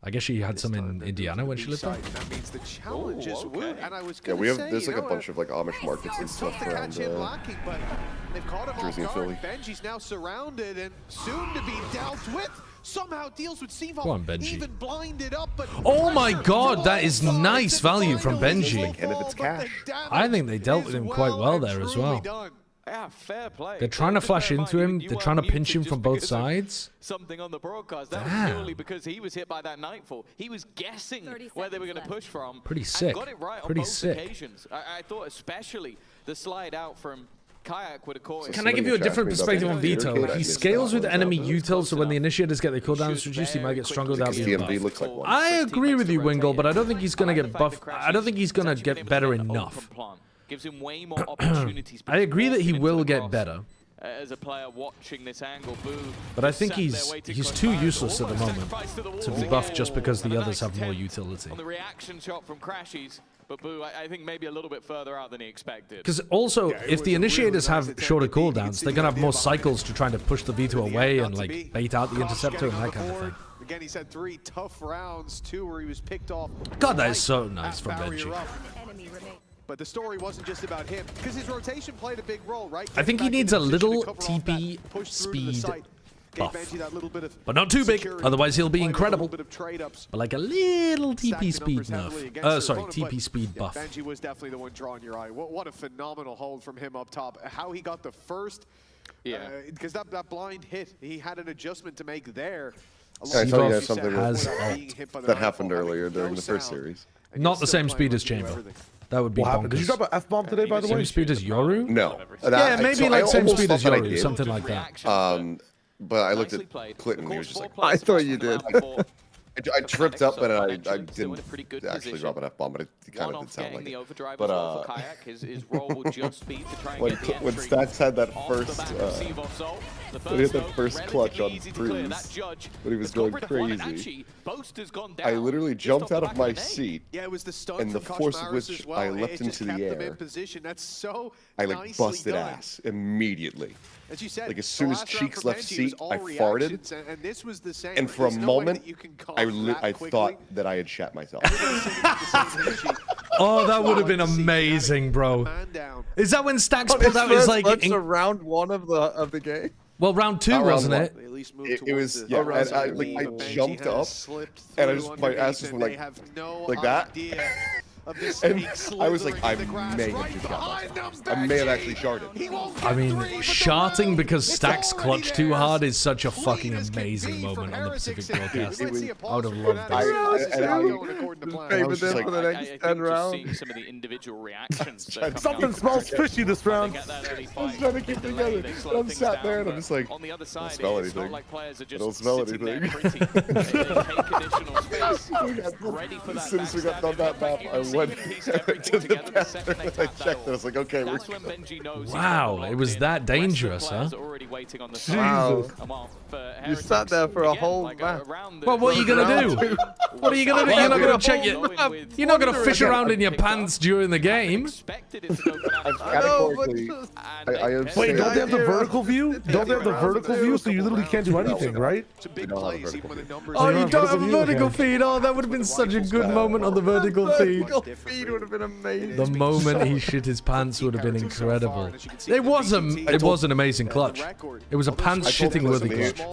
I guess she had some in Indiana when she lived there. That means the challenge is wood. And I was yeah, we have. There's like a bunch of like Amish markets and stuff around Jersey and Philly. Benji's now surrounded and soon to be dealt with. Somehow deals with Sivo. Go on, Benji. Even blinded up, but oh my God, that is nice value from Benji. And if it's cash, I think they dealt with him quite well there as well. Yeah, fair play. They're trying to flash into him. They're trying to pinch him from both sides. Something on the broadcast. That was purely because he was hit by that Nightfall. He was guessing where they were going to push from. Pretty sick. Got it right on Pretty both sick. occasions. I thought especially the slide out from Kayak would have caught. Can I give you a different perspective on Vito? He scales with enemy utils, so when the initiators get their cooldowns reduced, he might get stronger without being buffed. I agree with you, Wingle, but I don't think he's going to get buffed. I don't think he's going to get better enough. Gives him way more opportunities. I agree that he will get better. as a player watching this angle. Boo. But I think he's too useless at the moment to be buffed just because the others have more utility. On the reaction shot from Crashies, but Boo, I think maybe a little bit further out than he expected. Because also, if the initiators have shorter cooldowns, they're gonna have more cycles to try to push the V2 away and like bait out the interceptor and that kind of thing. Again, he's had 3 tough rounds, 2 where he was picked off. God, that is so nice from Benji. But the story wasn't just about him, because his rotation played a big role, right? I think he needs a little TP speed buff. But not too big, otherwise he'll be incredible. But like a little TP speed nerf. Sorry, TP speed buff. Benji was definitely the one drawing your eye. What a phenomenal hold from him up top. How he got the first, because that blind hit, he had an adjustment to make there. I tell you guys something that happened earlier during the first series. Not the same speed as Chamber. That would be bonkers. Did you drop an F-bomb today, by the way? Same speed as Yoru? No. Yeah, maybe like same speed as Yoru, something like that. But I looked at Clinton and he was just like, I thought you did. I tripped up and I didn't actually drop an F-bomb, but it kind of did sound like it. But when Stacks had that first, when he had that first clutch on Freeze, when he was going crazy, I literally jumped out of my seat, and the force of which I leapt into the air, I like busted ass immediately. Like as soon as Cheeks left seat, I farted, and for a moment, I thought that I had shat myself. Oh, that would have been amazing, bro. Is that when Stacks pulled out his like? It's round 1 of the game. Well, round 2 wasn't it? It was. Yeah, I jumped up, and my ass just went like that. And I was like, I may have just got myself. I may have actually sharded. I mean, sharting because Stacks clutch too hard is such a fucking amazing moment on the Pacific broadcast. I would have loved that. I was just for the next 10 rounds. Seeing some of the individual reactions. Something smells fishy this round. I was trying to keep it together. I'm sat there and I'm just like, I don't smell anything. I don't smell anything. As soon as we got on that map, I went to the bathroom and I checked and I was like, okay, we're good. Wow, it was that dangerous, huh? Wow. You sat there for a whole map. Well, what are you gonna do? What are you gonna do? You're not gonna check your. You're not gonna fish around in your pants during the game. Wait, don't they have the vertical view? Don't they have the vertical view? So you literally can't do anything, right? Oh, you don't have a vertical feed. Oh, that would have been such a good moment on the vertical feed. Feed would have been amazing. The moment he shit his pants would have been incredible. It was an amazing clutch. It was a pants shitting worthy clutch. I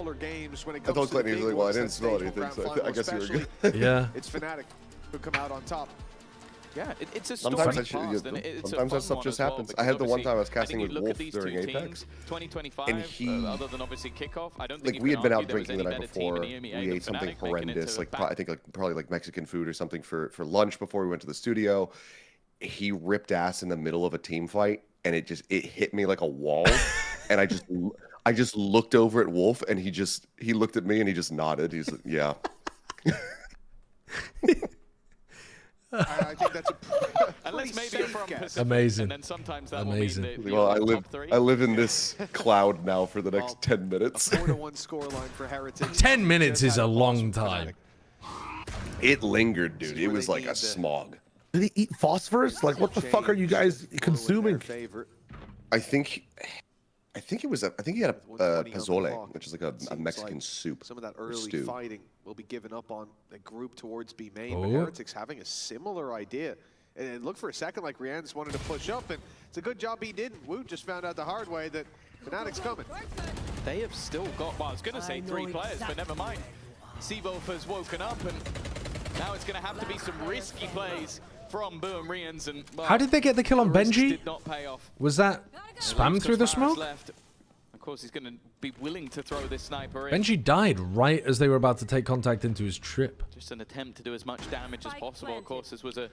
told Clinton, he was like, well, I didn't smell anything, so I guess you were good. Yeah. It's Fnatic who come out on top. Yeah, it's a sometimes that stuff just happens. I had the one time I was casting with Wolf during Apex, 2025, and he, other than obviously kickoff, I don't think like we had been out drinking the night before. We ate something horrendous, like I think probably like Mexican food or something for lunch before we went to the studio. He ripped ass in the middle of a team fight, and it hit me like a wall, and I just looked over at Wolf, and he looked at me and he just nodded. He's like, yeah. I think that's unless maybe you're from Pacific, amazing. And then sometimes that amazing. Will mean that well, I live in this cloud now for the next 10 minutes. A 4-1 scoreline for Heretics. 10 minutes is a long time. It lingered, dude. It was like a smog. Did he eat phosphorus? Like, what the fuck are you guys consuming? I think he had a pozole, which is like a Mexican soup. Some of that early stew. fighting will be given up on the group towards B main, but Heretics having a similar idea. And it looked for a second like Rian's wanted to push up, and it's a good job he didn't. Woot just found out the hard way that Fnatic's coming. They have still got, well, I was going to say 3 players, but never mind. Seavolf has woken up, and now it's going to have to be some risky plays from Boom Rians. And well, how did they get the kill on Benji? Did not pay off. Was that spam through the smoke? Of course, he's going to be willing to throw this sniper in. Benji died right as they were about to take contact into his trip. Just an attempt to do as much damage as possible. Of course, this was a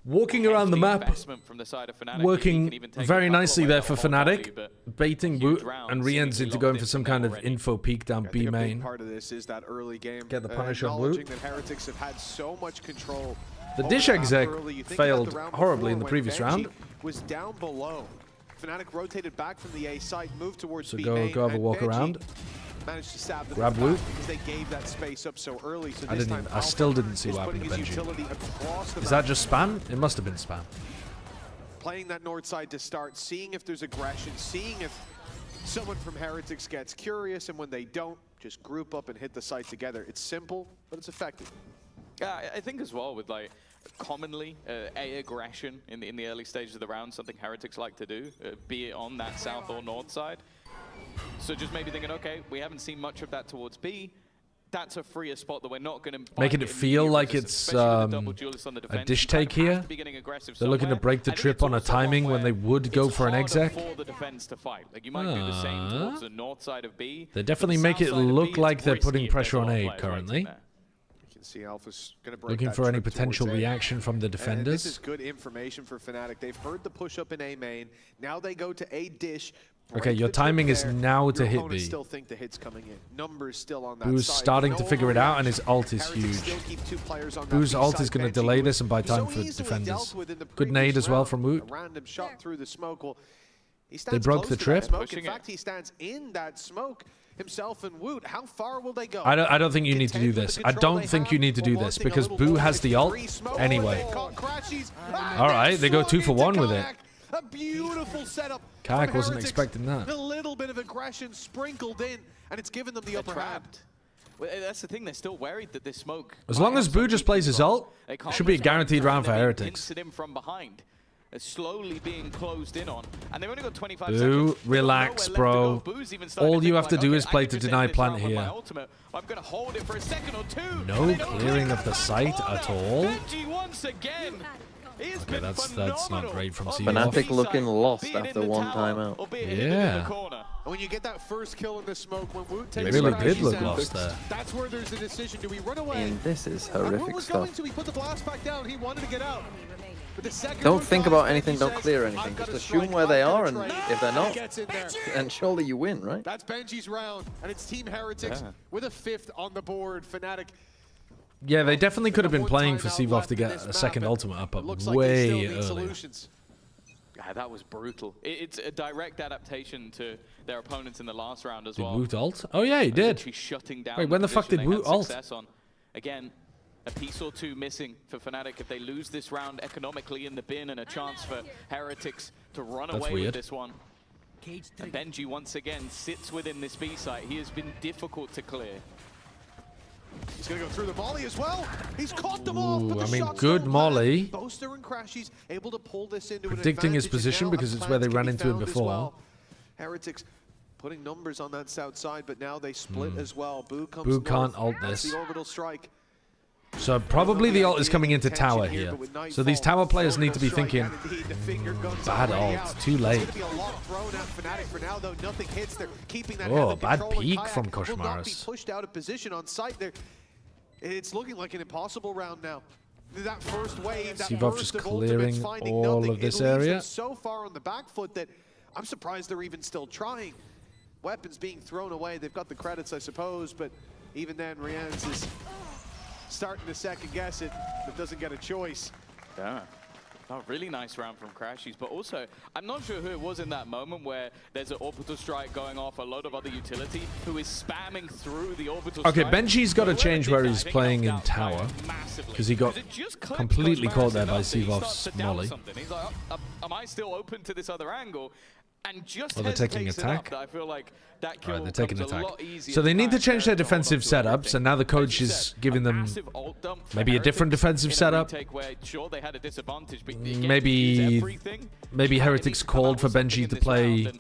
walking around the map, from the side of Fnatic, working very nicely there for Fnatic, baiting Woot and Rians into going for some kind of info peek down B main. Part of this is that early game. Get the punish on Woot. That Heretics have had so much control. The dish exec failed horribly in the previous round. Was down below. Fnatic rotated back from the A site, moved towards B So main, go have a and walk Benji around. managed to stab them Grab in the back loot. because they gave that space up so early. So I this didn't. time Even, I Alpha still didn't see is what happened to putting his Benji. utility across the Is map. that just spam? It must have been spam. Playing that north side to start, seeing if there's aggression, seeing if someone from Heretics gets curious, and when they don't, just group up and hit the site together. It's simple, but it's effective. Yeah, I think as well with like commonly A aggression in the early stages of the round, something Heretics like to do, be it on that south or north side. So just maybe thinking, okay, we haven't seen much of that towards B. That's a freer spot that we're not going to Making it feel like it's a dish take here. They're looking to break the trip on a timing when they would go for an exec. For the defense to fight. Like you might do the same towards the north side of B. They definitely make it look like they're putting pressure on A currently. You can see Alpha's going to break Looking that for any trip potential towards A. reaction from the And this defenders. is good information for Fnatic. They've heard the push up in A main. Now they go to A dish. Okay, break your the trip timing is there. now to Your hit opponents B. still think the hit's coming in. Numbers still on that Boo's side. starting No to figure it out, and his overreaction. ult is Heretics huge. still keep 2 players on that Boo's B ult side is going to bench. delay He this and buy was time so for easily defenders. dealt with in the Good previous nade as well round. from Woot. A random shot through the smoke. Well, he stands broke close the to that trip. smoke. In fact, he stands in that smoke himself and Woot. How far will they go? I don't think you need to do this. I don't think you need to do this because Boo has the ult anyway. Alright, they go 2 for 1 with it. A beautiful setup. KRX from wasn't Heretics. expecting that. A little bit of aggression sprinkled in, and it's given them the upper hand. Well, that's the thing, they're still worried that this smoke... As long as Boo just plays his ult, it should be a guaranteed round for Heretics. Pincered in from behind. They're slowly being closed in on. And they've only got 25 Boo, seconds. relax, bro. All you have to do is play to deny plant here. I'm going to hold it for a second or two. No clearing of the site at all. Benji once again. Okay, that's not great from CF. Fnatic looking lost after one timeout. Yeah. And when you get that first kill in the smoke, when Woot They takes really the did look down, lost there. That's where there's a decision. Do we run away? And this is And Woot horrific was going stuff. to. He put the blast back down. He wanted to get out. But the second Don't one think comes, about anything, Benji don't says, clear "I've anything. got Just to assume strike, where they I've got are, to and trade." if they're not, Gets in there. and surely you win, right? That's Benji's round, and it's Team Heretics with a 5th on the board. Fnatic. Yeah, they definitely could have been playing for CF to get a second ultimate up way earlier. Yeah, that was brutal. It's a direct adaptation to their opponents in the last round as Did well. Woot ult? Oh yeah, he did. Shutting down Wait, when the fuck position did they Woot had ult? success on. Again, a piece or two missing for Fnatic if they lose this round economically in the bin, and a chance for Heretics to run That's away weird. with this one. And Benji once again sits within this B site. He has been difficult to clear. He's going to go through the molly as well. He's caught them all. Ooh, But the I mean, shots good don't molly. matter. Boaster and Crashy's able to pull this into Predicting an his advantage, and position now because a it's where they plant ran can be into him found as before. well. Heretics putting numbers on that south side, but now they split as well. Boo comes Boo north. can't ult That's this. the orbital strike. So probably the ult is coming into tower here. So these tower players need to be thinking, bad ult, too late. Oh, bad peek from Koshmaris. Pushed out of position on site there. It's looking like an impossible round now. That first wave, that CF burst just of clearing ultimates finding all nothing. of this It leaves them area. so far on the back foot that I'm surprised they're even still trying. Weapons being thrown away. They've got the credits, I suppose, but even then, Rianz is starting to second guess it, but doesn't get a choice. Yeah. Oh, really nice round from Crashies, but also, I'm not sure who it was in that moment where there's an orbital strike going off, a lot of other utility, who is spamming through the orbital Okay, strike. Benji's got to Whoever change did where that, he's I think playing in helped out tower massively. because he got it just clicked completely Koshmaris caught there by enough that he starts CVov's to doubt molly. something. He's like, am I still open to this other angle? And just Oh, they're taking hesitates attack. enough that I feel like that kill Alright, they're taking comes a attack. lot easier So they need to back change their to defensive setups, and now the coach is giving them massive ult dump for maybe a different Heretics defensive in a setup. retake where, sure, they had a disadvantage, but again, use Maybe everything. Heretics called for Benji to play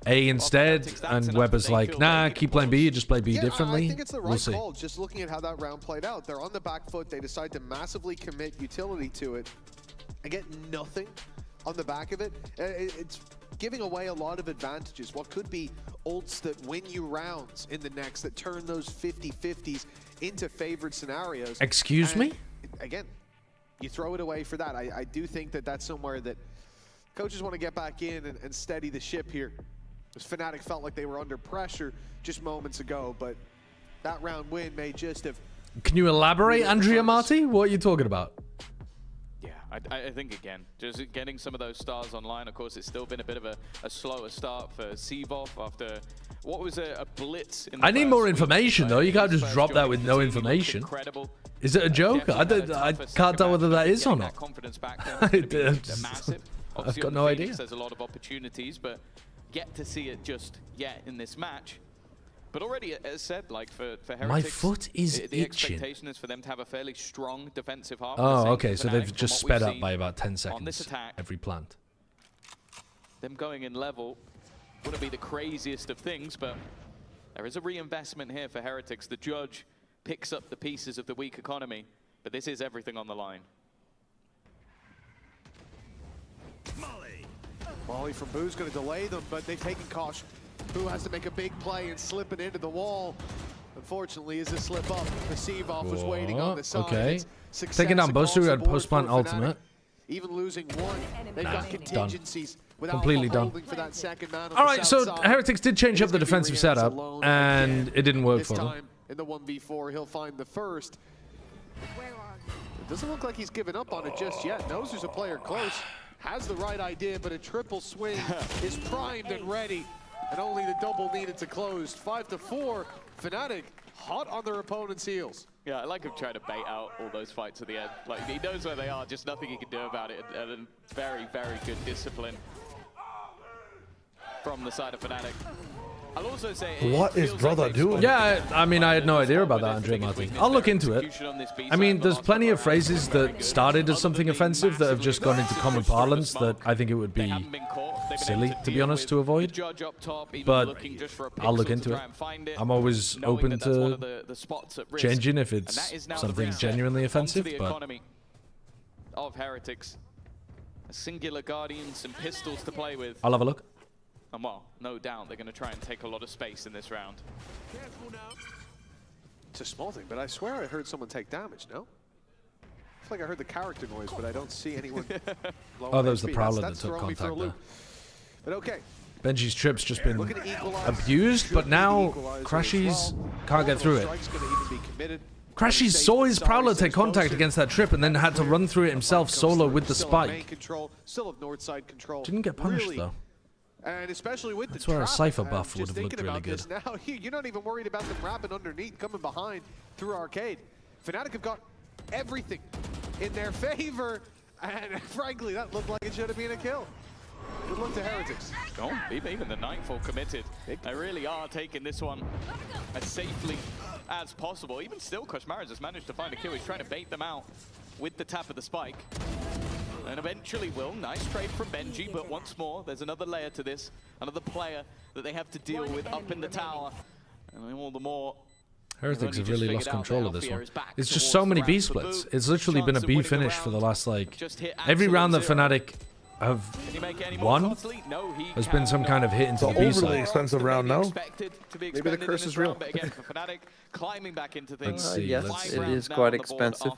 A instead, and Weber's like, nah, keep playing B, just play B differently. I think it's the right We'll see. call, just looking at how that round played out. They're on the back foot. They decide to massively commit utility to it and get nothing on the back of it. It's giving away a lot of advantages. What could be ults that win you rounds in the next, that turn those 50-50s into favored scenarios. Excuse me? Again, you throw it away for that. I do think that that's somewhere that coaches want to get back in and steady the ship here. Because Fnatic felt like they were under pressure just moments ago, but that round win may just have... Can you elaborate, Andrea Marti? What are you talking about? Yeah, I think, again, just getting some of those stars online. Of course, it's still been a bit of a slower start for Cvov after, what was a blitz in the I need more information, though. You can't just drop that with no information. Is it a joke? I can't tell whether that is or not. I've got no idea. There's a lot of opportunities, but yet to see it just yet in this match. But already, as said, like for Heretics, my foot is the itching. expectation is for them to have a fairly strong defensive half. Oh, okay. So they've just sped up by about 10 seconds this attack, every plant. Them going in level wouldn't be the craziest of things, but there is a reinvestment here for Heretics. The judge picks up the pieces of the weak economy, but this is everything on the line. Molly from Boo's going to delay them, but they've taken caution. Boo has to make a big play and slip it into the wall. Unfortunately, is a slip up. The Cvov was waiting on the side. Okay. Taking down Buster, who had post-plant ultimate. Even losing one, they've got contingencies. Completely done. For that second man on All right, the so south side. Heretics did change up the defensive setup, and it didn't work for them. In the 1v4, he'll find the first. It doesn't look like he's given up on it just yet. Knows there's a player close. Has the right idea, but a triple swing is primed and ready. And only the double needed to close. 5-4. Fnatic hot on their opponent's heels. Yeah, I like him trying to bait out all those fights at the end. Like, he knows where they are, just nothing he can do about it. And very, very good discipline from the side of Fnatic. I'll also say, what is brother doing? Yeah, I mean, I had no idea about that, Andre Martin. I'll look into it. I mean, there's plenty of phrases that started as something offensive that have just gone into common parlance that I think it would be silly, to be honest, to avoid. But I'll look into it. I'm always open to changing if it's something genuinely offensive, but... Of Heretics. A singular Guardians and pistols to play with. I'll have a look. And well, no doubt they're going to try and take a lot of space in this round. It's a small thing, but I swear I heard someone take damage, no? I feel like I heard the character noise, but I don't see anyone. Oh, that was the Prowler that took contact there. But okay. Benji's trip's just been abused, but now Crashies can't get through it. Crashies saw his Prowler take contact against that trip and then had to run through it himself solo with the spike. Didn't get punished though. And especially with That's the where a trap, Cypher buff would have just looked thinking really about good. this now, you're not even worried about them wrapping underneath, coming behind through Arcade. Fnatic have got everything in their favor, and frankly, that looked like it should have been a kill. Good luck to Heretics. Oh, even the Nightfall committed. They really are taking this one as safely as possible. Even still, Koshmara has managed to find a kill. He's trying to bait them out with the tap of the spike. And eventually will. Nice trade from Benji, but once more, there's another layer to this. Another player that they have to deal with up in the tower. And all the more... Heretics have really lost control of this one. It's just so many B splits. It's literally been a B finish for the last, like... Every round that Fnatic have won has been some kind of hit into the B side. Overly expensive round now. Maybe the curse is real. Let's see. Yes, it is quite expensive.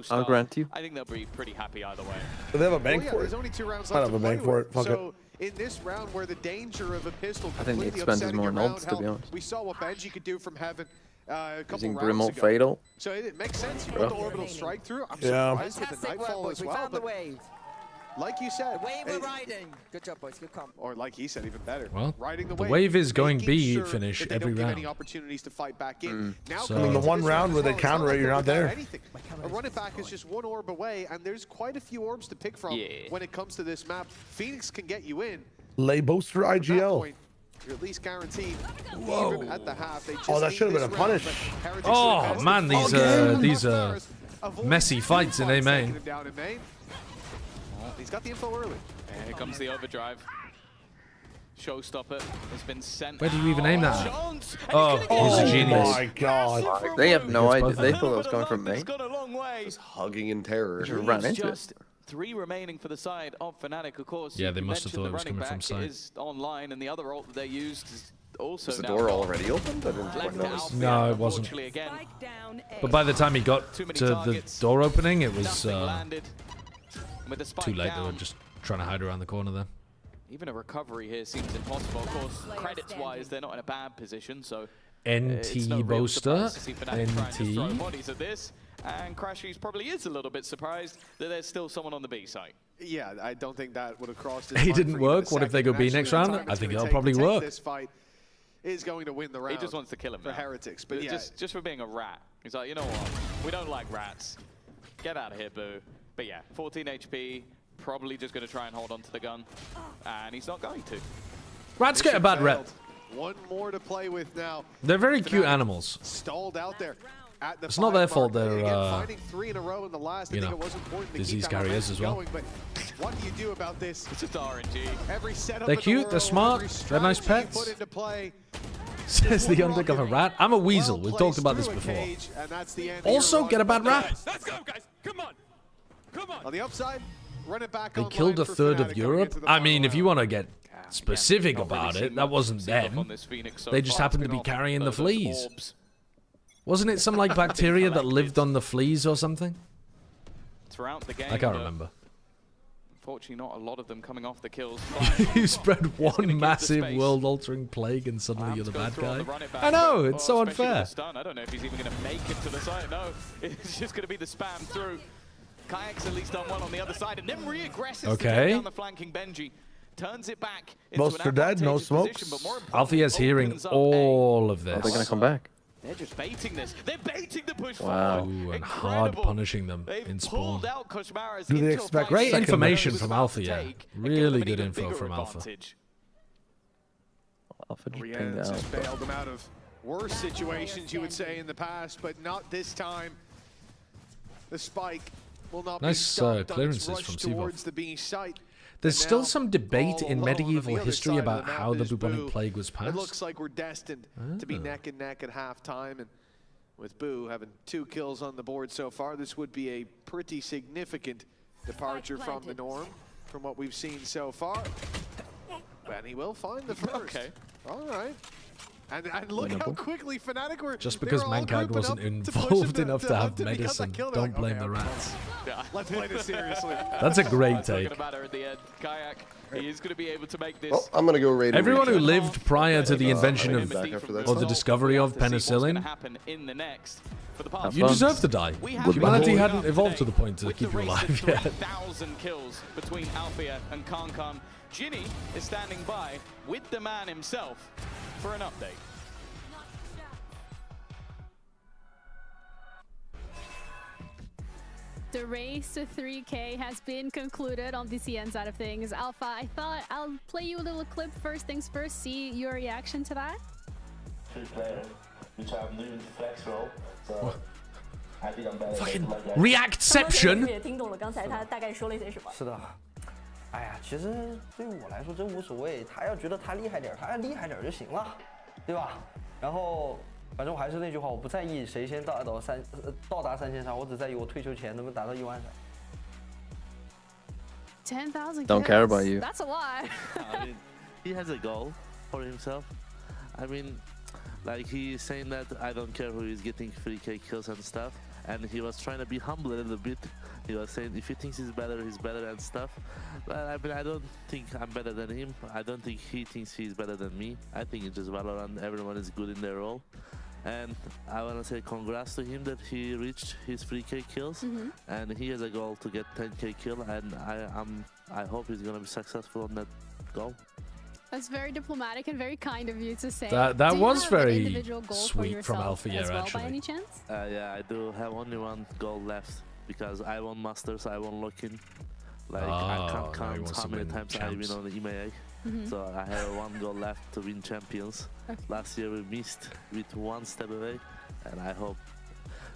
I'll grant you. I think they'll be pretty happy either way. Do they have a bank for it? There's only 2 rounds I left have a to bank play for with. it. Fuck So in this round where the danger of a pistol I think the expense is more nulls, to be honest. We saw what Benji could do from heaven a couple Using rounds Brimble ago. Fatal. So it makes sense. You put the orbital strike through. I'm Yeah. surprised with the Nightfall as well. But like you said, Wave we're riding. Good job, boys. Good comp. or like he said, even better. Well, riding the wave is going making B sure finish that they every don't give round. any opportunities to fight back in. Now So- coming In the into one this round where they as well, counter it's it, you're not without there. anything. A running back is just one orb away, and there's quite a few orbs to pick from when it comes to this map. Phoenix can get you in. Lay booster At that IGL. point, you're at least guaranteed. Whoa. Even at the half, they just Oh, that need should have been a this round, punish. but Heretics Oh advance man, the these messy fights in A taking main. him down in main. He's got the info early. And here comes the overdrive. Showstopper has been sent. Where do you even aim that? Chance. Oh, he's a genius. my god. They have no It's idea. both They of thought it was coming from me. He's gone a long way. Just hugging in terror. Just ran into it. Just 3 remaining for the side of Fnatic, of course. Yeah, they you must have mentioned thought it was the coming from running side. back is online, and the other ult that they used is also Was the now door gone. already opened? I didn't quite Left notice. out, No, it wasn't. unfortunately, again. But by the time he got Too many to the targets. door opening, it was Nothing landed. With the spike too late. They were down, just trying to hide around the corner there. even a recovery here seems impossible. Of course, credits-wise, they're not in a bad position, so NT it's no real Boaster. surprise to see Fnatic trying to throw NT. bodies at this. And Crashies probably is a little bit surprised that there's still someone on the B site. Yeah, I don't think that would have crossed his He mind didn't for even a work. What if they go second. B next Actually, the round? time I it's think gonna it'll take probably to take work. This fight is going to win the round. He just wants to kill him for now. Heretics, but yeah, just for being a rat. He's like, you know what? We don't like rats. Get out of here, boo. But yeah, 14 HP, probably just going to try and hold on to the gun, and he's not going to. Rats get a bad rep. One more to play with now. They're very Fnatic cute animals. Stalled out there at the It's not their five fault mark. they're, Again, finding 3 in a row in the last. I you think know, it was important to disease keep that carriers as well. momentum going, but what do you do about this? It's just RNG. Every setup They're in the cute, world, they're smart, every they're nice strategy you pets. put into play, Says the undercover rat. I'm a weasel. We've talked about this before. cage, and that's the end. Also, get a bad rat. Let's go, guys. Come on. Come on. On the upside, run it back. They killed a third of Europe. I mean, if you want to get specific about it, that wasn't them. They just happened to be carrying the fleas. Wasn't it some like bacteria that lived on the fleas or something? Throughout the game, I can't remember. Unfortunately, not a lot of them coming off the kills. You spread one massive world-altering plague and suddenly you're the bad guy. I know, it's so unfair. I don't know if he's even going to make it to the site. No, it's just going to be the spam through. Kayak's at least done one on the other side, and then re-aggressive down the flanking Benji. Turns it back into Most are dead, no smokes. Althea's hearing all of this. Are they going to come back? They're just baiting this. They're baiting the push Wow. forward. Ooh, and hard punishing them in spawn. Do they expect Great second information best? from Althea. Really good info from Alpha. Alpha just pinged Rian's has out. bailed them out of worse situations, you would say, in the past, but not this time. The spike will not Nice, be stopped on clearances its rush from towards the B site. There's And still now, some debate all in alone on medieval the other history side of about the map how the is bubonic Boo. plague was It passed. looks like we're destined to be neck and neck at halftime, and with Boo having 2 kills on the board so far, this would be a pretty significant departure from the norm from what we've seen so far. And he will find the first. Okay. All right. And look how quickly Fnatic were. Just they because were all Mankind grouping wasn't up to push him involved enough to have pick up that medicine. kill. They're Don't like, blame okay, the rats. Let's play this seriously. That's a great It's not take. gonna matter at the end. Kayak, he is going to be able to make this. Well, I'm going to go raid. Everyone who lived prior to the invention of back after this. or the discovery of penicillin, happen in the next for the you deserve to die. Humanity hadn't evolved to the point to keep you alive yet. 3,000 kills between Althea and Kankan. Ginny is standing by with the man himself for an update. The race to 3K has been concluded on the CN side of things. Alpha, I thought I'll play you a little clip first things first, see your reaction to that. Fucking reactception. 是的，哎呀，其实对于我来说真无所谓，他要觉得他厉害点，他厉害点就行了，对吧？然后反正我还是那句话，我不在意谁先到达3000杀，我只在意我退休前能不能达到1万杀。 10,000 Don't care about you. That's a lot. I mean, he has a goal for himself. I mean, like he's saying that I don't care who is getting 3K kills and stuff. And he was trying to be humble a little bit. He was saying if he thinks he's better and stuff. But I mean, I don't think I'm better than him. I don't think he thinks he's better than me. I think it's just Valorant. Everyone is good in their role. And I want to say congrats to him that he reached his 3K kills. And he has a goal to get 10K kill. And I hope he's going to be successful on that goal. That's very diplomatic and very kind of you to say. That was very individual goal sweet from Alpha, as well, actually. by any chance? Yeah, I do have only one goal left because I won Masters, I won Lock-in. Like, I can't count how many times I win on the EMEA. So I have one goal left to win champions. Last year we missed with one step away, and I hope.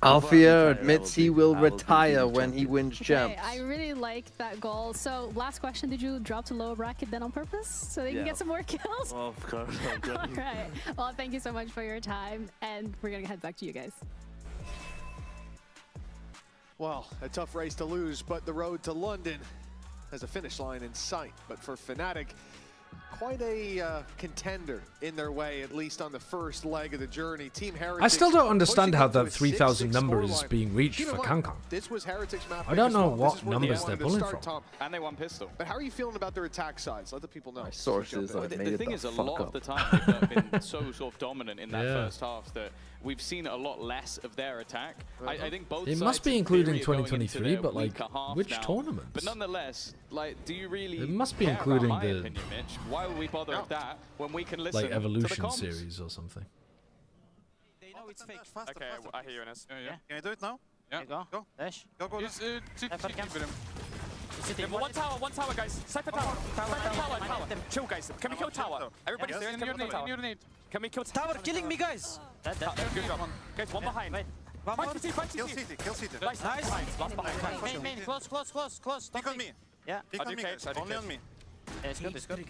Althea admits he will retire when he wins champs. I really like that goal. So last question, did you drop to lower bracket then on purpose so they can get some more kills? Of course. All right. Well, thank you so much for your time, and we're going to head back to you guys. Well, a tough race to lose, but the road to London has a finish line in sight. But for Fnatic, quite a contender in their way, at least on the first leg of the journey. Team Heretics. I still don't understand how that 3,000 3,000 number is being reached for Kankan. This was Heretics map. I don't know what numbers they're pulling from. And they won pistol. But how are you feeling about their attack sides? Let the people know. Sources The thing is, a lot of the time they've been so sort of dominant in that first half that we've seen a lot less of their attack. I think both It sides must be in including theory are going 2023, into their but like, weaker half which now. tournaments? But nonetheless, like, do you really It must be care including about my the opinion, Mitch? Why would we bother with that when we can listen like to the Evolution comms? series or something. They know it's fake. Okay, I hear you, Ines. Yeah. Can I do it now? Yeah. Go. Dash. Go. Just keep him. City. One tower, guys. Cypher tower. Tower. Chill, guys. Can we kill tower? Everybody's there. Can we kill tower? Can we kill Tower killing me, guys. Good job. Guys, one behind. One more. Fight CT. Kill City. Nice. Last behind. Main. Close. Pick on me. Yeah. Pick on me, guys. Only on me. Yeah, it's good.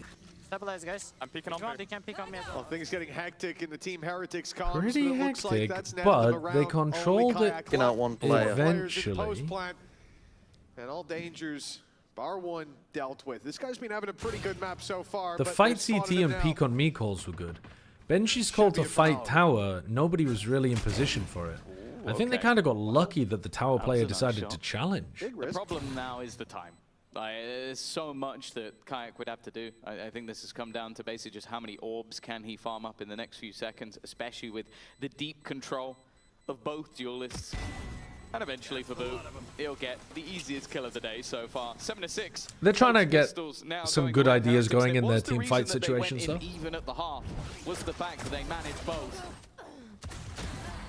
Stabilize, guys. I'm peeking on me. They can pick on me as well. Well, things getting hectic in the Team Heretics comms. Pretty but it looks like hectic, that's now but the they round. controlled Only it Kayak Taking out one player. eventually. Post-plant. And all dangers, bar one, dealt with. This guy's been having a pretty good map so far. The but fight they've spotted CT him and now. peek on me calls were good. Benji's call to fight tower, nobody was really in position for it. I think they kind of got lucky that the tower player decided to challenge. The problem now is the time. There's so much that Kayak would have to do. I think this has come down to basically just how many orbs can he farm up in the next few seconds, especially with the deep control of both duelists. And eventually for Boo, he'll get the easiest kill of the day so far. 7-6. They're trying to get Pistols now some going good for ideas Heretics. going in Was their the team reason fight that they went situation in stuff. even at the half was the fact that they managed both.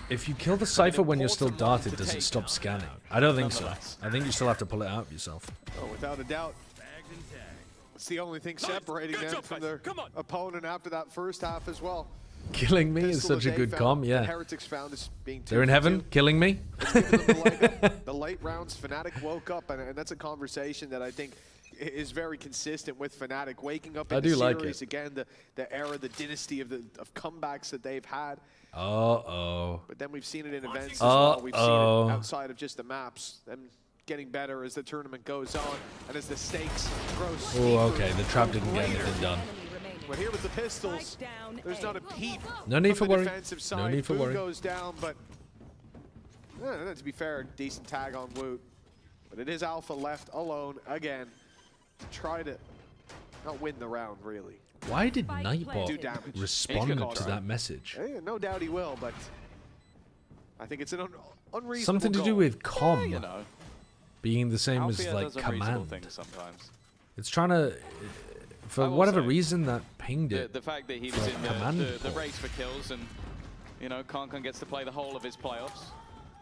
If you kill the Cypher when you're still darted, does it stop scanning? I don't think so. I think you still have to pull it out yourself. Oh, without a doubt. It's the only thing separating them from their opponent after that first half as well. Killing me is Pistol such a that they good found, com, the yeah. Heretics found is being They're in heaven, killing me. The late rounds, Fnatic woke up, and that's a conversation that I think is very consistent with Fnatic waking up in the series again. The era, the dynasty of comebacks that they've had. But then we've seen it in events as well. We've seen it outside of just the maps. Them getting better as the tournament goes on and as the stakes grow steeper. Oh, okay. The trap didn't get anything done. But here with the pistols, there's not a peep. No need from for the worry. defensive side. No need for Wu worry. goes down, but to be fair, decent tag on Woot. But it is Alpha left alone again to try to not win the round, really. Why did Nightbot Do damage. respond to that message? No doubt he will, but I think it's an unreasonable Something to do goal. with com You know. being the same as Althea like does unreasonable command. things sometimes. It's trying to, for I will whatever say, reason, that pinged it. The fact that he for was in command the call. race for kills and, you know, Concon gets to play the whole of his playoffs.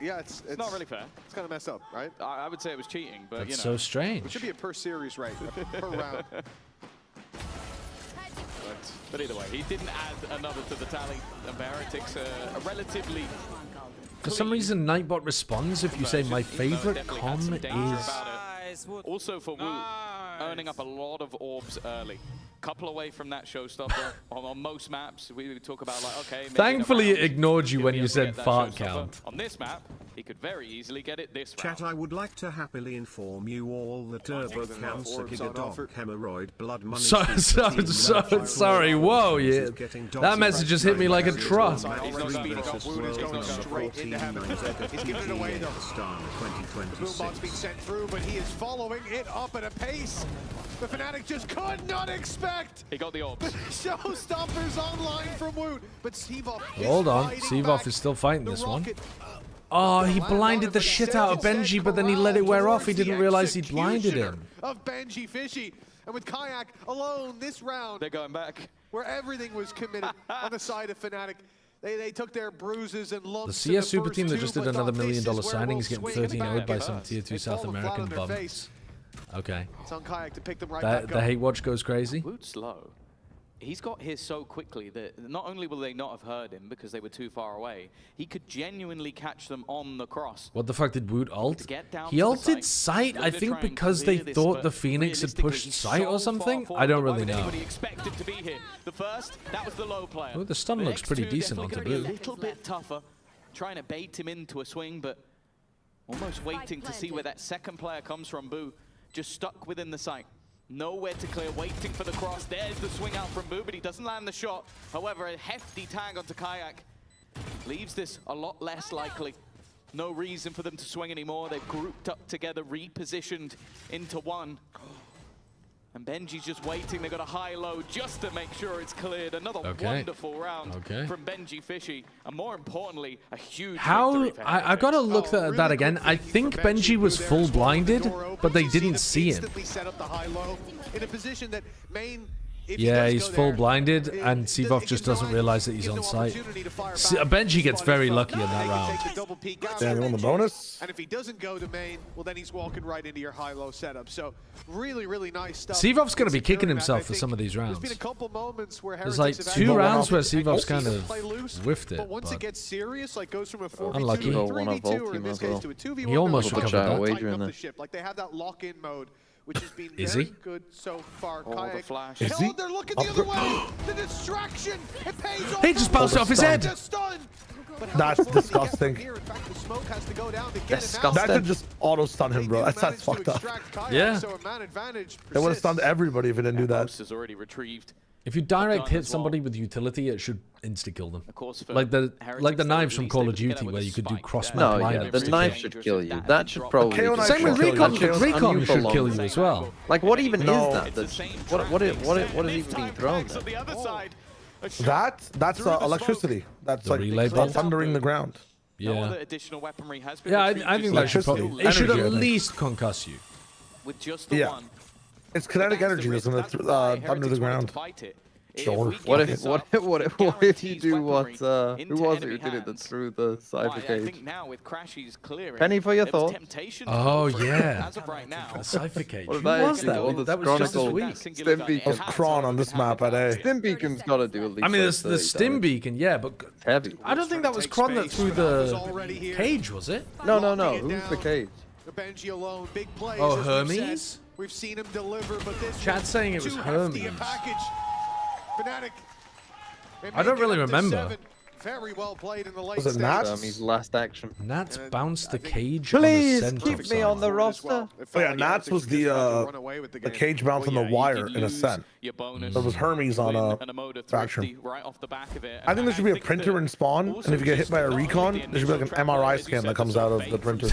Yeah, it's not really fair. It's kind of messed up, right? I would say it was cheating, but That's you know. so strange. It should be a per series rate, per round. But either way, he didn't add another to the tally. And Heretics a relatively. For some reason, Nightbot responds if you say my favorite com is. Also for Wu, earning up a lot of orbs early. Couple away from that showstopper. on most maps, we would talk about like, okay. Maybe Thankfully, it ignored you he'll when be you able to said get that fart showstopper. count. On this map, he could very easily get it this Chat, I would like to happily inform you all that turbo cancer, dog, hemorrhoid, blood money. Sorry, whoa, yeah. That message just hit me like a truck. He's not speeding up Woot, he's going straight into heaven. He's giving it away though. The boombot's being sent through, but he is following it up at a pace the Fnatic just could not expect. He got the orbs. Showstoppers online from Woot, but Sevov Hold on, Sevov is still fighting this one. Oh, he blinded the shit out of Benji, but then he let it wear off. He didn't realize he blinded him. Of Benji Fishy, and with Kayak alone this round, they're going back where everything was committed on the side of Fnatic. They took their bruises and lumps. The CS Super team that just did another $1 million signing is getting 13-0'd by some Tier 2 South American bums. Okay. It's on Kayak to pick them right The back up. hate watch goes crazy. Woot's low. He's got here so quickly that not only will they not have heard him because they were too far away, he could genuinely catch them on the cross. What the fuck did Woot ult? get down He to the ulted site. Sight, I think because they thought the Phoenix had pushed Sight or something? I don't really know. Anybody expected to be here. The first, that was the low player. Oh, the stun The looks next pretty two decent definitely onto gonna be Blue. a little bit tougher, trying to bait him into a swing, but almost waiting to see where that second player comes from. Boo just stuck within the site. Nowhere to clear, waiting for the cross. There's the swing out from Boo, but he doesn't land the shot. However, a hefty tag onto Kayak leaves this a lot less likely. No reason for them to swing anymore. They've grouped up together, repositioned into one. And Benji's just waiting. They got a high-low just to make sure it's cleared. Another wonderful round from Benji Fishy. And more importantly, a huge How I've got to look at that again. I think Benji was full blinded, but they didn't see him. Set up the high-low in a position that main. Yeah, he's full blinded, and Sivov just doesn't realize that he's on site. Benji gets very lucky in that round. Yeah, on the bonus. And if he doesn't go to main, well, then he's walking right into your high-low setup. So really, really nice stuff. Sivov's going to be kicking himself for some of these rounds. There's been a couple moments where there's like 2 rounds where Sivov's kind of whiffed it. But once it gets serious, like goes from a 4v2 unlucky. to a 3v2, or in this case to a 2v1, he almost recovered that. Tighten up the ship. Like they have that lock-in mode, which has been very good so far. The flash. Is he? They're looking the other way. The distraction. It pays off. He just bounced off his head. That's disgusting. In fact, the smoke has to go down to get That could just auto stun him, bro. That's fucked up. Yeah. So a man advantage It would have stunned everybody if it didn't do that. Has already retrieved. If you direct hit somebody with utility, it should insta-kill them. Like the knives from Call of Duty, where you could do cross-map lineups. The knife should kill you. That should probably. Same with Recon. Recon should kill you as well. Like, what even is that? What is even being thrown there? That's electricity. That's like thundering the ground. Yeah. Yeah, I think that should probably. It should at least concuss you. With just the one. It's kinetic energy that's going to thunder the ground. Sure. What if you do what? Who was it who did it that threw the cypher cage? Penny for your thoughts. Oh yeah. As of right now, the cypher cage. What Who was that? That was just this week. Stim Beacon. Kron on this map at A. Stim Beacon's got to do at least. I mean, the Stim Beacon, yeah, but heavy. I don't think that was Kron that threw the cage, was it? No. Who's the cage? Benji alone, big plays. Oh, Hermes. We've seen him deliver, but this Chad's saying it was Hermes. Fnatic. I don't really remember. Very well played in the late was it Nats? His last action. Nats bounced the cage. Please on the keep me on the roster. Oh yeah, Nats was the cage bounce on the wire in Ascent. There was Hermes on a faction. I think there should be a printer in spawn, and if you get hit by a recon, there should be like an MRI scan that comes out of the printer.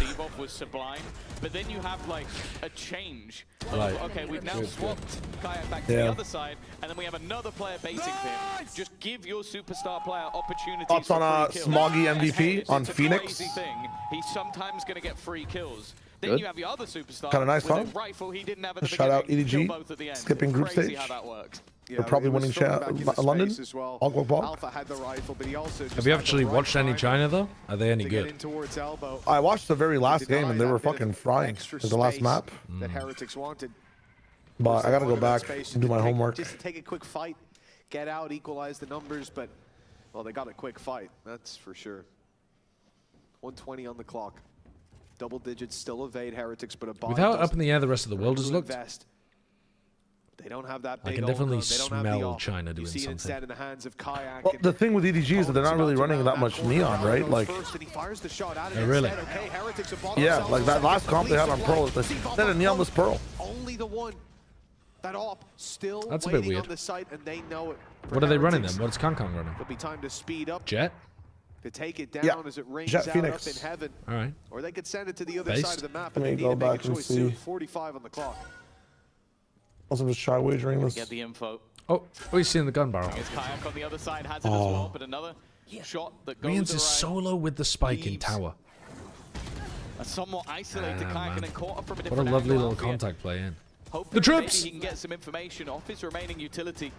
But then you have like a change. Right. Okay, we've now swapped Kayak back to the other side, and then we have another player basing him. Just give your superstar player opportunities. Thoughts on Smoggy MVP on Phoenix? He's sometimes going to get free kills. Then Good. you have your other superstar Kind of nice, huh? rifle he didn't have at the Shout out EDG, skipping group stage. They're probably winning London. Have you actually watched any China though? Are they any good? I watched the very last game and they were fucking frying. The last map. That Heretics wanted. But I gotta go back and do my homework. Just to take a quick fight, get out, equalize the numbers, but well, they got a quick fight. That's for sure. 120 on the clock. Double digits still evade Heretics, but a With how up in the air the rest of the world has looked, they don't have that I big can definitely smell China doing something. In the hands of Kayak. Well, the thing with EDG is that they're not really running that much neon, right? Like, really? Yeah, like that last comp they had on Pearl, they had a neonless Pearl. Only the one. That op still That's a bit waiting weird. on the site, and they know it. What are they running then? What's Kankang running? It'll be time to speed up. Jet? To take it down as it rings Jet out Phoenix. up in heaven. All right. Or they could send it to the other Based. side of the map, Let but me they need go to make a back and choice see. soon. 45 on the clock. Also, just try wagering this. Get the info. Oh, he's seeing the gun barrel. It's Kayak on the other side has it as well, but another shot that goes Rians is right. solo with the spike in tower. A somewhat isolated Kayak and then caught up from a What a different lovely angle little off it. contact play in. Hopefully The troops! maybe he can get some information off his remaining utility.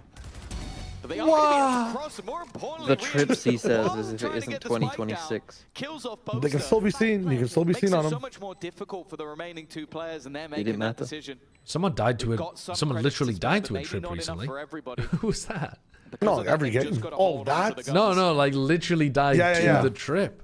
But they are going to be across, and more importantly, The trips he says as if it isn't 2026. kills off They can still be seen. You can still be seen on so them. much more difficult for the remaining two players, and they're didn't making that matter. decision. Someone died to We've it. got some Someone credits literally to died spend, to a but trip maybe not enough recently. for everybody. Who was that? Because No, of like that, every they've game. just gotta Oh, hold on to that? the No, guns. no, like literally died Yeah. to the trip.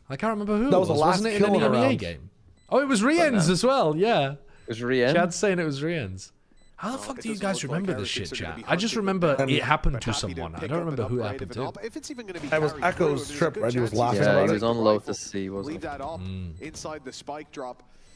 I can't remember who That it was the was. last Wasn't it in kill an in a EMEA round. game? Oh, it was Rien's as well, yeah. It was Rien? Chad's saying it was Rien's. How the fuck do you guys remember this shit, chat? I just remember it happened to someone. I don't remember who it happened to. If it's even going to be It was Echo's trip, right? He was laughing Yeah, about he it. was on Lotus C, wasn't Leave that up inside the spike drop.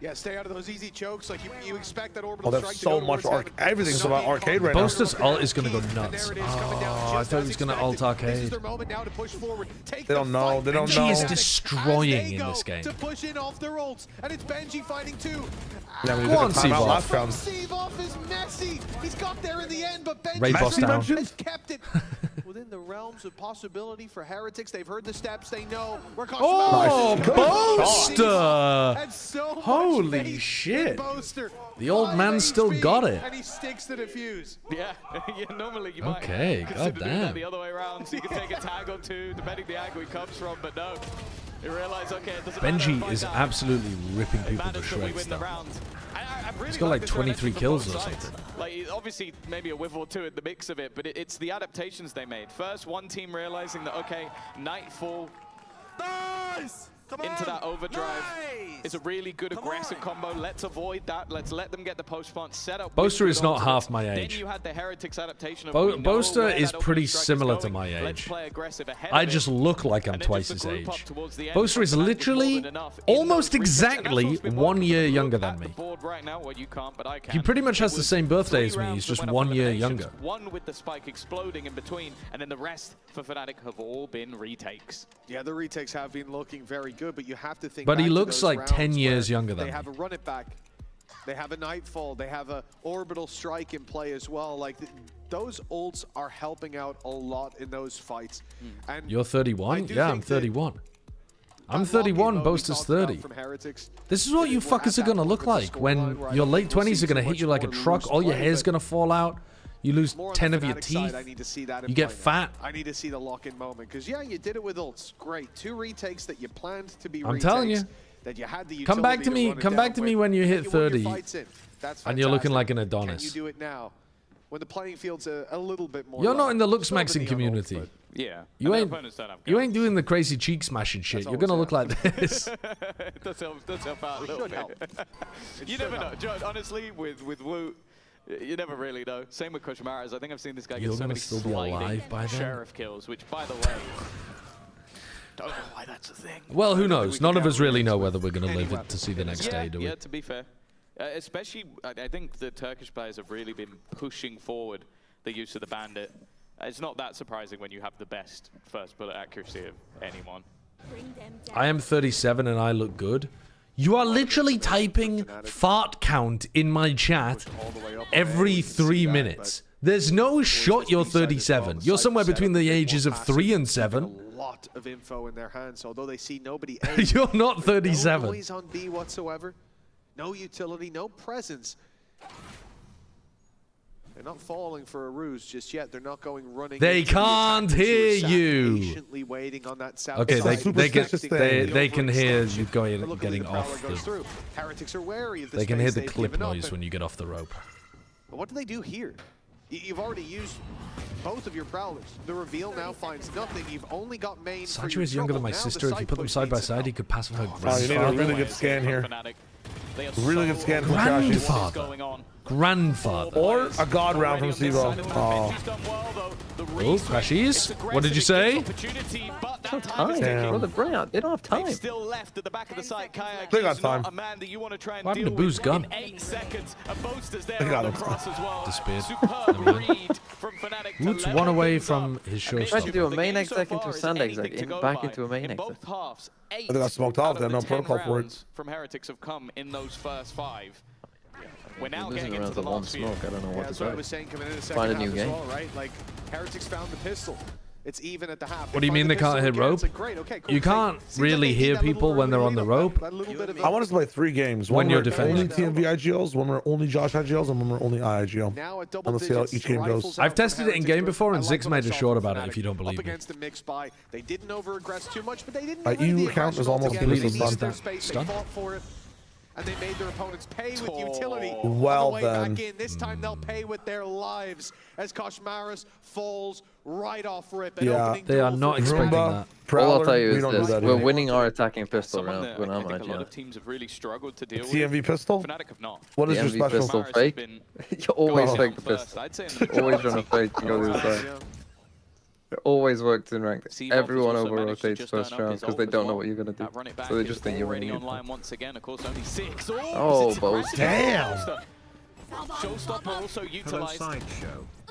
Yeah, stay out of those easy chokes. Like you expect that orbital Oh, strike there's to go so towards much heaven. everything's about arcade right now. Boaster's ult is going to go nuts. Oh, I thought he was going to ult arcade. They don't know. They don't know. Benji is destroying in this game. To push in off their ults, and it's Benji fighting too. Yeah, we Go on, took a timeout last Seavoff. round. Seavoff is messy. He's got there in the end, but Benji Ray boss down. has kept it within the realms of possibility for Heretics. They've heard the steps. They know we're Oh, Boaster! And so much Holy faith shit. in Boaster. The old man still got it. And he sticks to the fuse. Yeah, yeah. Normally you Okay, might consider doing that goddamn. the other way around, so you can take a tag or two, depending the angle he comes from. But no, you realize, okay, it doesn't matter if Benji I is die. absolutely ripping It people to matters that we shreds win the though. round. I He's got like 23 kills or something. Like, obviously, maybe a whiff or two in the mix of it, but it's the adaptations they made. First, one team realizing that, okay, Nightfall into that overdrive is a really good aggressive combo. Let's avoid that. Let's let them get the post plant set up. Boaster is not half my age. Then you had the Heretics adaptation of Boaster is pretty similar to my age. I just look like I'm twice his age. Boaster is literally almost exactly 1 year younger than me. He pretty much has the same birthday as me. He's just 1 year younger. One with the spike exploding in between, and then the rest for Fnatic have all been retakes. Yeah, the retakes have been looking very good, but you have to think. But he looks like 10 years younger than me. They have a run it back. They have a Nightfall. They have a orbital strike in play as well. Like those ults are helping out a lot in those fights. And you're 31? Yeah, I'm 31. I'm 31, Boaster's 30. This is what you fuckers are gonna look like when your late 20s are gonna hit you like a truck, all your hair's gonna fall out. You lose 10 of your teeth. You get fat. I need to see the lock-in moment because yeah, you did it with ults. Great, 2 retakes that you planned to be. I'm telling you. That you had the come back to me. Come back to me when you hit 30, and you're looking like an Adonis. Can you do it now? When the playing field's a little bit more. You're not in the looks maxing community. Yeah. You ain't doing the crazy cheek smashing shit. You're gonna look like this. It does help out a little bit. You never know, John. Honestly, with Wu. You never really know. Same with Koshmaras. I think I've seen this guy get so many sliding sheriff kills, which, by the way, don't know why that's a thing. Well, who knows? None of us really know whether we're going to live to see the next day, do we? Yeah, to be fair. Especially, I think the Turkish players have really been pushing forward the use of the Bandit. It's not that surprising when you have the best first bullet accuracy of anyone. I am 37 and I look good. You are literally typing fart count in my chat every 3 minutes. There's no shot you're 37. You're somewhere between the ages of 3 and 7. A lot of info in their hands, although they see nobody. You're not 37. No noise on B whatsoever. No utility, no presence. They're not falling for a ruse just yet. They're not going running. They can't hear you. Patiently waiting on that south okay, side. they can hear you getting off the. Heretics are wary of the they can hear the clip noise when you get off the rope. But what do they do here? You've already used both of your prowlers. The reveal now finds nothing. You've only got main. Sancho is younger than my sister. If you put them side by side, he could pass her grandfather. Oh, you need a really good scan here. Really good scan from Grandfather. Grandfather. Or a god round from Sivo. Oh. Oh, crashies. What did you say? Brother, bring out. They don't have time. Still left at the back of the site. They got time. A man that you want to try and what happened to Boo's gun? 8 seconds. A Boaster's there they got on the cross as well. Disappeared. Woot's one away from his showstopper. Tried to do a main exec into a sand exec, back into a main exec. They got smoked off. They have no protocol for it. From Heretics have come in those first 5. We're now getting into the one last smoke. I don't know what to that's what I was saying coming in the second Find a half new game. well, right? Like Heretics found the pistol. It's even at the half. What do you mean they can't hit rope? You can't really hear people when they're on the rope. I want us to play 3 games. When you're defending. Only TMV IGLs, one where only Josh IGLs, and one where only I IGL. And let's see how each game goes. I've tested it in game before, and Ziggs made a short about it if you don't believe me. They didn't over-aggress too much, but they didn't. My EU account is almost completely stunned. And they made their opponents pay with utility. Well on the way then. back in. This time they'll pay with their lives as Koshmaras falls right off rip. Yeah, they are not expecting that. All I'll tell you is this: we're winning our attacking pistol round when I'm a lot of teams have really struggled to deal with. TMV pistol? Fnatic have not. What is your special? Pistol fake? You always fake the pistol. Always run a fake to go to the side. It always works in ranked. Everyone over rotates first round because they don't know what you're gonna do. So they just think you're winning. Online once again, of course, only 6. Oh, both. Damn! Showstopper also utilized.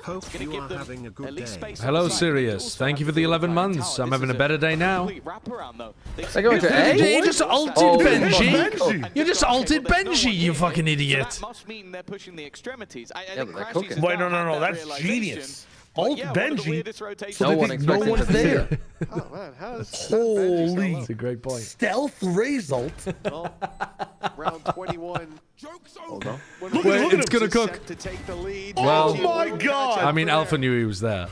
Hope you are having a good day. Hello, Sirius. Thank you for the 11 months. I'm having a better day now. They're going to A? You just ulted Benji. You just ulted Benji, you fucking idiot. That must mean they're pushing the extremities. Yeah, but they're cooking. Wait, no. That's genius. Ult Benji. No one expected no one's to see there. it. Oh man, how's Holy. That's a great point. Stealth result. Well, round 21. Hold on. Look it's gonna cook. To take the lead. Oh my god! I mean, Alpha knew he was there.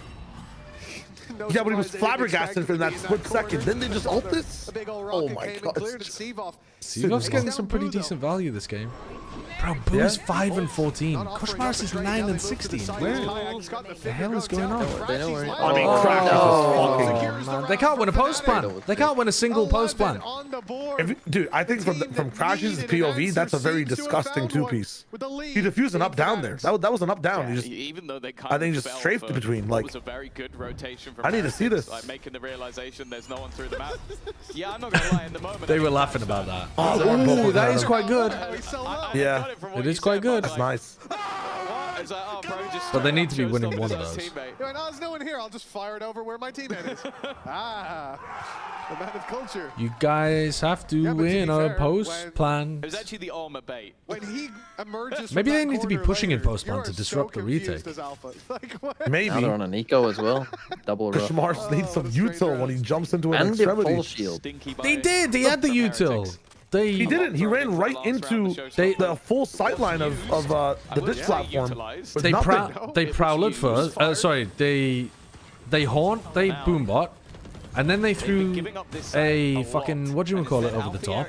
Yeah, but he was flabbergasted for that split second. Then they just ult this? A big old Oh rocket my came god. and cleared Sevov. Sevov's getting some pretty decent value this game. Bro, Boo's 5 and 14. Koshmaris is 9 and 16. Where the hell is going on? They know where he I mean, Crash is Man. They can't win a post plan. They can't win a single post plan. Dude, I think from Crash's POV, that's a very disgusting two-piece. He defused an up-down there. That was an up-down. Yeah, even though they I think he just strafed between. Like, was a very good rotation from I need to see this. Like making the realization there's no one through the map. Yeah, I'm not gonna lie. In the moment, They were laughing about that. Oh, that is quite good. Yeah, it is quite good. That's nice. But they need to be winning one of those. When there's no one here, I'll just fire it over where my teammate is. The man of culture. You guys have to win a post plan. It was actually the armor bait. When he emerges, Maybe they need to be pushing in post plan to disrupt the retake. Maybe. Now they're on an eco as well. Double rough. Koshmaris needs some util when he jumps into an extremity. Full shield. They did. He had the util. He didn't. He ran right into the full sightline of the ditch platform. They prowled first. Sorry, they haunt, they boombot, and then they threw a fucking, what do you call it, over the top.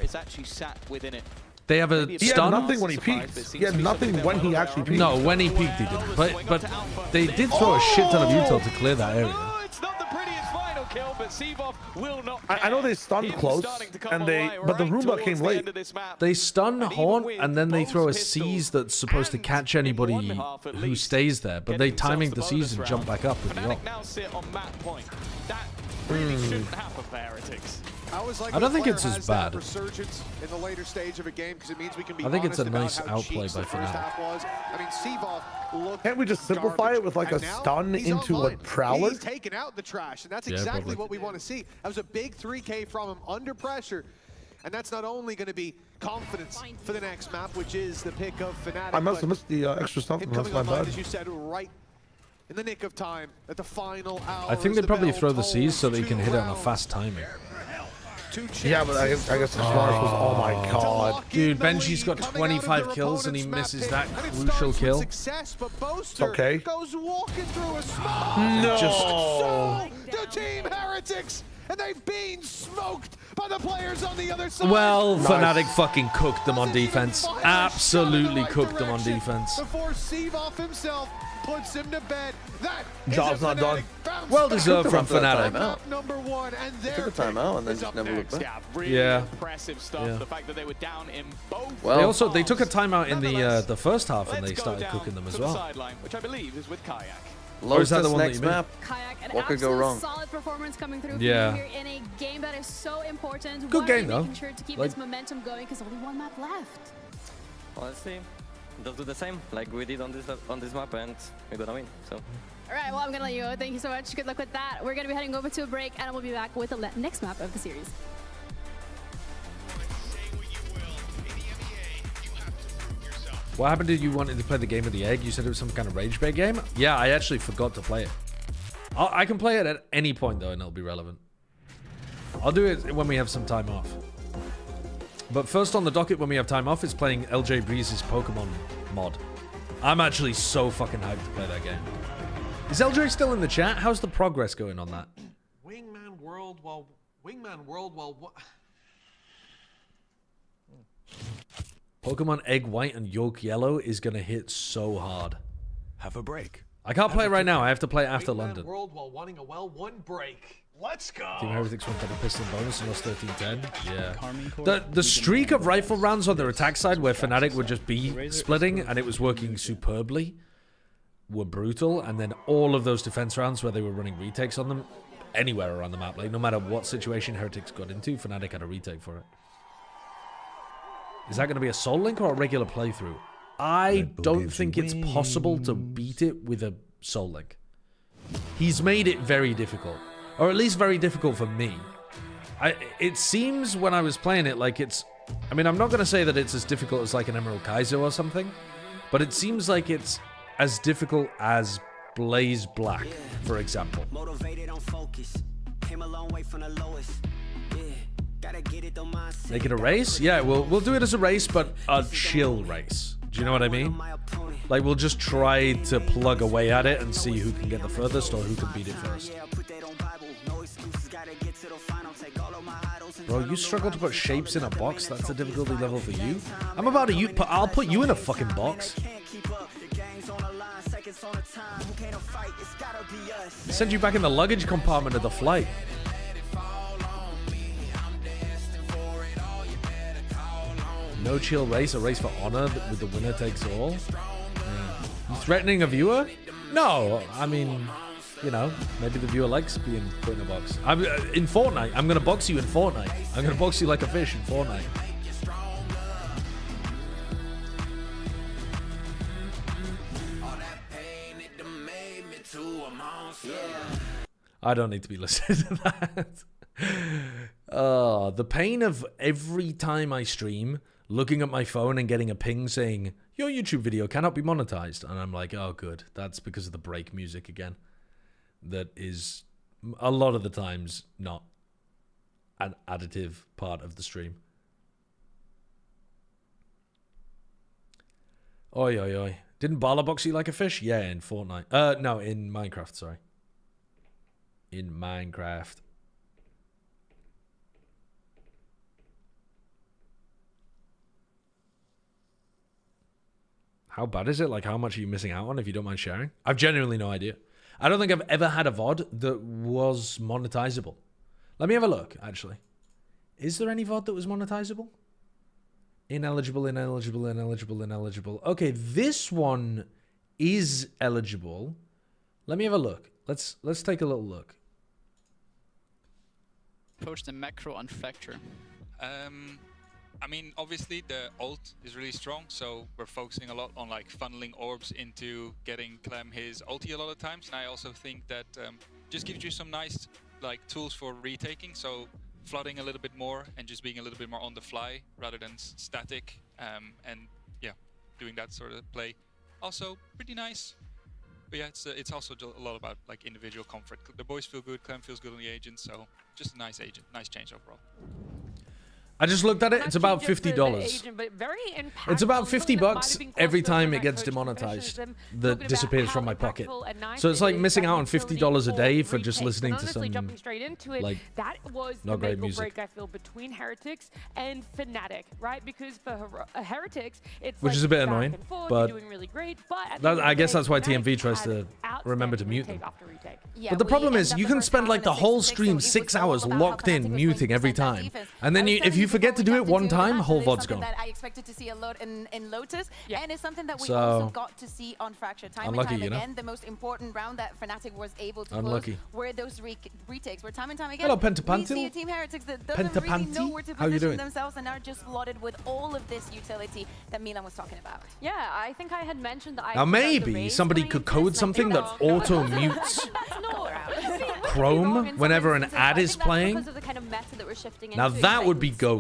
They have a He stun. had nothing when he peeked. He had nothing when he actually peeked. No, when he peeked he didn't. But they did throw a shit ton of util to clear that area. Kill, but Sivov will not I know they stunned close, and but the Roomba came late. They stun, haunt, and then they throw a seize that's supposed to catch anybody who stays there. But they timing the seize and jump back up with the op. now sit on map point. That really shouldn't happen for Heretics. I don't think it's as bad. Resurgence in the later stage of a game because it means we can be I think it's a nice about how outplay cheeks by the first Fnatic. half was. I mean, Sivov looked Can't we just simplify it with like a stun into a prowler? He's taken out the trash, and that's Yeah, exactly probably. what we want to see. That was a big 3K from him under pressure. And that's not only going to be confidence for the next map, which is the pick of Fnatic. I must have missed the extra stuff. Him That's coming my online, bad. as you said, right in the nick of time at the final hour. I think they'd probably throw the seize so they can hit it on a fast timing. Yeah, but I guess Koshmaris was. Oh my god, dude! Benji's got 25 kills and he misses that crucial kill. It's okay. Goes walking through a smoke. No. The team Heretics, and they've been smoked by the players on the other side. Well, Fnatic fucking cooked them on defense. Absolutely cooked them on defense. Before Sivov himself puts him to bed. That Job's not done. Well deserved from Fnatic. #1, and They took a timeout and then just never looked back. Yeah, really Yeah. impressive stuff. Yeah. The fact that they were down in both. They took a timeout in the first half and they started cooking them as to the well. sideline, which I believe is with Kayak. Or is that the one that next you mean? map. Kayak, an What could go absolute wrong? solid performance coming through Yeah. from you here in a game that is so important. Good Why game, are though. making sure to keep Like- this momentum going because only one map left. Honestly, just do the same like we did on this map, and we're gonna win. So. All right, well, I'm going to let you go. Thank you so much. Good luck with that. We're going to be heading over to a break, and we'll be back with the next map of the series. What happened to you wanting to play the game of the egg? You said it was some kind of rage bait game? Yeah, I actually forgot to play it. I can play it at any point though and it'll be relevant. I'll do it when we have some time off. But first on the docket when we have time off is playing LJ Breeze's Pokemon mod. I'm actually so fucking hyped to play that game. Is LJ still in the chat? How's the progress going on that? Wingman World while what? Pokemon Egg White and Yolk Yellow is gonna hit so hard. Have a break. I can't play it right now. I have to play it after London. World while wanting a one break. Let's go. Team Heretics went for the pistol bonus and lost 13-10. Yeah. The streak of rifle rounds on their attack side where Fnatic would just be splitting and it was working superbly were brutal. And then all of those defense rounds where they were running retakes on them anywhere around the map. Like no matter what situation Heretics got into, Fnatic had a retake for it. Is that going to be a Soul Link or a regular playthrough? I don't think it's possible to beat it with a Soul Link. He's made it very difficult. Or at least very difficult for me. It seems when I was playing it like it's... I mean, I'm not going to say that it's as difficult as like an Emerald Kaizo or something. But it seems like it's as difficult as Blaze Black, for example. Motivated on focus. Came a long way from the lowest. Make it a race? Yeah, we'll do it as a race, but a chill race. Do you know what I mean? Like, we'll just try to plug away at it and see who can get the furthest or who can beat it first. Bro, you struggle to put shapes in a box. That's a difficulty level for you. I'm about to I'll put you in a fucking box. Send you back in the luggage compartment of the flight. No chill race, a race for honor with the winner takes all. Yeah. You threatening a viewer? No, I mean, you know, maybe the viewer likes being put in a box. I'm in Fortnite. I'm gonna box you in Fortnite. I'm gonna box you like a fish in Fortnite. I don't need to be listening to that. The pain of every time I stream, looking at my phone and getting a ping saying, your YouTube video cannot be monetized. And I'm like, oh, good. That's because of the break music again. That is a lot of the times not an additive part of the stream. Oi, oi, oi. Didn't Bala box you like a fish? Yeah, in Fortnite. No, in Minecraft, sorry. In Minecraft. How bad is it? Like, how much are you missing out on if you don't mind sharing? I've genuinely no idea. I don't think I've ever had a VOD that was monetizable. Let me have a look, actually. Is there any VOD that was monetizable? Ineligible, ineligible, ineligible, ineligible. Okay, this one is eligible. Let me have a look. Let's take a little look. Approach the macro on Fracture. I mean, obviously the ult is really strong, so we're focusing a lot on like funneling orbs into getting Clem his ulti a lot of times. And I also think that just gives you some nice like tools for retaking. So flooding a little bit more and just being a little bit more on the fly rather than static. And yeah, doing that sort of play. Also pretty nice. But yeah, it's also a lot about like individual comfort. The boys feel good, Clem feels good on the agent, so just a nice agent, nice change overall. I just looked at it. It's about $50. It's about $50 every time it gets demonetized that disappears from my pocket. So it's like missing out on $50 a day for just listening to some like that was not the great make or music. break, I feel, between Heretics and Fnatic, right? Because for Heretics, it's which like is a bit back annoying, and forth, but you're doing really great, but at the that, end of I the guess day, that's why Fnatic TMV tries had to remember to mute them. retake after retake. Yeah, But the problem we is, ended you up can the spend first like the round in whole 6-6, stream so it 6 was all hours about how locked in, Fnatic was muting playing every defense time. defense. And then I was if telling you forget to do it one time, and whole it's VOD's something gone. that I expected to see a lot in Lotus, and it's something that we So, also got to see on Fracture time unlucky, and time you know? again. The most important round that Fnatic was able to Unlucky. close were those retakes, where time and time again Hello, we Pentapantil. see a Team Heretics that doesn't really know where to How you position doing? themselves and are just flooded with all of this utility that Milan was talking about. Yeah, I think I had mentioned that I Now put out the maybe raise somebody going could into code this, something that auto mutes Chrome whenever an ad is playing. Now that would be goated.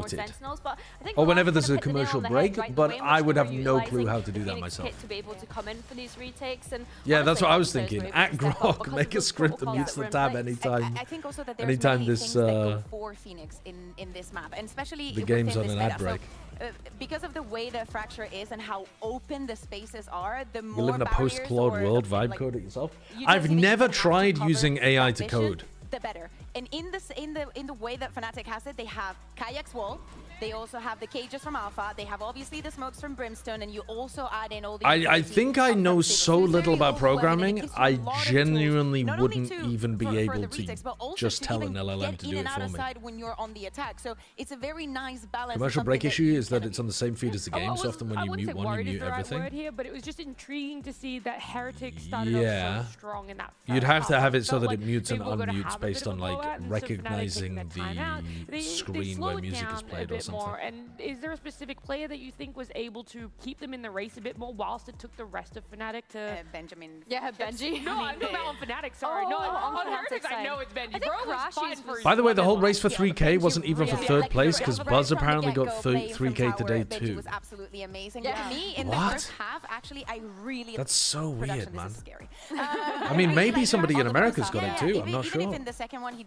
Or whenever there's a commercial break, but I would have no clue how to do that myself. To be able to come in for these retakes, and Yeah, that's what I was honestly, thinking. players were able to At step up Grok, because make of a the script that protocols mutes that the were in tab place. anytime. I think also that there's Anytime many this things that go for Phoenix in this map, and especially the game's within on this an ad meta. break. So, because of the way that Fracture is and how open the spaces are, the more You live in a barriers post-Claude or world, like, vibe code it yourself. you I've don't even never have to tried cover using AI to that code. vision, the better. And in the way that Fnatic has it, they have KRX wall. They also have the cages from Alpha. They have obviously the smokes from Brimstone, and you also add in all the. I think I know so little about programming, I genuinely wouldn't even be able to just tell an LLM to do it for me. When you're on the attack, so it's a very nice balance. Commercial break issue is that it's on the same feed as the game, so often when you mute one, you mute Right everything. word here, but it was just intriguing to see that Heretics started Yeah. off so strong in that. You'd first have to half. have it so Felt that like it mutes they and were gonna unmutes have a based bit of on a like blowout, and so Fnatic recognizing taking their time out. the screen slow where it music is down a played or bit something. more. And is there a specific player that you think was able to keep them in the race a bit more whilst it took the rest of Fnatic to Benjamin? Yeah, Benji. No, I'm talking about on Fnatic. Sorry, no, on Heretics. I know it's Benji. Bro was fine for. By the way, the whole race for 3K wasn't even for third place because Buzz apparently got 3K today too. Was absolutely amazing. Yeah. Me in the What? first half, actually, I really. That's so weird, Production, man. this is scary. I mean, maybe somebody in America's got it too. I'm not Even sure. if in the second one he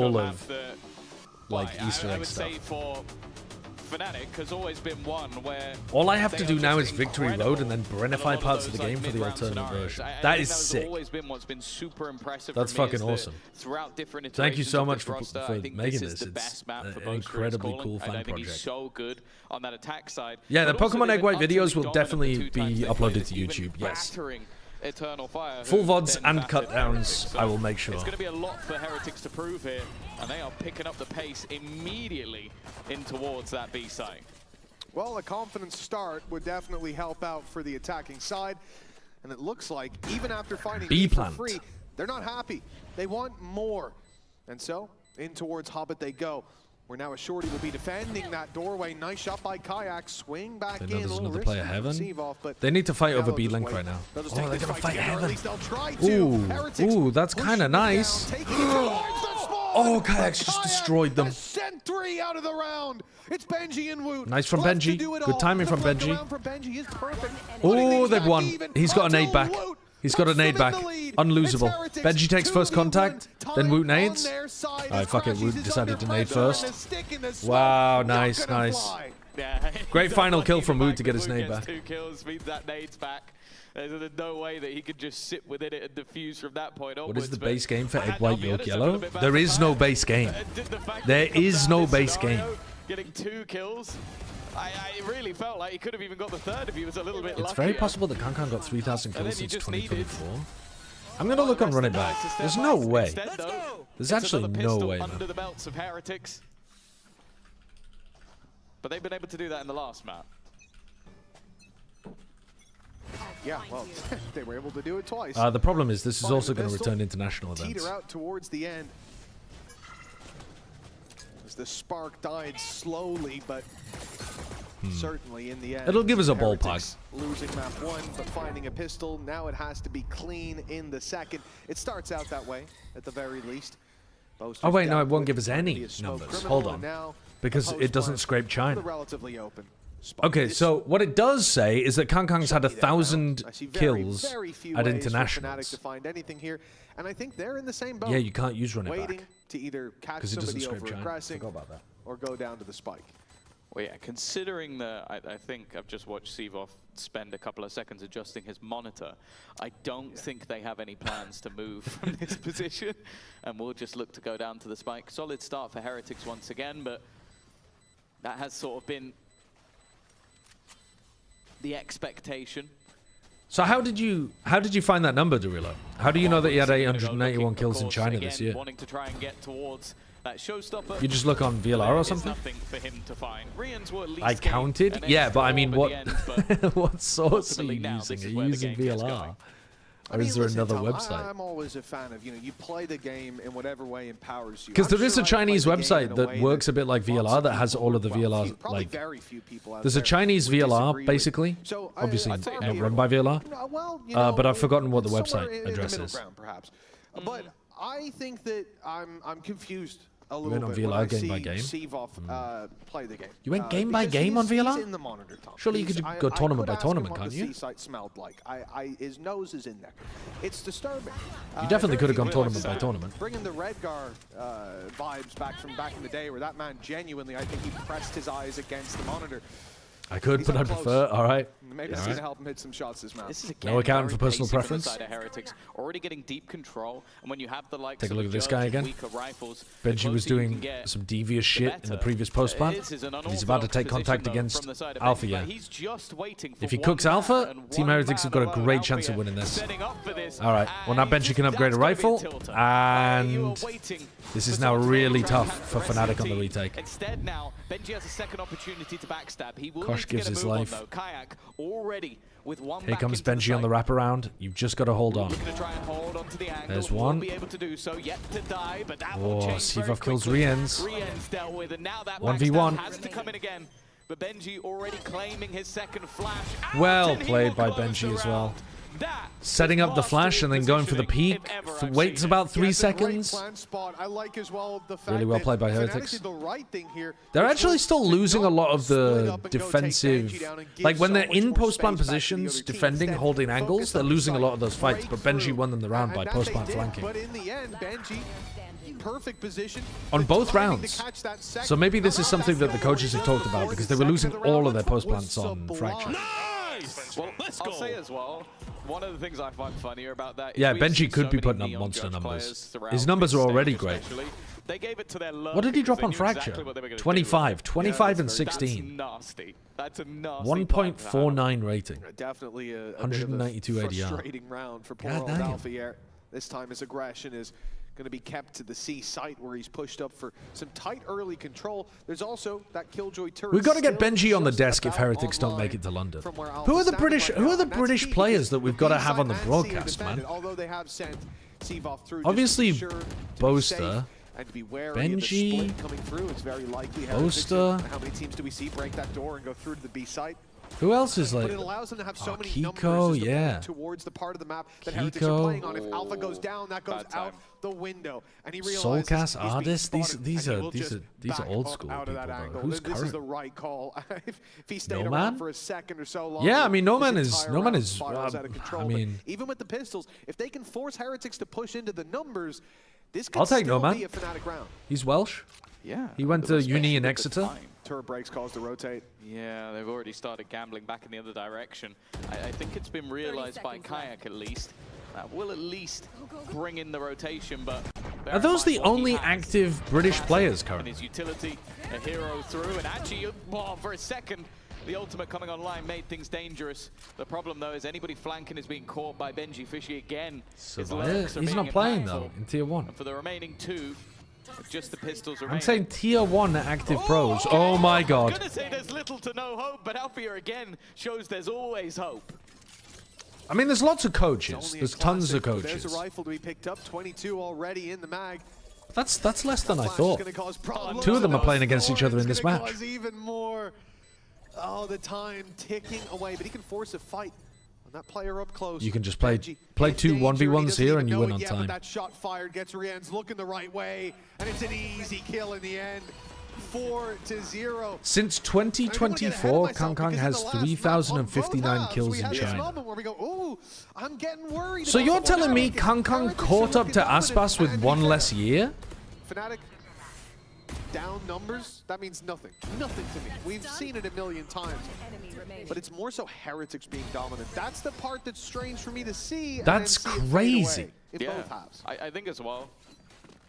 full of like Easter egg stuff. I would say for Fnatic has always been one where all I have to do now is victory road and then Brenify parts of the game for the alternate version. That is sick. That's fucking awesome. Thank you so much for making this. It's an incredibly cool fan project. So good on that attack side. Yeah, the Pokemon Egg White videos will definitely be uploaded to YouTube. Yes. Eternal Fire, full VODs and cut downs, I will make sure. It's going to be a lot for Heretics to prove here, and they are picking up the pace immediately in towards that B site. Well, a confident start would definitely help out for the attacking side, and it looks like even after finding B for plant, free, they're not happy. They want more, and so in towards Hobbit they go. Where now a shorty will be defending that doorway. Nice shot by Kayak. Swing back in. They know there's another player Heaven. They need to fight over B-Link right now. Oh, they're gonna fight Heaven. Ooh, that's kind of nice. Oh, Kayak's just destroyed them. Sentry out of the round. It's Benji and Woot. Nice from Benji. Good timing from Benji. Oh, they've won. He's got a nade back. He's got a nade back. Unlosable. Benji takes first contact, then Woot nades. Alright, fuck it. Woot decided to nade first. Wow, nice, nice. Great final kill from Woot to get his nade back. 2 kills means that nade's back. There's no way that he could just sit within it and defuse from that point onwards. What is the base game for Egg White Yolk Yellow? There is no base game. There is no base game. Getting 2 kills. I really felt like he could have even got the third if he was a little bit luckier. It's very possible that Kankan got 3,000 kills since 2024. I'm going to look on Run It Back. There's no way. There's actually no way, man. Under the belts of Heretics. But they've been able to do that in the last map. Yeah, well, they were able to do it twice. The problem is this is also going to return international events. Teeter out towards the end. As the spark died slowly, but certainly in the end. It'll give us a ballpark. Losing map 1, but finding a pistol. Now it has to be clean in the second. It starts out that way, at the very least. Oh wait, no, it won't give us any numbers. Hold on. Because it doesn't scrape China. Relatively open. Okay, so what it does say is that Kankang's had 1,000 kills at internationals. To find anything here, and I think they're in the same boat. Yeah, you can't use Run It Waiting Back. to either catch somebody over aggressing or go down to the spike. Well, yeah, considering the, I think I've just watched Sivov spend a couple of seconds adjusting his monitor. I don't think they have any plans to move from this position, and we'll just look to go down to the spike. Solid start for Heretics once again, but that has sort of been the expectation. So how did you find that number, Dorilo? How do you know that he had 881 kills in China this year? Wanting to try and get towards that showstopper. You just look on VLR or something? For him to find. I counted? Yeah, but I mean, what what source are you using? Are you using VLR? Or is there another website? I'm always a fan of, you play the game in whatever way empowers you. Because there is a Chinese website that works a bit like VLR that has all of the VLR, like, there's a Chinese VLR, basically, obviously not run by VLR, but I've forgotten what the website address is. But I think that I'm confused a You little went on bit VLR game by game? Sivov play the game. You went game by game on VLR? In the monitor, Tom. Surely you could go tournament by tournament, can't you? His site smelled like. His nose is in there. It's disturbing. You definitely could have gone tournament by tournament. Bringing the Redgar vibes back from back in the day, where that man genuinely, I think he pressed his eyes against the monitor. I could, but I prefer. All right. Maybe it's going to help him hit some shots this map. This is no accounting for personal preference. Heretics already getting deep control, and when you have the likes Take a look at this guy again. Benji was doing some devious shit in the previous post plan. He's about to take contact against Alpha. Yeah. If he cooks Alpha, Team Heretics have got a great chance of winning this. All right. Well, now Benji can upgrade a rifle, and this is now really tough for Fnatic on the retake. Instead, now Benji has a second opportunity to backstab. He will Kosh gives his life. Kayak already with one. Here comes Benji on the wraparound. You've just got to hold on. There's one. Oh, Sivov kills Riens. 1v1. Has to come in again. But Benji already claiming his second flash. Well played by Benji as well. setting up the flash and then going for the peek. Waits about 3 seconds. Really well played by Heretics. They're actually still losing a lot of the defensive... Like, when they're in post-plant positions, defending, holding angles, they're losing a lot of those fights. But Benji won them the round by post-plant flanking. But in the end, Benji, perfect position on both rounds. So maybe this is something that the coaches have talked about, because they were losing all of their post-plants on Fracture. Well, I'll say as well, one of the things I find funnier about that is Benji could be putting up monster numbers. His numbers are already great. They gave it to their What did he drop on Fracture? 25. 25 and 16. That's nasty. That's a nasty 1.49 rating. Definitely a 192 ADR. frustrating round for poor old Alpha. This time his aggression is going to be kept to the C site, where he's pushed up for some tight early control. There's also that Killjoy turret. We've got to get Benji on the desk if Heretics don't make it to London. Who are the British players that we've got to have on the broadcast, man? Obviously, Boaster, Benji, Boaster. How many teams do we see break that door and go through to the B site? Who else is like? But it allows them to have so many Kiko, numbers yeah. towards the part of the map that Heretics are playing on. If Alpha goes down, that goes out the window. And he realizes Soulcast artists. These are old school out of that people. angle. Who's This current? is the right call. If he stayed No around Man? for a second or so long, Yeah, I mean, No Man this is entire round I spirals out of control. mean, But even with the pistols, if they can force Heretics to push into the numbers, this could I'll take still No Man. be a Fnatic round. He's Welsh. Yeah. He went to uni in Exeter. Turret breaks, calls to rotate. Yeah, they've already started gambling back in the other direction. I think it's been realized by Kayak at least. That will at least bring in the rotation, but... Are those the only active British players And currently? his utility, a hero through, and actually, for a second, the ultimate coming online made things dangerous. The problem, though, is anybody flanking is being caught by Benji Fishy again. His lurks are He's being not playing, impactful. though, in Tier 1. And for the remaining two, just the pistols remaining. I'm saying Tier 1 active pros. Oh my I was god. going to say there's little to no hope, but Alfia again shows there's always hope. I mean, there's lots of coaches. There's tons of There's coaches. a rifle to be picked up. 22 already in the mag. That's less than I thought. Gonna cause problems. Two of them are playing against each other in this match. Cause even more. Oh, the time ticking away, but he can force a fight. On that player up close. You can just play Benji two in danger. He 1v1s doesn't here even and you know win it on yet, time. But that shot fired gets Rian's looking the right way, and it's an easy kill in the end. 4-0. Since 2024, Kangkang has 3,059 kills in China. I'm getting worried. So you're telling me Kangkang caught up to Aspas with one less year? Fnatic down numbers, that means nothing. Nothing to me. We've seen it a million times. But it's more so Heretics being dominant. That's the part that's strange for me to see. That's crazy. In both halves. I think as well,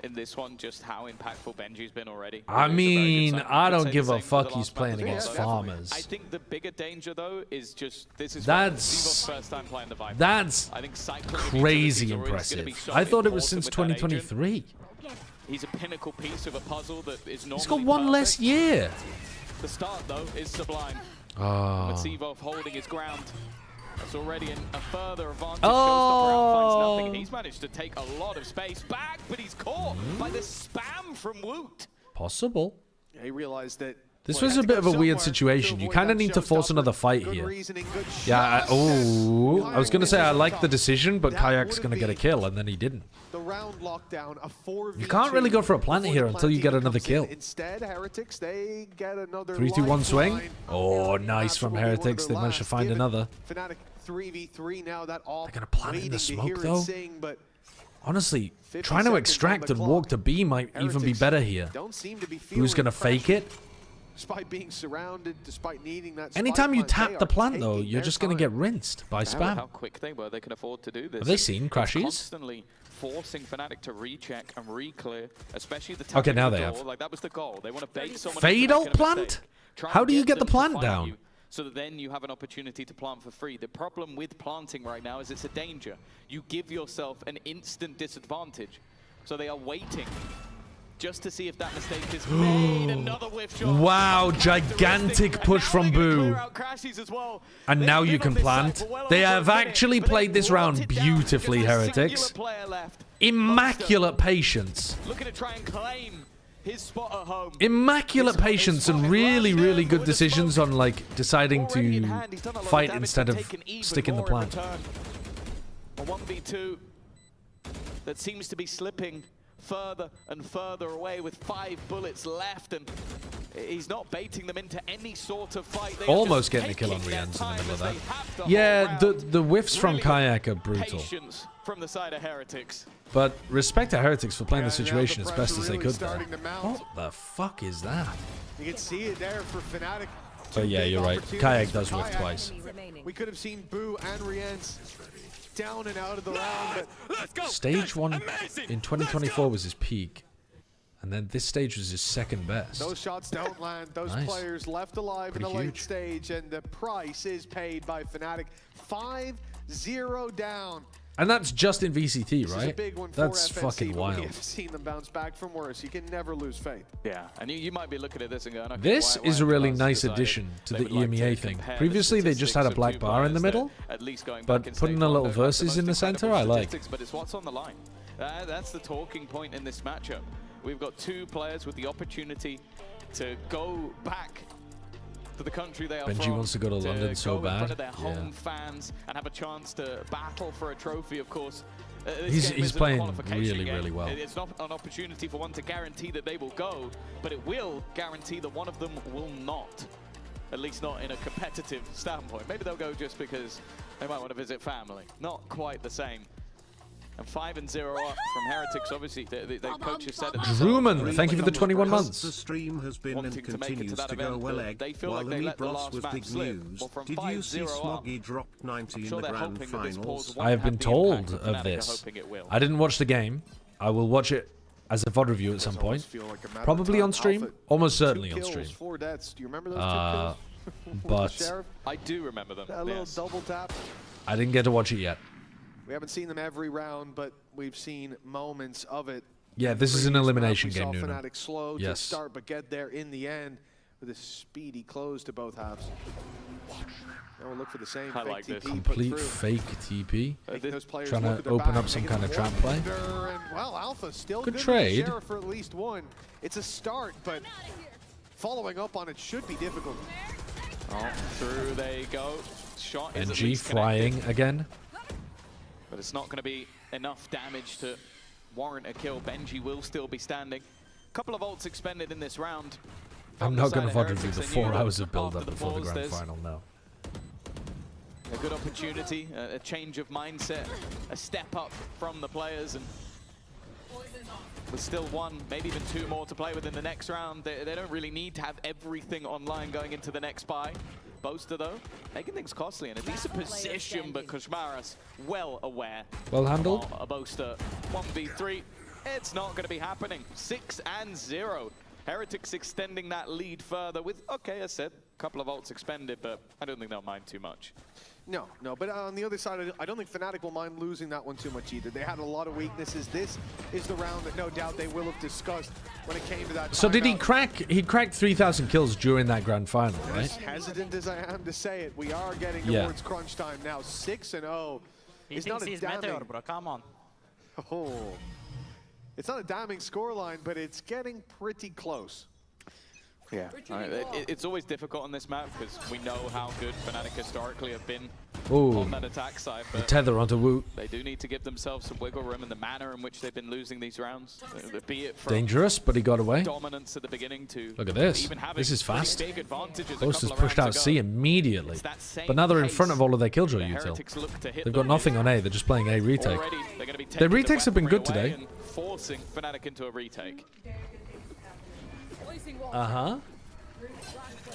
in this one, just how impactful Benji's been already. I mean, I don't give a same for the fuck he's last playing battle. against Yeah, farmers. I think the bigger danger, though, is just this is That's- Zivo's first time playing the Viper. That's I think cycling crazy utilities are always gonna be impressive. so I thought it was important since with that agent. 2023. He's a pinnacle piece of a puzzle that is normally He's got one less year. The start, though, is sublime. Oh. With Zivov holding his ground. That's already a further advantage. Oh. Showstopper outfinds nothing, and he's managed to take a lot of space back, but he's caught by the spam from Woot. Possible. Yeah, he realized that. This was a bit of a weird situation. You kind of need to force another fight here. Yeah, I was going to say I like the decision, but Kayak's going to get a kill, and then he didn't. The round lockdown, a 4v2. You can't really go for a plant here until you get another kill. Instead, Heretics, they get another 3-2-1 swing. lifeline. Oh, nice from Heretics. They managed to find another. Fnatic 3v3 now. That all They're going to plant in the smoke, though. But Honestly, trying to extract and walk to B might even be better here. don't seem to be Who's going to fake it? Despite being surrounded, despite needing that. Anytime you spike plant, tap they the are plant, though, taking you're their just going to time. get rinsed by How spam. quick they were, they can afford to do this. Have they seen It's crashes? Constantly forcing Fnatic to recheck and re-clear, especially the Okay, now the they door. have. Like that was the goal. They want to bait someone. Fade into ult making a plant? mistake. Try How and do you get the them to plant fight down? you so that then you have an opportunity to plant for free. The problem with planting right now is it's a danger. You give yourself an instant disadvantage. So they are waiting just to see if that mistake is made. Another whiff shot. Wow, gigantic push from Boo. And now you can plant. They have actually played this round beautifully, Heretics. Immaculate patience. Looking to try and claim his spot at home. Immaculate patience and really, really good decisions on like deciding to fight instead of sticking the plant. A 1v2 that seems to be slipping further and further away with 5 bullets left, and he's not baiting them into any sort of fight. They Almost getting a kill on Rienz in the middle of that. Yeah, the whiffs from Kayak are brutal. Patience from the side of Heretics. But respect to Heretics for playing the situation as best as they could there. What the fuck is that? You can see it there for Fnatic. But yeah, you're right. Kayak does whiff twice. We could have seen Boo and Rienz down and out of the round. But Stage 1 in 2024 was his peak. And then this stage was his second best. Those shots don't land. Those players left alive in the late stage, and the price is paid by Fnatic. 5-0 down. And that's just in VCT, This right? is a big one That's for FNC, fucking but wild. We have seen them bounce back from worse. You can never lose faith. Yeah, and you might be looking at this and going, okay, This why is a really have nice decided addition to they the would like EMEA to thing. compare the Previously, they just had a statistics black of bar in the two players middle, that at least going back but in putting stage a one little don't have the verses in the most center, incredible I like. statistics, but it's what's on the line. That's the talking point in this matchup. We've got 2 players with the opportunity to go back to the country they are Benji from, wants to go to London so go in front bad. of their Yeah. home fans and have a chance to battle for a trophy, of course. He's playing really, really well. It's not an opportunity for one to guarantee that they will go, but it will guarantee that one of them will not. At least not in a competitive standpoint. Maybe they'll go just because they might want to visit family. Not quite the same. And 5-0 up from Heretics, obviously. The coach has said it. Druman, thank you for the 21 months. The stream has been and continues to go well egg, while the meat Bros with big news. Did you see Smoggy dropped 90 in the grand finals? I have been told of this. I didn't watch the game. I will watch it as a VOD review at some point. Probably on stream. Almost certainly on stream. 4 deaths. Do you remember those 2 kills? But I do remember them. That little double tap. I didn't get to watch it yet. We haven't seen them every round, but we've seen moments of it. Yeah, this is an elimination game, We saw Nuno. Fnatic slow to start, but get there in the end with a speedy close to both halves. Now we'll look for the same I fake like this. TP Complete put through. fake TP. Those players Trying look to at their open back, up some making kind of them trap play. wonder, and, well, Alpha still Good good trade. with the Sheriff for at least one. It's a start, but following up on it should be difficult. Oh, through they go. Shot is at NG least frying connected, again. but it's not going to be enough damage to warrant a kill. Benji will still be standing. Couple of ults expended in this round. I'm not going to VOD review the 4 hours of After build-up before the pause, grand there's final, no. a good opportunity, a change of mindset, a step up from the players, and there's still 1, maybe even 2 more to play with in the next round. They don't really need to have everything online going into the next buy. Boaster, though, making things costly in a decent position, but Koshmaras well aware. Well handled. A Boaster 1v3, it's not going to be happening. 6-0. Heretics extending that lead further with, okay, as said, a couple of ults expended, but I don't think they'll mind too much. No, but on the other side, I don't think Fnatic will mind losing that one too much either. They had a lot of weaknesses. This is the round that no doubt they will have discussed when it came to that. So did he timeout. crack? He cracked 3,000 kills during that grand final, right? As hesitant as I am to say it, we are getting Yeah. towards crunch time now. 6-0. He It's thinks not a he's damning. Meteor, bro. Come on. Oh, it's not a damning scoreline, but it's getting pretty close. Yeah, it's always difficult on this map because we know how good Fnatic historically have been Ooh, on that attack side. the But tether onto Wu. they do need to give themselves some wiggle room in the manner in which they've been losing these rounds. Be it from Dangerous, but he got away. dominance at the beginning to Look at this. even having This is pretty fast. big advantages a Lotus couple of pushed out rounds C ago. immediately. It's that same But now they're in pace front of all of their killjoy that util. Heretics look to hit They've them got nothing with. on A, they're just playing A retake. Already, they're gonna be Their taking the retakes have been weaponry good away today. and forcing Fnatic into a retake. Uh-huh.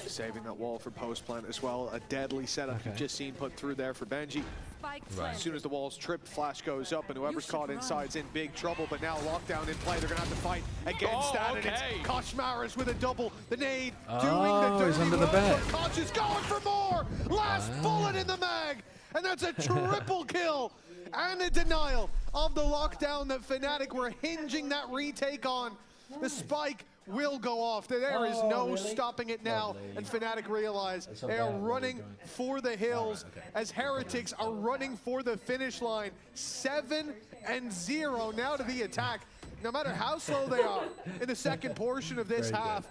Saving that wall for post plant as well. A deadly setup you've just seen put through there for Benji. Right. As soon as the wall's tripped, flash goes up, and whoever's caught inside's in big trouble. But now lockdown in play. They're going to have to fight against that. okay. And it's Koshmaras with a double. The nade Oh, doing the he's dirty under the work, bed. but Kosh is going for more. Last bullet in the mag. And that's a triple kill. And a denial of the lockdown that Fnatic were hinging that retake on. The spike will go off. There is no stopping it now. And Fnatic realize they are running for the hills as Heretics are running for the finish line. 7-0 now to the attack. No matter how slow they are in the second portion of this half,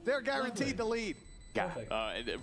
they're guaranteed the lead. Yeah,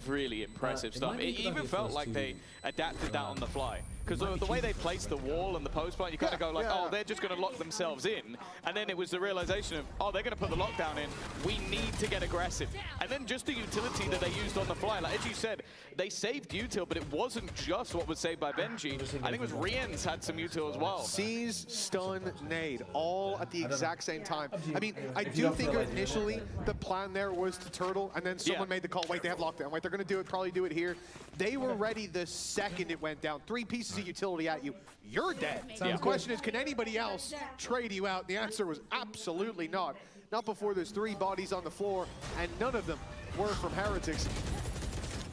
really impressive stuff. It even felt like they adapted that on the fly. Because the way they placed the wall and the post point, you kind of go like, oh, they're just going to lock themselves in. And then it was the realization of, oh, they're going to put the lockdown in. We need to get aggressive. And then just the utility that they used on the fly. Like, as you said, they saved util, but it wasn't just what was saved by Benji. I think it was Rien's had some util as well. Seize, stun, nade, all at the exact same time. I mean, I do think initially the plan there was to turtle, and then someone made the call, wait, they have lockdown. Wait, they're going to do it, probably do it here. They were ready the second it went down. 3 pieces of utility at you, you're dead. The question is, can anybody else trade you out? The answer was absolutely not. Not before there's 3 bodies on the floor, and none of them were from Heretics.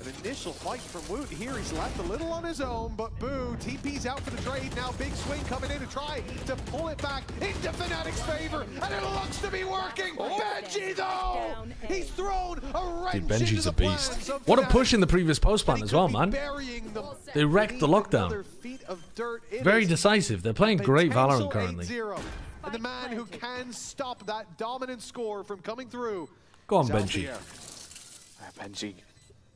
An initial fight from Woot here. He's left a little on his own, but Boo, TP's out for the trade. Now big swing coming in to try to pull it back into Fnatic's favor, and it looks to be working. Benji, though! He's thrown a wrench. Dude, Benji's a beast. What a push in the previous post plan as well, man. They wrecked the lockdown. Very decisive. They're playing great Valorant currently. And the man who can stop that dominant score from coming through. Go on, Benji. Benji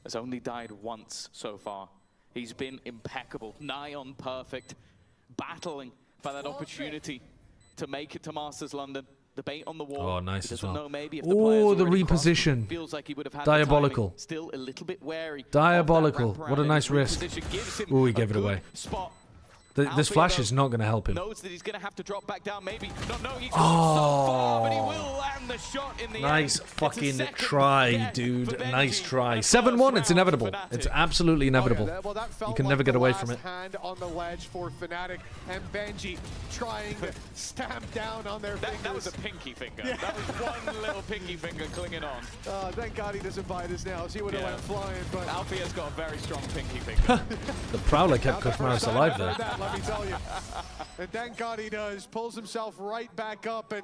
has only died once so far. He's been impeccable, nigh on perfect, battling for that opportunity to make it to Masters London. The bait on the wall. Oh, nice as well. Oh, the reposition. Feels like he would have had Diabolical. Still a little bit wary. Diabolical. What a nice risk. Oh, he gave it away. This flash is not going to help him. Knows that he's going to have to drop back down, maybe. No, he's so far, but he will land the shot in the nice end. Fucking try, dude. Nice try. 7-1, it's inevitable. It's absolutely inevitable. You can never get away from it. Hand on the ledge for Fnatic, and Benji trying to stamp down on their fingers. That was a pinky finger. That was one little pinky finger clinging on. Thank God he doesn't buy this now. He would have went flying, but Alfia's got a very strong pinky finger. The Prowler kept Kushmaris alive there. Let me tell you. And thank God he does. Pulls himself right back up, and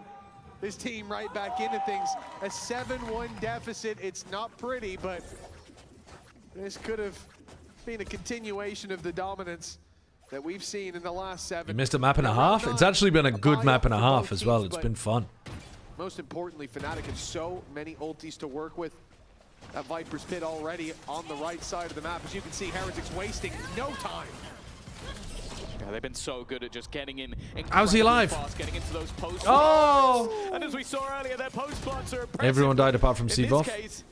his team right back into things. A 7-1 deficit. It's not pretty, but this could have been a continuation of the dominance that we've seen in the last 7. You missed a map and a half? It's actually been a good map and a half as well. It's been fun. Most importantly, Fnatic has so many ultis to work with. That Viper's Pit already on the right side of the map. As you can see, Heretics wasting no time. Yeah, they've been so good at just getting in. How's he alive? Fast, getting into those post oh! And as we saw earlier, their post plots are impressive. Everyone died apart from Seavoth. Seavoth. Case,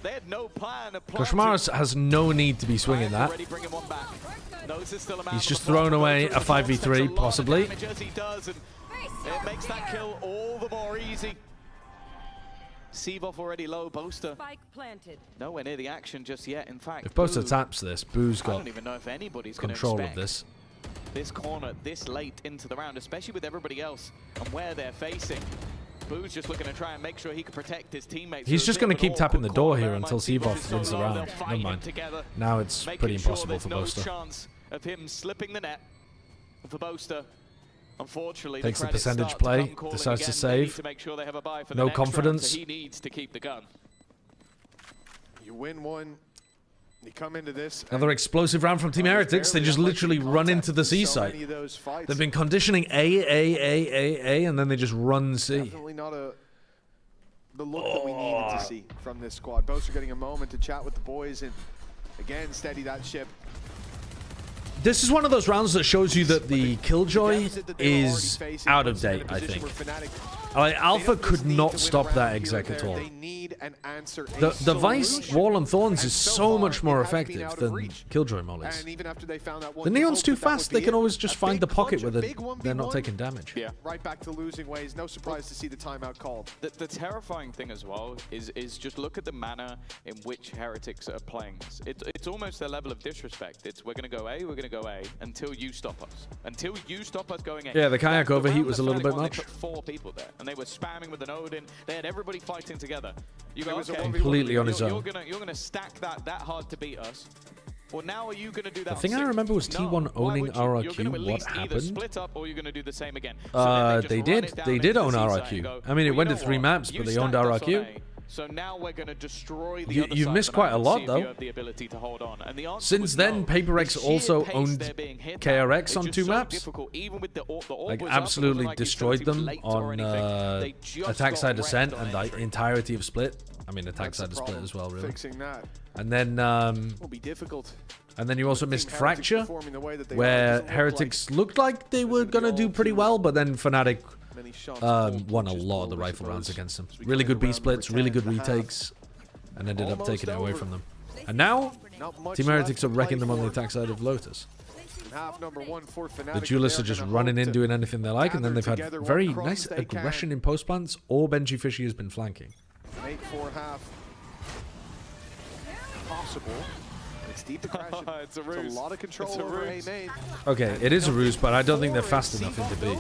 they had no plan of Kushmaris has no need to be swinging that. He's just thrown away a 5v3, possibly. As he does, and it makes that kill all the more easy. Seavoth already low, Boaster nowhere near the action just yet. In fact, if Boaster taps this, Boo's got I don't even know if anybody's control of this. This corner this late into the round, especially with everybody else and where they're facing. Boo's just looking to try and make sure he can protect his teammates. He's just going to keep tapping the door here until Seavoth wins the round. Never mind. Now it's pretty impossible for Boaster. No chance of him slipping the net for Boaster. Unfortunately, takes the percentage play, decides to save. No confidence. He needs to keep the gun. You win one. You come into this. Another explosive round from Team Heretics. They just literally run into the C site. They've been conditioning A, and then they just run C. Definitely not the look that we needed to see from this squad. Boaster getting a moment to chat with the boys and again steady that ship. This is one of those rounds that shows you that the Killjoy is out of date, I think. Like, Alpha could not stop that exec at all. The Vice Wall and Thorns is so much more effective than Killjoy mollies. The Neon's too fast, they can always just find the pocket where they're not taking damage. Yeah. Right back to losing ways, no surprise to see the timeout called. The terrifying thing as well is just look at the manner in which Heretics are playing this. It's almost their level of disrespect. It's we're going to go A, we're going to go A until you stop us. Until you stop us going A. Yeah, the kayak overheat was a little bit much. They put 4 people there, and they were spamming with an Odin. They had everybody fighting together. You go, okay, completely on his own. You're gonna stack that hard to beat us. Well, now are you gonna do that? The thing I remember was T1 owning RRQ. What happened? Split up, or you're gonna do the same again. They did own RRQ. I mean, it went to 3 maps, but they owned RRQ. So now we're going to destroy the other You've side missed of the quite a map lot, and see if though. you have the ability to hold on. And the answer Since was then, no. PaperX also owned KRX on 2 maps. Even with the Like, absolutely destroyed them on attack side ascent and the entirety of Split. I mean, attack side is split as well, really. Fixing that And then, will be difficult. And then you also missed Fracture, where Heretics looked like they were going to do pretty well, but then Fnatic won a lot of the rifle rounds against them. Really good B splits, really good retakes, and ended up taking it away from them. And now, Team Heretics are wrecking them on the attack side of Lotus. The duelists are just running in, doing anything they like, and then they've had very nice aggression in post plants, or Benji Fishy has been flanking. 8-4 half. Possible. It's deep aggression. It's a ruse. It's a lot of control over A main. Okay, it is a ruse, but I don't think they're fast enough in the B.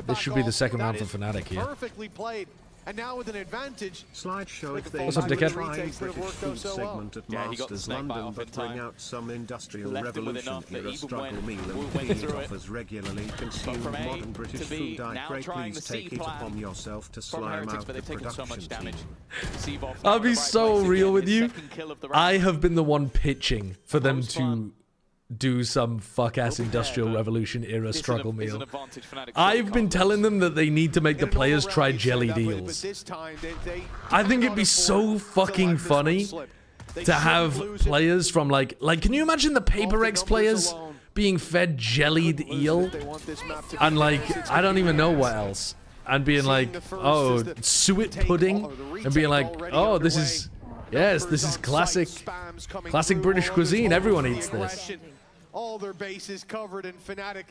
This should be the second round for Fnatic here. Perfectly played. And now with an advantage. Slideshow if they What's up, dickhead? British food segment at Masters London, but bring out some industrial revolution era struggle meal and feed offers regularly. Consume modern British food. I pray please take it upon yourself to slime out the production team. I'll be so real with you. I have been the one pitching for them to do some fuck-ass Industrial Revolution era struggle meal. I've been telling them that they need to make the players try jelly deals. I think it'd be so fucking funny to have players from like can you imagine the PaperX players being fed jellied eel and like I don't even know what else, and being like, oh, suet pudding, and being like, oh, this is classic British cuisine, everyone eats this. All their bases covered, and Fnatic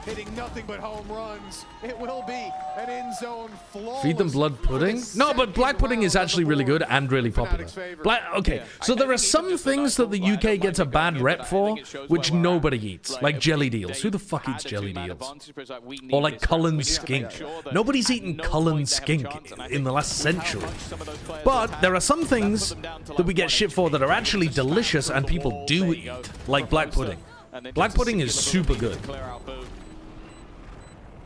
hitting nothing but home runs. It will be an in-zone flawless. Feed them blood pudding? No, but black pudding is actually really good and really popular. Okay, so there are some things that the UK gets a bad rep for, which nobody eats, like jelly deals. Who the fuck eats jelly deals? Or like Cullen skink. Nobody's eaten Cullen skink in the last century. But there are some things that we get shit for that are actually delicious and people do eat, like black pudding. Black pudding is super good.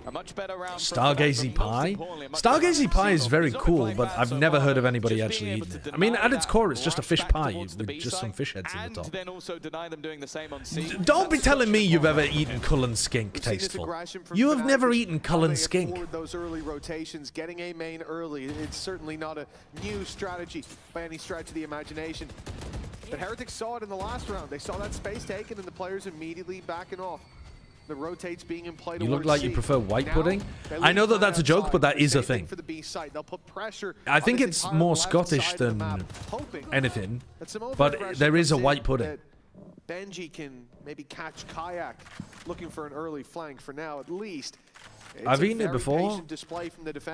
Stargazy pie? Stargazy pie is very cool, but I've never heard of anybody actually eating it. I mean, at its core, it's just a fish pie with just some fish heads in the top. Don't be telling me you've ever eaten Cullen skink tasteful. You have never eaten Cullen skink. Those early rotations, getting A main early, it's certainly not a new strategy by any stretch of the imagination. But Heretics saw it in the last round. They saw that space taken and the players immediately backing off. The rotates being in play. You look like you prefer white pudding. I know that that's a joke, but that is a thing. I think it's more Scottish than anything, but there is a white pudding. Benji can maybe catch Kayak, looking for an early flank for now at least. I've eaten it before.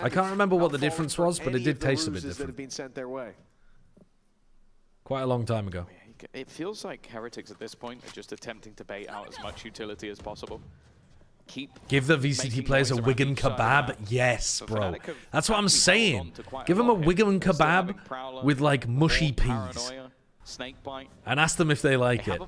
I can't remember what the difference was, but it did taste a bit different. Quite a long time ago. It feels like Heretics at this point are just attempting to bait out as much utility as possible. Give the VCT players a Wigan kebab? Yes, bro. That's what I'm saying. Give them a Wigan kebab with like mushy peas. And ask them if they like it.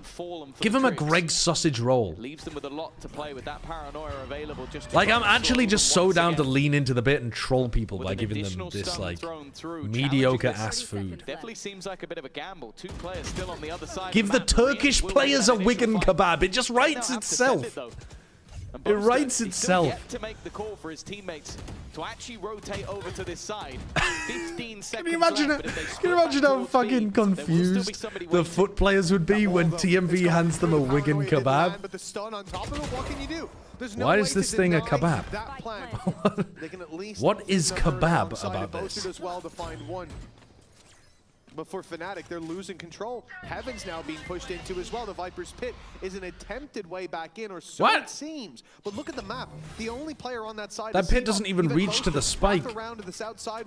Give them a Greg's sausage roll. Leaves them with a lot to play with that paranoia available. Like, I'm actually just so down to lean into the bit and troll people by giving them this like mediocre ass food. Definitely seems like a bit of a gamble. Two players still on the other side. Give the Turkish players a Wigan kebab. It just writes itself. It writes itself. Yet to make the call for his teammates to actually rotate over to this side. 15 seconds. Can you imagine how fucking confused the foot players would be when TMV hands them a Wigan kebab? Why is this thing a kebab? What is kebab about this? But for Fnatic, they're losing control. Heaven's now being pushed into as well. The Viper's Pit is an attempted way back in, or so it seems. But look at the map. The only player on that side. That pit doesn't even reach to the spike.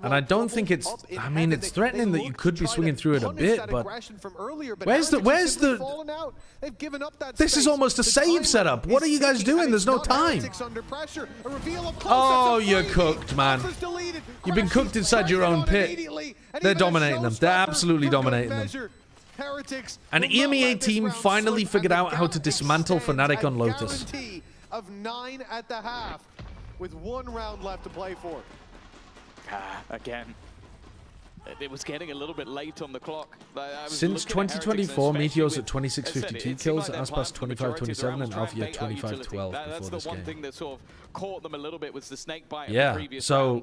And I don't think it's. I mean, it's threatening that you could be swinging through it a bit, but where's the? This is almost a save setup. What are you guys doing? There's no time. Oh, you're cooked, man. You've been cooked inside your own pit. They're dominating them. They're absolutely dominating them. An EMEA team finally figured out how to dismantle Fnatic on Lotus. Of 9 at the half, with 1 round left to play for. Again, it was getting a little bit late on the clock. Since 2024, Meteor's at 2652 kills, Aspas 2527, and Alfia 2512 before this one thing that sort of caught them a little bit was the snake bite. Yeah, so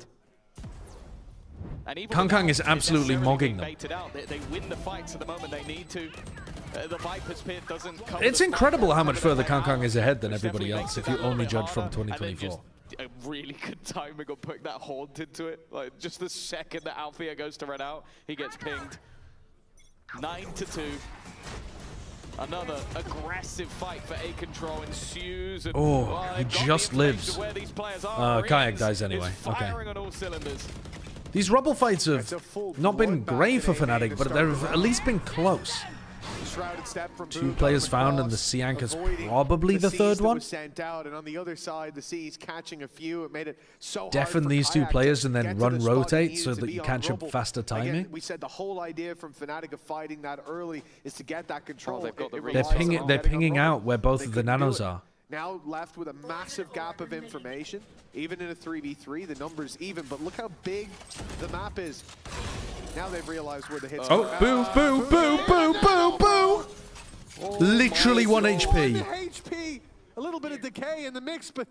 And even Kang is absolutely mogging them. They win the fights at the moment they need to. The Viper's Pit doesn't cover. It's incredible how much further Kang is ahead than everybody else if you only judge from 2024. A really good timing of putting that haunt into it. Like just the second that Althea goes to run out, he gets pinged. 9-2. Another aggressive fight for A control ensues. And, he just lives. Kayak dies anyway. Okay. These rubble fights have not been great for Fnatic, but they've at least been close. Two players found, and the Sea Anchor's probably the third one. Sent out, and on the other side, the Sea's catching a few. It made it so deafen these two players and then run rotate so that you catch up faster timing. Again, we said the whole idea from Fnatic of fighting that early is to get that control. They're pinging out where both of the nanos are. Now left with a massive gap of information. Even in a 3v3, the number's even, but look how big the map is. Now they've realized where the hits are. Boo, boo, boo, boo, boo, boo! Literally 1 HP. HP. A little bit of decay in the mix, but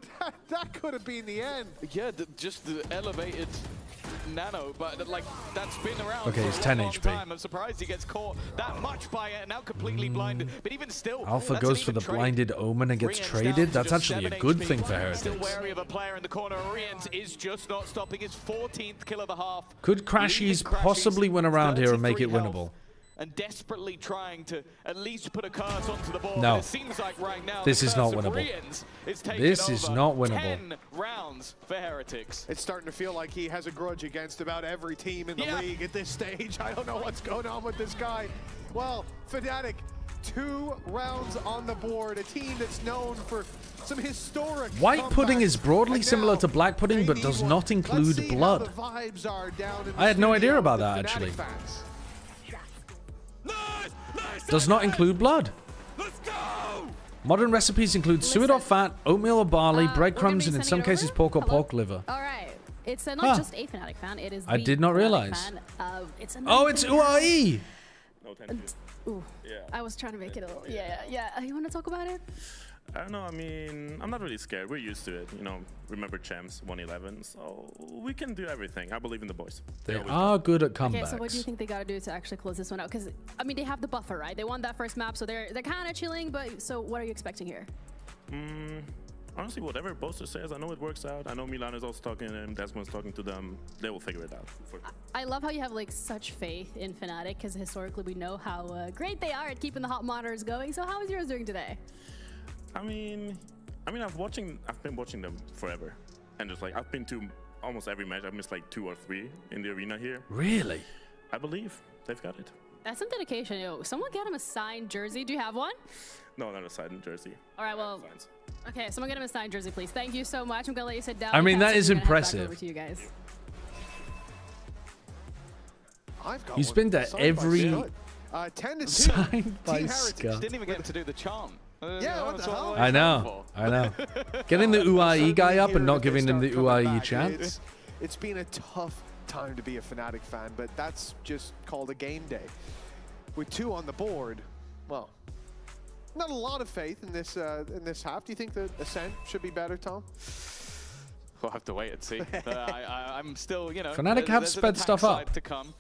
that could have been the end. Yeah, just the elevated nano, but like that's been around okay, for it's a 10 long HP. time. I'm surprised he gets caught that much by it and now completely blinded. But even still, Alpha goes for the blinded omen and gets traded. That's actually a good thing for Heretics. Still wary of a player in the corner. Oriens is just not stopping his 14th kill of the half. Could Crashies possibly win around here and make it winnable? And desperately trying to at least put a curse onto the board. No. It seems like right now this is not winnable. This is not winnable. 10 rounds for Heretics. It's starting to feel like he has a grudge against about every team in the league at this stage. I don't know what's going on with this guy. Well, Fnatic, 2 rounds on the board. A team that's known for some historic White pudding is broadly similar to black pudding, but does not include blood. I had no idea about that, actually. Does not include blood. Modern recipes include suet or fat, oatmeal or barley, breadcrumbs, and in some cases pork or pork liver. All right. It's not just a Fnatic fan. It is. I did not realize. It's it's UAE. Ooh. Yeah. I was trying to make it a little. Yeah. You want to talk about it? I don't know, I mean, I'm not really scared. We're used to it, you know. Remember champs 111, so we can do everything. I believe in the boys. They are good at comebacks. Okay, so what do you think they got to do to actually close this one out? Because, I mean, they have the buffer, right? They won that first map, so they're kind of chilling, but so what are you expecting here? Honestly, whatever Boaster says, I know it works out. I know Milan is also talking to them, Desmond's talking to them. They will figure it out. I love how you have like such faith in Fnatic, because historically we know how great they are at keeping the hot monitors going. So how is yours doing today? I mean, I've been watching them forever, and just like I've been to almost every match. I've missed like 2 or 3 in the arena here. Really? I believe they've got it. That's some dedication, yo. Someone get him a signed jersey. Do you have one? No, not a signed jersey. All right, well, okay. Someone get him a signed jersey, please. Thank you so much. I'm gonna let you sit down. I mean, that is impressive. Over to you guys. He's been to every 10-2. Signed by Scott. Didn't even get him to do the chant. Yeah, what the hell? I know. Getting the UAE guy up and not giving him the UAE chance. It's been a tough time to be a Fnatic fan, but that's just called a game day. With 2 on the board, well, not a lot of faith in this half. Do you think the Ascent should be better, Tom? We'll have to wait and see. I'm still, you know. Fnatic have sped stuff up. To come.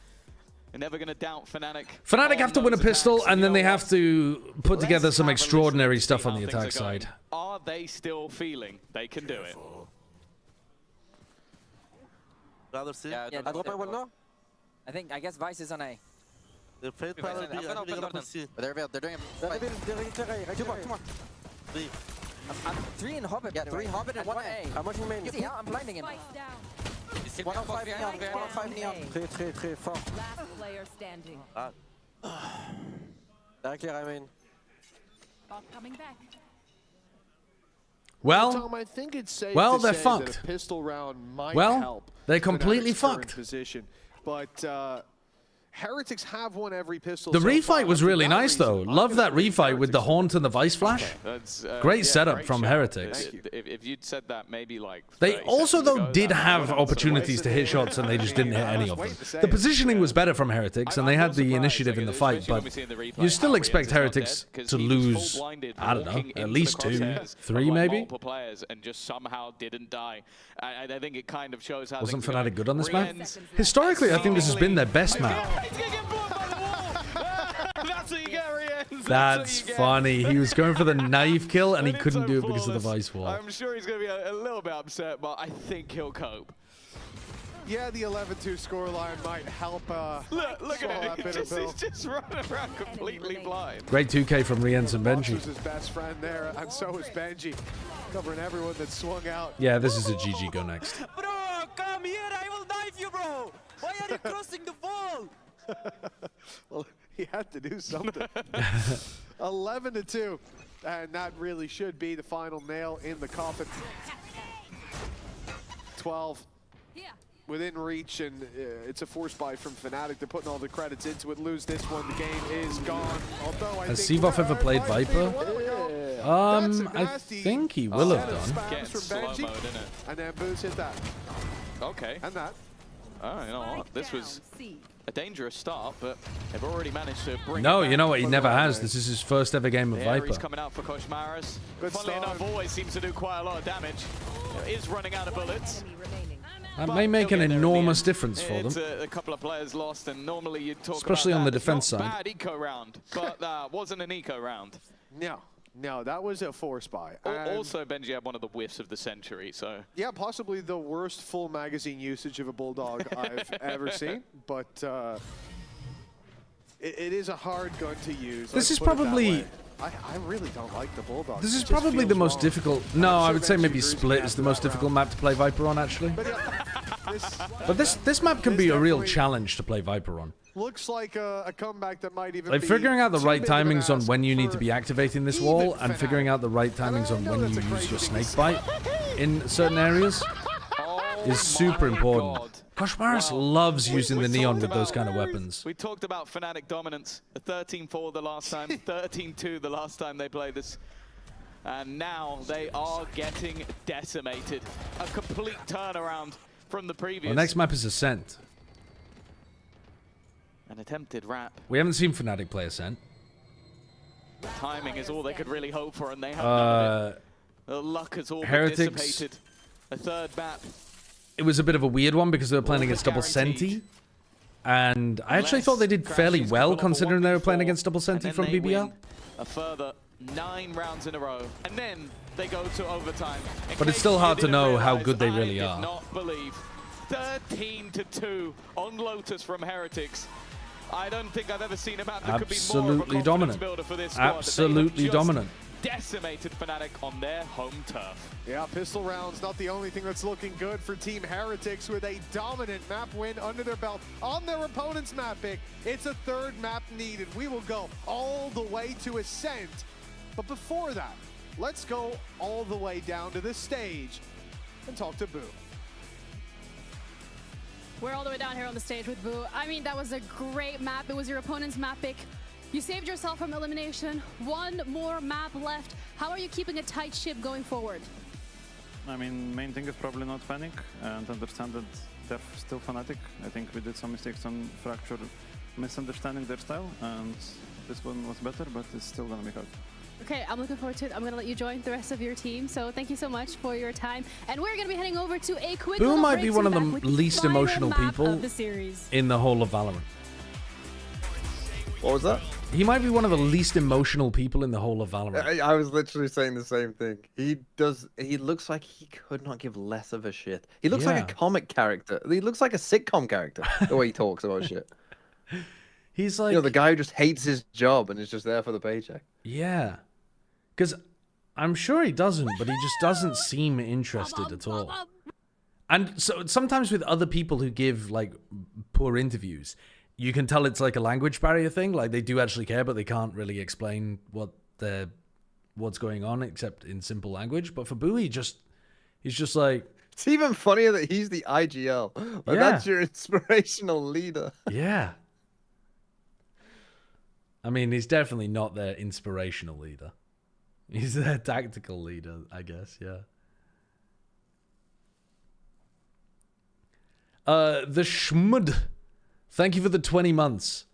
They're never going to doubt Fnatic. Fnatic have to win a pistol, and then they have to put together some extraordinary stuff on the attack side. Are they still feeling they can do it? I guess Vice is on A. They're doing it. 2 more. 3 in Hobbit. Yeah, 3 Hobbit and 1 A. I'm watching main. Yeah, I'm blinding him. 105 neon, 105 neon. 3, 4. Last player standing. Directly, I mean. Coming back. Well, Tom, I think it's safe well, to they're say fucked. That a pistol round might Well, help they're completely Fnatic's current fucked. Position. But Heretics have won every pistol. The so refight far, was and for really that nice, though. reason, Love that refight with the Haunt and the Vice Flash. That's, Great setup great from shot. Heretics. If you'd said that maybe like They 30 also, seconds though, ago, did that have would've been opportunities to hit shots, and they just didn't hit any of them. The positioning was better from Heretics, and they had the initiative in the fight, but you still expect Heretics to lose, I don't know, at least 2, 3 maybe? Multiple players and just somehow didn't die. I think it kind kind of shows how Wasn't things Fnatic good on this map? Rien's Historically, I think this has been their best map. That's what you get, Rien's. That's funny. He was going for the knife kill and he couldn't do it because of the vice wall. I'm sure he's going to be a little bit upset, but I think he'll cope. Yeah, the 11-2 scoreline might help. Look at it. He's just running around completely blind. Great 2K from Rien's and Benji. His best friend there, and so is Benji, covering everyone that swung out. Yeah, this is a GG. Go next. Bro, come here. I will knife you, bro. Why are you crossing the wall? Well, he had to do something. 11-2, and that really should be the final nail in the coffin. 12. Within reach, and it's a force buy from Fnatic. They're putting all the credits into it. Lose this one, the game is gone. Although Has Seavoff ever played Viper? I think he will have done. Getting slow mode, innit? And then Boots hit that. Okay. And that. Oh, you know what? This was a dangerous start, but they've already managed to bring No, it back. you know what? He never has. This is his first ever game of There, he's Viper. coming out for Koshmaras. Good Funnily start. enough, always seems to do quite a lot of damage. Is running out of bullets. That may make an enormous difference for It's them. a couple of players lost, and normally you'd talk Especially about on the that. It's defense not side. Bad eco round, but that wasn't an eco round. No, that was a force buy. Also, Benji had one of the whiffs of the century, so. Yeah, possibly the worst full magazine usage of a Bulldog I've ever seen, but it is a hard gun to use. This Let's is put it that probably- way. I really don't like the Bulldog. This is It just probably the feels most wrong. difficult. No, I would say maybe Benji Split agrees is the with most that difficult map to play Viper on, actually. But this map can be a real challenge to play Viper on. Looks like a comeback that might even Like be figuring out the too right big of an timings on ask when you need for to be activating this wall and figuring out the right timings on when you use your snake bite in certain areas is super important. Koshmaras loves using the neon with those kind of weapons. We talked about Fnatic dominance. A 13-4 the last time, 13-2 the last time they played this. And now they are getting decimated. A complete turnaround from the previous. Well, next map is Ascent. An attempted wrap. We haven't seen Fnatic play Ascent. Timing is all they could really hope for, and they have none of it. The luck has all been Heretics. dissipated. A third map. It was a bit of a weird one because they were playing against double Senti. And I actually thought they did fairly well considering they were playing against double Senti from BBL. A further 9 rounds in a row, and then they go to overtime. But it's still hard to know how good they really I are. did not believe 13-2 on Lotus from Heretics. I don't think I've ever seen a map that could be more of a Absolutely confidence dominant. builder for this squad. They have Absolutely just dominant. Decimated Fnatic on their home turf. Yeah, pistol rounds not the only thing that's looking good for Team Heretics with a dominant map win under their belt on their opponent's map pick. It's a third map needed. We will go all the way to Ascent. But before that, let's go all the way down to the stage and talk to Boo. We're all the way down here on the stage with Boo. I mean, that was a great map. It was your opponent's map pick. You saved yourself from elimination. One more map left. How are you keeping a tight ship going forward? I mean, main thing is probably not panic and understand that they're still Fnatic. I think we did some mistakes on Fracture, misunderstanding their style, and this one was better, but it's still gonna be hard. Okay, I'm looking forward to it. I'm going to let you join the rest of your team. So thank you so much for your time. And we're going to be heading over to a quick Boo might be break one of to the be back with least final emotional map people of the series. in the whole of Valorant. What was that? He might be one of the least emotional people in the whole of Valorant. I was literally saying the same thing. He looks like he could not give less of a shit. He looks like a comic character. He looks like a sitcom character, the way he talks about shit. He's like... You know, the guy who just hates his job and is just there for the paycheck. Yeah. Because I'm sure he doesn't, but he just doesn't seem interested at all. And so sometimes with other people who give, like, poor interviews, you can tell it's like a language barrier thing. Like, they do actually care, but they can't really explain what's going on except in simple language. But for Boo, he's just like... It's even funnier that he's the IGL. Like, that's your inspirational leader. Yeah. I mean, he's definitely not their inspirational leader. He's their tactical leader, I guess, yeah. The Schmud. Thank you for the 20 months.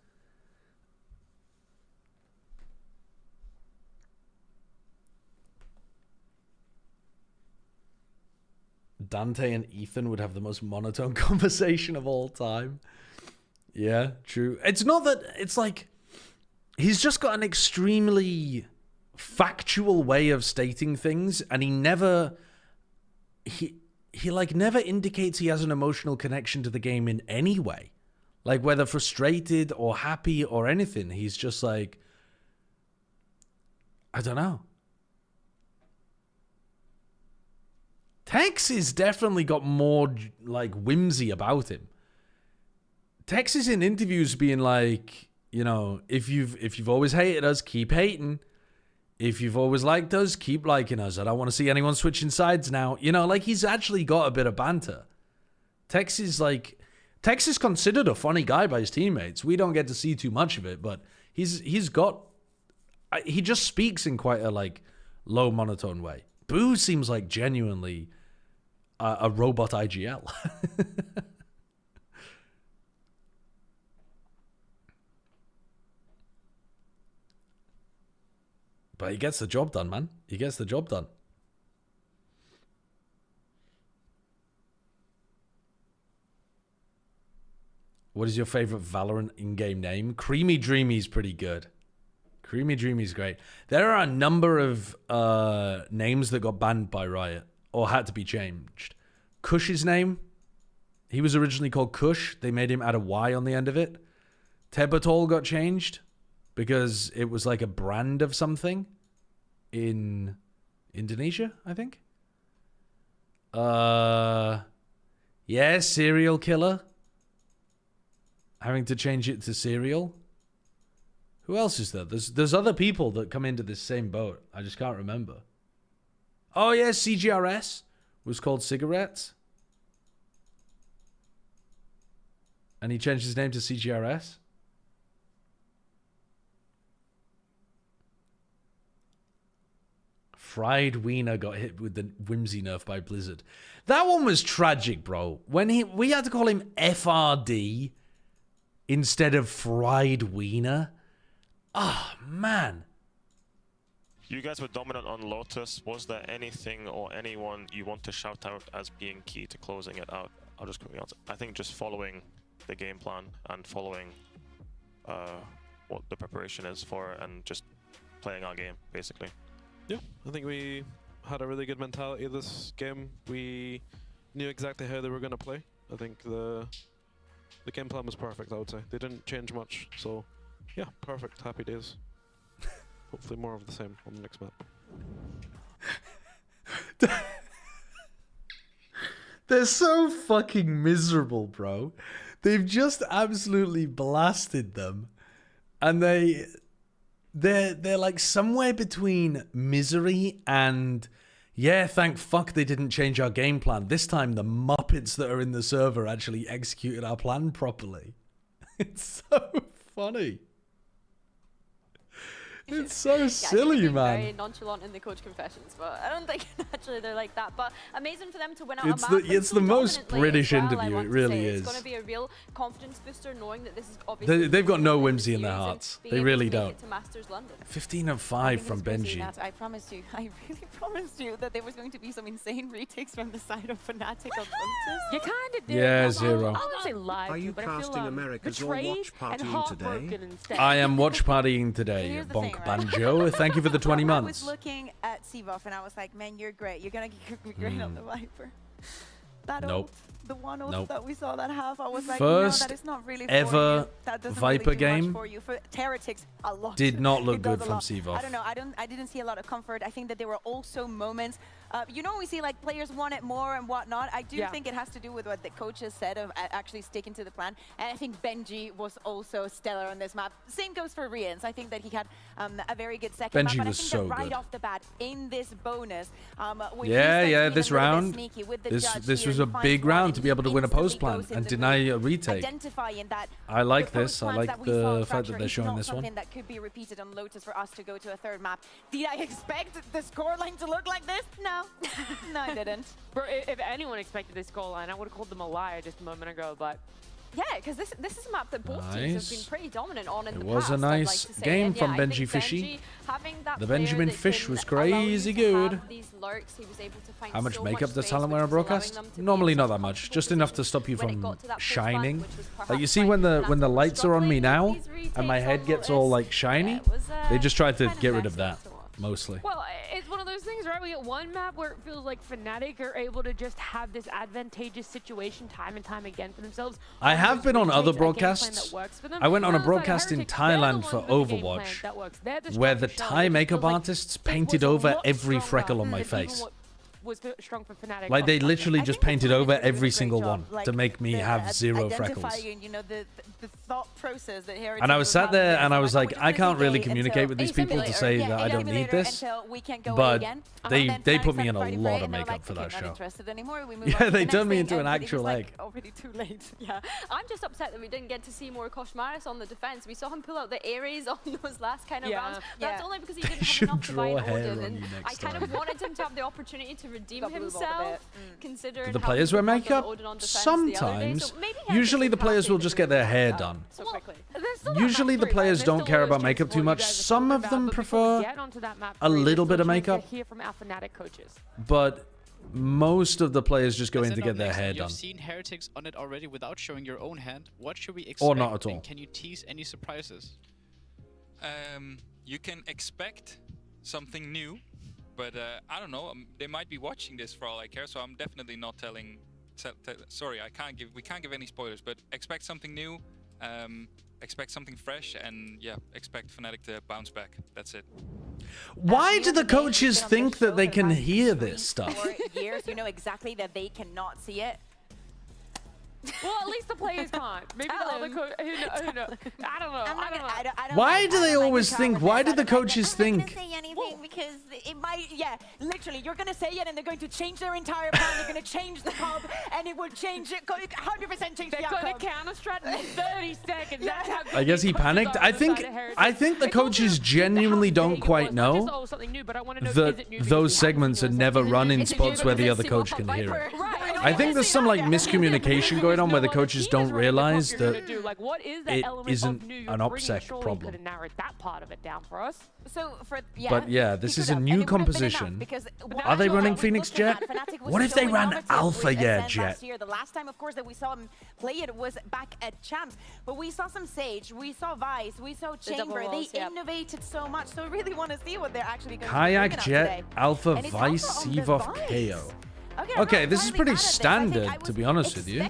Dante and Ethan would have the most monotone conversation of all time. Yeah, true. It's not that, it's like, he's just got an extremely factual way of stating things, and he never, he like never indicates he has an emotional connection to the game in any way. Like whether frustrated or happy or anything, he's just like, I don't know. Tex has definitely got more like whimsy about him. Tex is in interviews being like, you know, if you've always hated us, keep hating. If you've always liked us, keep liking us. I don't want to see anyone switching sides now. You know, like he's actually got a bit of banter. Tex is considered a funny guy by his teammates. We don't get to see too much of it, but he just speaks in quite a like low monotone way. Boo seems like genuinely a robot IGL. But he gets the job done, man. He gets the job done. What is your favorite Valorant in-game name? Creamy Dreamy is pretty good. Creamy Dreamy is great. There are a number of names that got banned by Riot or had to be changed. Kush's name, he was originally called Kush. They made him add a Y on the end of it. Tebatol got changed because it was like a brand of something in Indonesia, I think. Yeah, Serial Killer. Having to change it to Serial. Who else is there? There's other people that come into this same boat. I just can't remember. Oh yeah, CGRS was called Cigarettes. And he changed his name to CGRS. Fried Wiener got hit with the whimsy nerf by Blizzard. That one was tragic, bro. When we had to call him FRD instead of Fried Wiener. Oh, man. You guys were dominant on Lotus. Was there anything or anyone you want to shout out as being key to closing it out? I'll just quickly answer. I think just following the game plan and following what the preparation is for it and just playing our game, basically. Yeah, I think we had a really good mentality this game. We knew exactly how they were going to play. I think the game plan was perfect, I would say. They didn't change much, so yeah, perfect. Happy days. Hopefully more of the same on the next map. They're so fucking miserable, bro. They've just absolutely blasted them. And they're like somewhere between misery and, yeah, thank fuck they didn't change our game plan. This time the Muppets that are in the server actually executed our plan properly. It's so funny. It's so silly, man. Very nonchalant in the coach confessions, but I don't think naturally they're like that. But amazing for them to win out It's a map. it's the most British interview. It really is. It's going to be a real confidence booster, knowing that this is obviously. They've got no whimsy in their hearts. They really don't. 15 of 5 from Benji. I promised you. I really promised you that there was going to be some insane retakes from the side of Fnatic on Lotus. You kind of did. Yeah, Zero. I wouldn't say lied. Are you casting America's or watch partying today? I am watch partying today. Bonk Banjo. Thank you for the 20 months. I was looking at Sevoff and I was like, man, you're great. You're going to be great on the Viper. That ult, the one ult that we saw that half, I was like, First no, that is not really ever for you. That doesn't Viper really do game much for you. For Heretics, a lot. did not look It does good a from lot. Sevoff. I don't know. I didn't see a lot of comfort. I think that there were also moments you know, we see like players want it more and whatnot. I do think it has to do with what the coaches said of actually sticking to the plan. And I think Benji was also stellar on this map. Same goes for Rians. I think that he had a very good second map. Benji But was I think so that right good. off the bat in this bonus, This round, this was a big round to be able to win a post plant and deny a retake. I like this. I like the fact that they're showing this one. That could be repeated on Lotus for us to go to a third map. Did I expect the scoreline to look like this? No. No, I didn't. Bro, if anyone expected this scoreline, I would have called them a liar just a moment ago, but... Yeah, because this is a map that both teams have been pretty dominant on in the past. It was a nice game from Benji Fishy. The Benjamin Fish was crazy good. How much makeup does talent wear on broadcast? Normally not that much, just enough to stop you from shining. Like you see when the lights are on me now and my head gets all like shiny, they just tried to get rid of that mostly. Well, it's one of those things, right? We get one map where it feels like Fnatic are able to just have this advantageous situation time and time again for themselves. I have been on other broadcasts. I went on a broadcast in Thailand for Overwatch, where the Thai makeup artists painted over every freckle on my face. Was strong for Fnatic. Like they literally just painted over every single one to make me have zero freckles. You know, the thought process that Heretics And I was sat there and I was like, I can't really communicate with these people to say that I don't need this. But they put me in a lot of makeup for that show. Yeah, they turned me into an actual egg. Already too late. Yeah, I'm just upset that we didn't get to see more Koshmaris on the defense. We saw him pull out the Ares on those last kind of rounds. That's only because he didn't have enough to buy an Odin. And I kind of wanted him to have the opportunity to redeem himself, considering The players wear makeup? Sometimes. Usually the players will just get their hair done. Usually the players don't care about makeup too much. Some of them prefer a little bit of makeup. But most of the players just go in to get their hair done. You've seen Heretics on it already without showing your own hand. What should we expect? Or not at all. And can you tease any surprises? You can expect something new. But I don't know. They might be watching this for all I care, so I'm definitely not telling. Sorry, we can't give any spoilers. But expect something new, expect something fresh, and yeah, expect Fnatic to bounce back. That's it. Why do the coaches think that they can hear this stuff? For years, you know exactly that they cannot see it. Well, at least the players can't. Maybe the other coach. Who knows? I don't know. I don't know. Why do they always think? Why do the coaches think? Say anything because it might. Yeah, literally, you're gonna say it, and they're going to change their entire plan. They're gonna change the comp, and it will change it. 100% change the outcome. They're gonna counter strat in 30 seconds. That's how I guess he panicked. I think the coaches genuinely don't quite know that those segments are never run in spots where the other coach can hear it. I think there's some like miscommunication going on where the coaches don't realize that it isn't an OPSEC problem. But yeah, this is a new composition. Are they running Phoenix Jet? What if they ran Alpha Jet? The last time, of course, that we saw him play it was back at Champs. But we saw some Sage, we saw Vice, we saw Chamber. They innovated so much, so I really want to see what they're actually going to do. Kayak Jet, Alpha, Vice, Seavoth, KO. Okay, this is pretty standard, to be honest with you.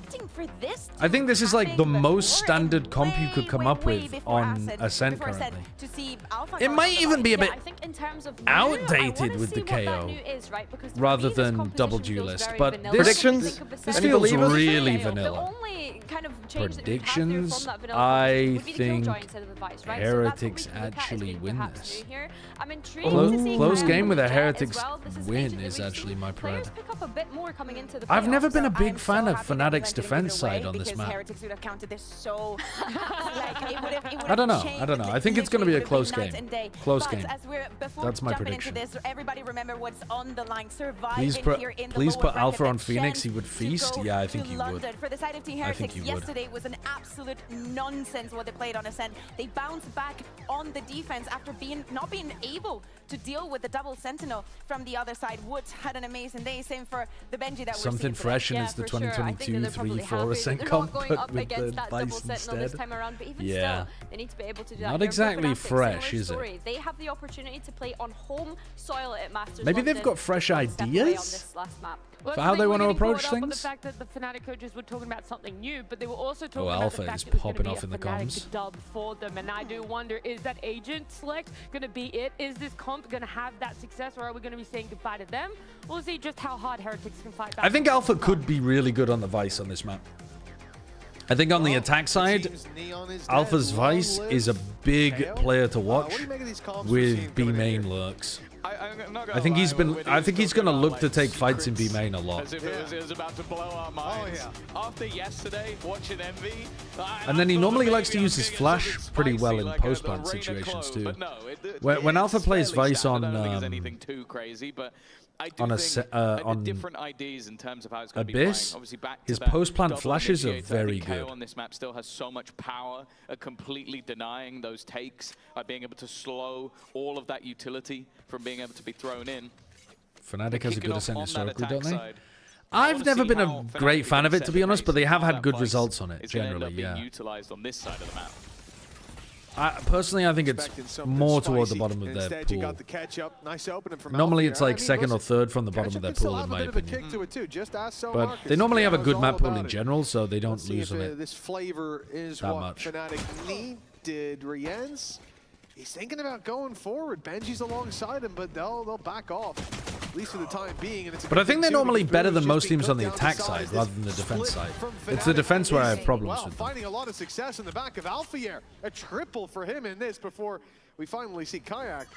I think this is like the most standard comp you could come up with on Ascent currently. It might even be a bit outdated with the KO rather than double duelist, but predictions? This feels really vanilla. Predictions? I think Heretics actually win this. Close game with a Heretics win is actually my pred. I've never been a big fan of Fnatic's defense side on this map. I don't know. I think it's going to be a close game. Close game. That's my prediction. Please put Alpha on Phoenix. He would feast. Yeah, I think he would. I think he would. Yesterday was an absolute nonsense what they played on Ascent. They bounced back on the defense after not being able to deal with the double Sentinel from the other side. Woods had an amazing day. Same for the Benji that something fresh, and it's the 2022 3-4 Ascent comp, but with the Vice instead. Yeah. They need to be able to do that. Not exactly fresh, is it? They have the opportunity to play on home soil at Masters. Maybe they've got fresh ideas for how they want to approach things. The fact that the Fnatic coaches were talking about something new, but they were also talking about Alpha the fact that is popping off in the comms. Dub for them, and I do wonder, is that agent select going to be it? Is this comp going to have that success, or are we going to be saying goodbye to them? We'll see just how hard Heretics can fight back. I think Alpha could be really good on the Vice on this map. I think on the attack side, Alpha's Vice is a big player to watch with B main lurks. I think he's going to look to take fights in B main a lot. As if it was about to blow our minds. After yesterday, watching Envy. And then he normally likes to use his flash pretty well in post-plant situations too. When Alpha plays Vice on different ideas in terms of how it's going to be Abyss, playing. Obviously back to his that post-plant double flashes are initiator. I very think KO good. on this map still has so much power at completely denying those takes by being able to slow all of that utility from being able to be thrown in. Fnatic has a good ascent historically, don't they? Side. I've never been a great fan of it, to be honest, but they have had good results on it, It's gonna end generally, up being yeah. utilized on this side of the map. Personally, I think it's more toward the bottom of their Instead, you got pool. the catch up. Nice opening from Normally, Alfie. it's like I mean, second or listen, third from the bottom of Ketchup their can still pool, in have a my bit of a opinion. kick to it too. Just ask so But Marcus. they normally have a He good knows map all pool about in it. general, so they don't Let's see lose if on it. this flavor is that what much. Fnatic needed. Rienz, he's thinking about going forward. Benji's alongside him, but they'll back off. At least for the time being. And it's a But I good think thing they're too, normally because better Boo's than just most been teams good on the down attack to side size. rather than the This defense split side. from It's the Fnatic defense where I is, have problems well, with them. finding a lot of success in the back of Alfier. A triple for him in this before we finally see Kayak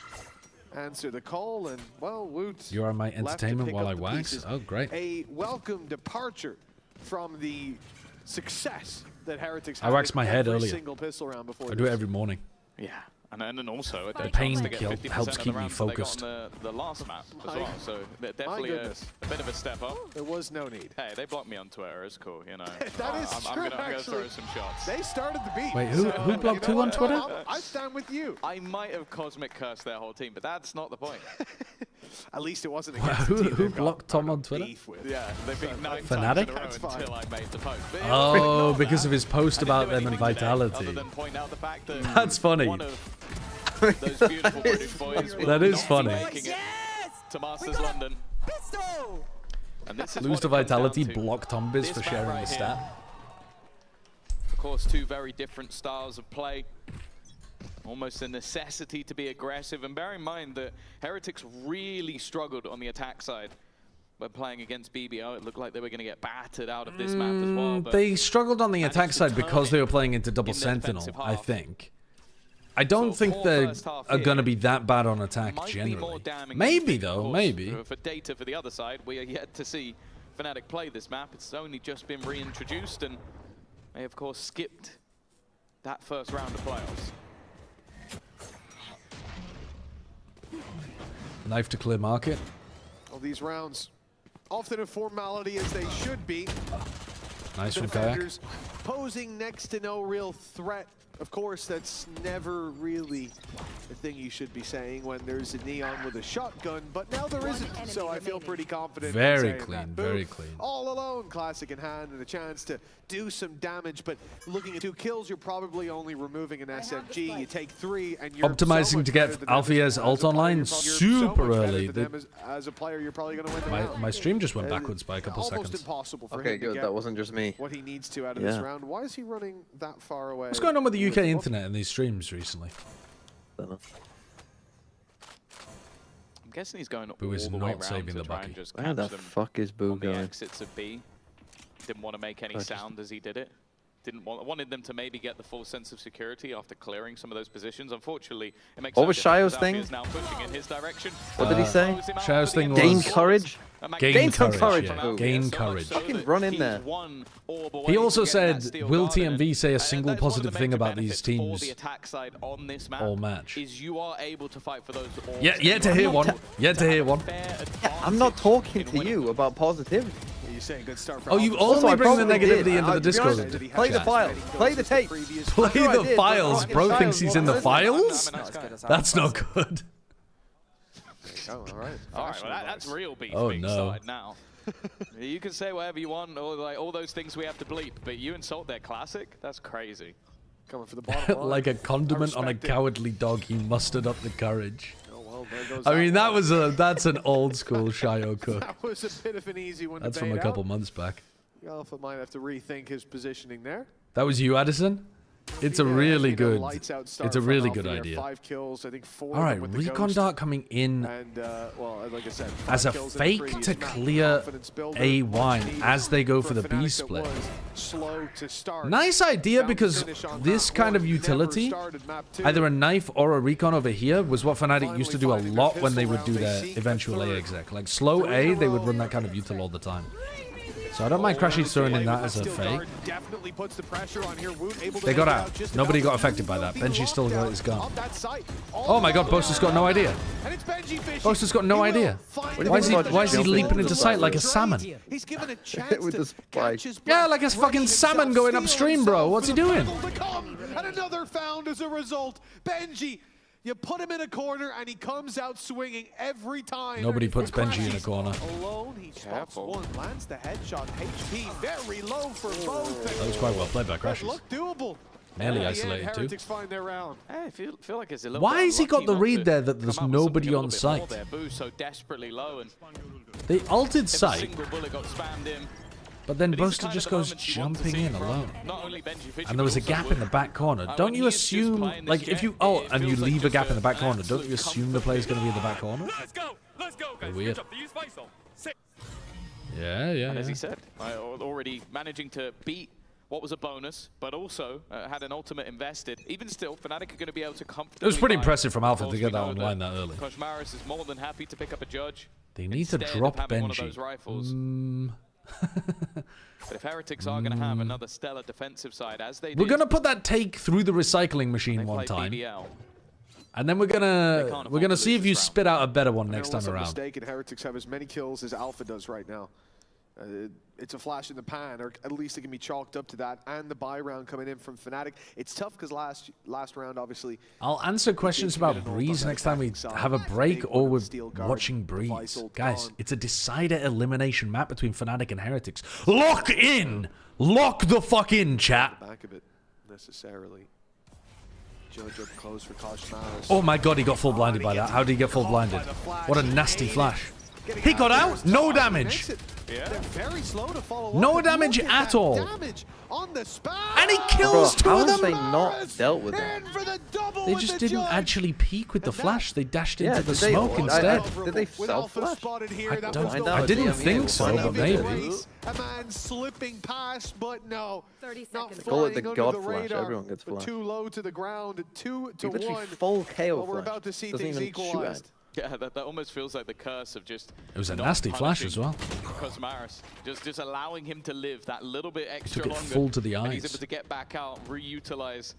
answer the call. And, well, Woot You are my left to entertainment pick while up I the wax? pieces. Oh, great. A welcome departure from the success that Heretics I had waxed in my head every earlier. single pistol round before I do it this. every morning. Yeah. And then also The a pain chance to get kill 50% helps of the keep me rounds that they got focused. on the last map as My- well. So they're definitely goodness. a bit of a step up. There was no need. Hey, they blocked me on Twitter. It's cool, you know. That is I'm true, gonna actually. throw some shots. They started the beat. Wait, who so, blocked you know who on what? Twitter? I stand with you. I might have cosmic cursed their whole team, but that's not the point. At least it wasn't Wow, against the team who they've got blocked Tom on Twitter? beef with. Yeah, they've been 9 Fnatic? times in a row until I made the post. But Oh, because of his post about them and Other Vitality. than point out the fact that That's funny. one of those beautiful British boys will That is not funny. be making it to Masters London. And this is Lose what to it comes down Vitality, to. block Tombiz This for map sharing right the here. stat. Of course, two very different styles of play. Almost a necessity to be aggressive. And bear in mind that Heretics really struggled on the attack side when playing against BBO. It looked like they were going to get battered out of this map as well. But They struggled on the managed attack to side turn because it they were playing into double in their sentinel, defensive I half. think. I don't think poor they first half are going to here be that bad on attack might be more generally. damning than Maybe you think, of though, course. maybe. For data for the other side, we are yet to see Fnatic play this map. It's only just been reintroduced, and they of course skipped that first round of playoffs. Knife to clear market. All these rounds, often a formality as they should be. Nice The from Kayak. defenders posing next to no real threat. Of course, that's never really the thing you should be saying when there's a Neon with a shotgun, but now there isn't, so I feel pretty confident. in Very saying clean, that. very Boom. clean. All alone, classic in hand, and a chance to do some damage, but looking at 2 kills, you're probably only removing an SMG. You take 3, and you're Optimizing so much to get better than Alfier's them. ult As a player, online you're so super much better early. than them. As a player, you're probably going to win the round. My stream just went backwards by a couple Almost seconds. impossible for Okay, him to good. get That wasn't just me. what he needs to out of this Yeah. round. Why is he running that far away? What's going on with the UK the ball? internet in these streams recently? I'm guessing he's going Boo is all the way not around saving to the try Bucky. and just Where catch the them fuck is Boo on the going? exits of B. Didn't want to make any sound as he did it. Wanted them to maybe get the full sense of security after clearing some of those positions. Unfortunately, it makes What no was difference. Shio's thing? Alfie is now pushing in his direction. What did he say? Shio's thing was Gain courage? Gain some courage, courage, yeah. Boo. Gain So much courage. so Fucking that run in he's there. one orb away He also from getting that said, steel will garden, TMV say a and single that is one of positive the thing major about these benefits for teams the attack side on this map all match? is you are able to fight for those orbs. Yeah, yet to hear one. Yet to hear one. I'm not talking to you about positivity. You're saying good start for Oh, you Alpha. only bring the probably negativity did. into the To be Discord. honest, play the chat. file. Play the tape. Play I'm sure I the did, but files. fucking Bro Shio thinks he's in the wasn't. files? That's not good. Oh, all right. All right, well, that's real beef Oh, being no. started now. You can say whatever you want, or like all those things we have to bleep, but you insult their classic? That's crazy. Coming for the bottom line. Like a condiment on a respect it. cowardly dog, he mustered up the courage. Oh, well, there goes I mean, that that's an old school Shio cook. That was a bit of an easy one That's to from a bait couple out. months back. Alpha might have to rethink his positioning there. That was you, Addison? It's a really good. Lights-out start It's a from really Alpha good here. idea. 5 kills, I think 4 All right, with the Recon Ghost. Dart coming in And, well, like I said, as a 5 kills in the fake previous to map. clear Confidence builder, A much wine needed as they go for the Fnatic B that split. was slow to start. Nice idea, Found the because finish on this map kind of one, never utility, started map 2. either a knife or a Recon over here, was what Fnatic used to do a lot when they would do their eventual A exec. Like slow A, they would run that kind of util all the time. So I don't mind Crashy's throwing in that as a fake. Definitely puts the pressure on here. Woot able to They got make it out. just Nobody about got affected by that. Benji's still got his gun. Oh my god, Boaster's got no idea. Boaster's got no idea. Why is he leaping into sight like a salmon? He's given a chance with the spike. Yeah, like a fucking salmon going upstream, bro. What's he doing? And another found as a result. Benji, you put him in a corner and he comes out swinging every time. Nobody puts Benji in a corner. Alone, he stops one, lands the headshot. HP very low for both. That was quite well played by Crashes. Look doable. Nearly isolated too. Heretics find their round. I feel like it's a little Why bit has he got unlucky the not read to there that there's come out with nobody something a on little bit more site? there. Boo's so desperately low, and They ulted if a sight, single bullet got spammed in. but then But he's Boaster kind just of the goes moment you want to jumping see in from alone. not only Benji Fisher, And there was a but gap also in the back corner. Wood. Don't When you he's just assume, playing this like, if jet, you ult it and you feels like leave a just gap in the back an corner, don't you absolute assume the player's going to be in the back corner? Let's go, guys. Weird. Good job. They use Faisal. Sick. Yeah, yeah, And as he yeah. said, already managing to beat what was a bonus, but also had an ultimate invested. Even still, Fnatic are going to be able to comfortably. It was pretty buy. impressive from Of Alpha course, to get we that know online that early. Koshmaris is more than happy to pick up a judge. They need to instead of drop having one of Benji. those rifles. But if Heretics are going to have another stellar defensive side, as they do, We're going to put that take through the recycling machine one time. And then we're gonna see if you spit out a better one next time around. Mistake, and Heretics have as many kills as Alpha does right now. It's a flash in the pan, or at least it can be chalked up to that. And the buy round coming in from Fnatic. It's tough because last round, obviously. I'll answer questions about Breeze next time we have a break or we're watching Breeze. Guys, it's a decider elimination map between Fnatic and Heretics. Lock in! Lock the fuck in, chat! Back of it, necessarily. Judge up close for Koshmaris. Oh my god, he got full blinded by that. How did he get full blinded? What a nasty flash. He got out, no damage. They're very slow to follow No up. damage Look at at that all. damage on the spot. And he kills two how of have them. they not dealt with that? They just didn't actually peek with the flash. They dashed into the did they- smoke instead. Did they self-flash? I didn't think so, but maybe. A man slipping past, but no. 30 Not seconds. Call it the flying God under the flash. radar, Everyone gets but flashed. too low to the ground. 2 to He literally 1. full KO Well, we're flash. about to see Doesn't things even shoot equalized. at. Yeah, that almost feels like the curse of just. It was a not nasty flash as well. Koshmaris, just allowing him to live that little bit extra Took it longer. full to the and he's eyes. able to get back out, reutilize.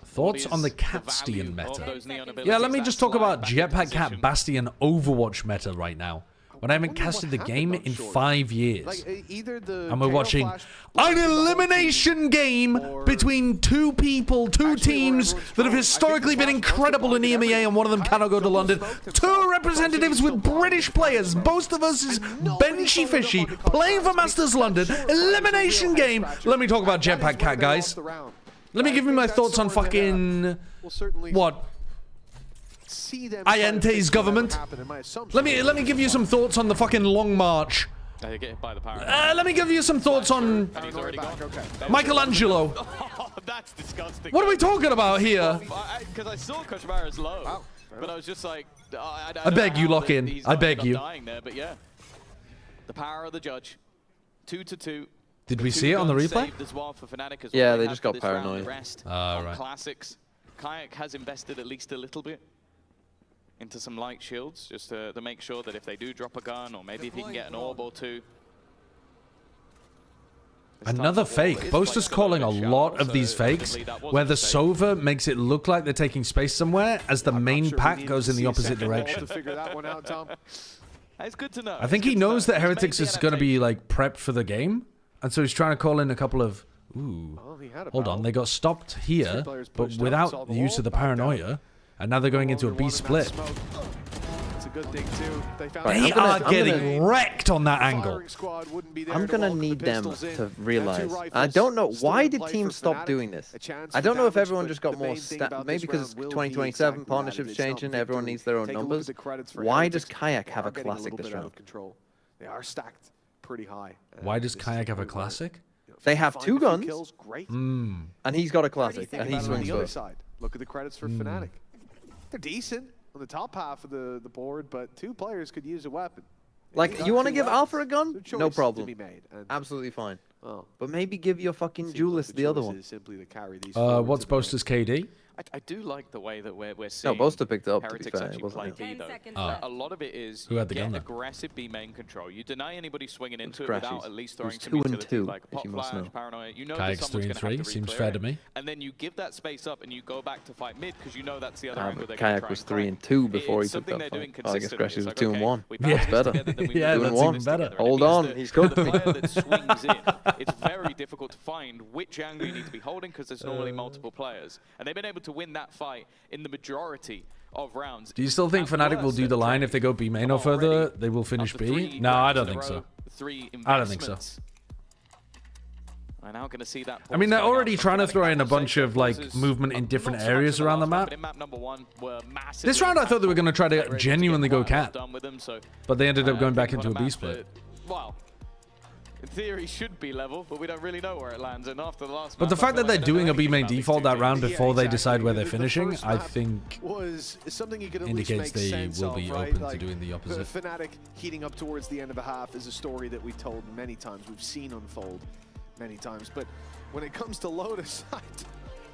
Thoughts on the Bastion meta? Yeah, let me just talk about Jetpack Cat Bastion Overwatch meta right now. When I haven't casted the game in 5 years. And we're watching an elimination game between two people, two teams that have historically been incredible in EMEA, and one of them cannot go to London. Two representatives with British players. Both of us is Benji Fishy playing for Masters London. Elimination game. Let me talk about Jetpack Cat, guys. Let me give you my thoughts on fucking what? Ayente's government. Let me give you some thoughts on the fucking Long March. Let me give you some thoughts on Michelangelo. That's disgusting. What are we talking about here? Because I saw Koshmaris low, but I was just like, I beg you, lock in. I beg you. Dying there, but yeah, the power of the judge. 2 to 2. Did we see it on the replay? As well for Fnatic as Yeah, well. they have just for got this round paranoid. the rest Ah, on right. Classics. Kayak has invested at least a little bit into some light shields, just to make sure that if they do drop a gun, or maybe if he can get an orb or two. Another fake. Boaster's calling a lot of these fakes where the Sova makes it look like they're taking space somewhere as the main pack goes in the opposite direction. It's good to know. I think he knows that Heretics is going to be like prepped for the game, and so he's trying to call in a couple of. Ooh, hold on, they got stopped here, but without the use of the paranoia, and now they're going into a B split. It's a good thing too. They are getting wrecked on that angle. I'm gonna need them to realize. I don't know why did teams stop doing this. I don't know if everyone just got more maybe because it's 2027, partnerships changing, everyone needs their own numbers. Why does Kayak have a classic this round? They are stacked pretty high. Why does Kayak have a classic? They have find 2 a few guns, kills, great. and he's got a classic, and he On swings the other first. side, look at the credits for Fnatic. They're decent on the top half of the board, but 2 players could use a weapon. Like, you want to give Alpha a gun? No problem. To be made. And Absolutely fine. well, But maybe give your fucking duelist the other choice one. is simply to carry these forward What's to the Boaster's KD? I do like the way that we're seeing Boaster picked it up, to be Heretics fair, it actually wasn't play him. B, though. A lot of it is Who you had the get gun, though? aggressive B main control. You deny anybody swinging into it Crashies. without at least throwing It was some 2 and utility 2, like a if pop you must flash, know. paranoia. You know that KRX someone's 3 going and to have 3 to seems re-clear fair it, to me. and then you give that space up and you go back to fight mid because you know that's the other angle they're going to Kayak try was and 3 crack. and 2 before he It's took something that they're doing fight. I guess consistently. Crashies It's was like, 2 and okay, 1. we That's balance this better. together, then we Yeah, move that's on even this better. together. And it Hold means on, that he's for cooking the me. player that swings in, it's very difficult to find which angle you need to be holding because there's normally multiple players. And they've been able to win that fight in the majority of rounds. Do you still think Fnatic will do the line if they go B main or further? They will finish B? No, I don't think so. I don't think so. I'm now going to see that. I mean, they're already trying to throw in a bunch of like movement in different areas around the map. This round, I thought they were going to try to genuinely go cat, but they ended up going back into a B split. Well, in theory, should be level, but we don't really know where it lands. And after the last, But the fact that they're doing a B main default that round before they decide where they're finishing, I think was something you could at indicates least make they sense will of, be right? open Like, to doing the opposite. Fnatic heating up towards the end of a half is a story that we told many times. We've seen unfold many times. But when it comes to Lotus,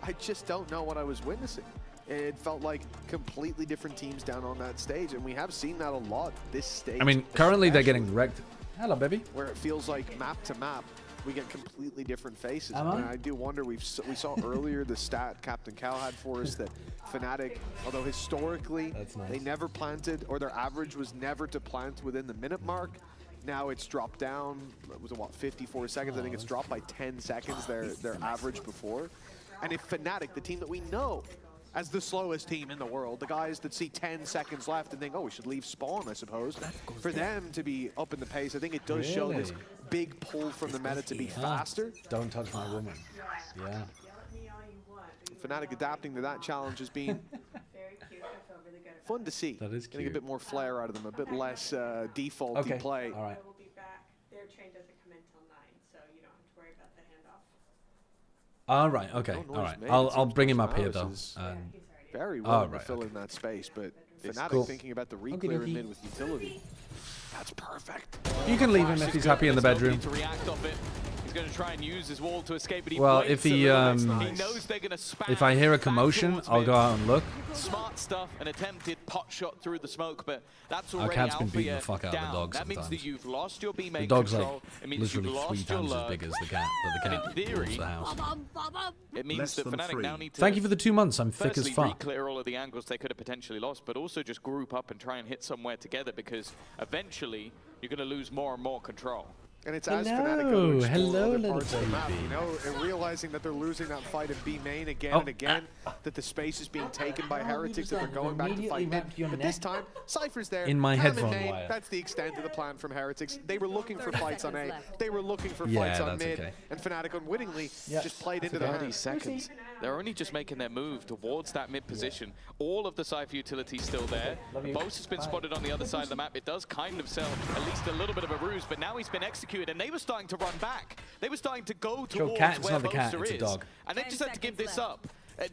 I just don't know what I was witnessing. It felt like completely different teams down on that stage, and we have seen that a lot this stage. I mean, currently they're getting wrecked. Hello, baby. Where it feels like map to map, we get completely different faces. Am I? And I do wonder, we saw earlier the stat Captain Cal had for us that Fnatic, although historically they never planted, or their average was never to plant within the minute mark, now it's dropped down, was it what, 54 seconds? I think it's dropped by 10 seconds, their average before. And if Fnatic, the team that we know as the slowest team in the world, the guys that see 10 seconds left and think, oh, we should leave spawn, I suppose. For them to be up in the pace, I think it does show this big pull from the meta to be faster. Don't touch my woman. Yeah. Fnatic adapting to that challenge has been fun to see. That is Getting a cute. bit more flair out of them, a bit less defaulty Okay. play. All right. Their train doesn't come in till 9, so you don't have to worry about the handoff. All right. Okay. All right. I'll bring him up here though. And Very well to fill in that space, but Fnatic cool. thinking about the re-clear in mid with utility. That's perfect. you can leave him if he's happy in the bedroom. To react off it. He's going to try and use his wall to escape, but he Well, waits if a he little bit. He knows they're going to spam if I hear a back commotion, towards I'll mid. go out and look. Smart stuff, an attempted pot shot through the smoke, but that's Our already cat's been Alpha beating the yet fuck out of down. the dog That means that sometimes. you've lost your B The main dog's control. like It means you've literally 3 lost your times as lurk. big as the cat, but the cat And in theory, rules the house. it means Less that than Fnatic 3. now need to Thank you for the 2 months. I'm thick as firstly fuck. re-clear all of the angles they could have potentially lost, but also just group up and try and hit somewhere together because eventually you're going to lose more and more control. And it's as Fnatic go to explore Hello, other little parts of the map, baby. you know, and realizing that they're losing that fight in B main again Oh. and again, that the space is being taken by Heretics, that they're going back to fight mid. But this time, Cypher's there. In my Ham headphone main, wire. That's the extent of the plan from Heretics. They were looking for fights on A. They were looking for Yeah, fights on that's mid. okay. And Fnatic unwittingly just played into the 30 hand. seconds. They're only just making their move towards that mid position. All of the Cypher utility still there. Boast has been spotted on the other side of the map. It does kind of sell at least a little bit of a ruse, but now he's been executed, and they were starting to run back. They were starting to go towards cat, it's where not the cat, Boaster it's a is. dog. And they just had to give this up.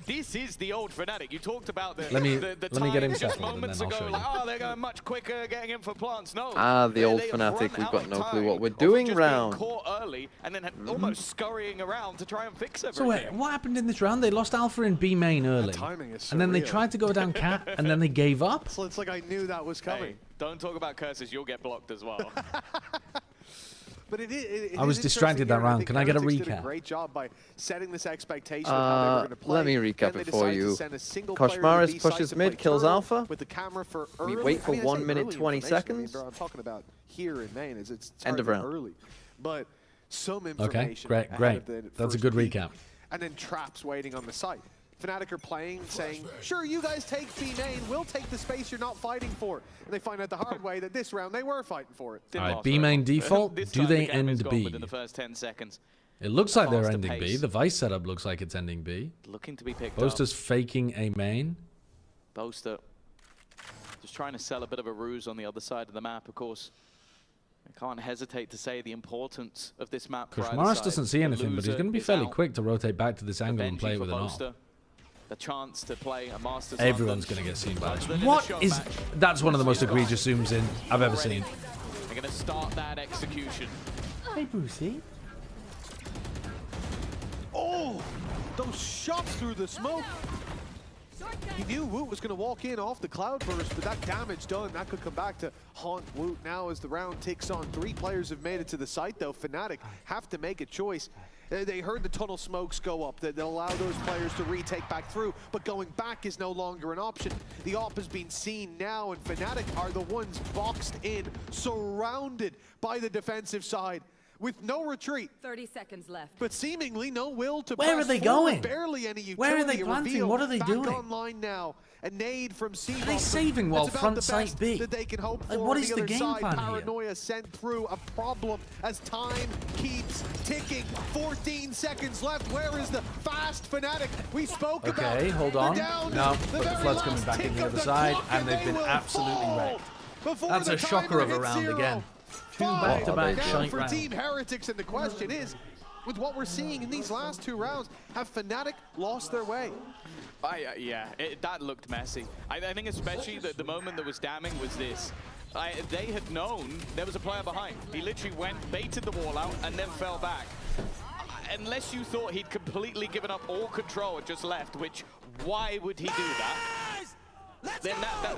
This is the old Fnatic. You talked about the Let me time get him just settled and moments then I'll ago, show like, you. oh, they're going much quicker, getting in for plants. No. The old They have Fnatic, run we've out got of no clue time what we're of doing just being round. caught early and then almost scurrying around to try and fix everything. So wait, what happened in this round? They lost Alpha in B main early, timing is and then they surreal. tried to go down cat, and then they gave up. So it's like I knew that was coming. Hey, don't talk about curses, you'll get blocked as well. But it I was is distracted interesting that here, and I round. think Can I get a Heretics did recap? Great job by setting this expectation of how they were going to play. Let me recap Then it they for decided to you. send a single player to the Koshmaris B side pushes to mid, play kills turtle Alpha. with the camera for We early. wait for I mean, I 1 say minute, early 20 information. seconds. I mean, I'm talking about here in Maine. It's End of hardly round. early, but some Okay, information. great, ahead great. of the That's a first good peak. recap. And then traps waiting on the site. Fnatic are playing, saying, sure, you guys take B main, we'll take the space you're not fighting for. And they find out the hard way that this round they were fighting for it. All right, B main default. This Do time they the game is end gone B? within the first 10 seconds. It looks like they're Faster ending B. pace. The Vice setup looks like it's ending B. Looking to be picked Boaster's faking a main. up. Boaster just trying to sell a bit of a ruse on the other side of the map, of course. I can't hesitate to say the importance of this map. Mars doesn't see anything, but he's going to be fairly quick to rotate back to this angle and play it with an AWP. The chance to play a Masters. Everyone's going to get seen by this. What is... That's one of the most egregious zooms in I've ever seen. They're going to start that execution. Hey, Brucey. Oh! Those shots through the smoke! He knew Woot was going to walk in off the cloudburst, but that damage done, that could come back to haunt Woot now as the round ticks on. 3 players have made it to the site, though. Fnatic have to make a choice. They heard the tunnel smokes go up. They'll allow those players to retake back through, but going back is no longer an option. The AWP has been seen now, and Fnatic are the ones boxed in, surrounded by the defensive side, with no retreat. 30 seconds left. But seemingly no will to Where press are they forward. going? Barely any utility. Where are they planting? What are they doing? Back online now. A nade from C. Are they saving while front site B? That they can hope for. What is the other game side, plan Paranoia here? Sent through a problem as time keeps ticking. 14 seconds left. Where is the fast Fnatic we spoke about? Okay, hold on. No, the but the flood's coming back in the other side, and they've been absolutely wrecked. That's a shocker of a round again. 2 back-to-back shite for rounds. Team Heretics, and the question is, with what we're seeing in these last 2 rounds, have Fnatic lost their way? Yeah, that looked messy. I think especially the moment that was damning was this. They had known there was a player behind. He literally went, baited the wall out, and then fell back. Unless you thought he'd completely given up all control and just left, which, why would he do that? Then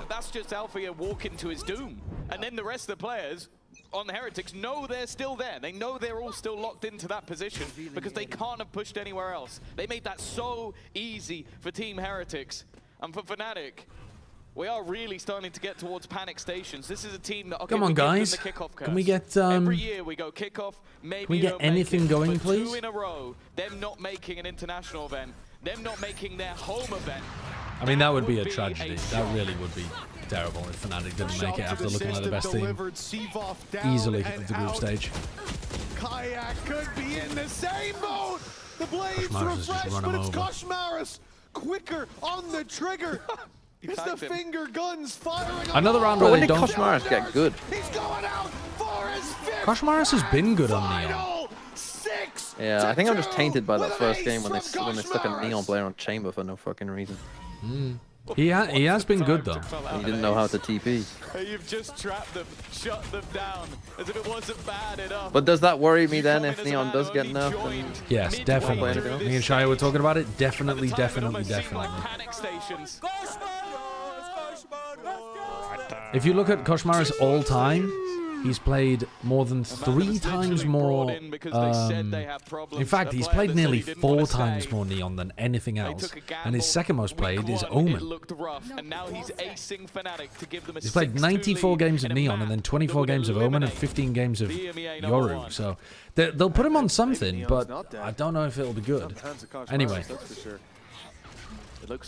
that's just Alfia walking to his doom. And then the rest of the players on the Heretics know they're still there. They know they're all still locked into that position because they can't have pushed anywhere else. They made that so easy for Team Heretics. And for Fnatic, we are really starting to get towards panic stations. This is a team that, okay, come on, guys. Can we get every year we go kickoff, maybe can we get anything going, please? 2 in a row, them not making an international event, them not making their home event. I mean, that would be a tragedy. That really would be terrible if Fnatic didn't make it after looking like the best team easily at the group stage. Kayak could be in the same boat. The blades refresh, but it's Koshmaris quicker on the trigger. It's the finger guns firing. Another round where they don't. Koshmaris get good. He's going out for his 5th. Koshmaris has been good on Neon. Yeah, I think I'm just tainted by that first game when they stuck a Neon player on Chamber for no fucking reason. He has been good though. He didn't know how to TP. You've just trapped them, shut them down, as if it wasn't bad enough. But does that worry me then if Neon does get nerfed? Yes, definitely. Me and Shia were talking about it. Definitely. If you look at Koshmaris all time, he's played more than 3 times more. In fact, he's played nearly 4 times more Neon than anything else. And his second most played is Omen. He's played 94 games of Neon and then 24 games of Omen and 15 games of Yoru. So they'll put him on something, but I don't know if it'll be good. Anyway.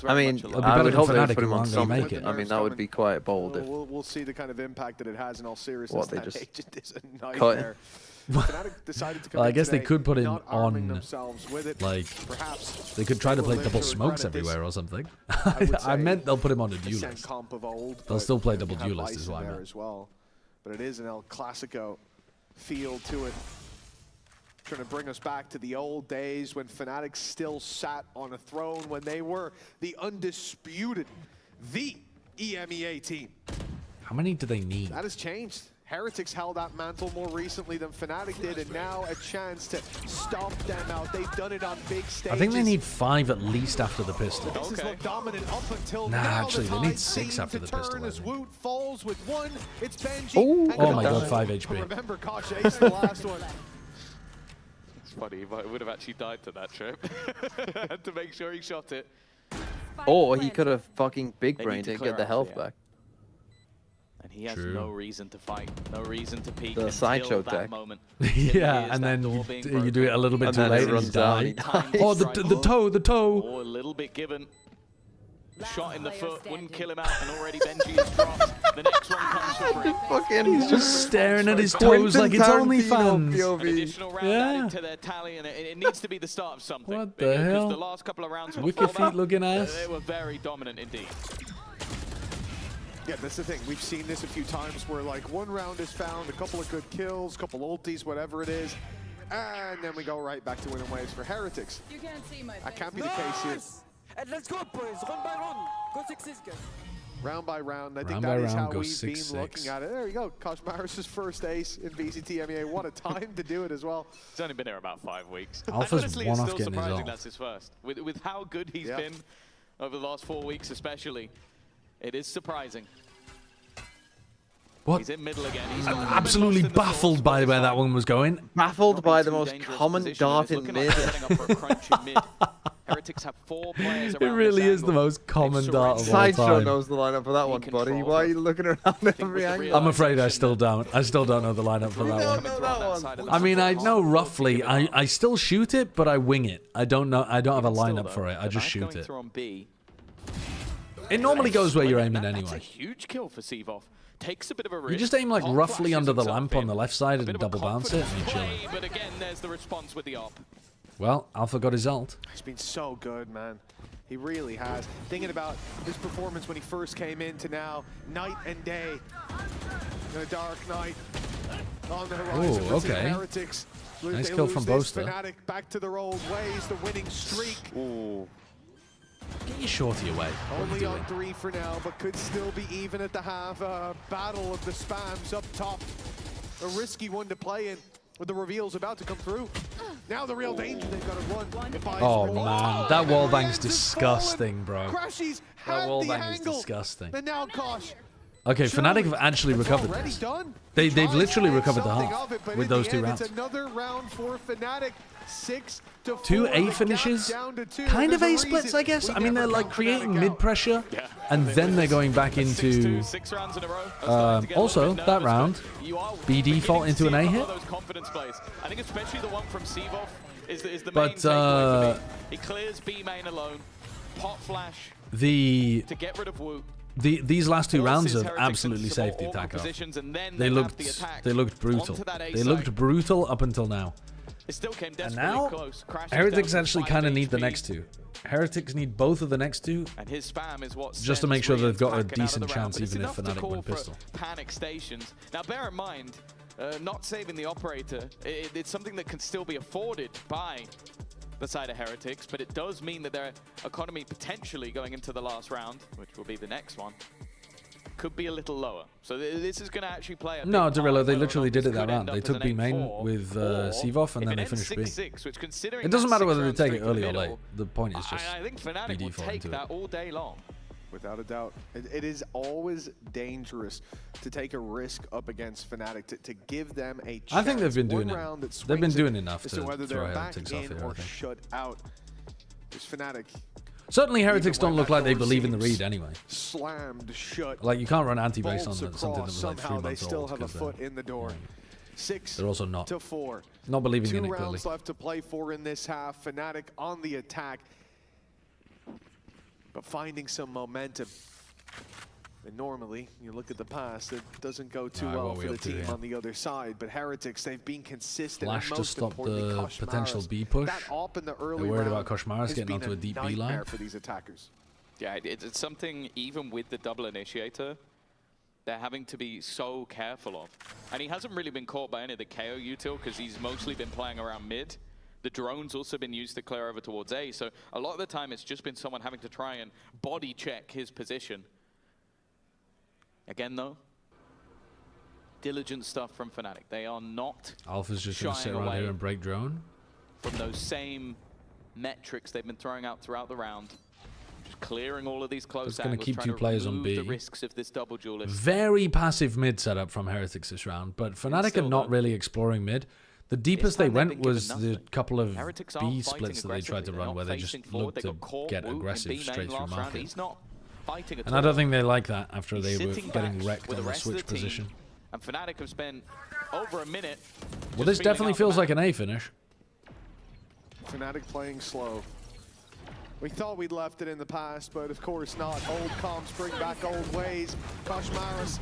I mean, I would hope they put him on something. I mean, that would be quite bold. If we'll see the kind of impact that it has in all seriousness. What, they just is a nightmare. Well, I guess they could put him on, like, they could try to play double smokes everywhere or something. I meant they'll put him on a duelist. They'll still play double duelist is what I meant. But it is an El Clasico feel to it. Trying to bring us back to the old days when Fnatic still sat on a throne, when they were the undisputed, the EMEA team. How many do they need? That has changed. Heretics held that mantle more recently than Fnatic did, and now a chance to stomp them out. They've done it on big stages. I think they need 5 at least after the pistol. This has looked dominant up until nah, now. actually, they need 6 after the pistol. As Woot falls with 1, it's Benji. Oh my god, 5 HP. Remember, Kosh aced the last one. Funny, but it would have actually died to that trip. Had to make sure he shot it. Or he could have fucking big brained it and get the health back. And he has no reason to fight, no reason to peek. The sideshow tech. Yeah, and then you do it a little bit too late and you die. Oh, the toe. Oh, a little bit given. Shot in the foot, wouldn't kill him out, and already Benji is dropped. The next one comes for free. He's just staring at his toes like it's OnlyFans. An additional round added to their tally, and it needs to be the start of something. What the hell? Because the last couple of rounds Wicked feet looking ass. They were very dominant indeed. Yeah, that's the thing. We've seen this a few times where like one round is found, a couple of good kills, a couple ultis, whatever it is, and then we go right back to winning waves for Heretics. You can't see my face. That can't be the case here. And let's go, boys. Run by run. Go 6-6, guys. Round by round. I think Round that by is round how goes we've been 6-6. looking at it. There you go. Koshmaris' first ace in VCT EMEA. What a time to do it as well. He's only been here about 5 weeks. Alpha's Honestly, one it's off still getting his surprising ult. that's his first. With how good he's been over the last 4 weeks especially, it is surprising. What? He's in middle again. He's I'm absolutely baffled by where that one was going. Baffled by the most common dart in mid. Heretics have 4 players It really is the most common dart of all Sideshow time. knows the lineup for that one, buddy. Why are you looking around every angle? I'm afraid I still don't. I still don't know the lineup for that one. I mean, I know roughly. I still shoot it, but I wing it. I don't know. I don't have a lineup for it. I just shoot it. It normally goes where you're aiming That's a anyway. huge kill for Sevov. Takes a bit of a risk. You just aim like Hot roughly flashes under the himself lamp in. on the left side A bit and of a double bounce it, and confidence you're chilling. play, but again, there's the response with the op. Well, Alpha got his ult. He's been so good, man. He really has. Thinking about his performance when he first came in to now, night and day. In a dark night on the horizon. Ooh, okay. Heretics. Nice kill from Boaster. Fnatic back to their old ways, the winning streak. Ooh. Get your shorty away. What are you Only doing? on 3 for now, but could still be even at the half. Battle of the spams up top. A risky one to play in with the reveals about to come through. Now the real danger, they've got to run. Oh man, that wallbang's disgusting, bro. Crashies That had the wallbang is angle. disgusting. And now Kosh. Okay, Fnatic have actually recovered Already this. done. They've literally recovered the Something half of it, but with in those the 2 end, rounds. It's another round for Fnatic. 6 to 4. 2 A The gap finishes, down to 2. kind of There's A a splits, reason I guess. we I mean, they're never like count creating Fnatic out. mid pressure, and then they're going back into. 6 rounds in a row. Also, that round, B default into an A hit. Those confidence plays. I think especially the one from Sevov is the main But takeaway for me. He clears B main alone. Pot flash the to get rid of Wu. these last 2 rounds Forces have Heretics absolutely into saved the more attack off. positions, and then They have the looked attack brutal. onto that A They side. looked brutal up until now. It still came And desperately now, close. Crashes Heretics down to actually 5 kind of need the HP. next 2. Heretics need both of the next 2. And his spam is what Just to make sends sure they've Rians got a backing out of decent the round, chance but it's even if enough to Fnatic call win for pistol. Panic stations. Now bear in mind, not saving the operator, it's something that can still be afforded by the side of Heretics, but it does mean that their economy potentially going into the last round, which will be the next one, could be a little lower. So this is going to actually play a No, big Dorilla, part they whether or literally not did this it that could round. end They up took as B an main 8-4, with or Sevov, and if then they it ends finished B. 6-6, which considering It doesn't that matter whether they 6 take round it streak in early or the late. middle, The point is just I think Fnatic B will default take into that it. all day long. Without a doubt. It is always dangerous to take a risk up against Fnatic, to give them a chance. I think they've been doing One it. round that They've been swings doing it enough as to whether throw they're back Heretics off in here, I or think. shut out. Because Fnatic Certainly, Heretics when don't look that like they door believe in the seems read anyway. Slammed shut. Like, you can't run anti-base on bolts something that across, was like 3 somehow they months still old. have a 'Cause foot in the door. 6 they're also not. to 4. Not believing 2 in it, clearly. rounds left to play for in this half. Fnatic on the attack, but finding some momentum. And normally, you look at the past, it doesn't go too Alright, well what are we for the up to team here? on the other side. But Heretics, they've been consistent. Flash and to most stop importantly, the Koshmaris. potential B push. That op in the early They're worried round about Koshmaris has getting been onto a deep B nightmare line. for these attackers. Yeah, it's something even with the double initiator, they're having to be so careful of. And he hasn't really been caught by any of the KO util because he's mostly been playing around mid. The drone's also been used to clear over towards A, so a lot of the time it's just been someone having to try and body check his position. Again though, diligent stuff from Fnatic. They are not Alpha's just going to sit shying around away here and break drone. from those same metrics they've been throwing out throughout the round. Just clearing all of these close Just gonna angles, keep trying 2 to players on remove B. the risks of this double duelist. Very passive mid setup from Heretics this round, but Fnatic are not really exploring mid. The deepest they went was the couple of B splits that they tried to run, where they just looked to get aggressive straight through market. He's not fighting at And all. I don't think they like that after He's they were sitting getting back wrecked with on the the rest of switch the team, position. And Fnatic have spent over a minute. Well, just this feeling definitely out the feels map. like an A finish. Fnatic playing slow. We thought we'd left it in the past, but of course not. Old comps bring back old ways. Koshmaris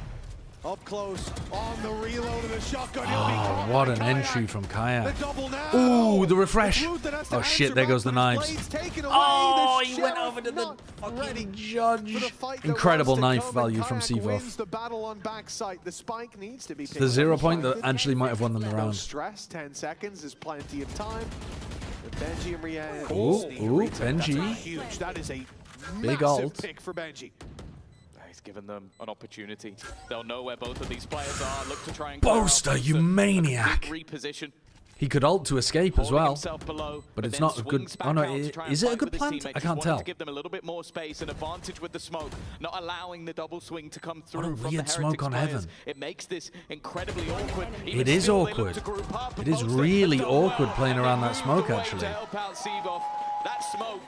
up close on the reload of the shotgun. Oh, what an entry from Kayak. The double now. Ooh, the refresh. Oh shit, there goes the knives. Oh, he went over covered in the fucking judge. Incredible knife value from Seavoth. The battle on backside. The spike needs to be The 0 point that actually might have won them the no round. stress. 10 seconds is plenty of time. Benji and Rian. Ooh, Benji. That's huge. That is a Big massive ult. pick for Benji. He's given them an opportunity. They'll know where both of these players are. Look to try and Boaster, you maniac. reposition. He could ult to escape as well, Below, but it's not a good. Oh no, is it a good plant? I can't tell. To give them a little bit more space and advantage with the smoke, not allowing the double swing to come through. What a from weird the smoke on players. Heaven. It makes this incredibly awkward. It is awkward. It is really awkward playing around that smoke actually. To help out Seavoth. That smoke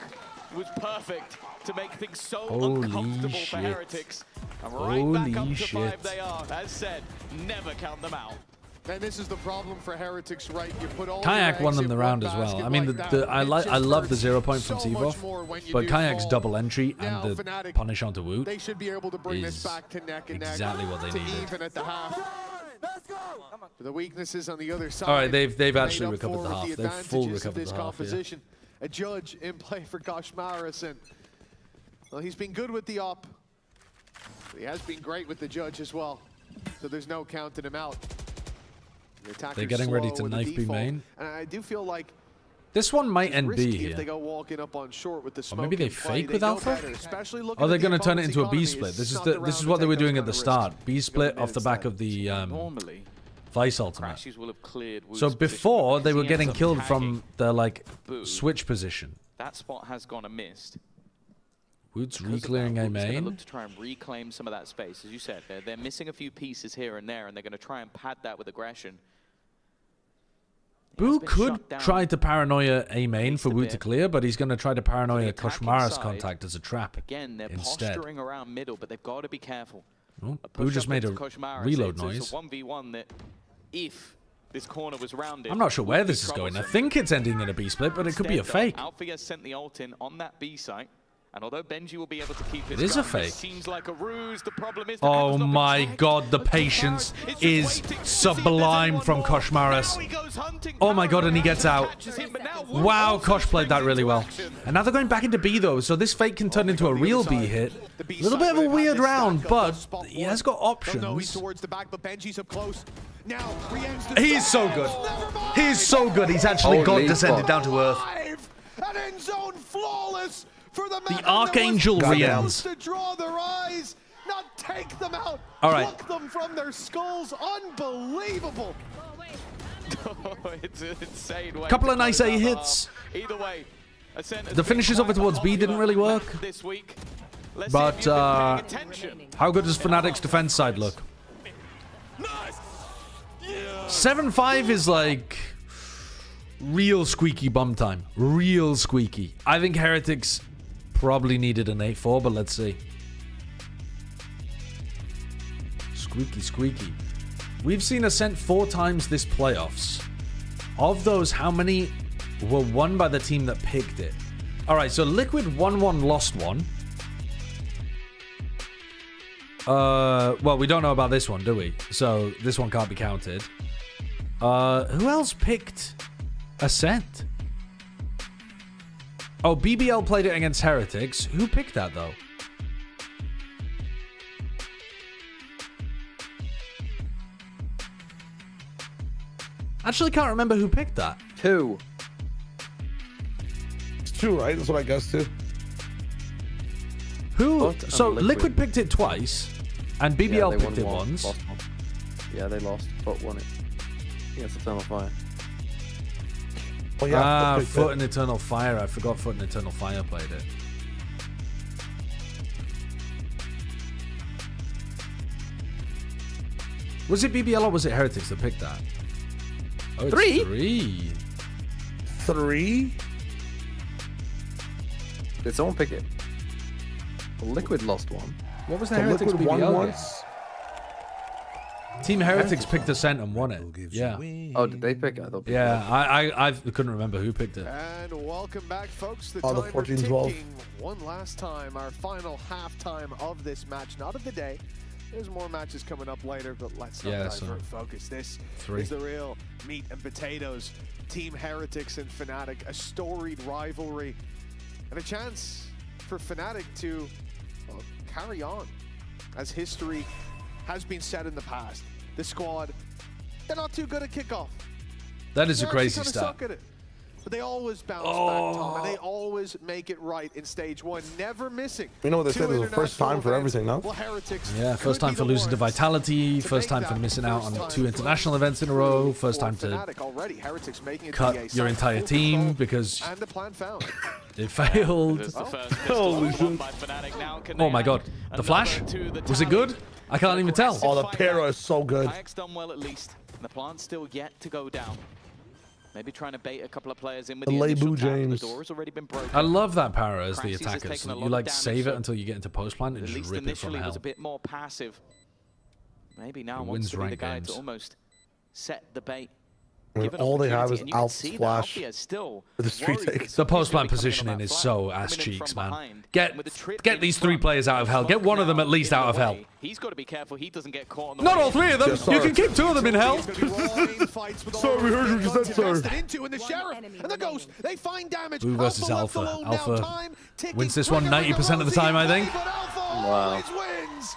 was perfect to make things so Holy uncomfortable shit. for Heretics. And right back up Holy to shit. 5 they are. As said, never count them out. And this is the problem for Heretics, right? You put all Kayak your won eggs them in the one round as well. basket I mean, like that. I It love the just 0 hurts point from so much Seavoth, more when you but do Kayak's fall. double entry Now, and the Fnatic, punish onto Woot they should be able to bring this is back to neck and exactly neck what they to needed. even at the half. The weaknesses on the other side. All right, they've made actually up recovered for the with half. They've full advantages of recovered this the half, yeah. composition. A judge in play for Gosh Marison. Well, he's been good with the op. But he has been great with the judge as well. So there's no counting him out. The They're getting ready slow to with the knife B default. main. And I do feel like This one might it's end B risky here. if they go walking up on short with the Or smoke maybe they in play. fake They with know Alpha? better, especially looking Or they're at the going to turn it opponent's into a B economy. split. It's This is not the the this is round what to they were take those doing at kind the of start. risks. B split Gonna off the miss back that. of the Normally, Vice ultimate. Crashies will have cleared Woot's So position before because they were he getting ends up killed tagging from their like Boo. switch position. That spot has gone amiss. Woot's Because of re-clearing that, A Woot's gonna main. look to try and reclaim some of that space. As you said, they're missing a few pieces here and there, and they're going to try and pad that with aggression. Boo could try to paranoia A main for Woot to clear, but he's going to try to paranoia attacking Koshmara's side, contact as a trap Again, they're instead. posturing around middle, but they've got to be careful. Oh, A Boo push just up made a into Koshmara, reload it's noise. a 1v1 that if this corner was rounded, I'm not sure would where be this is going. I troublesome. think it's ending in a B split, but it could be a Instead, though, fake. Alfie has sent the ult in on that B site, and although Benji will be able to keep his It is a gun, fake. It seems like a ruse. The problem is that Oh Hammer's not been my tagged. god, the patience is sublime from Koshmaras. Oh my god, and he gets out. Wow, Kosh played that really well. And now they're going back into B though, so this fake can turn into a real B hit. A little bit of a weird round, but he has got options. towards the back, but Benji's up close. Now, He's so good. He's so good. He's actually got descended down to earth. An end zone flawless for the The Archangel Rians. to draw their eyes, not take them out. All right. Pluck them from their skulls. Unbelievable. It's an insane way Couple to of nice close A out the hits. half. Either way, The finishes over towards B didn't really work. this week. Let's But see if you've been paying attention. how good does Fnatic's defense side look? 7-5 is like real squeaky bum time. Real squeaky. I think Heretics probably needed an 8-4, but let's see. Squeaky, squeaky. We've seen Ascent 4 times this playoffs. Of those, how many were won by the team that picked it? All right, so Liquid won one, lost one. Well, we don't know about this one, do we? So this one can't be counted. Who else picked Ascent? Oh, BBL played it against Heretics. Who picked that, though? Actually, can't remember who picked that. 2. It's 2, right? That's what I guessed too. Who? So Liquid picked it twice, and BBL they picked it won once. lost one. Yeah, they lost, but won it. Yes, Eternal Fire. Oh, yeah, Foot and Eternal Fire. I forgot Foot and Eternal Fire played it. Was it BBL or was it Heretics that picked that? Oh, it's 3. 3? Did someone pick it? Liquid lost one. What was the Heretics Liquid won BBL once? Team Heretics picked Ascent and won it. Yeah. Oh, did they pick it? I thought Yeah, I couldn't remember who picked it. And welcome back, folks. The Oh, the timer 14-12. ticking one last time. Our final halftime of this match, not of the day. There's more matches coming up later, but let's not divert focus. This 3. is the real meat and potatoes. Team Heretics and Fnatic, a storied rivalry, and a chance for Fnatic to carry on, as history has been said in the past. This squad, they're not too good at kickoff. That is a They're crazy actually stat. kinda suck at it. But they always bounce back, Tom, and they always make it right in stage one, never missing. You know what they say, there's a first time for everything, no? Well, Heretics Yeah, first time for losing to Vitality, first time for missing out on 2 international events in a row, first time to cut your entire team because and the plan found. it failed. Holy shit. Oh my god. The flash? Was it good? I can't even tell. Oh, the Pyro is so good. KRX done well at least, and the plan's still yet to go down. Maybe trying to bait a couple of players in with the initial tap, and the door has already been broken. I love that para as the Crassies has attackers. taken a lot You of like damage, save it so until you get into post plant and at just least rip it from initially hell. was a bit more passive. Maybe now It wants wins to be the ranked guy games. to almost set the bait. When Give an all they have is opportunity, and you can Alp's see that flash Alfie is still with the street worried take. The post plant coming on positioning that is flank, so ass coming in cheeks, from man. behind. Get these 3 players out of hell. Get one of them at least out of hell. He's got to be careful he doesn't get caught on the Not way all 3 of them. You can keep 2 of them in hell. Sorry, we heard what you said, sir. Into and the Sheriff and the Ghost, they find damage. Blue versus Alpha Alpha. left alone now, Alpha time wins this one 90% of the time, I think. Wow. Wins.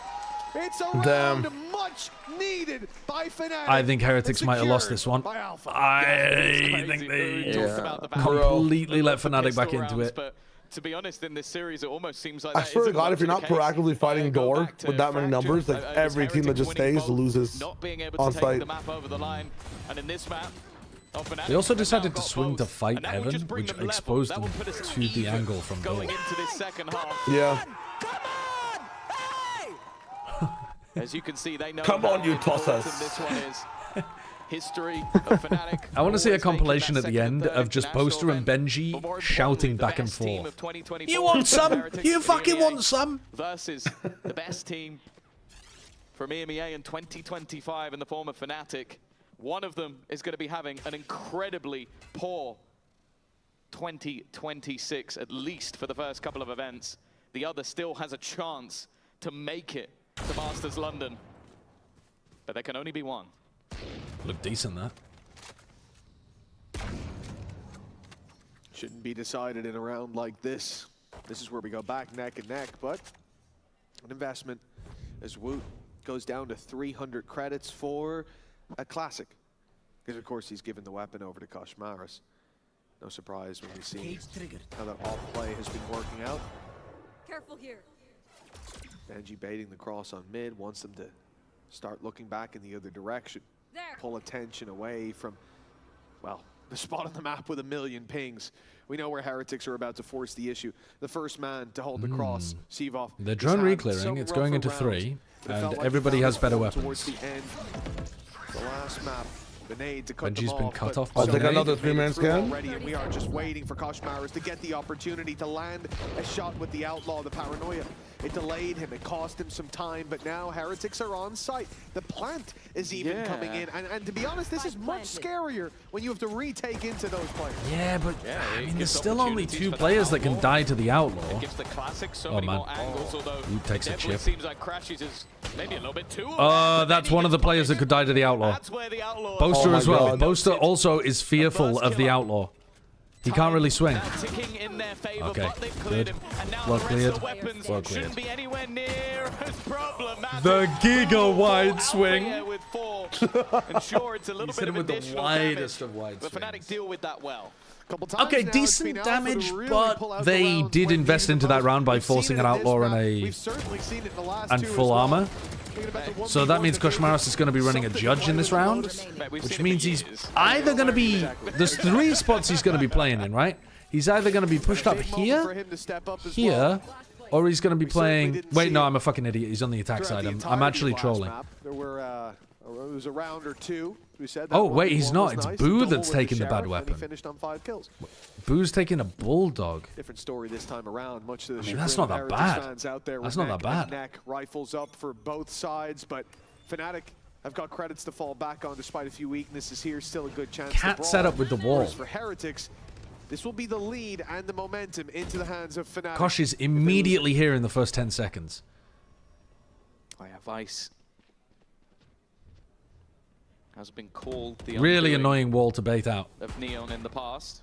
It's a Damn. round much needed by Fnatic. I think Heretics might have lost this one. by Alpha. I think they Yeah. completely let Fnatic back pistol into rounds, it. but to be honest, in this series, it almost seems like I that swear to isn't God, much if you're of not the case. proactively fighting Go door back to with that many Fracture. numbers, like It was every team that Heretics just winning stays both, loses not being able on to take site. the map over the line, and in this map, Fnatic They also have now decided to got swing both. to fight And that will Evan, just bring which them level. exposed That them will put us to the even angle from going goal. into this second half. Yeah. As you can see, they know Come how on, you important tossers. this one is. History of Fnatic. I want to see a always making compilation that at the second and end third of just international Boaster and event. Benji But more shouting importantly, back the and best team forth. of 2024 You want some? Heretics You fucking EMEA want some? versus the best team from EMEA in 2025 in the form of Fnatic. One of them is going to be having an incredibly poor 2026, at least for the first couple of events. The other still has a chance to make it to Masters London. But there can only be one. Look decent there. Shouldn't be decided in a round like this. This is where we go back neck and neck, but an investment as Woot goes down to 300 credits for a classic. Because of course he's given the weapon over to Koshmaris. No surprise when we see how that off play has been working out. Careful here. Benji baiting the cross on mid, wants them to start looking back in the other direction. There. Pull attention away from, well, the spot on the map with a million pings. We know where Heretics are about to force the issue. The first man to hold the cross, Sivov. The drone reclearing, it's going into 3, and everybody has better Towards weapons. the end, the last map. Benade to cut Benji's them been off, cut but off by I'll take Benade. another 3-man scan. already, and we are just waiting for Koshmaris to get the opportunity to land a shot with the Outlaw, the Paranoia. It delayed him, it cost him some time, but now Heretics are on site. The plant is even coming in, and to be honest, this is much scarier when you have to retake into those players. Yeah, but I it mean, there's gives still only opportunities 2 for players the that can Outlaw. die to the Outlaw. It gives the classic so Oh, many man. more angles, although Who takes it a definitely chip? seems like Crashes is maybe a little bit too That's one of the players that could die to the Outlaw. That's where the Outlaw Boaster Oh my as well. God. Boaster also is fearful of the Outlaw. He can't really swing. now ticking in their favor, Okay, but they've cleared good. him, and now Well the rest cleared. of the weapons Well shouldn't cleared. be anywhere near as problematic. The giga wide swing. Althea with 4. And sure, it's a little He's bit hit of him with the additional widest damage, of wide but Fnatic deal with that well. Okay, decent damage, but they did invest into that round by forcing an Outlaw and full armor. So that means Koshmaris is going to be running a Judge in this round, which means he's either going to be... There's 3 spots he's going to be playing in, right? He's either going to be pushed up here, or he's going to be playing... Wait, no, I'm a fucking idiot. He's on the attack side. I'm actually trolling. There were it was a round or 2. We said that Oh, wait, he's one not. was It's nice. Boo Double that's with taking the bad Sheriff, and weapon. He finished on 5 kills. Boo's taking a Bulldog. Different story this time around. Much to the mean, that's chagrin not of that Heretics bad. fans out there That's with not that neck and bad. neck, rifles up for both sides, but Fnatic have got credits to fall back on despite a few weaknesses here. Still a good chance. Cat to set brawl. up with the wall. Whereas for Heretics, this will be the lead and the momentum into the hands of Fnatic. Kosh is immediately here in the first 10 seconds. I have Ice. Has been called the Really undoing annoying wall to bait out. of Neon in the past.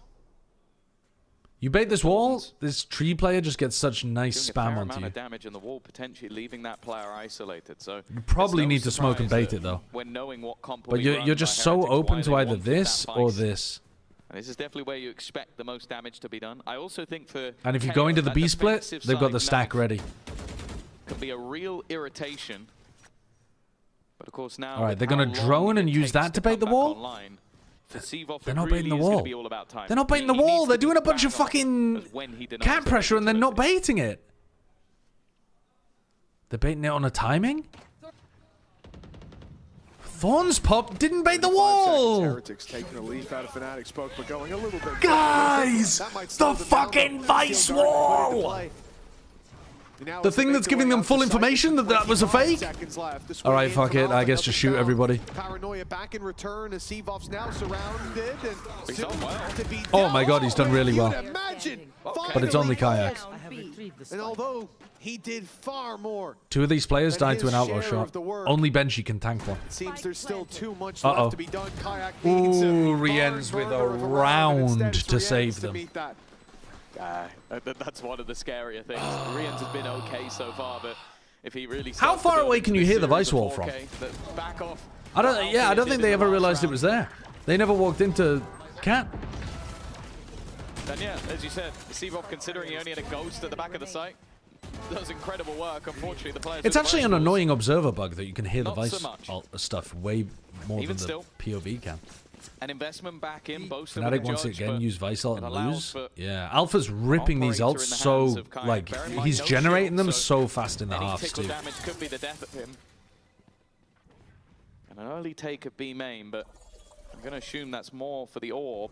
You bait this wall, this tree player just gets such nice spam onto you. Damage in the wall, potentially leaving that player isolated. So you probably need to smoke and bait it though. When knowing what comp but you're just so open to either this or this. And this is definitely where you expect the most damage to be done. I also think for and if you go into the B split, they've got the stack ready. Can be a real irritation. But of course now. All right, they're gonna drone and use that to bait the wall. They're not baiting the wall. They're not baiting the wall. They're doing a bunch of fucking cat pressure and they're not baiting it. They're baiting it on a timing? Thorns Pop didn't bait the wall. Heretics taking a leaf out of Fnatic spoke, but going a little bit. Guys, the fucking Vice wall. The thing that's giving them full information that that was a fake? Alright, fuck it. I guess just shoot everybody. Paranoia back in return as Seavoff's now surrounded and oh my god, he's done really well. But it's only Kayaks. And although he did far more. 2 of these players died to an outlaw shot. Only Benji can tank one. It seems there's still too much left to be done. Kayak ooh, Rien's with a round to save them. That's one of the scarier things. Rien's has been okay so far, but if he really how far away can you hear the Vice wall from? Back off. I don't think they ever realized it was there. They never walked into Cat. And yeah, as you said, Seavoff, considering he only had a ghost at the back of the site, does incredible work. Unfortunately, the players. It's actually an annoying observer bug that you can hear the Vice stuff way more than the POV can. An investment back in both. Fnatic once again use Vice ult and lose. Yeah, Alpha's ripping these ults so like he's generating them so fast in the halves too. Damage could be the death of him. And an early take of B main, but I'm going to assume that's more for the orb.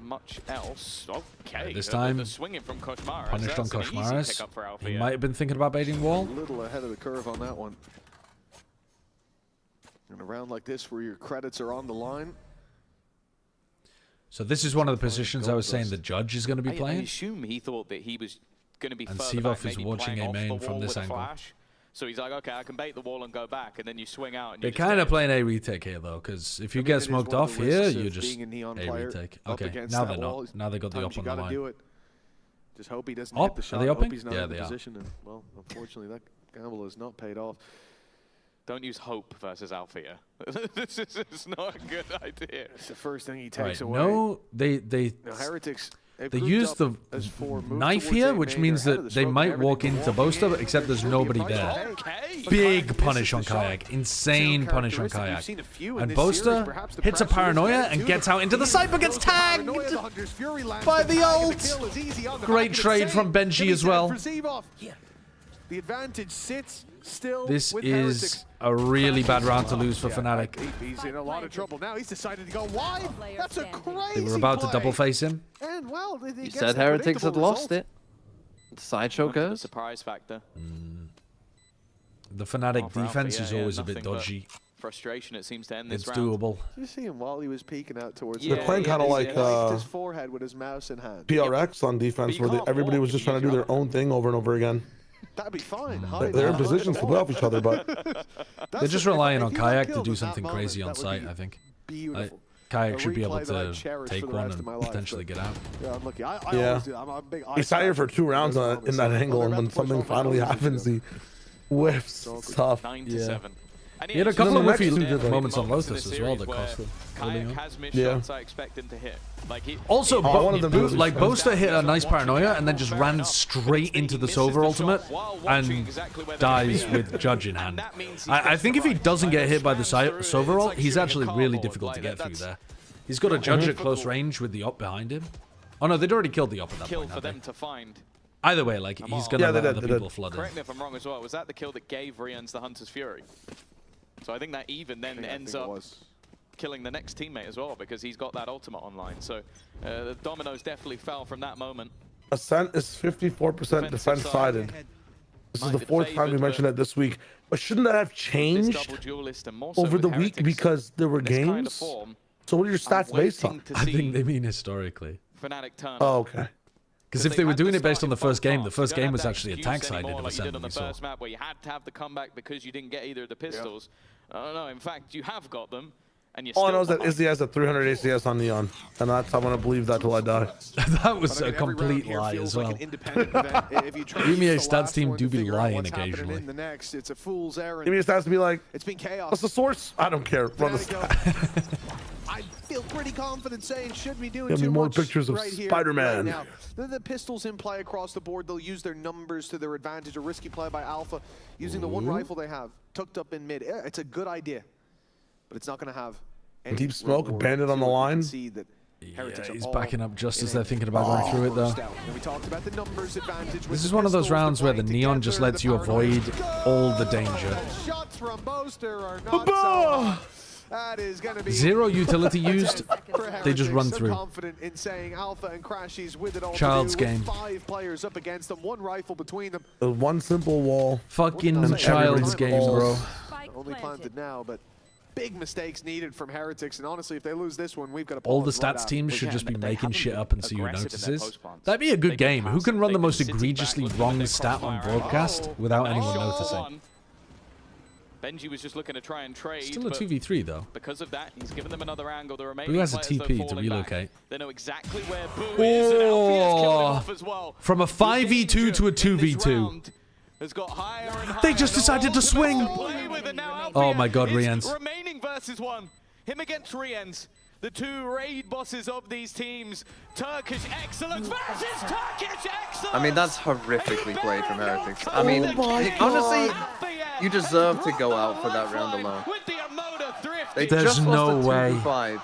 Much else. Okay. This time, the swinging from Koshmaris. Punished on Koshmaris. He might have been thinking about baiting wall. A little ahead of the curve on that one. In a round like this, where your credits are on the line. So this is one of the positions I was saying the judge is going to be playing. I assume he thought that he was going to be. And Seavoff is watching a main from this angle. So he's like, okay, I can bait the wall and go back, and then you swing out. And they're kind of playing a retake here, though, because if you get smoked off here, you're just a retake. Okay, now they're not. Now they got the up on the line. Just hope he doesn't hit the shot. Are they upping? He's not in the position. And, well, unfortunately, that gamble has not paid off. Don't use hope versus Althea. This is not a good idea. It's the first thing he takes away. No, Heretics. They use the knife here, which means that they might walk into Boaster, except there's nobody there. Big punish on Kayak. Insane punish on Kayak. And Boaster hits a Paranoia and gets out into the side, but gets tagged by the ult. Great trade from Benji as well. The advantage sits still. This is a really bad round to lose for Fnatic. He's in a lot of trouble now. He's decided to go wide. That's a crazy They were about to double face him. And well, you said Heretics had lost it. Sideshow goes. Surprise factor. The Fnatic defense is always a bit dodgy. Frustration, it seems to end this round. round. It's doable. You see him while he was peeking out towards. They're playing kind of like his forehead with his mouse in hand. PRX on defense, where everybody was just trying to do their own thing over and over again. That'd be fine. They're in positions to play off each other, but they're just relying on Kayak to do something crazy on site, I think. Kayak should be able to take one and potentially get out. Yeah, I'm lucky. He sat here for 2 rounds in that angle, and when something finally happens, he whiffs stuff. 9-7. He had a couple of whiffy moments on Lotus as well that cost him. Kayak has missed shots I expect him to hit. Also, Boaster hit a nice Paranoia and then just ran straight into the Sova ultimate and dies with Judge in hand. I think if he doesn't get hit by the Sova ult, he's actually really difficult to get through there. He's got a Judge at close range with the op behind him. Oh no, they'd already killed the op at that point. For them to find. Either way, like he's gonna let other people flood in. Correct me if I'm wrong as well. Was that the kill that gave Rien's the Hunter's Fury? So I think that even then ends up killing the next teammate as well, because he's got that ultimate online. So the dominoes definitely fell from that moment. Ascent is 54% defense-sided. This is the 4th time we mentioned it this week. But shouldn't that have changed over the week because there were games? So what are your stats based on? I think they mean historically. Fnatic turn. Oh, okay. Because if they were doing it based on the first game was actually attack-sided of Ascent. On the first map where you had to have the comeback because you didn't get either of the pistols. I don't know. In fact, you have got them. And you're All I know still is that Izzy has a 300 ACS on Neon, and I'm gonna believe that till I die. That was a complete lie as well. EMEA stats team do be lying occasionally. It's a fool's errand. EMEA stats to be like, it's been chaos. What's the source? I don't care. Run the stat. I feel pretty confident saying should be doing Give me too more much pictures of right here, Spider-Man. right now. The pistols in play across the board. They'll use their numbers to their advantage. A risky play by Alpha using the one rifle they have tucked up in mid. It's a good idea, but it's not going to have any Deep smoke, reward. bandit on the line. Yeah, he's backing up just as they're thinking about going through it, though. We talked about the numbers advantage. This is one of those rounds where the Neon just lets you avoid all the danger. Shots from Boaster are not so. That is going to be 0 utility used. They just run through. Confident in saying Alpha and Crashies with it all. Child's game. 5 players up against them, 1 rifle between them. One simple wall. Fucking child's game, bro. Only planted now, but big mistakes needed from Heretics, and honestly, if they lose this one, we've got to All the stats teams should just be making shit up and see who notices. That'd be a good game. Who can run the most egregiously wrong stat on broadcast without anyone noticing? Benji was just looking to try and trade. Still a 2v3 though. Because of that, he's given them another angle. The remaining Boo has a players, TP though, to falling relocate. Back. They know exactly where Boo is, and Alfie's killing off as well. From a 5v2 to a 2v2. Has got higher and higher. They just decided to swing. Oh my god, Riens. Remaining versus 1. Him against Riens. The 2 raid bosses of these teams. Turkish excellence versus Turkish excellence. I mean, that's horrifically played from Heretics. I mean, honestly, you deserve to go out for that round alone. They There's just no lost a way. 2v5.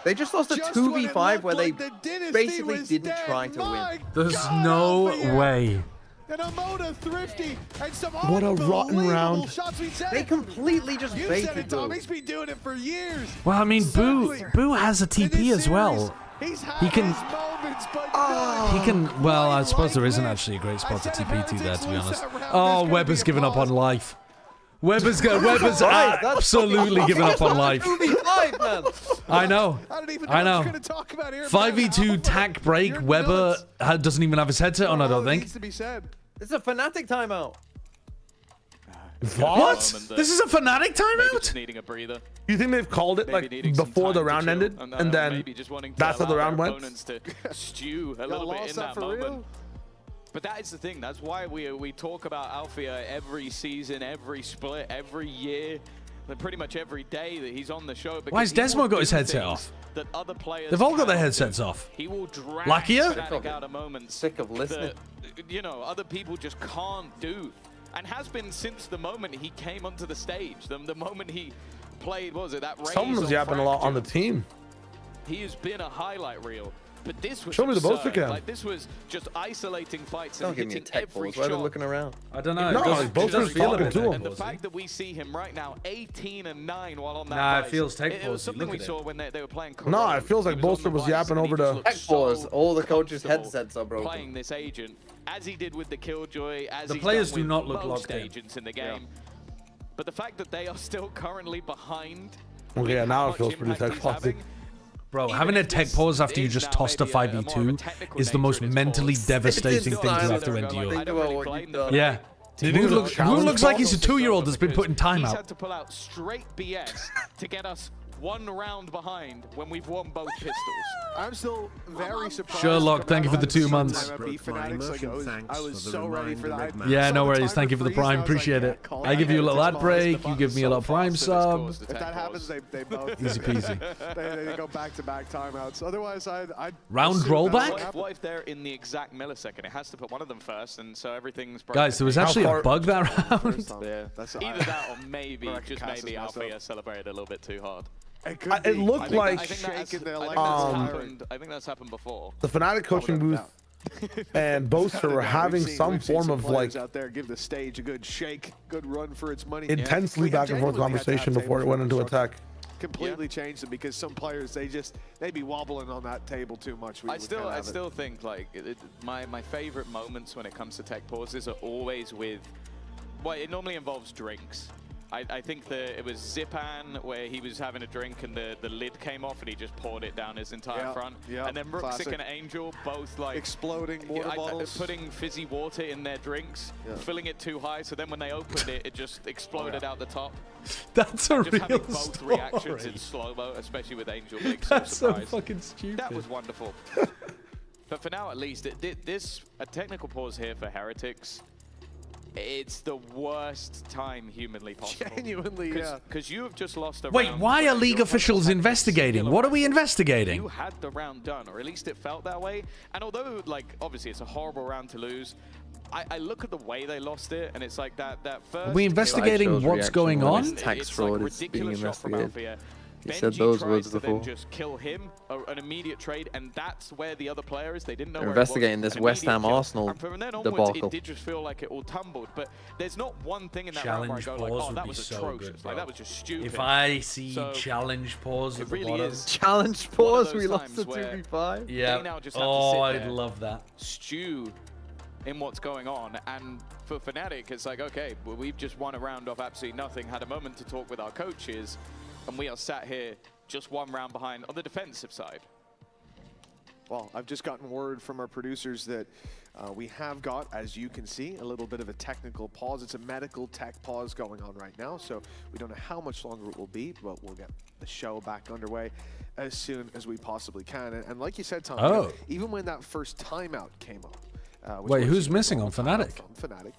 They just lost a 2v5 where they basically didn't try to win. There's no way. And a Moda Thrifty and some What a rotten round. shots. They completely just You said baited it, Tom. Boo. He's been doing it for years. Well, I mean, Boo has a TP as well. He can. He can. Well, I suppose there isn't actually a great spot to TP to there, to be honest. Oh, Weber's given up on life. Weber's absolutely given up on life. I know. I know. 5v2 tack break. Weber doesn't even have his headset on, I don't think. It's a Fnatic timeout. What? This is a Fnatic timeout? Needing a breather. You think they've called it like before the round ended, and then that's how the round went? To stew a little bit in that moment. But that is the thing. That's why we talk about Alfia every season, every split, every year, and pretty much every day that he's on the show. Why has Desmo got his headset off? That other players They've all got their headsets off. He will drag Lakia? Fnatic out of moments. Sick of listening. That, you know, other people just can't do. And has been since the moment he came onto the stage. The moment he played, what was it, that raise? Someone's yapping a lot on the team. He has been a highlight reel. But this was Show me the absurd. Boaster cam. Like, this was just isolating fights Don't and give me a hitting tech every balls. Why are they shot. looking around? I don't know. No, Boaster's talking to him. And the fact that we see him right now 18-9 while on that Nah, it rise, feels tech it was balls. something we Look at saw when they were playing No, it feels like Boaster was yapping over the Tech balls. All the coaches' headsets are broken. Playing this agent, as he did with the Killjoy, as The he's players done do with not look most locked in. agents in the game. But the fact that they are still currently behind. Okay, yeah, now it feels pretty tech ballsy. Bro, having a tech pause after you just tossed a 5v2 is the most mentally devastating thing to have to endure. Yeah. Who looks like he's a 2-year-old that's been put in He's timeout? had to pull out straight BS to get us 1 round behind when we've won both pistols. I'm still very surprised. Sherlock, thank you for the 2 months. I was so ready for that. Yeah, no worries. Thank you for the prime. Appreciate it. I give you a little ad break. You give me a little prime sub. If that happens, they both Easy peasy. they go back-to-back timeouts. Otherwise, I'd Round rollback? What if they're in the exact millisecond? It has to put one of them first, and so everything's broken. Guys, there was actually a bug that round. Yeah. Either that or maybe, just maybe Alfia celebrated a little bit too hard. It looked like I think that's happened before. the Fnatic coaching booth and Boaster were having some form of like out there give the stage a good shake, good run for its money. intensely back and forth conversation before it went into attack. Completely changed them because some players they'd be wobbling on that table too much. I still think like my favorite moments when it comes to tech pauses are always with, well, it normally involves drinks. I think that it was Zipan where he was having a drink and the lid came off and he just poured it down his entire front. And then Rooksik and Angel both like exploding water bottles, putting fizzy water in their drinks, filling it too high. So then when they opened it, it just exploded out the top. That's a just real having both story. reactions in slow-mo, especially with Angel being That's so so surprised. fucking stupid. That was wonderful. But for now, at least, a technical pause here for Heretics. It's the worst time humanly possible. Genuinely, yeah. Because you have just lost a Wait, round. why are league officials investigating? What are we investigating? You had the round done, or at least it felt that way. And although, like, obviously it's a horrible round to lose, I look at the way they lost it, and it's like that first... Are we investigating what's going on? Tax fraud is being investigated. He said Benji those tries words to before. then just kill him, an immediate trade, and that's where the other players, they didn't know They're where investigating this West Ham Arsenal from then onwards, debacle. it did just feel like it all tumbled, but there's not one thing in that round where I Challenge go like, pause oh, would that be was so atrocious. good, Like, bro. that was just stupid. If I see So, challenge pause at it the really bottom. is Challenge one of pause, those we lost times the where 2v5. Yeah. they now just have Oh, to sit I'd there, love that. stew in what's going on, and for Fnatic, it's like, okay, well, we've just won a round off absolutely nothing, had a moment to talk with our coaches, and we are sat here just one round behind on the defensive side. Well, I've just gotten word from our producers that we have got, as you can see, a little bit of a technical pause. It's a medical tech pause going on right now, so we don't know how much longer it will be, but we'll get the show back underway as soon as we possibly can. And like you said, Tom, you know, even when that first timeout came up. Wait, who's missing on Fnatic? Fnatic.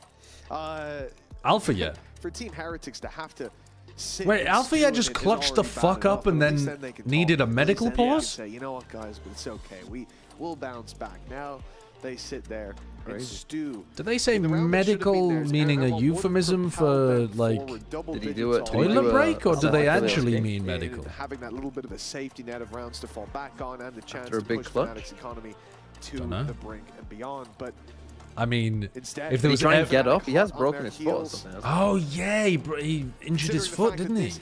Alpha yet? For Team Heretics to have to Wait, Alpha just clutched the fuck up and then needed a medical pause? Say, you know what, guys, but it's okay. We'll bounce back. Now they sit there and stew. Did they say medical meaning a euphemism for, like, Did he do it? toilet break, or do they actually mean medical? Having that little bit of a safety net of rounds to fall back on and the chance After a to big push clutch? Fnatic's economy to the brink and beyond. But I mean, instead, if there was trying to get up, he has broken his foot. Or something, oh yeah, he injured his foot, didn't he?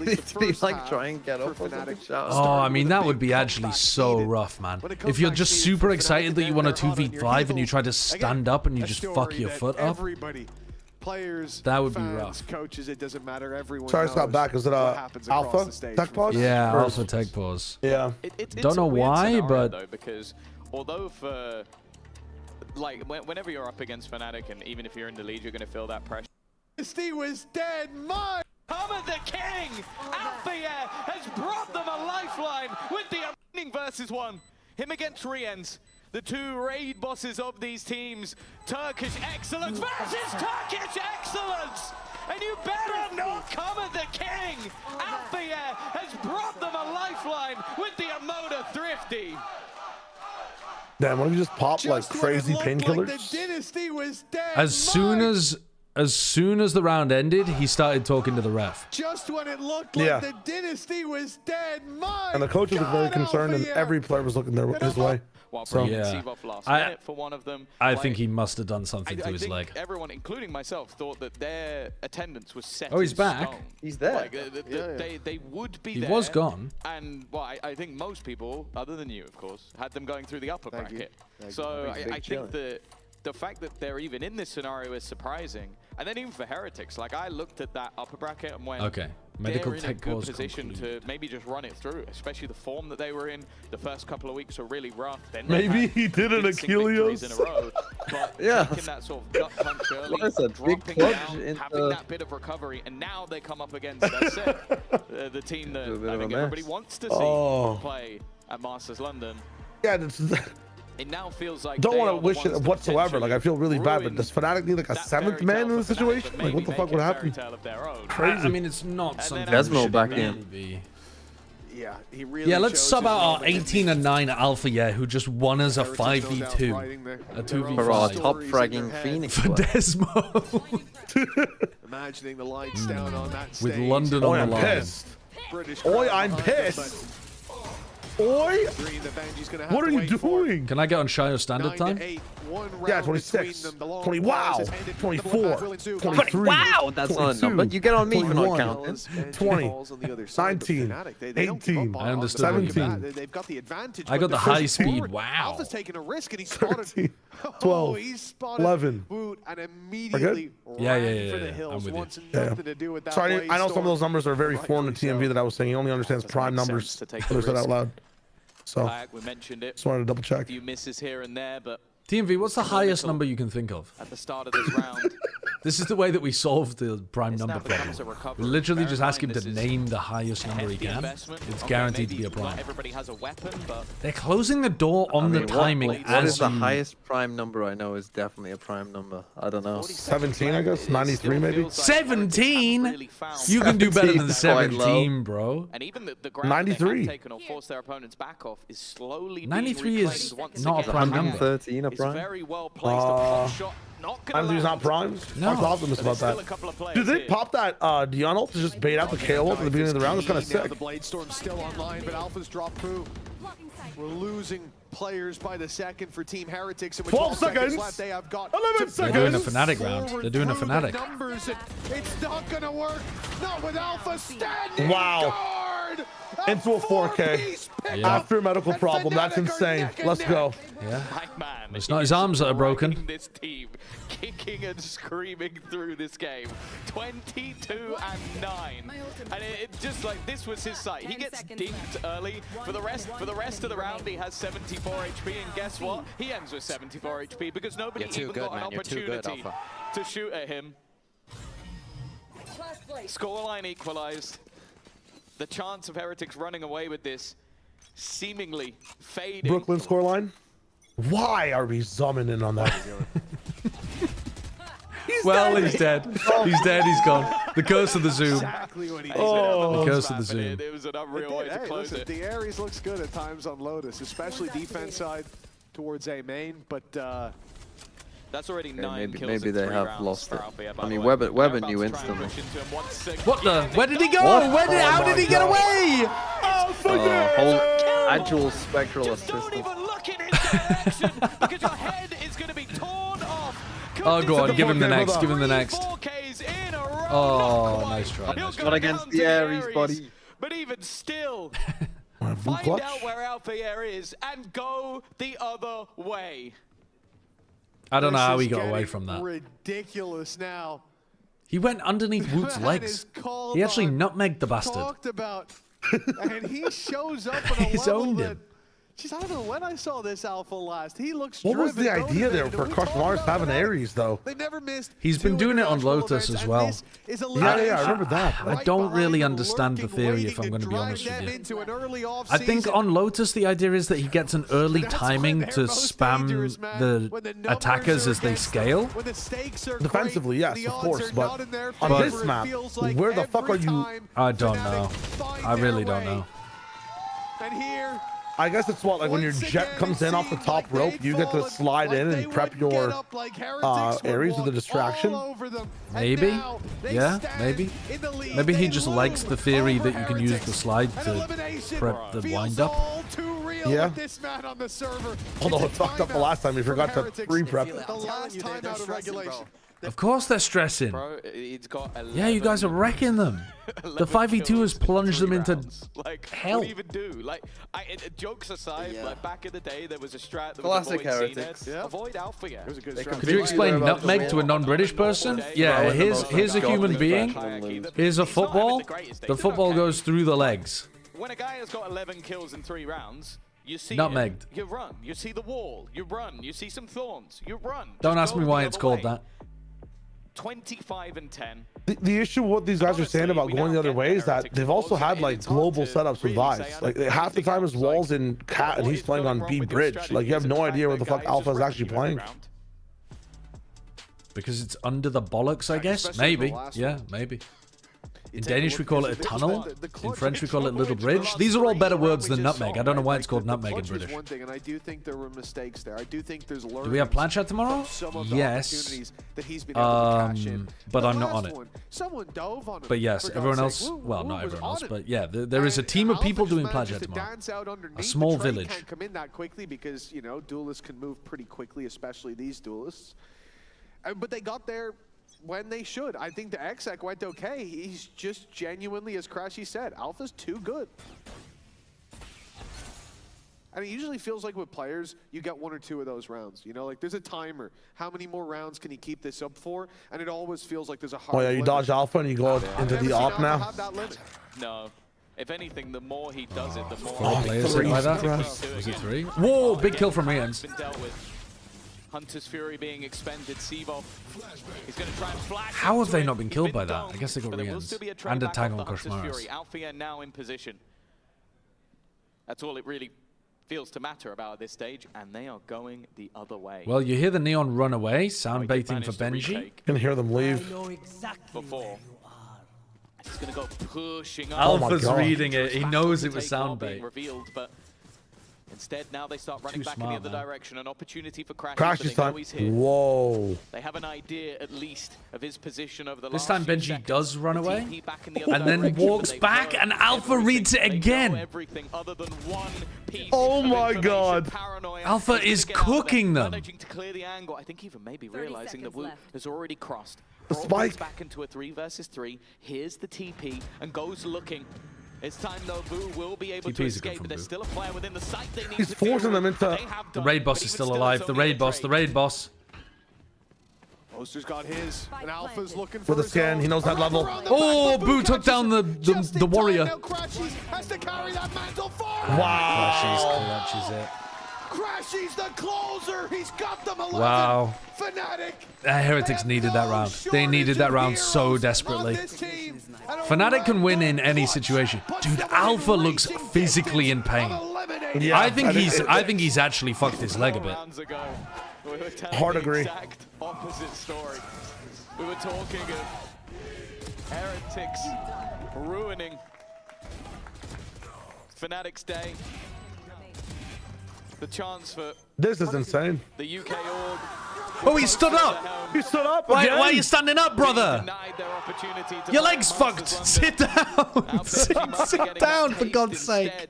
Did he like try and get up or something? Oh, I mean, that would be actually so rough, man. If you're just super excited that you want a 2v5 and you try to stand up and you just fuck your foot up, players, that would be fans, rough. Coaches, it doesn't matter. Everyone. Sorry, it's not back. Is it Alpha tech pause? Yeah, Alpha tech pause. Yeah. Don't know why, but though, because although for like whenever you're up against Fnatic, and even if you're in the lead, you're going to feel that pressure. He was dead. My Hammer the King! Althea has brought them a lifeline with the opening versus one. Him against Riens, the two raid bosses of these teams. Turkish excellence versus Turkish excellence! And you better not come at the King! Althea has brought them a lifeline with the Emoda Thrifty. Damn, why don't you just pop like crazy painkillers? The dynasty was dead. As soon as the round ended, he started talking to the ref. Just when it looked like the dynasty was dead, and the coaches were very concerned, and every player was looking his way. So yeah, for one of them, I think he must have done something to his leg. Everyone, including myself, thought that their attendance was set. Oh, he's in back. stone. He's there. Like, they would be there. He was gone. And well, I think most people, other than you, of course, had them going through the upper bracket. So I think that the fact that they're even in this scenario is surprising. And then even for Heretics, like I looked at that upper bracket and went, okay, medical they're in a tech good pause position to maybe just run it through, especially the form that they were in. The first couple of weeks were really rough. Then maybe he did an Achilles. In a row, but yeah, taking that sort of gut punch early, that's a big dropping clutch down, having that bit of recovery, and now they come up against the team that I think everybody wants to see play at Masters London. Yeah, it now feels like don't want to wish it whatsoever. Like I feel really bad, but does Fnatic need like a seventh man in the situation? Like what the fuck would happen? Crazy. I mean, it's not something. Desmo back in. Yeah, he really. Yeah, let's sub out our 18-9 Alpha, who just won us a 5v2, a 2v5 for our top fragging Phoenix for Desmo. Imagining the lights down on that with stage. London on the line. Pissed. Oi, I'm pissed. Oi! What are you doing? Can I get on Shio standard time? Yeah, 26. 20, wow. 24. 23. Wow, that's not a number. You get on me for not counting. 20. 19. 18. I understood. 17. They've got the advantage. I got the high speed. Wow. Wow. Alpha's taking a risk and he spotted. 12. 11. and immediately ran for the hills. Wants nothing to do with that. Sorry, I know some of those numbers are very foreign to TMV that I was saying. He only understands prime numbers. I said out loud. So we mentioned it. Just wanted to double check. A few misses here and there, but TMV, what's the highest number you can think of? at the start of this round. This is the way that we solve the prime number problem. We literally just ask him to name the highest number he can. It's guaranteed to be a prime. Everybody has a weapon, but They're closing the door on the timing what is as the you... highest prime number I know is definitely a prime number. I don't know. 17, I guess. 93, maybe. 17? You can do better than 17, bro. And even the ground 93. they have taken or forced their opponents back off is slowly 93 being is once not a again. prime number. 13 a It's prime. very well placed. A pot shot. Not gonna 93 is not primes? No. I'm optimistic about that. Did they pop that Dion ult to just bait out the KO ult at the beginning of the round? That's kind of sick. The Blade Storm's still online, but Alpha's dropped through. We're losing players by the second for Team Heretics. And with 12 seconds left, they have got 11 They're seconds. doing a Fnatic round. They're doing a Fnatic. Numbers, it's not gonna work. Not with Alpha standing Wow. guard. Into a 4K. After a medical problem. That's insane. Let's go. Yeah. Man, It's not his arms that are broken. This team kicking and screaming through this game. 22 and 9. And it just like this was his sight. He gets dinked early. For the rest of the round, he has 74 HP. And guess what? He ends with 74 HP because nobody even got an opportunity to shoot at him. Scoreline equalized. The chance of Heretics running away with this seemingly fading. Brooklyn scoreline. Why are we zooming in on that? He's dead. He's dead. He's gone. The curse of the zoom. Exactly what he The curse of the zoom. It was an unreal way to close it. The Ares looks good at times on Lotus, especially defense side towards A main, but that's already 9 kills. Maybe in they 3 have rounds lost for it. Alpha, by I the mean, way. Weber knew instantly. What the? Where did he go? What? Where did? How did he get away? Whole agile spectral assistance. Don't even look in his direction because your head is going to be torn off. Oh, go on. Give him the next. Give him the next. 4Ks in a row. Oh, nice try. He'll Nice go Not try. against the Ares, buddy. But even still, Blue find clutch. out where Alpha Air is and go the other way. I don't know this how he is got away getting from that. ridiculous now. He went underneath Woot's Man legs. is called He actually on, nutmegged the bastard. Talked about, and he shows up on a He's level owned that, him. Jeez, I don't know when I saw this Alpha last. He looks What was the driven, idea there motivated, for and we Crush talked Mars about having that. Ares, though? They never missed. He's been 2 doing it on international Lotus events, as and well. this is a Yeah, I remember that. I don't really understand the theory, if I'm going to be honest with you. I think on Lotus, the idea is that he gets an early timing to spam the attackers as they scale. Defensively, yes, of course, but on this map, where the fuck are you? I don't know. I really don't know. And here, I guess it's what, like when your jet comes in off the top rope, you get to slide in and prep your Ares with a distraction. Maybe. Yeah, maybe. Maybe he just likes the theory that you can use the slide to prep the wind up. Yeah. this man on the server. Although it fucked up the last time, we forgot to pre-prep. The last time out of regulation. Of course they're stressing. Bro, he's got Yeah, you guys are wrecking them. The 5v2 has plunged them into hell. What do you even do? Like, jokes aside, like back in the day, there was a strat that Classic was Heretics. avoid Alpha. Yeah. It was a good strat. Could you explain nutmeg to a non-British person? Yeah, here's a human being. Here's a football. The football goes through the legs. When a guy has got 11 kills in 3 rounds, you see Nutmegged. You run. You see the wall. You run. You see some thorns. You run. Don't Just ask go me the why it's other called way. that. 25 and 10. The issue with what these guys are saying about going the other way is that they've also had like global setups with Vice. Like half the time his wall's in Cat and he's playing on B Bridge. Like you have no idea where the fuck Alpha is actually playing. Because it's under the bollocks, I guess? Maybe. Yeah, maybe. In Danish, we call it a tunnel. In French, we call it little bridge. These are all better words than nutmeg. I don't know why it's called nutmeg in British. One thing, and I do think there were mistakes there. I do think there's learning. Do we have plan chat tomorrow? Yes. But I'm not on it. Someone dove on him. But yes, everyone else, well, not everyone else, but yeah, there is a team of people doing plan chat tomorrow. A small village. Can't come in that quickly because, you know, duelists can move pretty quickly, especially these duelists. But they got there when they should. I think the Exec went okay. He's just genuinely, as Crashy said, Alpha's too good. And it usually feels like with players, you get 1 or 2 of those rounds. You know, like there's a timer. How many more rounds can you keep this up for? And it always feels like there's a hard Oh yeah, you dodge alpha and you go into the op now. No. If anything, the more he does it, the more... 4 players hit by that? Was it 3? Whoa, big kill from Ians. Hunter's Fury being expended, Seavoff. He's going to try and flash. How have they not been killed by that? I guess they got Rians. And a tag tag on Koshmaris. Alfia now in position. That's all it really feels to matter about at this stage, and they are going the other way. Well, you hear the Neon run away, sound baiting for Benji. You can hear them leave. Before. He's going to go pushing up. Alpha's reading it. He knows it was sound bait. Revealed, but instead, now they start running back in the other direction. An opportunity for Crash. Crash time. Whoa. They have an idea, at least, of his position over the This last time Benji does run away, and then direction, walks back, and Alpha reads it again. Oh my god. Alpha is cooking them. Managing to clear the angle. I think even maybe realizing that Wu has already crossed. The spike. Back into a 3 versus 3. Here's the TP, and goes looking. It's time though, Boo will be able to escape, but there's still a player within the site they need He's forcing them into... The raid boss is still alive. The raid boss. The raid boss. Oster's got his, and Alpha's looking for With a scan, he knows that level. Oh, Boo took down the warrior. Has to carry that mantle forward. Wow. Clutches it. Crashy's the closer. He's got them 11. Wow. Fnatic. Heretics needed that round. They needed that round so desperately. Fnatic can win in any situation. Dude, Alpha looks physically in pain. Yeah, I think he's actually fucked his leg a bit. Hard agree. Exact opposite story. We were talking of Heretics ruining Fnatic's day. The chance for This is insane. the UK org. Oh, he stood up. He stood up Why again. are you standing up, brother? Your leg's fucked. Sit down. Sit down, for God's sake.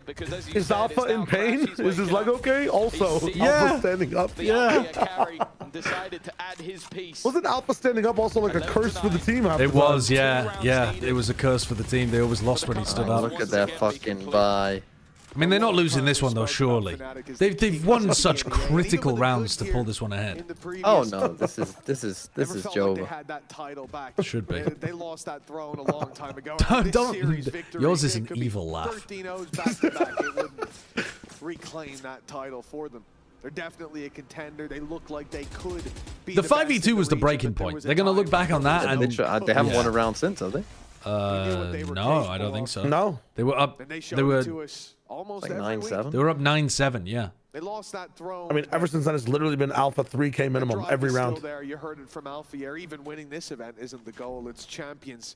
Is Alpha in pain? Is his leg okay? Also, Yeah. Alpha standing up. Yeah. Decided to add his piece. Wasn't Alpha standing up also like a curse for the team? It was, yeah. Yeah, it was a curse for the team. They always lost when he stood up. Look at that fucking bye. I mean, they're not losing this one, though, surely. They've won such critical rounds to pull this one ahead. Oh, no. This is Jova. Should be. They lost that throne a long time ago. Yours is an evil laugh. 13-0s back-to-back. It wouldn't reclaim that title for them. They're definitely a contender. They look like they could be The 5v2 was the breaking point. They're going to look back on that and... They haven't won a round since, have they? No, I don't think so. No. They were up... They were... Almost like 9-7. They were up 9-7, yeah. They lost that throne. I mean, ever since then, it's literally been Alpha 3K minimum every round. Still there. You heard it from Alpha. Even winning this event isn't the goal. It's champions.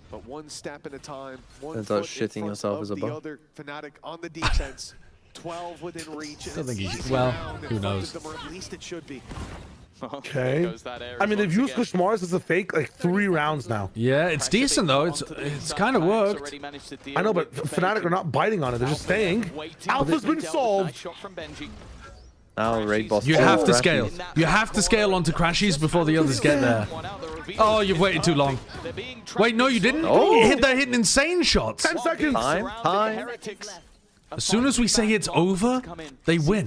But one step at a time. One foot shitting yourself as a the other. Fnatic on the defense. 12 within reach. I don't think he's... Well, who knows? Or at least it should be. Okay. I mean, they've used Koshmaris as a fake like 3 rounds now. Yeah, it's decent, though. It's kind of worked. I know, but Fnatic are not biting on it. They're just staying. Alpha's been solved. Now raid boss. You have to scale. You have to scale onto Crashies before the others get there. Oh, you've waited too long. Wait, no, you didn't. Oh. They're hitting insane shots. 10 seconds. Time. As soon as we say it's over, they win.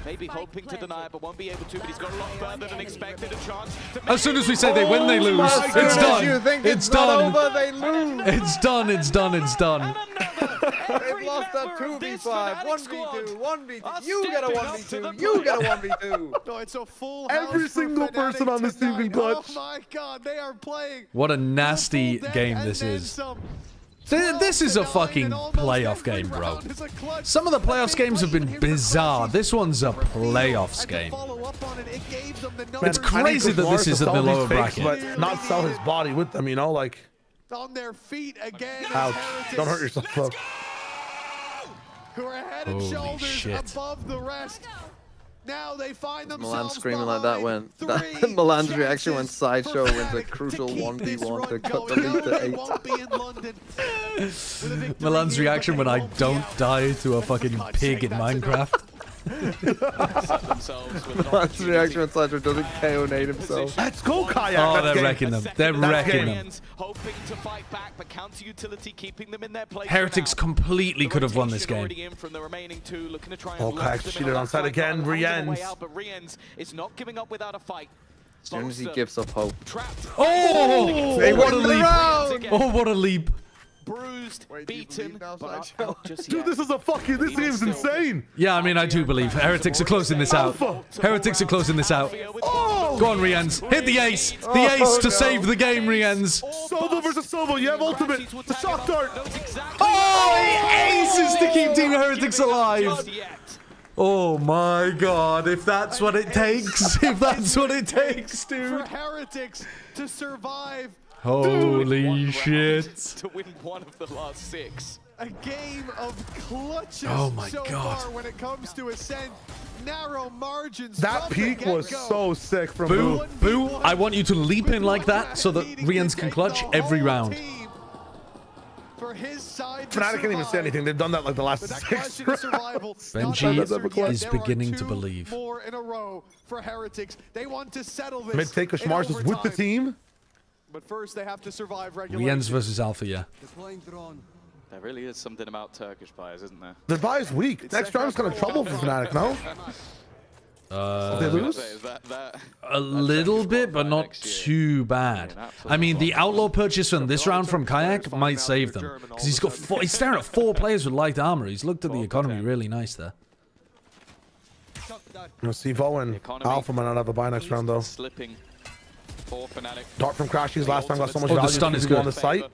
Maybe hoping to deny it, but won't be able to. But he's got a lot further than expected. A chance. As soon as we say they win, they lose. It's done. You think it's done. Over, they lose. It's done. It's done. It's done. They've lost a 2v5, 1v2, 1v2. You get a 1v2. You get a 1v2. No, it's a full Every single person on this team can clutch. Oh my God, they are playing. What a nasty game this is. This is a fucking playoff game, bro. Some of the playoffs games have been bizarre. This one's a playoffs game. It's crazy that this is at the lower bracket. But not sell his body with them, you know, like... On their feet again. Ouch. Don't hurt yourself, though. Who are head and shoulders above the rest. Now they find themselves Milan screaming like that when Milan's reaction when Sideshow wins a crucial 1v1 to cut the lead to 8. Milan's reaction when I don't die to a fucking pig in Minecraft. That's the reaction when Sledger doesn't KO nade himself. Let's go, Kayak. Oh, they're wrecking them. They're wrecking them. Hoping to fight back, but counter utility keeping them in their place. Heretics completely could have won this game. Oh, Kayak cheated on side again. Riens. But Riens is not giving up without a fight. As soon as he gives up hope. Oh, what a leap. Oh, what a leap. Bruised, beaten, Dude, this is a fucking, this game's insane. Yeah, I mean, I do believe. Heretics are closing this out. Heretics are closing this out. Oh! Go on, Riens. Hit the ace. The ace to save the game, Riens. Sova versus Sova. You have ultimate. The shock dart. Oh, he aces to keep Team Heretics alive. Oh my god, if that's what it takes. If that's what it takes, dude. For Heretics to survive. Holy shit. To win one of the last 6. A game of clutches so far when it comes to Ascent. Narrow margins. That peak was so sick from Boo. Boo, I want you to leap in like that so that Riens can clutch every round. For his side Fnatic can't even say anything. They've done that like the last 6 rounds. Benji is beginning to believe. More in a row for Heretics. They want to settle this. Mid-take Kashmars is with the team. But first they have to survive regulation. Riens versus Alpha, yeah. There really is something about Turkish buyers, isn't there? Their buy is weak. Next round's kind of trouble for Fnatic, no? They lose? A little bit, but not too bad. I mean, the outlaw purchase from this round from Kayak might save them. Because he's got he's staring at 4 players with light armor. He's looked at the economy really nice there. Sivo and Alpha might not have a buy next round, though. Slipping for Fnatic. Dart from Crashies last time got so much the value. stun is good. On the site.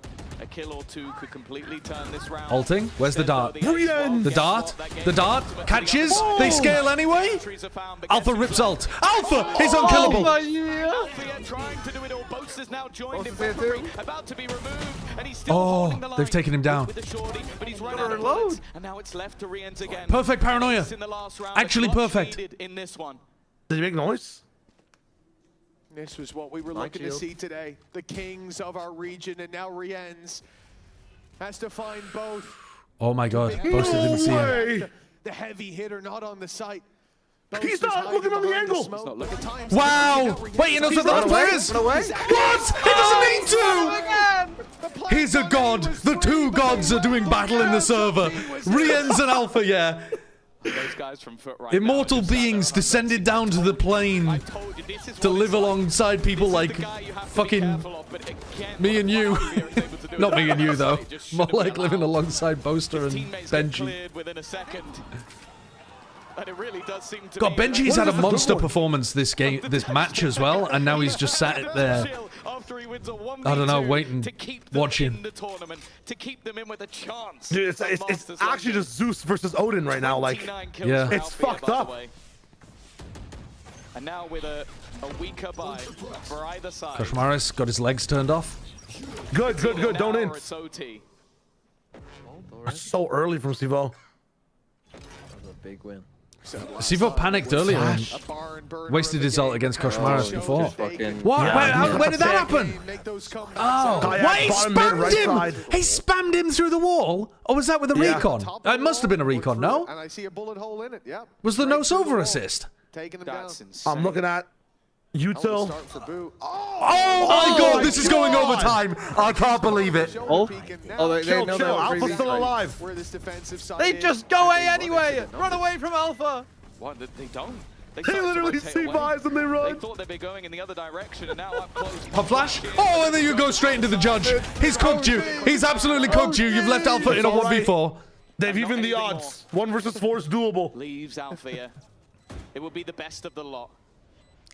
A kill or 2 could completely turn this round. Ulting? Where's the dart? Riens! The dart? The dart? Catches? They scale anyway? Alpha rips ult. Alpha is unkillable. Alpha trying to do it all. Boast is now joined in about to be removed, and he's still holding the line. They've taken him down. With the shorty, but he's run out of bullets, and now it's left to Riens again. Perfect paranoia. Actually perfect. In this one. Did he make noise? This was what we were looking to see today. The kings of our region, and now Riens has to find both. Oh my god, Boasted didn't see him. The heavy hitter not on the site. He's not looking on the angle. Wow! Wait, he knows what the left player is? What? He doesn't need to! He's a god. The 2 gods are doing battle in the server. Riens and Alpha, yeah. Those guys from Foot right Immortal beings descended down to the plane to live alongside people like fucking me and you. Not me and you, though. More like living alongside Boaster and Benji. And it really does seem to God, Benji's had a monster performance this game, this match as well, and now he's just sat there. I don't know, waiting, watching. To keep them in with a chance. Dude, it's actually just Zeus versus Odin right now. Like, yeah, it's fucked up. And now with a weaker buy for either side. Koshmaris got his legs turned off. Good. Don't in. It's OT. That's so early from Sivo. That was a big win. Sivo panicked earlier and wasted his ult against Koshmaris before. What? Yeah. Where did that happen? Oh, why he spammed him? He spammed him through the wall? Or was that with a recon? It must have been a recon, no? And I see a bullet hole in it. Yeah. Was the no Sova assist? Taking them down. I'm looking at Util. Oh my god, this is going overtime. I can't believe it. They know chill. Alpha's still alive. They just go away anyway. Run away from Alpha. What? They don't. They literally see buys and they run. They thought they'd be going in the other direction, and now up close. Pop flash. Oh, and then you go straight into the judge. He's cooked you. He's absolutely cooked you. You've left Alpha in a 1v4. They've evened the odds. 1 versus 4 is doable. Leaves Alpha here. It will be the best of the lot.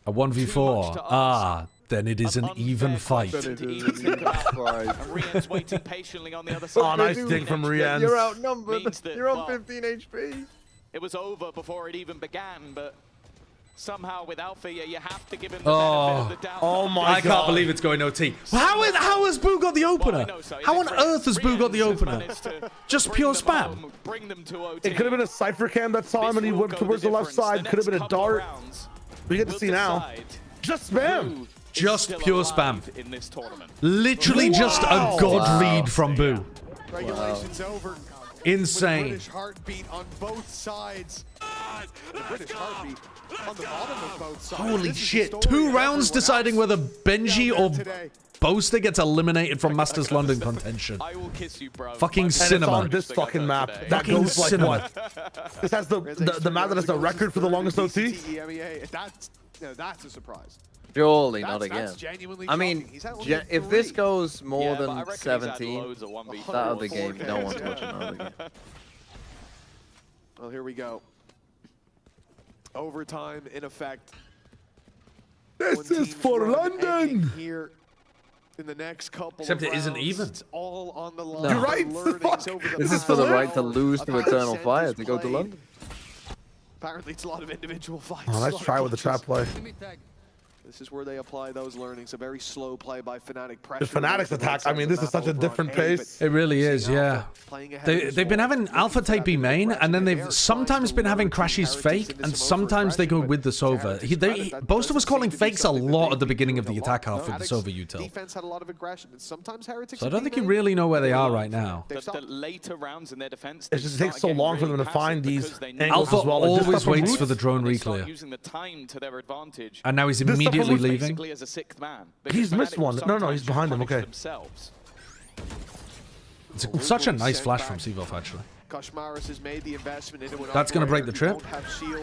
A 1v4. Ah, then it is an even fight. Riens waiting patiently on the other side. Oh, nice dig from Riens. You're outnumbered. You're on 15 HP. It was over before it even began, but somehow with Alpha, you have to give him the benefit of the doubt. Oh my god. I can't believe it's going OT. How has Boo got the opener? How on earth has Boo got the opener? Just pure spam. It could have been a Cypher cam that saw him and he went towards the left side. Could have been a dart. We get to see now. Just spam. Just pure spam. Literally just a god read from Boo. Regulations over. Insane. British heartbeat on both sides. The British heartbeat on the bottom of both sides. Holy shit. 2 rounds deciding whether Benji or Boaster gets eliminated from Masters London contention. I will kiss you, bro. Fucking and cinema. It's on this fucking map. That Fucking goes like cinema. what? This has the map that has the record for the longest OT? That's a surprise. Surely not again. That's genuinely I mean, shocking. if this goes more but I than reckon he's had 17, loads of 1v4s. that other game, no one's watching that other game. Well, here we go. Overtime in effect. This is for London! Here in the next couple Except of it isn't rounds, even. it's all on the line. No. You're right. This is for the right to lose to Eternal Fire to go to London. Apparently, it's a lot of individual fights. Oh, nice try with the trap play. This is where they apply those learnings. A very slow play by Fnatic. The Fnatic's attack, I mean, this is such a different pace. It really is, yeah. They've been having Alpha Type B main, and then they've sometimes been having Crashy's fake, and sometimes they go with the Sova. Boaster was calling fakes a lot at the beginning of the attack half with the Sova util. Defense had a lot of aggression, and sometimes Heretics. So I don't think you really know where they are right now. The later rounds in their defense, It just takes so long for them to find these angles Alpha as well. Like, just always from waits roots. for the drone Start reclear. using the time to their advantage. And now he's This stuff immediately almost leaving. Basically as a sixth man. He's missed one. No, he's behind him. Okay. It's such a nice flash from Seavolf, actually. Koshmaris has made the investment into an That's going to break the trip.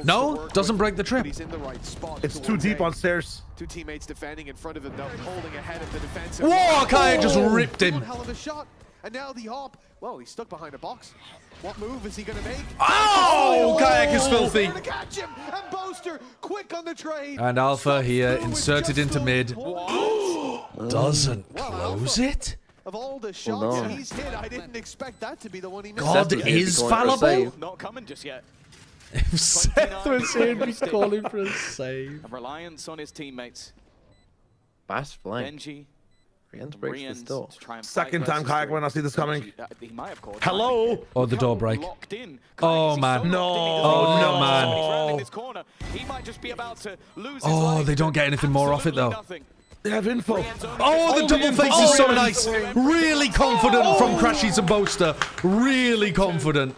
No, doesn't break the trip. He's in the right spot. It's too deep on stairs. 2 teammates defending in front of him, though, holding ahead of the defensive. Whoa, Kai just ripped him. One hell of a shot. And now the hop. Well, he's stuck behind a box. What move is he going to make? Oh, Kayak is filthy. To catch him. And Boaster, quick on the trade. And Alpha here inserted into mid. Doesn't close it? Of all the shots he's hit, I didn't expect that to be the one he missed. God is fallible? Not coming just yet. If Seth was here, he'd be calling for a save. A reliance on his teammates. Fast flank. Benji. Rians breaks the door. Second time Kayak when I see this coming. He might have called. Hello? Oh, the door break. Oh, man. No. Oh, no, man. He might just be about to lose his Oh, they don't get anything more off it, though. They have info. Oh, the double face is so nice. Really confident from Crashies and Boaster. Really confident.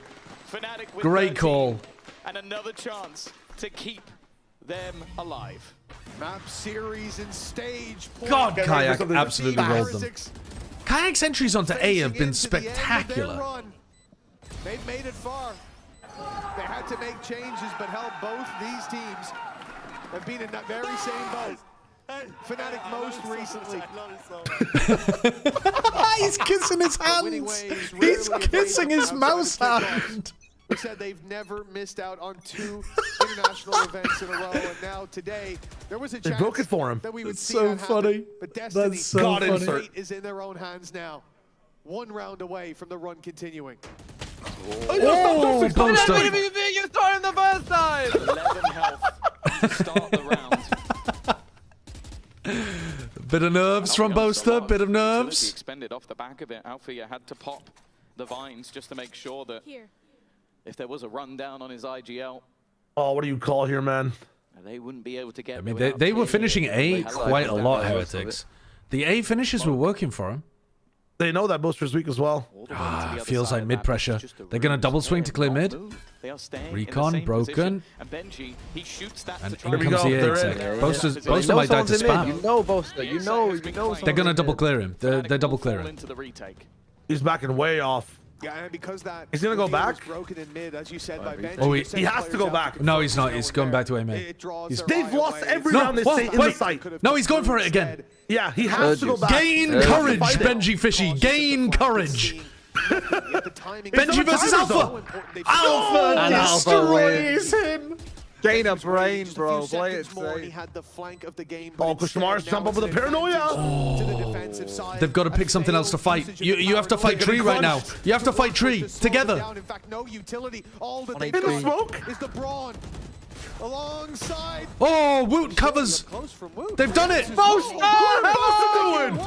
Great call. And another chance to keep them alive. Map series and stage. God, Kayak absolutely rolled them. Kayak's entries onto A have been spectacular. They've made it far. They had to make changes, but hell, both these teams have been in that very same boat. Fnatic most recently. He's kissing his hands. He's kissing his mouse hand. He said they've never missed out on 2 international events in a row, and now today there was a chance broke it for him. that we would That's see so that funny. happen. But Destiny, That's so funny. fate is in their own hands now. 1 round away from the run continuing. Oh, Boaster. You started him the first time. 11 health to start the round. Bit of nerves from Boaster, bit of nerves. Expended off the back of it. Alfia had to pop the vines just to make sure that if there was a rundown on his IGL, Oh, what do you call here, man? they wouldn't be able to get. I mean, they were finishing A quite a lot, Heretics. The A finishes were working for him. They know that Boaster's weak as well. Feels like mid pressure. They're going to double swing to clear mid. Recon broken. And Benji, he shoots that And to try in comes the A exec. Boaster might die to spam. You know Boaster. You know. They're going to double clear him. They're double clearing. He's backing way off. Yeah, and because that he's gonna go back. Broken in mid, as you said by Benji. Oh, he has to go back. No, he's not. He's going back to A main. They've lost every round they say in the site. No, he's going for it again. Yeah, he has to go back. Gain courage, Benji Fishy. Gain courage. Benji versus Alpha. Alpha destroys him. Gain a brain, bro. Play it safe. He had the flank of the game. Oh, Kushmar's jump up with a paranoia. They've got to pick something else to fight. You have to fight Tree right now. You have to fight Tree together. In fact, no utility. All that In the smoke is the brawn. Alongside. Oh, Woot covers. They've done it. Boaster! How's doing?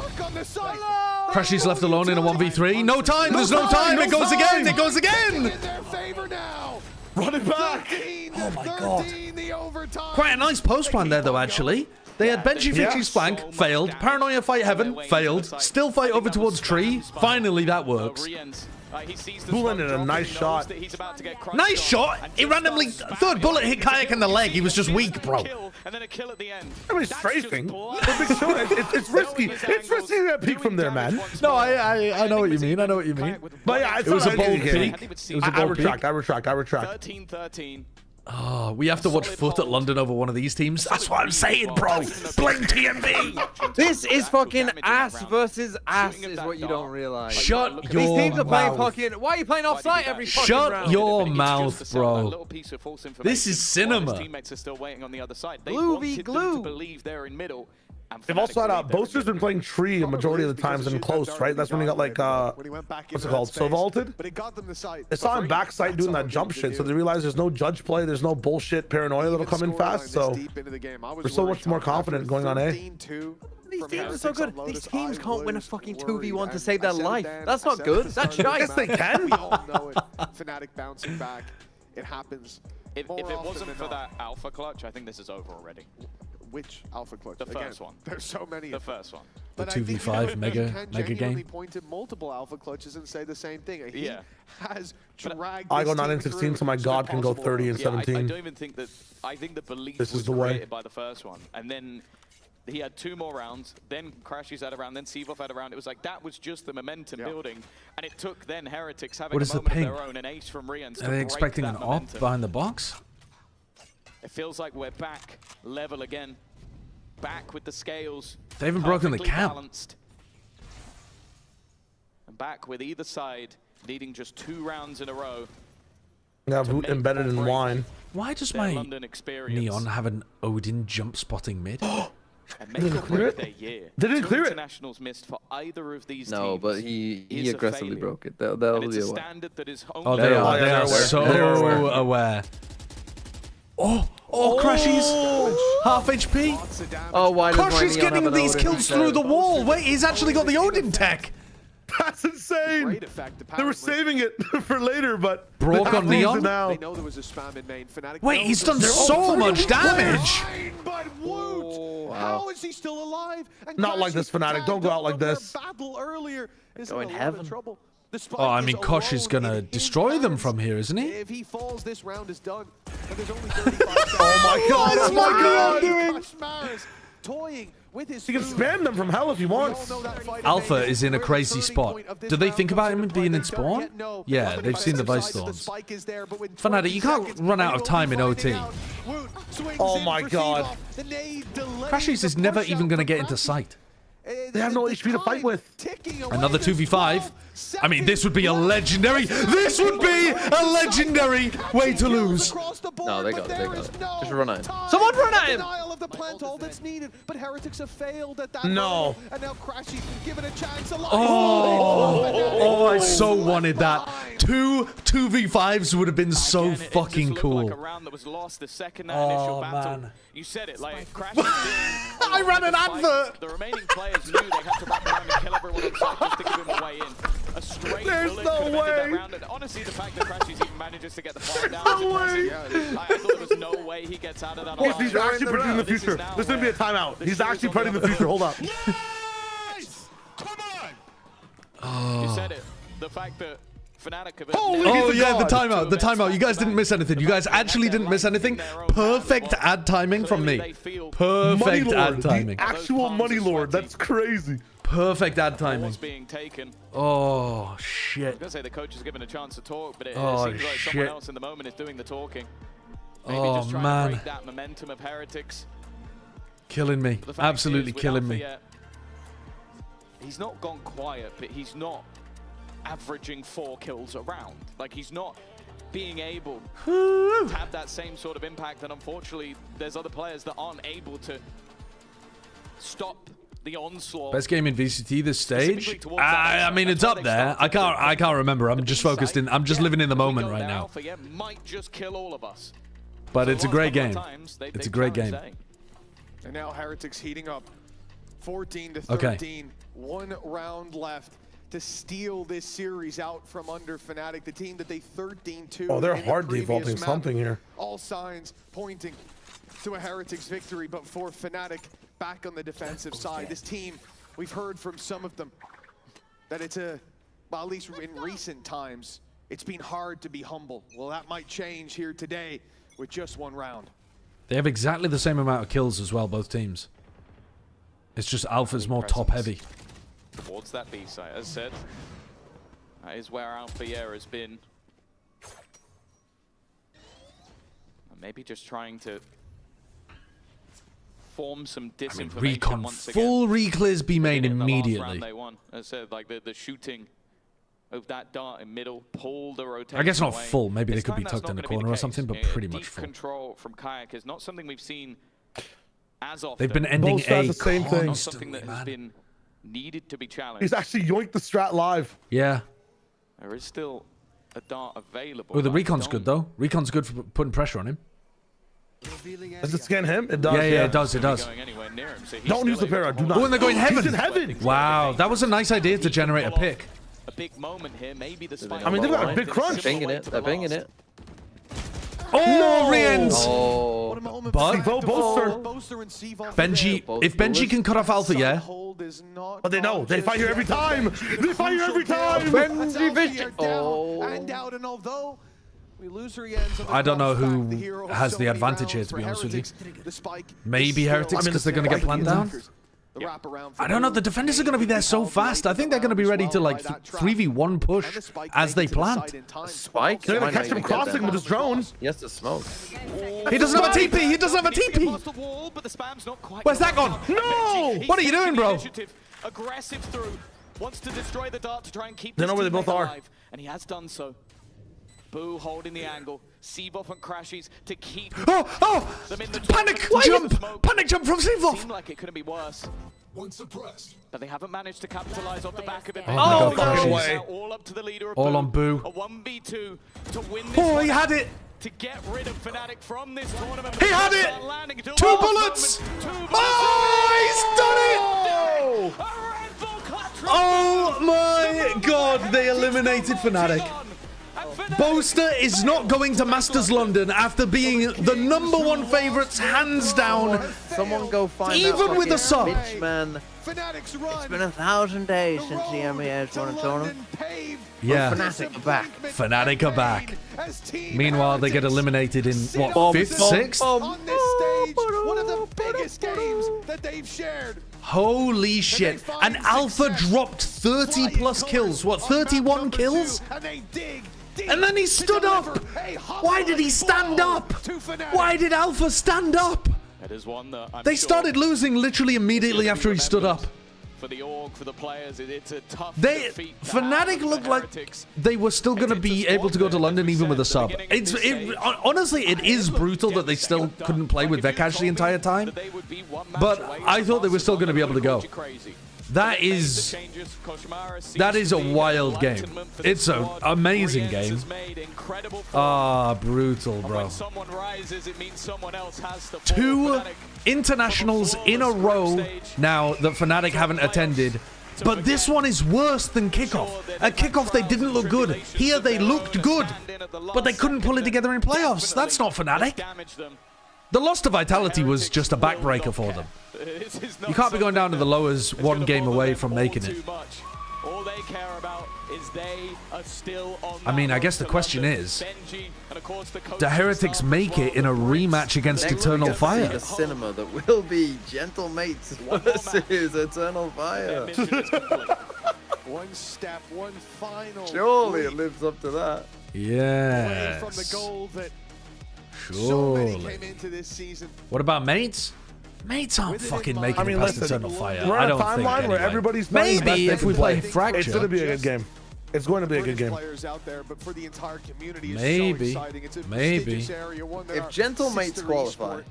Crashy's left alone in a 1v3. No time. There's no time. It goes again. It goes again. In their favor now. Run it back. 13 Oh my 13, God. the overtime. Quite a nice post plan there, though, actually. They had Benji Fishy's flank, failed. Paranoia fight Heaven, failed. Still fight over towards Tree. Finally, that works. He sees the Pulling smoke in a drop, nice he knows shot. that he's about to get crunched Nice on, shot. and He just randomly starts third bullet hit spamming Kayak in the leg. He was just weak, bro. and then a kill at the end. I mean, strafing. It's risky. It's risky to peek from there, man. No, I know what you mean. I know what you mean. But yeah, It was a bold peek. It was a bold peek. I retract. 13-13. Oh, we have to watch Foot at London over one of these teams. That's what I'm saying, bro. Blame TMV. This is fucking ass versus ass, is what you don't realize. Shut These your teams are playing mouth. fucking. Why are you playing offsite every fucking round? Shut your mouth, bro. This is cinema. Teammates are still waiting on the other side. They Glue wanted v them glue. to believe they're in middle. They've also had Boaster's been playing tree a majority of the times and close, right? That's when he got like what's it called? So vaulted. But it got them the sight. They saw him backside doing that jump shit, so they realized there's no judge play, there's no bullshit paranoia that'll come in fast. So we're so much more confident going on A. These teams are so good. These teams can't win a fucking 2v1 to save their life. That's not good. That's shite. Yes, they can. We all know it. Fnatic bouncing back. It happens. If it wasn't for that alpha clutch, I think this is over already. Which alpha clutch? The first one. There's so many. The first one. The But I think 2v5 mega game. point to multiple alpha clutches and say the same thing. He has dragged. I go this 9 and team 16, so through my god can go 30 and Yeah, I 17. don't even think that. I think the belief This was is the way. created by the first one, and then he had 2 more rounds. Then Crashies had a round. Then Seavoff had a round. It was like that was just the momentum building, and it took then Heretics having What a is the moment of ping? their own, an ace from Rians. Are they expecting an op behind the box? It feels like we're back level again. Back with the scales. They haven't broken the perfectly cap. Balanced. And back with either side needing just 2 rounds in a row. Yeah, root embedded in wine. Why does their my London experience. Neon have an Odin jump spotting mid? And make or break their year. They didn't clear it. Internationals missed for either of these No, teams. but he is a aggressively failure. broke it. They'll And be it's a aware. standard that is Oh, only they are. They are aware. so They're aware. aware. Oh, Crashies. Half HP. Oh, why does my Crashies Neon getting have an these Odin kills instead? through the wall. Wait, he's actually got the Odin tech. That's insane. Great effect, They were saving it for later, but Broke they on have to use Neon? it now. They know there was a spam in main. Fnatic Wait, knows he's there's done a- so much damage. But Woot, how is he still alive? And Not like this, Fnatic. Don't go out like this. Battle earlier is Go in heaven. trouble. The Spike Oh, I mean, is Kosh is alone gonna in his destroy them hands. from here, isn't he? If he falls, this round is done. And there's only 35 seconds. Oh my god, What's my god doing? Kosh Maris toying with his He can food. spam them from hell if he wants. Alpha is in a crazy spot. Do they think about him being in spawn? Yeah, they've seen the Vice Thorns. Fnatic, you can't run out of time in OT. Oh my god. Crashies is never even going to get into sight. They have no HP to fight with. Another 2v5. I mean, this would be a legendary. This would be a legendary way to lose. No, they got it. They got it. Just run at him. Someone run at him! Denial of the plant, all that's needed, but Heretics have failed at that. No. level, and now Crashy given a chance. Oh, I so wanted that. 2v5s would have been so Again, fucking it just looked cool. like a round that was lost the second that initial battle. man. You said it, like Crash is doing I ran an advert. The remaining players knew they had to wrap around and kill everyone on site just to give him a way in. A straight There's bullet no could have ended that way. round. And honestly, the fact that Crashies even manages to get the fire down is impressive. I thought there was no way he gets out of that alive. He's actually predicting the future. This is going to be a timeout. He's actually predicting the future. Hold up. You said it. The fact that Fnatic have Oh yeah, the timeout, the timeout. You guys didn't miss anything. You guys actually didn't miss anything. Perfect ad timing from me. Perfect ad timing. The actual money lord. That's crazy. Perfect ad timing. being taken. Oh I was shit. gonna say the coach is given a chance to talk, but it Oh, seems like shit. someone else in the moment is doing the talking. Maybe Oh, just trying man. to break that momentum of Heretics. Killing me. But the fact Absolutely is, with killing Alpha me. yet, he's not gone quiet, but he's not averaging 4 kills a round. Like, he's not being able to have that same sort of impact, and unfortunately, there's other players that aren't able to stop the onslaught. Best game in VCT this stage? Specifically towards that I mean, it's up there. I can't remember. I'm just focused in. I'm just living in the moment right now. Alpha, yeah, might just kill all of us. But So it's a the great last game. couple of times, It's a great game. challenged A. And now Heretics heating up. 14 to Okay. 13. 1 round left to steal this series out from under Fnatic, the team that they 13-2. Oh, they're in the hard previous defaulting map. something here. All signs pointing to a Heretics victory, but for Fnatic back on the defensive side. This team, we've heard from some of them that it's a well, at least in recent times, it's been hard to be humble. Well, that might change here today with just one round. They have exactly the same amount of kills as well, both teams. It's just Alpha's more top-heavy. Towards that B site, as said. That is where Alpha has been. Maybe just trying to form some disinformation. Recon once full again. re-clears B main immediately. They won. As I said, like the shooting of that dart in middle, pull the rotation. I guess not away. full. Maybe they It's could be time that's tucked in not the gonna be corner or case. something, but pretty much Deep full. control from KRX is not something we've seen as often. They've been ending Both sides A the same thing. Not something that has been needed to be challenged. He's actually yoinked the strat live. Yeah. There is still a dart available. Oh, the but I Recon's good, though. Recon's good for putting pressure on him. Does it scan him? It does. Yeah, it does. It does. Don't use the para. Do not. Oh, and they're going heaven. He's in heaven. Wow, that was a nice idea to generate a pick. A big moment here. Maybe the spike. I mean, they've got a big crunch. Banging it. They're banging it. Oh, Riens! Oh. But Boaster. Benji, if Benji can cut off Alpha, yeah. But they know. They fight here every time. They fight here every time. Benji Vision. Oh. And out, and although we lose Riens, I don't know who has the advantage here, to be honest with you. Maybe Heretics, because they're going to get planned down. I don't know. The defenders are going to be there so fast. I think they're going to be ready to like 3v1 push as they plant. Spike. They're going to catch him crossing with his drone. He has to smoke. He doesn't have a TP. He doesn't have a TP. Where's that gone? No! What are you doing, bro? Aggressive through. Wants to destroy the dart to try and keep They know where they both are. alive, and he has done so. Boo holding the angle. Seavoff and Crashies to keep them in the Panic jump! Panic jump from Seavoff! Seemed like it couldn't be worse. One suppressed. But they haven't managed to capitalize off the back of it. Oh my God, no Crashies. way. All up to the leader of All on Boo. A 1v2 to win this Oh, he one. had it! To get rid of Fnatic from this tournament. He had it! Landing into Two last bullets! moment. 2 bullets! Oh, he's done it! Oh my God, they eliminated Fnatic. Boaster is not going to Masters London after being the #1 favorites, hands down. Someone go find Even with a sub. bitch, man. It's been 1,000 days since the MEA has won a tournament. Yeah. Fnatic are back. Fnatic are back. Meanwhile, they get eliminated in, what, 5th, 6th? On this stage, one of the biggest games that they've shared. Holy shit. And Alpha dropped 30 plus kills. What, 31 kills? And then he stood up. Why did he stand up? Why did Alpha stand up? That is one that I'm They sure started losing literally immediately after he stood up. for the org, for the players. It's a tough defeat. Fnatic looked like they were still going to be able to go to London even with a sub. Honestly, it is brutal that they still couldn't play with Vekash the entire time. But I thought they were still going to be able to go. That is a wild game. It's an amazing game. Ah, brutal, bro. 2 internationals in a row now that Fnatic haven't attended. But this one is worse than Kickoff. At Kickoff, they didn't look good. Here, they looked good. But they couldn't pull it together in playoffs. That's not Fnatic. The loss to Vitality was just a backbreaker for them. You can't be going down to the lowers 1 game away from making it. All they care about is they are still on. I mean, I guess the question is, do Heretics make it in a rematch against Eternal Fire? The cinema that will be Gentle Mates versus Eternal Fire. One step, one final. Surely it lives up to that. Yes. From the goal that surely. came into this season. What about Mates? Mates aren't fucking making it past Eternal Fire. We're I on a don't think timeline where anyway. everybody's playing best Maybe they if can we play Fracture. It's going to be a good game. It's going to be a good game. Players out there, but for the entire community, it's Maybe. so exciting. It's a Maybe. prestigious area, one that If our Gentle Mates sister qualify, esport,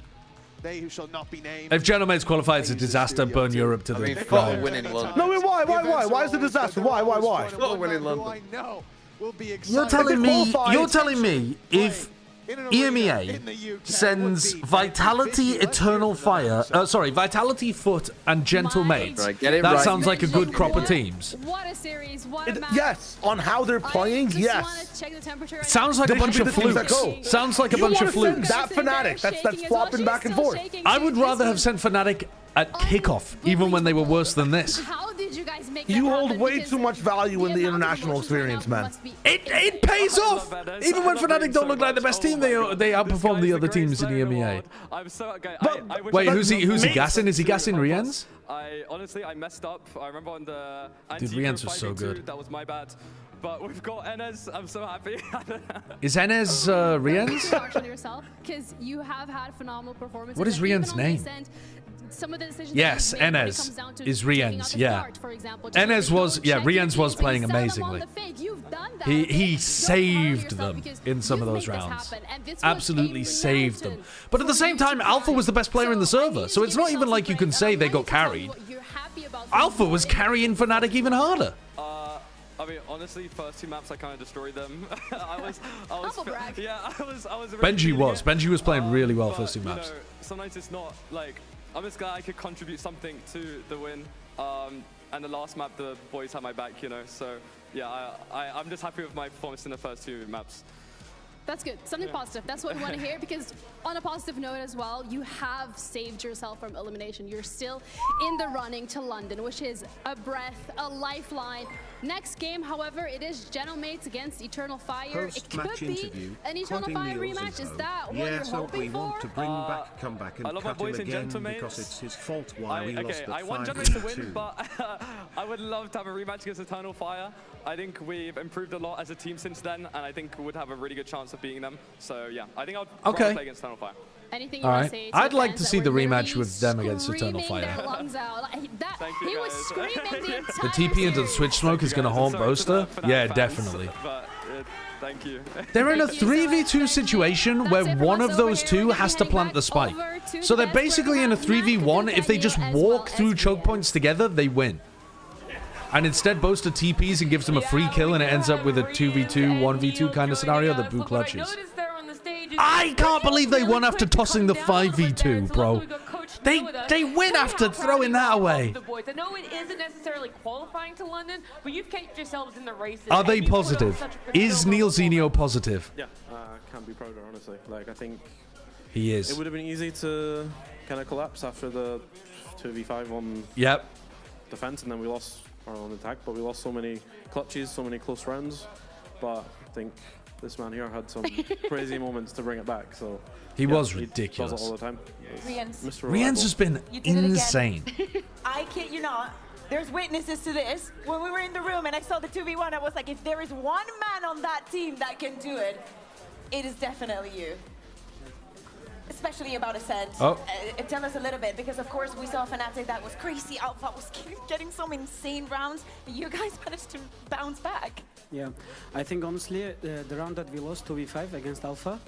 they who shall not be named. If Gentle Mates qualify, it's a disaster. Burn Europe to the fuck ground. winning London. No, wait, why? Why is it a disaster? Why? Fuck winning London. You're telling me if EMEA sends Vitality, Eternal Fire, Vitality, Foot, and Gentle Mates. Right, get it that right. sounds like a good crop of teams. What a series, what a match. Yes, on how they're playing, I yes. just want to check the temperature right Sounds like They a bunch should of be the teams that flukes. go. Sounds like a You bunch of wanna send flukes. that Fnatic that's flopping back and forth. I would rather have sent Fnatic at kickoff, even when they were worse than this. How did you guys make make that You hold happen way because too much value in the amount of international emotions right experience, now man. must be- It pays off. Even when Fnatic don't look like the best team, they outperform the other teams in the EMEA. I'm so okay. Wait, who's he gassing? Is he gassing Riens? I honestly messed up. I remember on the Dude, Riens was so good. That was my bad. But we've got Enes. I'm so happy. Is Enes Riens? Harsh on yourself because you have had phenomenal performances. What is and even Riens' on the name? ascent, some of the decisions Yes, that you've made when it Enes comes down to is taking out Riens. the Yeah, dart, for example, to Enes go was. Yeah, check your Riens was teams, playing you sell them on amazingly. the fake. You've done that. He Don't saved harm them yourself in some of you've those made this rounds. happen, and this was Absolutely a saved them. mountain But at the same time, Alpha was the best player in the server, so it's not even like you can say they got carried. Alpha was carrying Fnatic even harder. I mean, honestly, first 2 maps I kind of destroyed them. I was yeah, I was. Benji was playing really well first 2 maps. You know, sometimes it's not like I'm just glad I could contribute something to the win. And the last map, the boys had my back, you know. So yeah, I'm just happy with my performance in the first 2 maps. That's good. Something positive. That's what we want to hear because on a positive note as well, you have saved yourself from elimination. You're still in the running to London, which is a breath, a lifeline. Next game, however, it is Genomates against Eternal Fire. It could be an Eternal Fire rematch. Is that what you're hoping we for? want to bring back, come back and I love my cut boys him in again Genomates. because it's his fault why we lost I at want 5 Genomates to win, but I would love to have a rematch against Eternal Fire. I think we've improved a lot as a team since then, and I think we would have a really good chance of beating them. So yeah, I think I'll play against Eternal Fire. Anything you want to say to I'd the like fans to that see were the literally rematch with them against Eternal screaming Fire. their lungs out. Like, that, he was screaming the entire The TP into the switch smoke is going to haunt Boaster? Yeah, definitely. But, thank you. They're in a 3v2 situation where one of those two has to plant the spike. So they're basically in a 3v1. If they just walk through choke points together, they win. And instead, Boaster TPs and gives them a free kill, and it ends up with a 2v2, 1v2 kind of scenario that Boo clutches. I can't believe they won after tossing the 5v2, bro. They win after throwing that away. I know it isn't necessarily qualifying to London, but you've kept yourselves in the races. Are they positive? Is Neil Zenio positive? Yeah, can't be prouder, honestly. Like, I think he is. It would have been easy to kind of collapse after the 2v5 on defense, and then we lost our own attack, but we lost so many clutches, so many close rounds. But I think this man here had some crazy moments to bring it back. So he was ridiculous. He does it all the time. Riens has been insane. I kid you not. There's witnesses to this. When we were in the room and I saw the 2v1, I was like, if there is one man on that team that can do it, it is definitely you. Especially about Ascent. Tell us a little bit, because of course we saw Fnatic that was crazy. Alpha was getting some insane rounds. You guys managed to bounce back. Yeah, I think honestly, the round that we lost 2v5 against Alpha,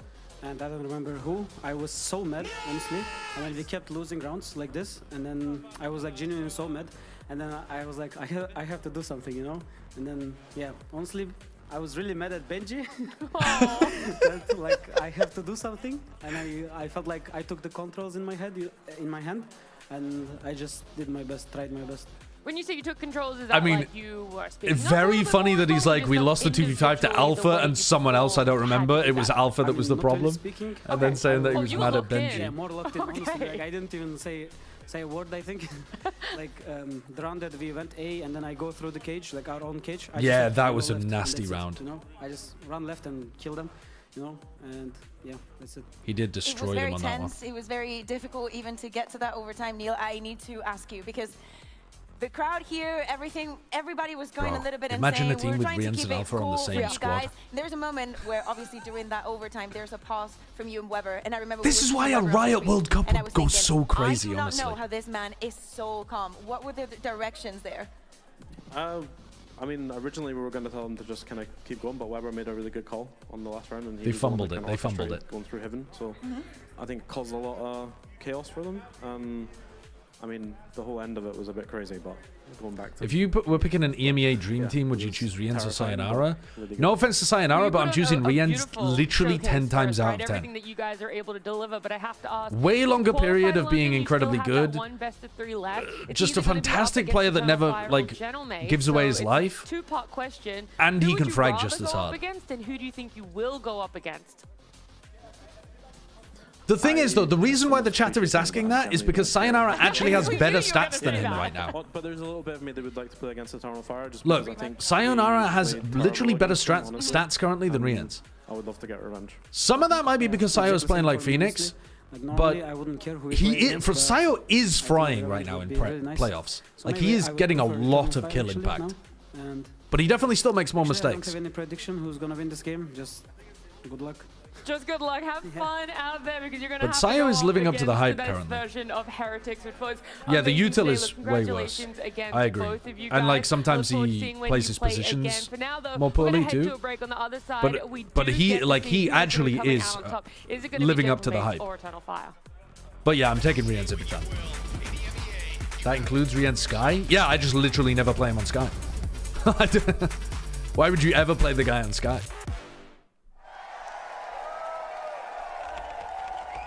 and I don't remember who, I was so mad, honestly. And then we kept losing rounds like this, and then I was like genuinely so mad. And then I was like, I have to do something, you know? And then, yeah, honestly, I was really mad at Benji. That, like, I have to do something, and I felt like I took the controls in my hand, and I just did my best, tried my best. When you say you took controls, is that like you were speaking? Very funny that he's like, we lost the 2v5 to Alpha and someone else I don't remember. It was Alpha that was the problem. And then saying that he was mad at Benji. Yeah, more locked in, honestly. Like, I didn't even say a word, I think. Like, the round that we went A and then I go through the cage, like our own cage. Yeah, that was a nasty round. You know, I just run left and kill them, you know, and yeah, that's it. He did destroy them on that one. It was very difficult even to get to that overtime. Neil, I need to ask you, because the crowd here, everybody was going a little bit insane. Imagine a team with Riens Riens and Alpha on the same squad. There's a moment where obviously during that overtime, there's a pause from you and Weber, and I remember this is why a Riot World Cup would go so crazy, honestly. I do not know how this man is so calm. What were the directions there? I mean, originally we were going to tell them to just kind of keep going, but Weber made a really good call on the last round, and they fumbled it. They fumbled it going through heaven. So I think caused a lot of chaos for them. I mean, the whole end of it was a bit crazy, but going back to... If you were picking an EMEA Dream Team, would you choose Riens or Sayonara? No offense to Sayonara, but I'm choosing Riens literally 10 times out of 10. Everything that you guys are able to deliver, but I have to ask, way longer period of being incredibly good. Just a fantastic player that never like gives away his life. Two-part question. And he can frag just as hard. And who do you think you will go up against? The thing is, though, the reason why the chatter is asking that is because Sayonara actually has better stats than him right now. But there's a little bit of me that would like to play against Eternal Fire. Just Look, I think Sayonara has literally better stats currently than Rian's. I would love to get revenge. Some of that might be because Sayo is playing like Phoenix, but Sayo is frying right now in playoffs. Like, he is getting a lot of kill impact. But he definitely still makes more mistakes. I don't have any prediction who's gonna win this game. Just good luck. Just good luck. Have fun out there because you're going to have Sayo to go is living up to the hype the best currently. version of Heretics, which was yeah, the amazing util today. is way worse. Congratulations I agree. both of you And like guys. sometimes Look forward to he seeing when plays you his play positions again. For now, though, more we're gonna poorly head to too. a break on the other side. But he like he actually is it gonna living be up to the Gentleman's hype. or Eternal Fire? But yeah, I'm taking Rian's every time. That includes Rian's Sky? Yeah, I just literally never play him on Sky. Why would you ever play the guy on Sky?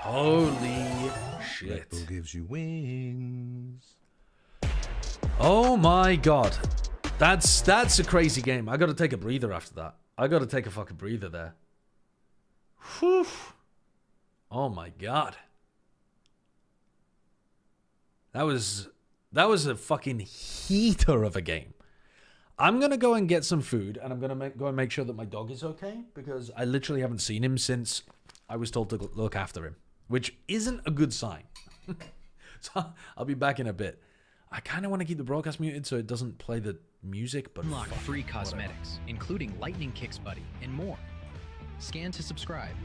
Holy shit. Red Bull gives you wings. Oh my god. That's a crazy game. I gotta take a breather after that. I gotta take a fucking breather there. Whew. Oh my god. That was a fucking heater of a game. I'm gonna go and get some food, and I'm gonna go and make sure that my dog is okay, because I literally haven't seen him since I was told to look after him, which isn't a good sign. So I'll be back in a bit. I kind of want to keep the broadcast muted so it doesn't play the music, but unlock free cosmetics, including Lightning Kicks Buddy and more. Scan to subscribe.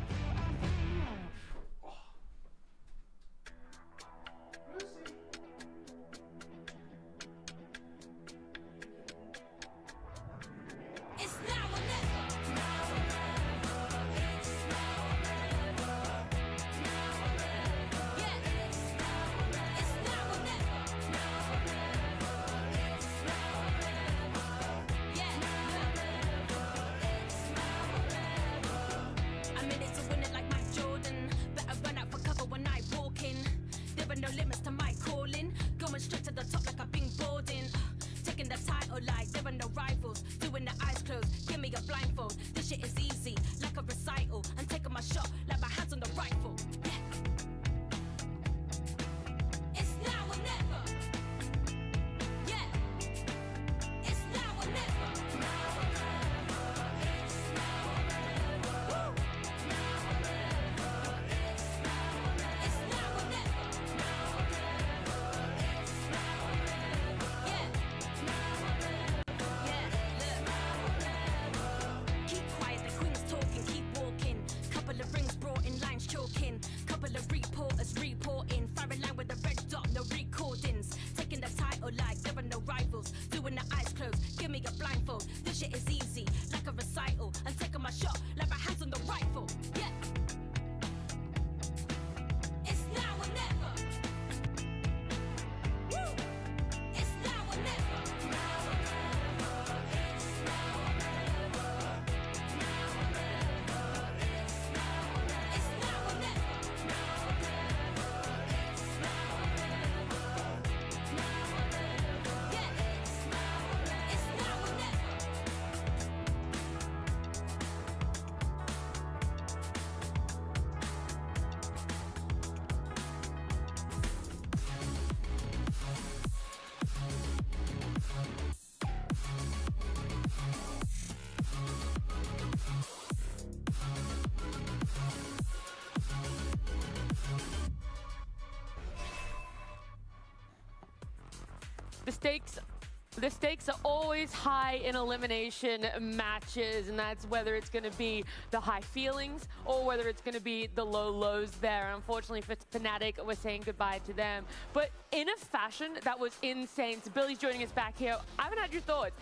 The stakes are always high in elimination matches, and that's whether it's going to be the high feelings or whether it's going to be the low lows there. Unfortunately for Fnatic, we're saying goodbye to them. But in a fashion that was insane. So Billy's joining us back here. I haven't had your thoughts.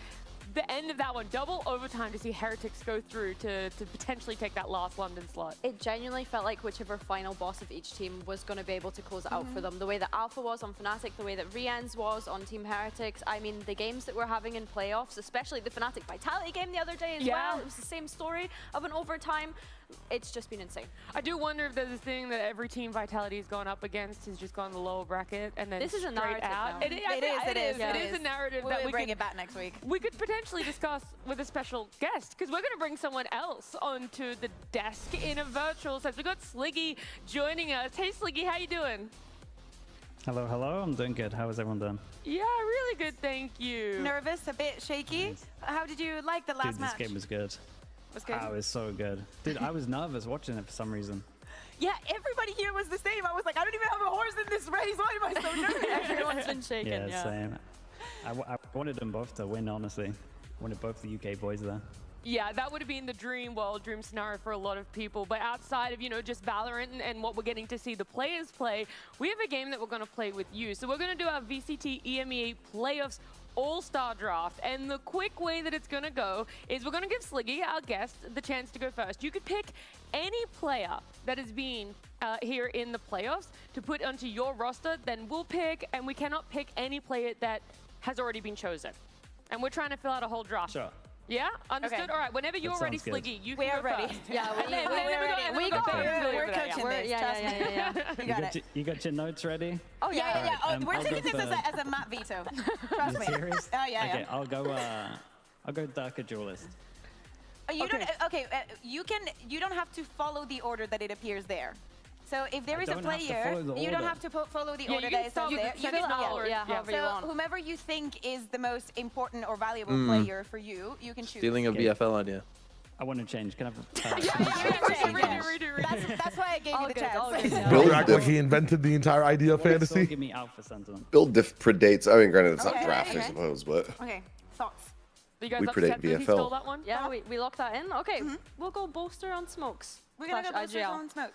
The end of that one, double overtime to see Heretics go through to potentially take that last London slot. It genuinely felt like whichever final boss of each team was going to be able to close it out for them. The way that Alpha was on Fnatic, the way that Rian's was on Team Heretics. I mean, the games that we're having in playoffs, especially the Fnatic Vitality game the other day as well, it was the same story of an overtime. it's just been insane. I do wonder if there's this thing that every team Vitality has gone up against has just gone the lower bracket and then this is a straight narrative out. now. It is a narrative that we bring could it back next week. We could potentially discuss with a special guest because we're going to bring someone else onto the desk in a virtual sense. We've got Sliggy joining us. Hey Sliggy, how you doing? Hello, hello. I'm doing good. How is everyone doing? Yeah, really good, thank you. Nervous, a bit shaky. Nice. How did you like the last Dude, match? this game was good. Was good? Oh, it was so good. Dude, I was nervous watching it for some reason. Yeah, everybody here was the same. I was like, I don't even have a horse in this race. Why am I so nervous? Everyone's been shaken, Yeah, same. I wanted them both to win, honestly. I wanted both the UK boys there. Yeah, that would have been the dream world, dream scenario for a lot of people. But outside of, you know, just Valorant and what we're getting to see the players play, we have a game that we're going to play with you. So we're going to do our VCT EMEA playoffs all-star draft. And the quick way that it's going to go is we're going to give Sliggy, our guest, the chance to go first. You could pick any player that has been here in the playoffs to put onto your roster, then we'll pick, and we cannot pick any player that has already been chosen. And we're trying to fill out a whole draft. Sure. Yeah? Understood? Okay. All right, whenever you're ready, good. Sliggy, you We can are go ready. first. Yeah, We got it. We're coaching this. Trust me. You got it. You got your notes ready? Oh, yeah. Alright, Oh, we're I'll taking go this as a map veto. Trust You me. serious? Oh, yeah, Okay, yeah. I'll go Darker Duelist. You don't have to follow the order that it appears there. So if there is a player, you don't have to follow the order that is up there. You can however you so want. whomever you think is the most important or valuable player for you, you can choose. Stealing a VFL idea. I want to change. Can I That's why I gave you the chance. Bill act like he invented the entire idea of fantasy. Give me Alpha Sentinel. Bill predates. I mean, granted, it's not draft, I suppose, but. Okay, thoughts. You guys We upset predate that he stole VFL. that one? Yeah, we lock that in. Okay, we'll go bolster on smokes. We're gonna go Slash boosters IGL. on smoke.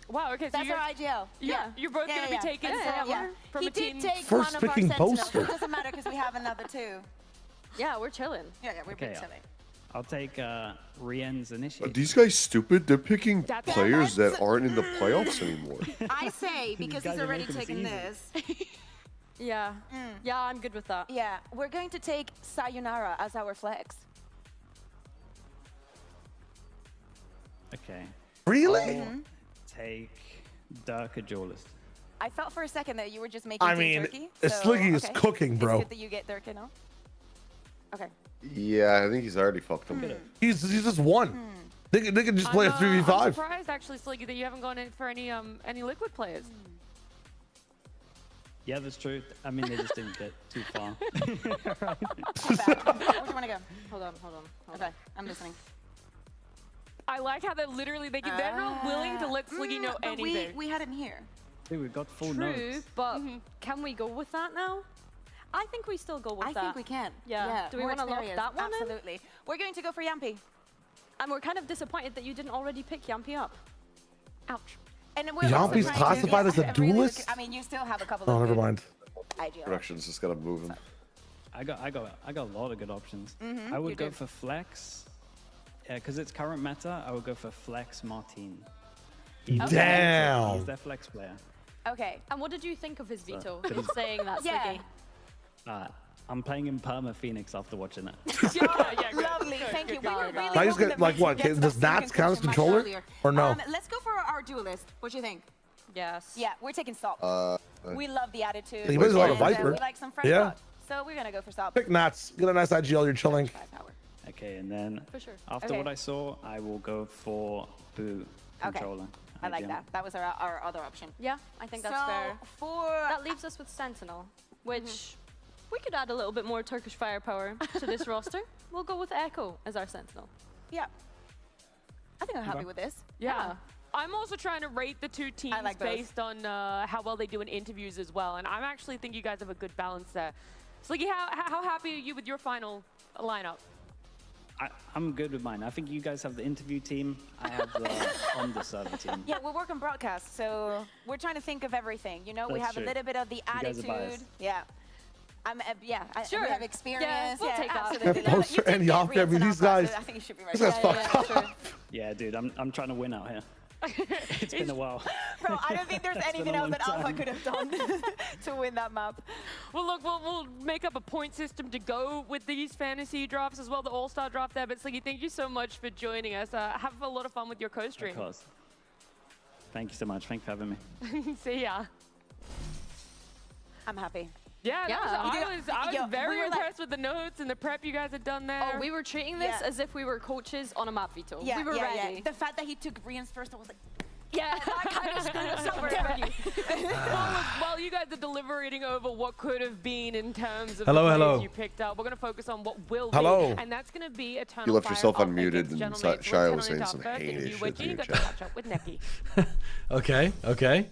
Wow, okay, so That's you're, our IGL. you're both going to be taken from He a did team. take First one of our picking sentinels. poster. It doesn't matter because we have another two. Yeah, we're chilling. Yeah, we're Okay, chilling. I'll take Rien's Are initiative. these guys stupid? They're picking That's- players that aren't in the playoffs anymore. I say, because guys he's are already making this taken easy. this. Yeah. Yeah, I'm good with that. Yeah, we're going to take Sayonara as our flex. Okay. Really? Take Darker Duelist. I felt for a second that you were just making I team mean, turkey. Sliggy is okay. cooking, bro. It's good that you get Durkin off. Okay. Yeah, I think he's already fucked them. He's just one. They can just play a I'm 3v5. surprised, actually, Sliggy, that you haven't gone in for any liquid players. Yeah, that's true. I mean, they just didn't get too far. Where do you want to go? Hold on. Okay, I'm listening. I like how they're not willing to let Sliggy know but anything. we had him here. Dude, we got full True, notes. but can we go with that now? I think we still go with I that. think we can. Yeah. Do we more want to lock experience. that one in? Absolutely. We're going to go for Yampy. And we're kind of disappointed that you didn't already pick Yampy up. Ouch. And we're also Yampy's trying to classified as a get really duelist? I mean, you still have a couple Oh, of never good mind. IGL. Production's just gotta move him. I got a lot of good options. I you would go do. for Flex. Yeah, because it's current meta, I would go for Flex Martin. Damn. He's their flex player. Okay. And what did you think of his veto? but he's- Saying that, Yeah. Sliggy. I'm playing in Perma Phoenix after watching it. Lovely, thank you. We were really Now he's hoping got, that like, we what, could get to does that Nats same count as conclusion much controller? earlier. Or no? Let's go for our duelist. What do you think? Yes. Yeah, we're taking Sop. We love the attitude. He plays a lot of and, Viper. we like some fresh Yeah. blood. So we're gonna go for Sop. Pick Nats. Get a nice IGL. You're chilling. Okay, and then For sure. after Okay. what I saw, I will go for Boo controller. I like IGL. that. That was our other option. Yeah, I think that's So, fair. For That leaves us with Sentinel, which we could add a little bit more Turkish firepower to this roster. We'll go with Echo as our Sentinel. yeah, I think I'm happy with this. Yeah. I'm also trying to rate the two teams like both. based on how well they do in interviews as well. And I actually think you guys have a good balance there. Sliggy, how happy are you with your final lineup? I'm good with mine. I think you guys have the interview team. I have the on the server team. Yeah, we're working broadcast, so we're trying to think of everything. You know, we That's have true. a little bit of the guys are attitude. biased. Yeah. Sure. We have experience. Yeah, we'll take that. absolutely. Poster You did and get Yampy, I mean, Rien's in our these guys. process. I think you should be right. This guy's fucked up. Yeah, dude, I'm trying to win out here. It's been a while. Bro, I don't think there's anything else that Alpha could have done to win that map. Well, look, we'll make up a point system to go with these fantasy drafts as well, the All-Star draft there. But Sliggy, thank you so much for joining us. Have a lot of fun with your co-stream. Of course. Thank you so much. Thanks for having me. See ya. I'm happy. Yeah, I was very impressed with the notes and the prep you guys had done there. Oh, we were treating this as if we were coaches on a map veto. Yeah, we were ready. Yeah. The fact that he took Rian's first, I was like, yeah, that kind of screwed us over. While you guys are deliberating over what could have been in terms of Hello, the players hello. you picked up, we're going to focus on what will Hello. be. And that's going to be Eternal You left Fire yourself up unmuted against and Gentleman. Shia Let's was turn saying on some into our first heinous interview, shit where to Gene your got to chat. catch up with Necky. Okay, okay.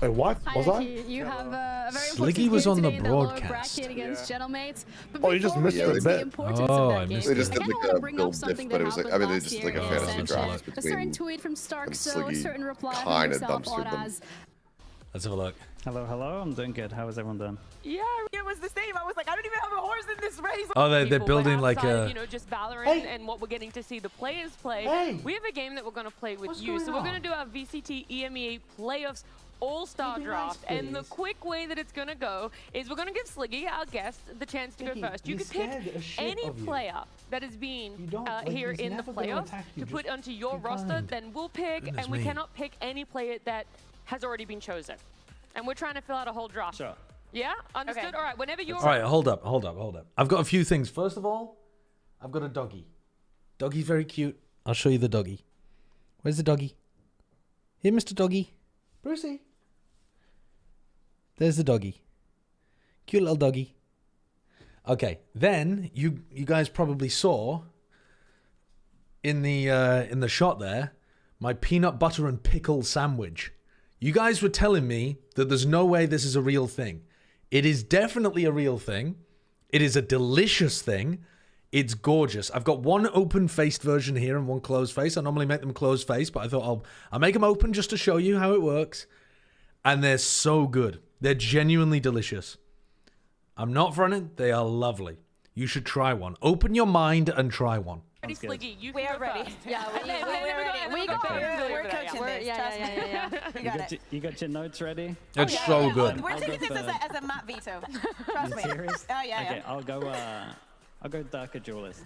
Wait, what? Hi, Was I? Nikki. You have a very Sliggy important was game on the today in that lower broadcast. bracket against Gentlemates. But Oh, you just before we missed get it a into the bit. importance Oh, of that I game, missed They it. just I did kinda like wanna a bring up build something diff, but that it was like, I happened mean, they last just did like a year in fantasy Ascension. draft A certain between tweet from Stark, and so a Sliggy certain reply from kinda yourself dumpstered on them. as Let's have a look. Hello, hello. I'm doing good. How is everyone doing? yeah, it was the same. I was like, I don't even have a horse in this race. Oh, they're People, building but like outside of, a. you know, just Valorant and what we're getting to see the players play. We have a game that we're going to play with you. So we're going to do our VCT EMEA playoffs All-Star draft. And the quick way that it's going to go is we're going to give Sliggy, our guest, the chance to go first. You can pick any player that has been here in the playoffs to put onto your roster, then we'll pick, and we cannot pick any player that has already been chosen. And we're trying to fill out a whole draft. Sure. Yeah? Understood? Okay. All right, whenever you're... All right, hold up. I've got a few things. First of all, I've got a doggy. Doggy's very cute. I'll show you the doggy. Where's the doggy? Here, Mr. Doggy. Brucey. There's the doggy. Cute little doggy. Okay, then you guys probably saw in the shot there my peanut butter and pickle sandwich. You guys were telling me that there's no way this is a real thing. It is definitely a real thing. It is a delicious thing. It's gorgeous. I've got one open-faced version here and one closed-faced. I normally make them closed-faced, but I thought I'll make them open just to show you how it works. And they're so good. They're genuinely delicious. I'm not fronting. They are lovely. You should try one. Open your mind and try one. Ready, Sliggy, you We can are go ready. first. Yeah, We got We're coaching this. Yeah. You got it. You got your notes ready? It's so good. We're taking this as a map veto. Trust me. Serious? Oh, yeah, Okay, yeah. I'll go Darker Duelist.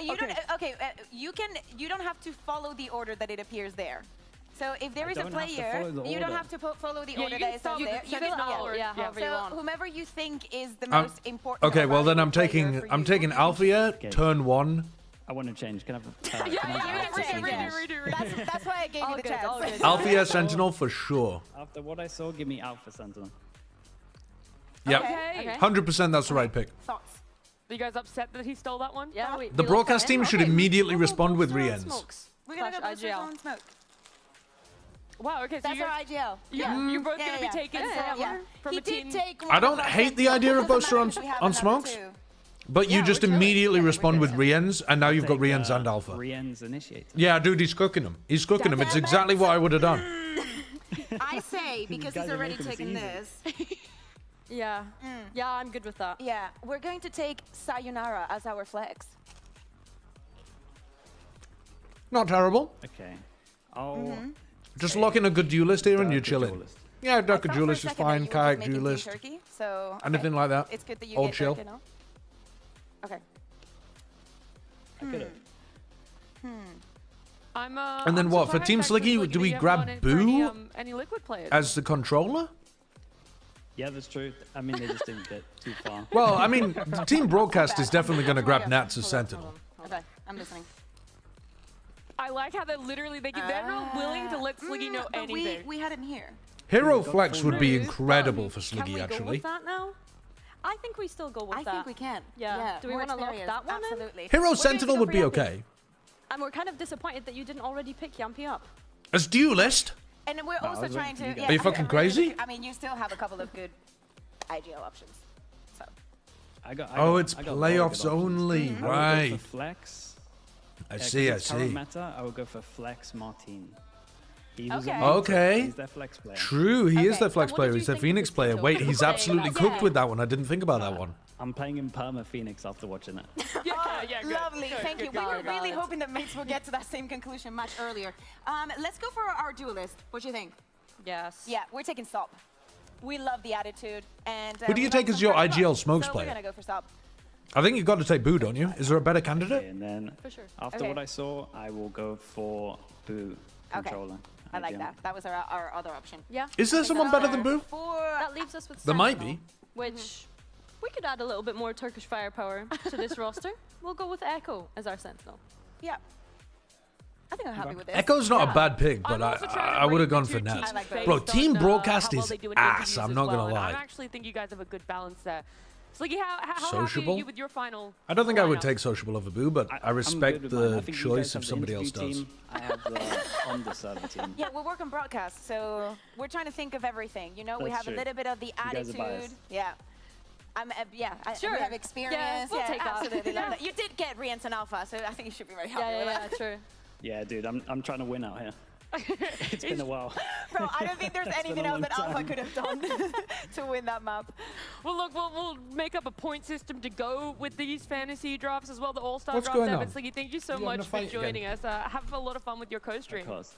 You don't have to follow the order that it appears there. So if there is a player, you don't have to follow the order that is there. You can however you want. Whomever you think is the most important. Okay, well then I'm taking Althea, turn 1. I want to change. Can I have redo. That's why I gave you the chance. Althea Sentinel for sure. After what I saw, give me Alpha Sentinel. Yep. Okay. 100% that's the right pick. Thoughts? Are you guys upset that he stole that one? Yeah. The broadcast team should immediately respond with Riens. We're gonna go boost on smoke. Wow, okay, so That's our IGL. You're both going to be taking from He a team. did take I don't hate the idea of Boaster on smokes, but you just immediately respond with Riens, and now you've got Riens and Alpha. Riens initiate. Yeah, dude, he's cooking them. He's cooking them. It's exactly what I would have done. I say, because he's already taken this. Yeah. Yeah, I'm good with that. Yeah, we're going to take Sayonara as our flex. Not terrible. Okay. I'll Just lock in a good duelist here and you're chilling. Yeah, Darker Duelist is fine. Kayak Duelist. So Anything like that. It's good that you Old get chill. Turkey now. Okay. And then what, for Team Sliggy, do we grab Boo any liquid players? as the controller? Yeah, that's true. I mean, they just didn't get too far. Well, I mean, Team Broadcast is definitely going to grab Nats as Sentinel. Okay, I'm listening. I like how they're not willing to let Sliggy know anything. We had him here. Hero Flex would be incredible for Can we Sliggy, go actually. with that now? I think we still go with that. I think we can. Yeah. Do we want to lock that one in? Absolutely. Hero Sentinel would be okay. And we're kind of disappointed that you didn't already pick Yampy up. As duelist? And we're also trying to... Are you fucking crazy? I mean, you still have a couple of good IGL options. So. It's playoffs only, I will go right. for Flex. I see. Current meta, I will go for Flex Martin. He was Okay. He's their flex player. True, he is their flex player. He's their Phoenix player. Wait, he's absolutely cooked with that one. I didn't think about that one. I'm playing in Perma Phoenix after watching it. Lovely, thank you. We were really hoping that mates will get to that same conclusion much earlier. Let's go for our duelist. What do you think? Yes. Yeah, we're taking Stop. We love the attitude. And Who do you take as your IGL smokes so player? We're gonna go for Stop. I think you've got to take Boo, don't you? Is there a better candidate? And then For sure. after what I saw, I will go for Boo controller. I like that. That was our other option. Yeah. Is there someone better than Boo? That leaves us with There might Sentinel, be. which we could add a little bit more Turkish firepower to this roster. We'll go with Echo as our Sentinel. Yeah. I think I'm happy with this. Echo's not a bad pick, but I would have gone for Nats. Bro, team broadcast is ass, I'm not going to I lie. actually think you guys have a good balance there. Sliggy, how happy are Sociable? you with your final? I don't think I would lineup? take Sociable over Boo, but I respect the choice if somebody else does. I have the on the server team. Yeah, we're working broadcast, so we're trying to think of everything. You know, we That's have true. a little bit of the You guys are attitude. biased. Yeah. Sure. We have experience. Yeah, we'll take that. Absolutely. Love that. You did get Re-Ents and Alpha, so I think you should be very happy Yeah, with yeah, that. true. Yeah, dude, I'm trying to win out here. It's been a while. Bro, I don't think there's It's been anything a else long that Alpha time. could have done to win that map. Well, look, we'll make up a point system to go with these fantasy drafts as well, the All-Star What's drafts. going Evan, on? Sliggy, thank you so You having much a for fight joining again? us. Have a lot of fun with your co-stream. Of course.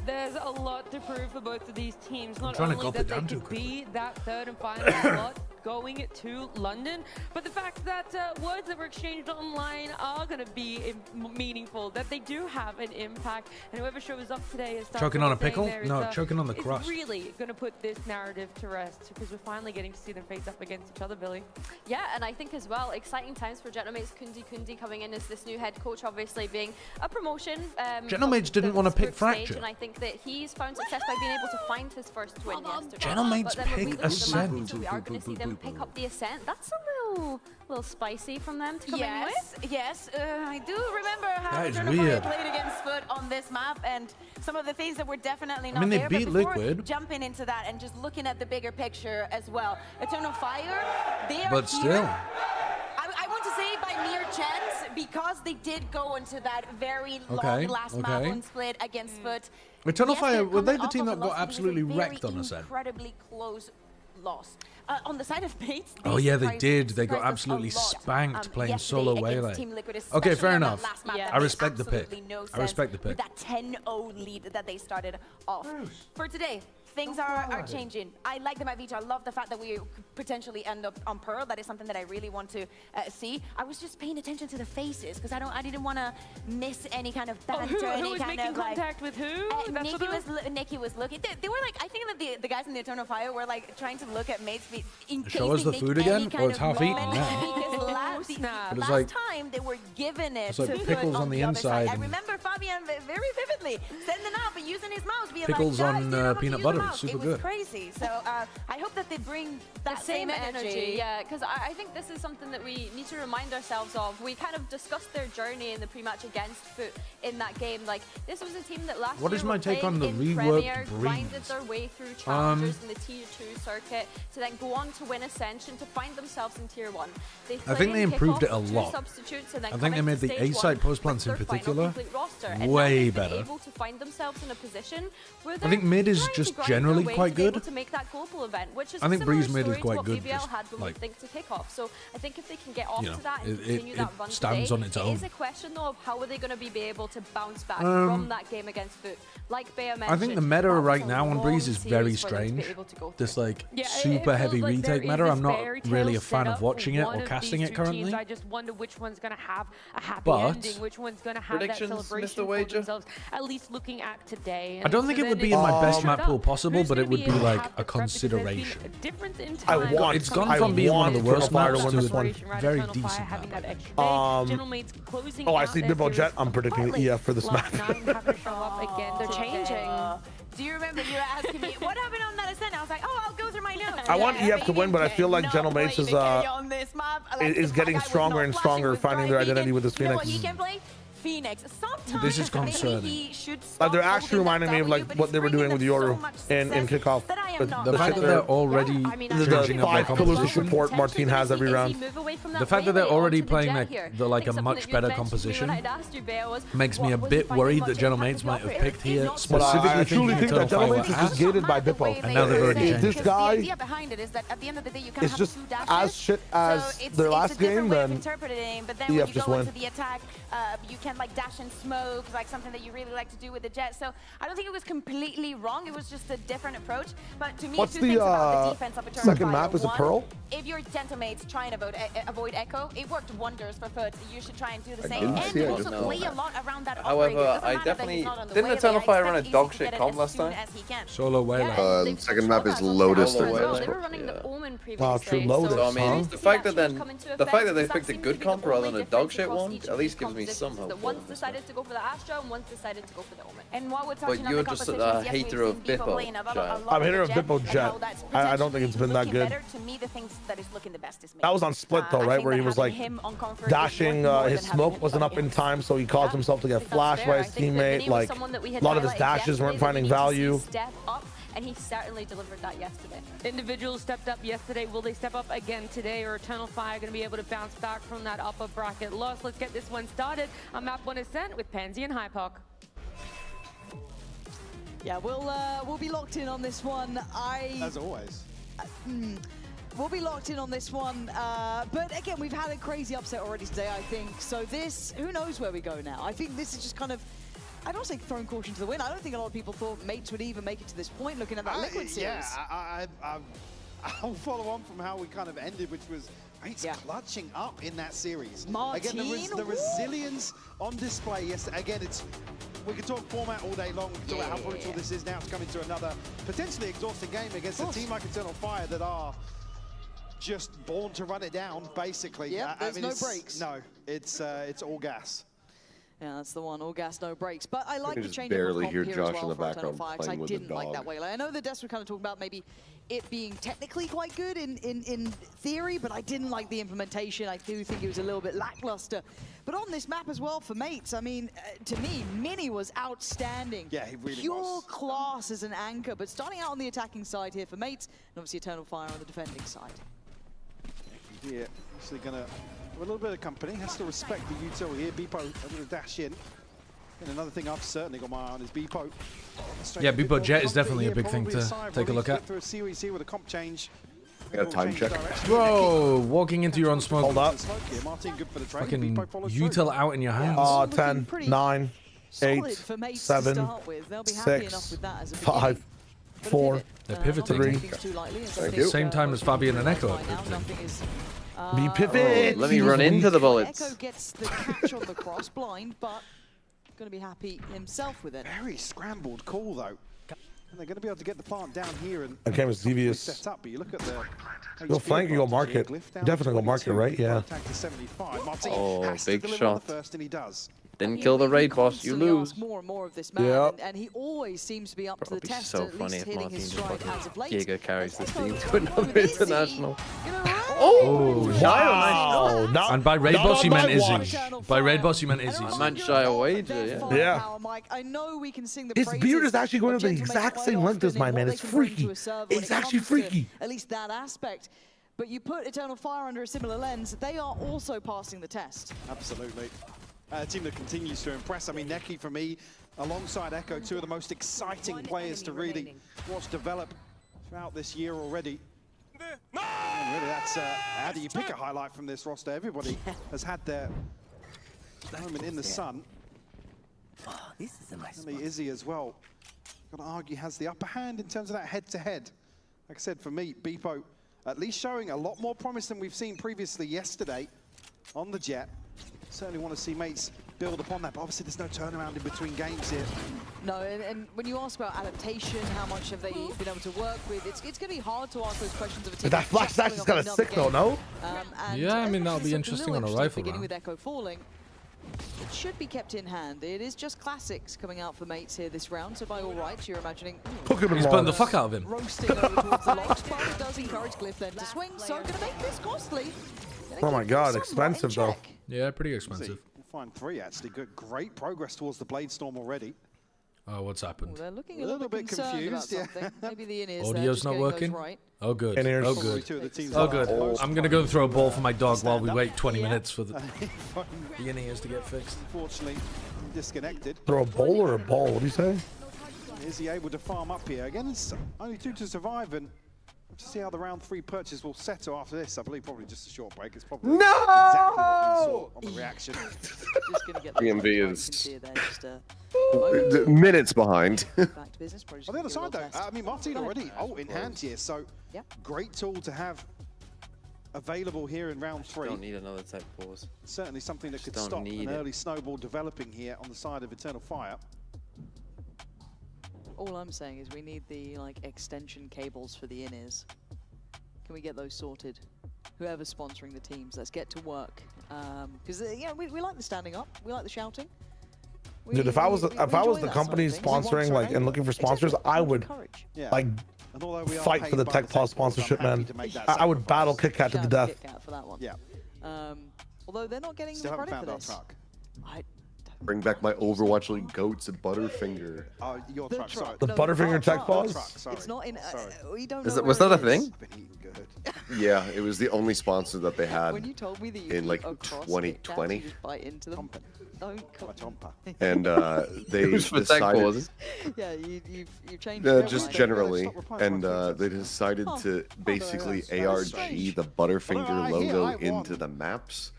There's a lot to prove for both of these teams. Not trying to only gulp that it they down too could be that third and final slot going to London, but the fact that words that were exchanged online are going to be meaningful, that they do have an impact, and whoever shows up today is Choking on a pickle? No, choking on the crust. It's really going to put this narrative to rest because we're finally getting to see them face up against each other, Billy. Yeah, and I think as well, exciting times for Genomates Kundi coming in as this new head coach, obviously being a promotion. Genomates didn't want to pick group stage, Fracture. and I think that he's found success by being able to find his first win yesterday. Genomates But then when we pick look at the Ascent. market, so we are going to see them pick up the Ascent. That's a little spicy from them to come in with. Yes, I do remember how That is Eternal Fire weird. played against Foot on this map, and some of the things that were definitely not mean, they there. beat But before Liquid. jumping into that and just looking at the bigger picture as well, Eternal Fire, they are But here. still. I want to say by mere chance, because they did go into that very long Okay, last okay. map on split against Foot. Eternal Yes, Fire, they're were they coming the off team of a that got loss, but it was a absolutely very wrecked on Ascent? incredibly close loss. On the side of Mates, Oh yeah, they did. They got absolutely spanked playing solo Waylay. Okay, fair enough. I respect the pick. I respect the pick. With that 10-0 lead that they started off. For today, things are changing. I like them at Vita. I love the fact that we could potentially end up on Pearl. That is something that I really want to see. I was just paying attention to the faces because I didn't want to miss any kind of banter. Who was making contact with who? Nikki was looking. They were like, I think that the guys in the Eternal Fire were like trying to look at Mates in case Show us they the make food any again? kind Oh, it's of half eaten moment. now. Because But it's last like- time they were giving it it's like to pickles Foot on the other inside side. I and- remember Fabian very vividly sending up and using his mouse, being Pickles like, on, "Guys, you know how to peanut use butter, the mouse." super It was good. crazy. So I hope that they bring that The same energy, yeah, because I think this is something that we need to remind ourselves of. We kind of discussed their journey in the pre-match against Foot in that game. Like, this was a team that last What year is my were take playing on the in reworked Premier, Breeze? grinded their way through challengers in the Tier 2 circuit to then go on to win Ascension to find themselves in Tier 1. They I think they improved it a lot. Substitutes and then I think they made the A-side post-plants in particular way better. Able to find themselves in a position where I think mid is trying to just grind their generally way quite to be able good. to make that global event, which is I think a Breeze similar mid is story to quite what good, BBL just, had when like, we think to kick off. So I think if they can get off you know, to that and it- continue it that run stands today, on its it own. is a question though of how are they going to be able to bounce back Um, from that game against Foot. Like Bea mentioned, I think the meta that was right a now on Breeze long is very series for them to be strange. able to go This like Yeah, it super feels heavy like there retake is meta. this I'm not fairy really a tale fan set of up watching for it one or of casting these it two teams. currently. I just wonder which one's going to have a happy But- ending, which one's going to have that Predictions, celebration Mr. for Wager? themselves, at least looking at today. I don't think it would be in my best map pool possible. possible, but it would be like a consideration. It's gone from being one of the worst maps to a very decent map. Oh, I see Bibbo Jet. I'm predicting the EF for this map. They're changing. Do you remember you were asking me what happened on that ascent? I was like, oh, I'll go through my notes. I want EF to win, but I feel like General Mates is getting stronger and stronger, finding their identity with this Phoenix. He can play Phoenix. Sometimes this is concerning. They're actually reminding me of like what they were doing with Yoru in kickoff. The fact that they're already the 5 pillars of support Martin has every round. The fact that they're already playing like a much better composition makes me a bit worried that General Mates might have picked here specifically. I truly think that General Mates is just gated by Bippo. And now they've already changed. This guy is just as shit as their last game, then EF just win. You can like dash and smoke, like something that you really like to do with the jet. So I don't think it was completely wrong. It was just a different approach. But to me, what's two things about the defense of Eternal second Fire. map? Is it Pearl? If your Gentlemates try and avoid Echo, it worked wonders for Foot. You should try and do the same. And also play a lot around that. However, I definitely didn't Eternal Fire run a dog shit comp last time. Solo Wayland. Second map is Lotus. They were running the Omen previously. True Lotus. So I mean, the fact that they picked a good comp rather than a dog shit one at least gives me some hope. One's decided to go for the Astra and one's decided to go for the Omen. And while we're but you're just a hater of Bippo. I'm a hater of Bippo Jet. I don't think it's been that good. To me, the things that is looking the best is that was on Split though, right? Where he was like dashing, his smoke wasn't up in time, so he caused himself to get flashed by his teammate. Like a lot of his dashes weren't finding value. And he certainly delivered that yesterday. Individuals stepped up yesterday. Will they step up again today? Or Eternal Fire going to be able to bounce back from that upper bracket loss? Let's get this one started on map 1 Ascent with Pansy and Hypoc. Yeah, we'll be locked in on this one. As always. We'll be locked in on this one, but again, we've had a crazy upset already today, I think. So this, who knows where we go now? I think this is just kind of, I don't say throwing caution to the wind. I don't think a lot of people thought Mates would even make it to this point, looking at that Liquid series. Yeah, I'll follow on from how we kind of ended, which was Mates clutching up in that series. Martin, again, the resilience on display. Yes, again, we can talk format all day long. We can talk about how brutal this is now to come into another potentially exhausting game against a team like Eternal Fire that are just born to run it down, basically. Yeah, there's no breaks. No, it's all gas. Yeah, that's the one. All gas, no breaks. But I like the change barely of hear comp Josh here as in well the background for playing with the I didn't like dog. that way. Like, I know the Des were kind of talking about maybe it being technically quite good in theory, but I didn't like the implementation. I do think it was a little bit lackluster. But on this map as well for Mates, I mean, to me, Mini was outstanding. Yeah, he really Pure was. class as an anchor, but starting out on the attacking side here for Mates, and obviously Eternal Fire on the defending side. Yeah, actually gonna a little bit of company. Has to respect the util here. Bippo a little dash in. And another thing I've certainly got my eye on is Bippo. Yeah, Bippo Jet is definitely a big thing to take a look at. Through a series here with a comp change. Got a time check. Whoa, walking into your own smoke. Hold up. Martin, good for the trade. Fucking util out in your hands. 10, 9, 8, 7, 6, 5, 4, They're pivoting. 3. Same time as Fabian and Echo. Be pivot. Let me run into the bullets. Echo gets the catch on the cross blind, but going to be happy himself with it. Very scrambled call though. And they're going to be able to get the plant down here and that game was devious. set up, but you look at the Go flank, you go market. Definitely go market, right? Yeah. Oh, big shot. First, and he does. Didn't kill the raid boss, you lose. More and more of this man, and he always seems to be up to the It'd be test. so at funny least if hitting Martin his just stride as of late. Giga carries this team to another international. Oh, wow. And by raid boss you meant Izzy. By raid boss you meant Izzy. I meant Shia Wager, Yeah. I know we can sing the His beard is actually going to the exact same length as my man. It's freaky. It's actually freaky. At least that aspect. But you put Eternal Fire under a similar lens, they are also passing the test. Absolutely. A team that continues to impress. I mean, Neki, for me, alongside Echo, two of the most exciting players to really watch develop throughout this year already. And really, that's how do you pick a highlight from this roster? Everybody has had their moment in the sun. This is a nice and the Izzy as well. Got to argue has the upper hand in terms of that head-to-head. Like I said, for me, Bippo at least showing a lot more promise than we've seen previously yesterday on the Jet. Certainly want to see Mates build upon that. But obviously, there's no turnaround in between games here. No, and when you ask about adaptation, how much have they been able to work with, it's going to be hard to ask those questions of a team. That flash attack is kind of sick though, no? Yeah, I mean, that'll be interesting on a rifle beginning round. with Echo falling, it should be kept in hand. It is just classics coming out for mates here this round, so by all rights, you're imagining... He's burned the fuck out of him. Roasting over towards the logs, but it does encourage Glyph then to swing, so going to make this costly. Oh my god, expensive though. Yeah, pretty expensive. We'll find 3 actually. Good, great progress towards the Blade Storm already. Oh, what's happened? They're looking a little bit confused. Yeah. Maybe the in-ears Audio's not working? right. Oh, good. In-ears. Oh, good. Oh, good. I'm going to go throw a ball for my dog while we wait 20 minutes for the in-ears to get fixed. Unfortunately, disconnected. Throw a bowl or a ball? What do you say? Is he able to farm up here? Again, it's only 2 to survive, and we'll just see how the round 3 purchase will settle after this. I believe probably just a short break. It's probably exactly what we saw on the reaction. BMV is minutes behind. On the other side, though, I mean, Martin already in hand here, so great tool to have available here in round 3. Don't need another tech pause. Certainly something that could stop an early snowball developing here on the side of Eternal Fire. All I'm saying is we need the extension cables for the in-ears. Can we get those sorted? Whoever's sponsoring the teams, let's get to work. Because we like the standing up, we like the shouting. Dude, if I was the company sponsoring and looking for sponsors, I would fight for the Tech Pause sponsorship, man. I would battle KitKat to the death. For that one. Yeah. Although they're not getting the credit for this. Bring back my Overwatch League goats and Butterfinger. Your truck, sorry. The Butterfinger Tech Pause? It's not in. We don't know. Was that a thing? Yeah, it was the only sponsor that they had when you told me that you in 2020. Just bite into them. And they decided. Yeah, you changed. Just generally, and they decided to basically ARG the Butterfinger logo into the maps.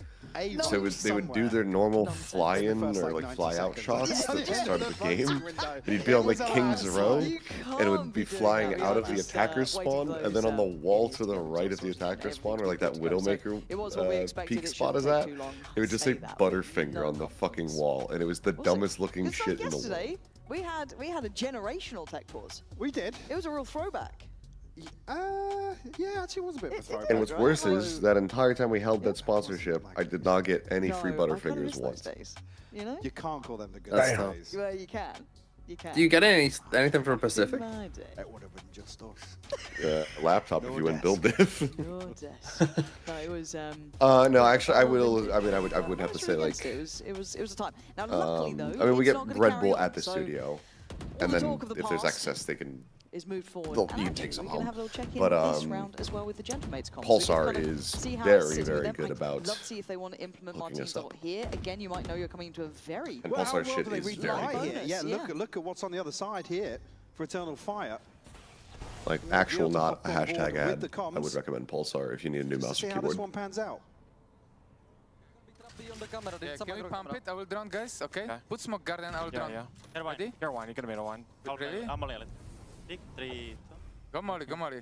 So they would do their normal fly-in or fly-out shots at the start of the game, and you'd be on King's Row, and it would be flying out of the attacker spawn, and then on the wall to the right of the attacker spawn, where that Widowmaker peak spot is at, it would just say Butterfinger on the fucking wall, and it was the dumbest looking shit in the world. We had a generational tech pause. We did. It was a real throwback. Yeah, actually was a bit of a throwback. And what's worse is that entire time we held that sponsorship, I did not get any free Butterfingers once. You know? You can't call them the good days. Well, you can. You can. Do you get anything from Pacific? That would have been just us. Laptop if you went build diff. No, it was. No, actually, I will. I mean, I would have to say it was a time. Now, luckily though, I mean, we get Red Bull at the studio, and then if there's excess, they can. Is moved forward. You can take some home. Have a little check-in but this round as well with the Gentlemates comp. Pulsar is very, very good about. I'd love to see if they want to implement Martin's dot here. Again, you might know you're coming into a very. And Pulsar shit is very good. Yeah, look at what's on the other side here for Eternal Fire. Actual, not a hashtag ad. I would recommend Pulsar if you need a new mouse or keyboard. See how this one pans out. Yeah, can we pump it? I will drone, guys. Okay. Put smoke garden. I will drone. Ready? You're one. You're gonna be the one. Really? I'm only 3. Go Molly. Go Molly.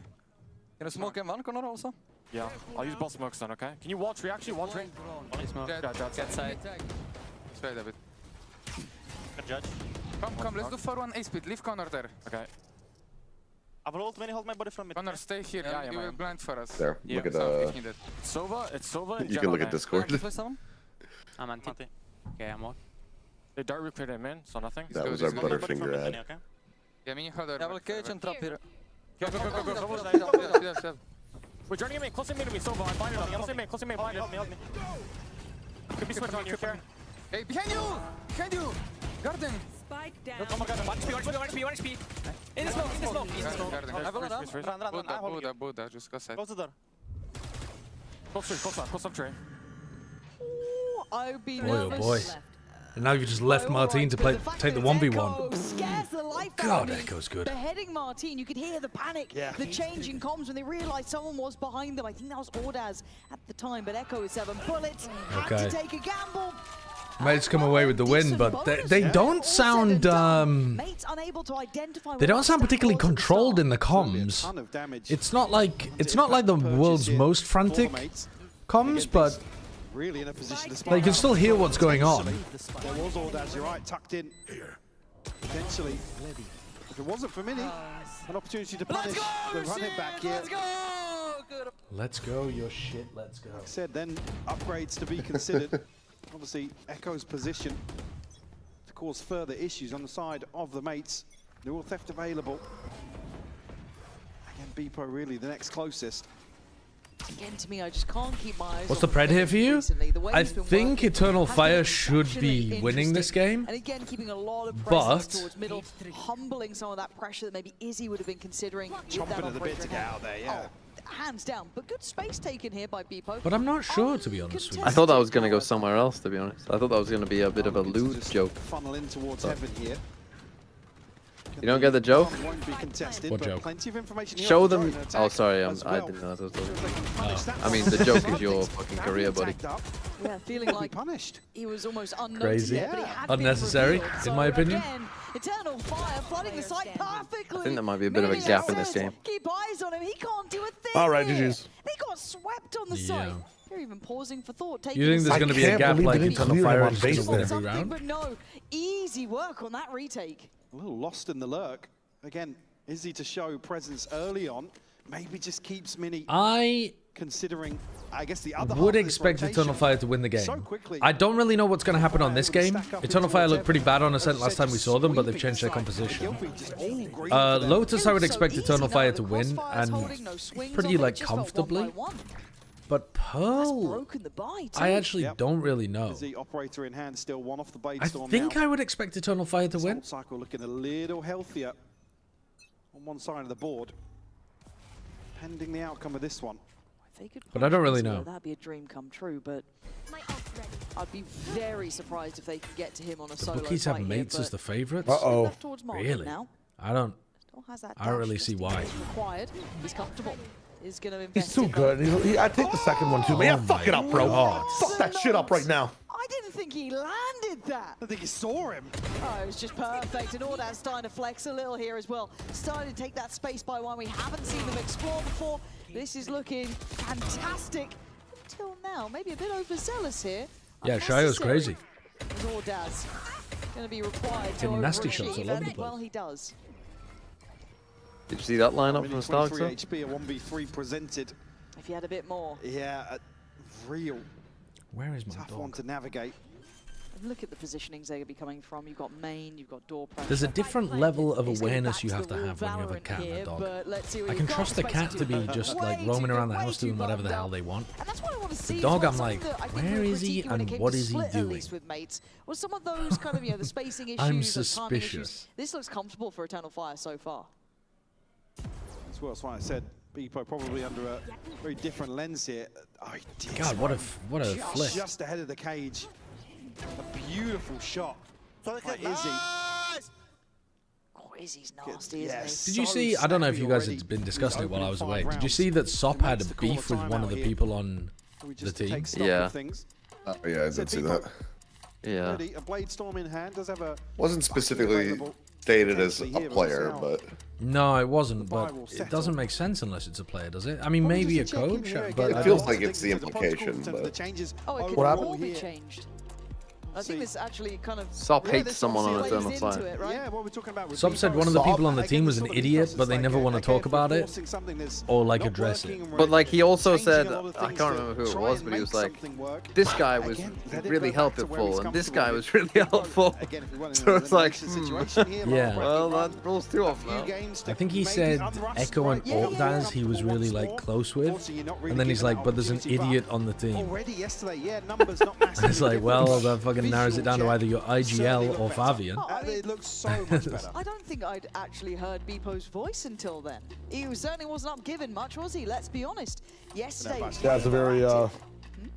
Can you smoke in one corner also? Yeah. I'll use both smokes then. Okay. Can you wall tree? Actually, wall tree. Only smoke. Get side. Straight a bit. Can judge. Come. Let's do 4-1 A speed. Leave corner there. Okay. I will ult when you hold my body from mid. Connor, stay here. Yeah, you will blind for us. There. Look at It's Sova. It's Sova. You can look at Discord. I'm anti. Okay, I'm on. They dart recruit him in, so nothing. That was our Butterfinger ad. Yeah, mini hold her. I will cage and trap here. Go. We're joining me. Close in me to me. Sova. I'm blinded on me. Close in me. Blinded. Help me. Could be switch on you. Hey, behind you! Garden! Spike down. Oh my god, 1 HP. In the smoke. I will run. Buddha, just go side. Close the door. Close up tree. I would be nervous. Oh boy. And now you've just left Martin to take the 1v1. Scares the life God, out of Echo's good. Beheading Martin, you could hear the panic, the change in comms when they realized someone was behind them. I think that was Ordaz at the time, but Echo is 7 bullets. Had to take a gamble. Mates come away with the win, but they don't sound they don't sound particularly controlled in the comms. It's not like the world's most frantic comms, but really in a position to Like, you can still hear what's going on. There was Ordaz, you're right, tucked in. Potentially, if it wasn't for Mini, an opportunity to punish the running back here. Let's go, your shit, let's go. Like I said, then upgrades to be considered. Obviously, Echo's position to cause further issues on the side of the mates. Dual theft available. Again, Beepo really the next closest. Again, to me, I just can't keep my eyes What's on the pred here for you? I he's been think working Eternal has Fire been should be passionately winning this game. And again, keeping a lot of But presence towards middle, humbling some of that pressure that maybe Izzy would have been considering. Chomping at the bit to get out there, yeah. Oh, hands down, but good space taken here by Beepo. But I'm not sure, to be honest with you. I thought that was going to go somewhere else, to be honest. I thought that was going to be a bit of a loot joke. Funnel in towards heaven here. You don't get the joke? Won't be contested, What but joke? plenty of information here Show on the them. drone attack Oh, sorry, as I well. didn't know that was Oh. I mean, the joke is your fucking career, buddy. Yeah, feeling like punished. He was almost unnoticed Crazy. there, but he had Unnecessary, been revealed. in my So opinion. Again, Eternal Fire flooding the site perfectly. I think there might be a bit of a gap in this game. Keep eyes on him. He can't do a thing. All right, here. GG's. They got swept on the site. They're even pausing for thought. You think there's going to be a gap like Eternal Fire is going to win every round? But no, easy work on that retake. A little lost in the lurk. Again, Izzy to show presence early on. Maybe just keeps Mini considering, I guess, the other Would half of this expect rotation Eternal Fire to win the game. so quickly. I don't really know what's going to happen on this game. Eternal Fire looked pretty bad on Ascent last time we saw them, but they've changed their composition. Lotus, I would expect Eternal Fire to win, and pretty, like, comfortably. But Pearl, I actually don't really know. Izzy operator in hand, still one off the blade I storm think now. I would expect Eternal Fire to win. Cycle looking a little healthier on one side of the board. Pending the outcome of this one. But I don't really know. That'd be a dream come true, but I'd be very surprised if they could get to him on a The solo bookies have fight mates here, as the favorites. Uh-oh. Really? I don't. Still has that I don't really dash see just why. as required. He's comfortable. He's going to invest He's too in good. I take the second one too. Man, yeah, fuck it up, bro. Fuck that shit up right now. I didn't think he landed that. I think he saw him. Oh, it was just perfect. And Ordaz starting to flex a little here as well. Starting to take that space by one. We haven't seen them explore before. This is looking fantastic until now. Maybe a bit overzealous here. Yeah, Shio's crazy. As Ordaz going to be required to Getting nasty shots overachieve, all over and the place. well, he does. Did you see that lineup from Stark? 23 HP, a 1v3 presented. If he had a bit more. Yeah, a real Where is my tough dog? one to navigate. And look at the positionings they're going to be coming from. You've got main, you've got door pressure. There's a different level of He's getting awareness back you to have the to real have when you have a Valorant cat and a here, dog. but let's see what I you've can got. trust the cat to be just like roaming around the house doing whatever the hell they want. And that's what I want to see. The as dog, well, I'm something like, that I think where we were is he critiquing when it and came what to is he Split, at doing? least with mates, was some of those kind of, the spacing issues, I'm the timing issues. suspicious. This looks comfortable for Eternal Fire so far. That's what I said. Beepo probably under a very different lens here. Oh, he did God, what a flip. Just ahead of the cage. A beautiful shot by Izzy. Oh, Izzy's nasty, isn't he? Did you see, I don't know if you guys had been discussing it while I was away, did you see that Sop had a beef with one of the people on the team? Yeah. Oh, yeah, I did see that. Yeah. A blade storm in hand does have a Wasn't specifically stated as a player, but No, it wasn't, but it doesn't make sense unless it's a player, does it? I mean, maybe a coach, but it feels like it's the implication. But Oh, it could What all happened? be changed. I think this actually kind of... Sop hates someone on Eternal plays Fire. into it, right? Yeah, what we're talking about with Sop said one of the people on the team was an idiot, but they never want to talk about it or like address it. But like he also said, I can't remember who it was, but he was like, this guy was really helpful and this guy was really helpful. So it's like, Yeah. well, that rolls too off now. I think he said Echo and Ordaz he was really like close with, and then he's like, but there's an idiot on the team. Already yesterday, yeah, numbers not massive. It's like, well, that fucking narrows it down to either your IGL or Fabian. It looks so much better. I don't think I'd actually heard Beepo's voice until then. He certainly wasn't up given much, was he? Let's be honest. Yesterday... Yeah, it's a very,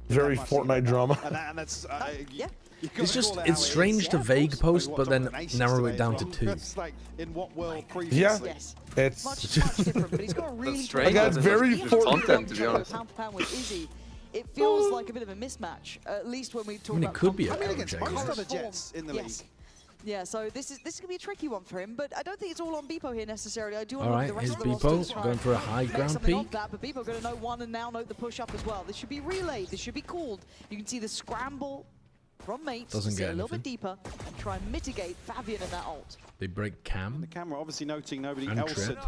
very Fortnite drama. And that's, yeah. It's just, it's strange to vague post, but then narrow it down to 2. That's like in what world Yeah, previously? Yes. it's Much different, but he's got a really... strange. Like, that's very content, to be honest. Pound for pound with Izzy. It feels like a bit of a mismatch, at least when we talk I mean, it about... could be a I mean, against coach, I most guess. other Jets in the league. Yes. Yeah, so this is gonna be a tricky one for him, but I don't think it's all on Beepo here necessarily. I do want All to right, look at the is rest of the roster Beepo going for a high ground peak? That, but Beepo gonna know one and now note the push up as well. This should be relayed. This should be called. You can see the scramble from mates. Doesn't get a little bit deeper and try and mitigate Fabian and that ult. They break cam. And the camera obviously noting nobody and else trip. had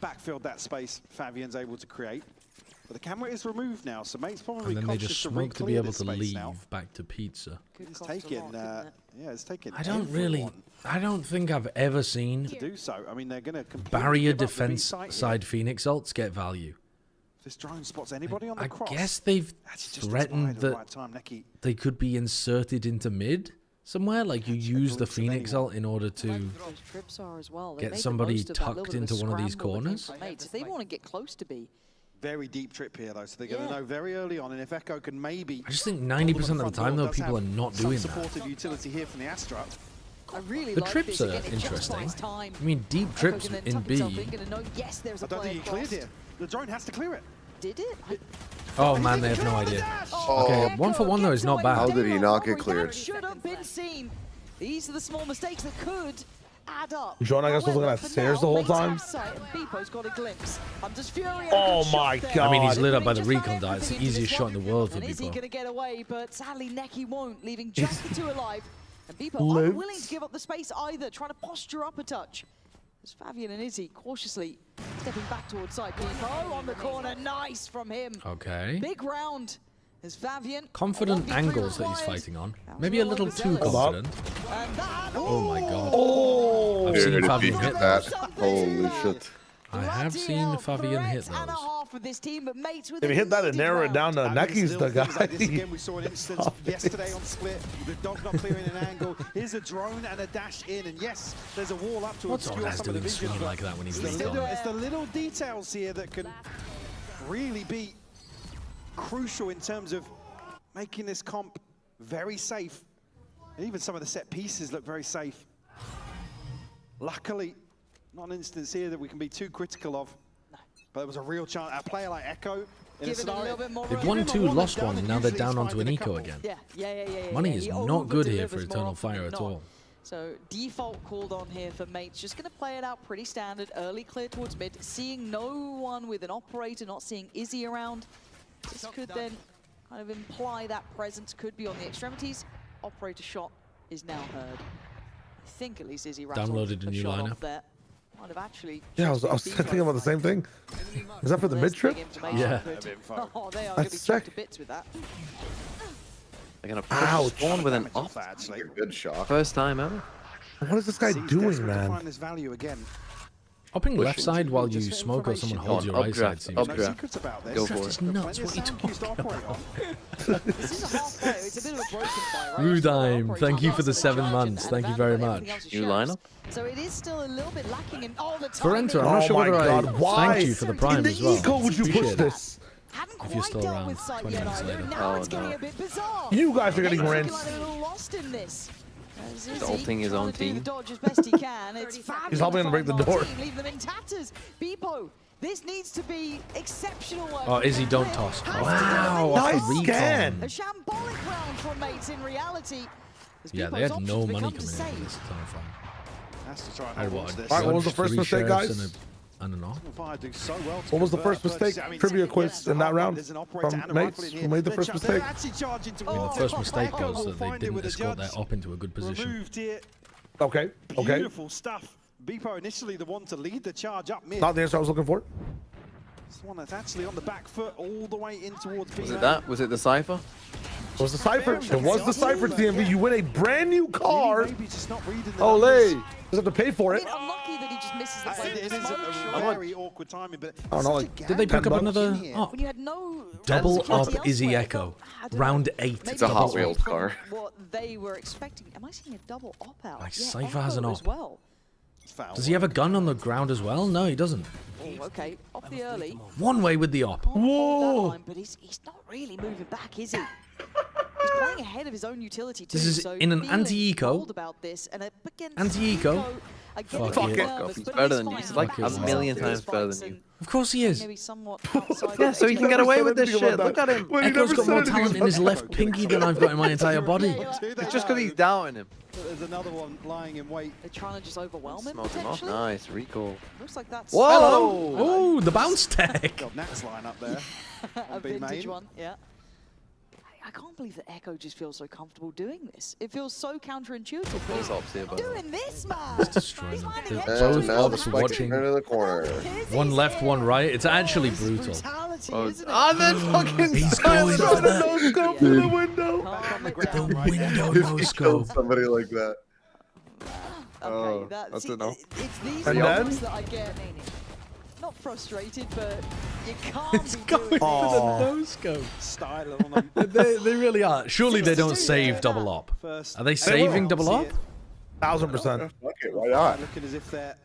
backfilled that space Fabian's able to create. But the camera is removed now, so mate's probably And then they just smoke to be able to leave now. back to pizza. It's taken, it's taken. I don't think I've ever seen to do so. I mean, they're going to barrier defense side Phoenix ults get value. If this drone spots anybody on the cross, I guess they've threatened that they could be inserted into mid somewhere. Like you use the Phoenix ult in order to get somebody tucked into one of these corners. If they want to get close to B. Very deep trip here, though, so they're going to know very early on, and if Echo can maybe... I just think 90% of the time, though, people are not doing that. Supportive utility here from the Astra. I really the like trips this. are Again, interesting. I mean, deep trips in B. Yes, there's I don't think he cleared here. The drone has to clear it. Did it? Oh, man, they have no idea. Okay, 1 for 1, though, is not bad. How did he not get cleared? Should have been seen. These are the small mistakes that could add up. John, I guess was looking at stairs the whole time. Beepo's got a glimpse. I'm just furious. Oh my god. I mean, he's lit up by the recon dart. It's the easiest shot in the world for Is he Beepo. going to get away? But sadly, Neki won't, leaving just the two alive. And Beepo unwilling to give up the space either, trying to posture up a touch. As Fabian and Izzy cautiously stepping back towards side. Beepo on the corner. Nice from him. Okay. Big round. As Fabian. Confident angles that he's fighting on. Maybe a little too confident. Oh my god. Oh! I've seen Fabian hit that. those. Holy shit. I have seen Fabian hit those. If he hit that and narrow it down to Neki's the guy. Like this again, we saw an instance yesterday on Split. The dog not clearing an angle. Here's a drone and a dash in, and yes, there's a wall up to What's obscure Ornaz some of the doing vision. swinging like that when he's It's gone? the little details here that can really be crucial in terms of making this comp very safe. And even some of the set pieces look very safe. Luckily, not an instance here that we can be too critical of. But there was a real chance. A player like Echo in a scenario. They've won 2, lost 1, and now they're down onto an eco again. Money is not good here for Eternal Fire at all. So default called on here for mates. Just going to play it out pretty standard. Early clear towards mid. Seeing no one with an operator, not seeing Izzy around. This could then kind of imply that presence could be on the extremities. Operator shot is now heard. I think at least Izzy downloaded a new lineup. There. Might have actually Yeah, I was thinking about the same thing. Is that for the mid trip? Yeah. Oh, they are going to be chucked to bits with that. They're going to push Spawn with an off. Good shot. First time ever. What is this guy doing, man? Find this value again. Hopping left side while you smoke or someone holds your right side seems No good. secrets about this. Go for It's it. nuts. What are you talking about? This is a half player. It's a bit of a broken fight, right? Rudime, thank you for the 7 months. Thank you very much. New lineup? So it is still a little bit lacking in all the time. Ferenta, I'm not sure whether I thanked you for the prime as well. In the eco would you push Appreciate it. this? If you're still around 20 minutes later. Now it's getting a bit bizarre. You guys are getting Nate's rinsed. looking like a little lost in this. He's ulting his own team. Dodge as best he can. It's He's helping him break the door. Leave them in tatters. Beepo, this needs to be exceptional work. Oh, Izzy, don't toss. Wow, nice scan. A shambolic round from mates in reality. Yeah, they had no money coming in for this Eternal Fire. Has to try and I had avoid what? this. Alright, what was the first 3 mistake, sheriffs guys? And an off. Fire do so well to What was the convert, first but, mistake? I mean, Trivia second quiz guess, in that round there's an operator from and a mates. rifle in Who here. made the They're first ju- they're mistake? actually charging to I mean, the first mistake Echo was will that they find it didn't with a escort their judge. op into a good position. Removed here. Okay, okay. Beautiful stuff. Beepo initially the one to lead the charge up mid. Not the answer I was looking for. It's the one that's actually on the back foot all the way in towards Was it that? Was it the Cypher? It was the Cypher. It was the Cypher, TMV. You win a brand new car. Maybe just not reading the Ole. numbers. Doesn't have to pay for it. Unlucky that he just misses the point. It is a very awkward timing, but I don't know, such a like, Did they pick gamble up another here. op? When you had no Double security up Izzy elsewhere, Echo. I don't Round know. 8. Maybe It's a Hot double Wheels from car. What they were expecting. Am I seeing a double op out? Like, Yeah, Cypher has an Echo op. as well. Foul. Does he have a gun on the ground as well? No, he doesn't. Oh, okay, off the early. One way with the op. Whoa. Line, but he's not really moving back, is he? He's playing ahead of his own utility too. This is so in an feeling anti-eco. bold about this, and up against Anti-eco. Eco, I get Fuck it. it. Nervous, He's but better he's than you. fine. He's like a million times better than you. Of course he is. Maybe somewhat outside Yeah, of so he can get away with this shit. Look at him. Well, he Echo's never got said more anything talent in his about left pinky than I've got in my entire body. It's just because he's doubting him. There's another one lying in wait. They're trying to just overwhelm him, Smoke him off. potentially. Nice recall. Looks like that's Whoa! Oh, the bounce tech. Got Nat's line up there. a vintage one, yeah. I can't believe that Echo just feels so comfortable doing this. It feels so counterintuitive. But he's doing this, man. It's destroying them. They're And both now the obviously spike watching. into the corner. One left, one right. It's actually brutal. Oh, that fucking He's going for the no-scope through the window. The window If no he scope. killed somebody like that. Okay, That's see, enough. it's these And moments then? that I get not frustrated, but you can't It's be going doing for this. the no scope. Style on them. They really are. Surely they don't save double op. Are they saving double op? 1000%. Fuck it, why not? Looking as if they're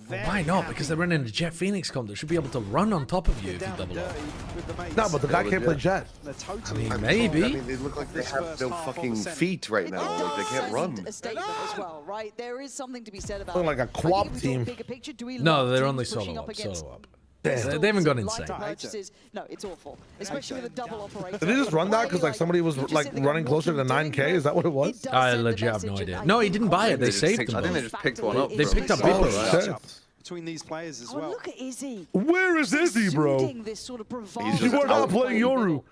Well, why not? Because they're running a Jet Phoenix comp that should be able to run on top of you if you double up. No, but the guy can't play Jet. I mean, maybe. I mean, they look like they have no fucking feet right now. Like they can't run. A statement as well, right? There is something to be said about. Looking like a quad team. Bigger picture, do we No, love they're teams only pushing solo up up. against Solo up. Damn. They haven't gone lighter insane. purchases? No, it's awful, especially with a double operator. Did they just run that because like somebody was like running closer to 9K? Is that what it was? I legit have no idea. No, he didn't buy it. They saved them. I think they just picked one up. They picked up Oh, people. shit. between these players as Oh, well. look at Izzy. Where is Izzy, bro? Exuding this sort of bravado. He's You just were not out playing Yoru.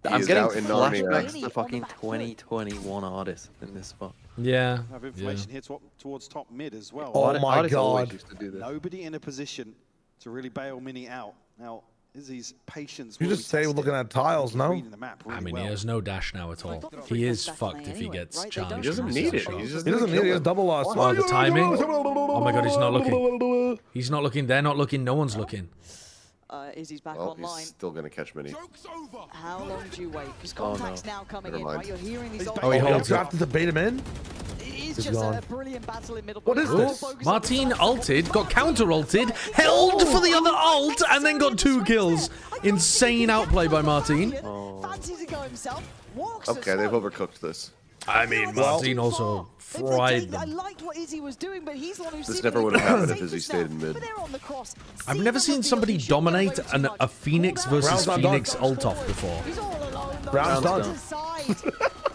I'm is getting out in Narnia. flashbacks to fucking 2021 artists in this spot. Yeah. Have information here towards top mid as well. Oh my god. Used to do this. Nobody in a position to really bail Mini out. Now, Izzy's patience. You will just be say we're tested. looking at tiles, no? Reading the map really I mean, well. he has no dash now at all. He is fucked if he gets challenged. He doesn't from need this it. shot. He's just He doesn't need it. He has double loss. Oh, the timing. Oh my god, he's not looking. He's not looking. They're not looking. No one's looking. Izzy's back Well, online. he's still gonna catch Mini. How long do you wait? Because Oh, contact's now coming Never in, mind. right? You're hearing these Oh, he holds You it. have to bait him in? It is He's just gone. a brilliant battle in middle. What is this? Martin ulted, got counter ulted, held for the other ult, and then got 2 kills. Insane outplay by Martin. Fancies to go himself. Walks Okay, they've overcooked this. I mean, Martin also fried I them. liked what Izzy was doing, but he's the one who's This seemingly never would have happened if safest Izzy now. stayed in mid. But they're on the cross. I've never seen somebody dominate a Phoenix versus Round's not Phoenix done. ult off before. He's all alone. though. Round's done. To side.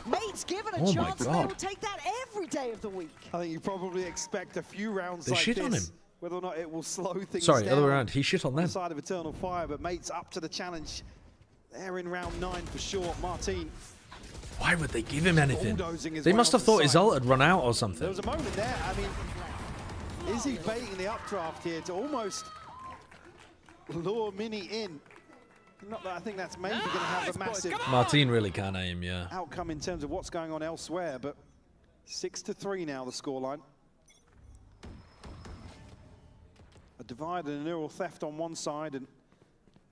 Mate's given a Oh my chance. They God. will take that every day of the week. I think you probably expect a few rounds They like shit this. on him. Whether or not it will slow things Sorry, down. other way around. He shit on On the them. side of Eternal Fire, but Mate's up to the challenge. They're in round 9 for sure. Martin. Why would they give him anything? Bulldozing his They way must have onto thought his site. ult had run out or There something. was a moment there. I mean, Izzy baiting the updraft here to almost lure Mini in. Not that I think that's maybe going to have a massive Martin really can't aim, yeah. outcome in terms of what's going on elsewhere, but 6-3 now the scoreline. A divide and a neural theft on one side, and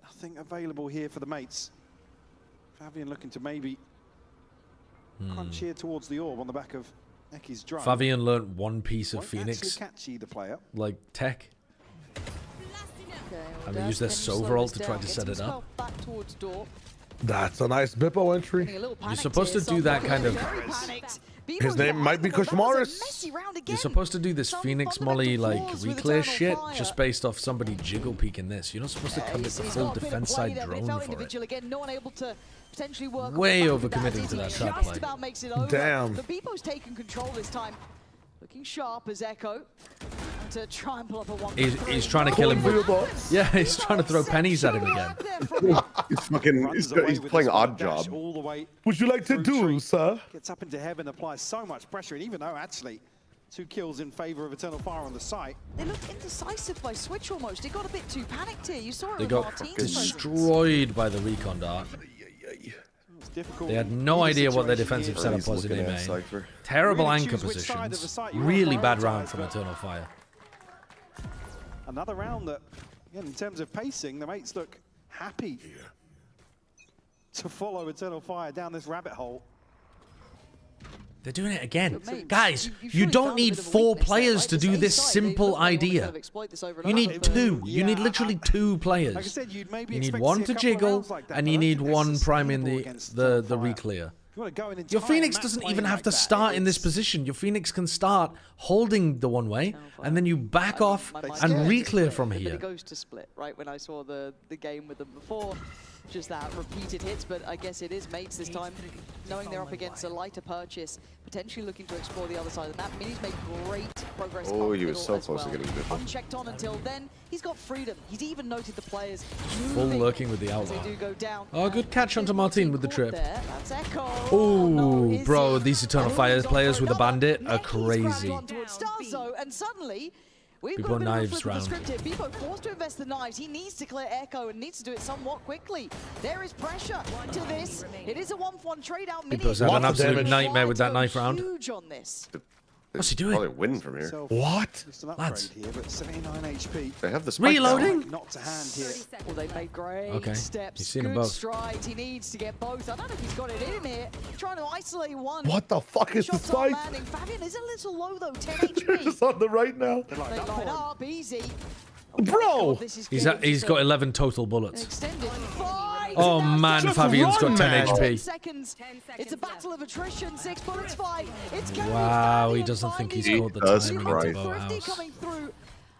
nothing available here for the mates. Fabian looking to maybe crunch here towards the orb on the back of Eki's drone. Fabian learnt one piece of Won't Phoenix, actually catch either player. like tech. Okay, And they use their Sover ult to try to set it up. Back towards door. That's a nice Bippo entry. You're supposed to do that kind of... His name might be Kushmaris. You're supposed to do this Phoenix Molly, like, reclear shit just based off somebody jiggle peeking this. You're not supposed to commit the full defense side drone for it. Again, no one able to potentially work Way on the back of overcommitting to that Izzy trap just play. about makes it over. Damn. The Beepo's taking control this time. Looking sharp as Echo. And to try and pull up a 1 He's trying to kill him with... Yeah, he's trying to throw pennies at him again. He's fucking. He's playing odd job. All the way Would you like to do, sir? gets up into heaven, applies so much pressure, and even though actually 2 kills in favor of Eternal Fire on the site. They looked indecisive by Switch almost. It got a bit too panicked here. You saw it They with got Martin's destroyed by the recon dart. It's difficult. They had no idea what their defensive He's setup was in looking at M8. Cypher. Terrible Really anchor choose which side of the positions. site you wanna Really bad prioritize, round from but- Eternal Fire. Another round that, again, in terms of pacing, the mates look happy to follow Eternal Fire down this rabbit hole. They're doing it again. But mate, Guys, you you surely don't found a need bit of a 4 weakness there, players right? to This do A this side, they simple look like they wanna idea. kind of exploit this over and You over, need but- 2. You need Yeah, literally 2 players. Like I said, you'd maybe You need expect to one see to a couple of jiggle, rounds like that, and but you I need think they're one prime in sustainable the against the Eternal Fire. reclear. Your Phoenix doesn't even have to start in this position. Your Phoenix can start holding the one way, and then you back off and re-clear from It here. goes to split, right? When I saw the game with them before, just that repeated hits, but I guess it is mates this time, knowing they're up against a lighter purchase, potentially looking to explore the other side of the map. Mini's made great progress. Oh, he was so close to getting bit. Unchecked on until then, he's got freedom. He's even noted the players Full lurking with the as they outlaw. do go down. Oh, good catch onto Martin with the trip. That's Echo. Oh, bro, these Eternal Fire players with the Bandit are crazy. Starzo, and suddenly we've Big got a one bit of a knives flip of the round. script here. Bebo forced to invest the knives. He needs to clear Echo and needs to do it somewhat quickly. There is pressure to this. It is a 1-for-1 trade out. Bebo's had an absolute nightmare with that knife round. Huge on this. What's he doing? Probably win from here. What? Just an upgrade Lads. here, but 79 HP. They have the spike Reloading? down. Not to hand here. Well, they've made great Okay, steps. he's seen them Good both. strides. He needs to get both. I don't know if he's got it in here. Trying to isolate one. What the fuck is Shots this aren't fight? landing. Fabian is a little low though. 10 You're HP. just on the right now. They line up easy. Bro! This is He's good. got 11 total bullets. Extended fight. Oh man, Just Fabian's got 10 10 HP. seconds. It's a battle of attrition. 6 bullets, 5. It's Wow, he doesn't think he's caught the timing into Boathouse. coming through.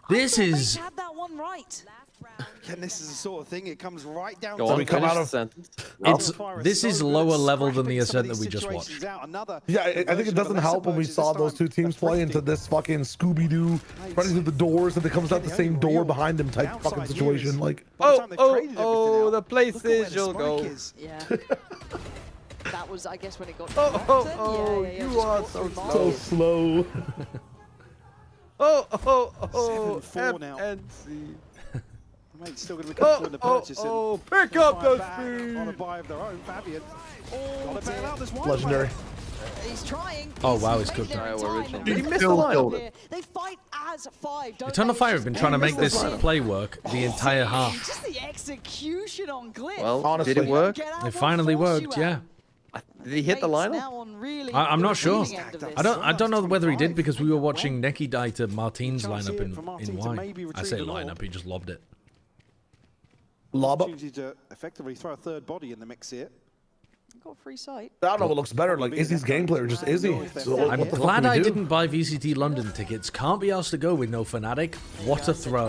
This is... Had that one right. And this is the sort of thing, it comes right down Go to on, the come out of This is lower level than the ascent that we just watched. Yeah, I think it doesn't help when we saw those two teams play into this fucking Scooby-Doo running through the doors and it comes out the same door behind him type fucking situation. Like, the place is your goal. Yeah. That was, I guess, when it got. You are so slow. FNC now. Mate's still going to be comfortable in the purchase. Pick up those On a buy of their own, Fabian. Got to bail out this one. Legendary. He's trying. Oh wow, he's cooked Alright, up. we're original. He missed the line. They fight as 5. Eternal Fire have been trying to make this play work the entire half. Just the execution on Glyph. Well, Honestly, did it work? It finally worked, yeah. Did he hit the lineup? I'm not sure. I don't know whether he did because we were watching Neki die to Martin's lineup in Y. I say lineup, he just lobbed it. Lob up. Opportunity to effectively throw a third body in the mix here. Got free sight. I don't know what looks better, like Izzy's gameplay or just Izzy. So I'm glad I didn't buy VCT London tickets. Can't be asked to go with no Fnatic. What a throw.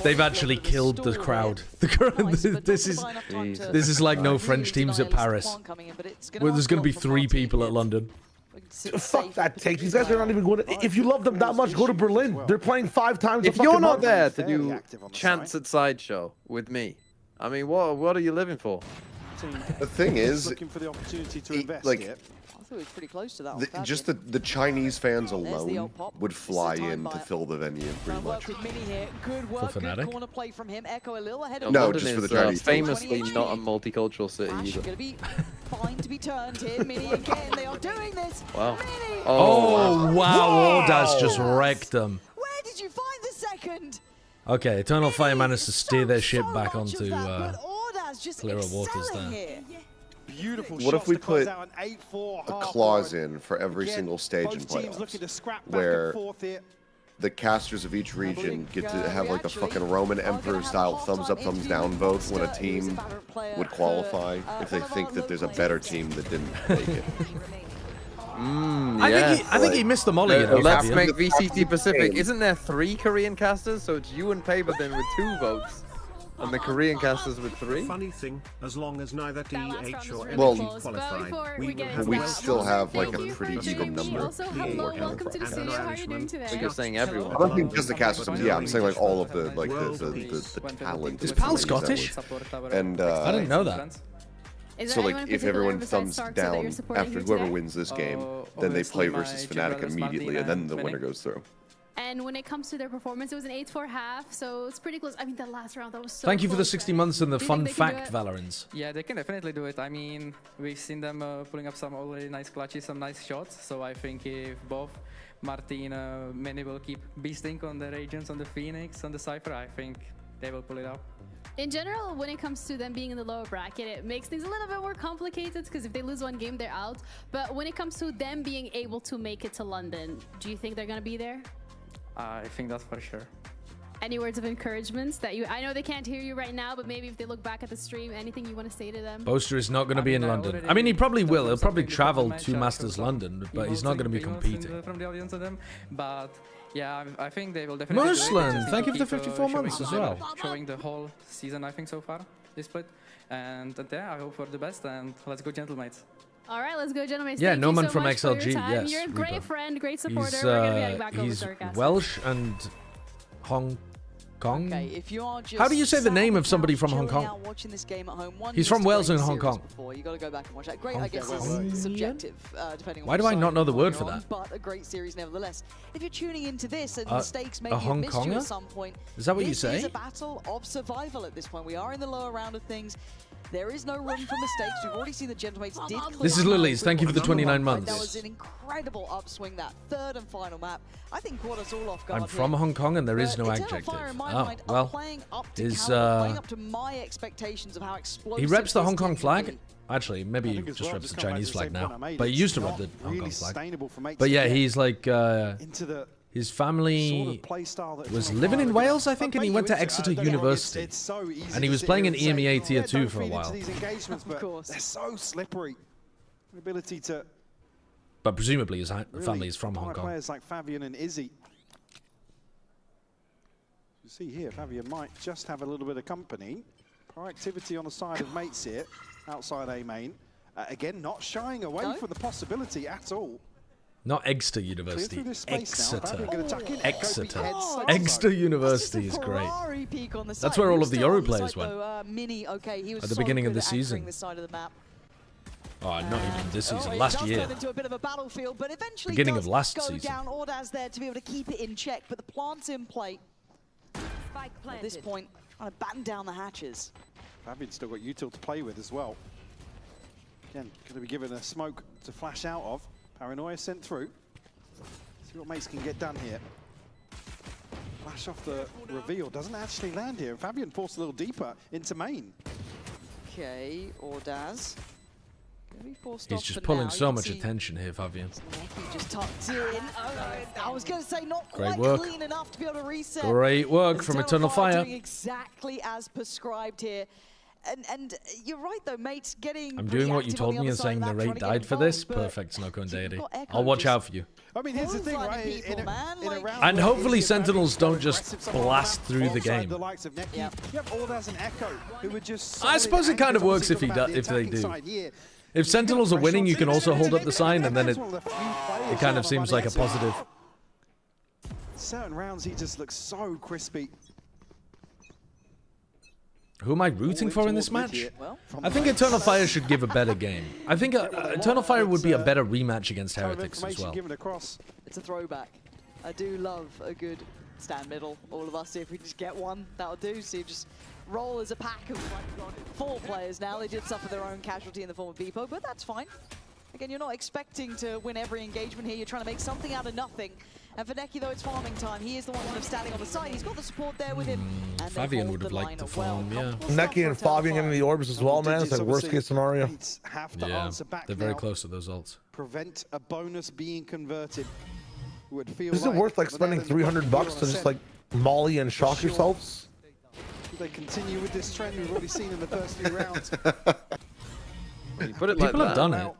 They've actually killed the crowd. This is like no French teams at Paris. Where there's going to be 3 people at London. Fuck that take. These guys are not even going to... If you love them that much, go to Berlin. They're playing 5 times a If fucking you're not month. there to do chants at Sideshow with me, I mean, what are you living for? The thing is, looking for the opportunity to invest like, here. I thought it was pretty close to that. just the Chinese fans the alone old pop. would fly This is a in time to buy. fill the venue pretty much. With Mini here. Good work, For good Fnatic? corner play from him. Echo a little ahead of No, London just for is, the Chinese. famously not a multicultural city Ash either. going to be fine to be turned here. Mini again. They are doing this. Wow. Mini. Oh, wow. Ordaz just wrecked them. Where did you find the second? Okay, Eternal Fire managed to steer their ship back onto Ordaz just clearer waters excelling there. here. Beautiful What if shots we to close put out an 8-4 a half clause forward. in for every Again, single stage in both teams looking to playoffs, scrap back where and forth here. the casters of each region get to have like a fucking Roman Emperor style thumbs up, thumbs down vote when a team would qualify if they think that there's a better team that didn't make it. I think he missed the molly. Let's make VCT Pacific. Isn't there 3 Korean casters? So it's you and Paper then with 2 votes. And the Korean casters with 3? Funny thing, as long as neither DH or Well, MG qualified, we still have like a pretty even number. Welcome to the studio. How are you doing today? You're saying everyone. I don't think just the casters. Yeah, I'm saying like all of the like the talent. Is Pal Scottish? And I didn't know that. So like if everyone thumbs down after whoever wins this game, then they play versus Fnatic immediately, and then the winner goes through. And when it comes to their performance, it was an 8-4 half, so it's pretty close. I mean, the last round, that was so Thank you for the close. 60 months and the Do you fun think they can do fact, it? Valorans. Yeah, they can definitely do it. I mean, we've seen them pulling up some already nice clutches, some nice shots. So I think if both Martin and Many will keep beasting on the Radiants, on the Phoenix, on the Cypher, I think they will pull it out. In general, when it comes to them being in the lower bracket, it makes things a little bit more complicated because if they lose one game, they're out. But when it comes to them being able to make it to London, do you think they're going to be there? I think that's for sure. Any words of encouragement that I know they can't hear you right now, but maybe if they look back at the stream, anything you want to say to them? Boaster is not going to be in London. I mean, he probably will. He'll probably travel to Masters London, but he's not going to be competing. From the audience of them, but yeah, I think they will definitely. Mursland, thank you for the 54 months as well. Showing the whole season, I think so far, this split, and yeah, I hope for the best, and let's go, gentlemen. All right, let's go, gentlemen. Yeah, Thank Noman you so from much for your XLG, time. yes. You're a great friend, great supporter. He's, We're gonna be heading back over he's to Circus. Welsh and Hong Kong. Okay, if you are just How do you say the name of somebody from Hong Kong? Watching this game at home, He's from Wales and Hong Kong. You got to go back and watch that. Great, I guess it's subjective, depending on Why do I not know the word for that? But a great series nevertheless. If you're tuning into this and the stakes maybe a Hong missed you Konger? at some point, Is that what you this say? is a battle of survival at this point. We are in the lower round of things. There is no room for mistakes. We've already seen the Gentlemates did clear. This is Lily's. Thank you for the 29 That was months. an incredible upswing, that third and final map. I think caught us all off guard. I'm from Hong Kong and there is no adjective. Oh, well, he reps the Hong Kong flag. Actually, maybe he just reps the Chinese flag now. But he used to rep the Hong Kong flag. But yeah, he's like... his family was living in Wales, I think, and he went to Exeter University. And he was playing in EMEA Tier 2 for a while. Of course. They're so slippery. The ability to... But presumably his family is from Hong Kong. Players like Fabian and Izzy. You see here, Fabian might just have a little bit of company. Proactivity on the side of mates here, outside A main. Again, not shying away from the possibility at all. Not Exeter University, Exeter. Exeter. Exeter University is great. That's where all of the Yoru players went. At the beginning of the season. Oh, not even this season, last year. Beginning of last season. Ordaz there to be able to keep it in check, but the plant's in play. At this point, trying to batten down the hatches. Fabian's still got util to play with as well. Again, going to be given a smoke to flash out of. Paranoia sent through. See what mates can get done here. Flash off the reveal. Doesn't actually land here. Fabian forced a little deeper into main. Okay, Ordaz. He's just pulling so much attention here, Fabian. He just tucked in. I was going to say not Great quite work. clean enough to be able to reset. Great work from Eternal Fire. Doing exactly as prescribed here. And you're right though, mate, getting I'm doing what you told me and saying the rate died for this. Perfect, Snoko and Deity. I'll watch out for you. I mean, here's the thing, right? And hopefully Sentinels don't just blast through the game. I suppose it kind of works if they do. If Sentinels are winning, you can also hold up the sign, and then it kind of seems like a positive. Certain rounds, he just looks so crispy. Who am I rooting for in this match? I think Eternal Fire should give a better game. I think Eternal Fire would be a better rematch against Heretics as well. It's a throwback. I do love a good stand middle. All of us, if we just get one, that'll do. So you just roll as a pack of 4 players now. They did suffer their own casualty in the form of Beepo, but that's fine. Again, you're not expecting to win every engagement here. You're trying to make something out of nothing. And for Neki, though, it's farming time. He is the one kind of standing on the side. He's got the support there with him. And Fabian would have liked the farm, yeah. Neki and Fabian getting the orbs as well, man. It's like worst case scenario. Yeah, they're very close to those ults. Prevent a bonus being converted. Would feel Is it worth like spending $300 to just like molly and shock yourselves? They continue with this trend we've already seen in the first few rounds. People have done it.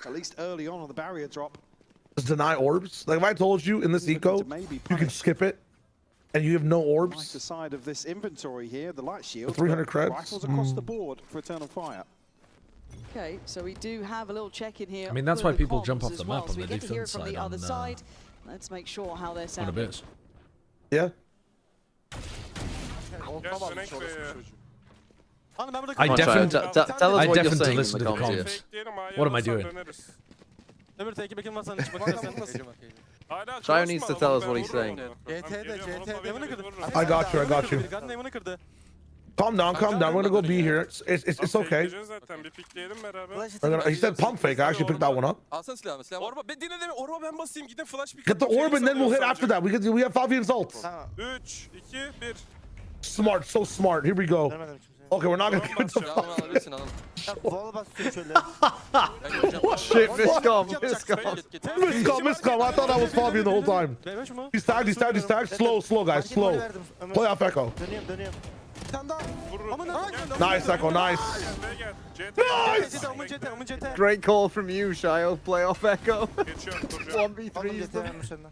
At least early on the barrier drop. Just deny orbs. Like if I told you in this eco, you can skip it, and you have no orbs. Right side of this inventory here, the light shield. 300 creds. Rifles across the board for Eternal Fire. Okay, so we do have a little check in here. I mean, that's why people jump off the map on the defense side on Let's make sure how they're sounding. On a bit. Yeah. I definitely listen to the comms. What am I doing? Shio needs to tell us what he's saying. I got you. Calm down. We're gonna go B here. It's okay. He said pump fake. I actually picked that one up. Get the orb and then we'll hit after that. We have Fabian's ult. Smart, so smart. Here we go. Okay, we're not gonna give it to Shit, Miscom. I thought that was Fabian the whole time. He's tagged. Slow, guys, slow. Play off Echo. Nice, Echo, nice. Great call from you, Shio. Play off Echo. 1v3.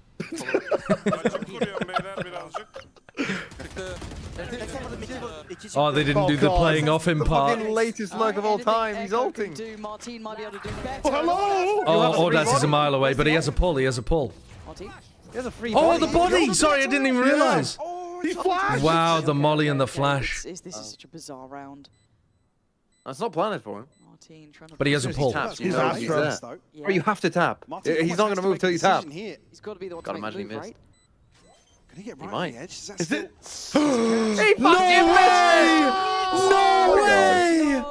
Oh, they didn't do the playing off him part. Fucking latest lurk of all time. He's ulting. Oh, Audax is a mile away, but he has a pull. He has a free Oh, body. the body! Sorry, I didn't even realize. He flashed. Wow, the molly and the flash. This is such a bizarre round. That's not planned for him. But he has a pull. He's Astro. But you have to tap. He's not going to move till you tap. He's got to be the one to make the move, right? Can he get He right might. on the edge? Is that Is still... it? No way! No way!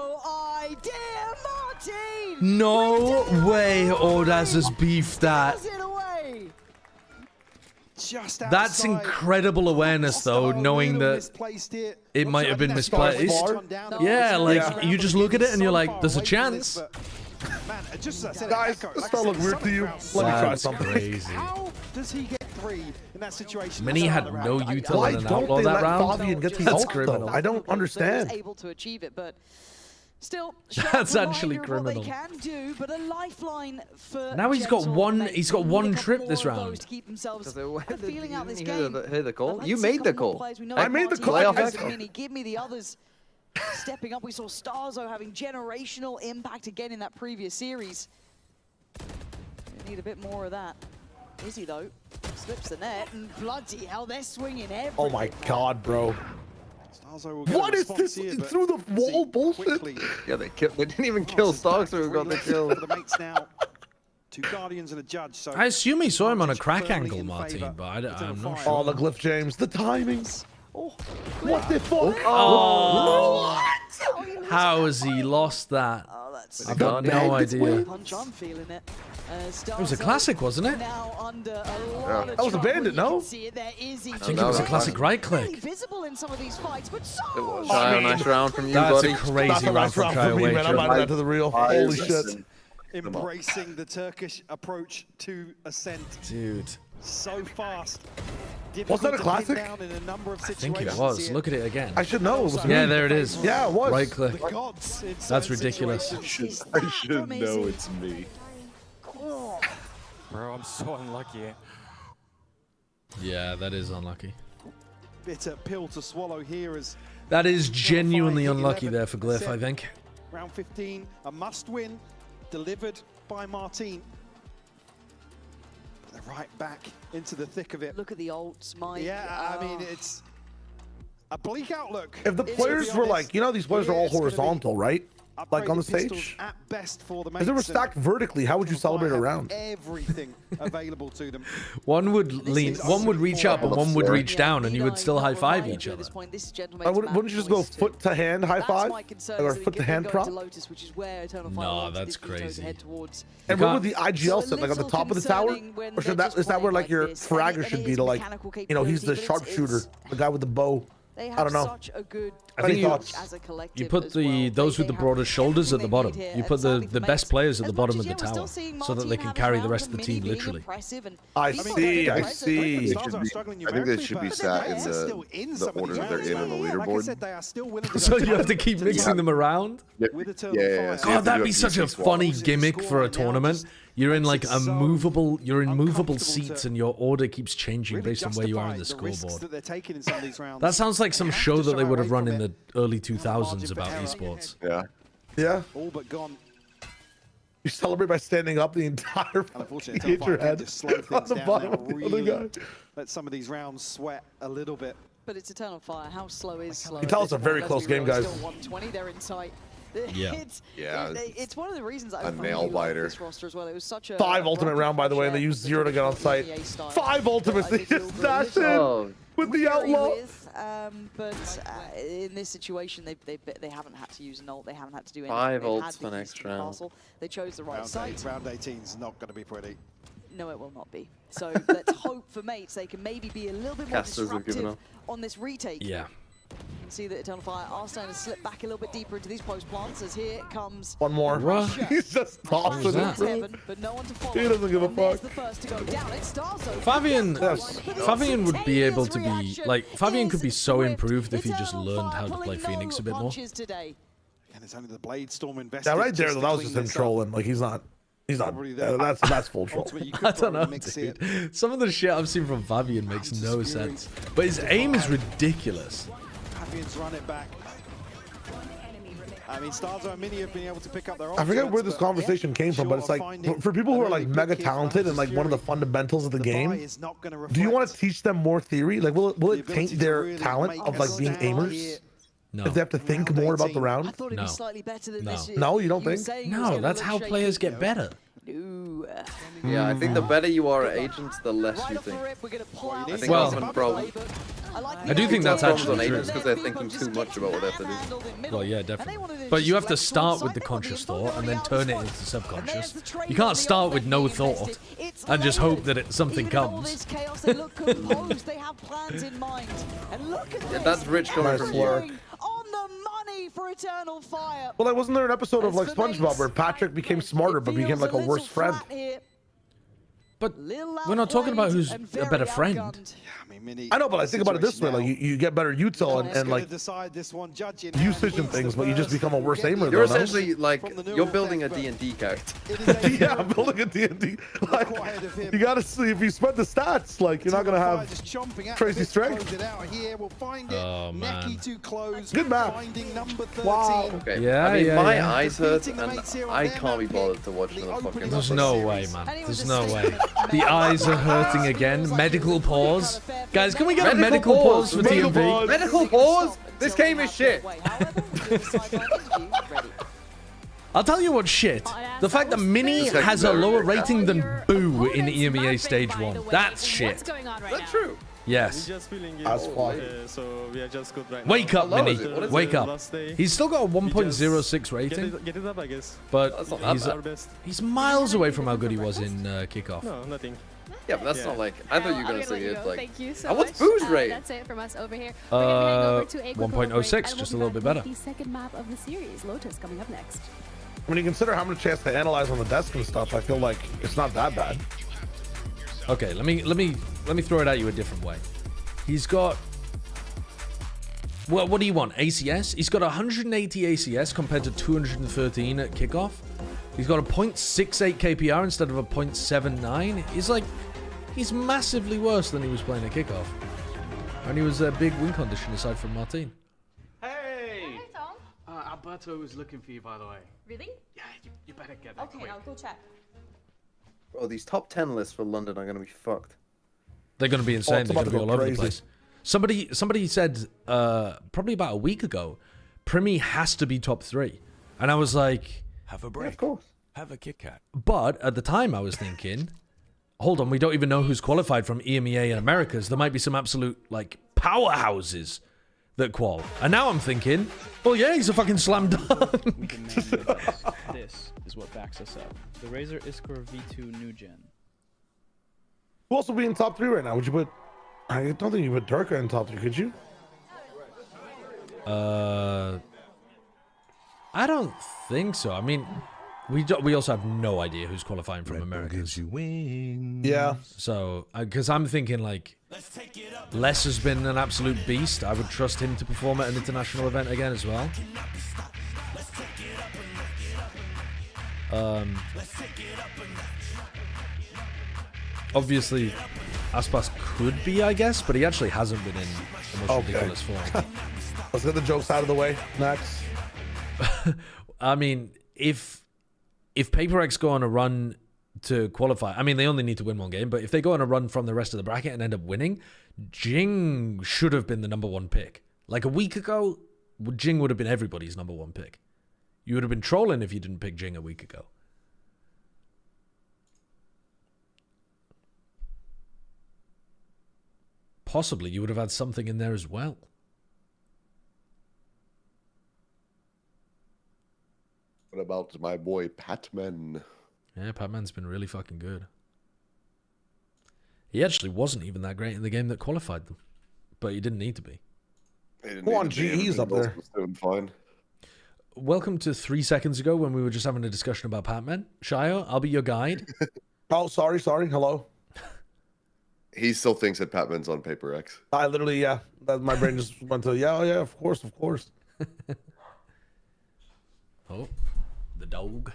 No way Audax has beefed that. That's incredible awareness, though, knowing that it might have been misplaced. Yeah, like, you just look at it and you're like, there's a chance. Guys, this don't look weird to you. Let me try something. Crazy. How does he get 3 in that situation? Mini had no util Why in an don't outlaw they that let round. Fabian get the That's ult, criminal. though? I don't understand. Able to achieve it, but still, That's actually criminal. Now he's got one. He's got one trip this round. Feeling out this Hear game. the call? You made the call. I made the call. Play off Guys, Echo. Mini, give me the others stepping up. We saw Starzo having generational impact again in that previous series. We need a bit more of that. Izzy, though, slips the net, and bloody hell, they're swinging everything. Oh my god, bro. What is this? Through the wall bullshit? Yeah, they didn't even kill Starks, who got the kill. For the mates now. 2 Guardians and a Judge. So I assume he saw him on a crack angle, Martin, but I'm not Oh, sure. the Glyph James, the timings. What the fuck? Oh, how has he lost that? I've got no idea. Punch, I'm feeling it. It was a classic, wasn't it? Now under a lot of That was a bandit, no? I think it was a classic right click. visible in some of these fights, but so Nice round from you, That's buddy. a crazy That's a round nice from round for me, man. I'm Cryo adding that to the reel. Holy shit. embracing the Turkish approach to Ascent. Dude. So fast. Was that a Difficult to pin classic? down in a number of I think it situations was. here. Look at it again. I should know. It was Yeah, me. there it is. Yeah, it was. Right click. The gods in That's certain ridiculous. situations. I should know it's me. Bro, I'm so unlucky. Yeah, that is unlucky. Bitter pill to swallow here as That is genuinely 11, unlucky there for Glyph, I think. round 15, a must-win, delivered by Martin. But they're right back into the thick of it. Look at the ults, Mike. Yeah, I mean, it's a bleak outlook. If the players were like, you know, these players are all horizontal, right? Like on the stage. At best for the If they were stacked vertically, how would you celebrate a round? Everything available to them. One would lean, one would reach up and one would reach down, and you would still high five each other. Wouldn't you just go foot to hand high five? Or foot to hand prop? No, that's crazy. And where would the IGL sit? Like on the top of the tower? Or should that, is that where like your fragger should be to like, you know, he's the sharpshooter, the guy with the bow? I don't know. I think you put those with the broadest shoulders at the bottom. You put the best players at the bottom of the tower so that they can carry the rest of the team literally. I see. I think they should be sat in the order that they're in on the leaderboard. So you have to keep mixing them around? Yeah. God, that'd be such a funny gimmick for a tournament. You're in like you're in movable seats and your order keeps changing based on where you are in the scoreboard. That sounds like some show that they would have run in the early 2000s about esports. Yeah. Yeah. All but gone. You celebrate by standing up the entire Unfortunately, hit your head just slow on things the down bottom now, of the really other guy. let some of these rounds sweat a little bit. But it's Eternal Fire. How slow is slow? You tell it's a very close game, guys. Still 120. They're in sight. Yeah. It's one of the reasons I a nail biter. this roster as well. It was such a 5 ultimate round, by the way, and they used 0 to get on site. 5 ultimates, they just dashed in with the outlaw. In this situation, they haven't had to use an ult. They haven't had to do anything. 5 They've ults had for the next Eastern round. Castle. They chose the right site. Round 18 is not going to be pretty. No, it will not be. So let's hope for mates they can maybe be a little bit more Casters have given disruptive up. on this retake. Yeah. can see that Eternal Fire are starting to slip back a little bit deeper into these post plants as here comes one more. He's just tossing it. But no one to follow. He doesn't give a fuck. The first to go down. It's Starzo. Fabian would be able to be like Fabian could be so improved if he just learned how to play Phoenix a bit more. And it's only the Blade Storm invested. Yeah, right there, that was just him trolling. Like he's not. That's full troll. I don't know, dude. Some of the shit I've seen from Fabian makes no sense. But his aim is ridiculous. Fabian's run it back. I mean, Starzo and Mini have been able to pick up their I forget where this conversation came from, but it's like for people who are like mega talented and like one of the fundamentals of the game, do you want to teach them more theory? Like, will it taint their talent of like being aimers? No. If they have to think more about the round? No. No, you don't think? No, that's how players get better. Yeah, I think the better you are at agents, the less you think. I think Well, that's a problem. I do think that's actually on true. agents because they're thinking too much about what they have to do. Well, yeah, definitely. But you have to start with the conscious thought and then turn it into subconscious. You can't start with no thought and just hope that something comes. Yeah, that's rich coming from you. For Eternal Fire. Well, like, wasn't there an episode of like SpongeBob where Patrick became smarter but became like a worse friend? But we're not talking about who's a better friend. I know, but I think about it this way: like you get better util and like usage and things, but you just become a worse aimer. You're essentially like you're building a D&D character. Yeah, I'm building a D&D. Like, you gotta see if you spread the stats, like you're not gonna have crazy strength. Oh man, good map. Wow. Okay. Yeah, I mean, yeah, my yeah. eyes hurt, and I can't be bothered to watch another fucking. There's no way, man. There's no way. The eyes are hurting again. Medical pause. Guys, can we get a medical pause for TMV? Medical pause? This game is shit. I'll tell you what shit. The fact that Mini has a lower rating than Boo in EMEA Stage 1. That's shit. That's true. Yes. That's fine. So we are just good right Wake now. up, Mini. Wake up. He's still got a 1.06 rating. Get it up, I guess. But our best. he's miles away from how good he was in kickoff. No, nothing. Yeah, but that's not like. I thought you were gonna say it like. Thank you so and what's much. Boo's rate? That's it from us over here. We're gonna head over to a quick 1.06, just a little bit better. The second map of the series, Lotus, coming up next. When you consider how much he has to analyze on the desk and stuff, I feel like it's not that bad. Okay, let me throw it at you a different way. He's got. Well, what do you want? ACS? He's got 180 ACS compared to 213 at kickoff. He's got a 0.68 KPR instead of a 0.79. He's massively worse than he was playing at kickoff. And he was a big win condition aside from Martin. Hey! Hey, Tom. Alberto was looking for you, by the way. Really? Yeah, you better get that quick. I'll go check. Bro, these top 10 lists for London are gonna be fucked. They're going to be insane. They're going to be all over the crazy. place. Somebody said probably about a week ago, Primi has to be top 3. And I was like... Have a break. Yeah, of course. Have a Kit Kat. But at the time I was thinking, hold on, we don't even know who's qualified from EMEA and Americas. There might be some absolute, like, powerhouses that qual. And now I'm thinking, well, yeah, he's a fucking slam dunk. This is what backs us up. The Razer Iskor V2 New Gen. Who else will be in top 3 right now? Would you put? I don't think you put Durka in top 3, could you? I don't think so. I mean, we also have no idea who's qualifying from America. Yeah. So, because I'm thinking like, Les has been an absolute beast. I would trust him to perform at an international event again as well. Obviously, Aspas could be, I guess, but he actually hasn't been in the most ridiculous form. Let's get the jokes out of the way next. I mean, if PaperX go on a run to qualify, I mean, they only need to win one game, but if they go on a run from the rest of the bracket and end up winning, Jing should have been the #1 pick. Like a week ago, Jing would have been everybody's #1 pick. You would have been trolling if you didn't pick Jing a week ago. Possibly you would have had something in there as well. What about my boy Patman? Yeah, Patman's been really fucking good. He actually wasn't even that great in the game that qualified them, but he didn't need to be. Go on, GE's up there. Doing fine. Welcome to 3 seconds ago when we were just having a discussion about Pac-Man. Shio, I'll be your guide. Oh, sorry. Hello. He still thinks that Pac-Man's on Paper X. I literally, yeah. My brain just went to, yeah, of course. Oh, the dog.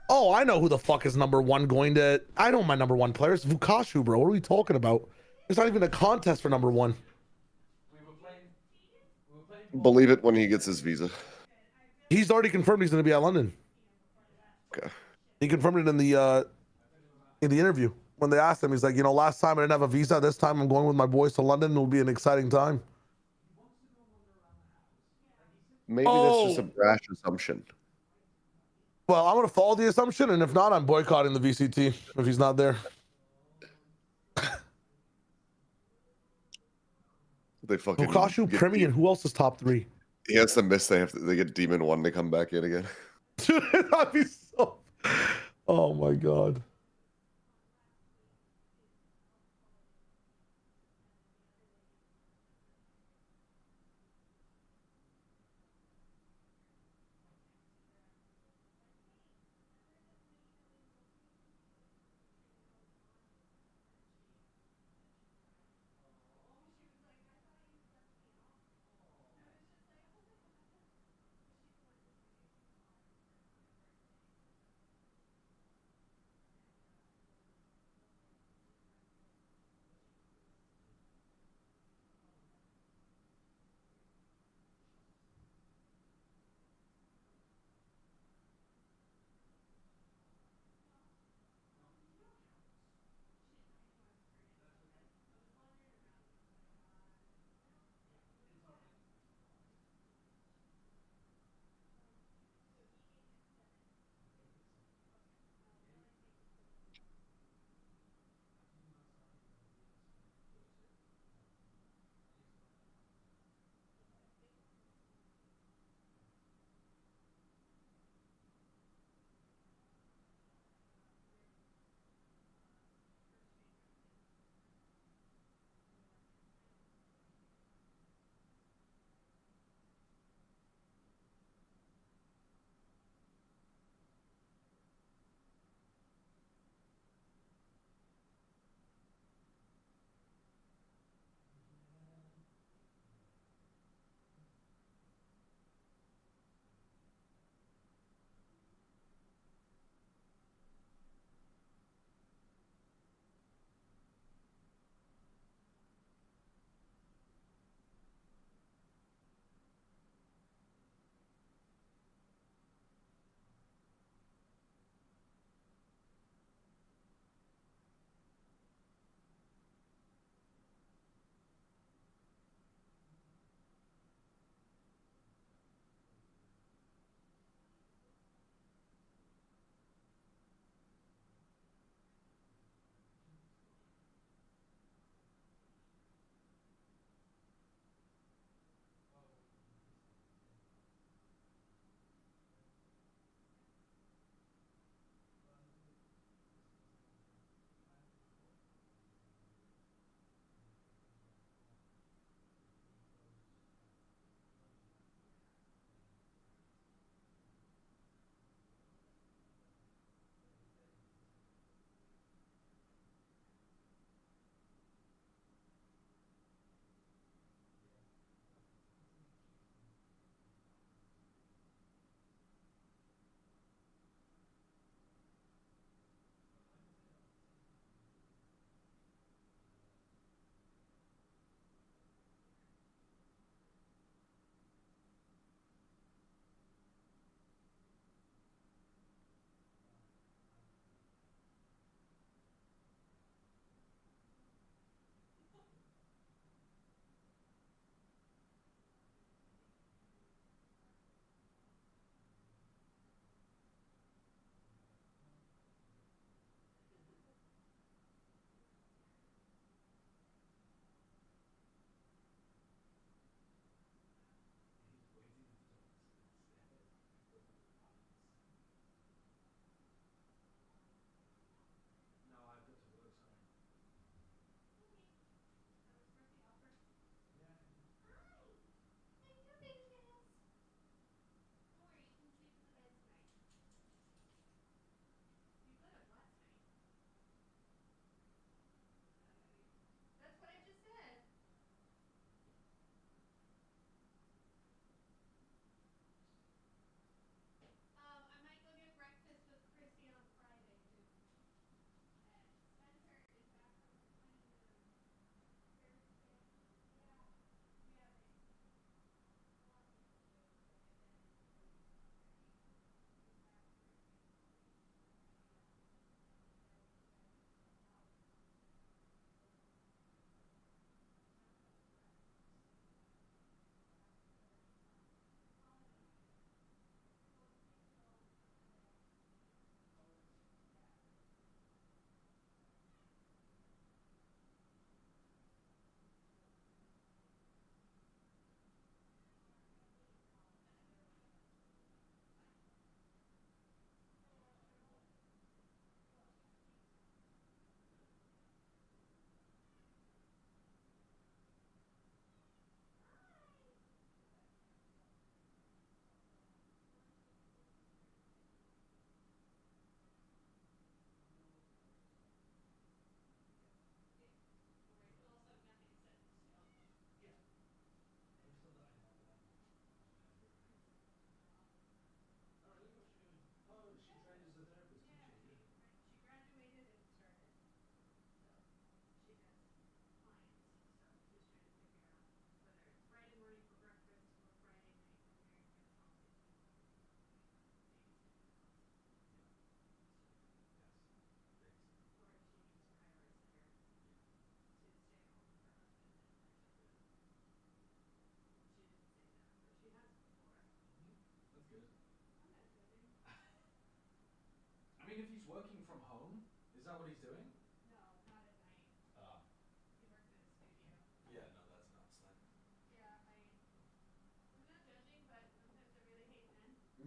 Oh, I know who the fuck is number one going to... I know my number one player. It's Vukashu, bro. What are we talking about? There's not even a contest for number one. Believe it when he gets his visa. He's already confirmed he's going to be at London. Okay. He confirmed it in the interview. When they asked him, he's like, you know, last time I didn't have a visa. This time I'm going with my boys to London. It'll be an exciting time. Maybe that's just a brash assumption. Well, I'm going to follow the assumption, and if not, I'm boycotting the VCT if he's not there. They fucking Vukashu, Premi, and who else is top 3? He has to miss. They get Demon 1 to come back in again. Dude, that'd be so... Oh my god.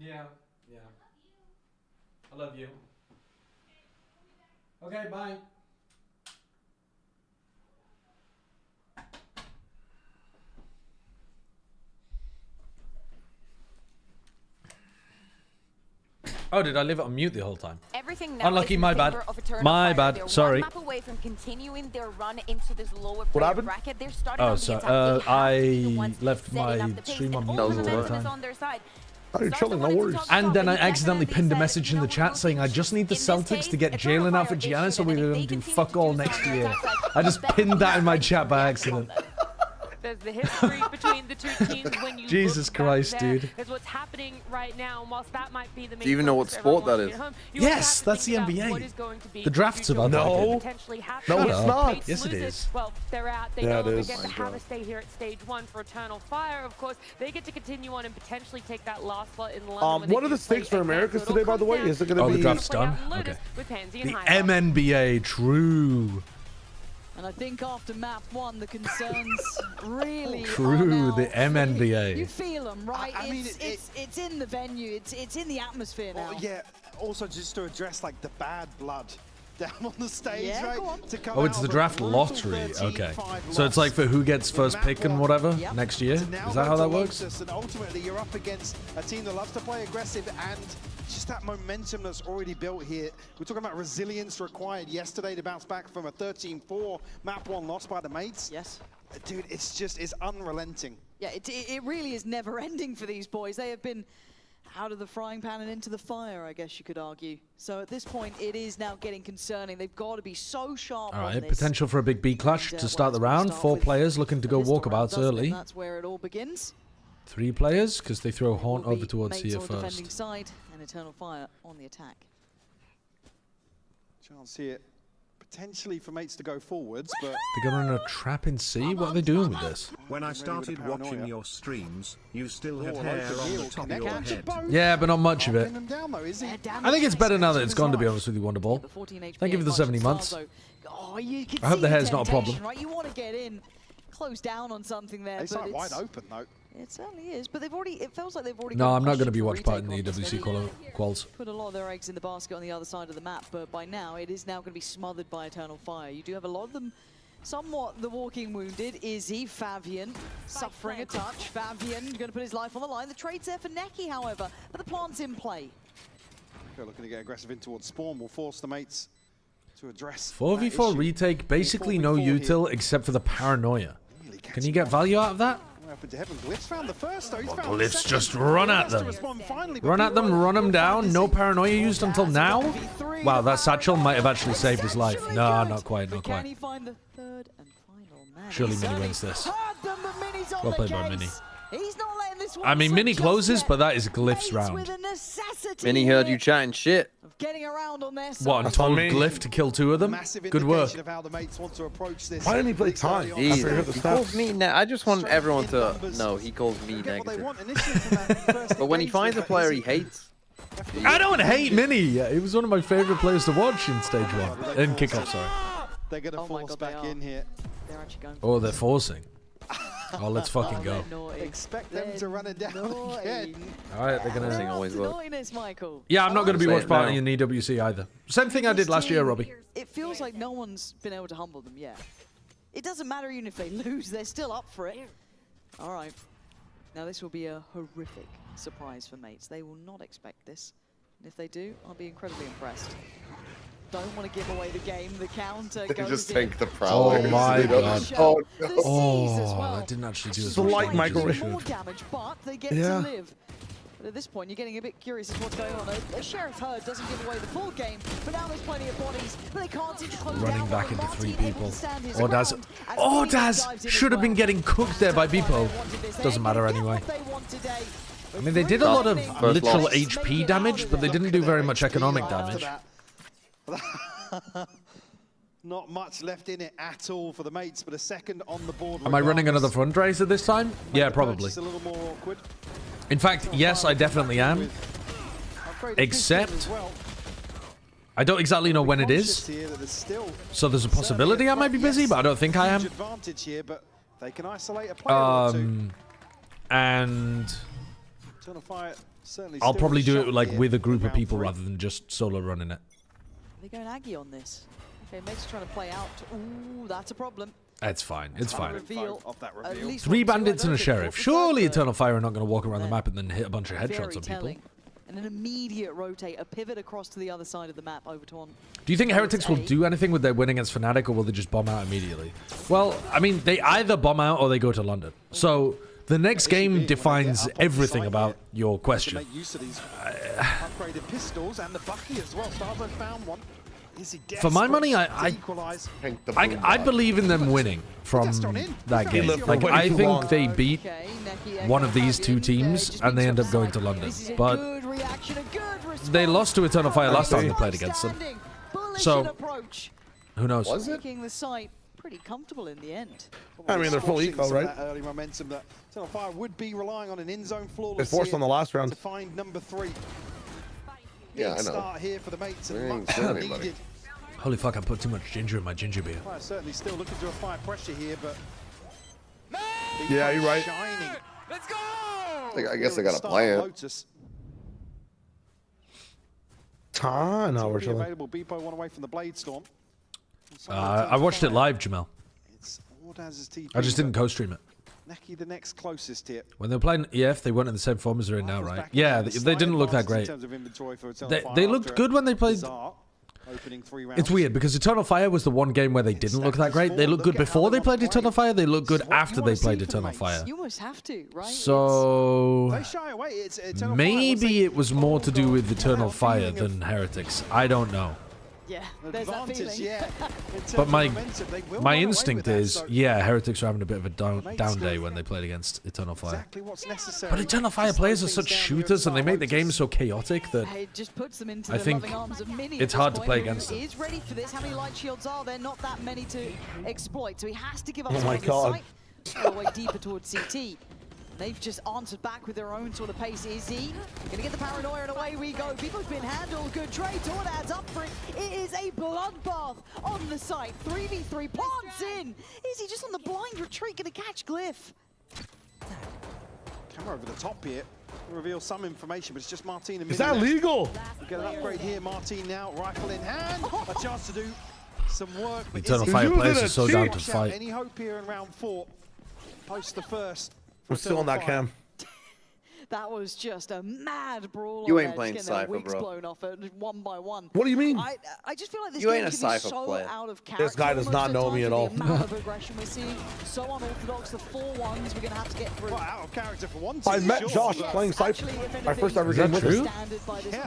Yeah. I love you. Okay, bye. Oh, did I leave it on mute the whole time? Everything now Unlucky, is in my favor bad. of Eternal My Fire. bad, They're sorry. one map away from continuing their run into this lower What player happened? bracket. They're starting Oh, on the sorry. attack. They have to be the I ones left setting my up the pace, stream on and mute all the the whole momentum is time. on their side. Oh, you're chilling, no worries. And then I accidentally pinned a message in the chat saying I just need the Celtics to get Jalen out for Giannis so we're going to do fuck all next year. I just pinned that in my chat by accident. There's the history between the two teams when you Jesus look back Christ, there, dude. is what's happening right now. And whilst that might be the main Do you even know what focus for sport that everyone is? watching at home, you Yes, also have to that's think the about NBA. what is going to be The draft's about that. future No. potentially happen. No, If it's the not. Fates Yes, it lose is. Well, they're out. They Yeah, no it longer is. get Oh to my have God. a stay here at stage 1 for Eternal Fire. Of course, they get to continue on and potentially take that last slot in London. What are the stakes for Americas today, by the way? Is it going to Oh, be... the draft's done? Okay. The MNBA, true. And I think after map 1, the concerns really are True, now the MNBA. You feel them, right? I mean, it's in the venue. It's in the atmosphere now. Yeah. Also, just to address like the bad blood down on the stage, Yeah, right? go on. To come Oh, it's out the of a draft brutal lottery. 13-5 Okay. loss. So it's like for who gets first Map pick and one. whatever Yep. next year? To now Is that go how to that works? Lotus, and ultimately, you're up against a team that loves to play aggressive, and just that momentum that's already built here. We're talking about resilience required yesterday to bounce back from a 13-4 map 1 loss by the mates. Yes. Dude, it's unrelenting. Yeah, it really is never ending for these boys. They have been out of the frying pan and into the fire, I guess you could argue. So at this point, it is now getting concerning. They've got to be so sharp All on right, this. potential for a big B clash And, to start the round. 4 players looking to go walkabouts early. That's where it all begins. 3 players because they throw Haunt Will over be towards Mates here on the defending first. side and Eternal Fire on the attack. Chance here, potentially for mates to go forwards, but They're going to run a trap in C? What are they doing with this? When I started watching your streams, you still had Oh, hair Lotus on the will top of connect your onto head. both. Yeah, but not much of it. Pin them down, though, is he? I think it's better now that it's gone, to be honest with you, Wonderball. Thank you for the 70 months. Oh, you can I hope see the hair's not a temptation, problem. Right? You want to get in, close down on something there, It's but like wide open, though. It certainly is, but they've already. It feels like they've already. No, got I'm not going to pushed be for watch part in retake the on this. EWC quals. Put a lot of their eggs in the basket on the other side of the map, but by now it is now going to be smothered by Eternal Fire. You do have a lot of them. Somewhat the walking wounded. Izzy, Favian, suffering a touch. Favian going to put his life on the line. The trade's there for Neki, however, but the plant's in play. Okay, looking to get aggressive in towards Spawn will force the mates to address 4v4 retake, basically no util except for the paranoia. Can you get value out of that? Glyph's found the first, though. He's found the Let's second. just run at Has to them. respond finally, but Run at them, run them down. No paranoia used until now. Wow, that satchel might have actually saved his life. No, not quite, not Can quite. he find the third and final man? Surely He Mini certainly wins this. heard them, but Mini's on Well the played by case. Mini. He's not letting this one I mean, slip Mini just closes, yet. but that is Glyph's Mates round. with a necessity Minnie heard here you chatting shit. of getting around on their side. What, and told Glyph to kill 2 of them? Good work. Of how the mates want to approach this. Why didn't he play time? He After he hit the calls me now. I just want everyone to know he calls me negative. But when he finds a player he hates, I don't hate Mini. He was one of my favorite players to watch in stage 1. In kickoff, sorry. They're going to force back in here. They're actually going Oh, they're forcing. Oh, let's fucking go. Expect them to run it down again. All right, they're gonna. always work. naughtiness, Michael. Yeah, I'm not going to be Say watch it party now. in the EWC either. Same thing I did last year, Robbie. It feels like no one's been able to humble them yet. It doesn't matter even if they lose, they're still up for it. All right. Now this will be a horrific surprise for mates. They will not expect this. And if they do, I'll be incredibly impressed. Don't want to give away the game. The counter They goes just in. take the Prowler. Oh my god. Oh, The no. C's as Oh, well. I didn't actually do as It's a much light damage as I micro- should. More damage, but they get Yeah. to live. But at this point, you're getting a bit curious as to what's going on. The Sheriff Herd doesn't give away the full game, but now there's plenty of bodies. But they can't seem to close Running down back while into 3 Martin able people. to stand his Ordaz. ground, and Phoenix dives Ordaz in as should have been well. getting cooked there by Beepo. Doesn't matter anyway. I mean, they did a lot of First literal loss. HP damage, but they didn't do very much economic damage. Not much left in it at all for the mates, but a second on the board. Am I running another fundraiser this time? Yeah, probably. It's a little more awkward. In fact, yes, I definitely am. Except, I don't exactly know when it is. So there's a possibility I might be busy, but I don't think I am. Advantage here, but they can isolate a player or two. And Eternal Fire I'll probably do it like with a group of people rather than just solo running it. They're going Aggie on this. Okay, Meg's trying to play out. Ooh, that's a problem. It's fine. It's fine. Off that reveal. 3 bandits and a sheriff. Surely Eternal Fire are not going to walk around the map and then hit a bunch of headshots on people. And an immediate rotate, a pivot across to the other side of the map over to on. Do you think Heretics will do anything with their win against Fnatic, or will they just bomb out immediately? Well, I mean, they either bomb out or they go to London. So the next game defines everything about your question. Make use of these upgraded pistols and the Bucky as well. Starvo found one. For my money, I believe in them winning from that game. Like, I think they beat one of these 2 teams and they end up going to London. But they lost to Eternal Fire last time they played against them. So, who knows? Was it? Making the site pretty comfortable in the end. I mean, they're full eco, right? Early momentum that Eternal Fire would be relying on an in-zone flawless. They forced on the last round to find number 3. Yeah, I know. Start here for the mates and much needed. Holy fuck, I put too much ginger in my ginger beer. Fire certainly still looking to apply pressure here, but yeah, you're right. Shining. Let's go! I guess they got a plan. Lotus. No, we're chilling. Available. Beepo one away from the Blade Storm. I watched it live, Jamel. It's Ordaz's TP, I just didn't co-stream it. Neki the next closest here. When they were playing EF, they weren't in the same form as they're in now, right? Yeah, they didn't look that great. They looked good when they played. It's weird because Eternal Fire was the one game where they didn't look that great. They looked good before they played Eternal Fire. They looked good after they played Eternal Fire. You almost have to, right? So maybe it was more to do with Eternal Fire than Heretics. I don't know. Yeah, there's that feeling. But my instinct is, yeah, Heretics are having a bit of a down day when they played against Eternal Fire. But Eternal Fire players are such shooters and they make the game so chaotic that it just puts them into I the think loving arms of Mini it's hard to play against them. He is ready for this. How many light shields are there? Not that many to exploit. So he has to give up oh some my of the God. sight all the way deeper towards CT. They've just answered back with their own sort of pace. Is he gonna get the paranoia, and away we go. People's been handled. Good trade. Torn adds up for it. It is a bloodbath on the site. 3v3 plants in. Is he just on the blind retreat gonna catch Glyph? Camera over the top here. Reveal some information, but it's just Martin and Is that legal? We get an upgrade here. Martin now, rifle in hand. A chance to do some work. But Eternal Fire players are so down to fight. Any hope here in round 4? Post the first. We're still on that cam. That was just a mad brawl. You ain't playing Cypher, wigs bro. blown off one by one. What do you mean? I just feel like this You game ain't a can be Cypher so player. out of character. This guy does not know me at all. The amount of aggression we're seeing, so unorthodox. The 4-1s we're gonna have to get through. Well, out of character for one. I met Josh playing Cypher. Our first ever game with us.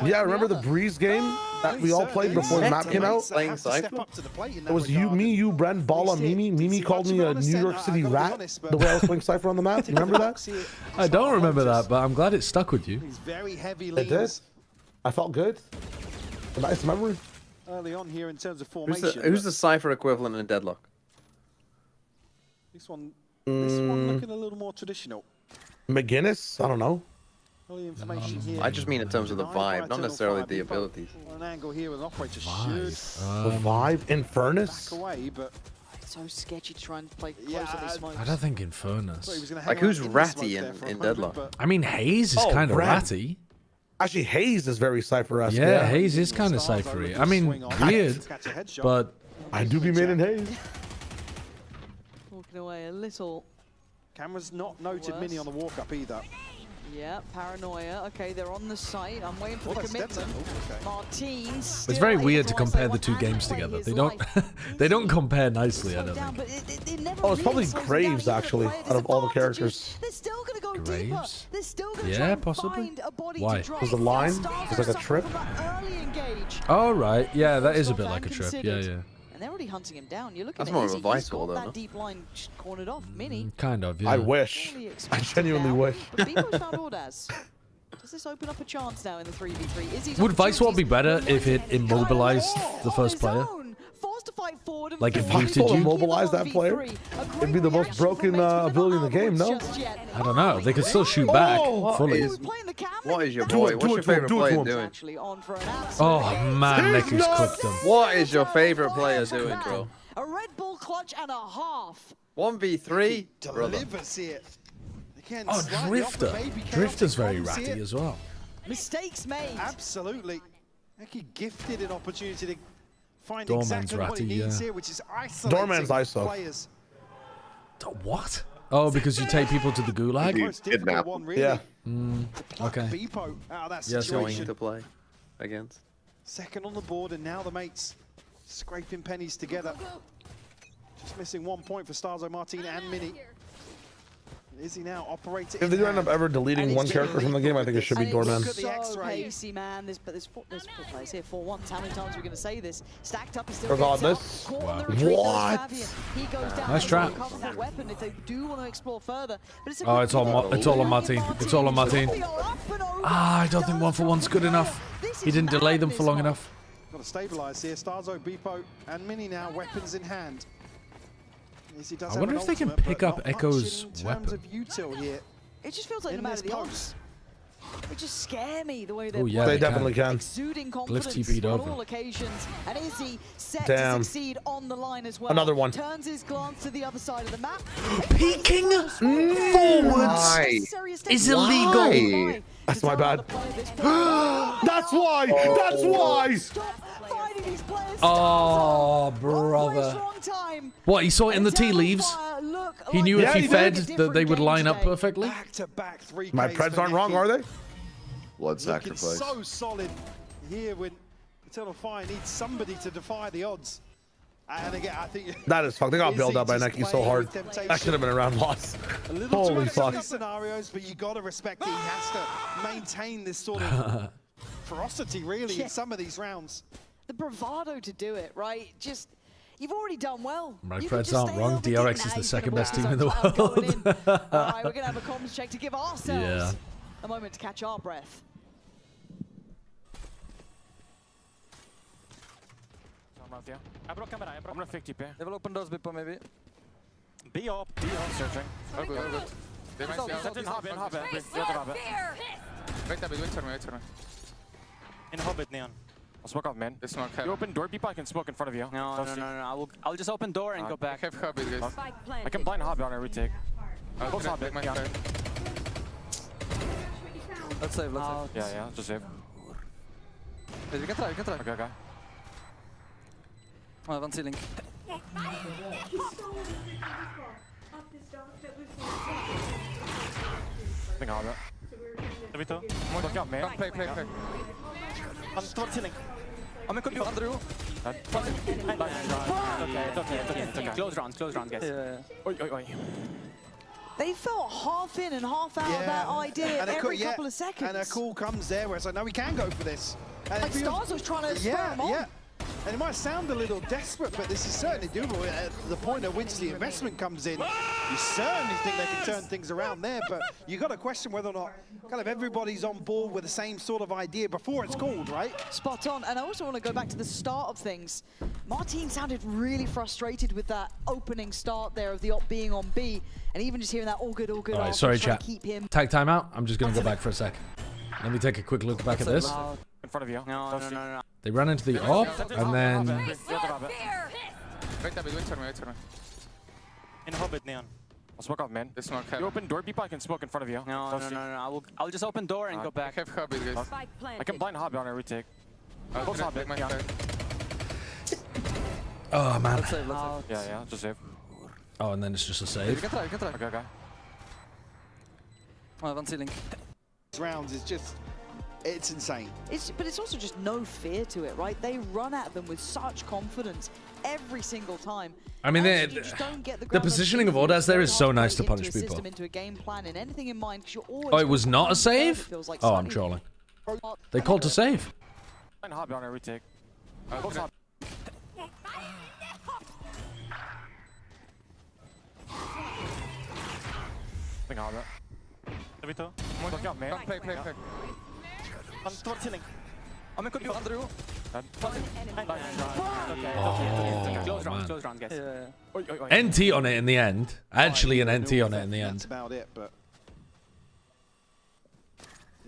Yeah, remember the Breeze game that we all played before the map came out? Playing Cypher? It was you, me, you, Bren, Bala, Mimi. Mimi called me a New York City rat the way I was playing Cypher on the map. You remember that? I don't remember that, but I'm glad it stuck with you. He's very heavy It did. I felt good. A nice memory. Early on here in terms of formation. Who's the Cypher equivalent in Deadlock? This one looking a little more traditional. McGinnis? I don't know. Early information here. I just mean in terms of the vibe, not necessarily the abilities. An angle here with an operator The vibe? Infernus? back away, but So sketchy to try and play close to these smokes. I don't think Infernus. Like, who's ratty in Deadlock? I mean, Hayes is kind of ratty. Actually, Hayes is very Cypher-esque. Yeah, Hayes is kind of cyphery. I mean, weird, but I do be made in Hayes. Walking away a little. Camera's not noted Mini on the walk up either. Yeah, paranoia. Okay, they're on the site. I'm waiting for the commitment. Martin's. it's very weird to compare the 2 games together. They don't, they don't compare nicely. I don't think. Oh, it's probably Graves actually, out of all the characters. They're still gonna go Graves? deeper. They're still gonna Yeah, try and possibly. find a body Why? to drop. Was the line? It's like a trip. Early engage. Oh right, yeah, that is a bit like a trip. Yeah, yeah. And they're already hunting him down. You're looking That's at more of Izzy. a vice He's got goal, though, that no? deep line just cornered off. Mini. Kind of, yeah. I wish. I genuinely wish. But Beepo's found Ordaz. Does this open up a chance now in the 3v3? Izzy's Would Vice Wall be better if it immobilized the first player? Like if Vice muted Wall you? immobilize that player? It'd be the most broken ability in the game, no? I don't know. They could still shoot back fully. What is your boy? What's your favorite player doing? Oh man, Neku's cooked them. What is your favorite player doing, bro? A Red Bull clutch and a half. 1v3? Brother. Delivers here. Oh, Drifter. Drifter's very ratty as well. Mistakes made. Absolutely. Neki gifted an opportunity to find Doorman's exactly what he ratty, needs yeah. here, which is isolating Doorman's ISO. players. What? Oh, because you take people to the gulag? Most difficult one, really. Yeah. Okay. Beepo out of that Yes, situation. Going to play against. Second on the board, and now the mates scraping pennies together. Just missing 1 point for Starzo, Martina, and Mini. Is he now operating? If they do end up ever deleting one character from the game, I think it should be Doorman. So pacey, man. There's four players here. 4-1. How many times are we going to say this? Stacked up is still Regardless. What? He goes down. Nice trap. Weapon if they do want to explore further. But it's Oh, it's all on Martin. It's all on Martin. Ah, I don't think 1-for-1's good enough. He didn't delay them for long enough. Got to stabilize here. Starzo, Beepo, and Mini now weapons in hand. I wonder if they can pick up Echo's weapon. Here. It just feels like no matter the odds. It just scare me the way they're yeah, they definitely can. Exuding Glyph confidence TP'd on over. all occasions. And Izzy set Damn. to succeed on the line as well. Another one. Turns his glance to the other side of the map. Peeking forwards is illegal. That's my bad. That's why! That's why! Oh, brother. What, he saw it in the tea leaves? He knew if he fed that they would line up perfectly? My Preds aren't wrong, are they? Blood sacrifice. So solid here when Eternal Fire needs somebody to defy the odds. And again, I think that is fucked. They got built up by Neki so hard. That should have been a round loss. Holy fuck. Scenarios, but you got to respect that he has to maintain this sort of ferocity, really, in some of these rounds. The bravado to do it, right? Just, you've already done well. My Preds aren't wrong. DRX is the second best team in the world. All right, we're going to have a comms check to give ourselves a moment to catch our breath. I'm gonna fake TP. They will open doors, Bipo, maybe. Be up, searching. Oh, good, oh, good. They might be set in Hobbit. Wait a bit, wait for me. In Hobbit, Neon. I'll smoke off, man. Smoke you open door, people, I can smoke in front of you. No. I'll just open door and go back. I have Hobbit, guys. I can blind Hobbit on a retake. Close Hobbit, my turn. Let's save, let's save. Yeah, just save. Wait, we can try. Okay. Oh, one ceiling. Think Hobbit. Vito, look up, man. Come, play. I'm still ceiling. I'm in under you. Okay. Close rounds, guys. Yeah. Oi. They felt half in and half out of that idea and every couple of seconds. And a call comes there where it's like, no, we can go for this. And like Stars was trying to spur him on. Yeah. And it might sound a little desperate, but this is certainly doable. At the point at which the investment comes in, you certainly think they can turn things around there, but you got to question whether or not kind of everybody's on board with the same sort of idea before it's called, right? Spot on. And I also want to go back to the start of things. Martin sounded really frustrated with that opening start there of the op being on B, and even just hearing that all good. All right, sorry, chat. Keep him. Tag timeout. I'm just going to go back for a sec. Let me take a quick look back at this. In front of you. No. They run into the op, and then... Wait a bit, wait for me. In Hobbit, Neon. I'll smoke off, man. You open door, people, I can smoke in front of you. No. I'll just open door and go back. I have Hobbit, guys. I can blind Hobbit on a retake. Close Hobbit, my turn. Oh, man. Let's save. Yeah, just save. Oh, and then it's just a We save. can try. Okay. Oh, one ceiling. Rounds is just, it's insane. But it's also just no fear to it, right? They run at them with such confidence every single time. I mean, the positioning of Ordaz there is so nice to punish people. Into a game plan and anything in mind, 'cause you're always Oh, it was not a save? Oh, I'm trolling. They called to save. Blind Hobbit on a retake. Close Hobbit. Think Hobbit. Vito, look up, man. Come, play. I'm still ceiling. I'm in under you. Close round, guys. Yeah. NT on it in the end. Actually, an NT on it in the end. That's about it, but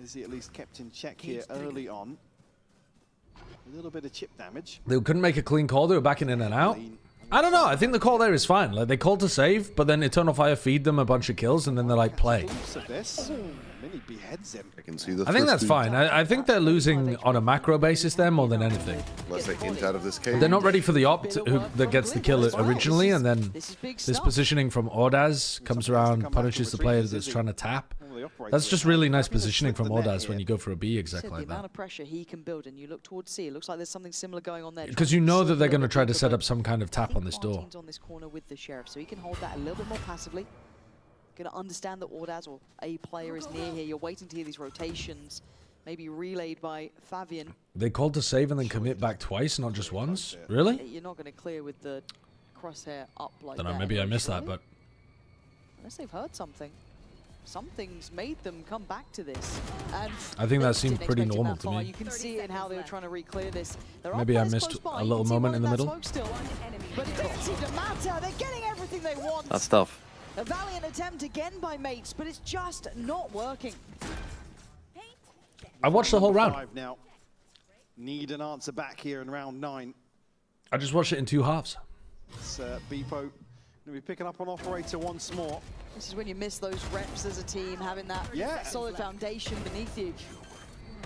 is he at least kept in check here early on? A little bit of chip damage. They couldn't make a clean call. They were backing in and out. I don't know. I think the call there is fine. Like, they called to save, but then Eternal Fire feed them a bunch of kills, and then they're like, play. I can see the I think that's fine. I think they're losing on a macro basis there more than anything. Unless they hint out of this cave. They're not ready for the opt that gets the kill originally, and then this positioning from Ordaz comes around, punishes the player that's trying to tap. That's just really nice positioning from Ordaz when you go for a B exec like The amount that. of pressure he can build, and you look towards C, it looks like there's something similar going on there. Because you know that they're going to try to set up some kind of tap on this door. Martin's on this corner with the Sheriff, so he can hold that a little bit more passively. Going to understand that Ordaz or a player is near here. You're waiting to hear these rotations, maybe relayed by Fabian. They called to save and then commit back twice, not just once? Really? You're not going to clear with the crosshair up like Don't that. know, maybe I missed that, but... Unless they've heard something. Something's made them come back to this. And I think that seemed didn't pretty expect it normal that to far. me. You can see it in how they were trying to re-clear this. There are Maybe I players missed close by. a You little can see moment one in the that middle. smoke still. But it doesn't seem to matter. They're getting everything they want. That's tough. A valiant attempt again by Mates, but it's just not working. I watched the whole round. 5 now. Need an answer back here in round 9. I just watched it in 2 halves. It's Beepo going to be picking up on Operator once more. This is when you miss those reps as a team, having that solid foundation beneath you.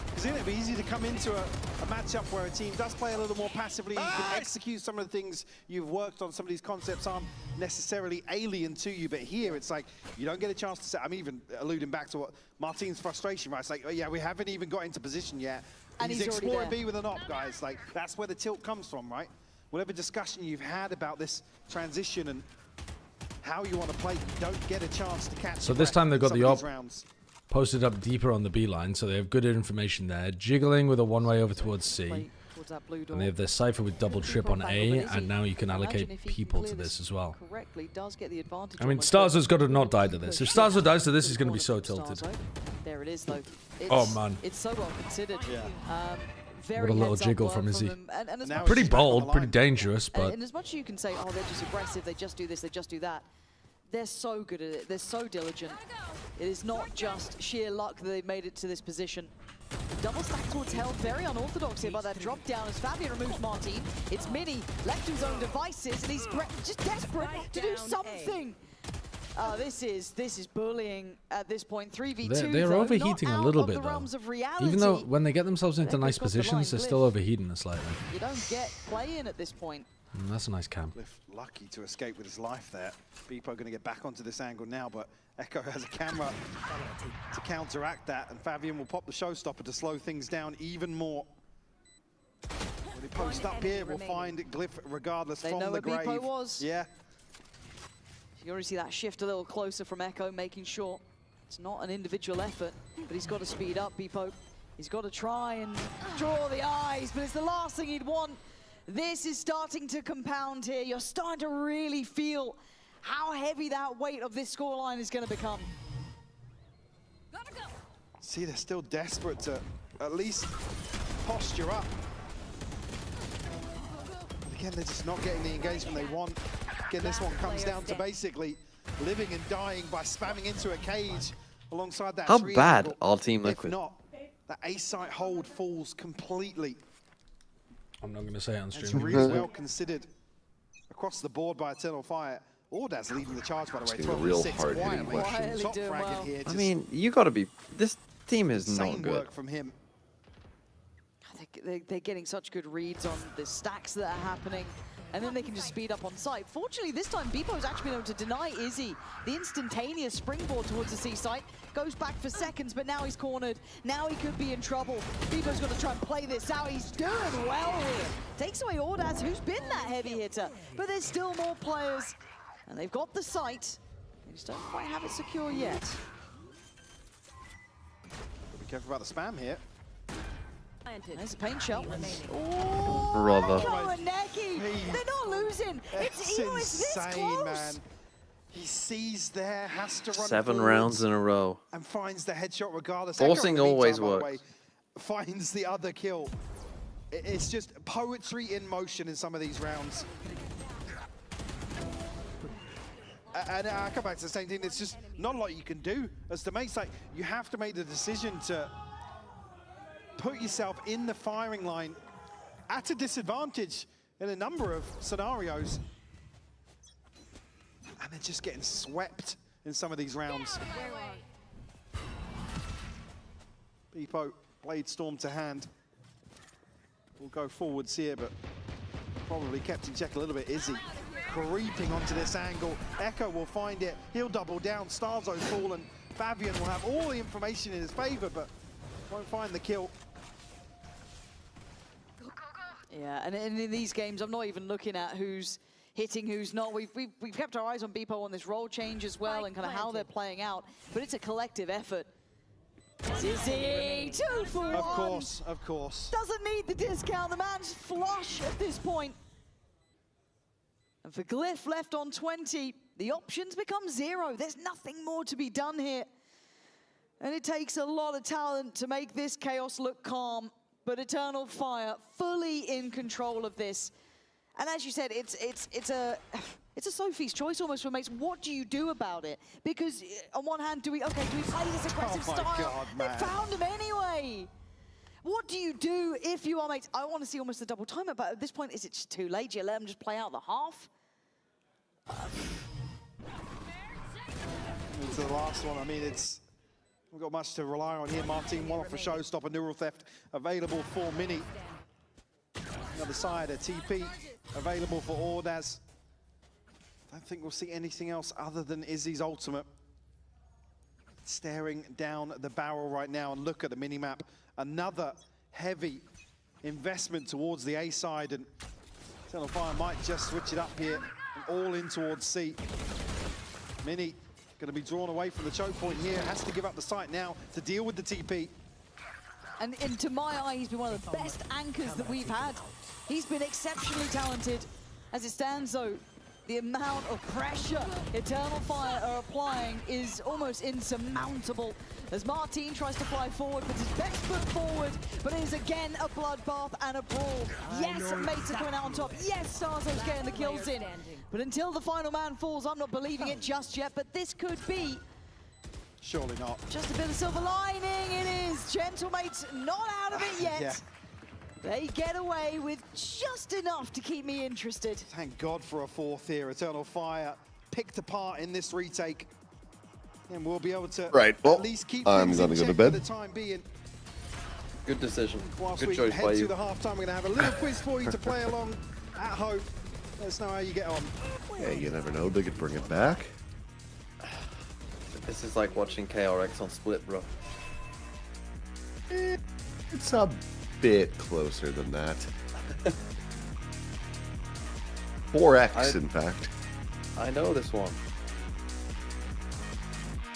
Because it'd be easy to come into a matchup where a team does play a little more passively. You can execute some of the things you've worked on. Some of these concepts aren't necessarily alien to you, but here it's like you don't get a chance to set. I'm even alluding back to what Martin's frustration, right? It's like, oh yeah, we haven't even got into position yet. And he's exploring already B with an op, guys. Like, that's where the tilt comes from, right? Whatever discussion you've had about this transition and how you want to play, you don't get a chance to catch. So this time they've got the op rounds. posted up deeper on the B line, so they have good information there. Jiggling with a one-way over towards C. And they have their Cypher with double trip on A, and now you can allocate people to this as well. I mean, Starzo's got to not die to this. If Starzo dies to this, he's going to be so tilted. There it is, though. Oh, man. It's so well considered. What a little jiggle from Izzy. And Pretty bold, pretty dangerous, but... And as much as you can say, oh, they're just aggressive, they just do this, they just do that, they're so good at it, they're so diligent. It is not just sheer luck that they've made it to this position. Double stack towards Hell, very unorthodox here by that drop down as Fabian removes Martin. It's Mini, left to his own devices, and he's just desperate to do something. This is bullying at this point. 3v2. They're overheating a little bit, though. Even though when they get themselves into nice crossed the positions, line. they're still overheating slightly. You don't get play in at this point. That's a nice camp. Cliff lucky to escape with his life there. Beepo going to get back onto this angle now, but Echo has a camera to counteract that, and Fabian will pop the showstopper to slow things down even more. When he posts up here, we'll find Glyph regardless They from know the where grave. Beepo was. Yeah. You already see that shift a little closer from Echo, making sure it's not an individual effort, but he's got to speed up, Beepo. He's got to try and draw the eyes, but it's the last thing he'd want. This is starting to compound here. You're starting to really feel how heavy that weight of this scoreline is going to become. See, they're still desperate to at least posture up. Again, they're just not getting the engagement they want. Again, this one comes down to basically living and dying by spamming into a cage alongside that How tree bad angle. are Team If Liquid? not, that ace site hold falls completely. I'm not going to say it on It's stream. really well considered across the board by Eternal Fire. Ordaz leading the charge, by the way. Asking a real 12-6. hard-hitting question. Top frag in here. I mean, you got to be... This team is not Insane good. work from him. They're getting such good reads on the stacks that are happening, and then they can just speed up on site. Fortunately, this time, Beepo's actually been able to deny Izzy the instantaneous springboard towards the C site. Goes back for seconds, but now he's cornered. Now he could be in trouble. Beepo's got to try and play this out. He's doing well here. Takes away Ordaz, who's been that heavy hitter. But there's still more players, and they've got the site. They just don't quite have it secure yet. Be careful about the spam here. There's a paint shell. Brother. Oh, Neki. They're not losing. It's Even it's this insane, close. man. He sees there, has to run 7 forwards rounds in a row. and finds the headshot regardless. Forcing Echo, in the always meantime, by the works. way, finds the other kill. It's just poetry in motion in some of these rounds. And I come back to the same thing. It's just not a lot you can do. As the mate's like, you have to make the decision to put yourself in the firing line at a disadvantage in a number of scenarios. and they're just getting swept in some of these rounds. Beepo, Blade Storm to hand. We'll go forwards here, but probably kept in check a little bit. Izzy creeping onto this angle. Echo will find it. He'll double down. Starzo's fallen. Fabian will have all the information in his favor, but won't find the kill. Yeah, and in these games, I'm not even looking at who's hitting, who's not. We've kept our eyes on Beepo on this role change as well, and kind of how they're playing out, but it's a collective effort. Zizzy, 2 for 1. Of course, of course. Doesn't need the discount. The man's flush at this point. And for Glyph left on 20, the options become 0. There's nothing more to be done here. And it takes a lot of talent to make this chaos look calm. But Eternal Fire fully in control of this. And as you said, it's a Sophie's choice almost for mates. What do you do about it? Because on one hand, do we play this aggressive style? God, they found him anyway. What do you do if you are mates? I want to see almost the double timer, but at this point, is it just too late? Do you let them just play out the half? Into the last one, I mean, we've got much to rely on here. Martin, one off for Showstopper, Neural Theft available for Mini. The other side, a TP available for Ordaz. Don't think we'll see anything else other than Izzy's ultimate. Staring down the barrel right now, and look at the mini-map. Another heavy investment towards the A side, and Eternal Fire might just switch it up here and all in towards C. Mini going to be drawn away from the choke point here, has to give up the site now to deal with the TP. And to my eye, he's been one of the best anchors that we've had. He's been exceptionally talented. As it stands, though, the amount of pressure Eternal Fire are applying is almost insurmountable. As Martin tries to fly forward, puts his best foot forward, but it is again a bloodbath and a brawl. Yes, mates are coming out on top. Yes, Starzo's getting the kills in. But until the final man falls, I'm not believing it just yet, but this could be surely not. Just a bit of silver lining, it is. Gentlemates not out of it yet. Yeah. They get away with just enough to keep me interested. Thank God for a fourth here. Eternal Fire picked apart in this retake. And we'll be able to at least keep I'm gonna go to bed. for the time being. Good decision. Whilst Good we choice head by to you. the halftime, we're going to have a little quiz for you to play along at home. Let us know how you get on. Yeah, you never know. They could bring it back. This is like watching KRX on Split, bro. It's a bit closer than that. 4X, in fact. I know this one.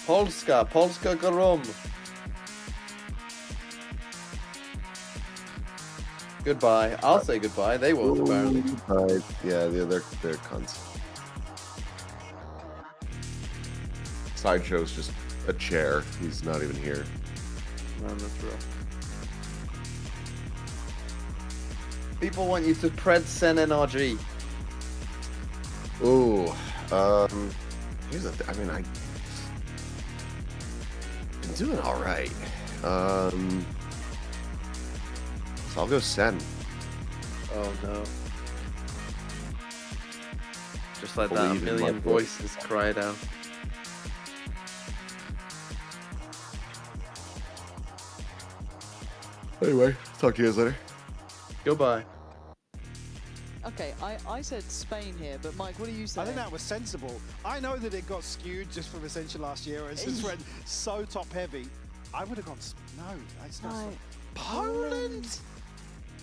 Polska Gorom. Goodbye. I'll say goodbye. They won't, apparently. Yeah, they're cunts. Sideshow's just a chair. He's not even here. Man, that's real. People want you to pred Sen NRG. Ooh, here's the I mean, I've been doing all right. So I'll go Sen. Oh no. Just let that Believe in million my voices cried out. Anyway, talk to you guys later. Goodbye. Okay, I said Spain here, but Mike, what do you say? I think that was sensible. I know that it got skewed just from Ascension last year. It just went so top heavy. I would have gone, no, that's not. Poland?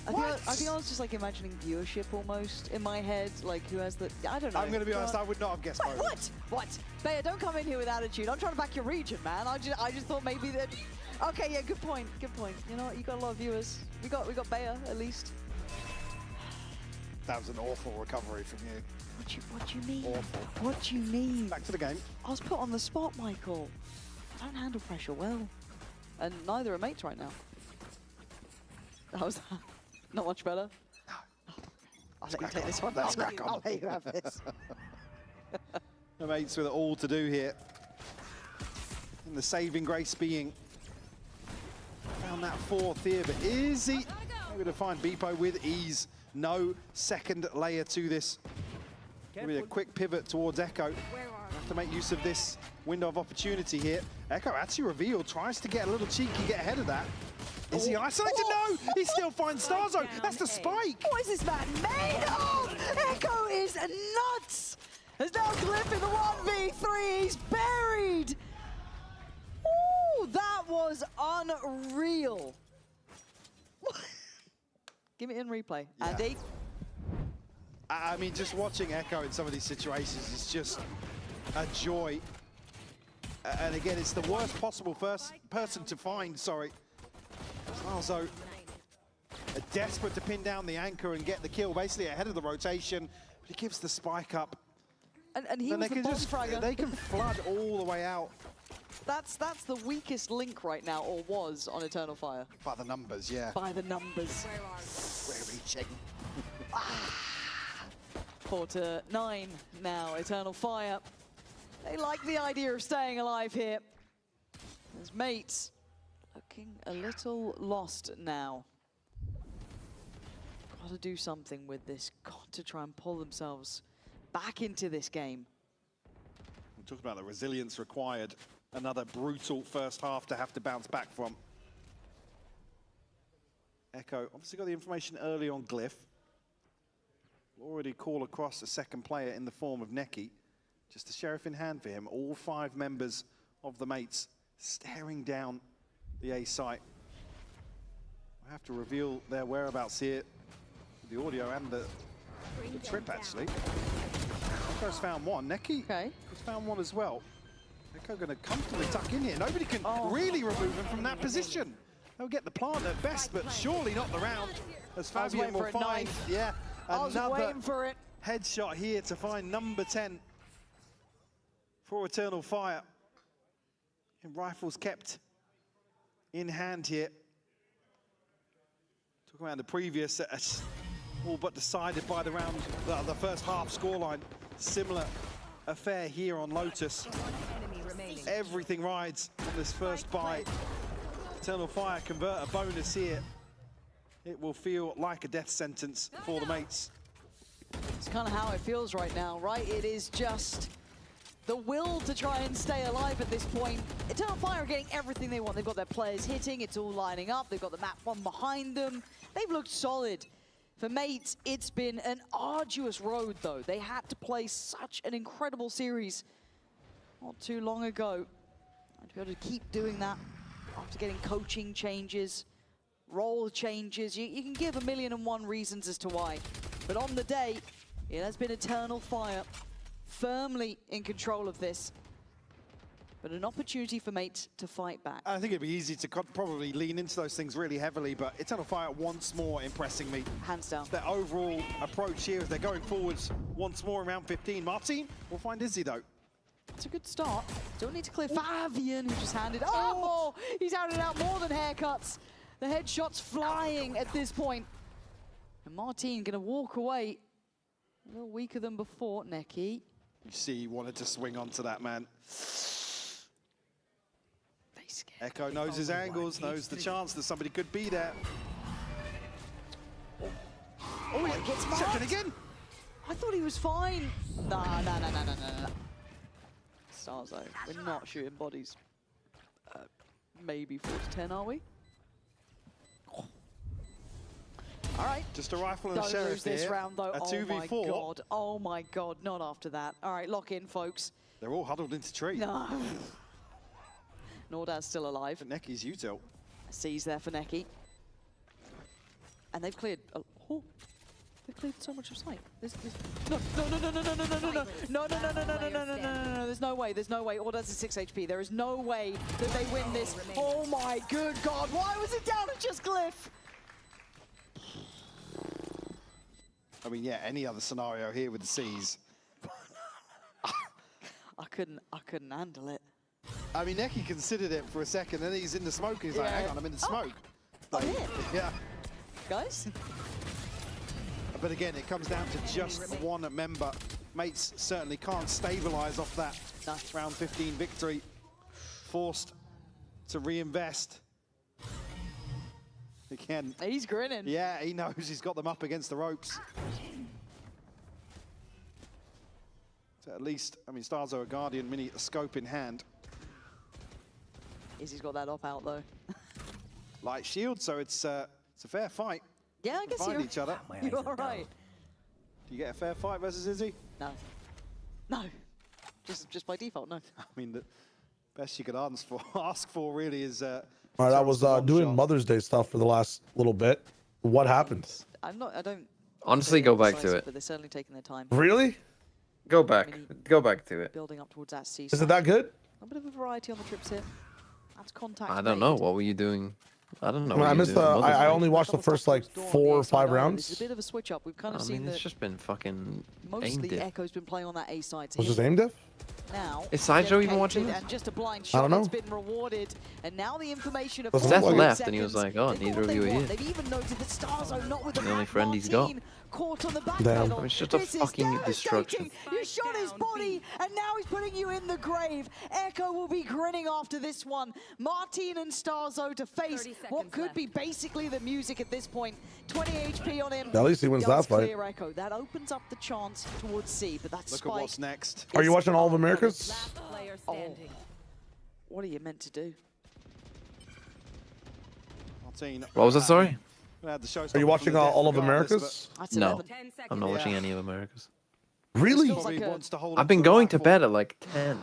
I think I was just like imagining viewership almost in my head, like who has the, I don't know. I'm going to be honest, I would not have guessed Poland. What? Bayer, don't come in here with attitude. I'm trying to back your region, man. I just thought maybe that. Okay, yeah, good point. Good point. You know what? You got a lot of viewers. We got Bayer at least. That was an awful recovery from you. What do you mean? Awful. What do you mean? Back to the game. I was put on the spot, Michael. I don't handle pressure well, and neither are mates right now. How's that? Not much better. I'll let you take this one. Let's crack on. I'll let you have this. The mates with it all to do here. And the saving grace being found that fourth here, but is he able to find Beepo with ease? No second layer to this. Maybe a quick pivot towards Echo. Have to make use of this window of opportunity here. Echo actually revealed, tries to get a little cheeky, get ahead of that. Is he isolated? No! He still finds Starzo. That's the spike. What is this man made of? Echo is nuts. There's now Glyph in the 1v3. He's buried. Ooh, that was unreal. Give it in replay. Yeah. Andy? I mean, just watching Echo in some of these situations is just a joy. And again, it's the worst possible person to find, sorry. Starzo desperate to pin down the anchor and get the kill, basically ahead of the rotation. But he gives the spike up. And he was the bomb fragger. They can flood all the way out. That's the weakest link right now, or was, on Eternal Fire. By the numbers, yeah. By the numbers. We're reaching. 4-9 now, Eternal Fire. They like the idea of staying alive here. His mates looking a little lost now. Got to do something with this. Got to try and pull themselves back into this game. We'll talk about the resilience required. Another brutal first half to have to bounce back from. Echo obviously got the information early on Glyph. Already call across a second player in the form of Neki. Just a sheriff in hand for him. All 5 members of the mates staring down the A site. I have to reveal their whereabouts here. The audio and the trip, actually. Echo's found one. Neki has found one as well. Echo going to comfortably tuck in here. Nobody can really remove him from that position. They'll get the plant at best, but surely not the round. As Fabian will find, another headshot here to find number 10 for Eternal Fire. And rifles kept in hand here. Talking about the previous, all but decided by the round, the first half scoreline. Similar affair here on Lotus. Everything rides on this first buy. Eternal Fire convert a bonus here. It will feel like a death sentence for the mates. It's kind of how it feels right now, right? It is just the will to try and stay alive at this point. Eternal Fire are getting everything they want. They've got their players hitting, it's all lining up. They've got the map one behind them. They've looked solid. For mates, it's been an arduous road, though. They had to play such an incredible series not too long ago. And to be able to keep doing that after getting coaching changes, role changes, you can give 1,000,001 reasons as to why. But on the day, it has been Eternal Fire firmly in control of this. But an opportunity for mates to fight back. I think it'd be easy to probably lean into those things really heavily, but Eternal Fire once more impressing me. Hands down. Their overall approach here as they're going forwards once more in round 15. Martin will find Izzy though. It's a good start. Still need to clear Fabian, who just handed. Oh, he's handed out more than haircuts. The headshots flying at this point. And Martin gonna walk away. A little weaker than before, Neki. You see, he wanted to swing onto that man. Echo knows his angles, knows the chance that somebody could be there. Oh, he gets marked again. I thought he was fine. No. Starzo, we're not shooting bodies. Maybe 4-10, are we? All right. Just a rifle and a Don't sheriff lose this here. round, though. A 2v4. Oh my god, not after that. All right, lock in, folks. They're all huddled into tree. No. Nordaz's still alive. Neki's util. C's there for Neki. And they've cleared. They've cleared so much of sight. No. There's no way. Ordaz is 6 HP. There is no way that they win this. Oh my good god. Why was it down to just Glyph? I mean, yeah, any other scenario here with the C's. I couldn't handle it. I mean, Neki considered it for a second, then he's in the smoke, and he's like, hang on, I'm in the smoke. Like, yeah. Guys? But again, it comes down to just one member. Mates certainly can't stabilize off that round 15 victory. Forced to reinvest. Again. He's grinning. Yeah, he knows he's got them up against the ropes. So at least, I mean, Starzo, a Guardian mini, a scope in hand. Izzy's got that off out though. Light shield, so it's a fair fight. Yeah, I guess find each other. You're all right. Do you get a fair fight versus Izzy? No. No. Just by default, no. I mean, the best you could ask for really is... All right, I was doing Mother's Day stuff for the last little bit. What happened? I don't... Honestly, go back to it. But they're certainly taking their time. Really? Go back. Go back to it. Building up towards that C. Is it that good? A bit of a variety on the trips here. That's contact. I don't know. What were you doing? I don't know. I missed I only watched the first like 4 or 5 rounds. It's a bit of a switch up. We've kind of seen it's just been fucking mostly Echo's been playing on that A side. Was this aim diff? Now, is Sideshow even watching this? And just a blind shot that's been rewarded. And now the information of Seth left and he was like, oh, neither of you are here. They've even noted that Starzo not with the only friend he's got. Caught on the back Damn. pedal. It's just a fucking destruction. You shot his body, and now he's putting you in the grave. Echo will be grinning after this one. Martin and Starzo to face what could be basically the music at this point. 20 HP on him. At least he wins that fight. Clear Echo. That opens up the chance towards C, but that's Look at what's next. Are you watching All of Americas? Oh. What are you meant to do? Martin, what was that, sorry? Are you watching All of Americas? No, I'm not watching any of Americas. Really? I've been going to bed at like 10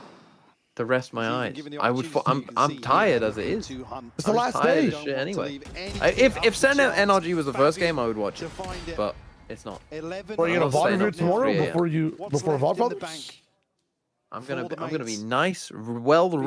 to rest my eyes. I'm tired as it is. It's the last day. Shit anyway. If Send NRG was the first game, I would watch it, but it's not. Are you gonna VOD review tomorrow before VOD Brothers? I'm gonna be nice, well rested.